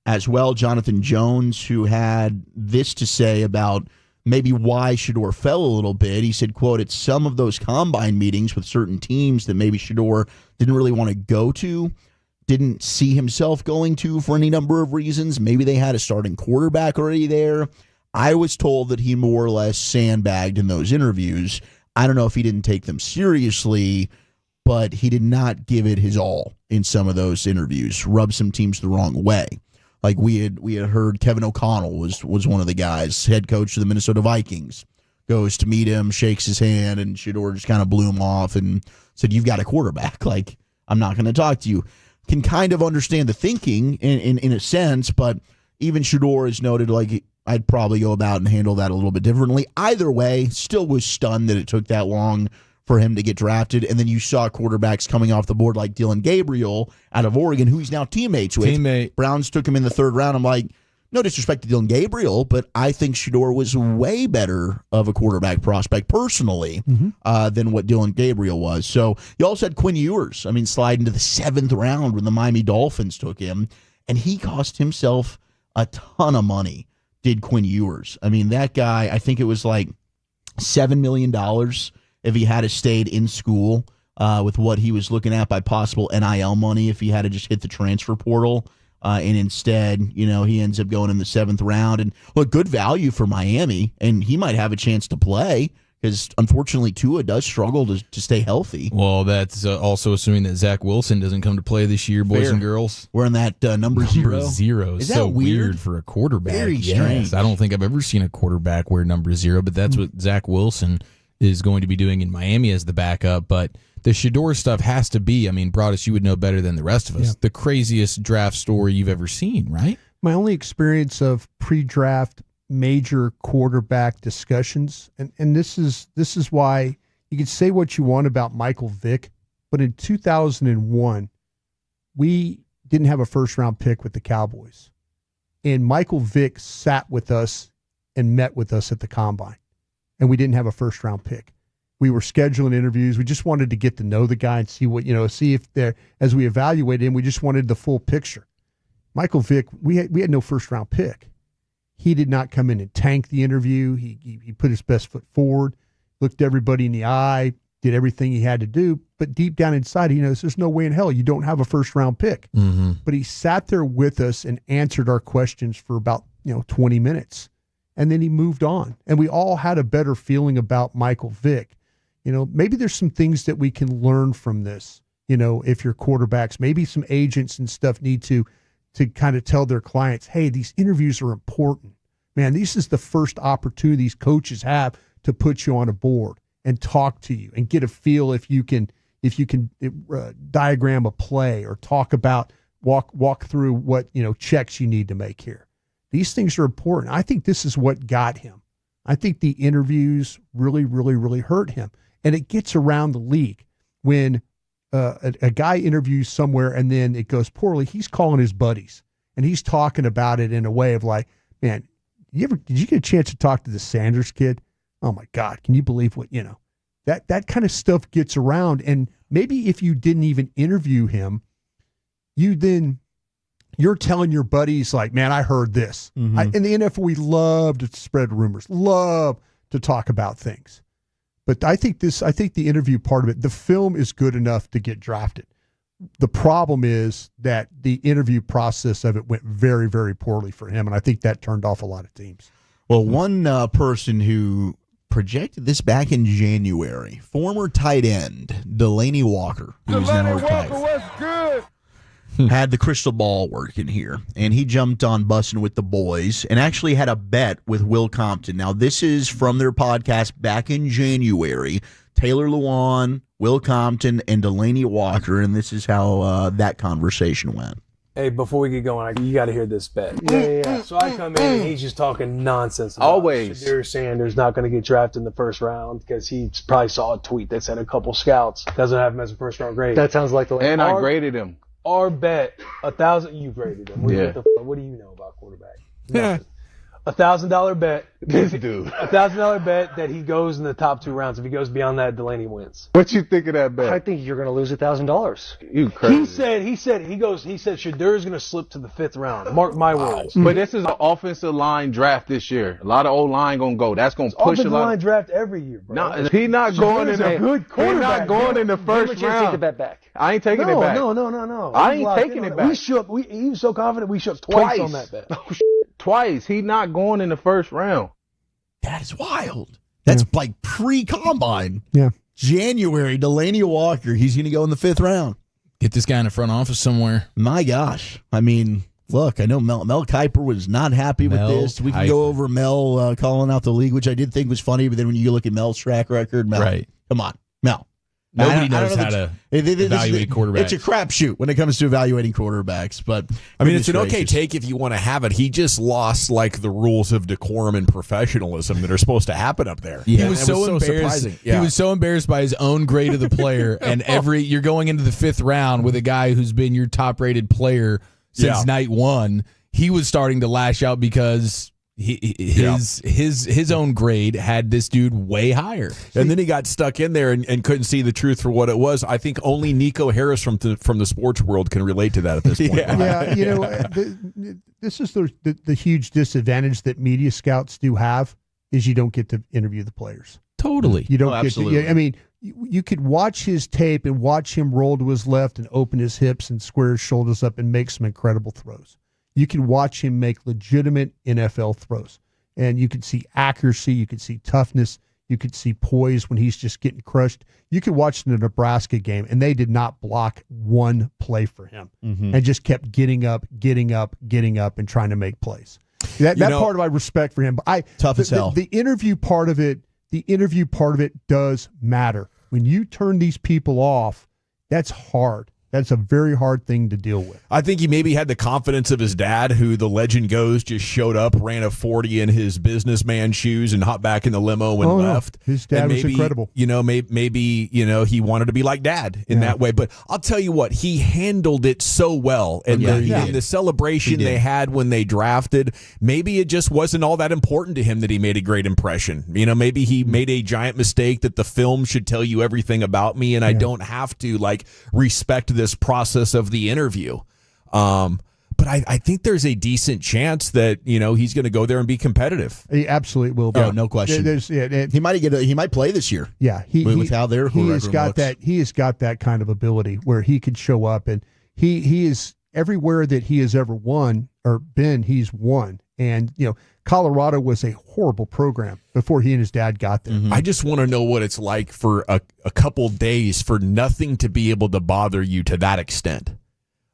as well. Jonathan Jones, who had this to say about maybe why Shador fell a little bit. He said, quote, it's some of those combine meetings with certain teams that maybe Shador didn't really want to go to. Didn't see himself going to for any number of reasons. Maybe they had a starting quarterback already there. I was told that he more or less sandbagged in those interviews. I don't know if he didn't take them seriously, but he did not give it his all in some of those interviews. Rubbed some teams the wrong way. Like we had heard Kevin O'Connell was one of the guys, head coach of the Minnesota Vikings, goes to meet him, shakes his hand, and Shador just kind of blew him off and said, "You've got a quarterback. Like, I'm not going to talk to you." Can kind of understand the thinking in a sense, but even Shador has noted, like, I'd probably go about and handle that a little bit differently. Either way, still was stunned that it took that long for him to get drafted. And then you saw quarterbacks coming off the board like Dylan Gabriel out of Oregon, who he's now teammates with. Browns took him in the 3rd round. I'm like, no disrespect to Dylan Gabriel, but I think Shador was way better of a quarterback prospect personally than what Dylan Gabriel was. So you also had Quinn Ewers, slide into the 7th round when the Miami Dolphins took him, and he cost himself a ton of money, did Quinn Ewers. That guy, I think it was like $7 million if he had stayed in school with what he was looking at by possible NIL money if he had to just hit the transfer portal. And instead, he ends up going in the 7th round. And look, good value for Miami, and he might have a chance to play because, unfortunately, Tua does struggle to stay healthy. Well, that's also assuming that Zach Wilson doesn't come to play this year, boys and girls. Wearing that number zero. Is so weird for a quarterback. Very strange. I don't think I've ever seen a quarterback wear number 0, but that's what Zach Wilson is going to be doing in Miami as the backup. But the Shador stuff has to be, Broaddus, you would know better than the rest of us, the craziest draft story you've ever seen, right? My only experience of pre-draft major quarterback discussions, and this is why you can say what you want about Michael Vick, but in 2001, we didn't have a first-round pick with the Cowboys. And Michael Vick sat with us and met with us at the Combine, and we didn't have a first-round pick. We were scheduling interviews. We just wanted to get to know the guy and see what, see if as we evaluated him, we just wanted the full picture. Michael Vick, we had no first round pick. He did not come in and tank the interview. He put his best foot forward, looked everybody in the eye, did everything he had to do. But deep down inside, he knows there's no way in hell you don't have a first round pick. Mm-hmm. But he sat there with us and answered our questions for about 20 minutes. And then he moved on. And we all had a better feeling about Michael Vick. Maybe there's some things that we can learn from this, if you're quarterbacks. Maybe some agents and stuff need to kind of tell their clients, hey, these interviews are important. Man, this is the first opportunity these coaches have to put you on a board and talk to you and get a feel if you can diagram a play or talk about, walk through what, checks you need to make here. These things are important. I think this is what got him. I think the interviews really, really, really hurt him. And it gets around the league when a guy interviews somewhere and then it goes poorly. He's calling his buddies and he's talking about it in a way of like, man, did you get a chance to talk to the Sanders kid? Oh my God, can you believe what, that kind of stuff gets around. And maybe if you didn't even interview him, you're telling your buddies like, man, I heard this. Mm-hmm. In the NFL, we love to spread rumors, love to talk about things. But I think the interview part of it, the film is good enough to get drafted. The problem is that the interview process of it went very, very poorly for him, and I think that turned off a lot of teams. Well, one person who projected this back in January, former tight end Delaney Walker, who's now retired, what's good? had the crystal ball working here, and he jumped on Bussin' with the Boys and actually had a bet with Will Compton. Now, this is from their podcast back in January. Taylor Lewan, Will Compton, and Delaney Walker, and this is how that conversation went. Hey, before we get going, you got to hear this bet. Yeah. So I come in and he's just talking nonsense. Always. Shador Sanders not going to get drafted in the first round because he probably saw a tweet that said a couple scouts doesn't have him as a first round grade. That sounds like the. And I graded him. Our bet, 1,000. You graded him. What do you know about quarterback? Yeah. $1,000 bet. This dude. $1,000 bet that he goes in the top 2 rounds. If he goes beyond that, Delaney wins. What you think of that bet? I think you're going to lose $1,000. You crazy. He said Shador's going to slip to the 5th round. Mark my words. But this is an offensive line draft this year. A lot of old line going to go. That's going to push a lot. Offensive line draft every year, bro. No, he's not going in a good quarterback. He's not going in the first round. Take the bet back. I ain't taking it back. No. I ain't taking it back. He was so confident we shook twice on that bet. Twice. He's not going in the first round. That is wild. That's like pre-combine. Yeah. January, Delaney Walker, he's going to go in the 5th round. Get this guy in the front office somewhere. My gosh. I mean, look, I know Mel Kiper was not happy with this. We can go over Mel calling out the league, which I did think was funny, but then when you look at Mel's track record, Mel, come on, Mel. Nobody knows how to evaluate quarterbacks. It's a crapshoot when it comes to evaluating quarterbacks. But I mean, it's an okay take if you want to have it. He just lost like the rules of decorum and professionalism that are supposed to happen up there. Yeah, he was so embarrassed. Yeah. He was so embarrassed by his own grade of the player, and you're going into the 5th round with a guy who's been your top-rated player since night 1. He was starting to lash out because his own grade had this dude way higher, and then he got stuck in there and couldn't see the truth for what it was. I think only Nico Harris from the sports world can relate to that at this point. This is the huge disadvantage that media scouts do have is you don't get to interview the players. Totally, you don't get to. I mean, you could watch his tape and watch him roll to his left and open his hips and square his shoulders up and make some incredible throws. You can watch him make legitimate NFL throws, and you can see accuracy, you can see toughness, you could see poise when he's just getting crushed. You could watch the Nebraska game, and they did not block one play for him, and just kept getting up, and trying to make plays. That part of my respect for him. But tough as hell. The interview part of it does matter. When you turn these people off, that's hard. That's a very hard thing to deal with. I think he maybe had the confidence of his dad, who the legend goes just showed up, ran a 40 in his businessman shoes, and hopped back in the limo and left. No. His dad was incredible. Maybe he wanted to be like dad in that way. But I'll tell you what, he handled it so well. And the celebration they had when they drafted, maybe it just wasn't all that important to him that he made a great impression. Maybe he made a giant mistake that the film should tell you everything about me, and I don't have to respect this process of the interview. But I think there's a decent chance that he's going to go there and be competitive. He absolutely will be. Oh, no question. He might play this year. Yeah, with how he has got that. He has got that kind of ability where he could show up, and he is everywhere that he has ever won or been. He's won, and Colorado was a horrible program before he and his dad got there. I just want to know what it's like for a couple days for nothing to be able to bother you to that extent.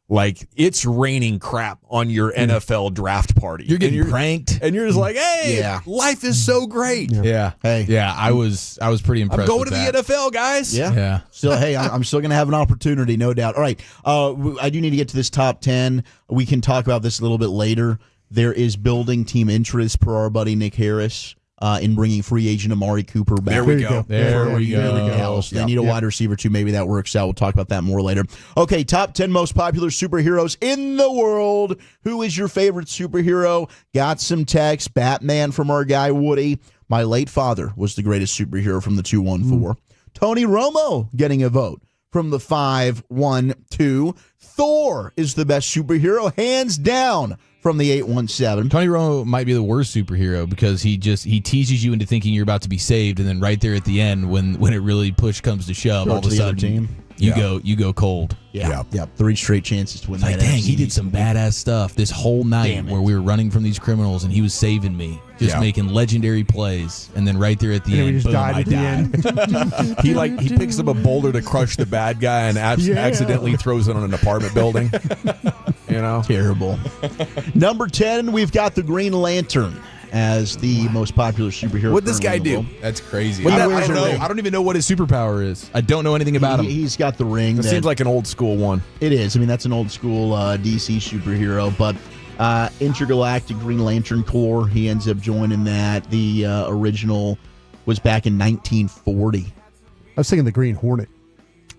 Like, it's raining crap on your NFL draft party. You're getting pranked. And you're just like, hey, life is so great. Yeah. Hey. Yeah, I was pretty impressed. I'm going with to that. the NFL, guys. Yeah. Still, hey, I'm still going to have an opportunity, no doubt. All right. I do need to get to this top 10. We can talk about this a little bit later. There is building team interest per our buddy Nick Harris. in bringing free agent Amari Cooper back. There we go. There we go. They need a wide receiver, too. Maybe that works out. We'll talk about that more later. Okay, top 10 most popular superheroes in the world. Who is your favorite superhero? Got some text. Batman from our guy Woody. My late father was the greatest superhero from the 214. Tony Romo getting a vote from the 512. Thor is the best superhero, hands down, from the 817. Tony Romo might be the worst superhero because he teases you into thinking you're about to be saved, and then right there at the end, when it really push comes to shove, all of a sudden you go cold. Yeah. 3 straight chances to win It's that. like, dang, NFC. he did some badass stuff this whole night where we were running from these criminals, and he was saving me, just making legendary plays. And then right there at the And end, we just boom, died I at the died. He picks up a boulder to crush the bad guy and accidentally throws it on an apartment building. Terrible. Number 10, we've got the Green Lantern as the most popular superhero. What'd this guy currently in do? the world. That's crazy. What I that don't wears a know. ring. I don't even know what his superpower is. I don't know anything about him. He's got the ring. It seems like an old school one. It is. I mean, that's an old school DC superhero, but Intergalactic Green Lantern Corps, he ends up joining that. The original was back in 1940. I was thinking the Green Hornet.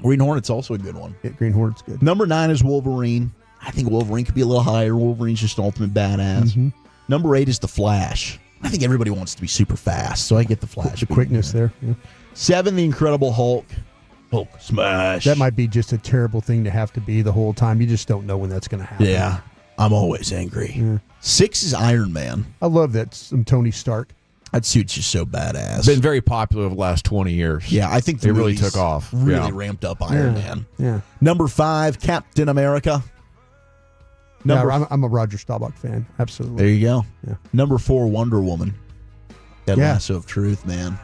Green Hornet's also a good one. Yeah, Green Hornet's good. Number 9 is Wolverine. I think Wolverine could be a little higher. Wolverine's just an ultimate badass. Mm-hmm. Number 8 is the Flash. I think everybody wants to be super fast, so I get the Flash. The quickness there. Yeah. 7, the Incredible Hulk. Hulk smash. That might be just a terrible thing to have to be the whole time. You just don't know when that's going to happen. Yeah, I'm always angry. Yeah. 6 is Iron Man. I love that. Some Tony Stark. That suit's just so badass. Been very popular over the last 20 years. Yeah, I think they the really movies took off. Really ramped up Iron Yeah. Man. Yeah. Number 5, Captain America. I'm a Roger Staubach fan. Absolutely. There you go. Yeah. Number 4, Wonder Woman. That Yeah. lasso of truth, man.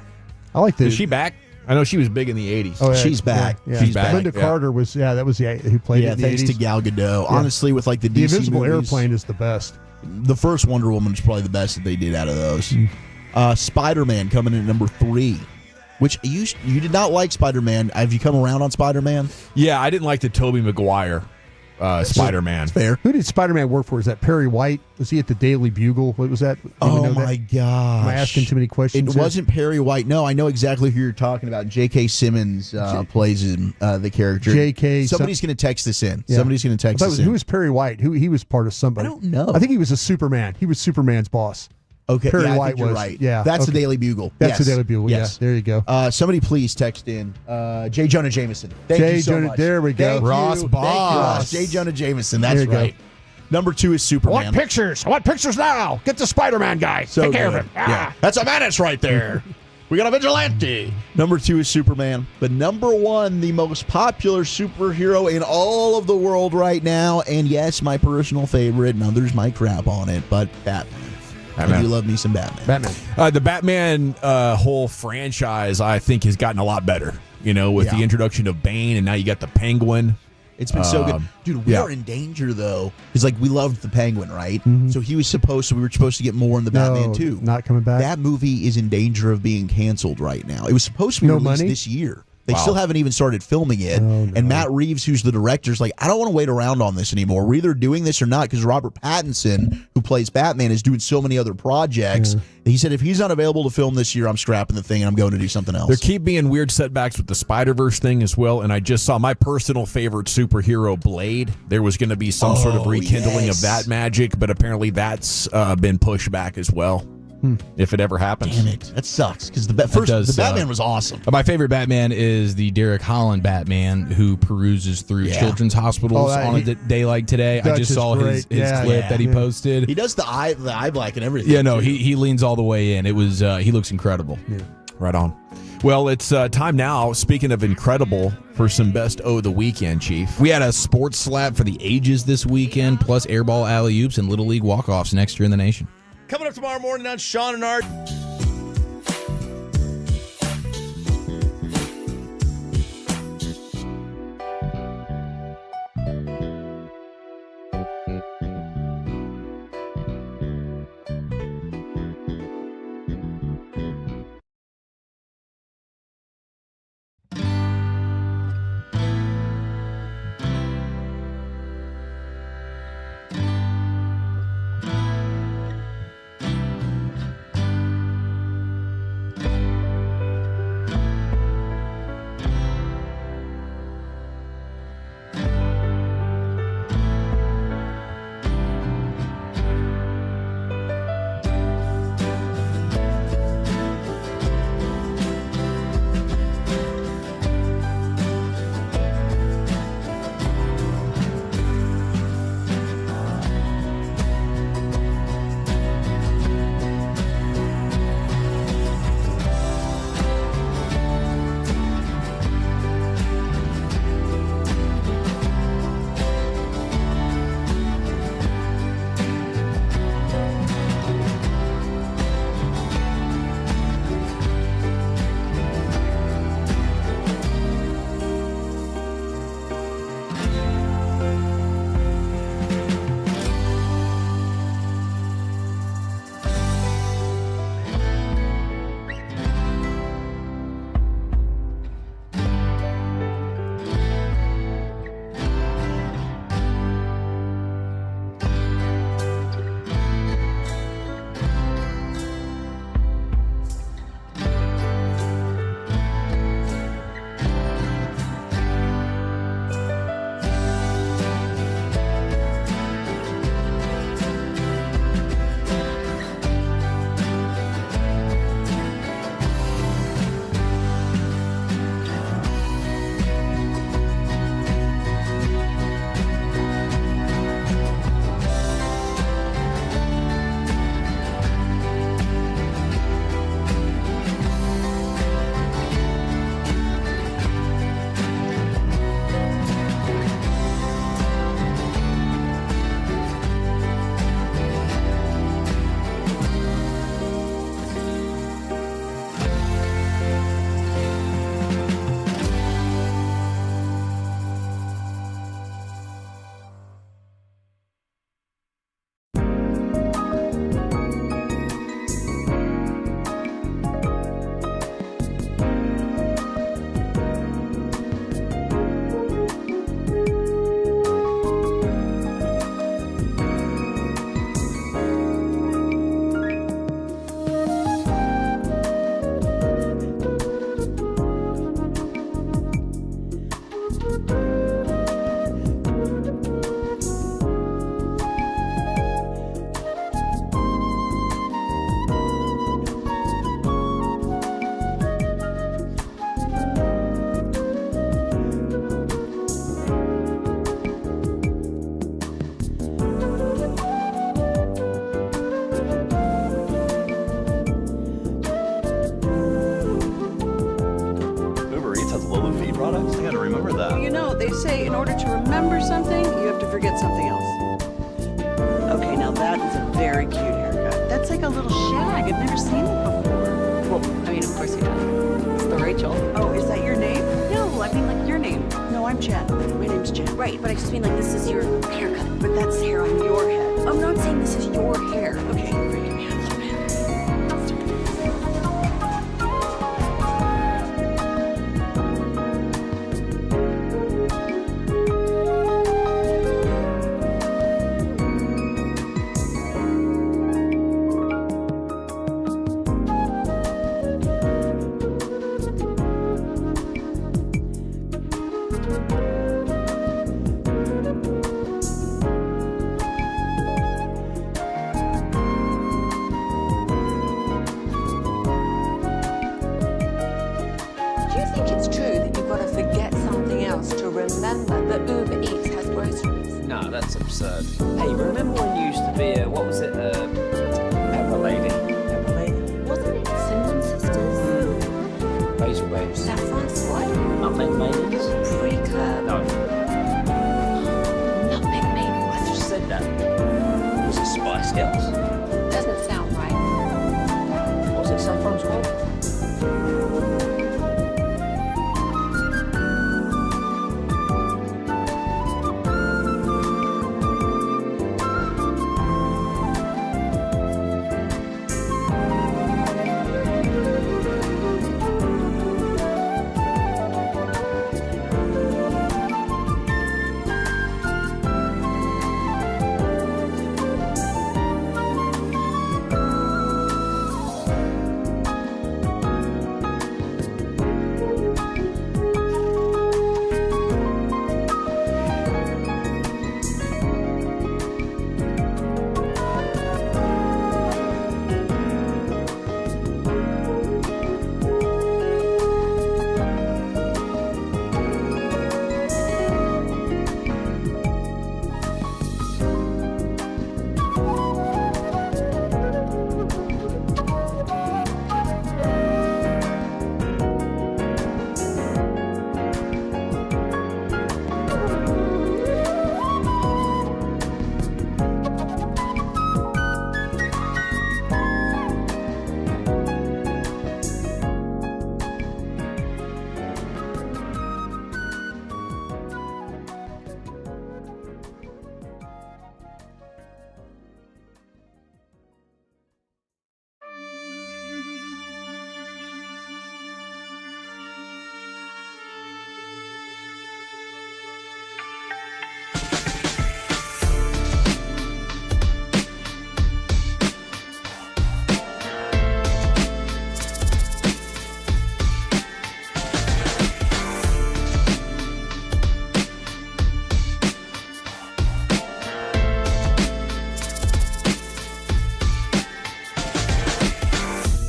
I like the. Is she back? I know she was big in the 80s. Oh, yeah, She's back. Yeah. She's back. Linda Carter was. Yeah, that was who played it in the thanks 80s. to Gal Gadot. Honestly, with like the DC Invisible movies, Airplane is the best. the first Wonder Woman is probably the best that they did out of those. Spider-Man coming in at number 3, which you did not like Spider-Man. Have you come around on Spider-Man? Yeah, I didn't like the Tobey Maguire Spider-Man. Fair. Who did Spider-Man work for? Is that Perry White? Was he at the Daily Bugle? What was that? Oh my gosh! Am I asking too many questions? It wasn't Perry White. No, I know exactly who you're talking about. J.K. Simmons plays him, the character. J.K. Somebody's going to text this in. Yeah. Somebody's going to text this in. Who was Perry White? He was part of somebody. I don't know. I think he was a Superman. He was Superman's boss. Okay, Perry yeah, I White think you're was. right. Yeah, that's the okay. Daily Bugle. That's Yes. the Daily Bugle. Yes. Yeah, there you go. Somebody please text in J. Jonah Jameson. Thank J. you so Jonah- much. there we go. Thank Ross you. Boss. Thank you, Ross. J. Jonah Jameson. That's There you go. right. Number 2 is Superman. pictures? I want pictures now. Get the Spider-Man guy. So Take care of good. him. Yeah. That's a menace right there. We got a vigilante. Number 2 is Superman. But number 1, the most popular superhero in all of the world right now, and yes, my personal favorite, and others might crap on it, but Batman. I do love me some Batman. The Batman whole franchise, I think, has gotten a lot better. With the introduction of Bane, and now you got the Penguin. It's been so good. Dude, we are in danger, though. Because, we loved the Penguin, right? So we were supposed to get more in the Batman, too. Not coming back. That movie is in danger of being canceled right now. It was supposed to be released this year. They still haven't even started filming it. And Matt Reeves, who's the director, is like, I don't want to wait around on this anymore. We're either doing this or not, because Robert Pattinson, who plays Batman, is doing so many other projects. He said, if he's not available to film this year, I'm scrapping the thing and I'm going to do something else. There keep being weird setbacks with the Spider-Verse thing as well, and I just saw my personal favorite superhero, Blade. There was going to be some sort of rekindling of that magic, but apparently that's been pushed back as well. If it ever happens. Damn it. That sucks, because the Batman was awesome. My favorite Batman is the Derek Holland Batman who peruses through children's hospitals on a day like today. I just saw his clip that he posted. He does the eye black and everything. Yeah, no, he leans all the way in. It was he looks incredible. Yeah. Right on. Well, it's time now, speaking of incredible, for some best of the weekend, Chief. We had a sports slap for the ages this weekend, plus airball alley-oops and Little League walk-offs next year in the nation. Coming up tomorrow morning on Sean and Art. say in order to remember something, you have to forget something else. Okay, now that is a very cute haircut. That's like a little shag. I've never seen it before. Well, I mean, of course you have. It's the Rachel. Oh, is that your name? No, I mean like your name. No, I'm Jen. My name's Jen. Right, but I just mean like this is your haircut. But that's hair on your head. I'm not saying this is your hair. Okay. Do you think it's true that you've got to forget something else to remember that Uber Eats has groceries? No, that's absurd. Hey, remember when you used to be what was it, Pepper Lady? Pepper Lady? Wasn't it Cinnamon Sisters? Basil Babes. Saffron Squad? Nutmeg Maidens? Pre-club? No. Nutmeg Maidens? I just said that. Was it Spice Girls? Doesn't sound right. Was it Saffron Squad?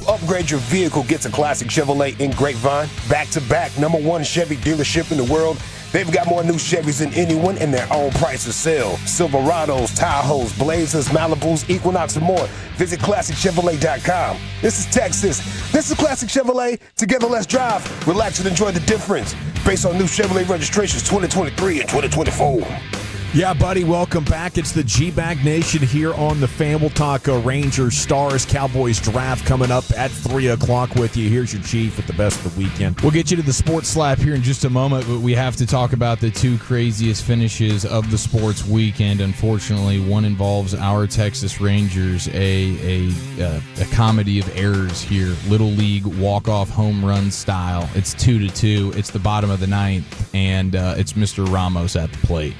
Upgrade your vehicle gets a classic Chevrolet in Grapevine. Back-to-back #1 Chevy dealership in the world. They've got more new Chevys than anyone and their own price to sell. Silverados, Tahoes, Blazers, Malibus, Equinox, and more. Visit ClassicChevrolet.com. This is Texas. This is Classic Chevrolet. Together, let's drive, relax, and enjoy the difference. Based on new Chevrolet registrations 2023 and 2024. Yeah, buddy, welcome back. It's the G-Bag Nation here on the Fan. We'll talk Rangers, Stars, Cowboys draft coming up at 3 o'clock with you. Here's your Chief with the best of the weekend. We'll get you to the sports slap here in just a moment, but we have to talk about the two craziest finishes of the sports weekend. Unfortunately, one involves our Texas Rangers, a comedy of errors here. Little League walk-off home run style. It's 2-2. It's the bottom of the ninth, and it's Mr. Ramos at the plate.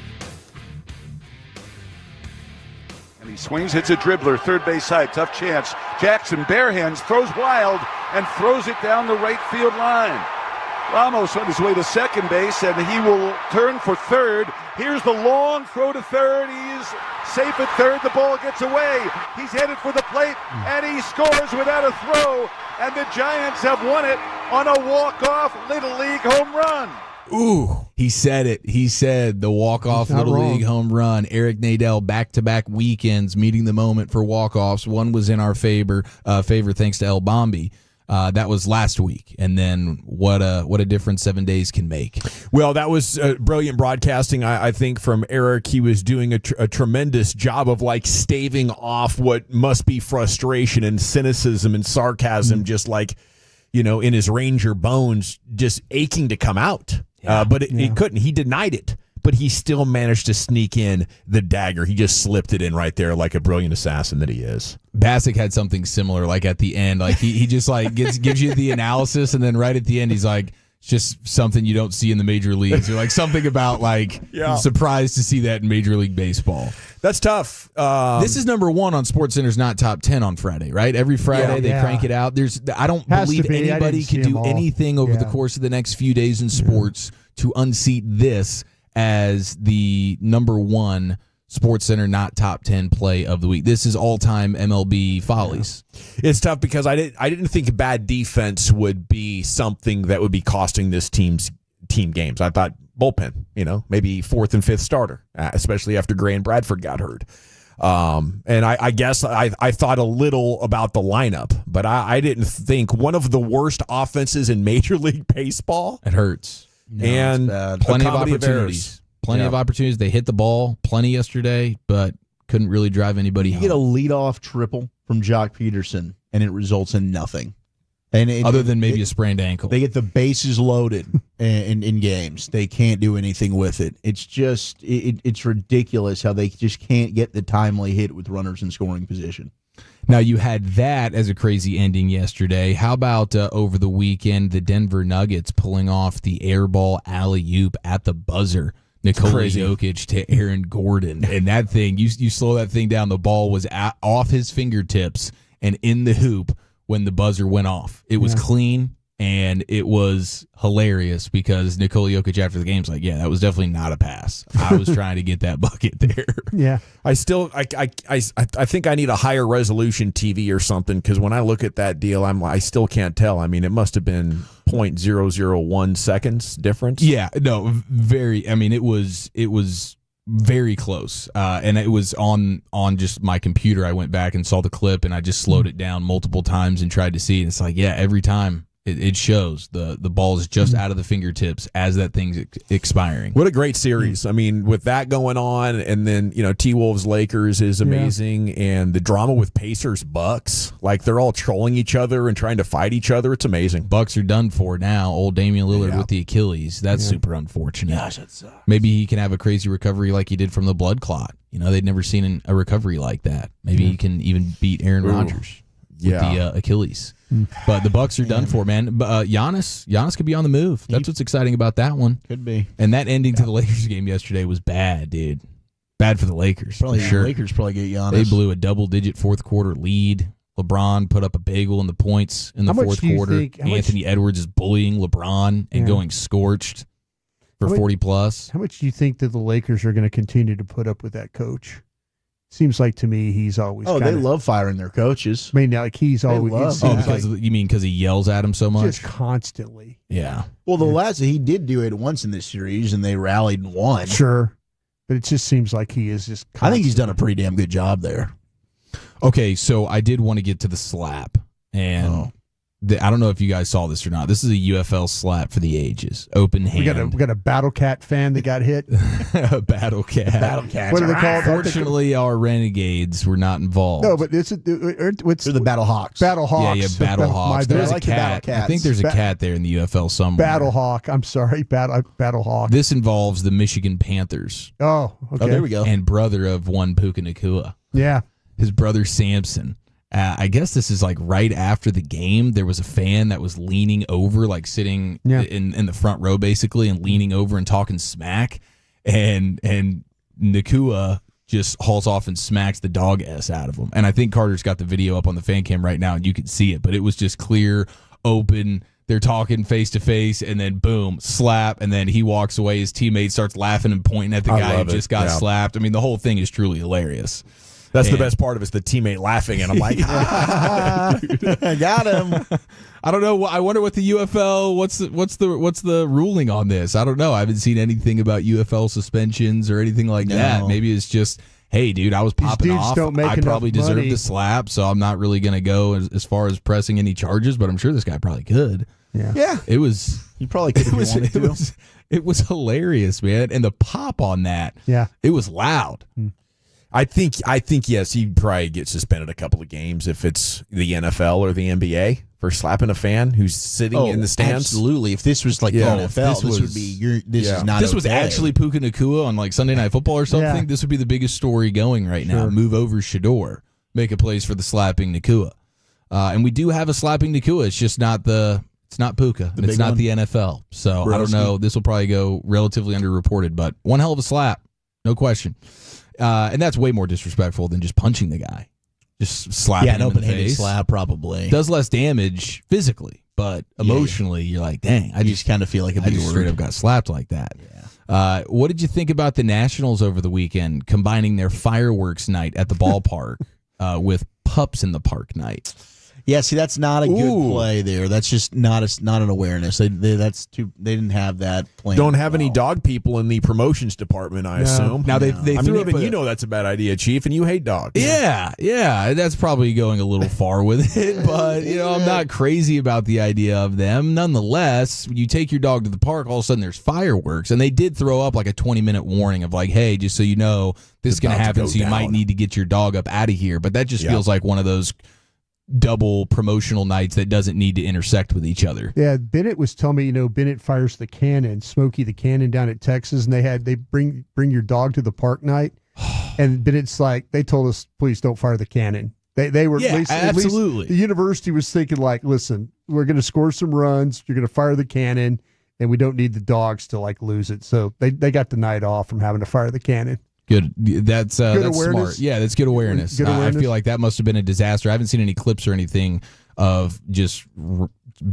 He swings, hits a dribbler, third base side, tough chance. Jackson, bare hands, throws wild, and throws it down the right field line. Ramos on his way to second base, and he will turn for third. Here's the long throw to third. He's safe at third. The ball gets away. He's headed for the plate, and he scores without a throw. And the Giants have won it on a walk-off Little League home run. Ooh, he said it. He said the walk-off Little League home run. Eric Nadel, back-to-back weekends, meeting the moment for walk-offs. One was in our favor thanks to El Bombi. That was last week, and then what a difference 7 days can make. Well, that was brilliant broadcasting. I think from Eric, he was doing a tremendous job of like staving off what must be frustration and cynicism and sarcasm, just like, in his Ranger bones, just aching to come out. But it couldn't. He denied it. But he still managed to sneak in the dagger. He just slipped it in right there like a brilliant assassin that he is. Bassick had something similar, like at the end. Like he just like gives you the analysis, and then right at the end he's like, it's just something you don't see in the major leagues. Or like something about like surprised to see that in Major League Baseball. That's tough. This is number 1 on SportsCenter's Not Top 10 on Friday, right? Every Friday they crank it out. I don't believe anybody can do anything over the course of the next few days in sports to unseat this as the number 1 SportsCenter Not Top 10 play of the week. This is all-time MLB follies. It's tough because I didn't think bad defense would be something that would be costing this team games. I thought bullpen, maybe 4th and 5th starter, especially after Gray and Bradford got hurt. And I guess I thought a little about the lineup, but I didn't think one of the worst offenses in Major League Baseball. It hurts. No, and plenty of opportunities. Plenty of opportunities. They hit the ball plenty yesterday, but couldn't really drive anybody home. You get a leadoff triple from Jock Peterson, and it results in nothing. Other than maybe a sprained ankle. They get the bases loaded in games. They can't do anything with it. It's just it's ridiculous how they just can't get the timely hit with runners in scoring position. Now, you had that as a crazy ending yesterday. How about over the weekend, the Denver Nuggets pulling off the airball alley-oop at the buzzer? Nikola Jokic to Aaron Gordon. And that thing, you slow that thing down, the ball was off his fingertips and in the hoop when the buzzer went off. It was clean, and it was hilarious because Nikola Jokic after the game's like, that was definitely not a pass. I was trying to get that bucket there. Yeah. I think I need a higher resolution TV or something, because when I look at that deal, I still can't tell. I mean, it must have been 0.001 seconds difference. Yeah, no, very. I mean, it was very close, and it was on just my computer. I went back and saw the clip, and I just slowed it down multiple times and tried to see. And it's like, every time it shows the ball is just out of the fingertips as that thing's expiring. What a great series! I mean, with that going on, and then T-Wolves Lakers is amazing, and the drama with Pacers Bucks, like they're all trolling each other and trying to fight each other. It's amazing. Bucks are done for now. Old Damian Lillard with the Achilles. That's super unfortunate. Gosh, that sucks. Maybe he can have a crazy recovery like he did from the blood clot. They'd never seen a recovery like that. Maybe he can even beat Aaron Rodgers with the Achilles. But the Bucks are done for, man. But Giannis could be on the move. That's what's exciting about that one. Could be. And that ending to the Lakers game yesterday was bad, dude. Bad for the Lakers. Probably for sure. The Lakers probably get Giannis. They blew a double-digit fourth quarter lead. LeBron put up a bagel in the points in the fourth quarter. Anthony Edwards is bullying LeBron and going scorched for 40-plus. How much do you think that the Lakers are going to continue to put up with that coach? Seems like to me he's always. They love firing their coaches. I mean, like he's always. You mean because he yells at him so much? Just constantly. Yeah. Well, the last he did do it once in this series, and they rallied and won. Sure, but it just seems like he is just. I think he's done a pretty damn good job there. Okay, so I did want to get to the slap, and I don't know if you guys saw this or not. This is a UFL slap for the ages. Open hand. We got a Battle Cat fan that got hit. A Battle Cat. Battle Cats. What are they called? Fortunately, our Renegades were not involved. No, but what's they're the Battle Hawks. Battle Hawks. Yeah, Battle Hawks. There's a cat. I think there's a cat there in the UFL somewhere. Battle Hawk. I'm sorry, Battle Hawk. This involves the Michigan Panthers. Oh, okay. Oh, there we go. And brother of one Puka Nacua. Yeah. His brother Samson. I guess this is like right after the game. There was a fan that was leaning over, like sitting in the front row, basically, and leaning over and talking smack. And Nacua just hauls off and smacks the dog S out of him. And I think Carter's got the video up on the fan cam right now, and you can see it. But it was just clear, open. They're talking face to face, and then boom, slap, and then he walks away. His teammate starts laughing and pointing at the guy who just got slapped. I mean, the whole thing is truly hilarious. That's the best part of it, is the teammate laughing, and I'm like, I got him. I don't know. I wonder what the UFL. What's the ruling on this? I don't know. I haven't seen anything about UFL suspensions or anything like that. Maybe it's just, hey, dude, I was popping dudes off. don't make I enough probably deserve money. the slap, so I'm not really going to go as far as pressing any charges, but I'm sure this guy probably could. Yeah. It was. You probably could if you wanted to. It was hilarious, man. And the pop on that, it was loud. I think yes, he'd probably get suspended a couple of games if it's the NFL or the NBA for slapping a fan who's sitting in the stands. Absolutely. If this was like the NFL, this would be this is not. This was actually Puka Nacua on like Sunday Night Football or something. Yeah. This would be the biggest story going right now. Move over Shador, make a place for the slapping Nacua, and we do have a slapping Nacua. It's just not it's not Puka. And it's not the NFL. So I don't know. This will probably go relatively underreported, but one hell of a slap, no question. And that's way more disrespectful than just punching the guy. Just slapping him in the face. Slap probably. Does less damage physically, but emotionally, you're like, dang, I just kind of feel like a I just straight up got slapped like that. What did you think about the Nationals over the weekend combining their fireworks night at the ballpark with pups in the park night? Yeah, see, that's not a good play there. That's just not an awareness. They didn't have that plan. Don't have any dog people in the promotions department, I assume. Now they threw him, and you know that's a bad idea, Chief, and you hate dogs. Yeah, that's probably going a little far with it, but I'm not crazy about the idea of them. Nonetheless, you take your dog to the park, all of a sudden there's fireworks, and they did throw up like a 20-minute warning of like, hey, just so you know, this is going to happen, so you might need to get your dog up out of here. But that just feels like one of those double promotional nights that doesn't need to intersect with each other. Yeah, Bennett was telling me, Bennett fires the cannon, Smokey the Cannon down at Texas, and they bring your dog to the park night, and Bennett's like, they told us, please don't fire the cannon. They were at least the university was thinking like, listen, we're going to score some runs, you're going to fire the cannon, and we don't need the dogs to like lose it. So they got the night off from having to fire the cannon. Good. That's smart. Yeah, that's good awareness. Good awareness. I feel like that must have been a disaster. I haven't seen any clips or anything of just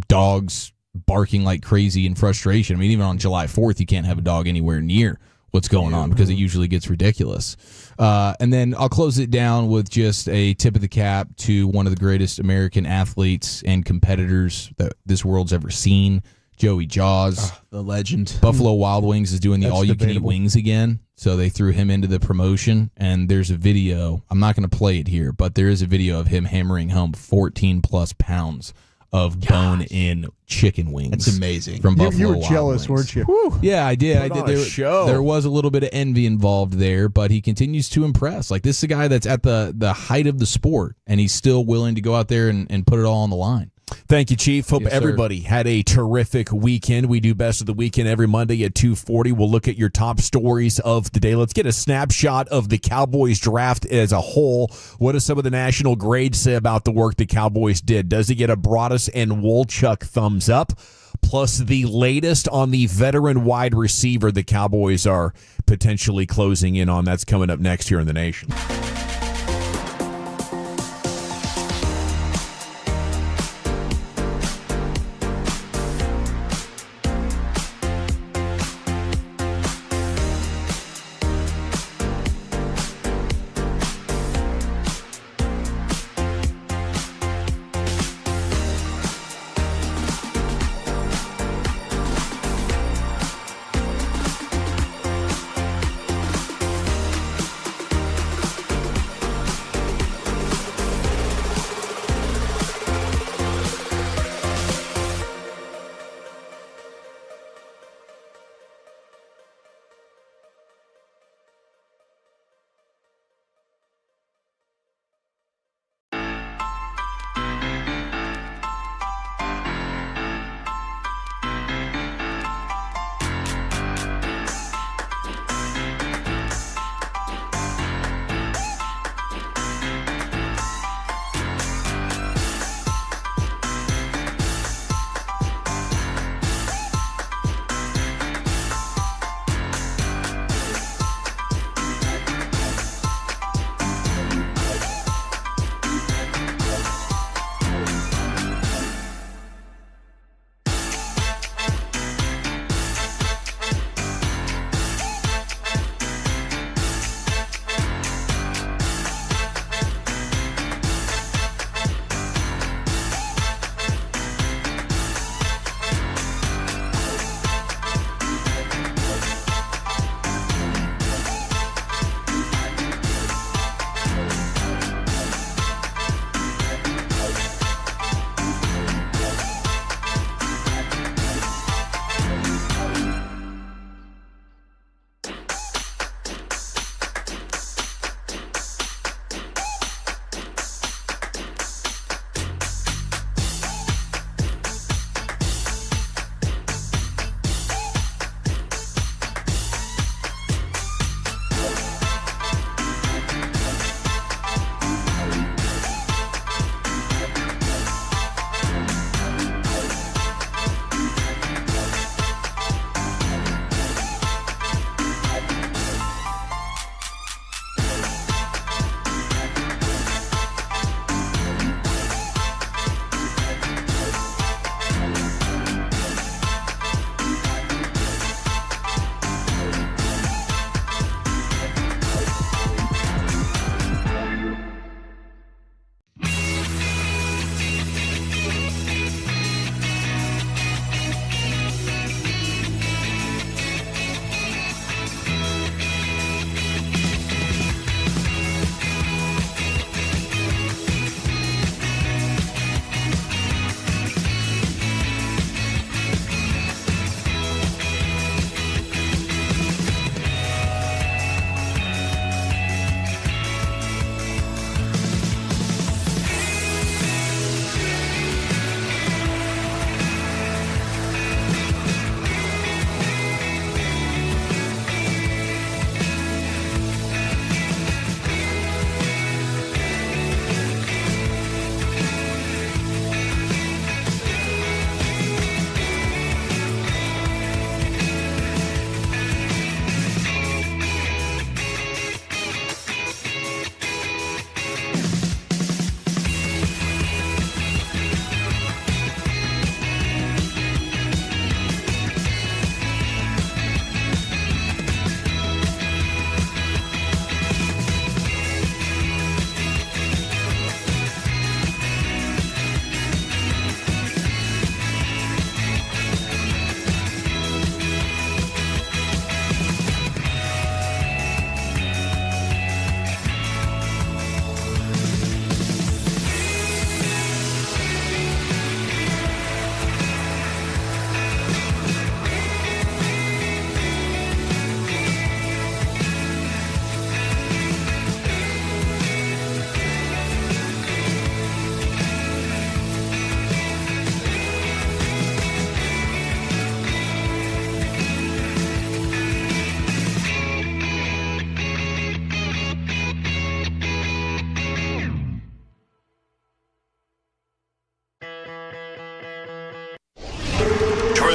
dogs barking like crazy in frustration. I mean, even on July 4th, you can't have a dog anywhere near what's going on because it usually gets ridiculous. And then I'll close it down with just a tip of the cap to one of the greatest American athletes and competitors that this world's ever seen, Joey Jaws. The legend. Buffalo Wild Wings is doing the all-you-can-eat wings again. So they threw him into the promotion, and there's a video. I'm not going to play it here, but there is a video of him hammering home 14-plus pounds of bone-in chicken wings. That's amazing. From Buffalo You were Wild jealous, Wings. weren't you? Yeah, I did. There was a little bit of envy involved there, but he continues to impress. Like, this is a guy that's at the height of the sport, and he's still willing to go out there and put it all on the line. Thank you, Chief. Hope Yes, sir. everybody had a terrific weekend. We do Best of the Weekend every Monday at 2:40. We'll look at your top stories of the day. Let's get a snapshot of the Cowboys draft as a whole. What does some of the national grades say about the work the Cowboys did? Does he get a Broaddus and Wolchuk thumbs up? Plus the latest on the veteran wide receiver the Cowboys are potentially closing in on. That's coming up next here in the Nation.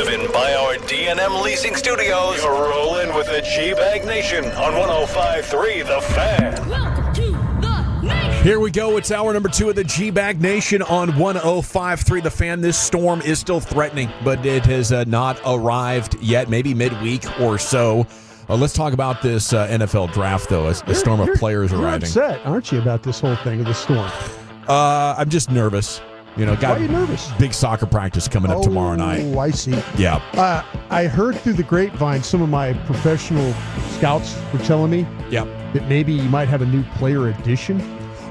driven by our D&M Leasing Studios. You're rolling with the G-Bag Nation on 105.3 The Fan. Welcome to the nation. Here we go. It's hour number 2 of the G-Bag Nation on 105.3 The Fan. This storm is still threatening, but it has not arrived yet, maybe midweek or so. Let's talk about this NFL draft, though, as a storm of players arriving. You're upset, aren't you, about this whole thing of the storm? I'm just nervous. Why are you nervous? Big soccer practice coming up tomorrow night. Oh, I see. Yeah. I heard through the grapevine, some of my professional scouts were telling me that maybe you might have a new player addition.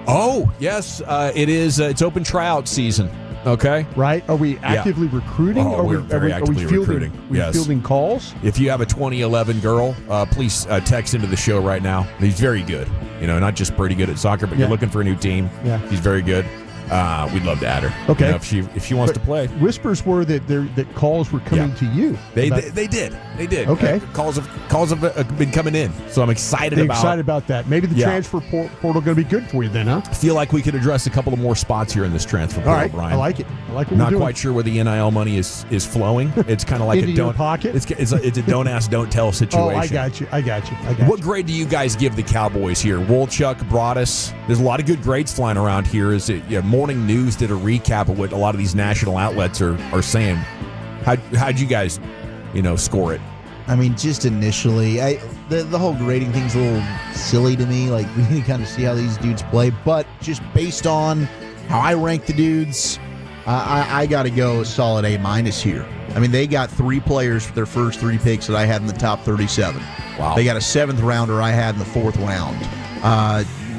Oh, yes. It is. It's open tryout season. Okay. Right? Are we actively recruiting? Oh, we're very actively recruiting. Yes. Fielding calls? If you have a 2011 girl, please text into the show right now. He's very good. Not just pretty good at soccer, but you're looking for a new team. Yeah. He's very good. We'd love to add her. Okay. If she wants to play. Whispers were that calls were coming to you. They did. Okay. Calls have been coming in, so I'm excited about that. Maybe the transfer portal going to be good for you then, huh? I feel like we could address a couple of more spots here in this transfer portal, All right. Brian. I like it. I like what Not we're doing. quite sure where the NIL money is flowing. It's kind of like Into a your don't pocket? It's a don't ask, don't tell situation. Oh, I got you. What grade do you guys give the Cowboys here? Wolchuk, Broaddus. There's a lot of good grades flying around here. Morning News did a recap of what a lot of these national outlets are saying. How'd you guys, score it? I mean, just initially, the whole grading thing's a little silly to me. Like, we need to kind of see how these dudes play. But just based on how I rank the dudes, I got to go a solid A- here. I mean, they got 3 players for their first 3 picks that I had in the top 37. Wow. They got a 7th rounder I had in the 4th round.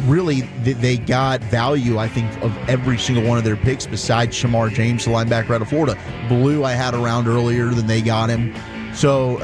Really, they got value, I think, of every single one of their picks besides Shamar James, the linebacker out of Florida. Blue I had around earlier than they got him. So,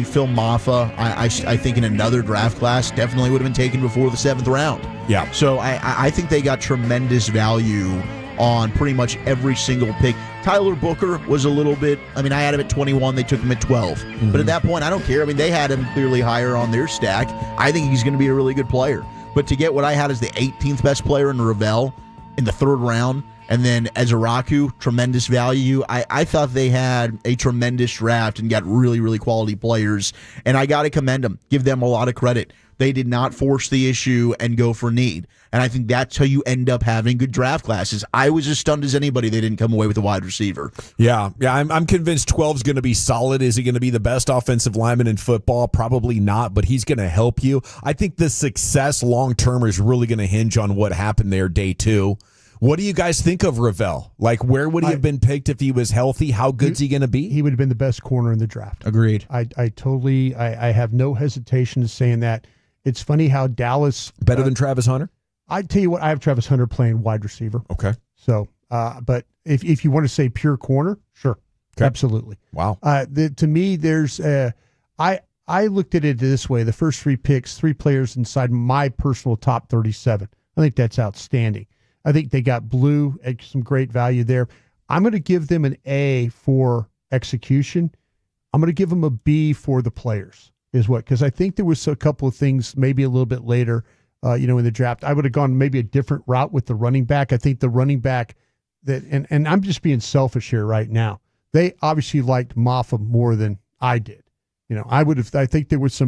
Phil Maffa, I think in another draft class definitely would have been taken before the 7th round. Yeah. So I think they got tremendous value on pretty much every single pick. Tyler Booker was a little bit, I had him at 21, they took him at 12. Mm-hmm. But at that point, I don't care. They had him clearly higher on their stack. I think he's going to be a really good player. But to get what I had as the 18th best player in Ravel in the 3rd round, and then Ezeraku, tremendous value. I thought they had a tremendous draft and got really, really quality players. And I got to commend them, give them a lot of credit. They did not force the issue and go for need. And I think that's how you end up having good draft classes. I was as stunned as anybody they didn't come away with a wide receiver. Yeah. I'm convinced 12 is going to be solid. Is he going to be the best offensive lineman in football? Probably not, but he's going to help you. I think the success long-term is really going to hinge on what happened there day 2. What do you guys think of Ravel? Like, where would he have been picked if he was healthy? How good's he going to be? He would have been the best corner in the draft. Agreed. I have no hesitation in saying that. It's funny how Dallas... Better than Travis Hunter? I'd tell you what, I have Travis Hunter playing wide receiver. Okay. So, but if you want to say pure corner, sure. Okay. Absolutely. Wow. To me, there's... I looked at it this way. The first 3 picks, 3 players inside my personal top 37. I think that's outstanding. I think they got Blue at some great value there. I'm going to give them an A for execution. I'm going to give them a B for the players, because I think there was a couple of things maybe a little bit later, in the draft. I would have gone maybe a different route with the running back. I think the running back and I'm just being selfish here right now. They obviously liked Maffa more than I did. I think there was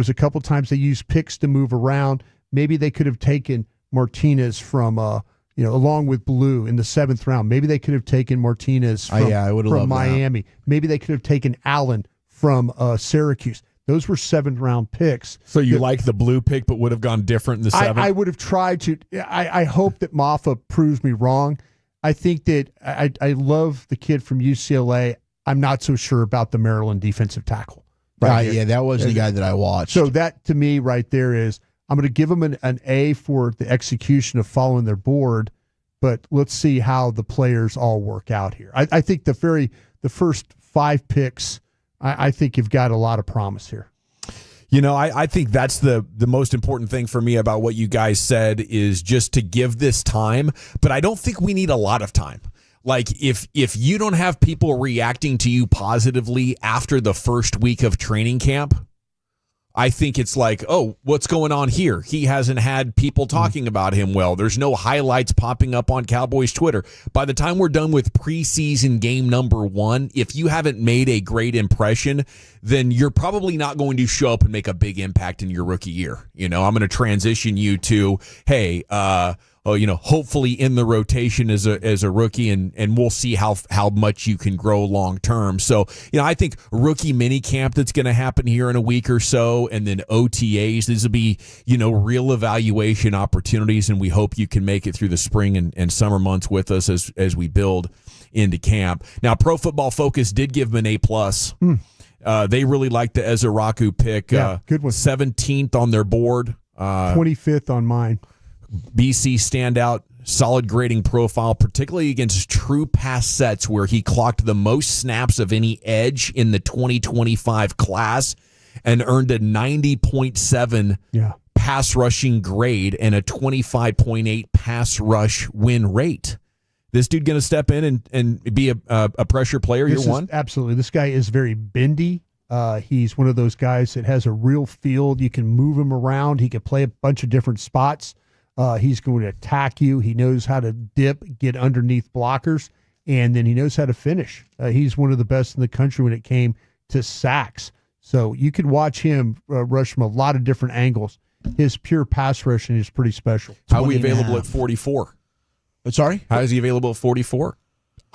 a couple times they used picks to move around. Maybe they could have taken Martinez from, along with Blue in the 7th round. Maybe they could have taken Martinez from Miami. That. Maybe they could have taken Allen from Syracuse. Those were 7th round picks. So you like the Blue pick, but would have gone different in the 7th? I would have tried to. I hope that Maffa proves me wrong. I think that I love the kid from UCLA. I'm not so sure about the Maryland defensive tackle. Yeah, that was the guy that I watched. So that to me right there is, I'm going to give them an A for the execution of following their board, but let's see how the players all work out here. I think the first 5 picks, I think you've got a lot of promise here. I think that's the most important thing for me about what you guys said is just to give this time, but I don't think we need a lot of time. Like, if you don't have people reacting to you positively after the first week of training camp, I think it's like, oh, what's going on here? He hasn't had people talking about him well. There's no highlights popping up on Cowboys Twitter. By the time we're done with preseason game number 1, if you haven't made a great impression, then you're probably not going to show up and make a big impact in your rookie year. I'm going to transition you to, hey, hopefully in the rotation as a rookie, and we'll see how much you can grow long term. So, I think rookie mini camp that's going to happen here in a week or so, and then OTAs. These will be, real evaluation opportunities, and we hope you can make it through the spring and summer months with us as we build into camp. Now, Pro Football Focus did give him an A+. They really liked the Ezeraku pick. Yeah, good one. 17th on their board. 25th on mine. BC standout, solid grading profile, particularly against true pass sets where he clocked the most snaps of any edge in the 2025 class and earned a 90.7 pass rushing grade and a 25.8 pass rush win rate. This dude going to step in and be a pressure player year one? Absolutely. This guy is very bendy. He's one of those guys that has a real field. You can move him around. He can play a bunch of different spots. He's going to attack you. He knows how to dip, get underneath blockers, and then he knows how to finish. He's one of the best in the country when it came to sacks. So you can watch him rush from a lot of different angles. His pure pass rushing is pretty special. How are we available at 44? Sorry? How is he available at 44?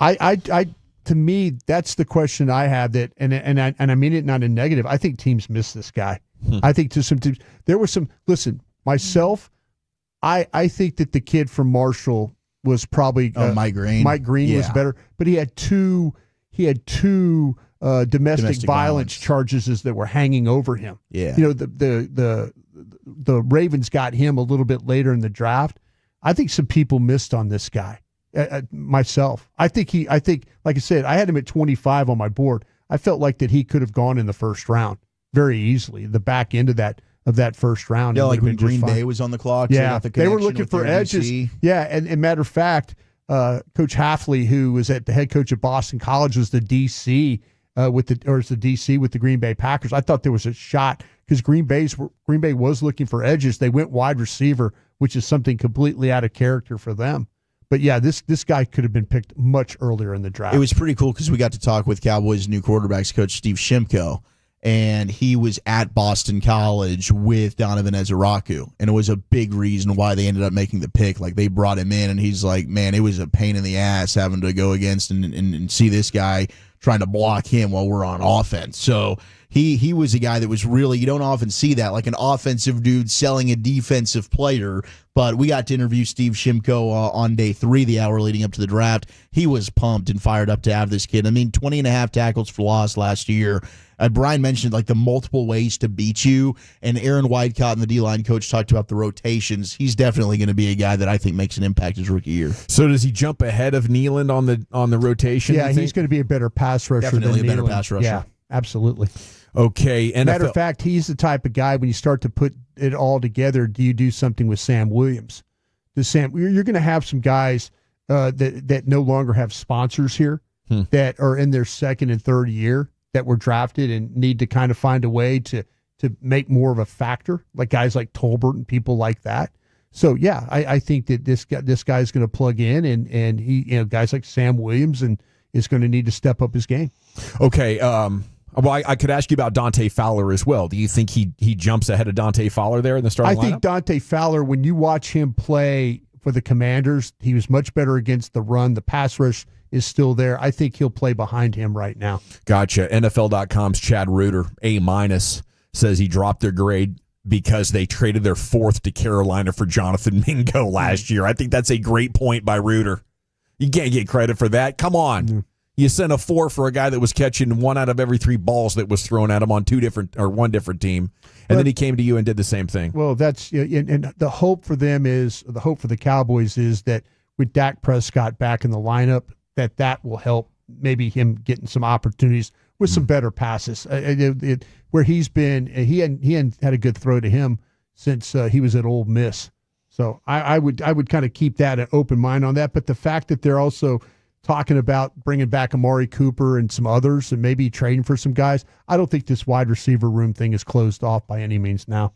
To me, that's the question I have. That, and I mean it not in negative. I think teams miss this guy. I think to some teams there was some. Listen, myself. I think that the kid from Marshall was probably Mike Green. Mike Green was better, but he had two domestic violence charges that were hanging over him. Yeah, the Ravens got him a little bit later in the draft. I think some people missed on this guy. Myself, I think like I said, I had him at 25 on my board. I felt like that he could have gone in the first round very easily. The back end of that first round. Yeah, like when Green Bay was on the clock. Yeah, they were looking for edges. DC. Yeah, and matter of fact, Coach Hafley, who was the head coach at Boston College, was the DC with the Green Bay Packers. I thought there was a shot because Green Bay was looking for edges. They went wide receiver, which is something completely out of character for them. But yeah, this guy could have been picked much earlier in the draft. It was pretty cool because we got to talk with Cowboys' new quarterbacks coach Steve Shimko. And he was at Boston College with Donovan Ezeraku. And it was a big reason why they ended up making the pick. Like, they brought him in, and he's like, man, it was a pain in the ass having to go against and see this guy trying to block him while we're on offense. So he was a guy that was really, you don't often see that, like an offensive dude selling a defensive player. But we got to interview Steve Shimko on day 3, the hour leading up to the draft. He was pumped and fired up to have this kid. I mean, 20 and a half tackles for loss last year. Brian mentioned like the multiple ways to beat you, and Aaron Whitecott and the D-line coach talked about the rotations. He's definitely going to be a guy that I think makes an impact his rookie year. So does he jump ahead of Nealand on the rotation? Yeah, he's going to be a better pass rusher. Definitely than a better Nealand. pass rusher. Yeah, absolutely. Okay. Matter of fact, he's the type of guy when you start to put it all together. Do you do something with Sam Williams? You're going to have some guys that no longer have sponsors here that are in their second and third year that were drafted and need to kind of find a way to make more of a factor, like guys like Tolbert and people like that. So yeah, I think that this guy's going to plug in, and he, guys like Sam Williams and is going to need to step up his game. Okay. Well, I could ask you about Dante Fowler as well. Do you think he jumps ahead of Dante Fowler there in the starting lineup? I think Dante Fowler, when you watch him play for the Commanders, he was much better against the run. The pass rush is still there. I think he'll play behind him right now. Gotcha. NFL.com's Chad Reuter, A-, says he dropped their grade because they traded their 4th to Carolina for Jonathan Mingo last year. I think that's a great point by Reuter. You can't get credit for that. Come on. Mm. You sent a 4 for a guy that was catching 1 out of every 3 balls that was thrown at him on one different team. And then he came to you and did the same thing. Well, that's and the hope for them is, the hope for the Cowboys is that with Dak Prescott back in the lineup, that will help maybe him getting some opportunities with some better passes. Where he's been, he hadn't had a good throw to him since he was at Ole Miss. So I would kind of keep that an open mind on that. But the fact that they're also talking about bringing back Amari Cooper and some others and maybe trading for some guys. I don't think this wide receiver room thing is closed off by any means now.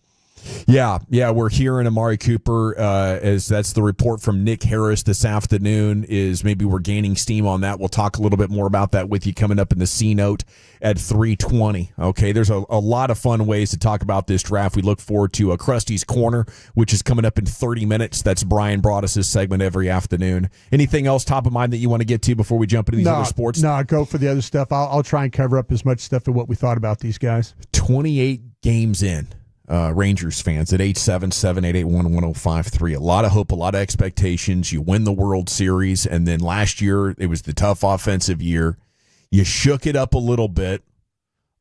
Yeah, we're hearing Amari Cooper, as that's the report from Nick Harris this afternoon, is maybe we're gaining steam on that. We'll talk a little bit more about that with you coming up in the C-Note at 3:20. Okay, there's a lot of fun ways to talk about this draft. We look forward to Krusty's Corner, which is coming up in 30 minutes. That's Brian Broaddus' segment every afternoon. Anything else top of mind that you want to get to before we jump into these other sports? No, go for the other stuff. I'll try and cover up as much stuff of what we thought about these guys. 28 games in. Rangers fans at 877-881-1053. A lot of hope, a lot of expectations. You win the World Series, and then last year it was the tough offensive year. You shook it up a little bit,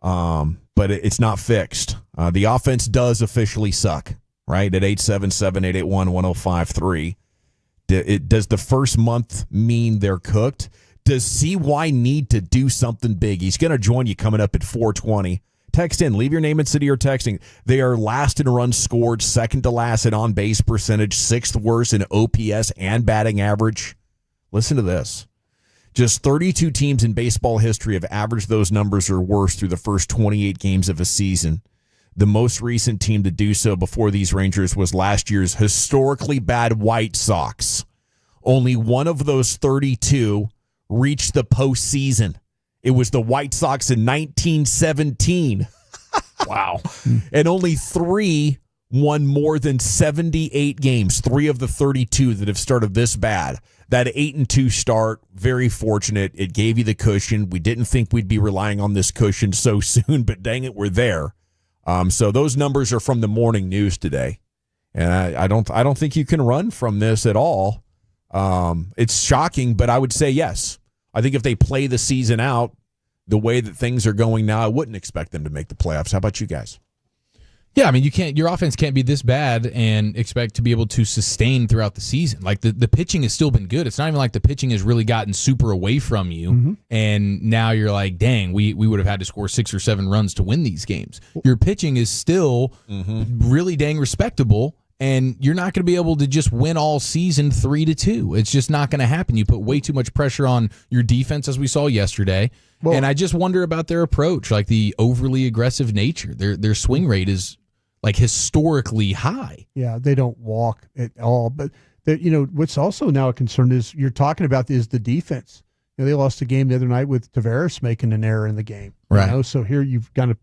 but it's not fixed. The offense does officially suck, right? At 877-881-1053. Does the first month mean they're cooked? Does CY need to do something big? He's going to join you coming up at 420. Text in. Leave your name and city you're texting. They are last in runs scored, second to last in on-base percentage, sixth worst in OPS and batting average. Listen to this. Just 32 teams in baseball history have averaged those numbers or worse through the first 28 games of a season. The most recent team to do so before these Rangers was last year's historically bad White Sox. Only one of those 32 reached the postseason. It was the White Sox in 1917. Wow. And only 3 won more than 78 games, 3 of the 32 that have started this bad. That 8-2 start, very fortunate. It gave you the cushion. We didn't think we'd be relying on this cushion so soon, but dang it, we're there. So those numbers are from the morning news today. And I don't think you can run from this at all. It's shocking, but I would say yes. I think if they play the season out the way that things are going now, I wouldn't expect them to make the playoffs. How about you guys? Yeah, I mean, your offense can't be this bad and expect to be able to sustain throughout the season. Like, the pitching has still been good. It's not even like the pitching has really gotten super away from you, and now you're like, dang, we would have had to score 6 or 7 runs to win these games. Your pitching is still really dang respectable, and you're not going to be able to just win all season 3-2. It's just not going to happen. You put way too much pressure on your defense, as we saw yesterday. Well, and I just wonder about their approach, like the overly aggressive nature. Their swing rate is like historically high. Yeah, they don't walk at all. But what's also now a concern is you're talking about is the defense. They lost a game the other night with Tavares making an error in the game. Right. So here you've kind of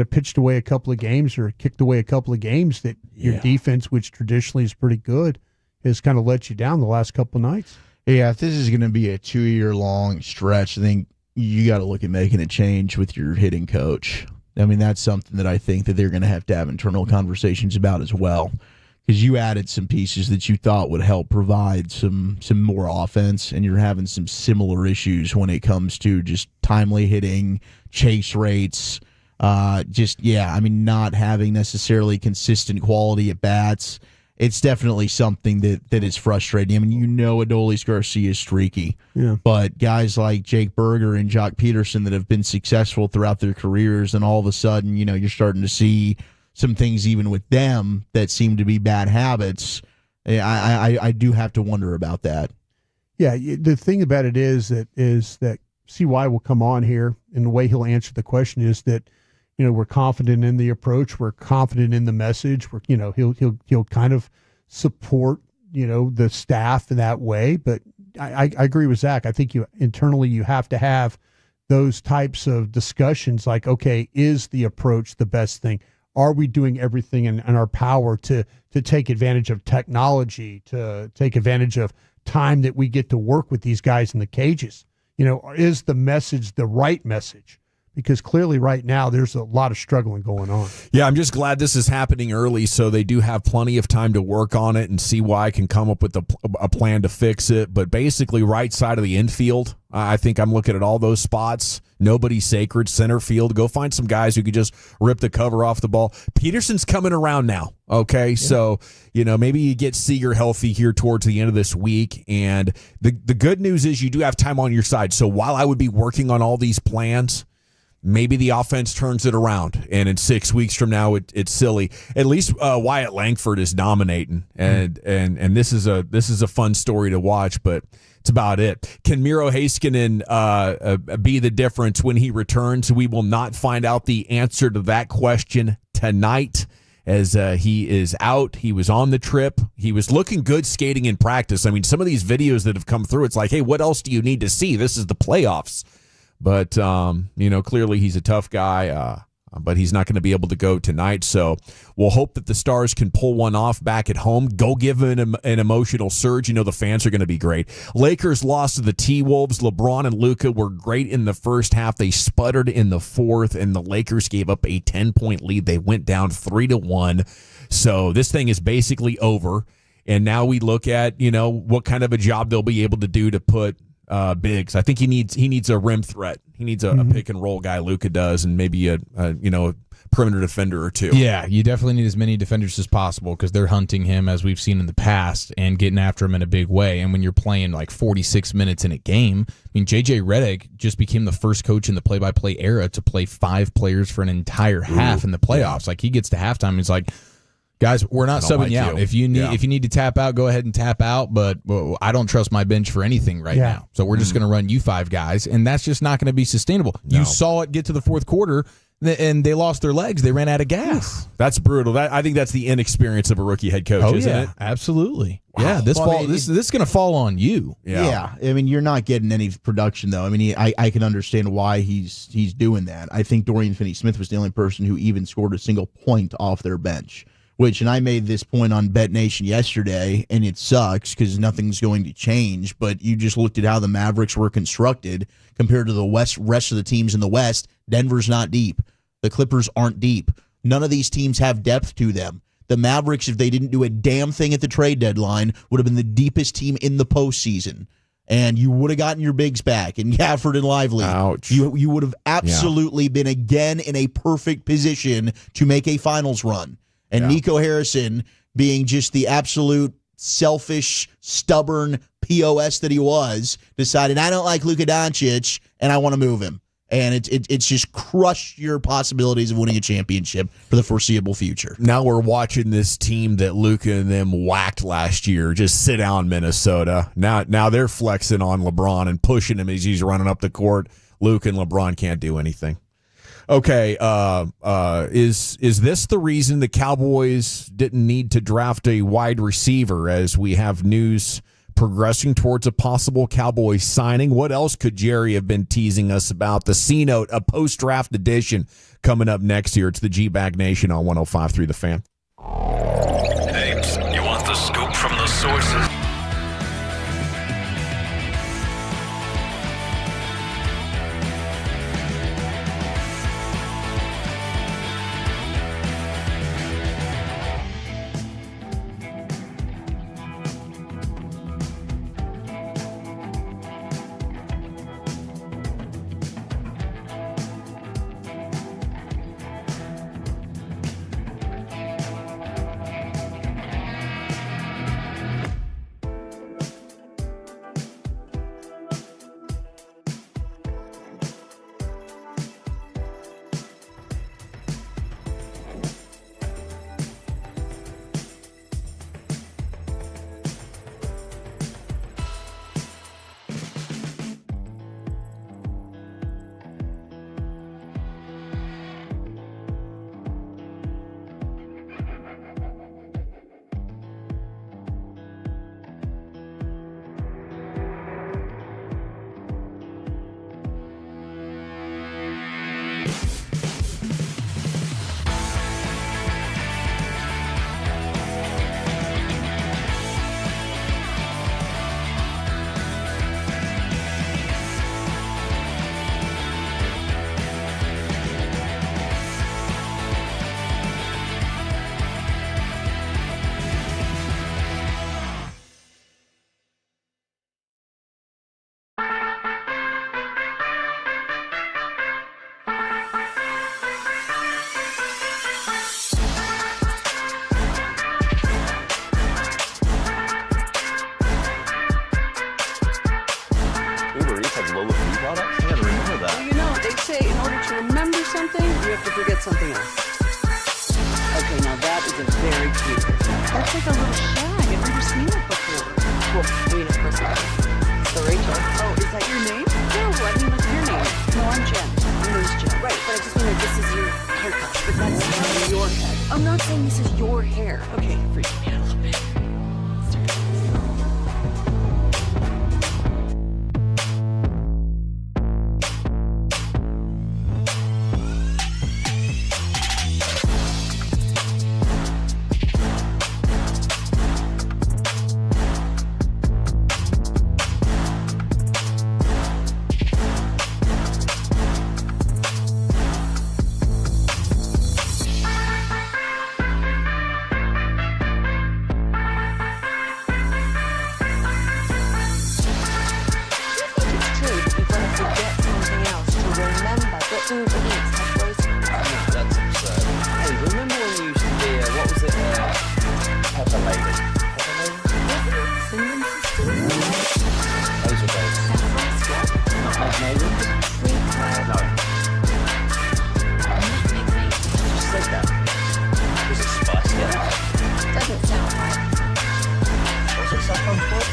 pitched away a couple of games or kicked away a couple of games that your defense, which traditionally is pretty good, has kind of let you down the last couple of nights. Yeah, if this is going to be a 2-year-long stretch, I think you got to look at making a change with your hitting coach. I mean, that's something that I think that they're going to have internal conversations about as well, because you added some pieces that you thought would help provide some more offense, and you're having some similar issues when it comes to just timely hitting, chase rates, not having necessarily consistent quality at bats. It's definitely something that is frustrating. I mean, Adolis Garcia is streaky, but guys like Jake Berger and Jock Peterson that have been successful throughout their careers, and all of a sudden, you're starting to see some things even with them that seem to be bad habits. I do have to wonder about that. Yeah, the thing about it is that CY will come on here, and the way he'll answer the question is that, we're confident in the approach. We're confident in the message. We're, he'll kind of support, the staff in that way. But I agree with Zach. I think internally you have to have those types of discussions. Like, okay, is the approach the best thing? Are we doing everything in our power to take advantage of technology, to take advantage of time that we get to work with these guys in the cages? Is the message the right message? Because clearly right now there's a lot of struggling going on. Yeah, I'm just glad this is happening early so they do have plenty of time to work on it and see why I can come up with a plan to fix it. But basically right side of the infield, I think I'm looking at all those spots. Nobody's sacred. Center field, go find some guys who could just rip the cover off the ball. Peterson's coming around now, okay? Yeah. So, maybe you get Seager healthy here towards the end of this week. And the good news is you do have time on your side. So while I would be working on all these plans, maybe the offense turns it around, and in 6 weeks from now, it's silly. At least Wyatt Langford is dominating, and this is a fun story to watch. But It's about it. Can Miro Heiskanen be the difference when he returns? We will not find out the answer to that question tonight, as he is out. He was on the trip. He was looking good skating in practice. I mean, some of these videos that have come through, it's like, hey, what else do you need to see? This is the playoffs. But, clearly he's a tough guy, but he's not going to be able to go tonight. So we'll hope that the Stars can pull one off back at home. Go give him an emotional surge. The fans are going to be great. Lakers lost to the T-Wolves. LeBron and Luka were great in the first half. They sputtered in the fourth, and the Lakers gave up a 10-point lead. They went down 3-1. So this thing is basically over. And now we look at, what kind of a job they'll be able to do to put Biggs. I think he needs a rim threat. He needs a pick and roll guy. Luka does, and maybe a perimeter defender or two. Yeah, you definitely need as many defenders as possible because they're hunting him, as we've seen in the past, and getting after him in a big way. And when you're playing like 46 minutes in a game, I mean, JJ Redick just became the first coach in the play-by-play era to play 5 players for an entire half in the playoffs. Like, he gets to halftime, he's like, guys, we're not subbing you out. If you need to tap out, go ahead and tap out. But I don't trust my bench for anything right now. So we're just going to run you 5 guys, and that's just not going to be sustainable. No. You saw it get to the fourth quarter, and they lost their legs. They ran out of gas. That's brutal. I think that's the inexperience of a rookie head coach, isn't it? Absolutely. Wow. Yeah, this is going to fall on you. Yeah. I mean, you're not getting any production, though. I mean, I can understand why he's doing that. I think Dorian Finney-Smith was the only person who even scored a single point off their bench. And I made this point on Bet Nation yesterday, and it sucks because nothing's going to change, but you just looked at how the Mavericks were constructed compared to the rest of the teams in the West. Denver's not deep. The Clippers aren't deep. None of these teams have depth to them. The Mavericks, if they didn't do a damn thing at the trade deadline, would have been the deepest team in the postseason. And you would have gotten your bigs back and Gafford and Lively. Ouch. You would have absolutely been again in a perfect position to make a finals run. And Nico Harrison, being just the absolute selfish, stubborn POS that he was, decided, I don't like Luka Doncic, and I want to move him. And it's just crushed your possibilities of winning a championship for the foreseeable future. Now we're watching this team that Luka and them whacked last year just sit down Minnesota. Now they're flexing on LeBron and pushing him as he's running up the court. Luka and LeBron can't do anything. Okay, is this the reason the Cowboys didn't need to draft a wide receiver, as we have news progressing towards a possible Cowboys signing? What else could Jerry have been teasing us about? The C-Note, a post-draft edition coming up next year. It's the G-Bag Nation on 105.3 The Fan. Hey, you want the scoop from the sources? Something else. Okay, now that is a very cute picture. That's like a little shag. I've never seen that before. Well, I mean, of course not. Rachel. Oh, is that your name? No, I mean like your name. No, I'm Jen. Your name's Jen. Right, but I just mean like this is your haircut. But that's not your head. I'm not saying this is your hair. Okay, freak me out a little bit. That's absurd. Hey, remember when you used to be what was it? Pepper Lady. Pepper Lady? Those were days. Nutmeg Maiden? No. You said that. Was it spicy? Yeah. Doesn't sound right. Was it something for?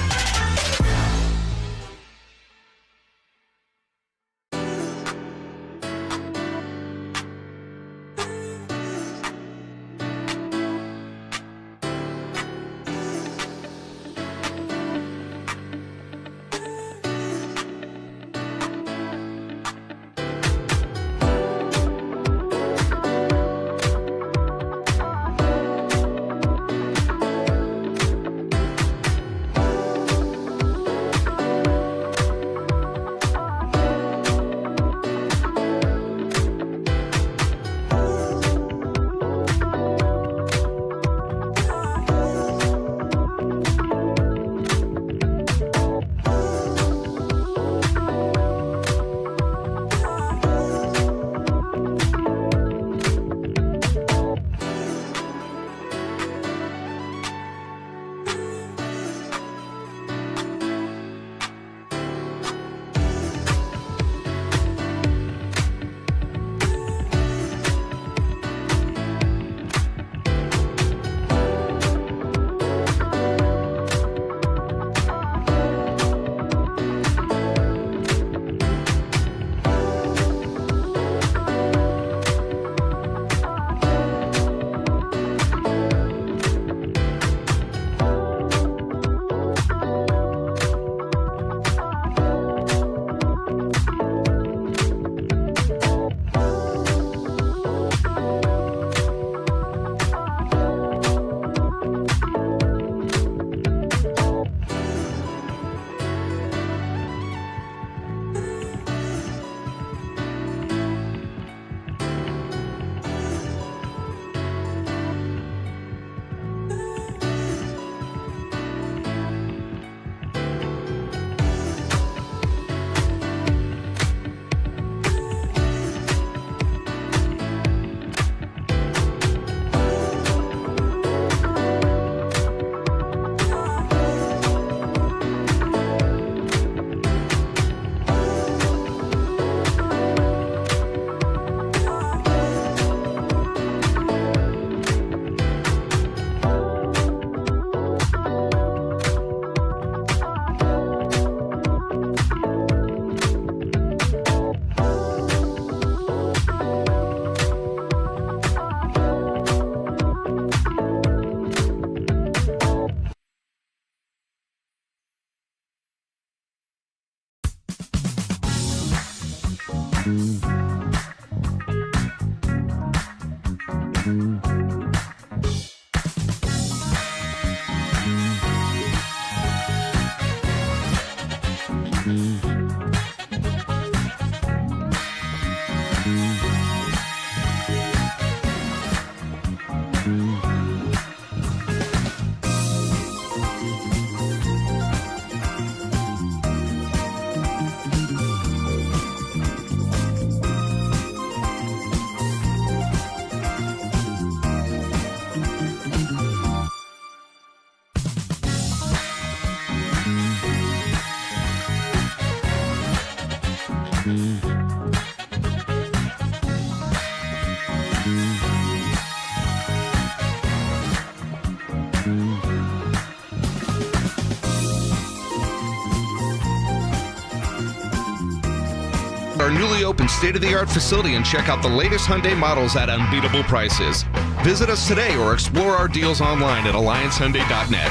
open state-of-the-art facility and check out the latest Hyundai models at unbeatable prices. Visit us today or explore our deals online at alliancehyundai.net.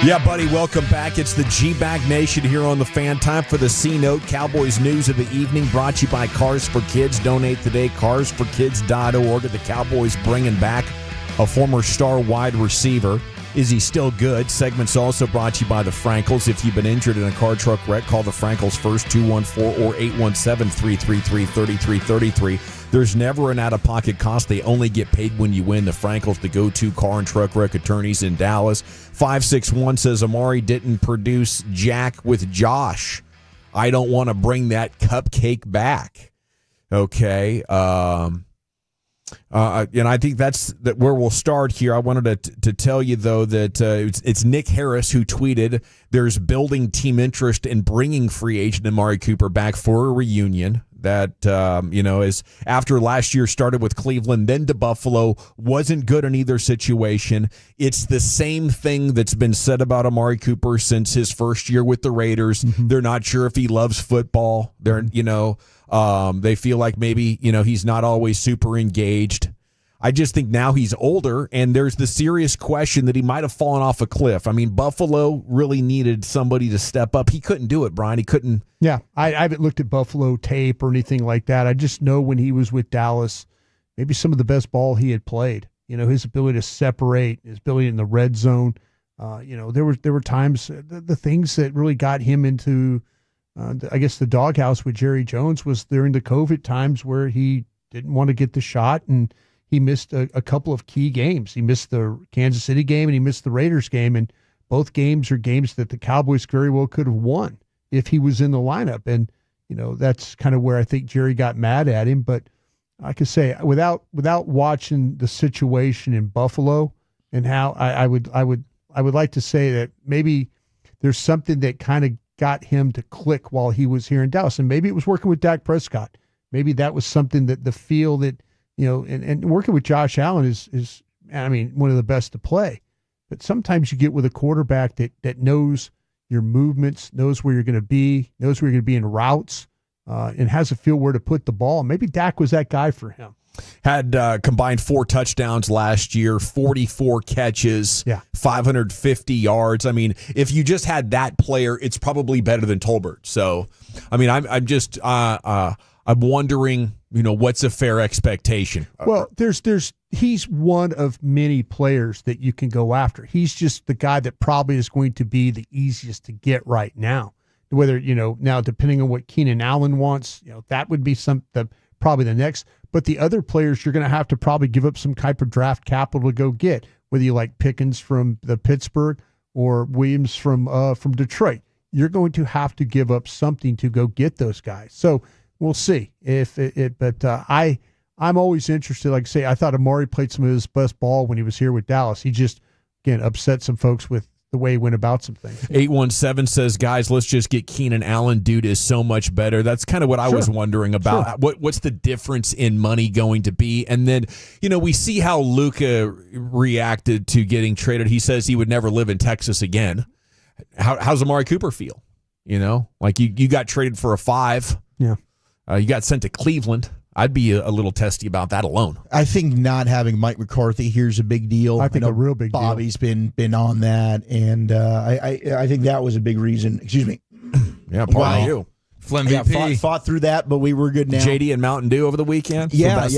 Yeah, buddy, welcome back. It's the G-Bag Nation here on the Fan. Time for the C-Note. Cowboys news of the evening brought to you by Cars for Kids. Donate today, carsforkids.org. The Cowboys bringing back a former star wide receiver. Is he still good? Segment's also brought to you by the Frankels. If you've been injured in a car truck wreck, call the Frankels first, 214 or 817-333-3333. There's never an out-of-pocket cost. They only get paid when you win. The Frankels, the go-to car and truck wreck attorneys in Dallas. 561 says Amari didn't produce Jack with Josh. I don't want to bring that cupcake back. Okay. And I think that's where we'll start here. I wanted to tell you, though, that it's Nick Harris who tweeted, there's building team interest in bringing free agent Amari Cooper back for a reunion. That, is after last year started with Cleveland, then to Buffalo, wasn't good in either situation. It's the same thing that's been said about Amari Cooper since his first year with the Raiders. Mm-hmm. They're not sure if he loves football. They feel like maybe, he's not always super engaged. I just think now he's older, and there's the serious question that he might have fallen off a cliff. I mean, Buffalo really needed somebody to step up. He couldn't do it, Brian. He couldn't. Yeah, I haven't looked at Buffalo tape or anything like that. I just know when he was with Dallas, maybe some of the best ball he had played. His ability to separate, his ability in the red zone. There were times, the things that really got him into, the doghouse with Jerry Jones was during the COVID times where he didn't want to get the shot, and he missed a couple of key games. He missed the Kansas City game and he missed the Raiders game, and both games are games that the Cowboys very well could have won if he was in the lineup. And, that's kind of where I think Jerry got mad at him. But I could say without watching the situation in Buffalo and how I would like to say that maybe there's something that kind of got him to click while he was here in Dallas. And maybe it was working with Dak Prescott. Maybe that was something that the feel that, and working with Josh Allen is one of the best to play. But sometimes you get with a quarterback that knows your movements, knows where you're going to be, knows where you're going to be in routes, and has a feel where to put the ball. Maybe Dak was that guy for him. Had combined 4 touchdowns last year, 44 catches, 550 yards. I mean, if you just had that player, it's probably better than Tolbert. So, I'm just I'm wondering, what's a fair expectation? Well, he's one of many players that you can go after. He's just the guy that probably is going to be the easiest to get right now. Whether, now depending on what Keenan Allen wants, that would be probably the next. But the other players you're going to have to probably give up some type of draft capital to go get, whether you like Pickens from the Pittsburgh or Williams from Detroit. You're going to have to give up something to go get those guys. So we'll see but I'm always interested. Like I say, I thought Amari played some of his best ball when he was here with Dallas. He just, again, upset some folks with the way he went about some things. 817 says, guys, let's just get Keenan Allen. Dude is so much better. That's kind of what I was wondering about. Sure. What's the difference in money going to be? And then, we see how Luka reacted to getting traded. He says he would never live in Texas again. How's Amari Cooper feel? Like you got traded for a 5. Yeah. You got sent to Cleveland. I'd be a little testy about that alone. I think not having Mike McCarthy here's a big deal. I think a real big Bobby's been on that, and I think that was a big reason. Excuse me. Yeah, part of you. Flem VP. Fought through that, but we were good now. JD and Mountain Dew over the weekend? Yeah,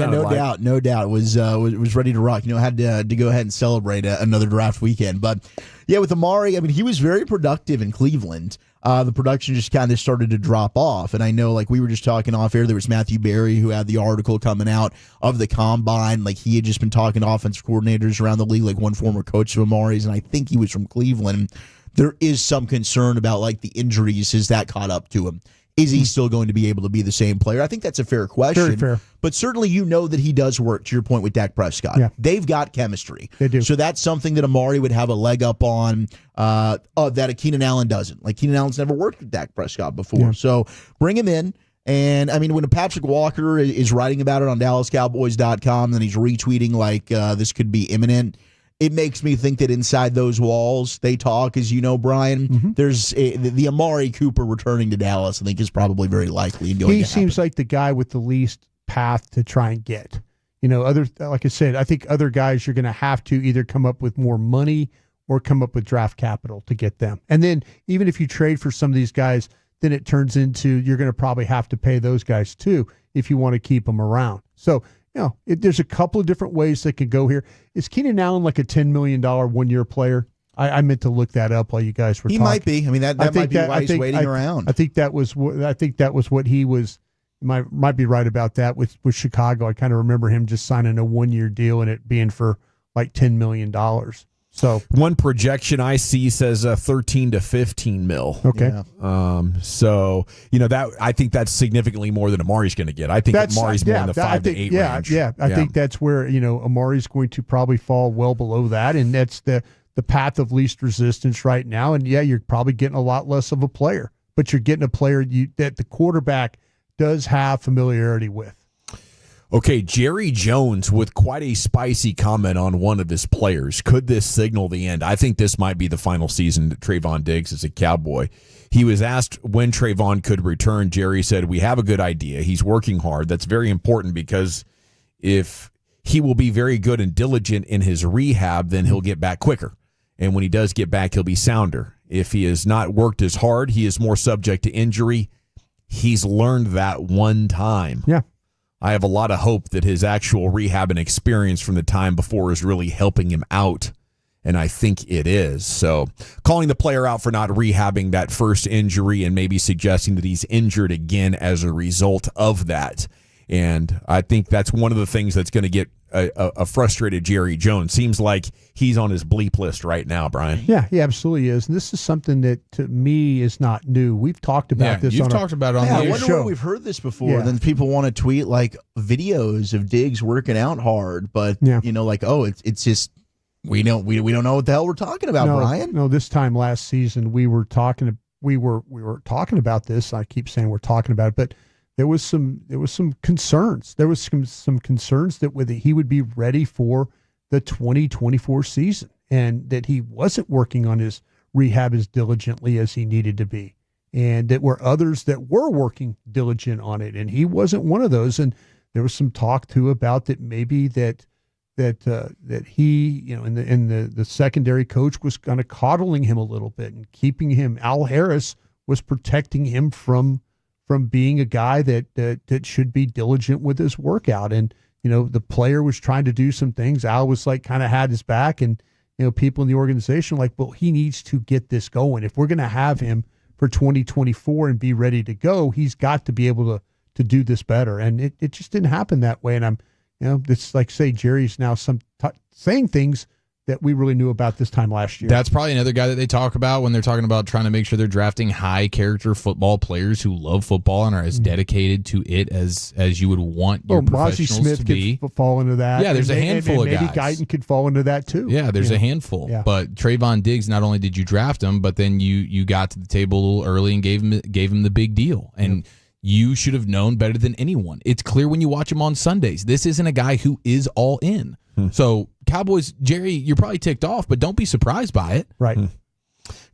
no doubt. Was ready to rock. Had to go ahead and celebrate another draft weekend. But, yeah, with Amari, he was very productive in Cleveland. The production just kind of started to drop off. And I know, like we were just talking off air, there was Matthew Berry who had the article coming out of the Combine. Like he had just been talking to offensive coordinators around the league, like one former coach of Amari's, and I think he was from Cleveland. There is some concern about like the injuries. Has that caught up to him? Is he still going to be able to be the same player? I think that's a fair question. Very fair. But certainly that he does work, to your point with Dak Prescott. Yeah. They've got chemistry. They do. So that's something that Amari would have a leg up on that a Keenan Allen doesn't. Like Keenan Allen's never worked with Dak Prescott before. Yeah. So bring him in. And, when Patrick Walker is writing about it on DallasCowboys.com, then he's retweeting like this could be imminent, it makes me think that inside those walls they talk, as you know, Brian. There's the Amari Cooper returning to Dallas. I think is probably very likely. He seems like the guy with the least path to try and get. Like I said, I think other guys you're going to have to either come up with more money or come up with draft capital to get them. And then even if you trade for some of these guys, then it turns into you're going to probably have to pay those guys too if you want to keep them around. So, there's a couple of different ways that could go here. Is Keenan Allen like a $10 million one-year player? I meant to look that up while you guys were talking. He might be. I mean, that might be why he's waiting around. I think that was what he was. Might be right about that with Chicago. I kind of remember him just signing a one-year deal and it being for like $10 million. So one projection I see says 13 to 15 mil. Okay. So that I think that's significantly more than Amari's going to get. I think Amari's more in the 5 to 8 range. I think that's where Amari's going to probably fall well below that, and that's the path of least resistance right now. And you're probably getting a lot less of a player, but you're getting a player that the quarterback does have familiarity with. Okay, Jerry Jones with quite a spicy comment on one of his players. Could this signal the end? I think this might be the final season that Trayvon Diggs is a Cowboy. He was asked when Trayvon could return. Jerry said, "We have a good idea. He's working hard." That's very important because if he will be very good and diligent in his rehab, then he'll get back quicker. And when he does get back, he'll be sounder. If he has not worked as hard, he is more subject to injury. He's learned that one time. Yeah. I have a lot of hope that his actual rehab and experience from the time before is really helping him out, and I think it is. So calling the player out for not rehabbing that first injury and maybe suggesting that he's injured again as a result of that. And I think that's one of the things that's going to get a frustrated Jerry Jones. Seems like he's on his bleep list right now, Brian. Yeah, he absolutely is. And this is something that, to me, is not new. We've talked about this. You've talked about it on I the wonder show. where we've heard this before. Then people want to tweet like videos of Diggs working out hard, but it's just we don't know what the hell we're talking about, Brian. No, this time last season we were talking about this. I keep saying we're talking about it, but there was some concerns. There was some concerns that whether he would be ready for the 2024 season, and that he wasn't working on his rehab as diligently as he needed to be, and that were others that were working diligent on it, and he wasn't one of those. And there was some talk too about that maybe that he, and the secondary coach was kind of coddling him a little bit and keeping him. Al Harris was protecting him from being a guy that should be diligent with his workout. And, the player was trying to do some things. Al was like kind of had his back, and, people in the organization were like, well, he needs to get this going. If we're going to have him for 2024 and be ready to go, he's got to be able to do this better. And it just didn't happen that way. And it's like, say, Jerry's now saying things that we really knew about this time last year. That's probably another guy that they talk about when they're talking about trying to make sure they're drafting high character football players who love football and are as dedicated to it as you would want your professionals Smith to be. Could fall into that. Yeah, there's a handful and of maybe guys. Guyton could fall into that too. Yeah, there's a handful. Yeah. But Trayvon Diggs, not only did you draft him, but then you got to the table a little early and gave him the big deal. And you should have known better than anyone. It's clear when you watch him on Sundays. This isn't a guy who is all in. So Cowboys, Jerry, you're probably ticked off, but don't be surprised by it. Right.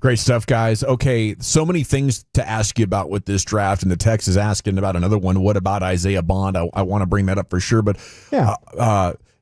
Great stuff, guys. Okay, so many things to ask you about with this draft, and the text is asking about another one. What about Isaiah Bond? I want to bring that up for sure, but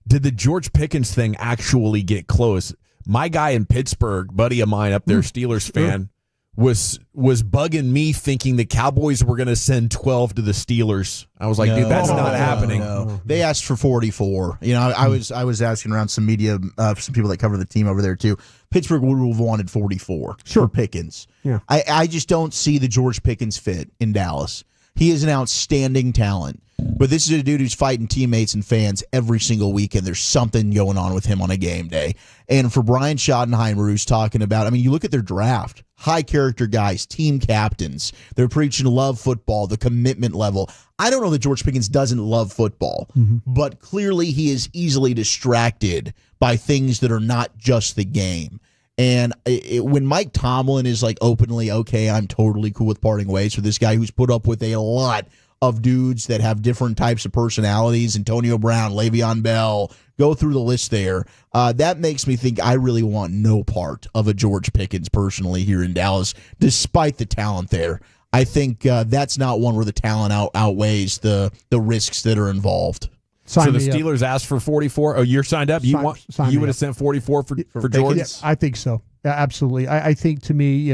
did the George Pickens thing actually get close? My guy in Pittsburgh, buddy of mine up there, Steelers fan, was bugging me thinking the Cowboys were going to send 12 to the Steelers. I was like, dude, that's not happening. No. They asked for 44. I was asking around some media, some people that cover the team over there too. Pittsburgh would have wanted 44 for Pickens. Yeah. I just don't see the George Pickens fit in Dallas. He is an outstanding talent, but this is a dude who's fighting teammates and fans every single weekend. There's something going on with him on a game day. And for Brian Schottenheimer, who's talking about, you look at their draft, high character guys, team captains. They're preaching love football, the commitment level. I don't know that George Pickens doesn't love football, but clearly he is easily distracted by things that are not just the game. And when Mike Tomlin is like openly, okay, I'm totally cool with parting ways for this guy who's put up with a lot of dudes that have different types of personalities, Antonio Brown, Le'Veon Bell, go through the list there. That makes me think I really want no part of a George Pickens personally here in Dallas, despite the talent there. I think that's not one where the talent outweighs the risks that are involved. So the Steelers asked for 44. Oh, you're signed up. You would have sent 44 for George? Yeah, I think so. Yeah, absolutely. I think, to me,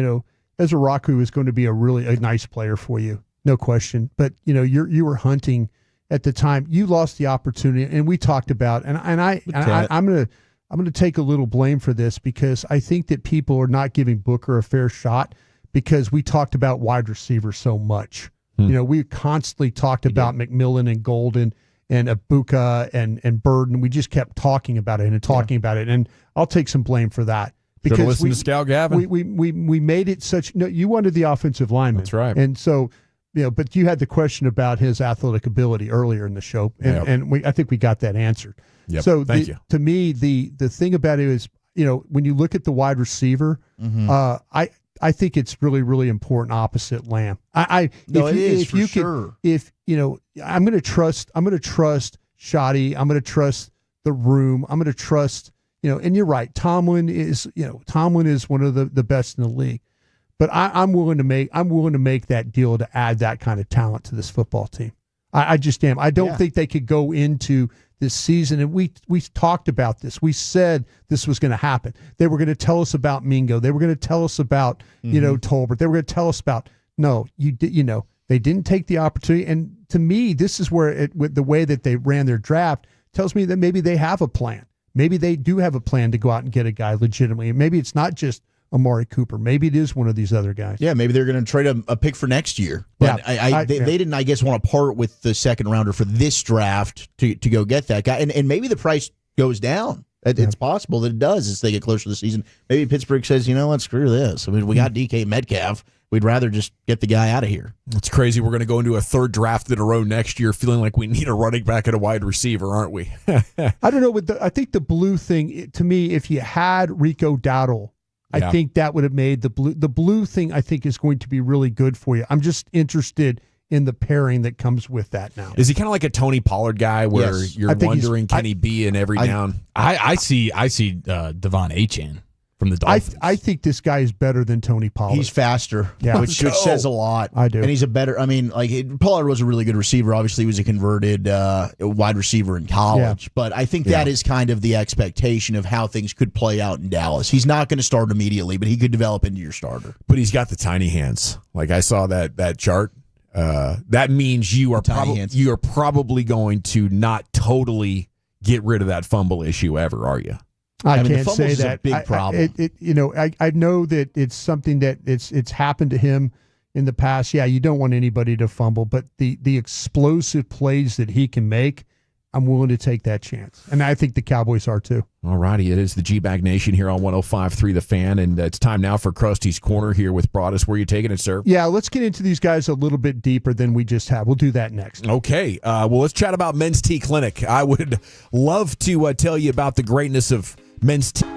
Ezra Raku is going to be a nice player for you, no question. But you were hunting at the time. You lost the opportunity, and we talked about. I'm going to take a little blame for this, because I think that people are not giving Booker a fair shot, because we talked about wide receivers so much. We constantly talked about McMillan and Golden and Ibuka and Burden. We just kept talking about it and talking about it, and I'll take some blame for that. Because listen to Scal Gavin. We made it such. No, you wanted the offensive lineman. That's right. And so, but you had the question about his athletic ability earlier in the show, and I think we got that answered. Yep. So Thank you. To me, the thing about it is, when you look at the wide receiver, I think it's really, really important opposite Lamb. I'm going to trust Shoddy. I'm going to trust the room. I'm going to trust. And you're right. Tomlin is one of the best in the league, but I'm willing to make that deal to add that kind of talent to this football team. I just am. I don't think they could go into this season, and we talked about this. We said this was going to happen. They were going to tell us about Mingo. They were going to tell us about Tolbert. They were going to tell us about they didn't take the opportunity. And to me, this is where with the way that they ran their draft tells me that maybe they have a plan. Maybe they do have a plan to go out and get a guy legitimately. And maybe it's not just Amari Cooper. Maybe it is one of these other guys. Yeah, maybe they're going to trade a pick for next year. But they didn't, I guess, want to part with the second rounder for this draft to go get that guy. And maybe the price goes down. It's possible that it does as they get closer to the season. Maybe Pittsburgh says, let's screw this. I mean, we got DK Metcalf. We'd rather just get the guy out of here. It's crazy. We're going to go into a third draft in a row next year feeling like we need a running back and a wide receiver, aren't we? I don't know. I think the blue thing, to me, if you had Rico Dowdle, I think that would have made the blue thing, I think, is going to be really good for you. I'm just interested in the pairing that comes with that now. Is he kind of like a Tony Pollard guy where you're wondering, can he be in every down? I see Devon Achane from the Dolphins. I think this guy is better than Tony Pollard. He's faster, which says a lot. I do. And he's a better, Pollard was a really good receiver. Obviously, he was a converted wide receiver in college. But I think that is kind of the expectation of how things could play out in Dallas. He's not going to start immediately, but he could develop into your starter. But he's got the tiny hands. Like I saw that chart. That means you are probably going to not totally get rid of that fumble issue ever, are you? I can't say that. A big problem. I know that it's something that it's happened to him in the past. Yeah, you don't want anybody to fumble, but the explosive plays that he can make, I'm willing to take that chance. And I think the Cowboys are too. All righty. It is the G-Bag Nation here on 105.3 The Fan, and it's time now for Krusty's Corner here with Broaddus. Where are you taking it, sir? Yeah, let's get into these guys a little bit deeper than we just have. We'll do that next. Okay. Well, let's chat about Men's Tea Clinic. I would love to tell you about the greatness of Men's Tea.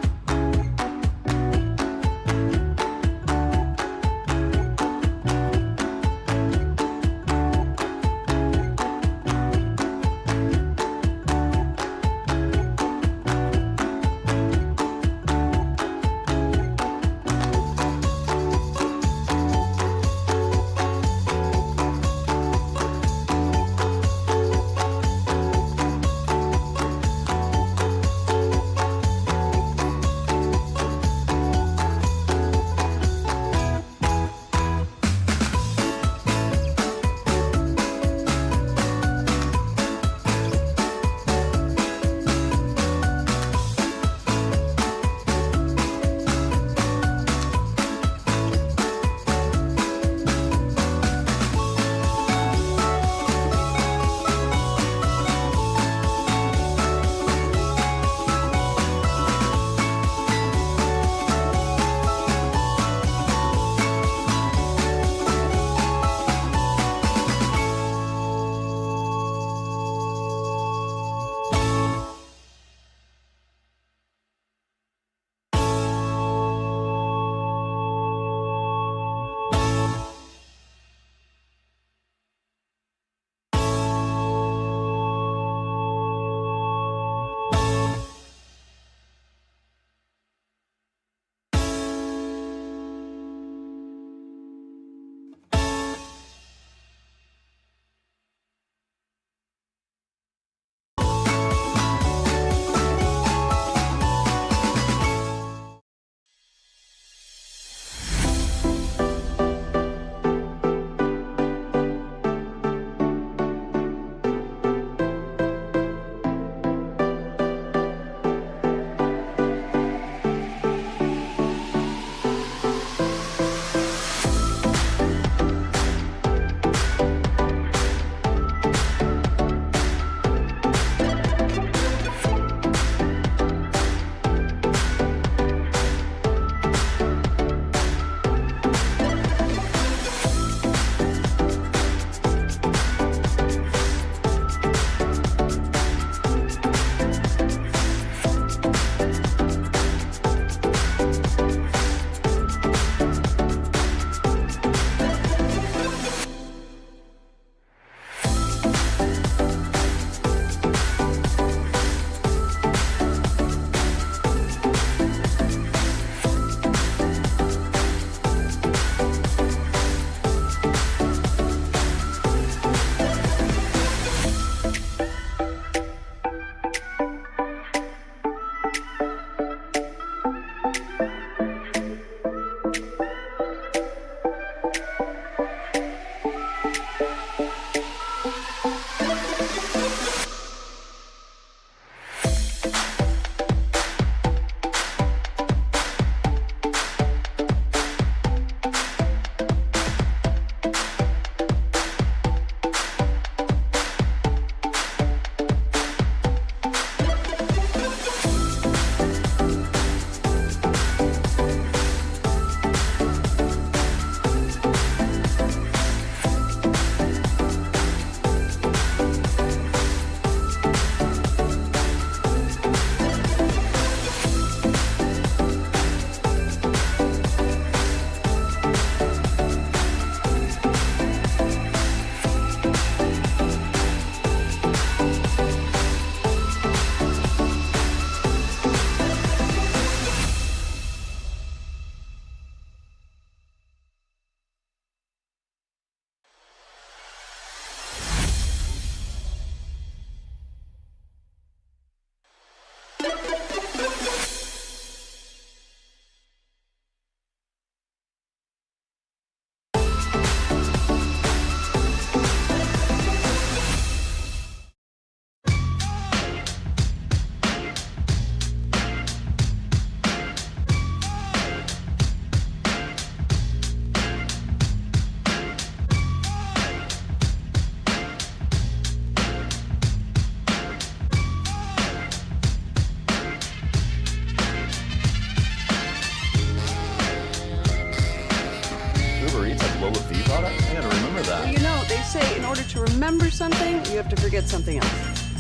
Okay, in order to remember something, you have to forget something else.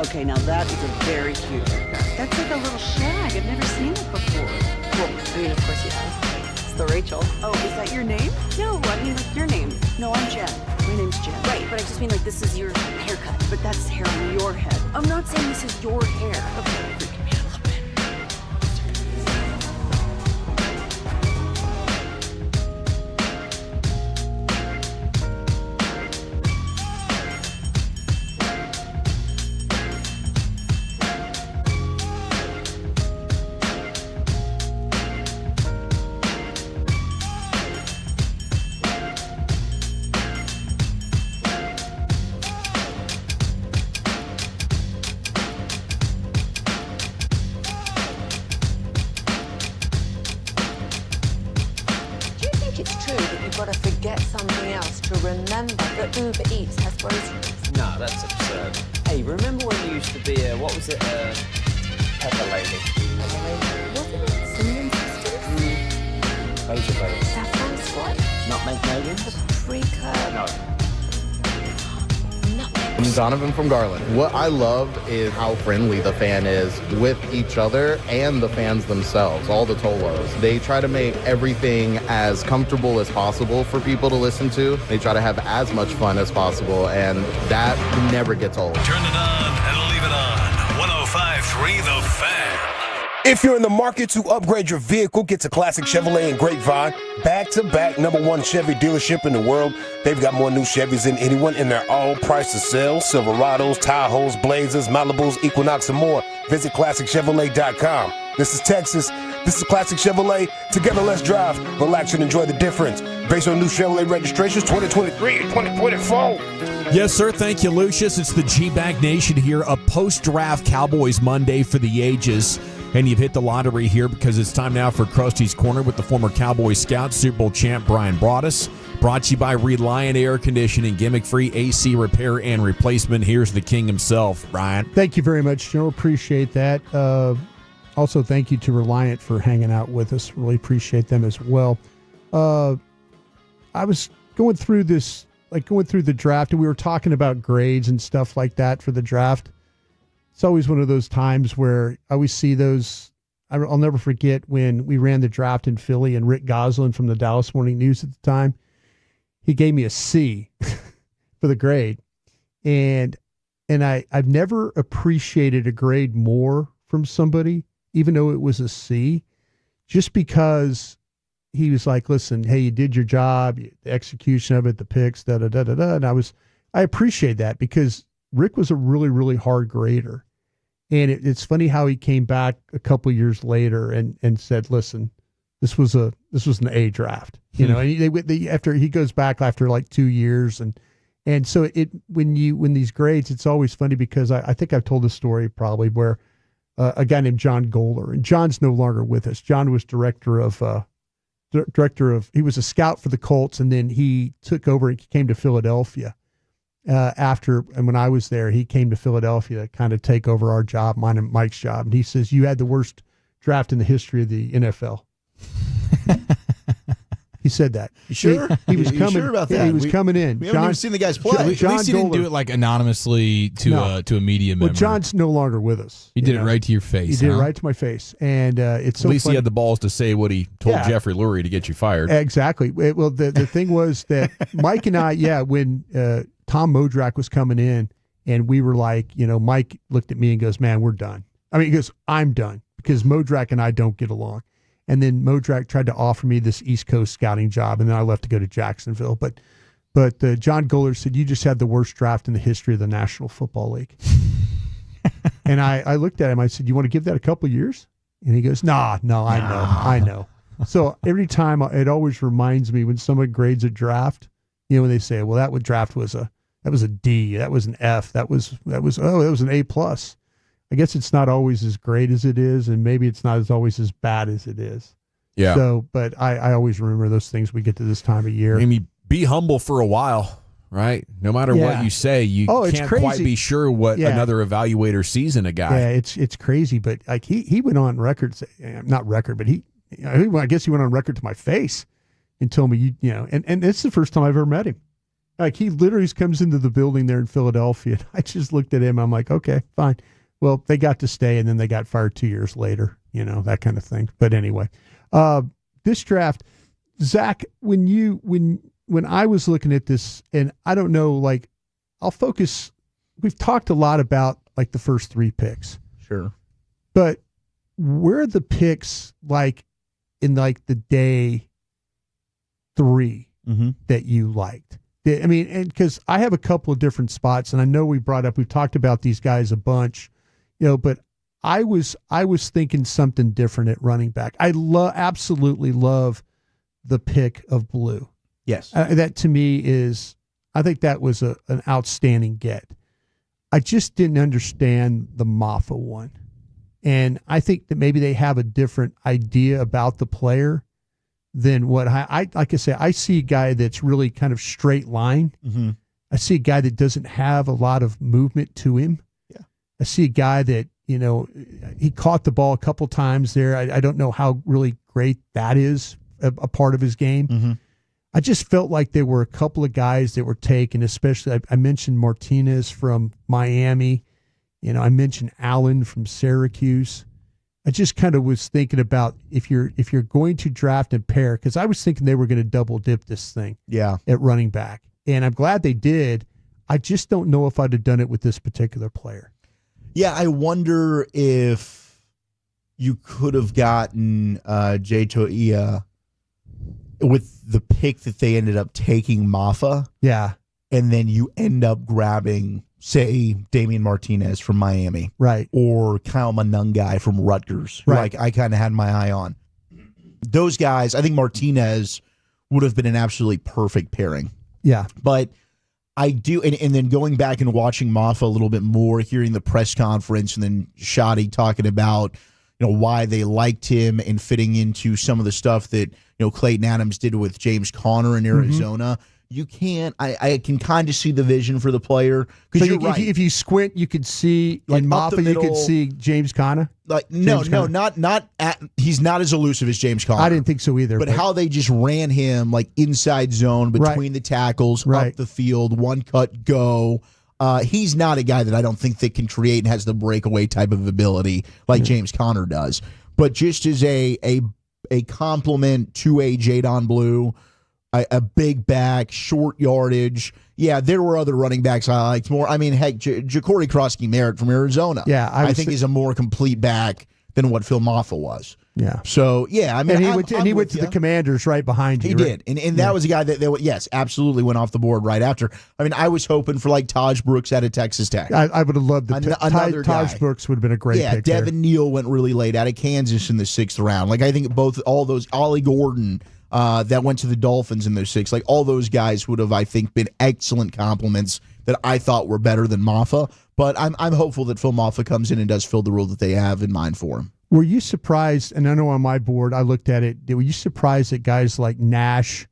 Okay, now that is a very cute haircut. That's like a little shag. I've never seen it before. Well, I mean, of course you have. It's the Rachel. Oh, is that your name? No, I mean like your name. No, I'm Jen. My name's Jen. Right, but I just mean like this is your haircut. But that's hair on your head. I'm not saying this is your hair. Okay, freaking me out a little bit. It's true that you've got to forget something else to remember that Uber Eats has groceries. No, that's absurd. Hey, remember when you used to be a, what was it, pepper lady? Wasn't it Cinnamon Sisters? Major lady. Saffron Squad? Nutmeg Megan? Paprika? No. I'm Donovan from Garland. What I love is how friendly the fan is with each other and the fans themselves, all the Tolos. They try to make everything as comfortable as possible for people to listen to. They try to have as much fun as possible, and that never gets old. Turn it on and leave it on. 105.3 The Fan. If you're in the market to upgrade your vehicle, get to Classic Chevrolet in Grapevine. Back-to-back #1 Chevy dealership in the world. They've got more new Chevys than anyone, and they're all priced to sell. Silverados, Tahoes, Blazers, Malibus, Equinox, and more. Visit ClassicChevrolet.com. This is Texas. This is Classic Chevrolet. Together, let's drive, relax, and enjoy the difference. Based on new Chevrolet registrations 2023 and 2024. Yes, sir. Thank you, Lucius. It's the G-Bag Nation here. A post-draft Cowboys Monday for the ages. And you've hit the lottery here because it's time now for Krusty's Corner with the former Cowboys scout, Super Bowl champ Brian Broaddus. Brought to you by Reliant Air Conditioning, gimmick-free AC repair and replacement. Here's the king himself, Brian. Thank you very much, Joe. Appreciate that. Also, thank you to Reliant for hanging out with us. Really appreciate them as well. I was going through the draft, and we were talking about grades and stuff like that for the draft. It's always one of those times where I always see those. I'll never forget when we ran the draft in Philly, and Rick Goslin from the Dallas Morning News at the time, he gave me a C for the grade. And I've never appreciated a grade more from somebody, even though it was a C, just because he was like, listen, hey, you did your job, the execution of it, the picks, da-da-da-da-da. And I appreciate that because Rick was a really, really hard grader. And it's funny how he came back a couple of years later and said, listen, this was an A draft, you know, and after he goes back after like 2 years. And so when these grades, it's always funny because I think I've told this story probably where a guy named John Goler, and John's no longer with us. John was he was a scout for the Colts, and then he took over and came to Philadelphia. And when I was there, he came to Philadelphia to kind of take over our job, mine and Mike's job. And he says, you had the worst draft in the history of the NFL. He said that. You sure? He was coming. Sure about that? Yeah, he was coming in. We haven't even seen the guys play. At least he didn't do it like anonymously to a media member. Well, John's no longer with us. He did it right to your face. He did it right to my face. And it's so At least funny. he had the balls to say what he told Jeffrey Lurie to get you fired. Exactly. Well, the thing was that Mike and I, when Tom Modrak was coming in, and we were like, Mike looked at me and goes, man, we're done. I mean, he goes, I'm done because Modrak and I don't get along. And then Modrak tried to offer me this East Coast scouting job, and then I left to go to Jacksonville. But John Goler said, you just had the worst draft in the history of the National Football League. And I looked at him. I said, you want to give that a couple of years? And he goes, no, I know. So every time it always reminds me when someone grades a draft, when they say, well, that draft was a D, that was an F, that was an A plus. I guess it's not always as great as it is, and maybe it's not always as bad as it is. Yeah. So, but I always remember those things we get to this time of year. I mean, be humble for a while, right? No matter what you say, you can't quite be sure what another evaluator sees in a guy. Yeah, it's crazy, but like he went on record, not record, but I guess he went on record to my face and told me, and it's the first time I've ever met him. Like he literally comes into the building there in Philadelphia. And I just looked at him. I'm like, okay, fine. Well, they got to stay, and then they got fired 2 years later. That kind of thing. But anyway, this draft, Zach, when I was looking at this, and I don't know, like, I'll focus. We've talked a lot about like the first 3 picks. Sure. But where are the picks like in like the day 3 that you liked? I mean, and because I have a couple of different spots, and I know we've talked about these guys a bunch, but I was thinking something different at running back. I absolutely love the pick of Blue. Yes. That to me I think that was an outstanding get. I just didn't understand the Maffa one. And I think that maybe they have a different idea about the player than what I like I say, I see a guy that's really kind of straight line. I see a guy that doesn't have a lot of movement to him. Yeah. I see a guy that, he caught the ball a couple times there. I don't know how really great that is a part of his game. I just felt like there were a couple of guys that were taken, especially I mentioned Martinez from Miami. I mentioned Allen from Syracuse. I just kind of was thinking about if you're going to draft and pair, because I was thinking they were going to double dip this thing at running back. And I'm glad they did. I just don't know if I'd have done it with this particular player. Yeah, I wonder if you could have gotten Jay Toia with the pick that they ended up taking Maffa. Yeah. And then you end up grabbing, say, Damian Martinez from Miami. Right. Or Kyle Monungai from Rutgers, who right. I kind of had my eye on. Those guys, I think Martinez would have been an absolutely perfect pairing. Yeah. But I do, and then going back and watching Maffa a little bit more, hearing the press conference, and then Shadi talking about, why they liked him and fitting into some of the stuff that, Clayton Adams did with James Conner in Arizona. You can't, I can kind of see the vision for the player. So you're right. if you squint, you could see, Like in Maffa, you could see James Conner. Like, not he's not as elusive as James Conner. I didn't think so either. But how they just ran him like inside zone between the tackles, up the field, one cut, go. He's not a guy that I don't think that can create and has the breakaway type of ability like James Conner does. But just as a compliment to a Jadon Blue, a big back, short yardage. Yeah, there were other running backs I liked more. I mean, heck, Ja'Cory Krosky-Merritt from Arizona. Yeah, I think is a more complete back than what Phil Maffa was. Yeah. So, yeah, I mean, and he went to the Commanders right behind you. He did. And that was a guy that, yes, absolutely went off the board right after. I mean, I was hoping for like Taj Brooks out of Texas Tech. I would have loved another guy. Taj Brooks would have been a great pick. Devin there. Neal went really late out of Kansas in the 6th round. Like, I think all those, Ollie Gordon, that went to the Dolphins in those 6, like all those guys would have, I think, been excellent compliments that I thought were better than Maffa. But I'm hopeful that Phil Maffa comes in and does fill the role that they have in mind for him. Were you surprised, and I know on my board I looked at it, were you surprised at guys like Nash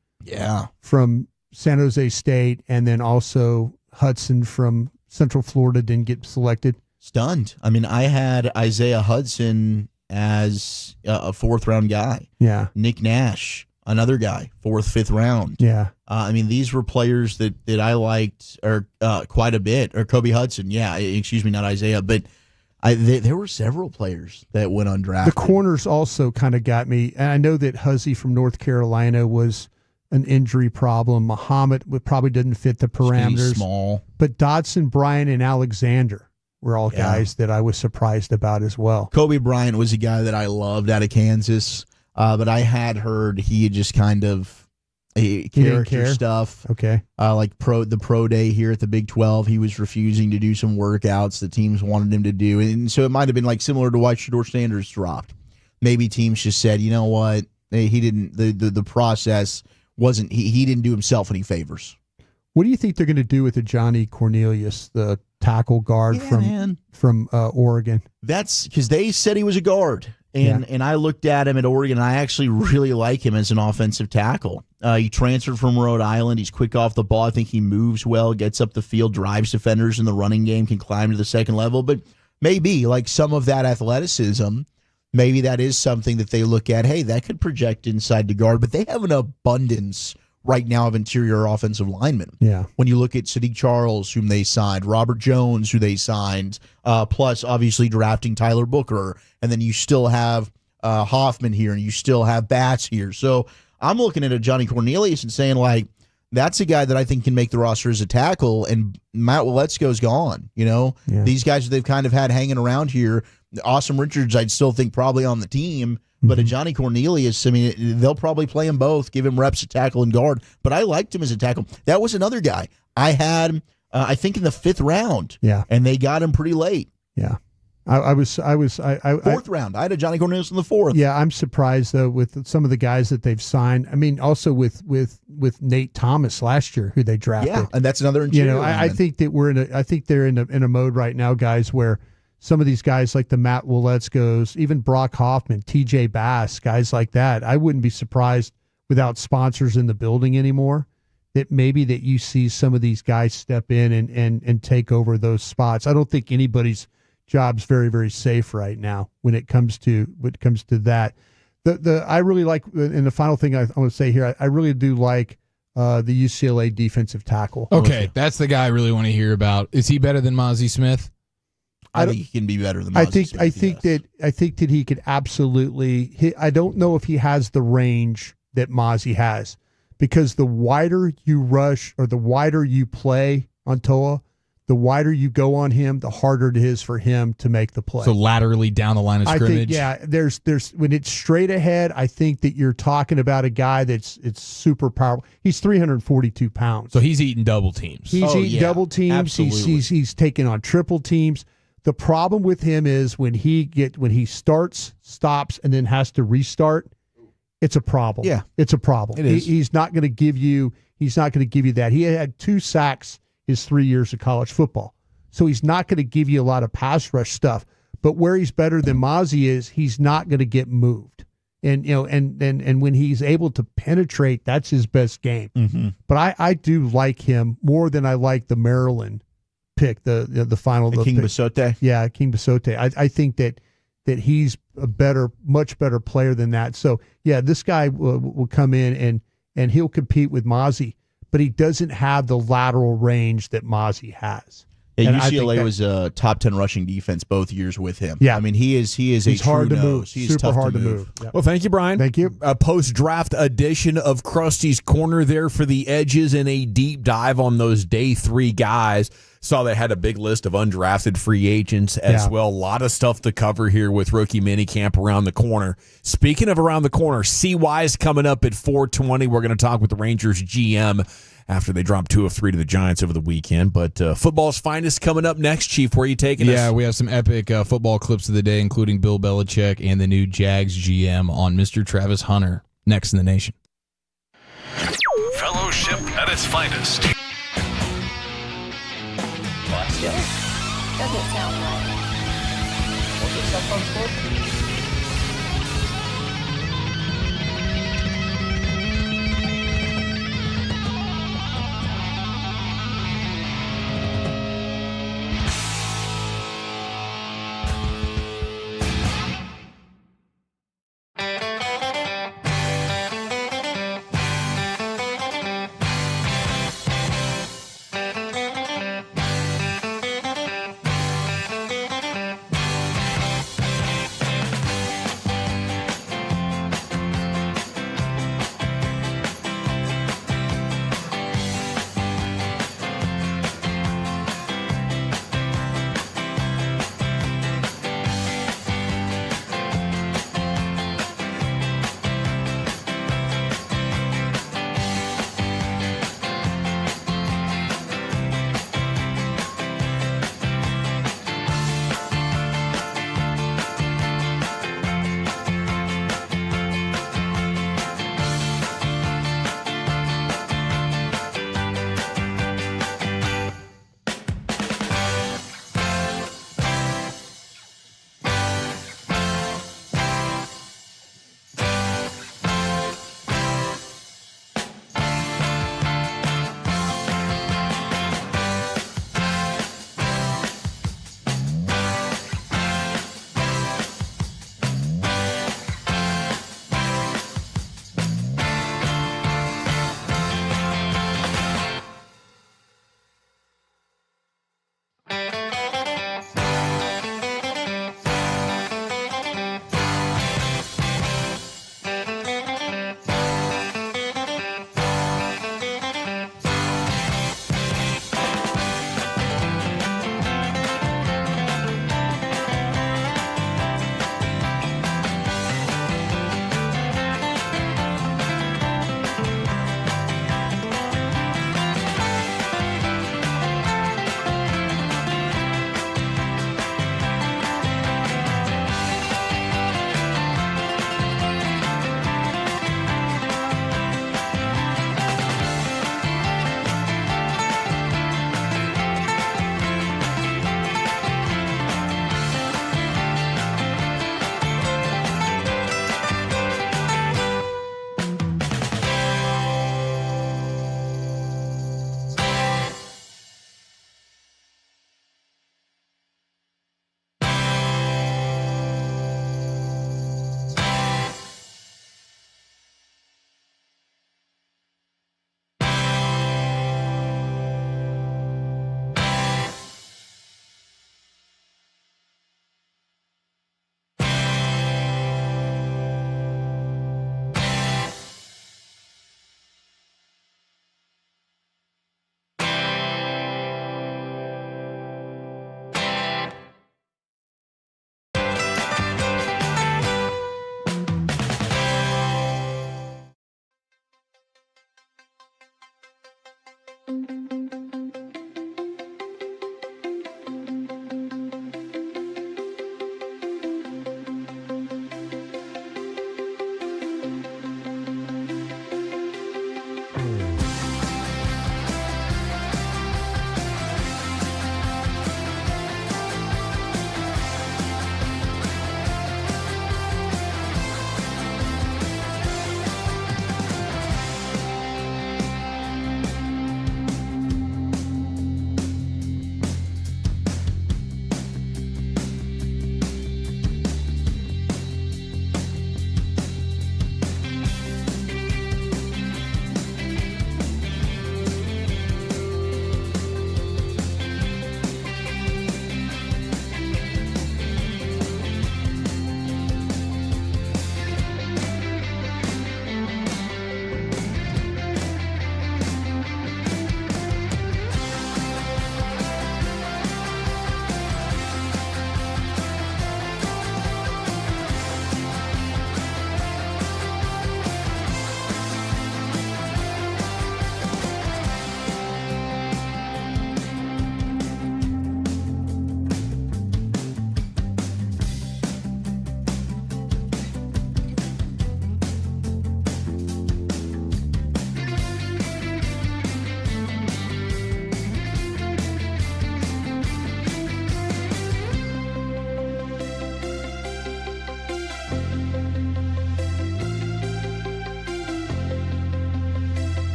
from San Jose State and then also Hudson from Central Florida didn't get selected? Stunned. I mean, I had Isaiah Hudson as a 4th-round guy. Yeah. Nick Nash, another guy, 4th, 5th round. Yeah. I mean, these were players that I liked quite a bit. Or Kobe Hudson, not Isaiah, but there were several players that went undrafted. The corners also kind of got me. And I know that Huzzy from North Carolina was an injury problem. Muhammad probably didn't fit the parameters. Skinny, small. But Dodson, Bryant, and Alexander were all guys that I was surprised about as well. Kobe Bryant was a guy that I loved out of Kansas, but I had heard he had just kind of character stuff. Okay. Like the pro day here at the Big 12, he was refusing to do some workouts that teams wanted him to do. And so it might have been like similar to why Shador Sanders dropped. Maybe teams just said, you know what? He didn't, the process wasn't, he didn't do himself any favors. What do you think they're going to do with the Johnny Cornelius, the tackle guard from Oregon? That's because they said he was a guard. And I looked at him at Oregon, and I actually really like him as an offensive tackle. He transferred from Rhode Island. He's quick off the ball. I think he moves well, gets up the field, drives defenders in the running game, can climb to the second level. But maybe, like some of that athleticism, maybe that is something that they look at, hey, that could project inside the guard. But they have an abundance right now of interior offensive linemen. Yeah. When you look at Sadiq Charles, whom they signed, Robert Jones, who they signed, plus obviously drafting Tyler Booker, and then you still have Hoffman here, and you still have Batts here. So I'm looking at a Johnny Cornelius and saying, like, that's a guy that I think can make the roster as a tackle, and Matt Waletzko's gone. These guys they've kind of had hanging around here. Awesome Richards, I'd still think probably on the team, but a Johnny Cornelius, I mean, they'll probably play him both, give him reps at tackle and guard. But I liked him as a tackle. That was another guy I had, I think, in the 5th round. Yeah, and they got him pretty late. Yeah, I was 4th round. I had a Johnny Cornelius in the 4th. Yeah, I'm surprised though with some of the guys that they've signed. I mean, also with Nate Thomas last year, who they drafted. Yeah, and that's another interior. I think that I think they're in a mode right now, guys, where some of these guys like the Matt Waletzkos, even Brock Hoffman, TJ Bass, guys like that, I wouldn't be surprised without sponsors in the building anymore that maybe that you see some of these guys step in and take over those spots. I don't think anybody's job's very, very safe right now when it comes to that. I really like, and the final thing I want to say here, I really do like the UCLA defensive tackle. Okay, that's the guy I really want to hear about. Is he better than Mozzie Smith? I think he can be better than Mozzie Smith. I think that he could absolutely. I don't know if he has the range that Mozzie has, because the wider you rush or the wider you play on Toa, the wider you go on him, the harder it is for him to make the play. So laterally down the line of scrimmage. I think, there's when it's straight ahead, I think that you're talking about a guy it's super powerful. He's 342 pounds. So he's eating double teams. He's eating double teams. Absolutely. He's taking on triple teams. The problem with him is when he starts, stops, and then has to restart, it's a problem. Yeah, it's a problem. It is. He's not going to give you. He's not going to give you that. He had 2 sacks his 3 years of college football, so he's not going to give you a lot of pass rush stuff. But where he's better than Mozzie is, he's not going to get moved. And and when he's able to penetrate, that's his best game. Mm-hmm. But I do like him more than I like the Maryland pick, the final King pick. Basote. Yeah, King Basote. I think that he's a much better player than that. So yeah, this guy will come in and he'll compete with Mozzie, but he doesn't have the lateral range that Mozzie has. Yeah, UCLA was a top 10 rushing defense both years with him. Yeah, I mean he's a hard true to move. nose. He's Super tough hard to to move. Yep. Well, thank you, Brian. Thank you. A post-draft edition of Krusty's Corner there for the edges and a deep dive on those day 3 guys. Saw they had a big list of undrafted free agents as well. A lot of stuff to cover here with rookie minicamp around the corner. Speaking of around the corner, CY's coming up at 4:20. We're going to talk with the Rangers GM after they dropped 2 of 3 to the Giants over the weekend. But football's finest coming up next, Chief. Where are you taking us? Yeah, we have some epic football clips of the day, including Bill Belichick and the new Jags GM on Mr. Travis Hunter, next in the nation. Fellowship at its finest. Doesn't sound right. What's your cell phone for?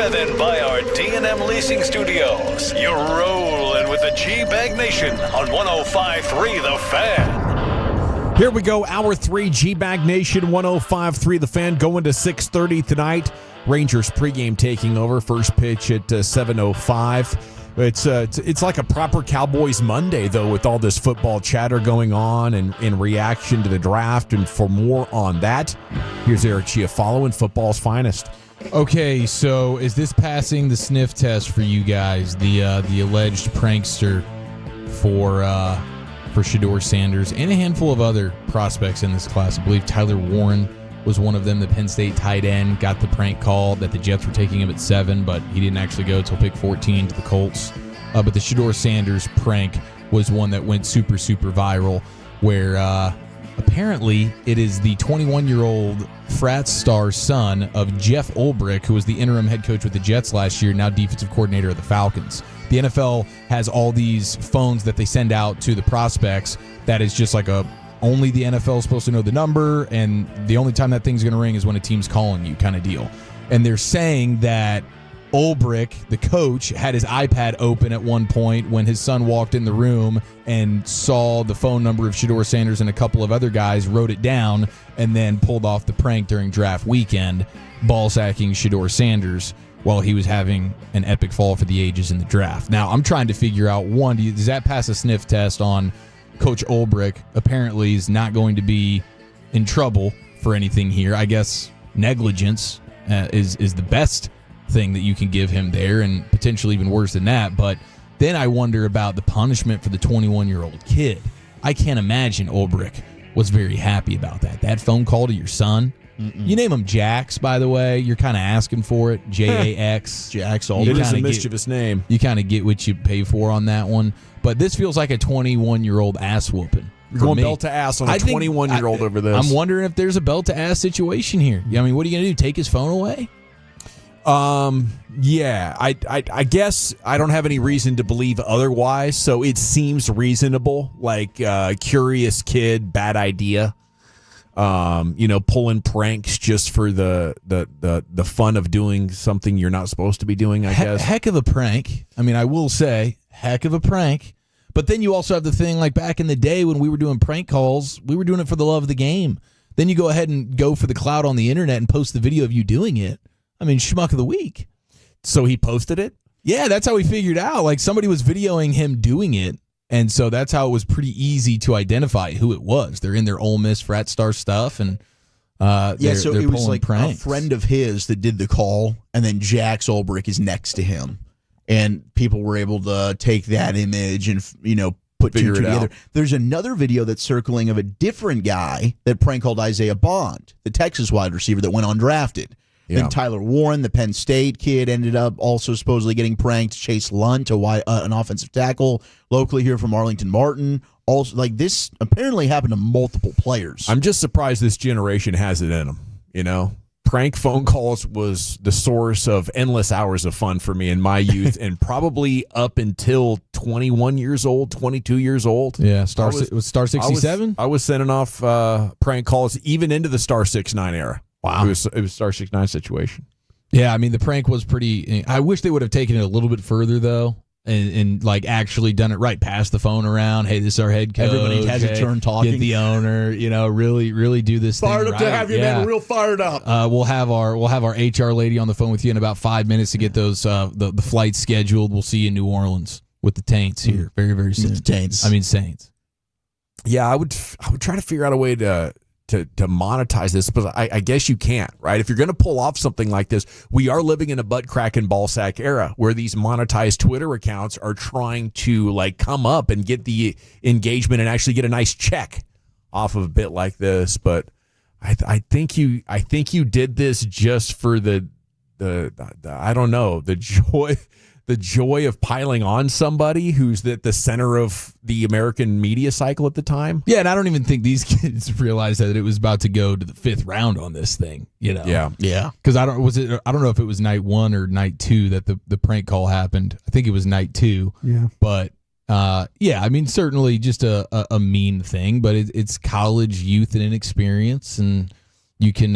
than by our D&M Leasing Studios. You're rolling with the G-Bag Nation on 105.3 The Fan. Here we go, Hour 3, G-Bag Nation, 105.3 The Fan, going to 6:30 tonight. Rangers pregame taking over, first pitch at 7:05. It's like a proper Cowboys Monday, though, with all this football chatter going on and in reaction to the draft. And for more on that, here's Eric Chiafalo in football's finest. Okay, so is this passing the sniff test for you guys? The alleged prankster for Shador Sanders and a handful of other prospects in this class. I believe Tyler Warren was one of them. The Penn State tight end got the prank call that the Jets were taking him at 7, but he didn't actually go till pick 14 to the Colts. But the Shador Sanders prank was one that went super, super viral, where apparently it is the 21-year-old frat star son of Jeff Ulbrich, who was the interim head coach with the Jets last year, now defensive coordinator of the Falcons. The NFL has all these phones that they send out to the prospects that is just like only the NFL is supposed to know the number, and the only time that thing's going to ring is when a team's calling you kind of deal. And they're saying that Ulbrich, the coach, had his iPad open at one point when his son walked in the room and saw the phone number of Shador Sanders and a couple of other guys, wrote it down, and then pulled off the prank during draft weekend, ball sacking Shador Sanders while he was having an epic fall for the ages in the draft. Now, I'm trying to figure out, one, does that pass a sniff test on Coach Ulbrich? Apparently is not going to be in trouble for anything here. I guess negligence is the best thing that you can give him there, and potentially even worse than that. But then I wonder about the punishment for the 21-year-old kid. I can't imagine Ulbrich was very happy about that. That phone call to your son. You name him Jax, by the way. You're kind of asking for it. Jax. Jax. It is a mischievous name. You kind of get what you pay for on that one. But this feels like a 21-year-old ass whooping. You're going belt to ass on a 21-year-old over this. I'm wondering if there's a belt to ass situation here. I mean, what are you going to do? Take his phone away? Yeah. I guess I don't have any reason to believe otherwise. So it seems reasonable. Like curious kid, bad idea. Pulling pranks just for the fun of doing something you're not supposed to be doing, I guess. Heck of a prank. I mean, I will say, heck of a prank. But then you also have the thing, like back in the day when we were doing prank calls, we were doing it for the love of the game. Then you go ahead and go for the clout on the internet and post the video of you doing it. I mean, schmuck of the week. So he posted it? Yeah, that's how we figured out. Like somebody was videoing him doing it. And so that's how it was pretty easy to identify who it was. They're in their Ole Miss frat star stuff, and so it was like pranks. A friend of his that did the call, and then Jax Ulbrich is next to him, and people were able to take that image and put two together. There's another video that's circling of a different guy that prank called Isaiah Bond, the Texas wide receiver that went undrafted. Yeah. Then Tyler Warren, the Penn State kid, ended up also supposedly getting pranked. Chase Lunt, an offensive tackle locally here from Arlington Martin. Also, like this apparently happened to multiple players. I'm just surprised this generation has it in them. Prank phone calls was the source of endless hours of fun for me in my youth, and probably up until 21 years old, 22 years old. Yeah, it was Star 67? I was sending off prank calls even into the Star 69 era. Wow. It was Star 69 situation. Yeah, I mean, the prank was pretty... I wish they would have taken it a little bit further, though, and like actually done it right, pass the phone around. Hey, this is our head coach. Everybody has a turn talking. Get the owner, really do this fired thing up right. to have your man real fired up. We'll have our HR lady on the phone with you in about 5 minutes to get those the flights scheduled. We'll see you in New Orleans with the Taints here very, very soon. The Taints. I mean, Saints. Yeah, I would try to figure out a way to monetize this, but I guess you can't, right? If you're going to pull off something like this, we are living in a butt-cracking ballsack era where these monetized Twitter accounts are trying to like come up and get the engagement and actually get a nice check off of a bit like this. But I think you did this just for the I don't know, the joy of piling on somebody who's at the center of the American media cycle at the time. Yeah, and I don't even think these kids realized that it was about to go to the 5th round on this thing. Yeah. Because I don't know if it was night 1 or night 2 that the prank call happened. I think it was night 2. Yeah. But I mean, certainly just a mean thing, but it's college youth and inexperience, and you can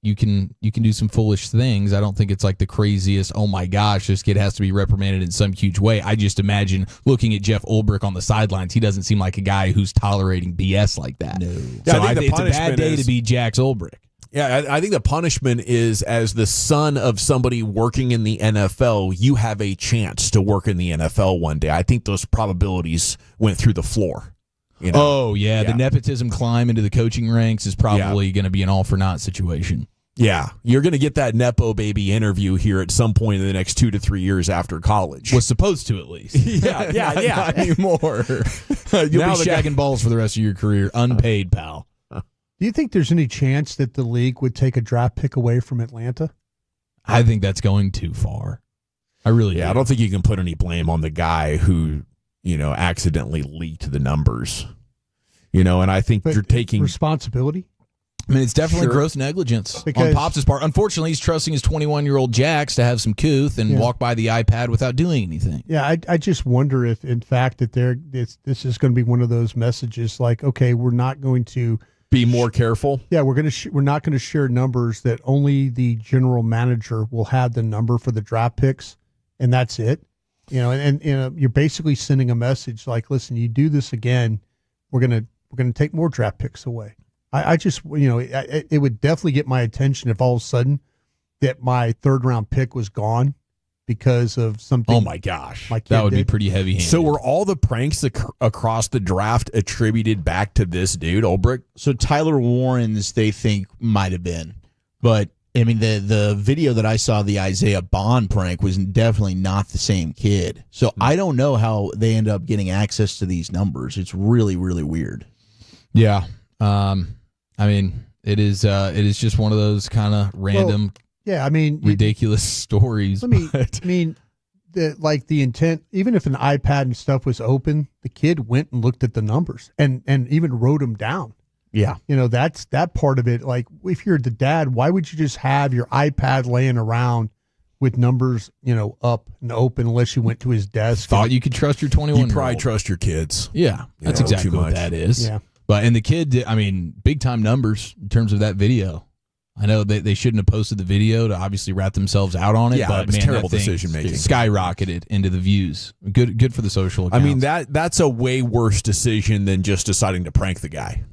you can do some foolish things. I don't think it's like the craziest, oh my gosh, this kid has to be reprimanded in some huge way. I just imagine looking at Jeff Ulbrich on the sidelines, he doesn't seem like a guy who's tolerating BS like that. No. So I think it's a bad day to be Jax Ulbrich. Yeah, I think the punishment is, as the son of somebody working in the NFL, you have a chance to work in the NFL one day. I think those probabilities went through the floor. You know? Oh, yeah. The nepotism climb into the coaching ranks is probably going to be an all-for-naught situation. Yeah. You're going to get that Nepo baby interview here at some point in the next 2 to 3 years after college. Was supposed to, at least. yeah. Not anymore. You'll be shagging balls for the rest of your career, unpaid, pal. Do you think there's any chance that the league would take a draft pick away from Atlanta? I think that's going too far. I really do. I don't think you can put any blame on the guy who, accidentally leaked the numbers. And I think you're taking responsibility. I mean, it's definitely gross negligence on Pops' part. Unfortunately, he's trusting his 21-year-old Jax to have some couth and walk by the iPad without doing anything. Yeah, I just wonder if, in fact, that this is going to be one of those messages like, okay, we're not going to be more careful. Yeah, we're not going to share numbers that only the general manager will have the number for the draft picks, and that's it. And you're basically sending a message like, listen, you do this again, we're gonna take more draft picks away. I just it would definitely get my attention if all of a sudden that my 3rd round pick was gone because of something. Oh my gosh, that would be pretty heavy-handed. So were all the pranks across the draft attributed back to this dude, Ulbrich? So Tyler Warren's they think might have been, but I mean the video that I saw, the Isaiah Bond prank, was definitely not the same kid. So I don't know how they end up getting access to these numbers. It's really, really weird. Yeah, I mean it is just one of those kind of random. Yeah, I mean, ridiculous stories. The intent, even if an iPad and stuff was open, the kid went and looked at the numbers and even wrote them down. Yeah. That's that part of it. Like, if you're the dad, why would you just have your iPad laying around with numbers, up and open unless you went to his desk? Thought you could trust your 21-year-old. You probably trust your kids. Yeah, that's exactly what that is. Yeah. But, and the kid, I mean, big-time numbers in terms of that video. I know they shouldn't have posted the video to obviously rat themselves out on it, but it was terrible decision making. Skyrocketed into the views. Good for the social accounts. I mean, that's a way worse decision than just deciding to prank the guy.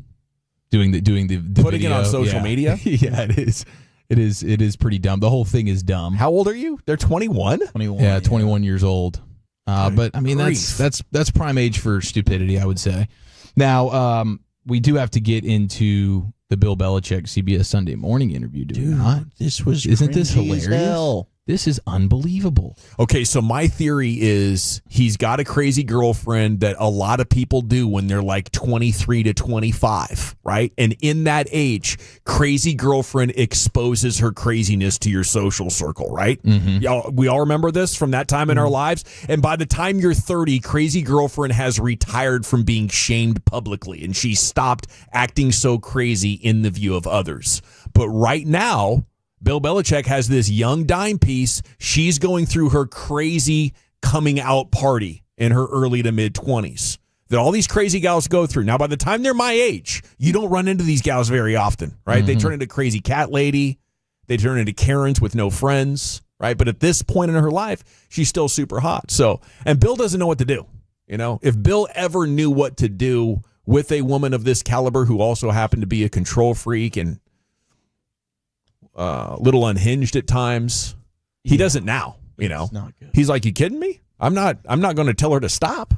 Doing the putting video, it on social media. Yeah, it is. It is pretty dumb. The whole thing is dumb. How old are you? They're 21? 21. Yeah, 21 years old. But I mean, that's prime age for stupidity, I would say. Now, we do have to get into the Bill Belichick CBS Sunday Morning interview, do we not? Isn't this hilarious? This is unbelievable. Okay, so my theory is he's got a crazy girlfriend that a lot of people do when they're like 23 to 25, right? And in that age, crazy girlfriend exposes her craziness to your social circle, right? Mm-hmm. We all remember this from that time in our lives. And by the time you're 30, crazy girlfriend has retired from being shamed publicly, and she stopped acting so crazy in the view of others. But right now, Bill Belichick has this young dime piece. She's going through her crazy coming out party in her early to mid 20s that all these crazy gals go through. Now, by the time they're my age, you don't run into these gals very often, right? Mm-hmm. They turn into crazy cat lady. They turn into Karens with no friends, right? But at this point in her life, she's still super hot. So, and Bill doesn't know what to do. If Bill ever knew what to do with a woman of this caliber who also happened to be a control freak and a little unhinged at times, he doesn't now. It's not good. He's like, you kidding me? I'm not going to tell her to stop.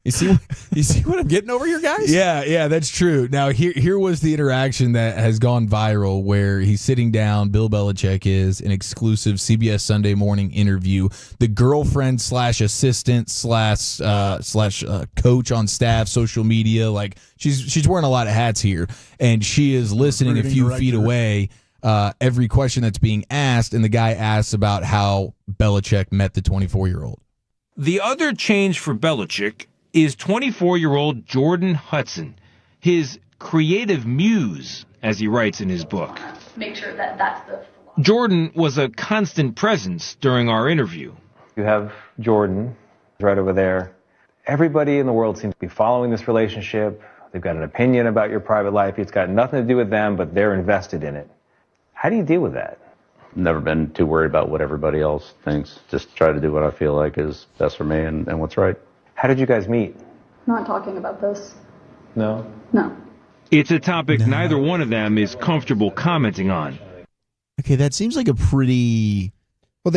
You see what I'm getting over here, guys? Yeah, that's true. Now, here was the interaction that has gone viral where he's sitting down, Bill Belichick is, an exclusive CBS Sunday Morning interview. The girlfriend / assistant / coach on staff, social media, like she's wearing a lot of hats here, and she is listening a few feet away. Every question that's being asked, and the guy asks about how Belichick met the 24-year-old. The other change for Belichick is 24-year-old Jordan Hudson, his creative muse, as he writes in his book. Make sure that's the... Jordan was a constant presence during our interview. You have Jordan right over there. Everybody in the world seems to be following this relationship. They've got an opinion about your private life. It's got nothing to do with them, but they're invested in it. How do you deal with that? Never been too worried about what everybody else thinks. Just try to do what I feel like is best for me and what's right. How did you guys meet? Not talking about this. No? No. It's a topic neither one of them is comfortable commenting on. Okay, that seems like a pretty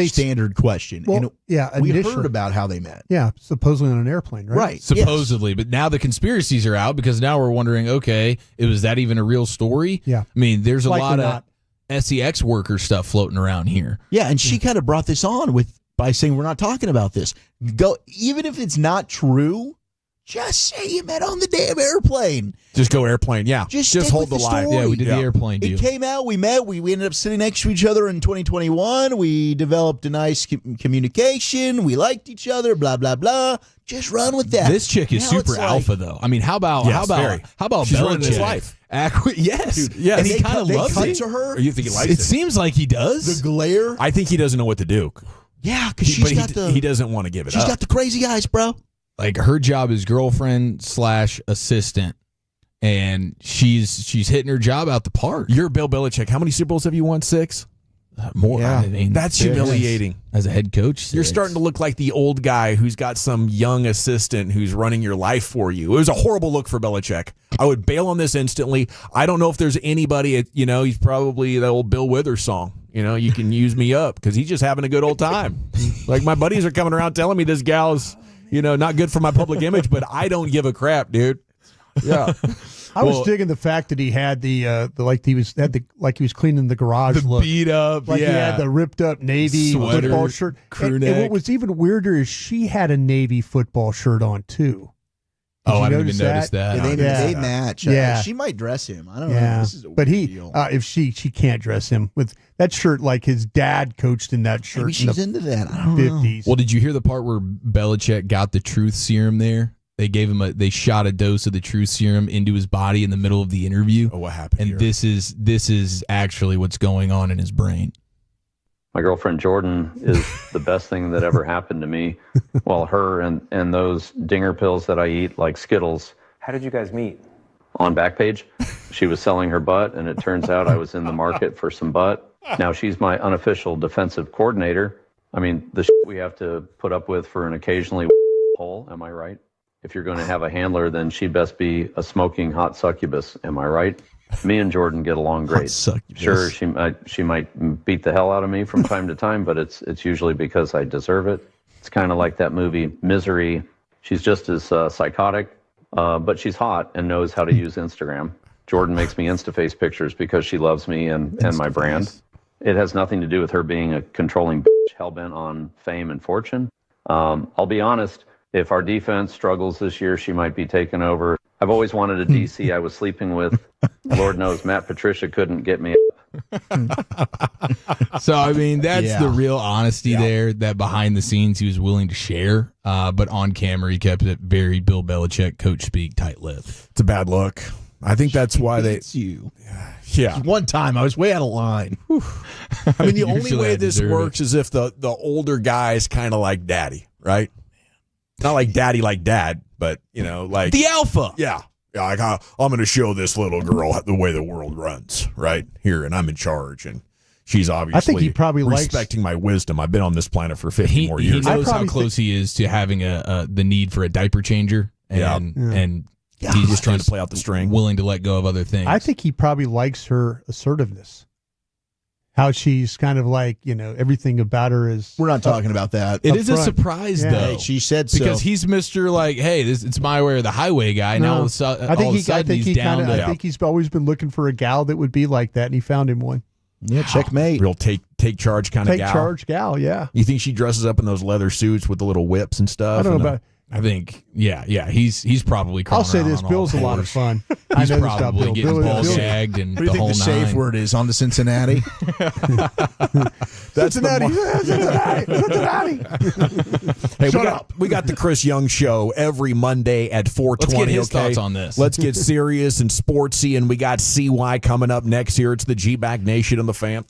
standard question. Well, And yeah, we initially- heard about how they met. Yeah, supposedly on an airplane, right? Right. Supposedly, but now the conspiracies are out because now we're wondering, okay, was that even a real story? Yeah. I mean, there's a Likely lot not. of SEX worker stuff floating around here. Yeah, and she kind of brought this on by saying we're not talking about this. Go, even if it's not true, just say you met on the damn airplane. Just go airplane. Yeah. Just Just stick hold with the the line. story. Yeah, we did the airplane deal. It came out, we met, we ended up sitting next to each other in 2021. We developed a nice communication. We liked each other, blah, blah, blah. Just run with that. This chick is Now super it's like- alpha, though. I mean, how about Yes, very. She's running his Belichick? life. Yes, Dude, yes. and he They kind of they loves cut it. to her. Or you think he likes It it? seems like he does. The glare. I think he doesn't know what to do. Yeah, because she's But got the. he doesn't want to give it She's up. got the crazy eyes, bro. Like her job is girlfriend / assistant, and she's hitting her job out the park. You're Bill Belichick. How many Super Bowls have you won? 6? More. Yeah. I mean, That's six. humiliating. As a head coach. You're 6. starting to look like the old guy who's got some young assistant who's running your life for you. It was a horrible look for Belichick. I would bail on this instantly. I don't know if there's anybody, he's probably the old Bill Withers song. You can use me up because he's just having a good old time. Like my buddies are coming around telling me this gal's, not good for my public image, but I don't give a crap, dude. Yeah. I was digging the fact that he had he was cleaning the garage look. Beat up, Like he had the ripped up Navy Sweater, football shirt. crew And neck. what was even weirder is she had a Navy football shirt on too. Did Oh, you I didn't even notice notice that. Yeah, they match. Yeah. She might dress him. I don't know. Yeah, This is a but weird deal. if she can't dress him with that shirt, like his dad coached in that shirt. Maybe she's into that. I don't know. 50s. Well, did you hear the part where Belichick got the truth serum there? They gave him they shot a dose of the truth serum into his body in the middle of the interview. Oh, what happened And here? this is actually what's going on in his brain. My girlfriend Jordan is the best thing that ever happened to me. While her and those dinger pills that I eat, like Skittles, How did you guys meet? on Backpage, she was selling her butt, and it turns out I was in the market for some butt. Now she's my unofficial defensive coordinator. I mean, the shit we have to put up with for an occasionally hole, am I right? If you're going to have a handler, then she'd best be a smoking hot succubus, am I right? Me and Jordan get along great. Sure, she might beat the hell out of me from time to time, but it's usually because I deserve it. It's kind of like that movie Misery. She's just as psychotic, but she's hot and knows how to use Instagram. Jordan makes me Instaface pictures because she loves me and my brand. It has nothing to do with her being a controlling bitch hellbent on fame and fortune. I'll be honest, if our defense struggles this year, she might be taken over. I've always wanted a DC I was sleeping with. Lord knows Matt Patricia couldn't get me. So, I mean, that's Yeah. the real honesty there, that behind the scenes he was willing to share. But on camera, he kept it very Bill Belichick, coach speak, tight lip. It's a bad look. I think that's why they. It's you. Yeah. One time I was way out of line. I mean, the only Usually way I this deserve works is if the older guy is kind of like daddy, right? Not like daddy like dad, but, like. The alpha. Yeah. Yeah, like I'm going to show this little girl the way the world runs, right? Here, and I'm in charge, and she's obviously he probably likes- respecting my wisdom. I've been on this planet for 50 more years. He knows how close he is to having the need for a diaper changer, and He's just trying to play out the string. Willing to let go of other things. I think he probably likes her assertiveness. How she's kind of like, everything about her is. We're not talking about that. It is a front. surprise, Yeah. though. Hey, she said so. Because he's Mr. Like, hey, it's my way or the highway guy. Now all of a sudden, I think he's down to. I think he's always been looking for a gal that would be like that, and he found him one. Yeah, checkmate. Real take charge kind of Take gal. charge gal, yeah. You think she dresses up in those leather suits with the little whips and stuff? I don't know and about. I think, yeah, he's probably. I'll say crawling this: around on Bill's a all lot of fours. fun. I He's know this about probably Bill. getting Bill- ball Bill- gagged and What do you the think whole the safe nine. word is on the Cincinnati? That's Cincinnati. Hey, we got the Chris Young Show every Monday at 4:20. Let's get his okay? thoughts on this. Let's get serious and sportsy, and we got CY coming up next here. It's the G-Bag Nation and the Fan.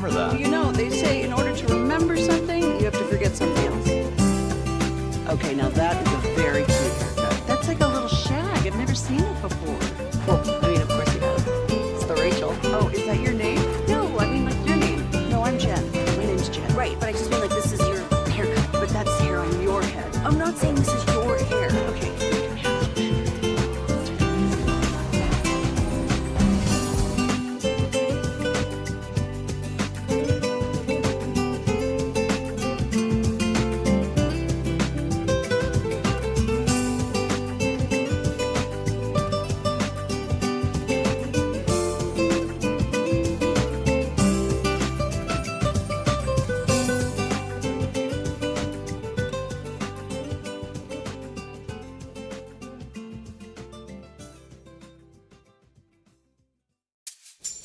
remember that. You know, they say in order to remember something, you have to forget something else. Okay, now that is a very cute haircut. That's like a little shag. I've never seen it before. Well, I mean, of course you have. It's the Rachel. Oh, is that your name? No, I mean like your name. No, I'm Jen. My name's Jen. Right, but I just mean like this is your haircut. But that's hair on your head. I'm not saying this is your hair. Okay.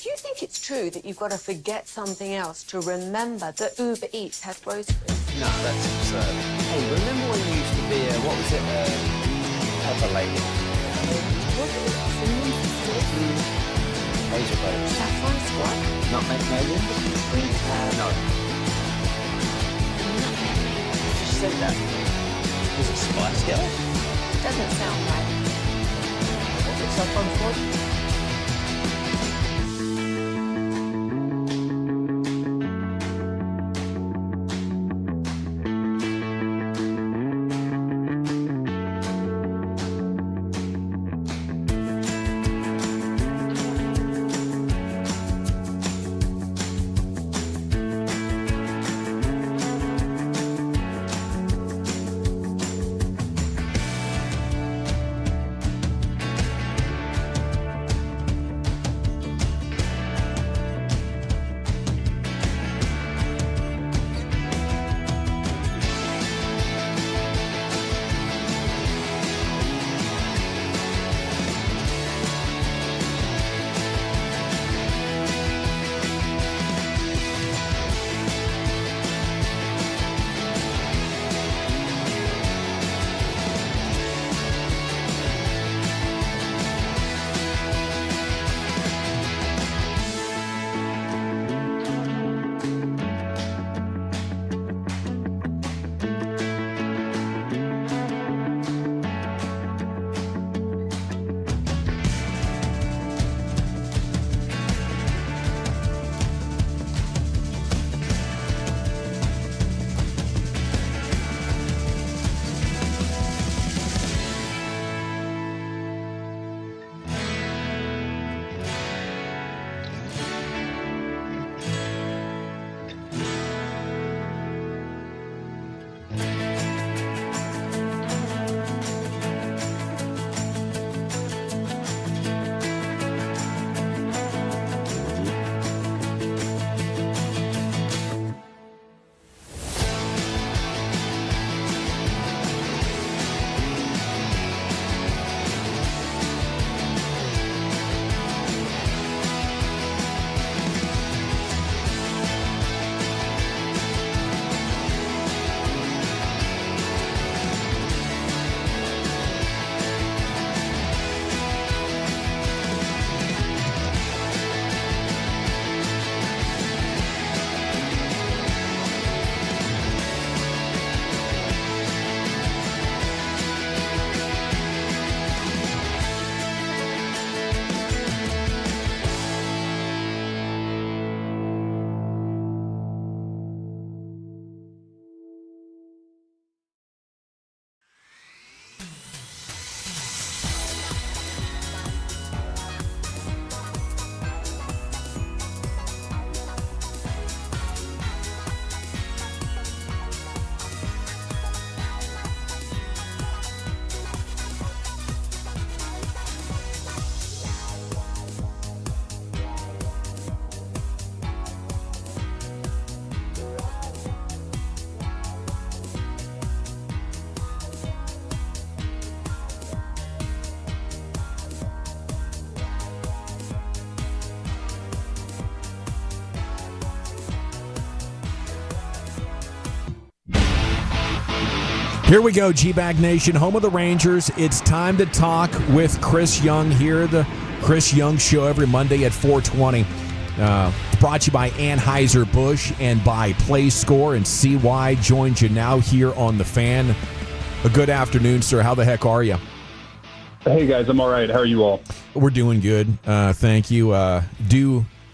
Do you think it's true that you've got to forget something else to remember that Uber Eats has groceries? No, that's absurd. Hey, remember when you used to be a, what was it, pepper lady? Razor blades. Saffron squad? Nutmeg maybe? No. You said that. Was it Spice Girls? Doesn't sound right. Was it Saffron squad? Here we go, G-Bag Nation, home of the Rangers. It's time to talk with Chris Young here, the Chris Young Show every Monday at 4:20. brought to you by Anheuser-Busch and by PlayScore, and CY joins you now here on The Fan. A good afternoon, sir. How the heck are you? Hey, guys. I'm all right. How are you all? We're doing good. Thank you.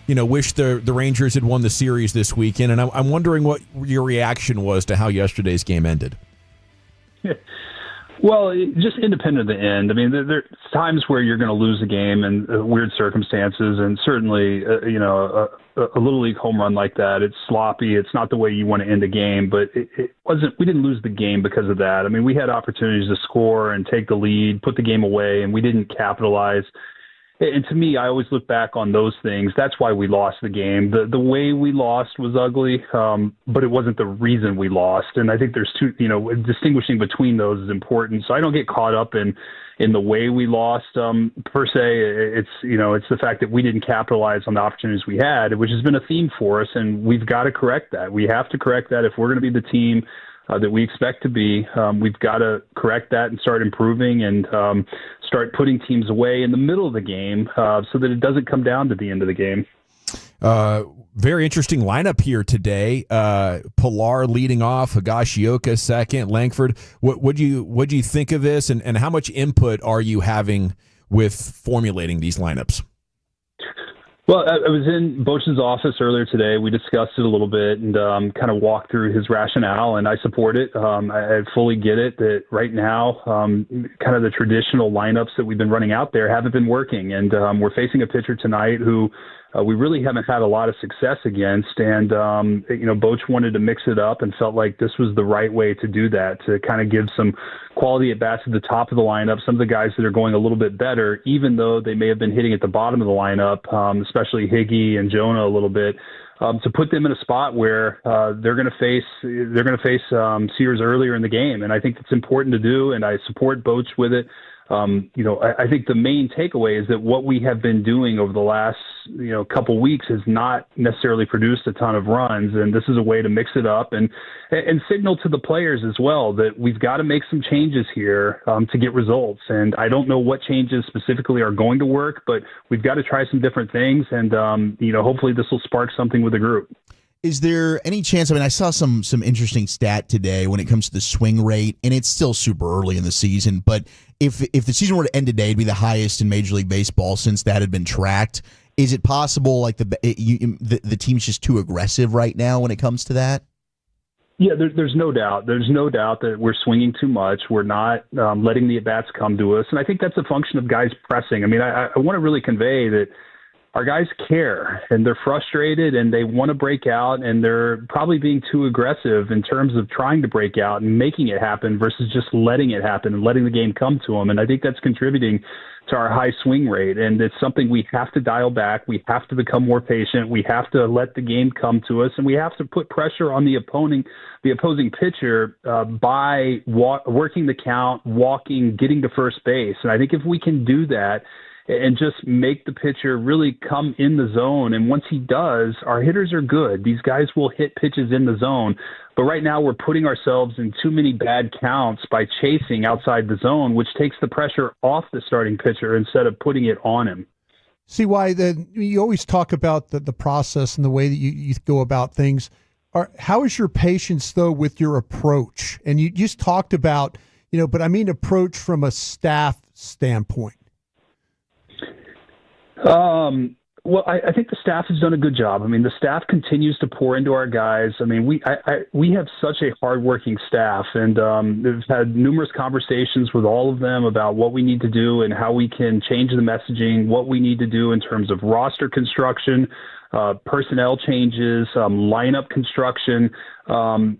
Wish the Rangers had won the series this weekend, and I'm wondering what your reaction was to how yesterday's game ended. Well, just independent of the end. I mean, there are times where you're going to lose a game in weird circumstances, and certainly, a Little League home run like that, it's sloppy. It's not the way you want to end a game, but it wasn't. We didn't lose the game because of that. I mean, we had opportunities to score and take the lead, put the game away, and we didn't capitalize. And to me, I always look back on those things. That's why we lost the game. The way we lost was ugly, but it wasn't the reason we lost. And I think there's distinguishing between those is important. So I don't get caught up in the way we lost per se. It's the fact that we didn't capitalize on the opportunities we had, which has been a theme for us, and we've got to correct that. We have to correct that if we're going to be the team that we expect to be. We've got to correct that and start improving and start putting teams away in the middle of the game so that it doesn't come down to the end of the game. Very interesting lineup here today. Pilar leading off, Higashioka second, Langford. What do you think of this, and how much input are you having with formulating these lineups? Well, I was in Boch's office earlier today. We discussed it a little bit and kind of walked through his rationale, and I support it. I fully get it that right now kind of the traditional lineups that we've been running out there haven't been working, and we're facing a pitcher tonight who we really haven't had a lot of success against, and Boch wanted to mix it up and felt like this was the right way to do that, to kind of give some quality at bats at the top of the lineup, some of the guys that are going a little bit better, even though they may have been hitting at the bottom of the lineup, especially Higgy and Jonah a little bit, to put them in a spot where they're going to face Sears earlier in the game, and I think it's important to do, and I support Boch with it. I think the main takeaway is that what we have been doing over the last, couple weeks has not necessarily produced a ton of runs. And this is a way to mix it up and signal to the players as well that we've got to make some changes here to get results. And I don't know what changes specifically are going to work, but we've got to try some different things. And, hopefully this will spark something with the group. Is there any chance? I mean, I saw some interesting stat today when it comes to the swing rate, and it's still super early in the season. But if the season were to end today, it'd be the highest in Major League Baseball since that had been tracked. Is it possible like the team's just too aggressive right now when it comes to that? Yeah, there's no doubt. There's no doubt that we're swinging too much. We're not letting the at-bats come to us. And I think that's a function of guys pressing. I mean, I want to really convey that our guys care, and they're frustrated, and they want to break out, and they're probably being too aggressive in terms of trying to break out and making it happen versus just letting it happen and letting the game come to them. And I think that's contributing to our high swing rate, and it's something we have to dial back. We have to become more patient. We have to let the game come to us, and we have to put pressure on the opposing pitcher by working the count, walking, getting to first base. And I think if we can do that and just make the pitcher really come in the zone, and once he does, our hitters are good. These guys will hit pitches in the zone. But right now we're putting ourselves in too many bad counts by chasing outside the zone, which takes the pressure off the starting pitcher instead of putting it on him. See why you always talk about the process and the way that you go about things. How is your patience, though, with your approach? And you just talked about, but I mean approach from a staff standpoint. Well, I think the staff has done a good job. I mean, the staff continues to pour into our guys. I mean, we have such a hardworking staff, and we've had numerous conversations with all of them about what we need to do and how we can change the messaging, what we need to do in terms of roster construction, personnel changes, lineup construction,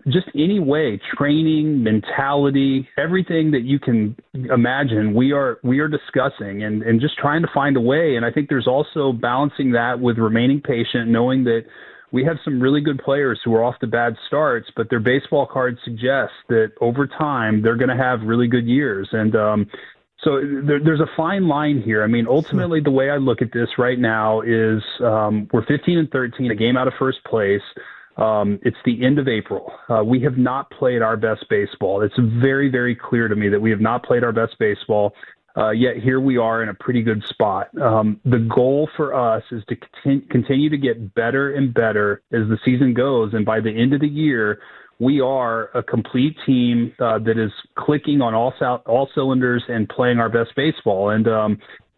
just any way, training, mentality, everything that you can imagine, we are discussing and just trying to find a way. And I think there's also balancing that with remaining patient, knowing that we have some really good players who are off to bad starts, but their baseball cards suggest that over time they're going to have really good years. And so there's a fine line here. I mean, ultimately, the way I look at this right now is we're 15-13, a game out of first place. It's the end of April. We have not played our best baseball. It's very, very clear to me that we have not played our best baseball. Yet here we are in a pretty good spot. The goal for us is to continue to get better and better as the season goes. And by the end of the year, we are a complete team that is clicking on all cylinders and playing our best baseball. And,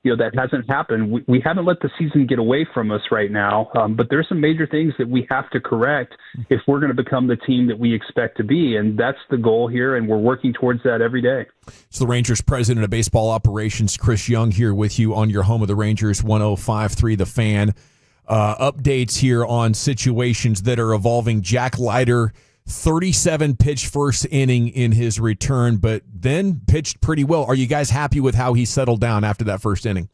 that hasn't happened. We haven't let the season get away from us right now, but there's some major things that we have to correct if we're going to become the team that we expect to be. And that's the goal here, and we're working towards that every day. It's the Rangers president of baseball operations, Chris Young, here with you on your home of the Rangers, 105.3 The Fan. Updates here on situations that are evolving. Jack Leiter, 37 pitch first inning in his return, but then pitched pretty well. Are you guys happy with how he settled down after that first inning?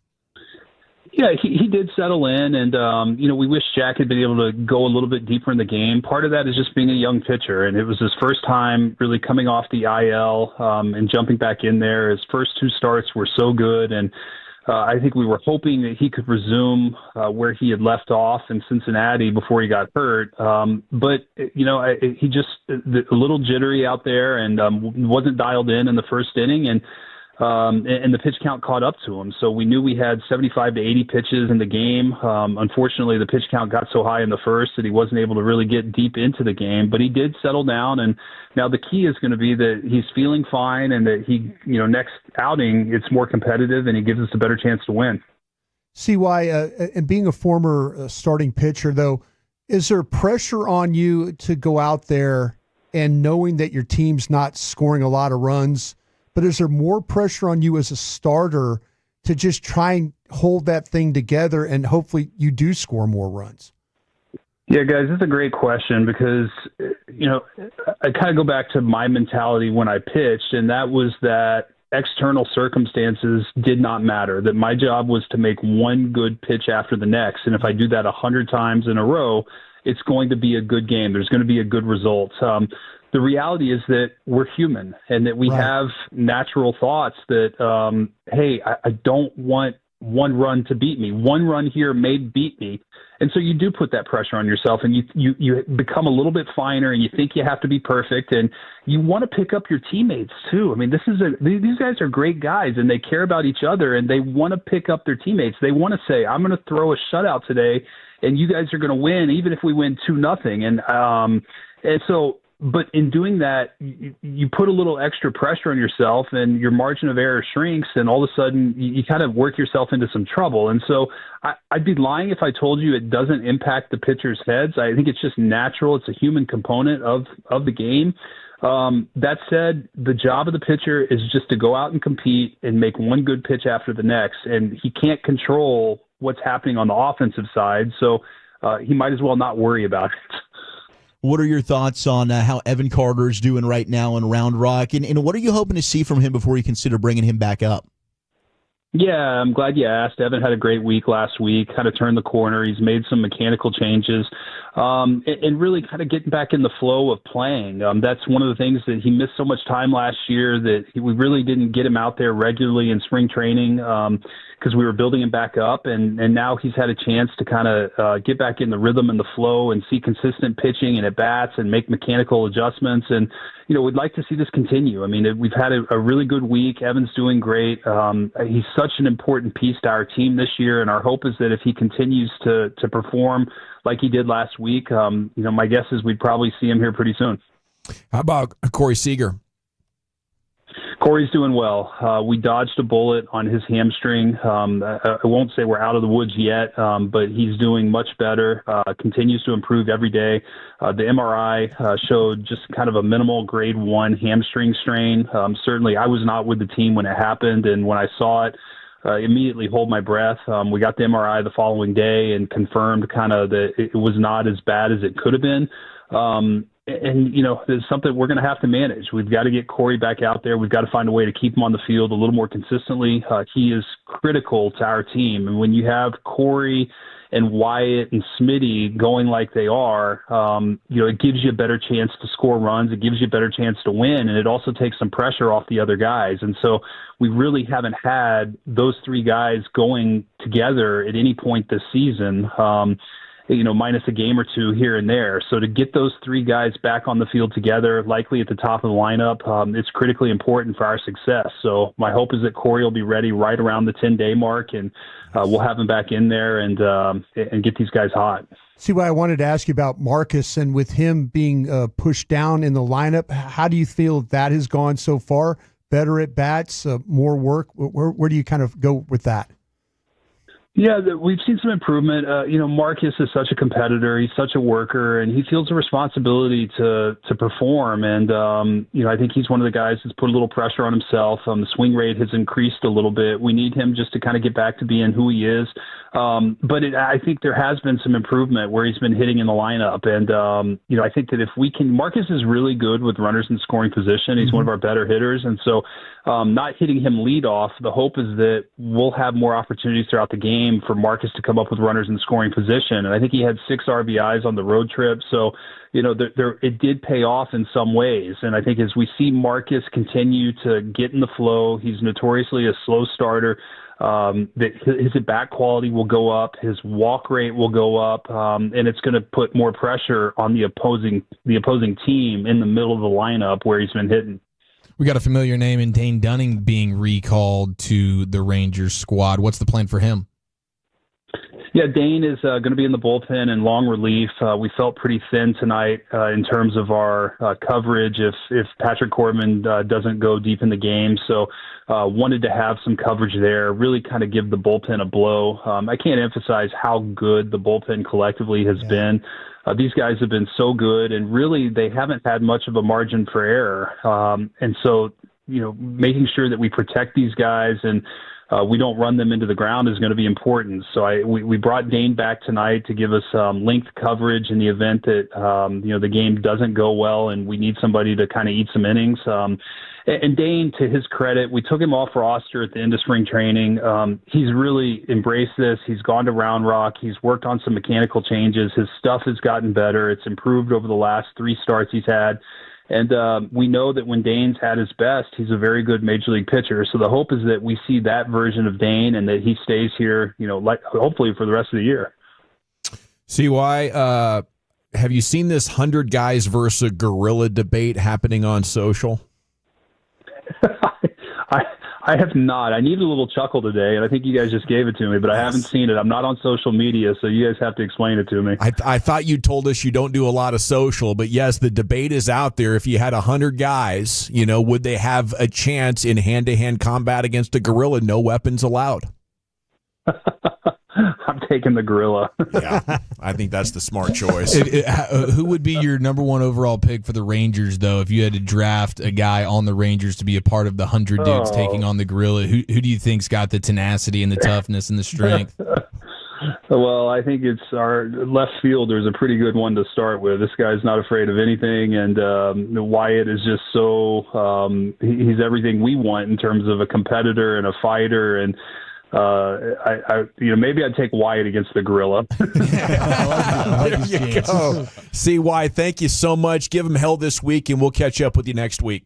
Yeah, he did settle in, and, we wish Jack had been able to go a little bit deeper in the game. Part of that is just being a young pitcher, and it was his first time really coming off the IL and jumping back in there. His first two starts were so good, and I think we were hoping that he could resume where he had left off in Cincinnati before he got hurt. But he just a little jittery out there and wasn't dialed in the first inning, and the pitch count caught up to him. So we knew we had 75 to 80 pitches in the game. Unfortunately, the pitch count got so high in the first that he wasn't able to really get deep into the game. But he did settle down, and now the key is going to be that he's feeling fine and that he, next outing, it's more competitive and he gives us a better chance to win. CY, and being a former starting pitcher, though, is there pressure on you to go out there and knowing that your team's not scoring a lot of runs, but is there more pressure on you as a starter to just try and hold that thing together and hopefully you do score more runs? Yeah, guys, this is a great question because, I kind of go back to my mentality when I pitched, and that was that external circumstances did not matter, that my job was to make one good pitch after the next. And if I do that 100 times in a row, it's going to be a good game. There's going to be a good result. The reality is that we're human and that we have natural thoughts that, hey, I don't want one run to beat me. One run here may beat me. And so you do put that pressure on yourself, and you become a little bit finer, and you think you have to be perfect, and you want to pick up your teammates too. I mean, these guys are great guys, and they care about each other, and they want to pick up their teammates. They want to say, I'm going to throw a shutout today, and you guys are going to win, even if we win 2-0. And so, but in doing that, you put a little extra pressure on yourself and your margin of error shrinks, and all of a sudden you kind of work yourself into some trouble. And so I'd be lying if I told you it doesn't impact the pitchers' heads. I think it's just natural. It's a human component of the game. That said, the job of the pitcher is just to go out and compete and make one good pitch after the next. And he can't control what's happening on the offensive side. So he might as well not worry about it. What are your thoughts on how Evan Carter's doing right now in Round Rock? And what are you hoping to see from him before you consider bringing him back up? Yeah, I'm glad you asked. Evan had a great week last week, kind of turned the corner. He's made some mechanical changes and really kind of getting back in the flow of playing. That's one of the things that he missed so much time last year that we really didn't get him out there regularly in spring training because we were building him back up. And now he's had a chance to kind of get back in the rhythm and the flow and see consistent pitching and at-bats and make mechanical adjustments. And, we'd like to see this continue. I mean, we've had a really good week. Evan's doing great. He's such an important piece to our team this year, and our hope is that if he continues to perform like he did last week, my guess is we'd probably see him here pretty soon. How about Corey Seager? Corey's doing well. We dodged a bullet on his hamstring. I won't say we're out of the woods yet, but he's doing much better, continues to improve every day. The MRI showed just kind of a minimal grade 1 hamstring strain. Certainly, I was not with the team when it happened, and when I saw it, immediately hold my breath. We got the MRI the following day and confirmed kind of that it was not as bad as it could have been. And, there's something we're going to have to manage. We've got to get Corey back out there. We've got to find a way to keep him on the field a little more consistently. He is critical to our team. And when you have Corey and Wyatt and Smitty going like they are, it gives you a better chance to score runs. It gives you a better chance to win. And it also takes some pressure off the other guys. And so we really haven't had those three guys going together at any point this season. minus a game or two here and there. So to get those three guys back on the field together, likely at the top of the lineup, it's critically important for our success. So my hope is that Corey will be ready right around the 10-day mark, and we'll have him back in there and get these guys hot. See, what I wanted to ask you about Marcus, and with him being pushed down in the lineup, how do you feel that has gone so far? Better at bats, more work? Where do you kind of go with that? Yeah, we've seen some improvement. Marcus is such a competitor. He's such a worker, and he feels a responsibility to perform. And, I think he's one of the guys that's put a little pressure on himself. The swing rate has increased a little bit. We need him just to kind of get back to being who he is. But I think there has been some improvement where he's been hitting in the lineup. And, I think that if we can, Marcus is really good with runners in scoring position. He's one of our better hitters. And so not hitting him lead off, the hope is that we'll have more opportunities throughout the game for Marcus to come up with runners in scoring position. And I think he had 6 RBIs on the road trip. So, it did pay off in some ways. And I think as we see Marcus continue to get in the flow, he's notoriously a slow starter. That his at-bat quality will go up, his walk rate will go up, and it's going to put more pressure on the opposing team in the middle of the lineup where he's been hitting. We got a familiar name in Dane Dunning being recalled to the Rangers squad. What's the plan for him? Yeah, Dane is going to be in the bullpen in long relief. We felt pretty thin tonight in terms of our coverage if Patrick Corbin doesn't go deep in the game. So wanted to have some coverage there, really kind of give the bullpen a blow. I can't emphasize how good the bullpen collectively has been. These guys have been so good, and really they haven't had much of a margin for error. And so, making sure that we protect these guys and we don't run them into the ground is going to be important. So we brought Dane back tonight to give us length coverage in the event that the game doesn't go well and we need somebody to kind of eat some innings. And Dane, to his credit, we took him off roster at the end of spring training. He's really embraced this. He's gone to Round Rock. He's worked on some mechanical changes. His stuff has gotten better. It's improved over the last 3 starts he's had. And we know that when Dane's at his best, he's a very good major league pitcher. So the hope is that we see that version of Dane and that he stays here, hopefully for the rest of the year. CY, have you seen this 100 guys versus a gorilla debate happening on social? I have not. I needed a little chuckle today, and I think you guys just gave it to me, but I haven't seen it. I'm not on social media, so you guys have to explain it to me. I thought you told us you don't do a lot of social, but yes, the debate is out there. If you had 100 guys, would they have a chance in hand-to-hand combat against a gorilla? No weapons allowed. I'm taking the gorilla. Yeah, I think that's the smart choice. Who would be your number 1 overall pick for the Rangers, though, if you had to draft a guy on the Rangers to be a part of the 100 dudes taking on the gorilla? Who do you think's got the tenacity and the toughness and the strength? Well, I think it's our left fielder is a pretty good one to start with. This guy's not afraid of anything, and Wyatt is just so he's everything we want in terms of a competitor and a fighter, and maybe I'd take Wyatt against the gorilla. There you go. CY, thank you so much. Give him hell this week, and we'll catch up with you next week.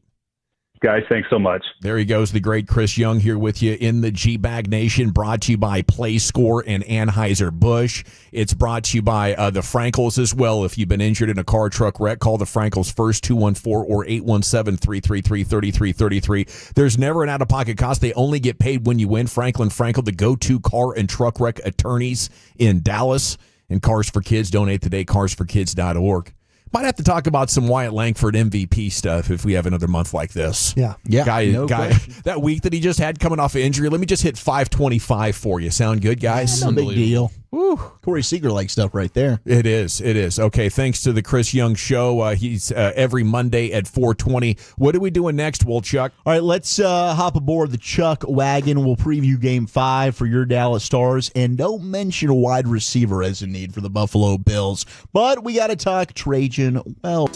Guys, thanks so much. There he goes, the great Chris Young here with you in the G-Bag Nation, brought to you by PlayScore and Anheuser-Busch. It's brought to you by the Frankels as well. If you've been injured in a car truck wreck, call the Frankels first, 214 or 817-333-3333. There's never an out-of-pocket cost. They only get paid when you win. Franklin Frankel, the go-to car and truck wreck attorneys in Dallas. And Cars for Kids, donate today, carsforkids.org. Might have to talk about some Wyatt Langford MVP stuff if we have another month like this. Yeah. Guy, question. that week that he just had coming off of injury, let me just hit 525 for you. Sound good, guys? No big deal. Woo. Corey Seager-like stuff right there. It is. Okay, thanks to the Chris Young Show. He's every Monday at 4:20. What are we doing next, Chuck? All right, let's hop aboard the Chuck wagon. We'll preview Game 5 for your Dallas Stars, and don't mention a wide receiver as a need for the Buffalo Bills. But we got to talk Trajan well.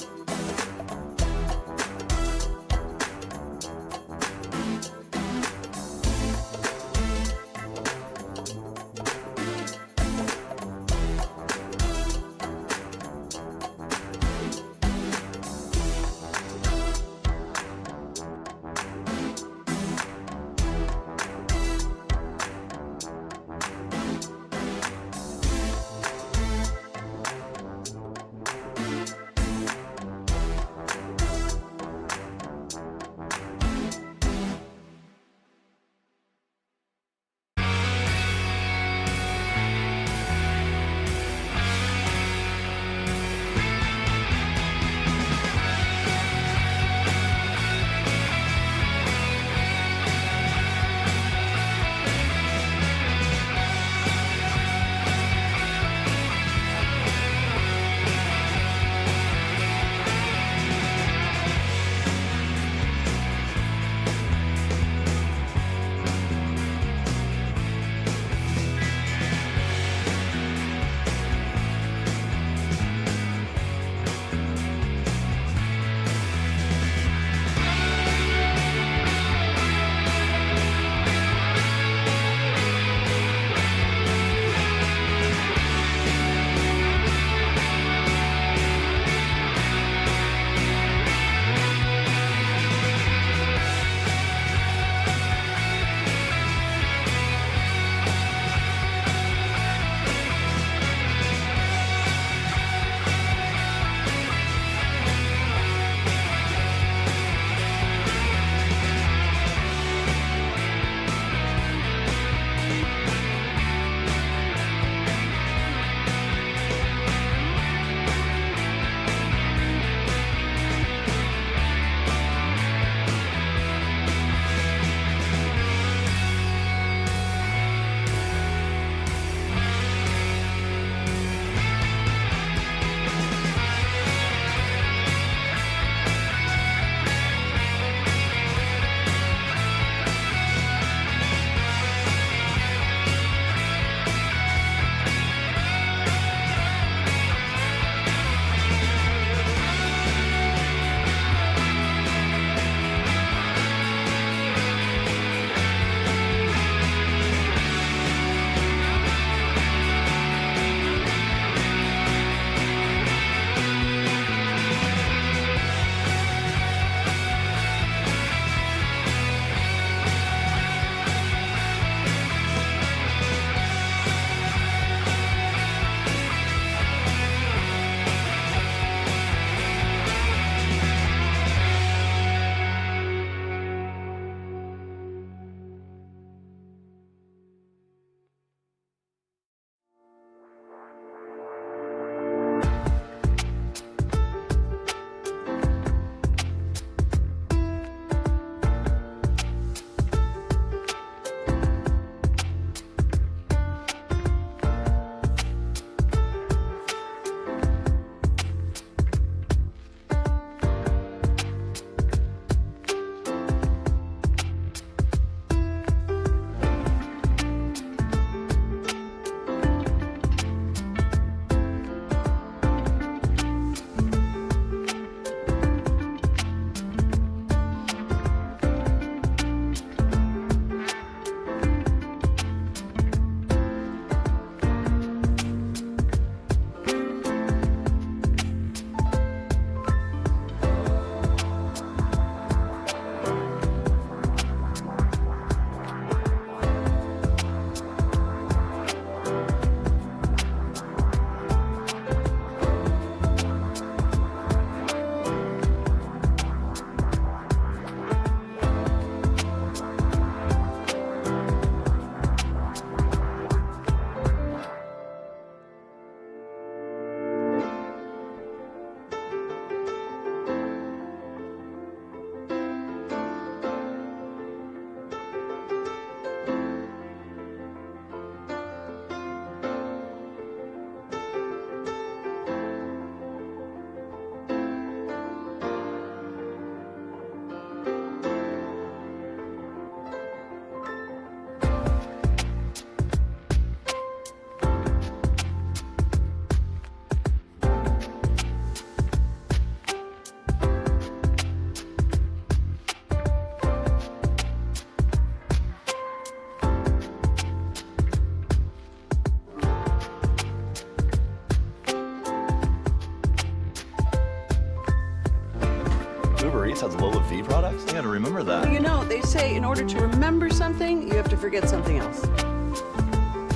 Eats has low-of-fee products? I gotta remember that. You know, they say in order to remember something, you have to forget something else.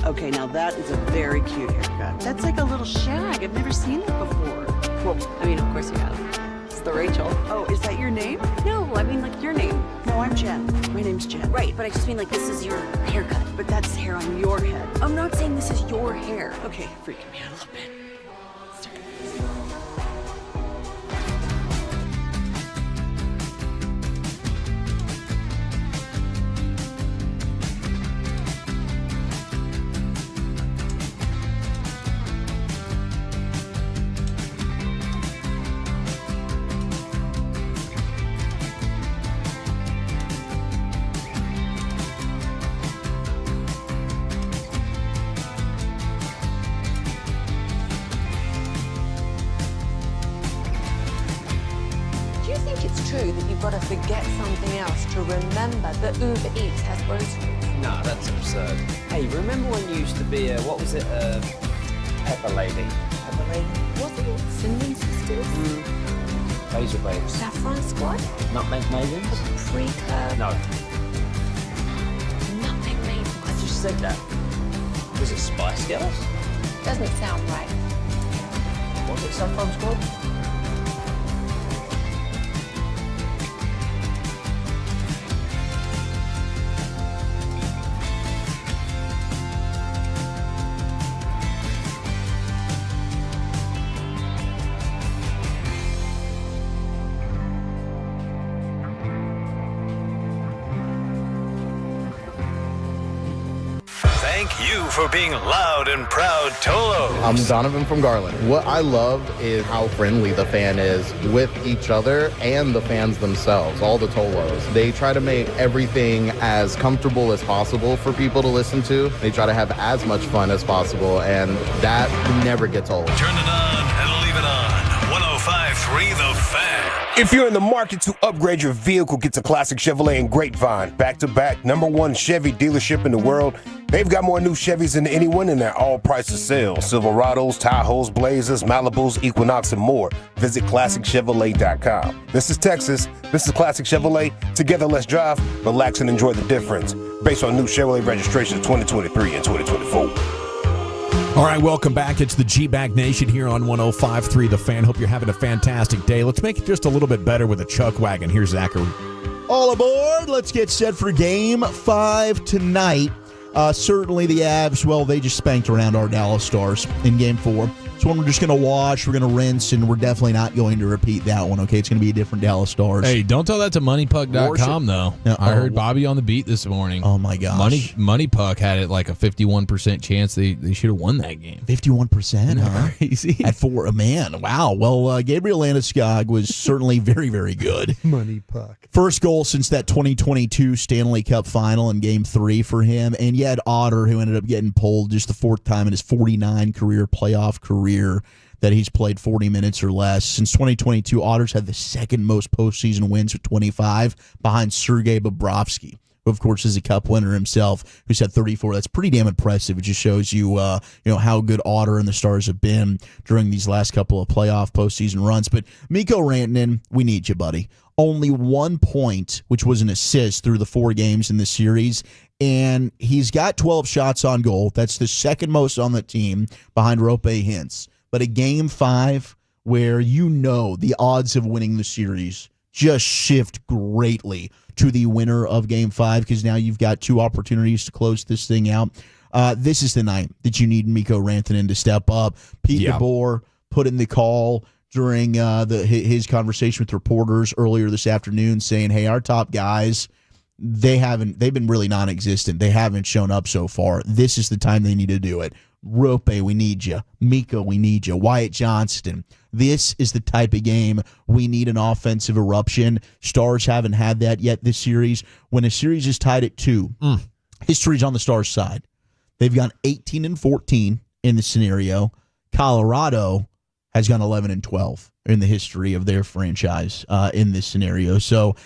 Okay, now that is a very cute haircut. That's like a little shag. I've never seen that before. Well, I mean, of course you have. It's the Rachel. Oh, is that your name? No, I mean like your name. No, I'm Jen. My name's Jen. Right, but I just mean like this is your haircut. But that's hair on your head. I'm not saying this is your hair. Okay, freaking me out a little bit. Do you think it's true that you've got to forget something else to remember that Uber Eats has groceries? No, that's absurd. Hey, remember when you used to be a, what was it, Pepper Lady? Pepper Lady? Wasn't it Cinnamon Sisters? Razor Babes. Saffron Squad? Nutmeg Maidens? Pre-curve? No. Nutmeg Maidens. I just said that. Was it Spice Girls? Doesn't sound right. Was it Saffron Squad? Thank you for being loud and proud, Tolos. I'm Donovan from Garland. What I love is how friendly the fan is with each other and the fans themselves, all the Tolos. They try to make everything as comfortable as possible for people to listen to. They try to have as much fun as possible, and that never gets old. Turn it on and leave it on. 105.3 The Fan. If you're in the market to upgrade your vehicle, get to Classic Chevrolet and Grapevine. Back-to-back, #1 Chevy dealership in the world. They've got more new Chevys than anyone, and they're all prices sale. Silverados, Tahoes, Blazers, Malibus, Equinox, and more. Visit ClassicChevrolet.com. This is Texas. This is Classic Chevrolet. Together, let's drive, relax, and enjoy the difference. Based on new Chevrolet registrations 2023 and 2024. All right, welcome back. It's the G-Bag Nation here on 105.3 The Fan. Hope you're having a fantastic day. Let's make it just a little bit better with a Chuck Wagon. Here's Zachary. All aboard. Let's get set for Game 5 tonight. Certainly the Avs, well, they just spanked around our Dallas Stars in Game 4. So we're just going to wash, we're going to rinse, and we're definitely not going to repeat that one, okay? It's going to be a different Dallas Stars. Hey, don't tell that to MoneyPuck.com, though. No, I heard Bobby on the beat this morning. Oh, my gosh. MoneyPuck had it like a 51% chance they should have won that game. 51%, huh? Crazy. At 4, man. Wow. Well, Gabriel Landeskog was certainly very, very good. Money puck. First goal since that 2022 Stanley Cup final in Game 3 for him. And yet Otter, who ended up getting pulled just the 4th time in his 49 playoff career that he's played 40 minutes or less. Since 2022, Otters had the second most postseason wins with 25 behind Sergei Bobrovsky, who of course is a Cup winner himself, who's had 34. That's pretty damn impressive. It just shows you, how good Otter and the Stars have been during these last couple of playoff postseason runs. But Mikko Rantanen, we need you, buddy. Only 1 point, which was an assist through the 4 games in the series. And he's got 12 shots on goal. That's the second most on the team behind Rope Hintz. But a Game 5 where the odds of winning the series just shift greatly to the winner of Game 5 because now you've got 2 opportunities to close this thing out. This is the night that you need Mikko Rantanen to step up. Pete DeBoer put in the call during his conversation with reporters earlier this afternoon saying, hey, our top guys, they've been really non-existent. They haven't shown up so far. This is the time they need to do it. Rope, we need you. Mikko, we need you. Wyatt Johnston. This is the type of game we need an offensive eruption. Stars haven't had that yet this series. When a series is tied at 2, history's on the Stars' side. They've gone 18-14 in the scenario. Colorado has gone 11-12 in the history of their franchise in this scenario. So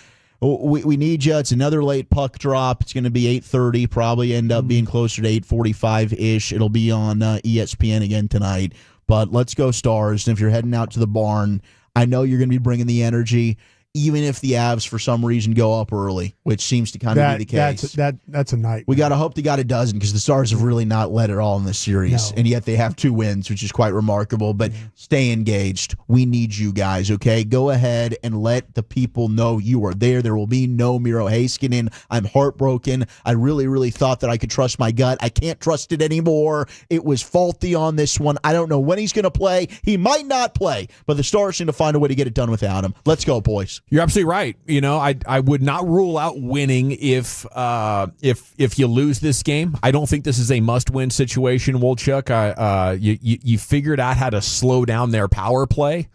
we need you. It's another late puck drop. It's going to be 8:30, probably end up being closer to 8:45-ish. It'll be on ESPN again tonight. But let's go Stars. And if you're heading out to the barn, I know you're going to be bringing the energy. even if the Avs for some reason go up early, which seems to kind of be the case. That's a night. We got to hope to God it doesn't, because the Stars have really not led at all in this series. No. And yet they have 2 wins, which is quite remarkable. But stay engaged. We need you guys, okay? Go ahead and let the people know you are there. There will be no Miro Heiskanen. I'm heartbroken. I really, really thought that I could trust my gut. I can't trust it anymore. It was faulty on this one. I don't know when he's going to play. He might not play, but the Stars need to find a way to get it done without him. Let's go, boys. You're absolutely right. You know, I would not rule out winning if you lose this game. I don't think this is a must-win situation, Wolchuk. You figured out how to slow down their power play.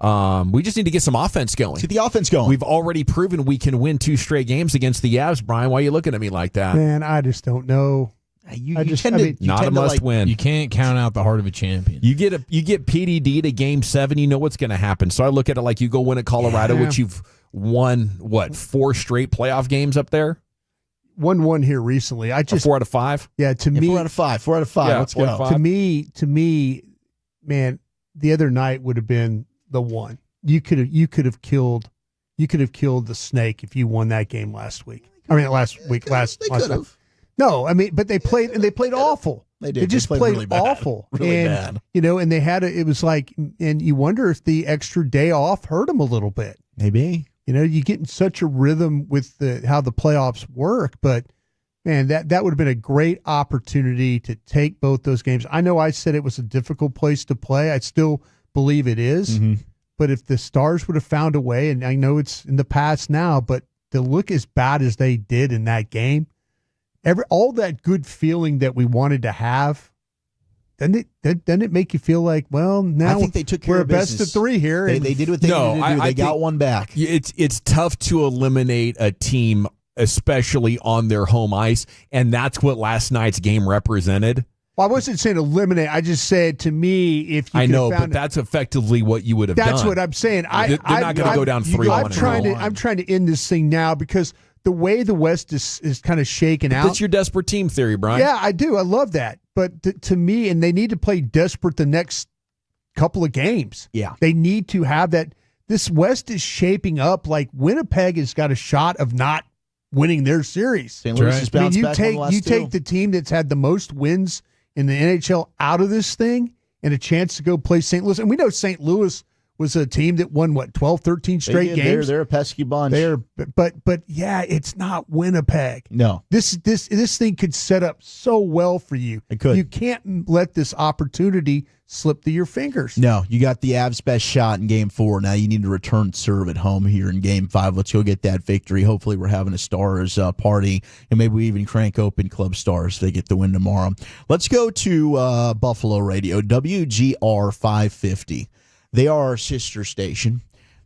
We just need to get some offense going. Get the offense going. We've already proven we can win 2 straight games against the Avs, Brian. Why are you looking at me like that? Man, I just don't know. Not a must-win. You can't count out the heart of a champion. You get PDD to Game 7, you know what's going to happen. So I look at it like you go win at Colorado, which you've won, 4 straight playoff games up there? 1-1 here recently. 4 out of 5? Yeah, to me. 4 out of 5. 4 out of 5. Yeah, Let's 4 go. out of 5. To me, man, the other night would have been the one. You could have killed the snake if you won that game last week. I mean, last week. They could have. No, I mean, but they played awful. They did. They just played played really bad. awful. Really and, bad. You know, and they had it was like, and you wonder if the extra day off hurt them a little bit. Maybe. You know, you get in such a rhythm with how the playoffs work, but man, that would have been a great opportunity to take both those games. I know I said it was a difficult place to play. I still believe it is. Mm-hmm. But if the Stars would have found a way, and I know it's in the past now, but to look as bad as they did in that game, all that good feeling that we wanted to have, doesn't it make you feel like, well, now I think they took care we're of a best business. of 3 here. They did what they needed to do. They got one back. It's tough to eliminate a team, especially on their home ice, and that's what last night's game represented. Well, I wasn't saying eliminate. I just said, to me, if you I know, found but that's effectively what you would have done. That's what I'm saying. They're not going to go down 3-1. I'm trying to end this thing now because the way the West is kind of shaken out. That's your desperate team theory, Brian. Yeah, I do. I love that. But to me, and they need to play desperate the next couple of games. Yeah. They need to have that. This West is shaping up like Winnipeg has got a shot of not winning their series. St. Louis has bounced back on the last you two. take the team that's had the most wins in the NHL out of this thing and a chance to go play St. Louis. And we know St. Louis was a team that won 12, 13 straight games. They're a pesky bunch. But yeah, it's not Winnipeg. No. This thing could set up so well for you. It could. You can't let this opportunity slip through your fingers. No, you got the Avs' best shot in Game 4. Now you need to return serve at home here in Game 5. Let's go get that victory. Hopefully we're having a Stars party, and maybe we even crank open Club Stars if they get the win tomorrow. Let's go to Buffalo Radio, WGR 550. They are our sister station.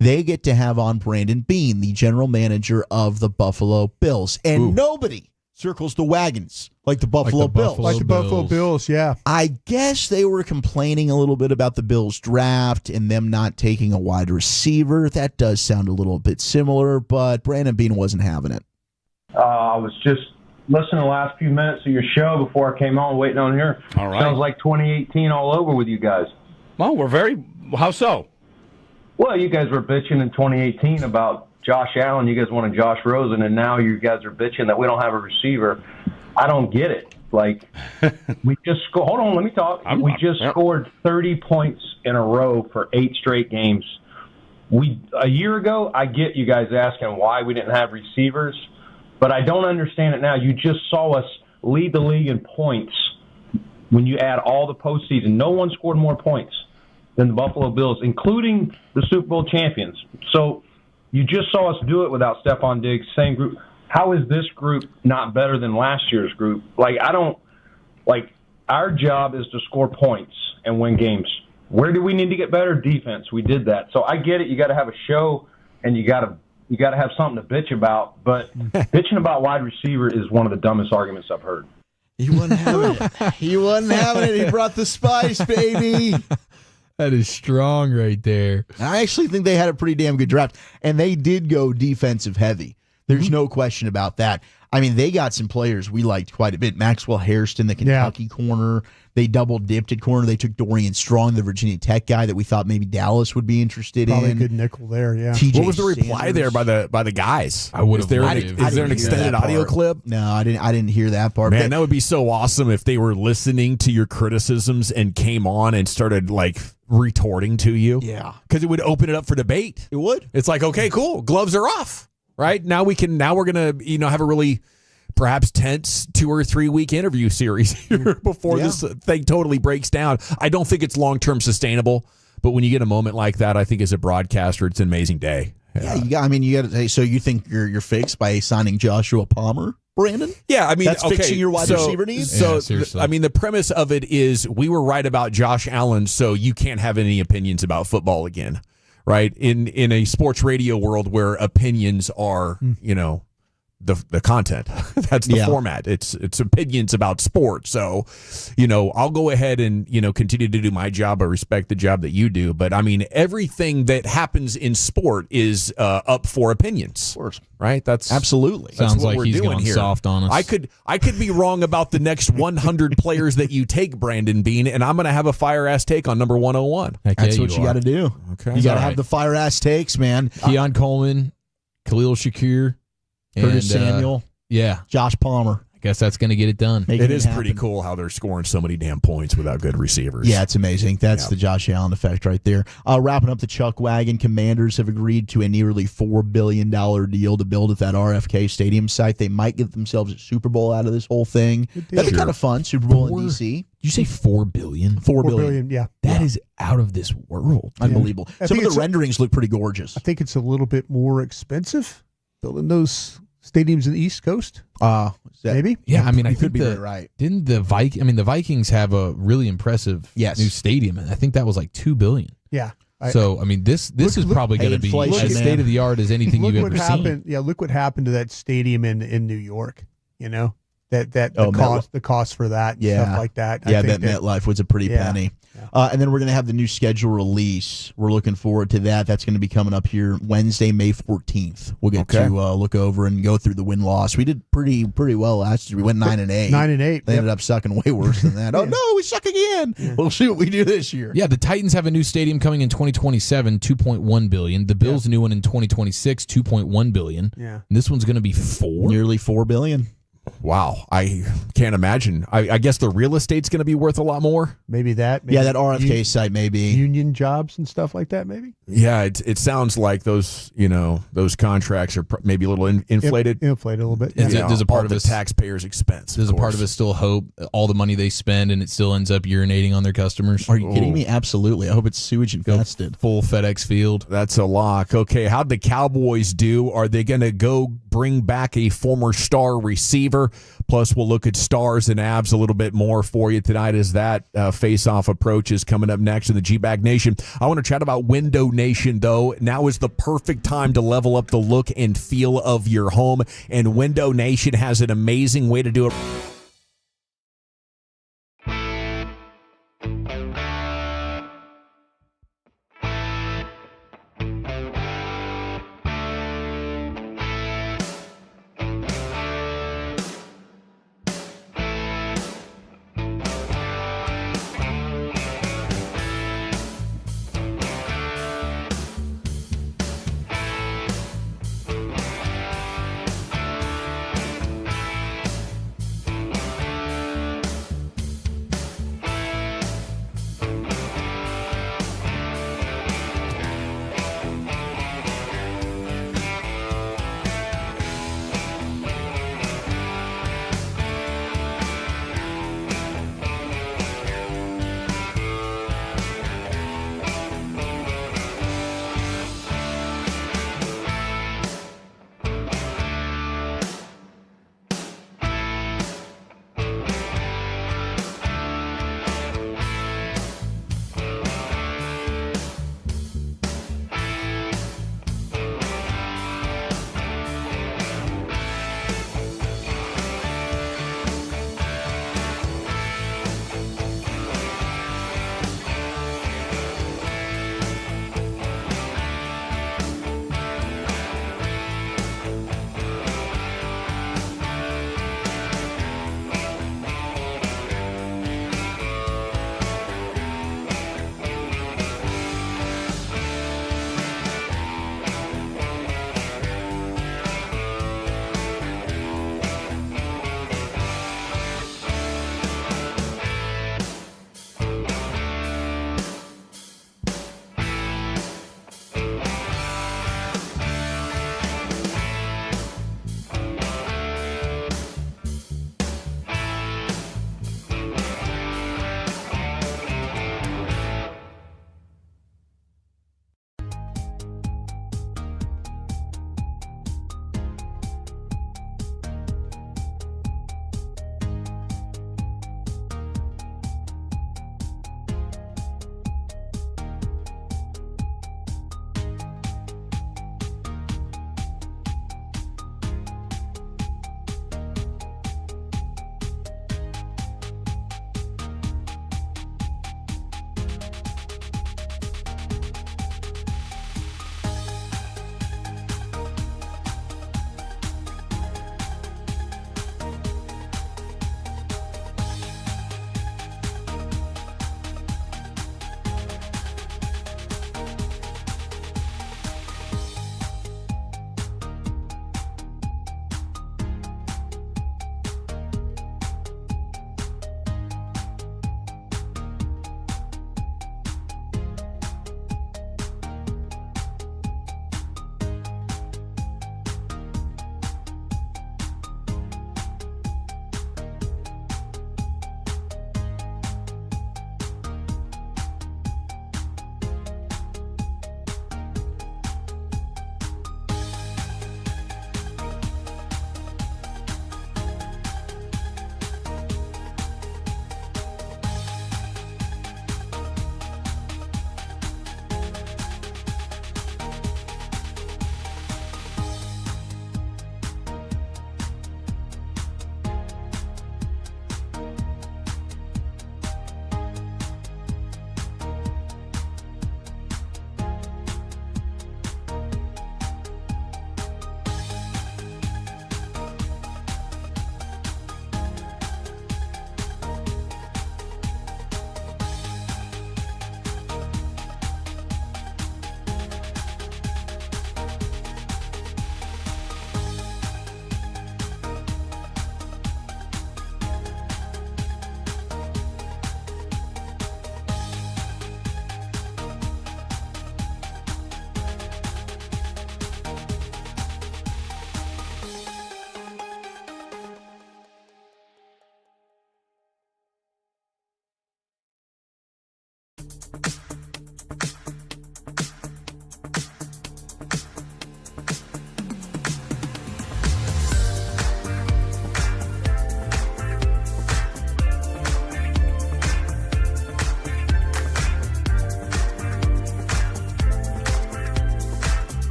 They get to have on Brandon Beane, the general manager of the Buffalo Bills. And nobody circles the wagons like the Buffalo Bills. Like the Buffalo Bills, yeah. I guess they were complaining a little bit about the Bills draft and them not taking a wide receiver. That does sound a little bit similar, but Brandon Beane wasn't having it. I was just listening to the last few minutes of your show before I came on, waiting on here. All right. Sounds like 2018 all over with you guys. Well, how so? Well, you guys were bitching in 2018 about Josh Allen. You guys wanted Josh Rosen, and now you guys are bitching that we don't have a receiver. I don't get it. Like, we just hold on, let me talk. We just scored 30 points in a row for 8 straight games. A year ago, I get you guys asking why we didn't have receivers, but I don't understand it now. You just saw us lead the league in points when you add all the postseason. No one scored more points than the Buffalo Bills, including the Super Bowl champions. So you just saw us do it without Stephon Diggs, same group. How is this group not better than last year's group? Our job is to score points and win games. Where do we need to get better? Defense. We did that. So I get it. You got to have a show and you got to have something to bitch about. But bitching about wide receiver is one of the dumbest arguments I've heard. He wasn't having it. He wasn't having it. He brought the spice, baby. That is strong right there. I actually think they had a pretty damn good draft, and they did go defensive heavy. There's no question about that. I mean, they got some players we liked quite a bit. Maxwell Hairston, the Kentucky corner. They double dipped at corner. They took Dorian Strong, the Virginia Tech guy that we thought maybe Dallas would be interested Probably in. a good nickel there, yeah. What was the reply there by the guys? I would have. Is there an extended audio clip? No, I didn't hear that part. Man, that would be so awesome if they were listening to your criticisms and came on and started like retorting to you. Yeah, because it would open it up for debate. It would. It's like, okay, cool, gloves are off, right? Now we're gonna have a really perhaps tense 2 or 3 week interview series here before this thing totally breaks down. I don't think it's long-term sustainable, but when you get a moment like that, I think as a broadcaster, it's an amazing day. Yeah, you got to say, so you think you're fixed by signing Joshua Palmer, Brandon? Yeah, I mean, that's fixing your wide receiver needs? So, the premise of it is we were right about Josh Allen, so you can't have any opinions about football again, right? In a sports radio world where opinions are, the content. That's the format. It's opinions about sports. So, I'll go ahead and, continue to do my job. I respect the job that you do. But, I mean, everything that happens in sport is up for opinions. Of course. Right? That's absolutely. Sounds what like we're he's doing gone here. soft on us. I could be wrong about the next 100 players that you take, Brandon Bean, and I'm going to have a fire-ass take on number 101. That's what you got to do. Okay. You got to have the fire-ass takes, man. Keon Coleman, Khalil Shakir, Curtis Samuel. Yeah. Josh Palmer. I guess that's going to get it done. It is pretty cool how they're scoring so many damn points without good receivers. Yeah, it's amazing. That's the Josh Allen effect right there. Wrapping up the Chuck Wagon, Commanders have agreed to a nearly $4 billion deal to build at that RFK Stadium site. They might get themselves a Super Bowl out of this whole thing. That'd be kind of fun. Super Bowl in D.C. Did you say $4 billion? $4 billion. Yeah. That is out of this world. Unbelievable. Some of the renderings look pretty gorgeous. I think it's a little bit more expensive building those stadiums in the East Coast. Maybe. Yeah, I mean, I could think be right. Didn't the the Vikings have a really impressive new stadium, and I think that was like $2 billion. Yeah. So I mean, this is probably going to be as state of the art as anything you've ever seen. Yeah, look what happened to that stadium in New York. The cost for that, and stuff like that. Yeah, that MetLife was a pretty penny. And then we're going to have the new schedule release. We're looking forward to that. That's going to be coming up here Wednesday, May 14th. We'll get to look over and go through the win-loss. We did pretty well last year. We went 9-8. 9-8. They ended up sucking way worse than that. Oh, no, we suck again. Yeah. We'll see what we do this year. Yeah, the Titans have a new stadium coming in 2027, $2.1 billion. The Bills' new one in 2026, $2.1 billion. Yeah. And this one's going to be nearly $4 billion. Wow, I can't imagine. I guess the real estate's going to be worth a lot more. Maybe that. Maybe that RFK site may be. Union jobs and stuff like that, maybe. Yeah, it sounds like those contracts are maybe a little inflated. Inflated a little bit. Yeah. There's a part of the taxpayers' expense. There's a part of us still hope all the money they spend and it still ends up urinating on their customers. Are you kidding me? Absolutely. I hope it's sewage infested. Full FedEx Field. That's a lock. Okay, how'd the Cowboys do? Are they going to go bring back a former star receiver? Plus, we'll look at stars and abs a little bit more for you tonight as that face-off approach is coming up next in the G-Bag Nation. I want to chat about Window Nation, though. Now is the perfect time to level up the look and feel of your home, and Window Nation has an amazing way to do it.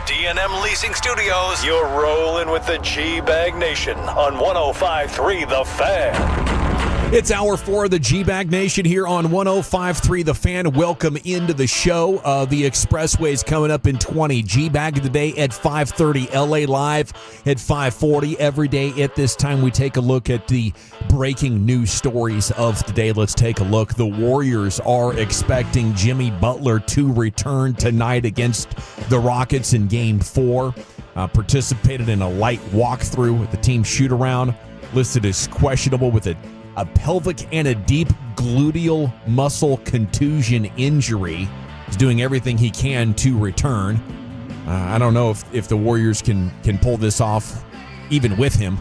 D&M Leasing Studios, you're rolling with the G-Bag Nation on 105.3 The Fan. It's hour 4 of the G-Bag Nation here on 105.3 The Fan. Welcome into the show. The Expressway's coming up in 20. G-Bag of the day at 5:30. LA Live at 5:40. Every day at this time, we take a look at the breaking news stories of the day. Let's take a look. The Warriors are expecting Jimmy Butler to return tonight against the Rockets in Game 4. Participated in a light walkthrough with the team shoot-around. Listed as questionable with a pelvic and a deep gluteal muscle contusion injury. He's doing everything he can to return. I don't know if the Warriors can pull this off even with him.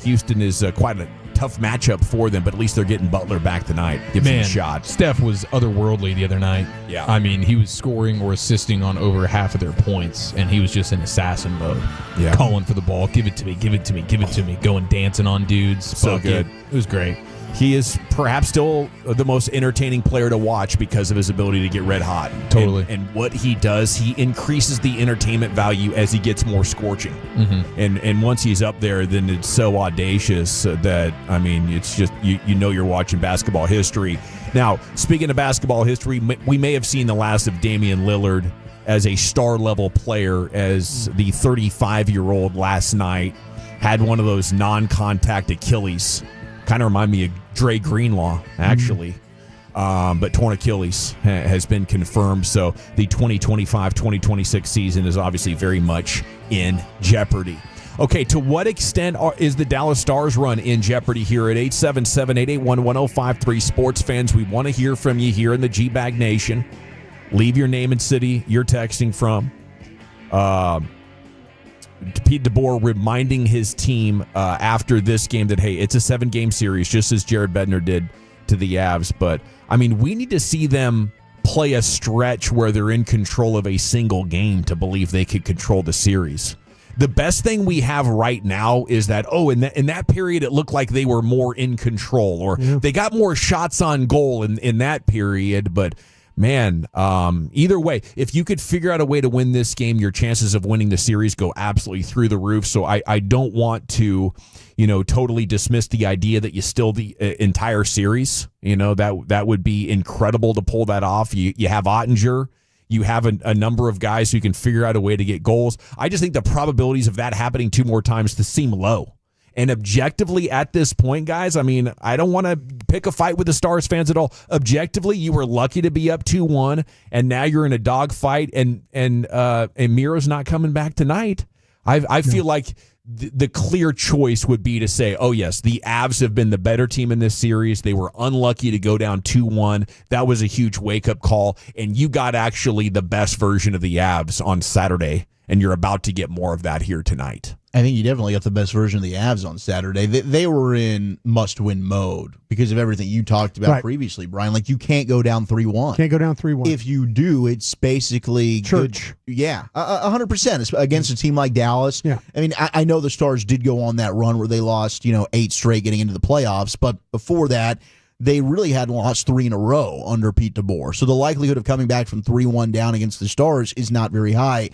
Houston is quite a tough matchup for them, but at least they're getting Butler back tonight. Gives him a shot. Steph was otherworldly the other night. Yeah. I mean, he was scoring or assisting on over half of their points, and he was just in assassin mode. Yeah. Calling for the ball. Give it to me, give it to me, give it to me. Going dancing on dudes. So good. It was great. He is perhaps still the most entertaining player to watch because of his ability to get red hot. Totally. And what he does, he increases the entertainment value as he gets more scorching. Mm-hmm. And once he's up there, then it's so audacious that, I mean, it's just, you know you're watching basketball history. Now, speaking of basketball history, we may have seen the last of Damian Lillard as a star-level player, as the 35-year-old last night had one of those non-contact Achilles. Kind of remind me of Dre Greenlaw, actually. But torn Achilles has been confirmed. So the 2025-2026 season is obviously very much in jeopardy. Okay, to what extent is the Dallas Stars run in jeopardy here at 877-881-1053? Sports fans, we want to hear from you here in the G-Bag Nation. Leave your name and city you're texting from. Pete DeBoer reminding his team after this game that, hey, it's a 7-game series, just as Jared Bednar did to the Avs. But, I mean, we need to see them play a stretch where they're in control of a single game to believe they could control the series. The best thing we have right now is that, in that period, it looked like they were more in control, or they got more shots on goal in that period, but man, either way, if you could figure out a way to win this game, your chances of winning the series go absolutely through the roof. So I don't want to, totally dismiss the idea that you still the entire series. That would be incredible to pull that off. You have Ottinger. You have a number of guys who can figure out a way to get goals. I just think the probabilities of that happening 2 more times seem low. And objectively at this point, guys, I mean, I don't want to pick a fight with the Stars fans at all. Objectively, you were lucky to be up 2-1, and now you're in a dogfight, and Miro's not coming back tonight. I feel like the clear choice would be to say, oh, yes, the Avs have been the better team in this series. They were unlucky to go down 2-1. That was a huge wake-up call, and you got actually the best version of the Avs on Saturday, and you're about to get more of that here tonight. I think you definitely got the best version of the Avs on Saturday. They were in must-win mode because of everything you talked about previously, Brian. Like, you can't go down 3-1. Can't go down 3-1. If you do, it's basically church. Good. Yeah, 100%. Against a team like Dallas. Yeah. I mean, I know the Stars did go on that run where they lost, 8 straight getting into the playoffs, but before that, they really hadn't lost 3 in a row under Pete DeBoer. So the likelihood of coming back from 3-1 down against the Stars is not very high.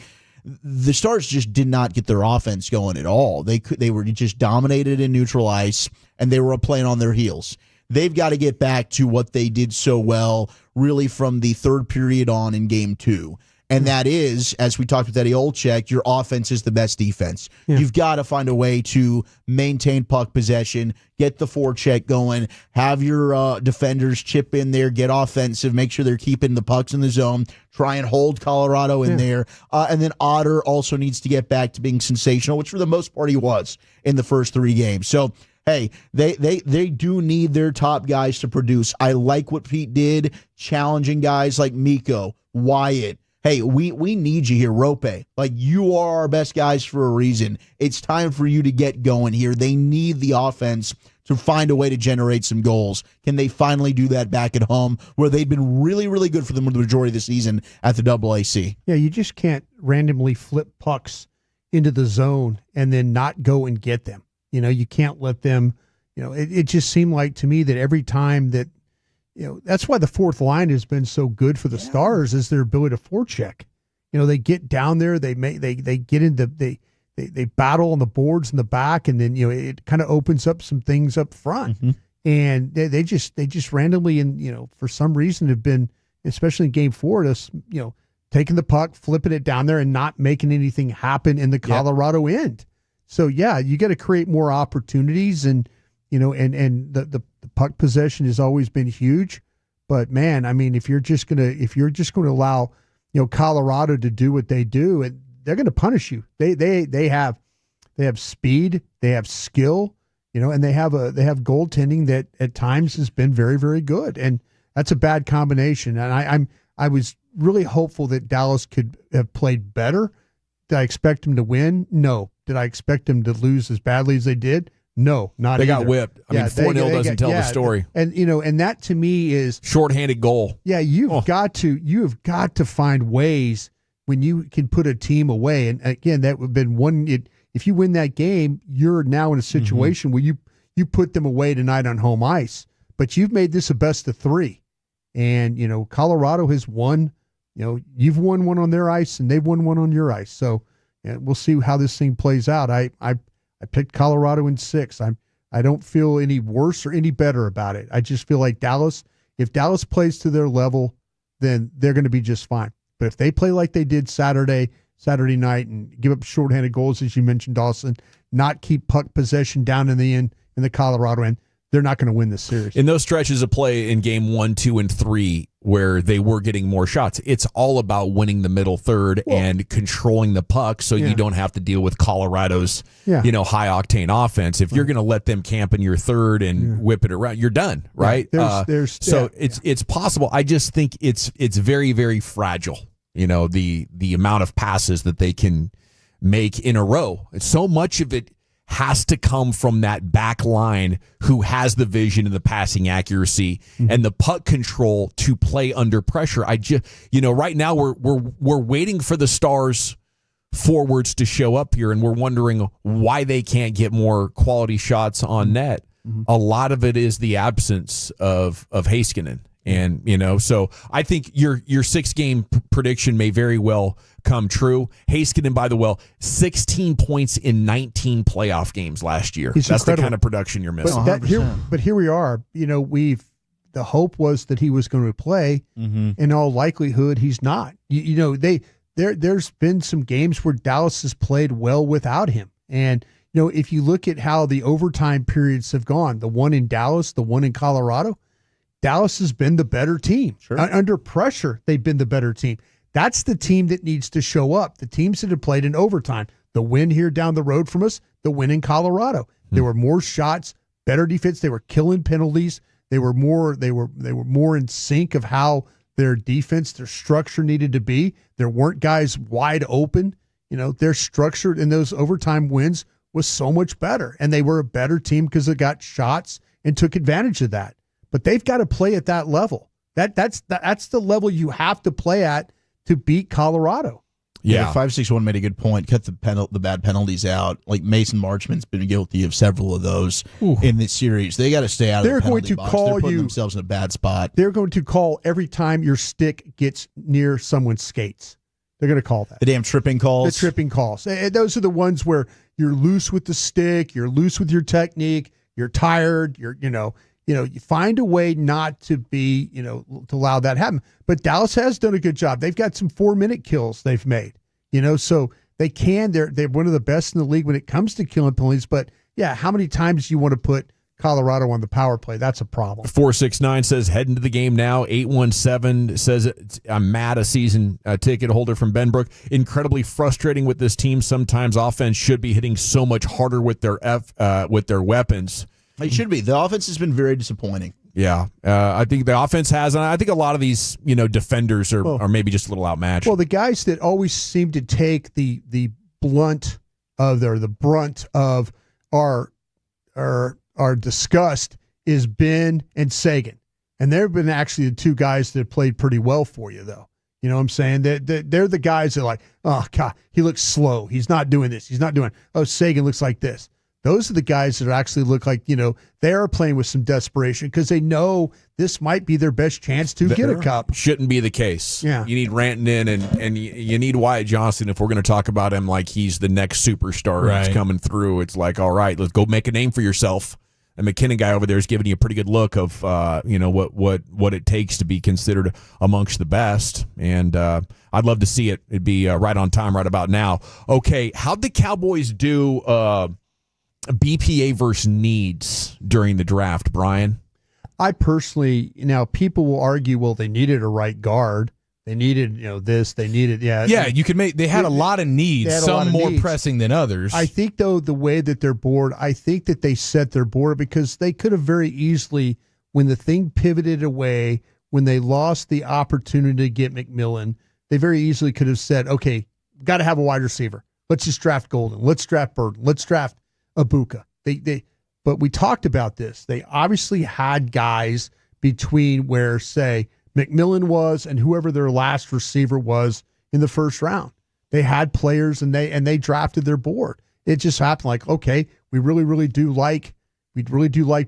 The Stars just did not get their offense going at all. They were just dominated in neutral ice, and they were playing on their heels. They've got to get back to what they did so well, really from the third period on in Game 2. And that is, as we talked with Eddie Olczyk, your offense is the best defense. Yeah. You've got to find a way to maintain puck possession, get the forecheck going, have your defenders chip in there, get offensive, make sure they're keeping the pucks in the zone, try and hold Colorado in there. And then Otter also needs to get back to being sensational, which for the most part he was in the first 3 games. So, hey, they do need their top guys to produce. I like what Pete did, challenging guys like Mikko, Wyatt. Hey, we need you here, Rope. Like, you are our best guys for a reason. It's time for you to get going here. They need the offense to find a way to generate some goals. Can they finally do that back at home, where they've been really, really good for them the majority of the season at the AAC? Yeah, you just can't randomly flip pucks into the zone and then not go and get them. You can't let them, it just seemed like to me that every time that, that's why the fourth line has been so good for the Stars, is their ability to forecheck. They get down there, they get into, they battle on the boards in the back, and then, it kind of opens up some things up front. Mm-hmm. And they just randomly, and, for some reason have been, especially in game 4, just, taking the puck, flipping it down there and not making anything happen in the Colorado end. So, yeah, you got to create more opportunities, and, and the puck possession has always been huge. But, man, I mean, if you're just going to allow, Colorado to do what they do, and they're going to punish you. They have speed, they have skill, and they have goaltending that at times has been very, very good. And that's a bad combination. And I was really hopeful that Dallas could have played better. Did I expect them to win? No. Did I expect them to lose as badly as they did? No, not They either. got whipped. I mean, 4-0 doesn't tell the story. And and that to me is shorthanded goal. Yeah, you have got to find ways when you can put a team away. And again, that would have been one. If you win that game, you're now in a situation where you put them away tonight on home ice. But you've made this a best of 3, and Colorado has won. You've won one on their ice, and they've won one on your ice. So we'll see how this thing plays out. I picked Colorado in 6. I don't feel any worse or any better about it. I just feel like Dallas, if Dallas plays to their level, then they're going to be just fine. But if they play like they did Saturday night and give up shorthanded goals, as you mentioned, Dawson, not keep puck possession down in the Colorado end, they're not going to win this series. In those stretches of play in game 1, 2, and 3, where they were getting more shots, it's all about winning the middle third and controlling the puck, so you don't have to deal with Colorado's, high octane offense. If you're going to let them camp in your third and whip it around, you're done, right? It's possible. I just think it's very, very fragile. The amount of passes that they can make in a row. So much of it has to come from that back line who has the vision and the passing accuracy and the puck control to play under pressure. Right now we're waiting for the Stars forwards to show up here, and we're wondering why they can't get more quality shots on net. A lot of it is the absence of Heiskanen. And, so I think your 6-game prediction may very well come true. Heiskanen, by the way, 16 points in 19 playoff games last year. That's incredible. The kind of production you're missing. But here we are. The hope was that he was going to play. In all likelihood, he's not. There's been some games where Dallas has played well without him. And, if you look at how the overtime periods have gone, the one in Dallas, the one in Colorado, Dallas has been the better team. Sure. Under pressure, they've been the better team. That's the team that needs to show up. The teams that have played in overtime. The win here down the road from us, the win in Colorado. There were more shots, better defense. They were killing penalties. They were more in sync of how their defense, their structure needed to be. There weren't guys wide open. Their structure in those overtime wins was so much better. And they were a better team because they got shots and took advantage of that. But they've got to play at that level. That's the level you have to play at to beat Colorado. Yeah, 561 made a good point. Cut the bad penalties out. Like Mason Marchman's been guilty of several of those in this series. They got to stay out of the penalty box. They're putting themselves in a bad spot. They're going to call every time your stick gets near someone's skates. They're going to call that. The damn tripping calls. The tripping calls. Those are the ones where you're loose with the stick. You're loose with your technique. You're tired. you find a way not to be, to allow that to happen. But Dallas has done a good job. They've got some 4-minute kills they've made, so they can. They're one of the best in the league when it comes to killing penalties. But yeah, how many times do you want to put Colorado on the power play? That's a problem. 469 says heading to the game now. 817 says I'm mad, a season ticket holder from Benbrook. Incredibly frustrating with this team. Sometimes offense should be hitting so much harder with their weapons. It should be. The offense has been very disappointing. Yeah, I think the offense has, and I think a lot of these defenders are maybe just a little outmatched. Well, the guys that always seem to take the brunt of our disgust is Ben and Sagan, and they've been actually the two guys that have played pretty well for you, though. You know what I'm saying? They're the guys that are like, oh God, he looks slow. He's not doing this. He's not doing. Oh, Sagan looks like this. Those are the guys that actually look like, they are playing with some desperation because they know this might be their best chance to get a cup. Shouldn't be the case. Yeah. You need Rantanen and you need Wyatt Johnson if we're going to talk about him like he's the next superstar that's coming through. It's like, all right, let's go make a name for yourself. And McKinnon guy over there is giving you a pretty good look of, what it takes to be considered amongst the best. And I'd love to see it. It'd be right on time right about now. Okay, how'd the Cowboys do BPA versus needs during the draft, Brian? I personally, people will argue, well, they needed a right guard. They needed, this. They needed, Yeah, you could make. They had a lot of needs, some more pressing than others. I think, though, the way that they're board, I think that they set their board because they could have very easily, when the thing pivoted away, when they lost the opportunity to get McMillan, they very easily could have said, okay, got to have a wide receiver. Let's just draft Golden. Let's draft Burton. Let's draft Ibuka. But we talked about this. They obviously had guys between where, say, McMillan was and whoever their last receiver was in the first round. They had players and they drafted their board. It just happened like, okay, we really do like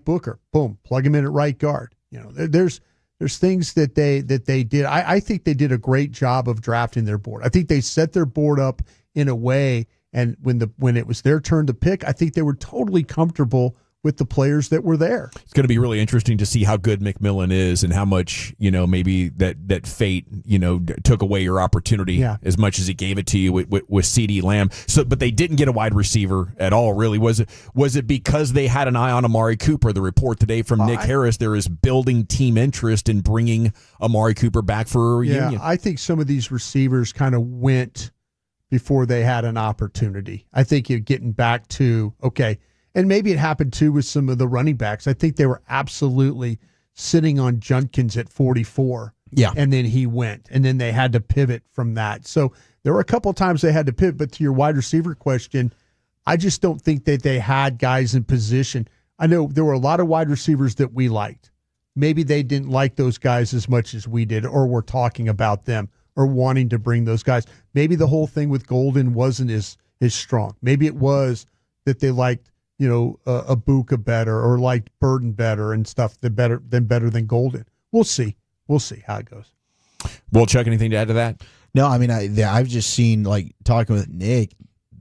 Booker. Boom, plug him in at right guard. There's things that they did. I think they did a great job of drafting their board. I think they set their board up in a way, and when it was their turn to pick, I think they were totally comfortable with the players that were there. It's going to be really interesting to see how good McMillan is and how much, maybe that fate, took away your opportunity as much as it gave it to you with CeeDee Lamb. So, but they didn't get a wide receiver at all, really. Was it because they had an eye on Amari Cooper? The report today from Nick Harris, there is building team interest in bringing Amari Cooper back for a reunion. Yeah, I think some of these receivers kind of went before they had an opportunity. I think you're getting back to, okay, and maybe it happened too with some of the running backs. I think they were absolutely sitting on Judkins at 44. Yeah. And then he went, and then they had to pivot from that. So there were a couple of times they had to pivot, but to your wide receiver question, I just don't think that they had guys in position. I know there were a lot of wide receivers that we liked. Maybe they didn't like those guys as much as we did, or were talking about them or wanting to bring those guys. Maybe the whole thing with Golden wasn't as strong. Maybe it was that they liked, Ibuka better or liked Burton better and stuff better than Golden. We'll see how it goes. Well, Chuck, anything to add to that? No, I mean, I've just seen, like, talking with Nick,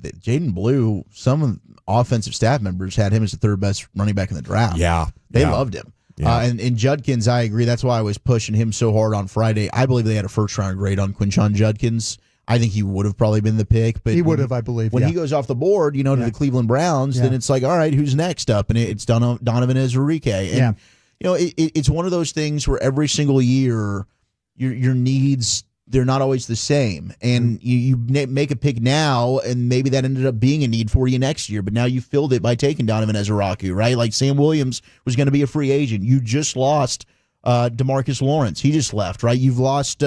that Jaden Blue, some offensive staff members had him as the third best running back in the draft. Yeah. They loved him. Yeah. And Judkins, I agree. That's why I was pushing him so hard on Friday. I believe they had a first-round grade on Quinshon Judkins. I think he would have probably been the pick. But he would have, I believe. When he goes off the board, to the Cleveland Browns, then it's like, all right, who's next up? And it's Donovan Ezerike. And, it's one of those things where every single year your needs, they're not always the same. And you make a pick now, and maybe that ended up being a need for you next year. But now you filled it by taking Donovan Ezerike, right? Like Sam Williams was going to be a free agent. You just lost DeMarcus Lawrence. He just left, right? You've lost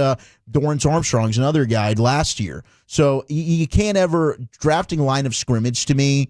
Dorrance Armstrong's another guy last year. So you can't ever, drafting line of scrimmage to me,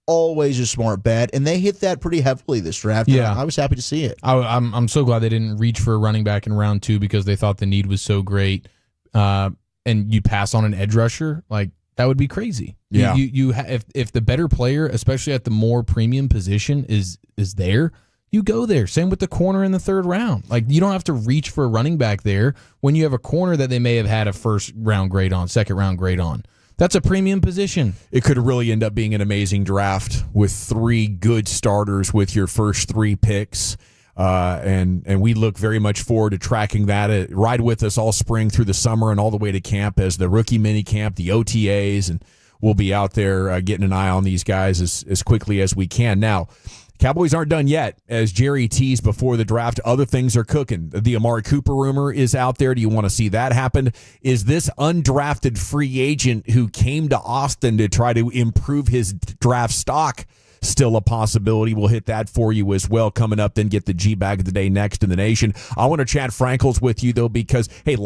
always a smart bet. And they hit that pretty heavily this draft. Yeah. I was happy to see it. I'm so glad they didn't reach for a running back in round 2 because they thought the need was so great. And you pass on an edge rusher, like that would be crazy. Yeah. If the better player, especially at the more premium position, is there, you go there. Same with the corner in the third round. Like, you don't have to reach for a running back there when you have a corner that they may have had a first-round grade on, second-round grade on. That's a premium position. It could really end up being an amazing draft with 3 good starters with your first 3 picks. And we look very much forward to tracking that. Ride with us all spring through the summer and all the way to camp as the rookie mini camp, the OTAs, and we'll be out there getting an eye on these guys as quickly as we can. Now, Cowboys aren't done yet. As Jerry teased before the draft, other things are cooking. The Amari Cooper rumor is out there. Do you want to see that happen? Is this undrafted free agent who came to Austin to try to improve his draft stock still a possibility? We'll hit that for you as well coming up, then get the G-Bag of the day next in the nation. I want to chat Frankels with you, though, because, hey,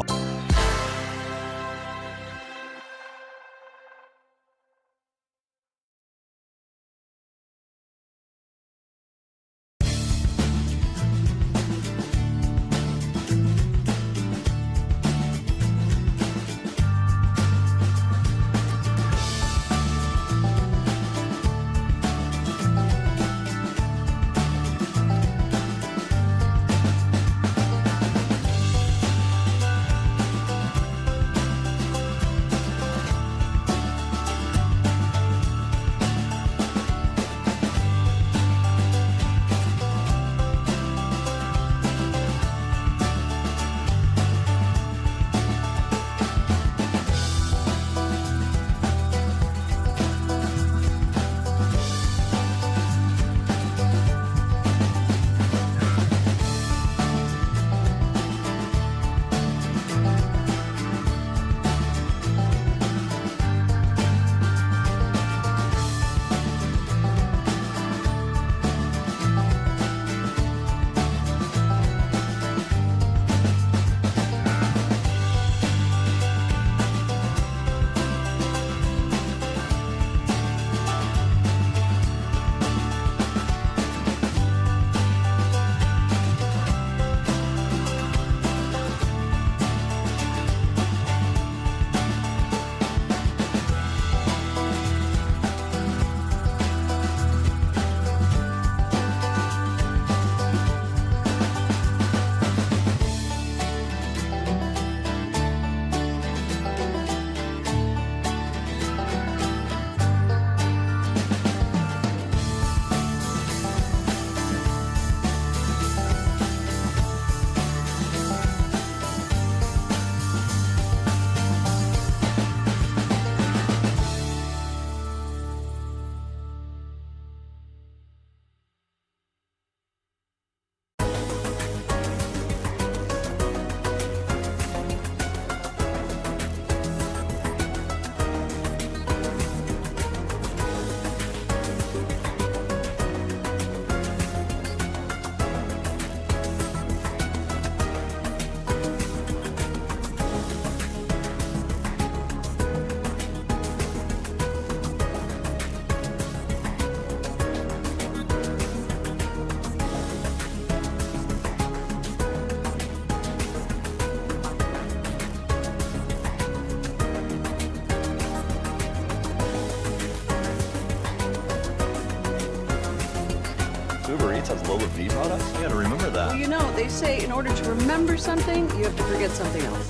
Uber Eats has low V products? I gotta remember that. Well, you know, they say in order to remember something, you have to forget something else.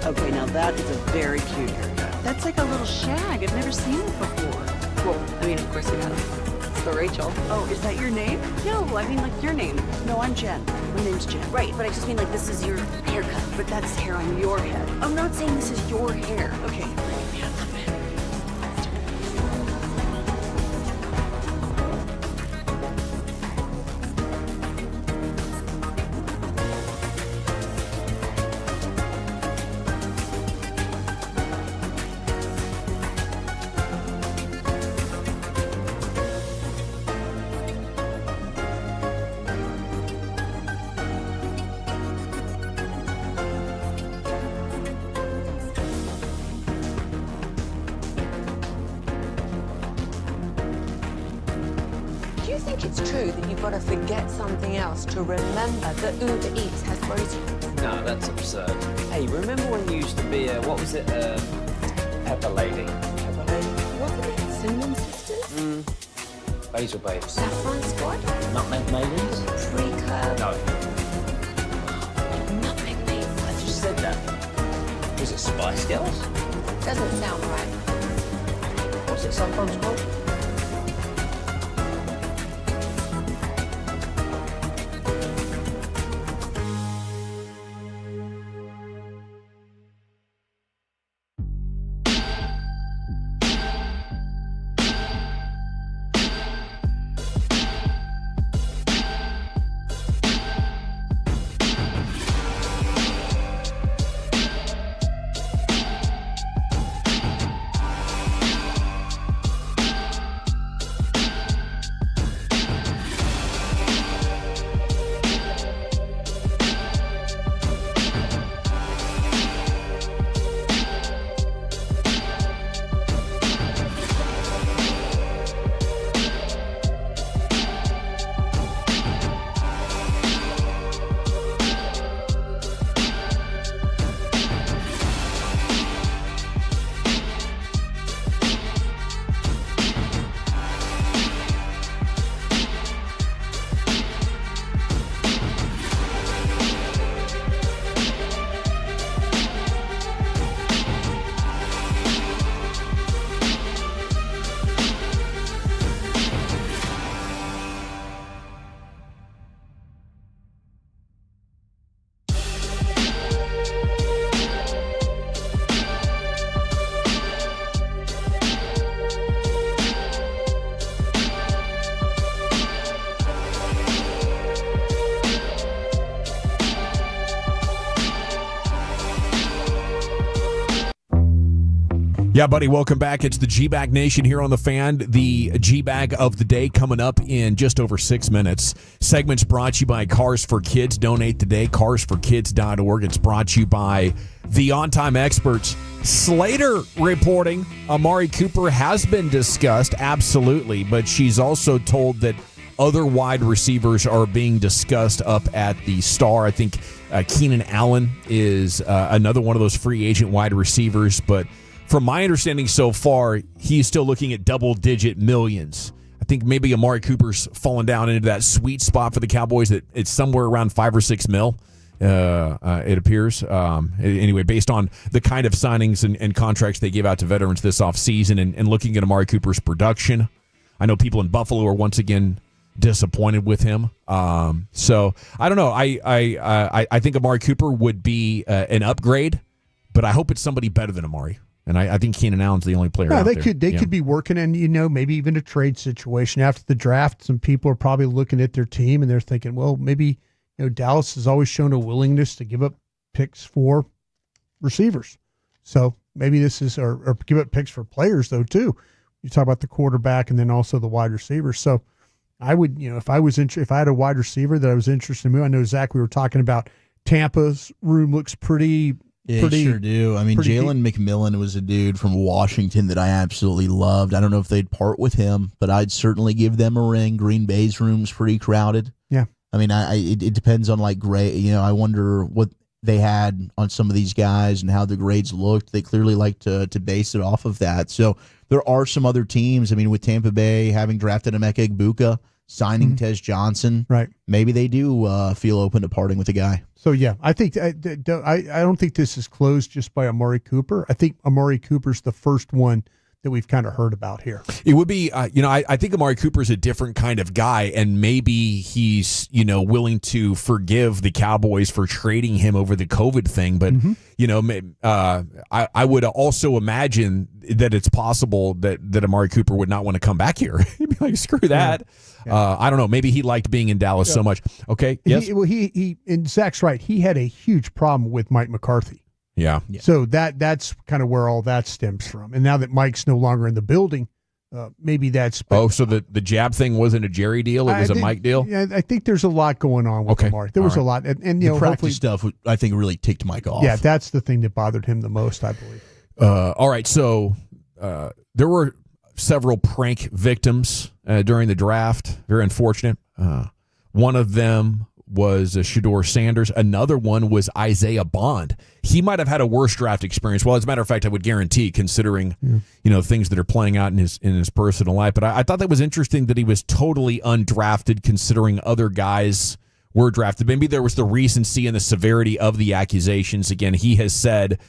Okay, now that is a very cute haircut. That's like a little shag. I've never seen it before. Well, I mean, of course you have. It's the Rachel. Oh, is that your name? No, I mean like your name. No, I'm Jen. My name's Jen. Right, but I just mean like this is your haircut. But that's hair on your head. I'm not saying this is your hair. Okay. Do you think it's true that you've got to forget something else to remember that Uber Eats has groceries? No, that's absurd. Hey, remember when you used to be a, what was it, Pepper Lady? Pepper Lady? Wasn't it Cinnamon Sisters? Basil Babes. Saffron Squad? Nutmeg Maidens? Pre-curve? No. Nutmeg Maidens? I just said that. Was it Spice Girls? Doesn't sound right. What's it, Saffron Squad? Yeah, buddy, welcome back. It's the G-Bag Nation here on The Fan. The G-Bag of the day coming up in just over 6 minutes. Segments brought to you by Cars for Kids. Donate today, carsforkids.org. It's brought to you by the On-Time Experts. Slater reporting Amari Cooper has been discussed, absolutely, but she's also told that other wide receivers are being discussed up at the Star. I think Keenan Allen is another one of those free agent wide receivers, but from my understanding so far, he's still looking at double-digit millions. I think maybe Amari Cooper's fallen down into that sweet spot for the Cowboys that it's somewhere around $5 or $6 million. It appears. Anyway, based on the kind of signings and contracts they gave out to veterans this offseason and looking at Amari Cooper's production, I know people in Buffalo are once again disappointed with him. So I don't know. I think Amari Cooper would be an upgrade, but I hope it's somebody better than Amari. And I think Keenan Allen's the only player out there. They could be working in, maybe even a trade situation after the draft. Some people are probably looking at their team and they're thinking, well, maybe Dallas has always shown a willingness to give up picks for receivers. So maybe this is, or give up picks for players though too. You talk about the quarterback and then also the wide receiver. So I would, if I had a wide receiver that I was interested in, I know Zach, we were talking about Tampa's room looks pretty. Yeah, sure do. I mean, Jalen McMillan was a dude from Washington that I absolutely loved. I don't know if they'd part with him, but I'd certainly give them a ring. Green Bay's room's pretty crowded. Yeah. I mean, it depends on grade. I wonder what they had on some of these guys and how the grades looked. They clearly like to base it off of that. So there are some other teams. I mean, with Tampa Bay having drafted Emeka Egbuka, signing Tez Johnson, right? Maybe they do feel open to parting with a guy. So yeah, I think I don't think this is closed just by Amari Cooper. I think Amari Cooper's the first one that we've kind of heard about here. It would be, I think Amari Cooper's a different kind of guy, and maybe he's, willing to forgive the Cowboys for trading him over the COVID thing. But, I would also imagine that it's possible that Amari Cooper would not want to come back here. He'd be like, screw that. Yeah. I don't know. Maybe he liked being in Dallas so much. Okay. Yes. He and Zach's right. He had a huge problem with Mike McCarthy. Yeah. So that's kind of where all that stems from. And now that Mike's no longer in the building, maybe that's. So the jab thing wasn't a Jerry deal; it was a Mike deal. Yeah, I think there's a lot going on with Amari. There was a lot, and the practice stuff I think really ticked Mike off. Yeah, that's the thing that bothered him the most, I believe. All right, so there were several prank victims during the draft. Very unfortunate. One of them was Shador Sanders. Another one was Isaiah Bond. He might have had a worse draft experience. Well, as a matter of fact, I would guarantee, considering things that are playing out in his personal life. But I thought that was interesting that he was totally undrafted, considering other guys were drafted. Maybe there was the recency and the severity of the accusations. Again, he has said,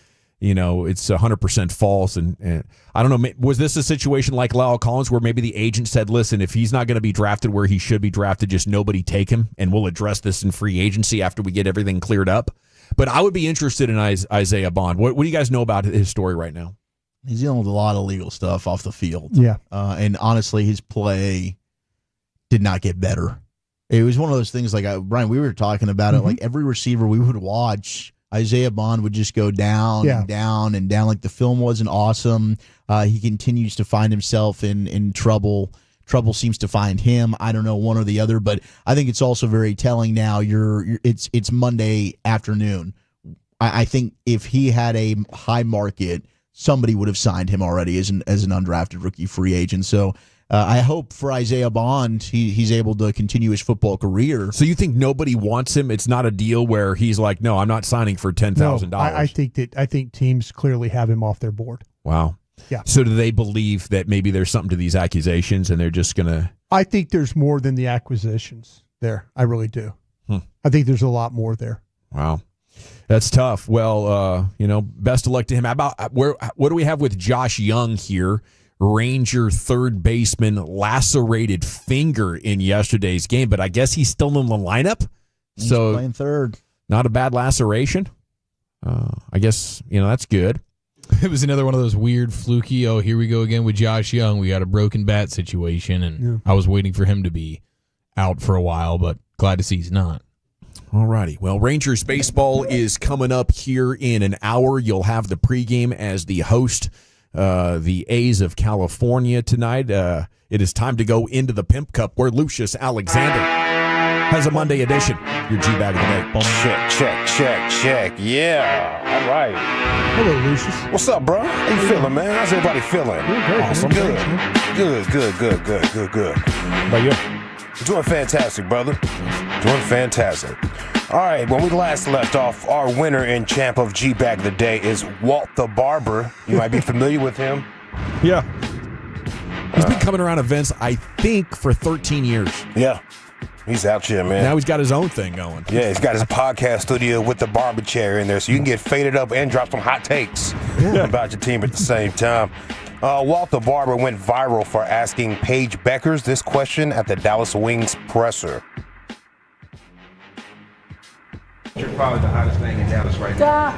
it's 100% false. And I don't know, was this a situation like Lyle Collins where maybe the agent said, listen, if he's not going to be drafted where he should be drafted, just nobody take him, and we'll address this in free agency after we get everything cleared up. But I would be interested in Isaiah Bond. What do you guys know about his story right now? He's dealing with a lot of legal stuff off the field. Yeah. And honestly, his play did not get better. It was one of those things Brian, we were talking about it, like every receiver we would watch, Isaiah Bond would just go down and down and down. Like the film wasn't awesome. He continues to find himself in trouble. Trouble seems to find him. I don't know, one or the other, but I think it's also very telling now. It's Monday afternoon. I think if he had a high market, somebody would have signed him already as an undrafted rookie free agent. So I hope for Isaiah Bond, he's able to continue his football career. So you think nobody wants him? It's not a deal where he's like, no, I'm not signing for $10,000. I think teams clearly have him off their board. Wow. Yeah. So do they believe that maybe there's something to these accusations and they're just going to... I think there's more than the acquisitions there. I really do. I think there's a lot more there. Wow. That's tough. Well, best of luck to him. How about what do we have with Josh Young here? Ranger third baseman lacerated finger in yesterday's game, but I guess he's still in the lineup. He's playing third. Not a bad laceration. I guess, that's good. It was another one of those weird, fluky, here we go again with Josh Young. We got a broken bat situation, and I was waiting for him to be out for a while, but glad to see he's not. All righty. Well, Rangers baseball is coming up here in an hour. You'll have the pregame as the host the A's of California tonight. It is time to go into the Pimp Cup where Lucius Alexander has a Monday edition. Your G-Bag of the Day. Check. Yeah. All right. Hello, Lucius. What's up, bro? How you feeling, man? How's everybody feeling? Awesome. Good. But you? Doing fantastic, brother. Doing fantastic. All right, when we last left off, our winner and champ of G-Bag of the Day is Walt the Barber. You might be familiar with him. Yeah. He's been coming around events, I think, for 13 years. Yeah. He's out here, man. Now he's got his own thing going. Yeah, he's got his podcast studio with the barber chair in there, so you can get faded up and drop some hot takes about your team at the same time. Walt the Barber went viral for asking Paige Beckers this question at the Dallas Wings presser. You're probably the hottest thing in Dallas right now.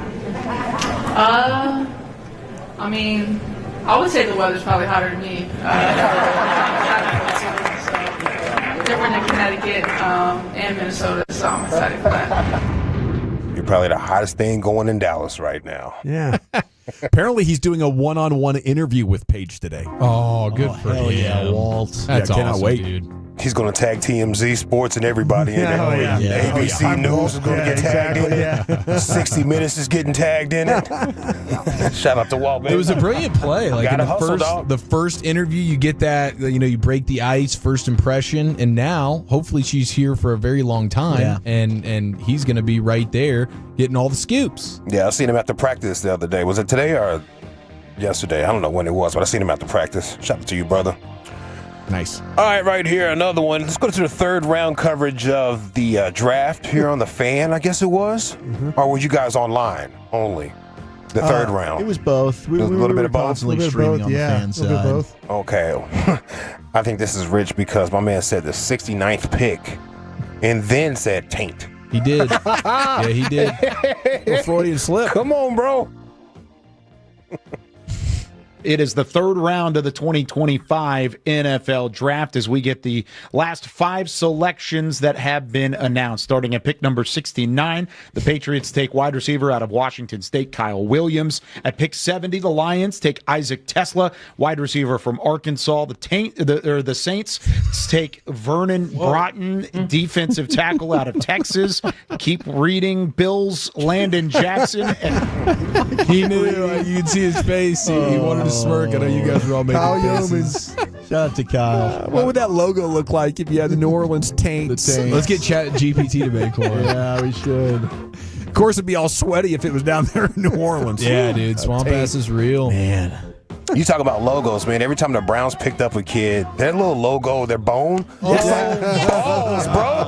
I mean, I would say the weather's probably hotter than me. Different in Connecticut and Minnesota, so I'm excited for that. You're probably the hottest thing going in Dallas right now. Yeah. Apparently, he's doing a one-on-one interview with Paige today. Oh, good for him. Yeah, Walt. That's awesome, cannot wait. dude. He's going to tag TMZ Sports and everybody in there. ABC News is going to get tagged in it. 60 Minutes is getting tagged in it. Shout out to Walt, baby. It was a brilliant play. Like in Gotta the first interview, you get that, you break the ice, first impression, and now hopefully she's here for a very long time, and he's going to be right there getting all the scoops. Yeah, I seen him after practice the other day. Was it today or yesterday? I don't know when it was, but I seen him after practice. Shout out to you, brother. Nice. All right, right here, another one. Let's go to the third round coverage of the draft here on the Fan, I guess it was. Or were you guys online only? The third round. It was both. A little bit of both? Constantly streaming on the Fan side. Both. Okay. I think this is rich because my man said the 69th pick and then said taint. He did. Yeah, he did. A Freudian slip. Come on, bro. It is the third round of the 2025 NFL Draft as we get the last 5 selections that have been announced. Starting at pick number 69, the Patriots take wide receiver out of Washington State, Kyle Williams. At pick 70, the Lions take Isaac Tesla, wide receiver from Arkansas. The Saints take Vernon Broughton, defensive tackle out of Texas. Keep reading. Bills, Landon Jackson. He knew. You could see his face. He wanted to smirk. I know you guys were all making faces. Shout out to Kyle. What would that logo look like if you had the New Orleans Taints? Let's get Chat GPT to make one. Yeah, we should. Of course, it'd be all sweaty if it was down there in New Orleans. Yeah, dude. Swamp Ass is real. Man. You talk about logos, man. Every time the Browns picked up a kid, their little logo, their bone, it's like balls, bro.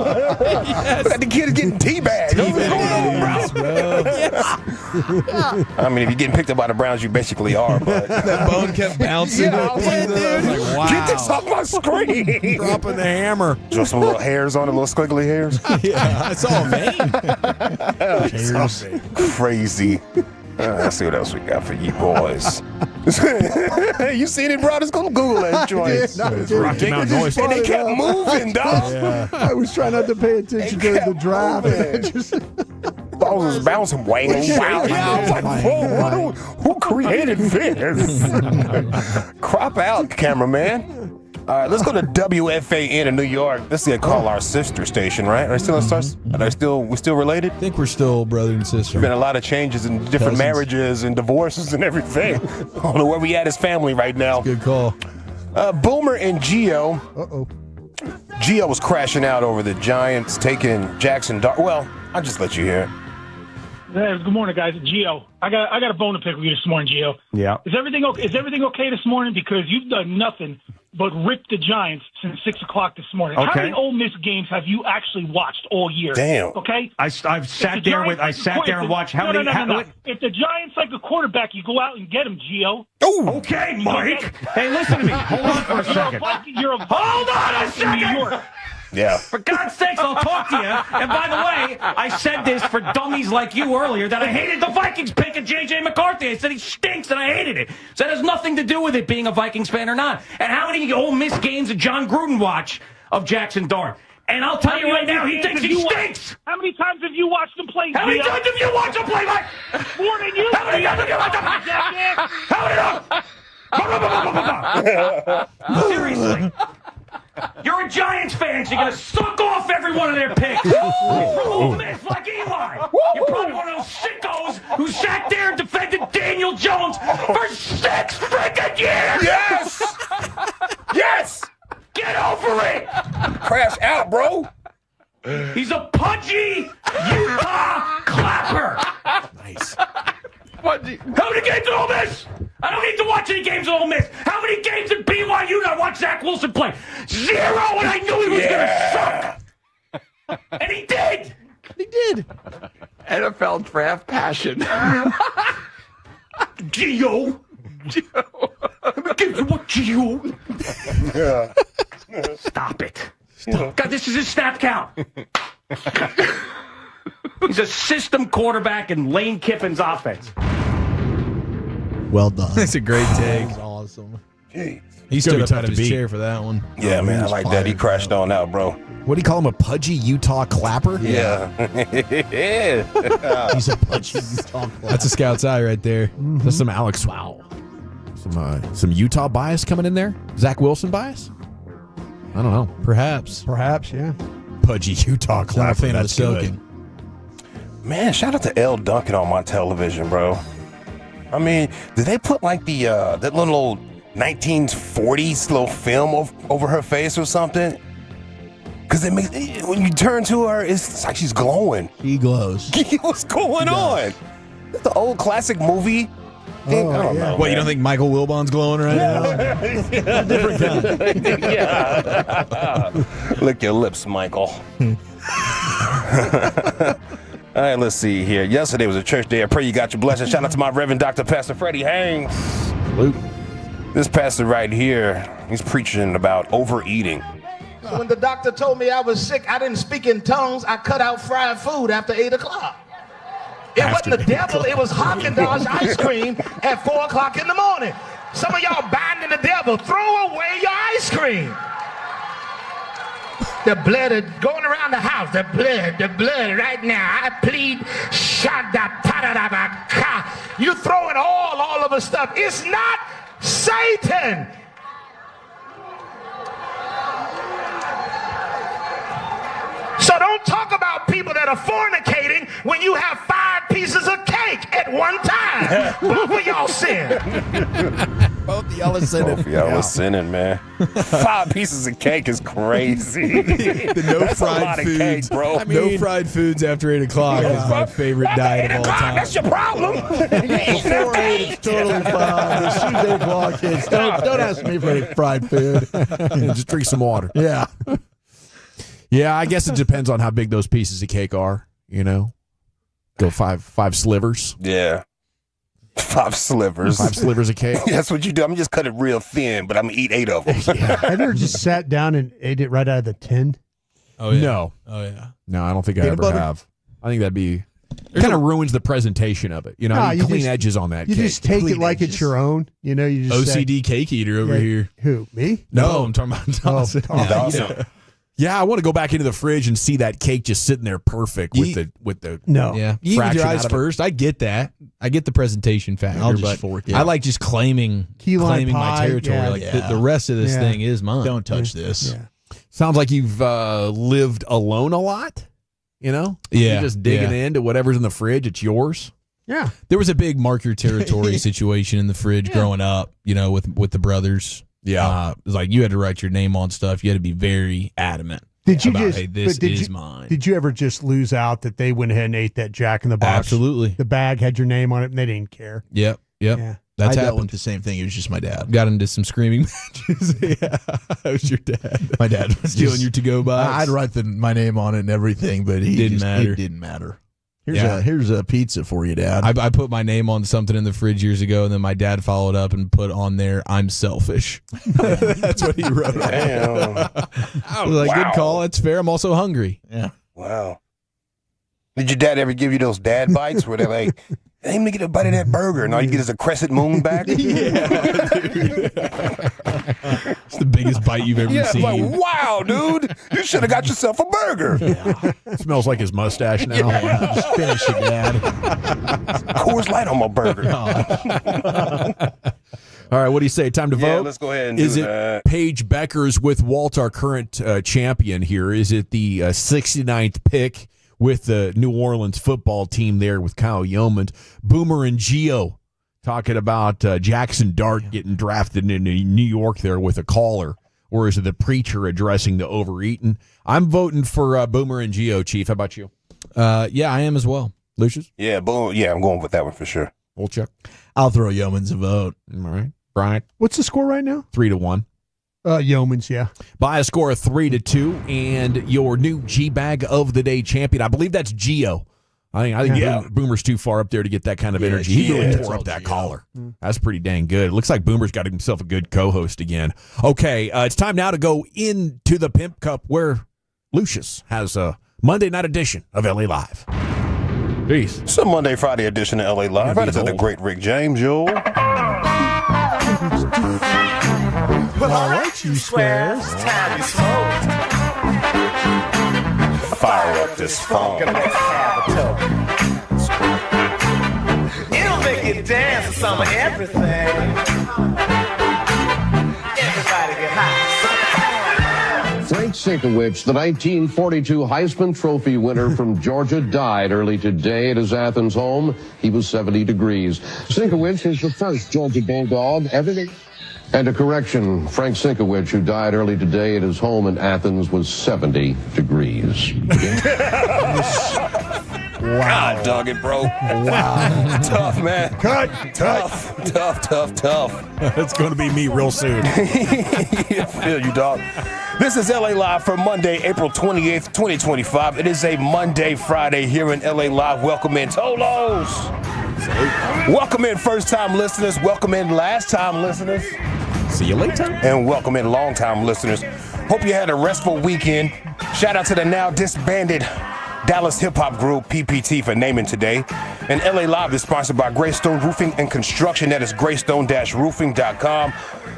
Yes. The kid is getting teabagged. What's going on, bro? Yes. I mean, if you're getting picked up by the Browns, you basically are. But that bone kept bouncing. Yeah, I was like, dude, wow. Get this off my screen. Dropping the hammer. Just some little hairs on it, little squiggly hairs. Yeah, it's all vein. Crazy. Let's see what else we got for you boys. You seen it, bro? Just go Google that joint. Rocky Mountain noise. And they kept moving, dog. Yeah. I was trying not to pay attention to the draft. Balls was bouncing. Wow. I was like, whoa, who created this? Crop out, cameraman. All right, let's go to WFAN in New York. This is call our sister station, right? Are we still related? I think we're still brother and sister. There's been a lot of changes in different marriages and divorces and everything. I don't know where we at as family right now. Good call. Boomer and Gio. Gio was crashing out over the Giants taking Jackson Dart. Well, I'll just let you hear it. Hey, good morning, guys. Gio, I got a bone to pick with you this morning, Gio. Yeah. Is everything okay this morning? Because you've done nothing but rip the Giants since 6 o'clock this morning. Okay. How many Ole Miss games have you actually watched all year? Damn. Okay. I've sat there and watched how many. No. If the Giants like a quarterback, you go out and get him, Gio. Oh. Okay, Mike. Hey, listen to me. Hold on for a second. Hold on a second. Yeah. For God's sakes, I'll talk to you. And by the way, I said this for dummies like you earlier, that I hated the Vikings pick of J.J. McCarthy. I said he stinks and I hated it. So that has nothing to do with it being a Vikings fan or not. And how many Ole Miss games did John Gruden watch of Jackson Dart? And I'll tell you right now, he thinks he stinks. How many times have you watched him play? How many times have you watched him play, Mike? More than you. How many times have you watched him? Seriously. You're a Giants fan, so you're going to suck off every one of their picks. You're from Ole Miss like Eli. You're probably one of those sickos who sat there and defended Daniel Jones for 6 freaking years. Yes! Yes! Get over it! Crash out, bro. He's a pudgy Utah clapper. Nice. How many games at Ole Miss? I don't need to watch any games at Ole Miss. How many games at BYU did I watch Zach Wilson play? 0, and I knew he was going to suck. And he did. He did. NFL draft passion. Gio. How many games you watch Gio? Stop it. Stop. God, this is his snap count. He's a system quarterback in Lane Kiffin's offense. Well done. That's a great take. That was awesome. Jeez. He stood up out of his chair for that one. Yeah, man, I like that. He crashed on out, bro. What do you call him? A pudgy Utah clapper? Yeah. He's a pudgy Utah clapper. That's a scout's eye right there. That's some Alex. Wow. Some Utah bias coming in there. Zach Wilson bias. I don't know. Perhaps, yeah. Pudgy Utah Not a clapper. fan of the That's good. soaking. Man, shout out to L. Duncan on my television, bro. I mean, did they put like the that little 1940s little film over her face or something? Because it makes when you turn to her, it's like she's glowing. She glows. What's going on? It's the old classic movie. I don't know. What, you don't think Michael Wilbon's glowing right now? Different kind. Yeah. Lick your lips, Michael. All right, let's see here. Yesterday was a church day. I pray you got your blessing. Shout out to my Reverend Dr. Pastor Freddie Haynes. Luke. This pastor right here, he's preaching about overeating. So when the doctor told me I was sick, I didn't speak in tongues. I cut out fried food after 8 o'clock. It wasn't the devil. It was Haagen-Dazs ice cream at 4 o'clock in the morning. Some of y'all binding the devil. Throw away your ice cream. The blood is going around the house. The blood right now. I plead, Shadapadadabaka. You throwing all of the stuff. It's not Satan. So don't talk about people that are fornicating when you have 5 pieces of cake at one time. Both of y'all sin. Both of y'all are sinning. Both of y'all are sinning, man. 5 pieces of cake is crazy. That's a lot of cake, bro. No fried foods after 8 o'clock is my favorite diet of all time. That's your problem. Before 8, it's totally fine. As soon as 8 o'clock hits, don't ask me for any fried food. Just drink some water. Yeah. Yeah, I guess it depends on how big those pieces of cake are, you know. Go five slivers. Yeah. 5 slivers. 5 slivers of cake. That's what you do. I'm just cut it real thin, but I'm going to eat 8 of them. Have you ever just sat down and ate it right out of the tin? Oh, yeah. No. Oh, yeah. No, I don't think I Peanut ever butter? have. I think that'd be... It kind of ruins the presentation of it. You know, Nah, you you clean just- edges on that You cake. just take Clean it like edges. it's your own. You know, you just OCD say, cake eater over here. Who, me? No, I'm talking about Dawson. Dawson. Yeah, I want to go back into the fridge and see that cake just sitting there perfect with the No. Yeah, you eat with fraction your out eyes of it. first. I get that. I get the presentation factor. I'll just but fork it. I like just claiming Key lime my pie, territory. yeah. Like Yeah. the rest of this Yeah. thing is mine. Don't touch this. Yeah. Sounds like you've lived alone a lot. You know, Yeah, you're just digging yeah. into whatever's in the fridge. It's yours. Yeah. There was a big mark your territory situation in the fridge growing up. You know, with the brothers. Yeah, it was like you had to write your name on stuff. You had to be very adamant. Did you about, just? Hey, this but did is you, mine. Did you ever just lose out that they went ahead and ate that Jack in the Box? Absolutely. The bag had your name on it, and they didn't care. Yep. Yeah. That's I dealt happened. with the same thing. It was just my dad. Got into some screaming matches. Yeah, that was your dad. My dad was Stealing just- your to-go box. I'd write my name on it and everything, but he Didn't just, matter. It didn't matter. Yeah. Here's a pizza for you, Dad. I put my name on something in the fridge years ago, and then my dad followed up and put on there, "I'm selfish." That's what he wrote. Damn. I was like, Wow. good call. That's fair. I'm also hungry. Yeah. Wow. Did your dad ever give you those dad bites where they're like, hey, let me get a bite of that burger, and all you get is a crescent moon back? It's the biggest bite you've ever seen. Like, wow, dude, you should have got yourself a burger. Smells like his mustache now. Just finish it, Dad. Coors Light on my burger. All right, what do you say? Time to vote? Yeah, let's go ahead and Is do it that. Paige Beckers with Walt, our current champion here? Is it the 69th pick with the New Orleans football team there with Kyle Yeomans? Boomer and Gio talking about Jackson Dart getting drafted into New York there with a caller. Or is it the preacher addressing the overeaten? I'm voting for Boomer and Gio, Chief. How about you? Yeah, I am as well. Lucius? Yeah, boom. Yeah, I'm going with that one for sure. We'll check. I'll throw Yeomans a vote. All right. Brian? What's the score right now? 3-1. Yeomans, yeah. By a score of 3-2, and your new G-Bag of the Day champion. I believe that's Gio. I think Boomer's too far up there to get that kind of energy. He really tore up that collar. That's pretty dang good. It looks like Boomer's got himself a good co-host again. Okay, it's time now to go into the Pimp Cup where Lucius has a Monday night edition of LA Live. Peace. It's a Monday, Friday edition of LA Live. Right to the great Rick James, yo. Well, all right, you squares. Time to smoke. Fire up this phone. It'll make you dance to some of everything. Everybody get high. Frank Sinkowitz, the 1942 Heisman Trophy winner from Georgia, died early today at his Athens home. He was 70 degrees. Sinkowitz is the first Georgia Bulldog ever. And a correction, Frank Sinkowitz, who died early today at his home in Athens, was 70 degrees. Wow. God, dog it, bro. Wow. Tough, man. Cut. Tough. That's going to be me real soon. I feel you, dog. This is LA Live for Monday, April 28th, 2025. It is a Monday, Friday here in LA Live. Welcome in, Tolos. Welcome in first-time listeners. Welcome in last-time listeners. See you later. And welcome in long-time listeners. Hope you had a restful weekend. Shout out to the now disbanded Dallas hip-hop group PPT for naming today. And LA Live is sponsored by Greystone Roofing and Construction. That is greystone-roofing.com.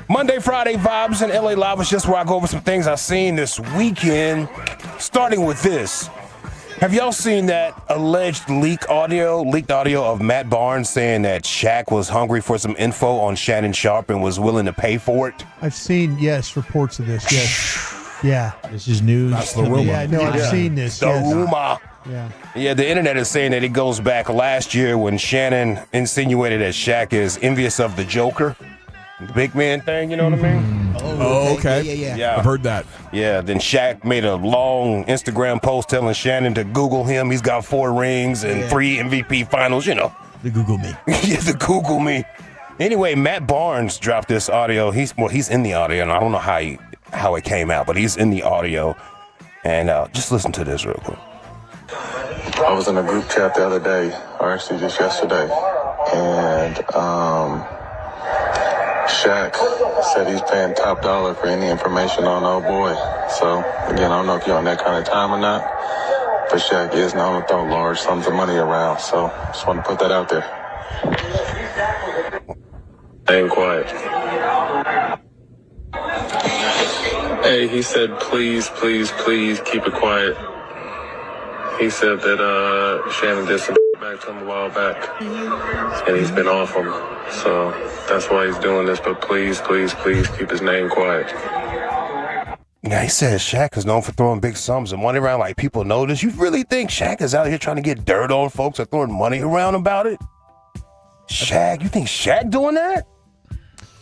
Monday, Friday vibes in LA Live is just where I go over some things I've seen this weekend. Starting with this. Have y'all seen that alleged leaked audio of Matt Barnes saying that Shaq was hungry for some info on Shannon Sharpe and was willing to pay for it? I've seen, reports of this, yes. Yeah. This is news. That's the rumor. Yeah, no, I've seen this. The rumor. Yeah, the internet is saying that it goes back last year when Shannon insinuated that Shaq is envious of the Joker. The big man thing, you know what I mean? Oh, okay. Yeah. I've heard that. Yeah, then Shaq made a long Instagram post telling Shannon to Google him. He's got 4 rings and 3 MVP finals, you know. The Google me. Yeah, the Google me. Anyway, Matt Barnes dropped this audio. He's in the audio, and I don't know how it came out, but he's in the audio. And just listen to this real quick. I was in a group chat the other day, or actually just yesterday, and Shaq said he's paying top dollar for any information on old boy. So, again, I don't know if you're on that kind of time or not, but Shaq is known to throw large sums of money around, so just want to put that out there. Staying quiet. Hey, he said, please keep it quiet. He said that Shannon did some back to him a while back, and he's been off him. So that's why he's doing this, but please keep his name quiet. Yeah, he says Shaq is known for throwing big sums of money around like people know this. You really think Shaq is out here trying to get dirt on folks or throwing money around about it? Shaq, you think Shaq doing that?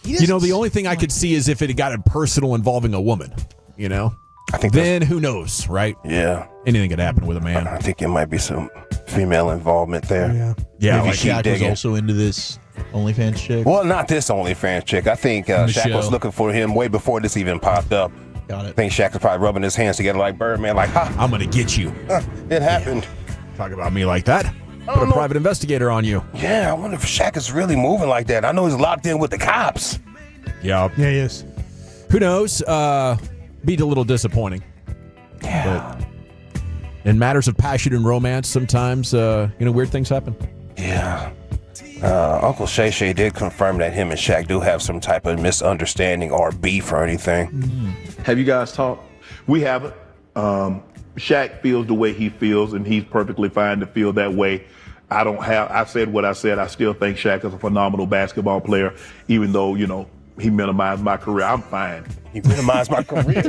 You know, the only thing I could see is if it had gotten personal involving a woman, you know? I think then who knows, right? Yeah. Anything could happen with a man. I think it might be some female involvement there. Yeah, like Shaq was also into this OnlyFans chick. Well, not this OnlyFans chick. I think Shaq was looking for him way before this even popped up. Got it. I think Shaq was probably rubbing his hands together like Birdman, like, ha, I'm going to get you. It happened. Talk about me like that. Put a private investigator on you. Yeah, I wonder if Shaq is really moving like that. I know he's locked in with the cops. Yeah. Yeah, he is. Who knows? Be a little disappointing. Yeah. But in matters of passion and romance, sometimes, weird things happen. Yeah. Uncle Shay Shay did confirm that him and Shaq do have some type of misunderstanding or beef or anything. Have you guys talked? We haven't. Shaq feels the way he feels, and he's perfectly fine to feel that way. I said what I said. I still think Shaq is a phenomenal basketball player, even though, he minimized my career. I'm fine. He minimized my career.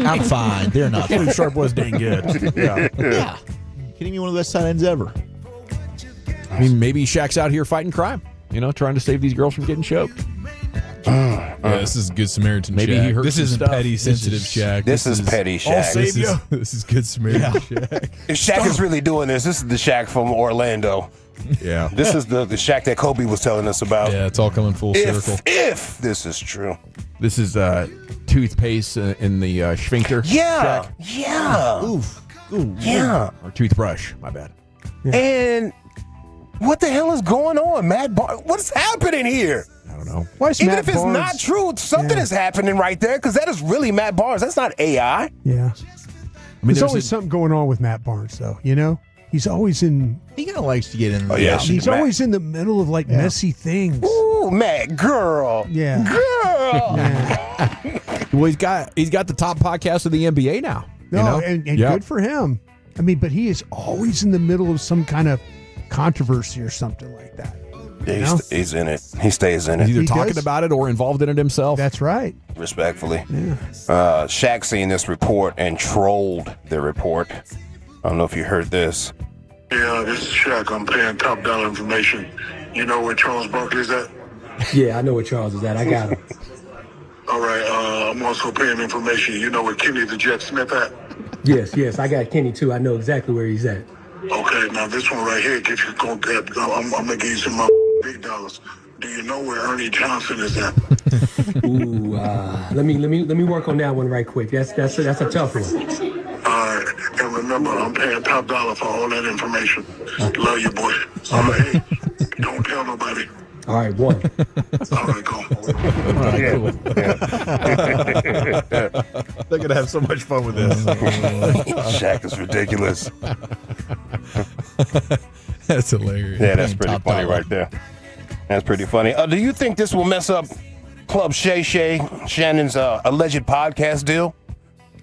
I'm fine. They're not. Kevin Sharp was dang good. Yeah. Kidding me, one of the best tight ends ever. I mean, maybe Shaq's out here fighting crime, trying to save these girls from getting choked. This is Good Samaritan Maybe Shaq. he heard This some isn't stuff. petty, sensitive Shaq. This is petty Shaq. This is Good Samaritan Shaq. If Shaq is really doing this is the Shaq from Orlando. Yeah. This is the Shaq that Kobe was telling us about. Yeah, it's all coming full circle. If this is true. This is toothpaste in the sphincter. Yeah. Shaq. Yeah. Oof. Ooh, yeah. Or toothbrush. My bad. And what the hell is going on, Matt Barnes? What's happening here? I don't know. Why is Even Matt if it's Barnes- not true, something is happening right there because that is really Matt Barnes. That's not AI. Yeah. I mean, there's always something going on with Matt Barnes, though. He's always in. He kind of likes to get in. He's always in the middle of messy things. Ooh, Matt, girl. Yeah. Girl. Well, he's got the top podcast of the NBA now. No, and good for him. I mean, but he is always in the middle of some kind of controversy or something like that. Yeah, he's in it. He stays in it. He's either He talking does. about it or involved in it himself. That's right. Respectfully. Shaq seen this report and trolled the report. I don't know if you heard this. Yeah, this is Shaq. I'm paying top dollar information. You know where Charles Barkley's at? Yeah, I know where Charles is at. I got him. All right, I'm also paying information. You know where Kenny the Jet Smith at? Yes, I got Kenny too. I know exactly where he's at. Okay, now this one right here, get you I'm gonna give you some big dollars. Do you know where Ernie Johnson is at? Ooh, let me work on that one right quick. That's a tough one. All right, and remember, I'm paying top dollar for all that information. Love you, boy. All right, hey, don't tell nobody. All right, one. All right, go. They're gonna have so much fun with this. Shaq is ridiculous. That's hilarious. Yeah, that's pretty funny right there. That's pretty funny. Do you think this will mess up Club Shay Shay, Shannon's alleged podcast deal?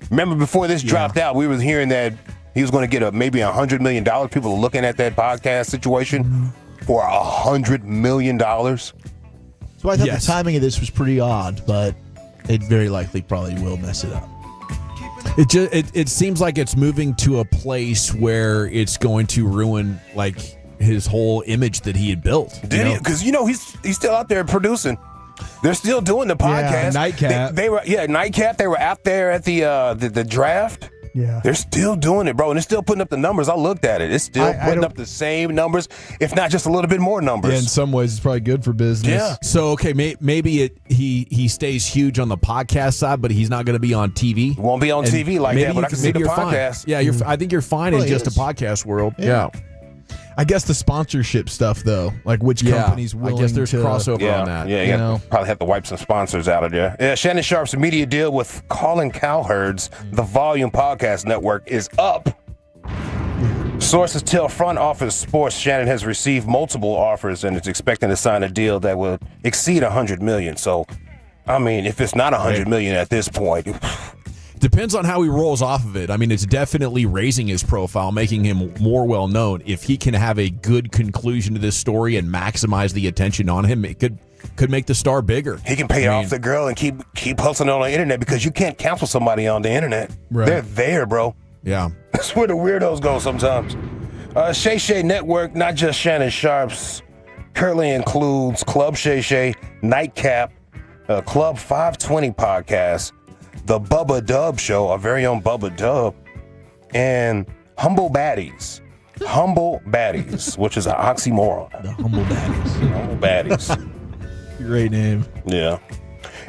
Remember before this dropped out, we were hearing that he was going to get maybe $100 million. People are looking at that podcast situation for $100 million. So I thought the timing of this was pretty odd, but it very likely probably will mess it up. It seems like it's moving to a place where it's going to ruin his whole image that he had built. Did he? Because he's still out there producing. They're still doing the podcast. Nightcap. They were Nightcap. They were out there at the draft. Yeah. They're still doing it, bro, and they're still putting up the numbers. I looked at it. It's still putting up the same numbers, if not just a little bit more numbers. Yeah, in some ways, it's probably good for business. Yeah. So okay, maybe he stays huge on the podcast side, but he's not going to be on TV. Won't be on TV like that, but I can see the podcast. Fine. Yeah, I think you're fine in just a podcast world. Yeah. I guess the sponsorship stuff, though, like which companies willing I guess there's to crossover on that. Yeah, you probably have to wipe some sponsors out of there. Yeah, Shannon Sharp's media deal with Colin Cowherd's The Volume Podcast Network is up. Sources tell Front Office Sports Shannon has received multiple offers and is expecting to sign a deal that will exceed $100 million. So, I mean, if it's not $100 million at this point... Depends on how he rolls off of it. I mean, it's definitely raising his profile, making him more well known. If he can have a good conclusion to this story and maximize the attention on him, it could make the star bigger. He can pay off the girl and keep hustling on the internet because you can't cancel somebody on the internet. Right. They're there, bro. Yeah. That's where the weirdos go sometimes. Shay Shay Network, not just Shannon Sharp's, currently includes Club Shay Shay, Nightcap, Club 520 Podcast, The Bubba Dub Show, our very own Bubba Dub, and Humble Baddies. Humble Baddies, which is an oxymoron. The Humble Baddies. Humble Baddies. Great name. Yeah.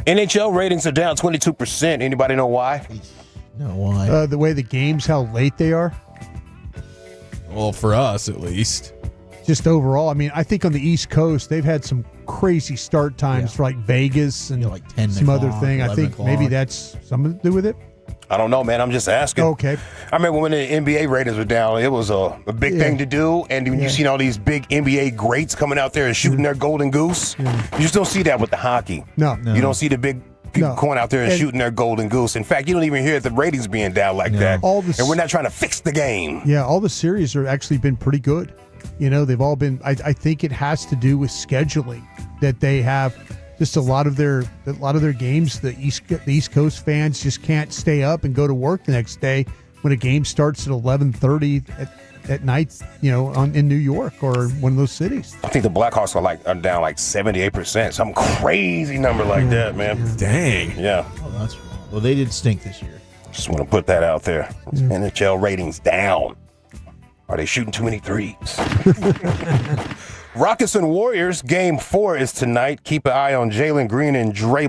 NHL ratings are down 22%. Anybody know why? No, why? The way the games, how late they are. Well, for us at least. Just overall, I mean, I think on the East Coast they've had some crazy start times for like Vegas and like 10 some other o'clock, thing. I 11 think maybe o'clock. that's something to do with it. I don't know, man. I'm just asking. Okay. I remember when the NBA ratings were down, it was a big thing to do. And when you seen all these big NBA greats coming out there and shooting their golden goose, you just don't see that with the hockey. No. You don't see the big people going out there and shooting their golden goose. In fact, you don't even hear the ratings being down like that. And we're not trying to fix the game. Yeah, all the series have actually been pretty good. You know, they've all been. I think it has to do with scheduling that they have. Just a lot of their games, the East Coast fans just can't stay up and go to work the next day when a game starts at 11:30 at night. You know, in New York or one of those cities. I think the Blackhawks are down like 78%, some crazy number like that, man. Dang. Yeah. Oh, that's wrong. Well, they did stink this year. Just want to put that out there. NHL ratings down. Are they shooting too many threes? Rockets and Warriors, Game 4 is tonight. Keep an eye on Jalen Green and Draymond.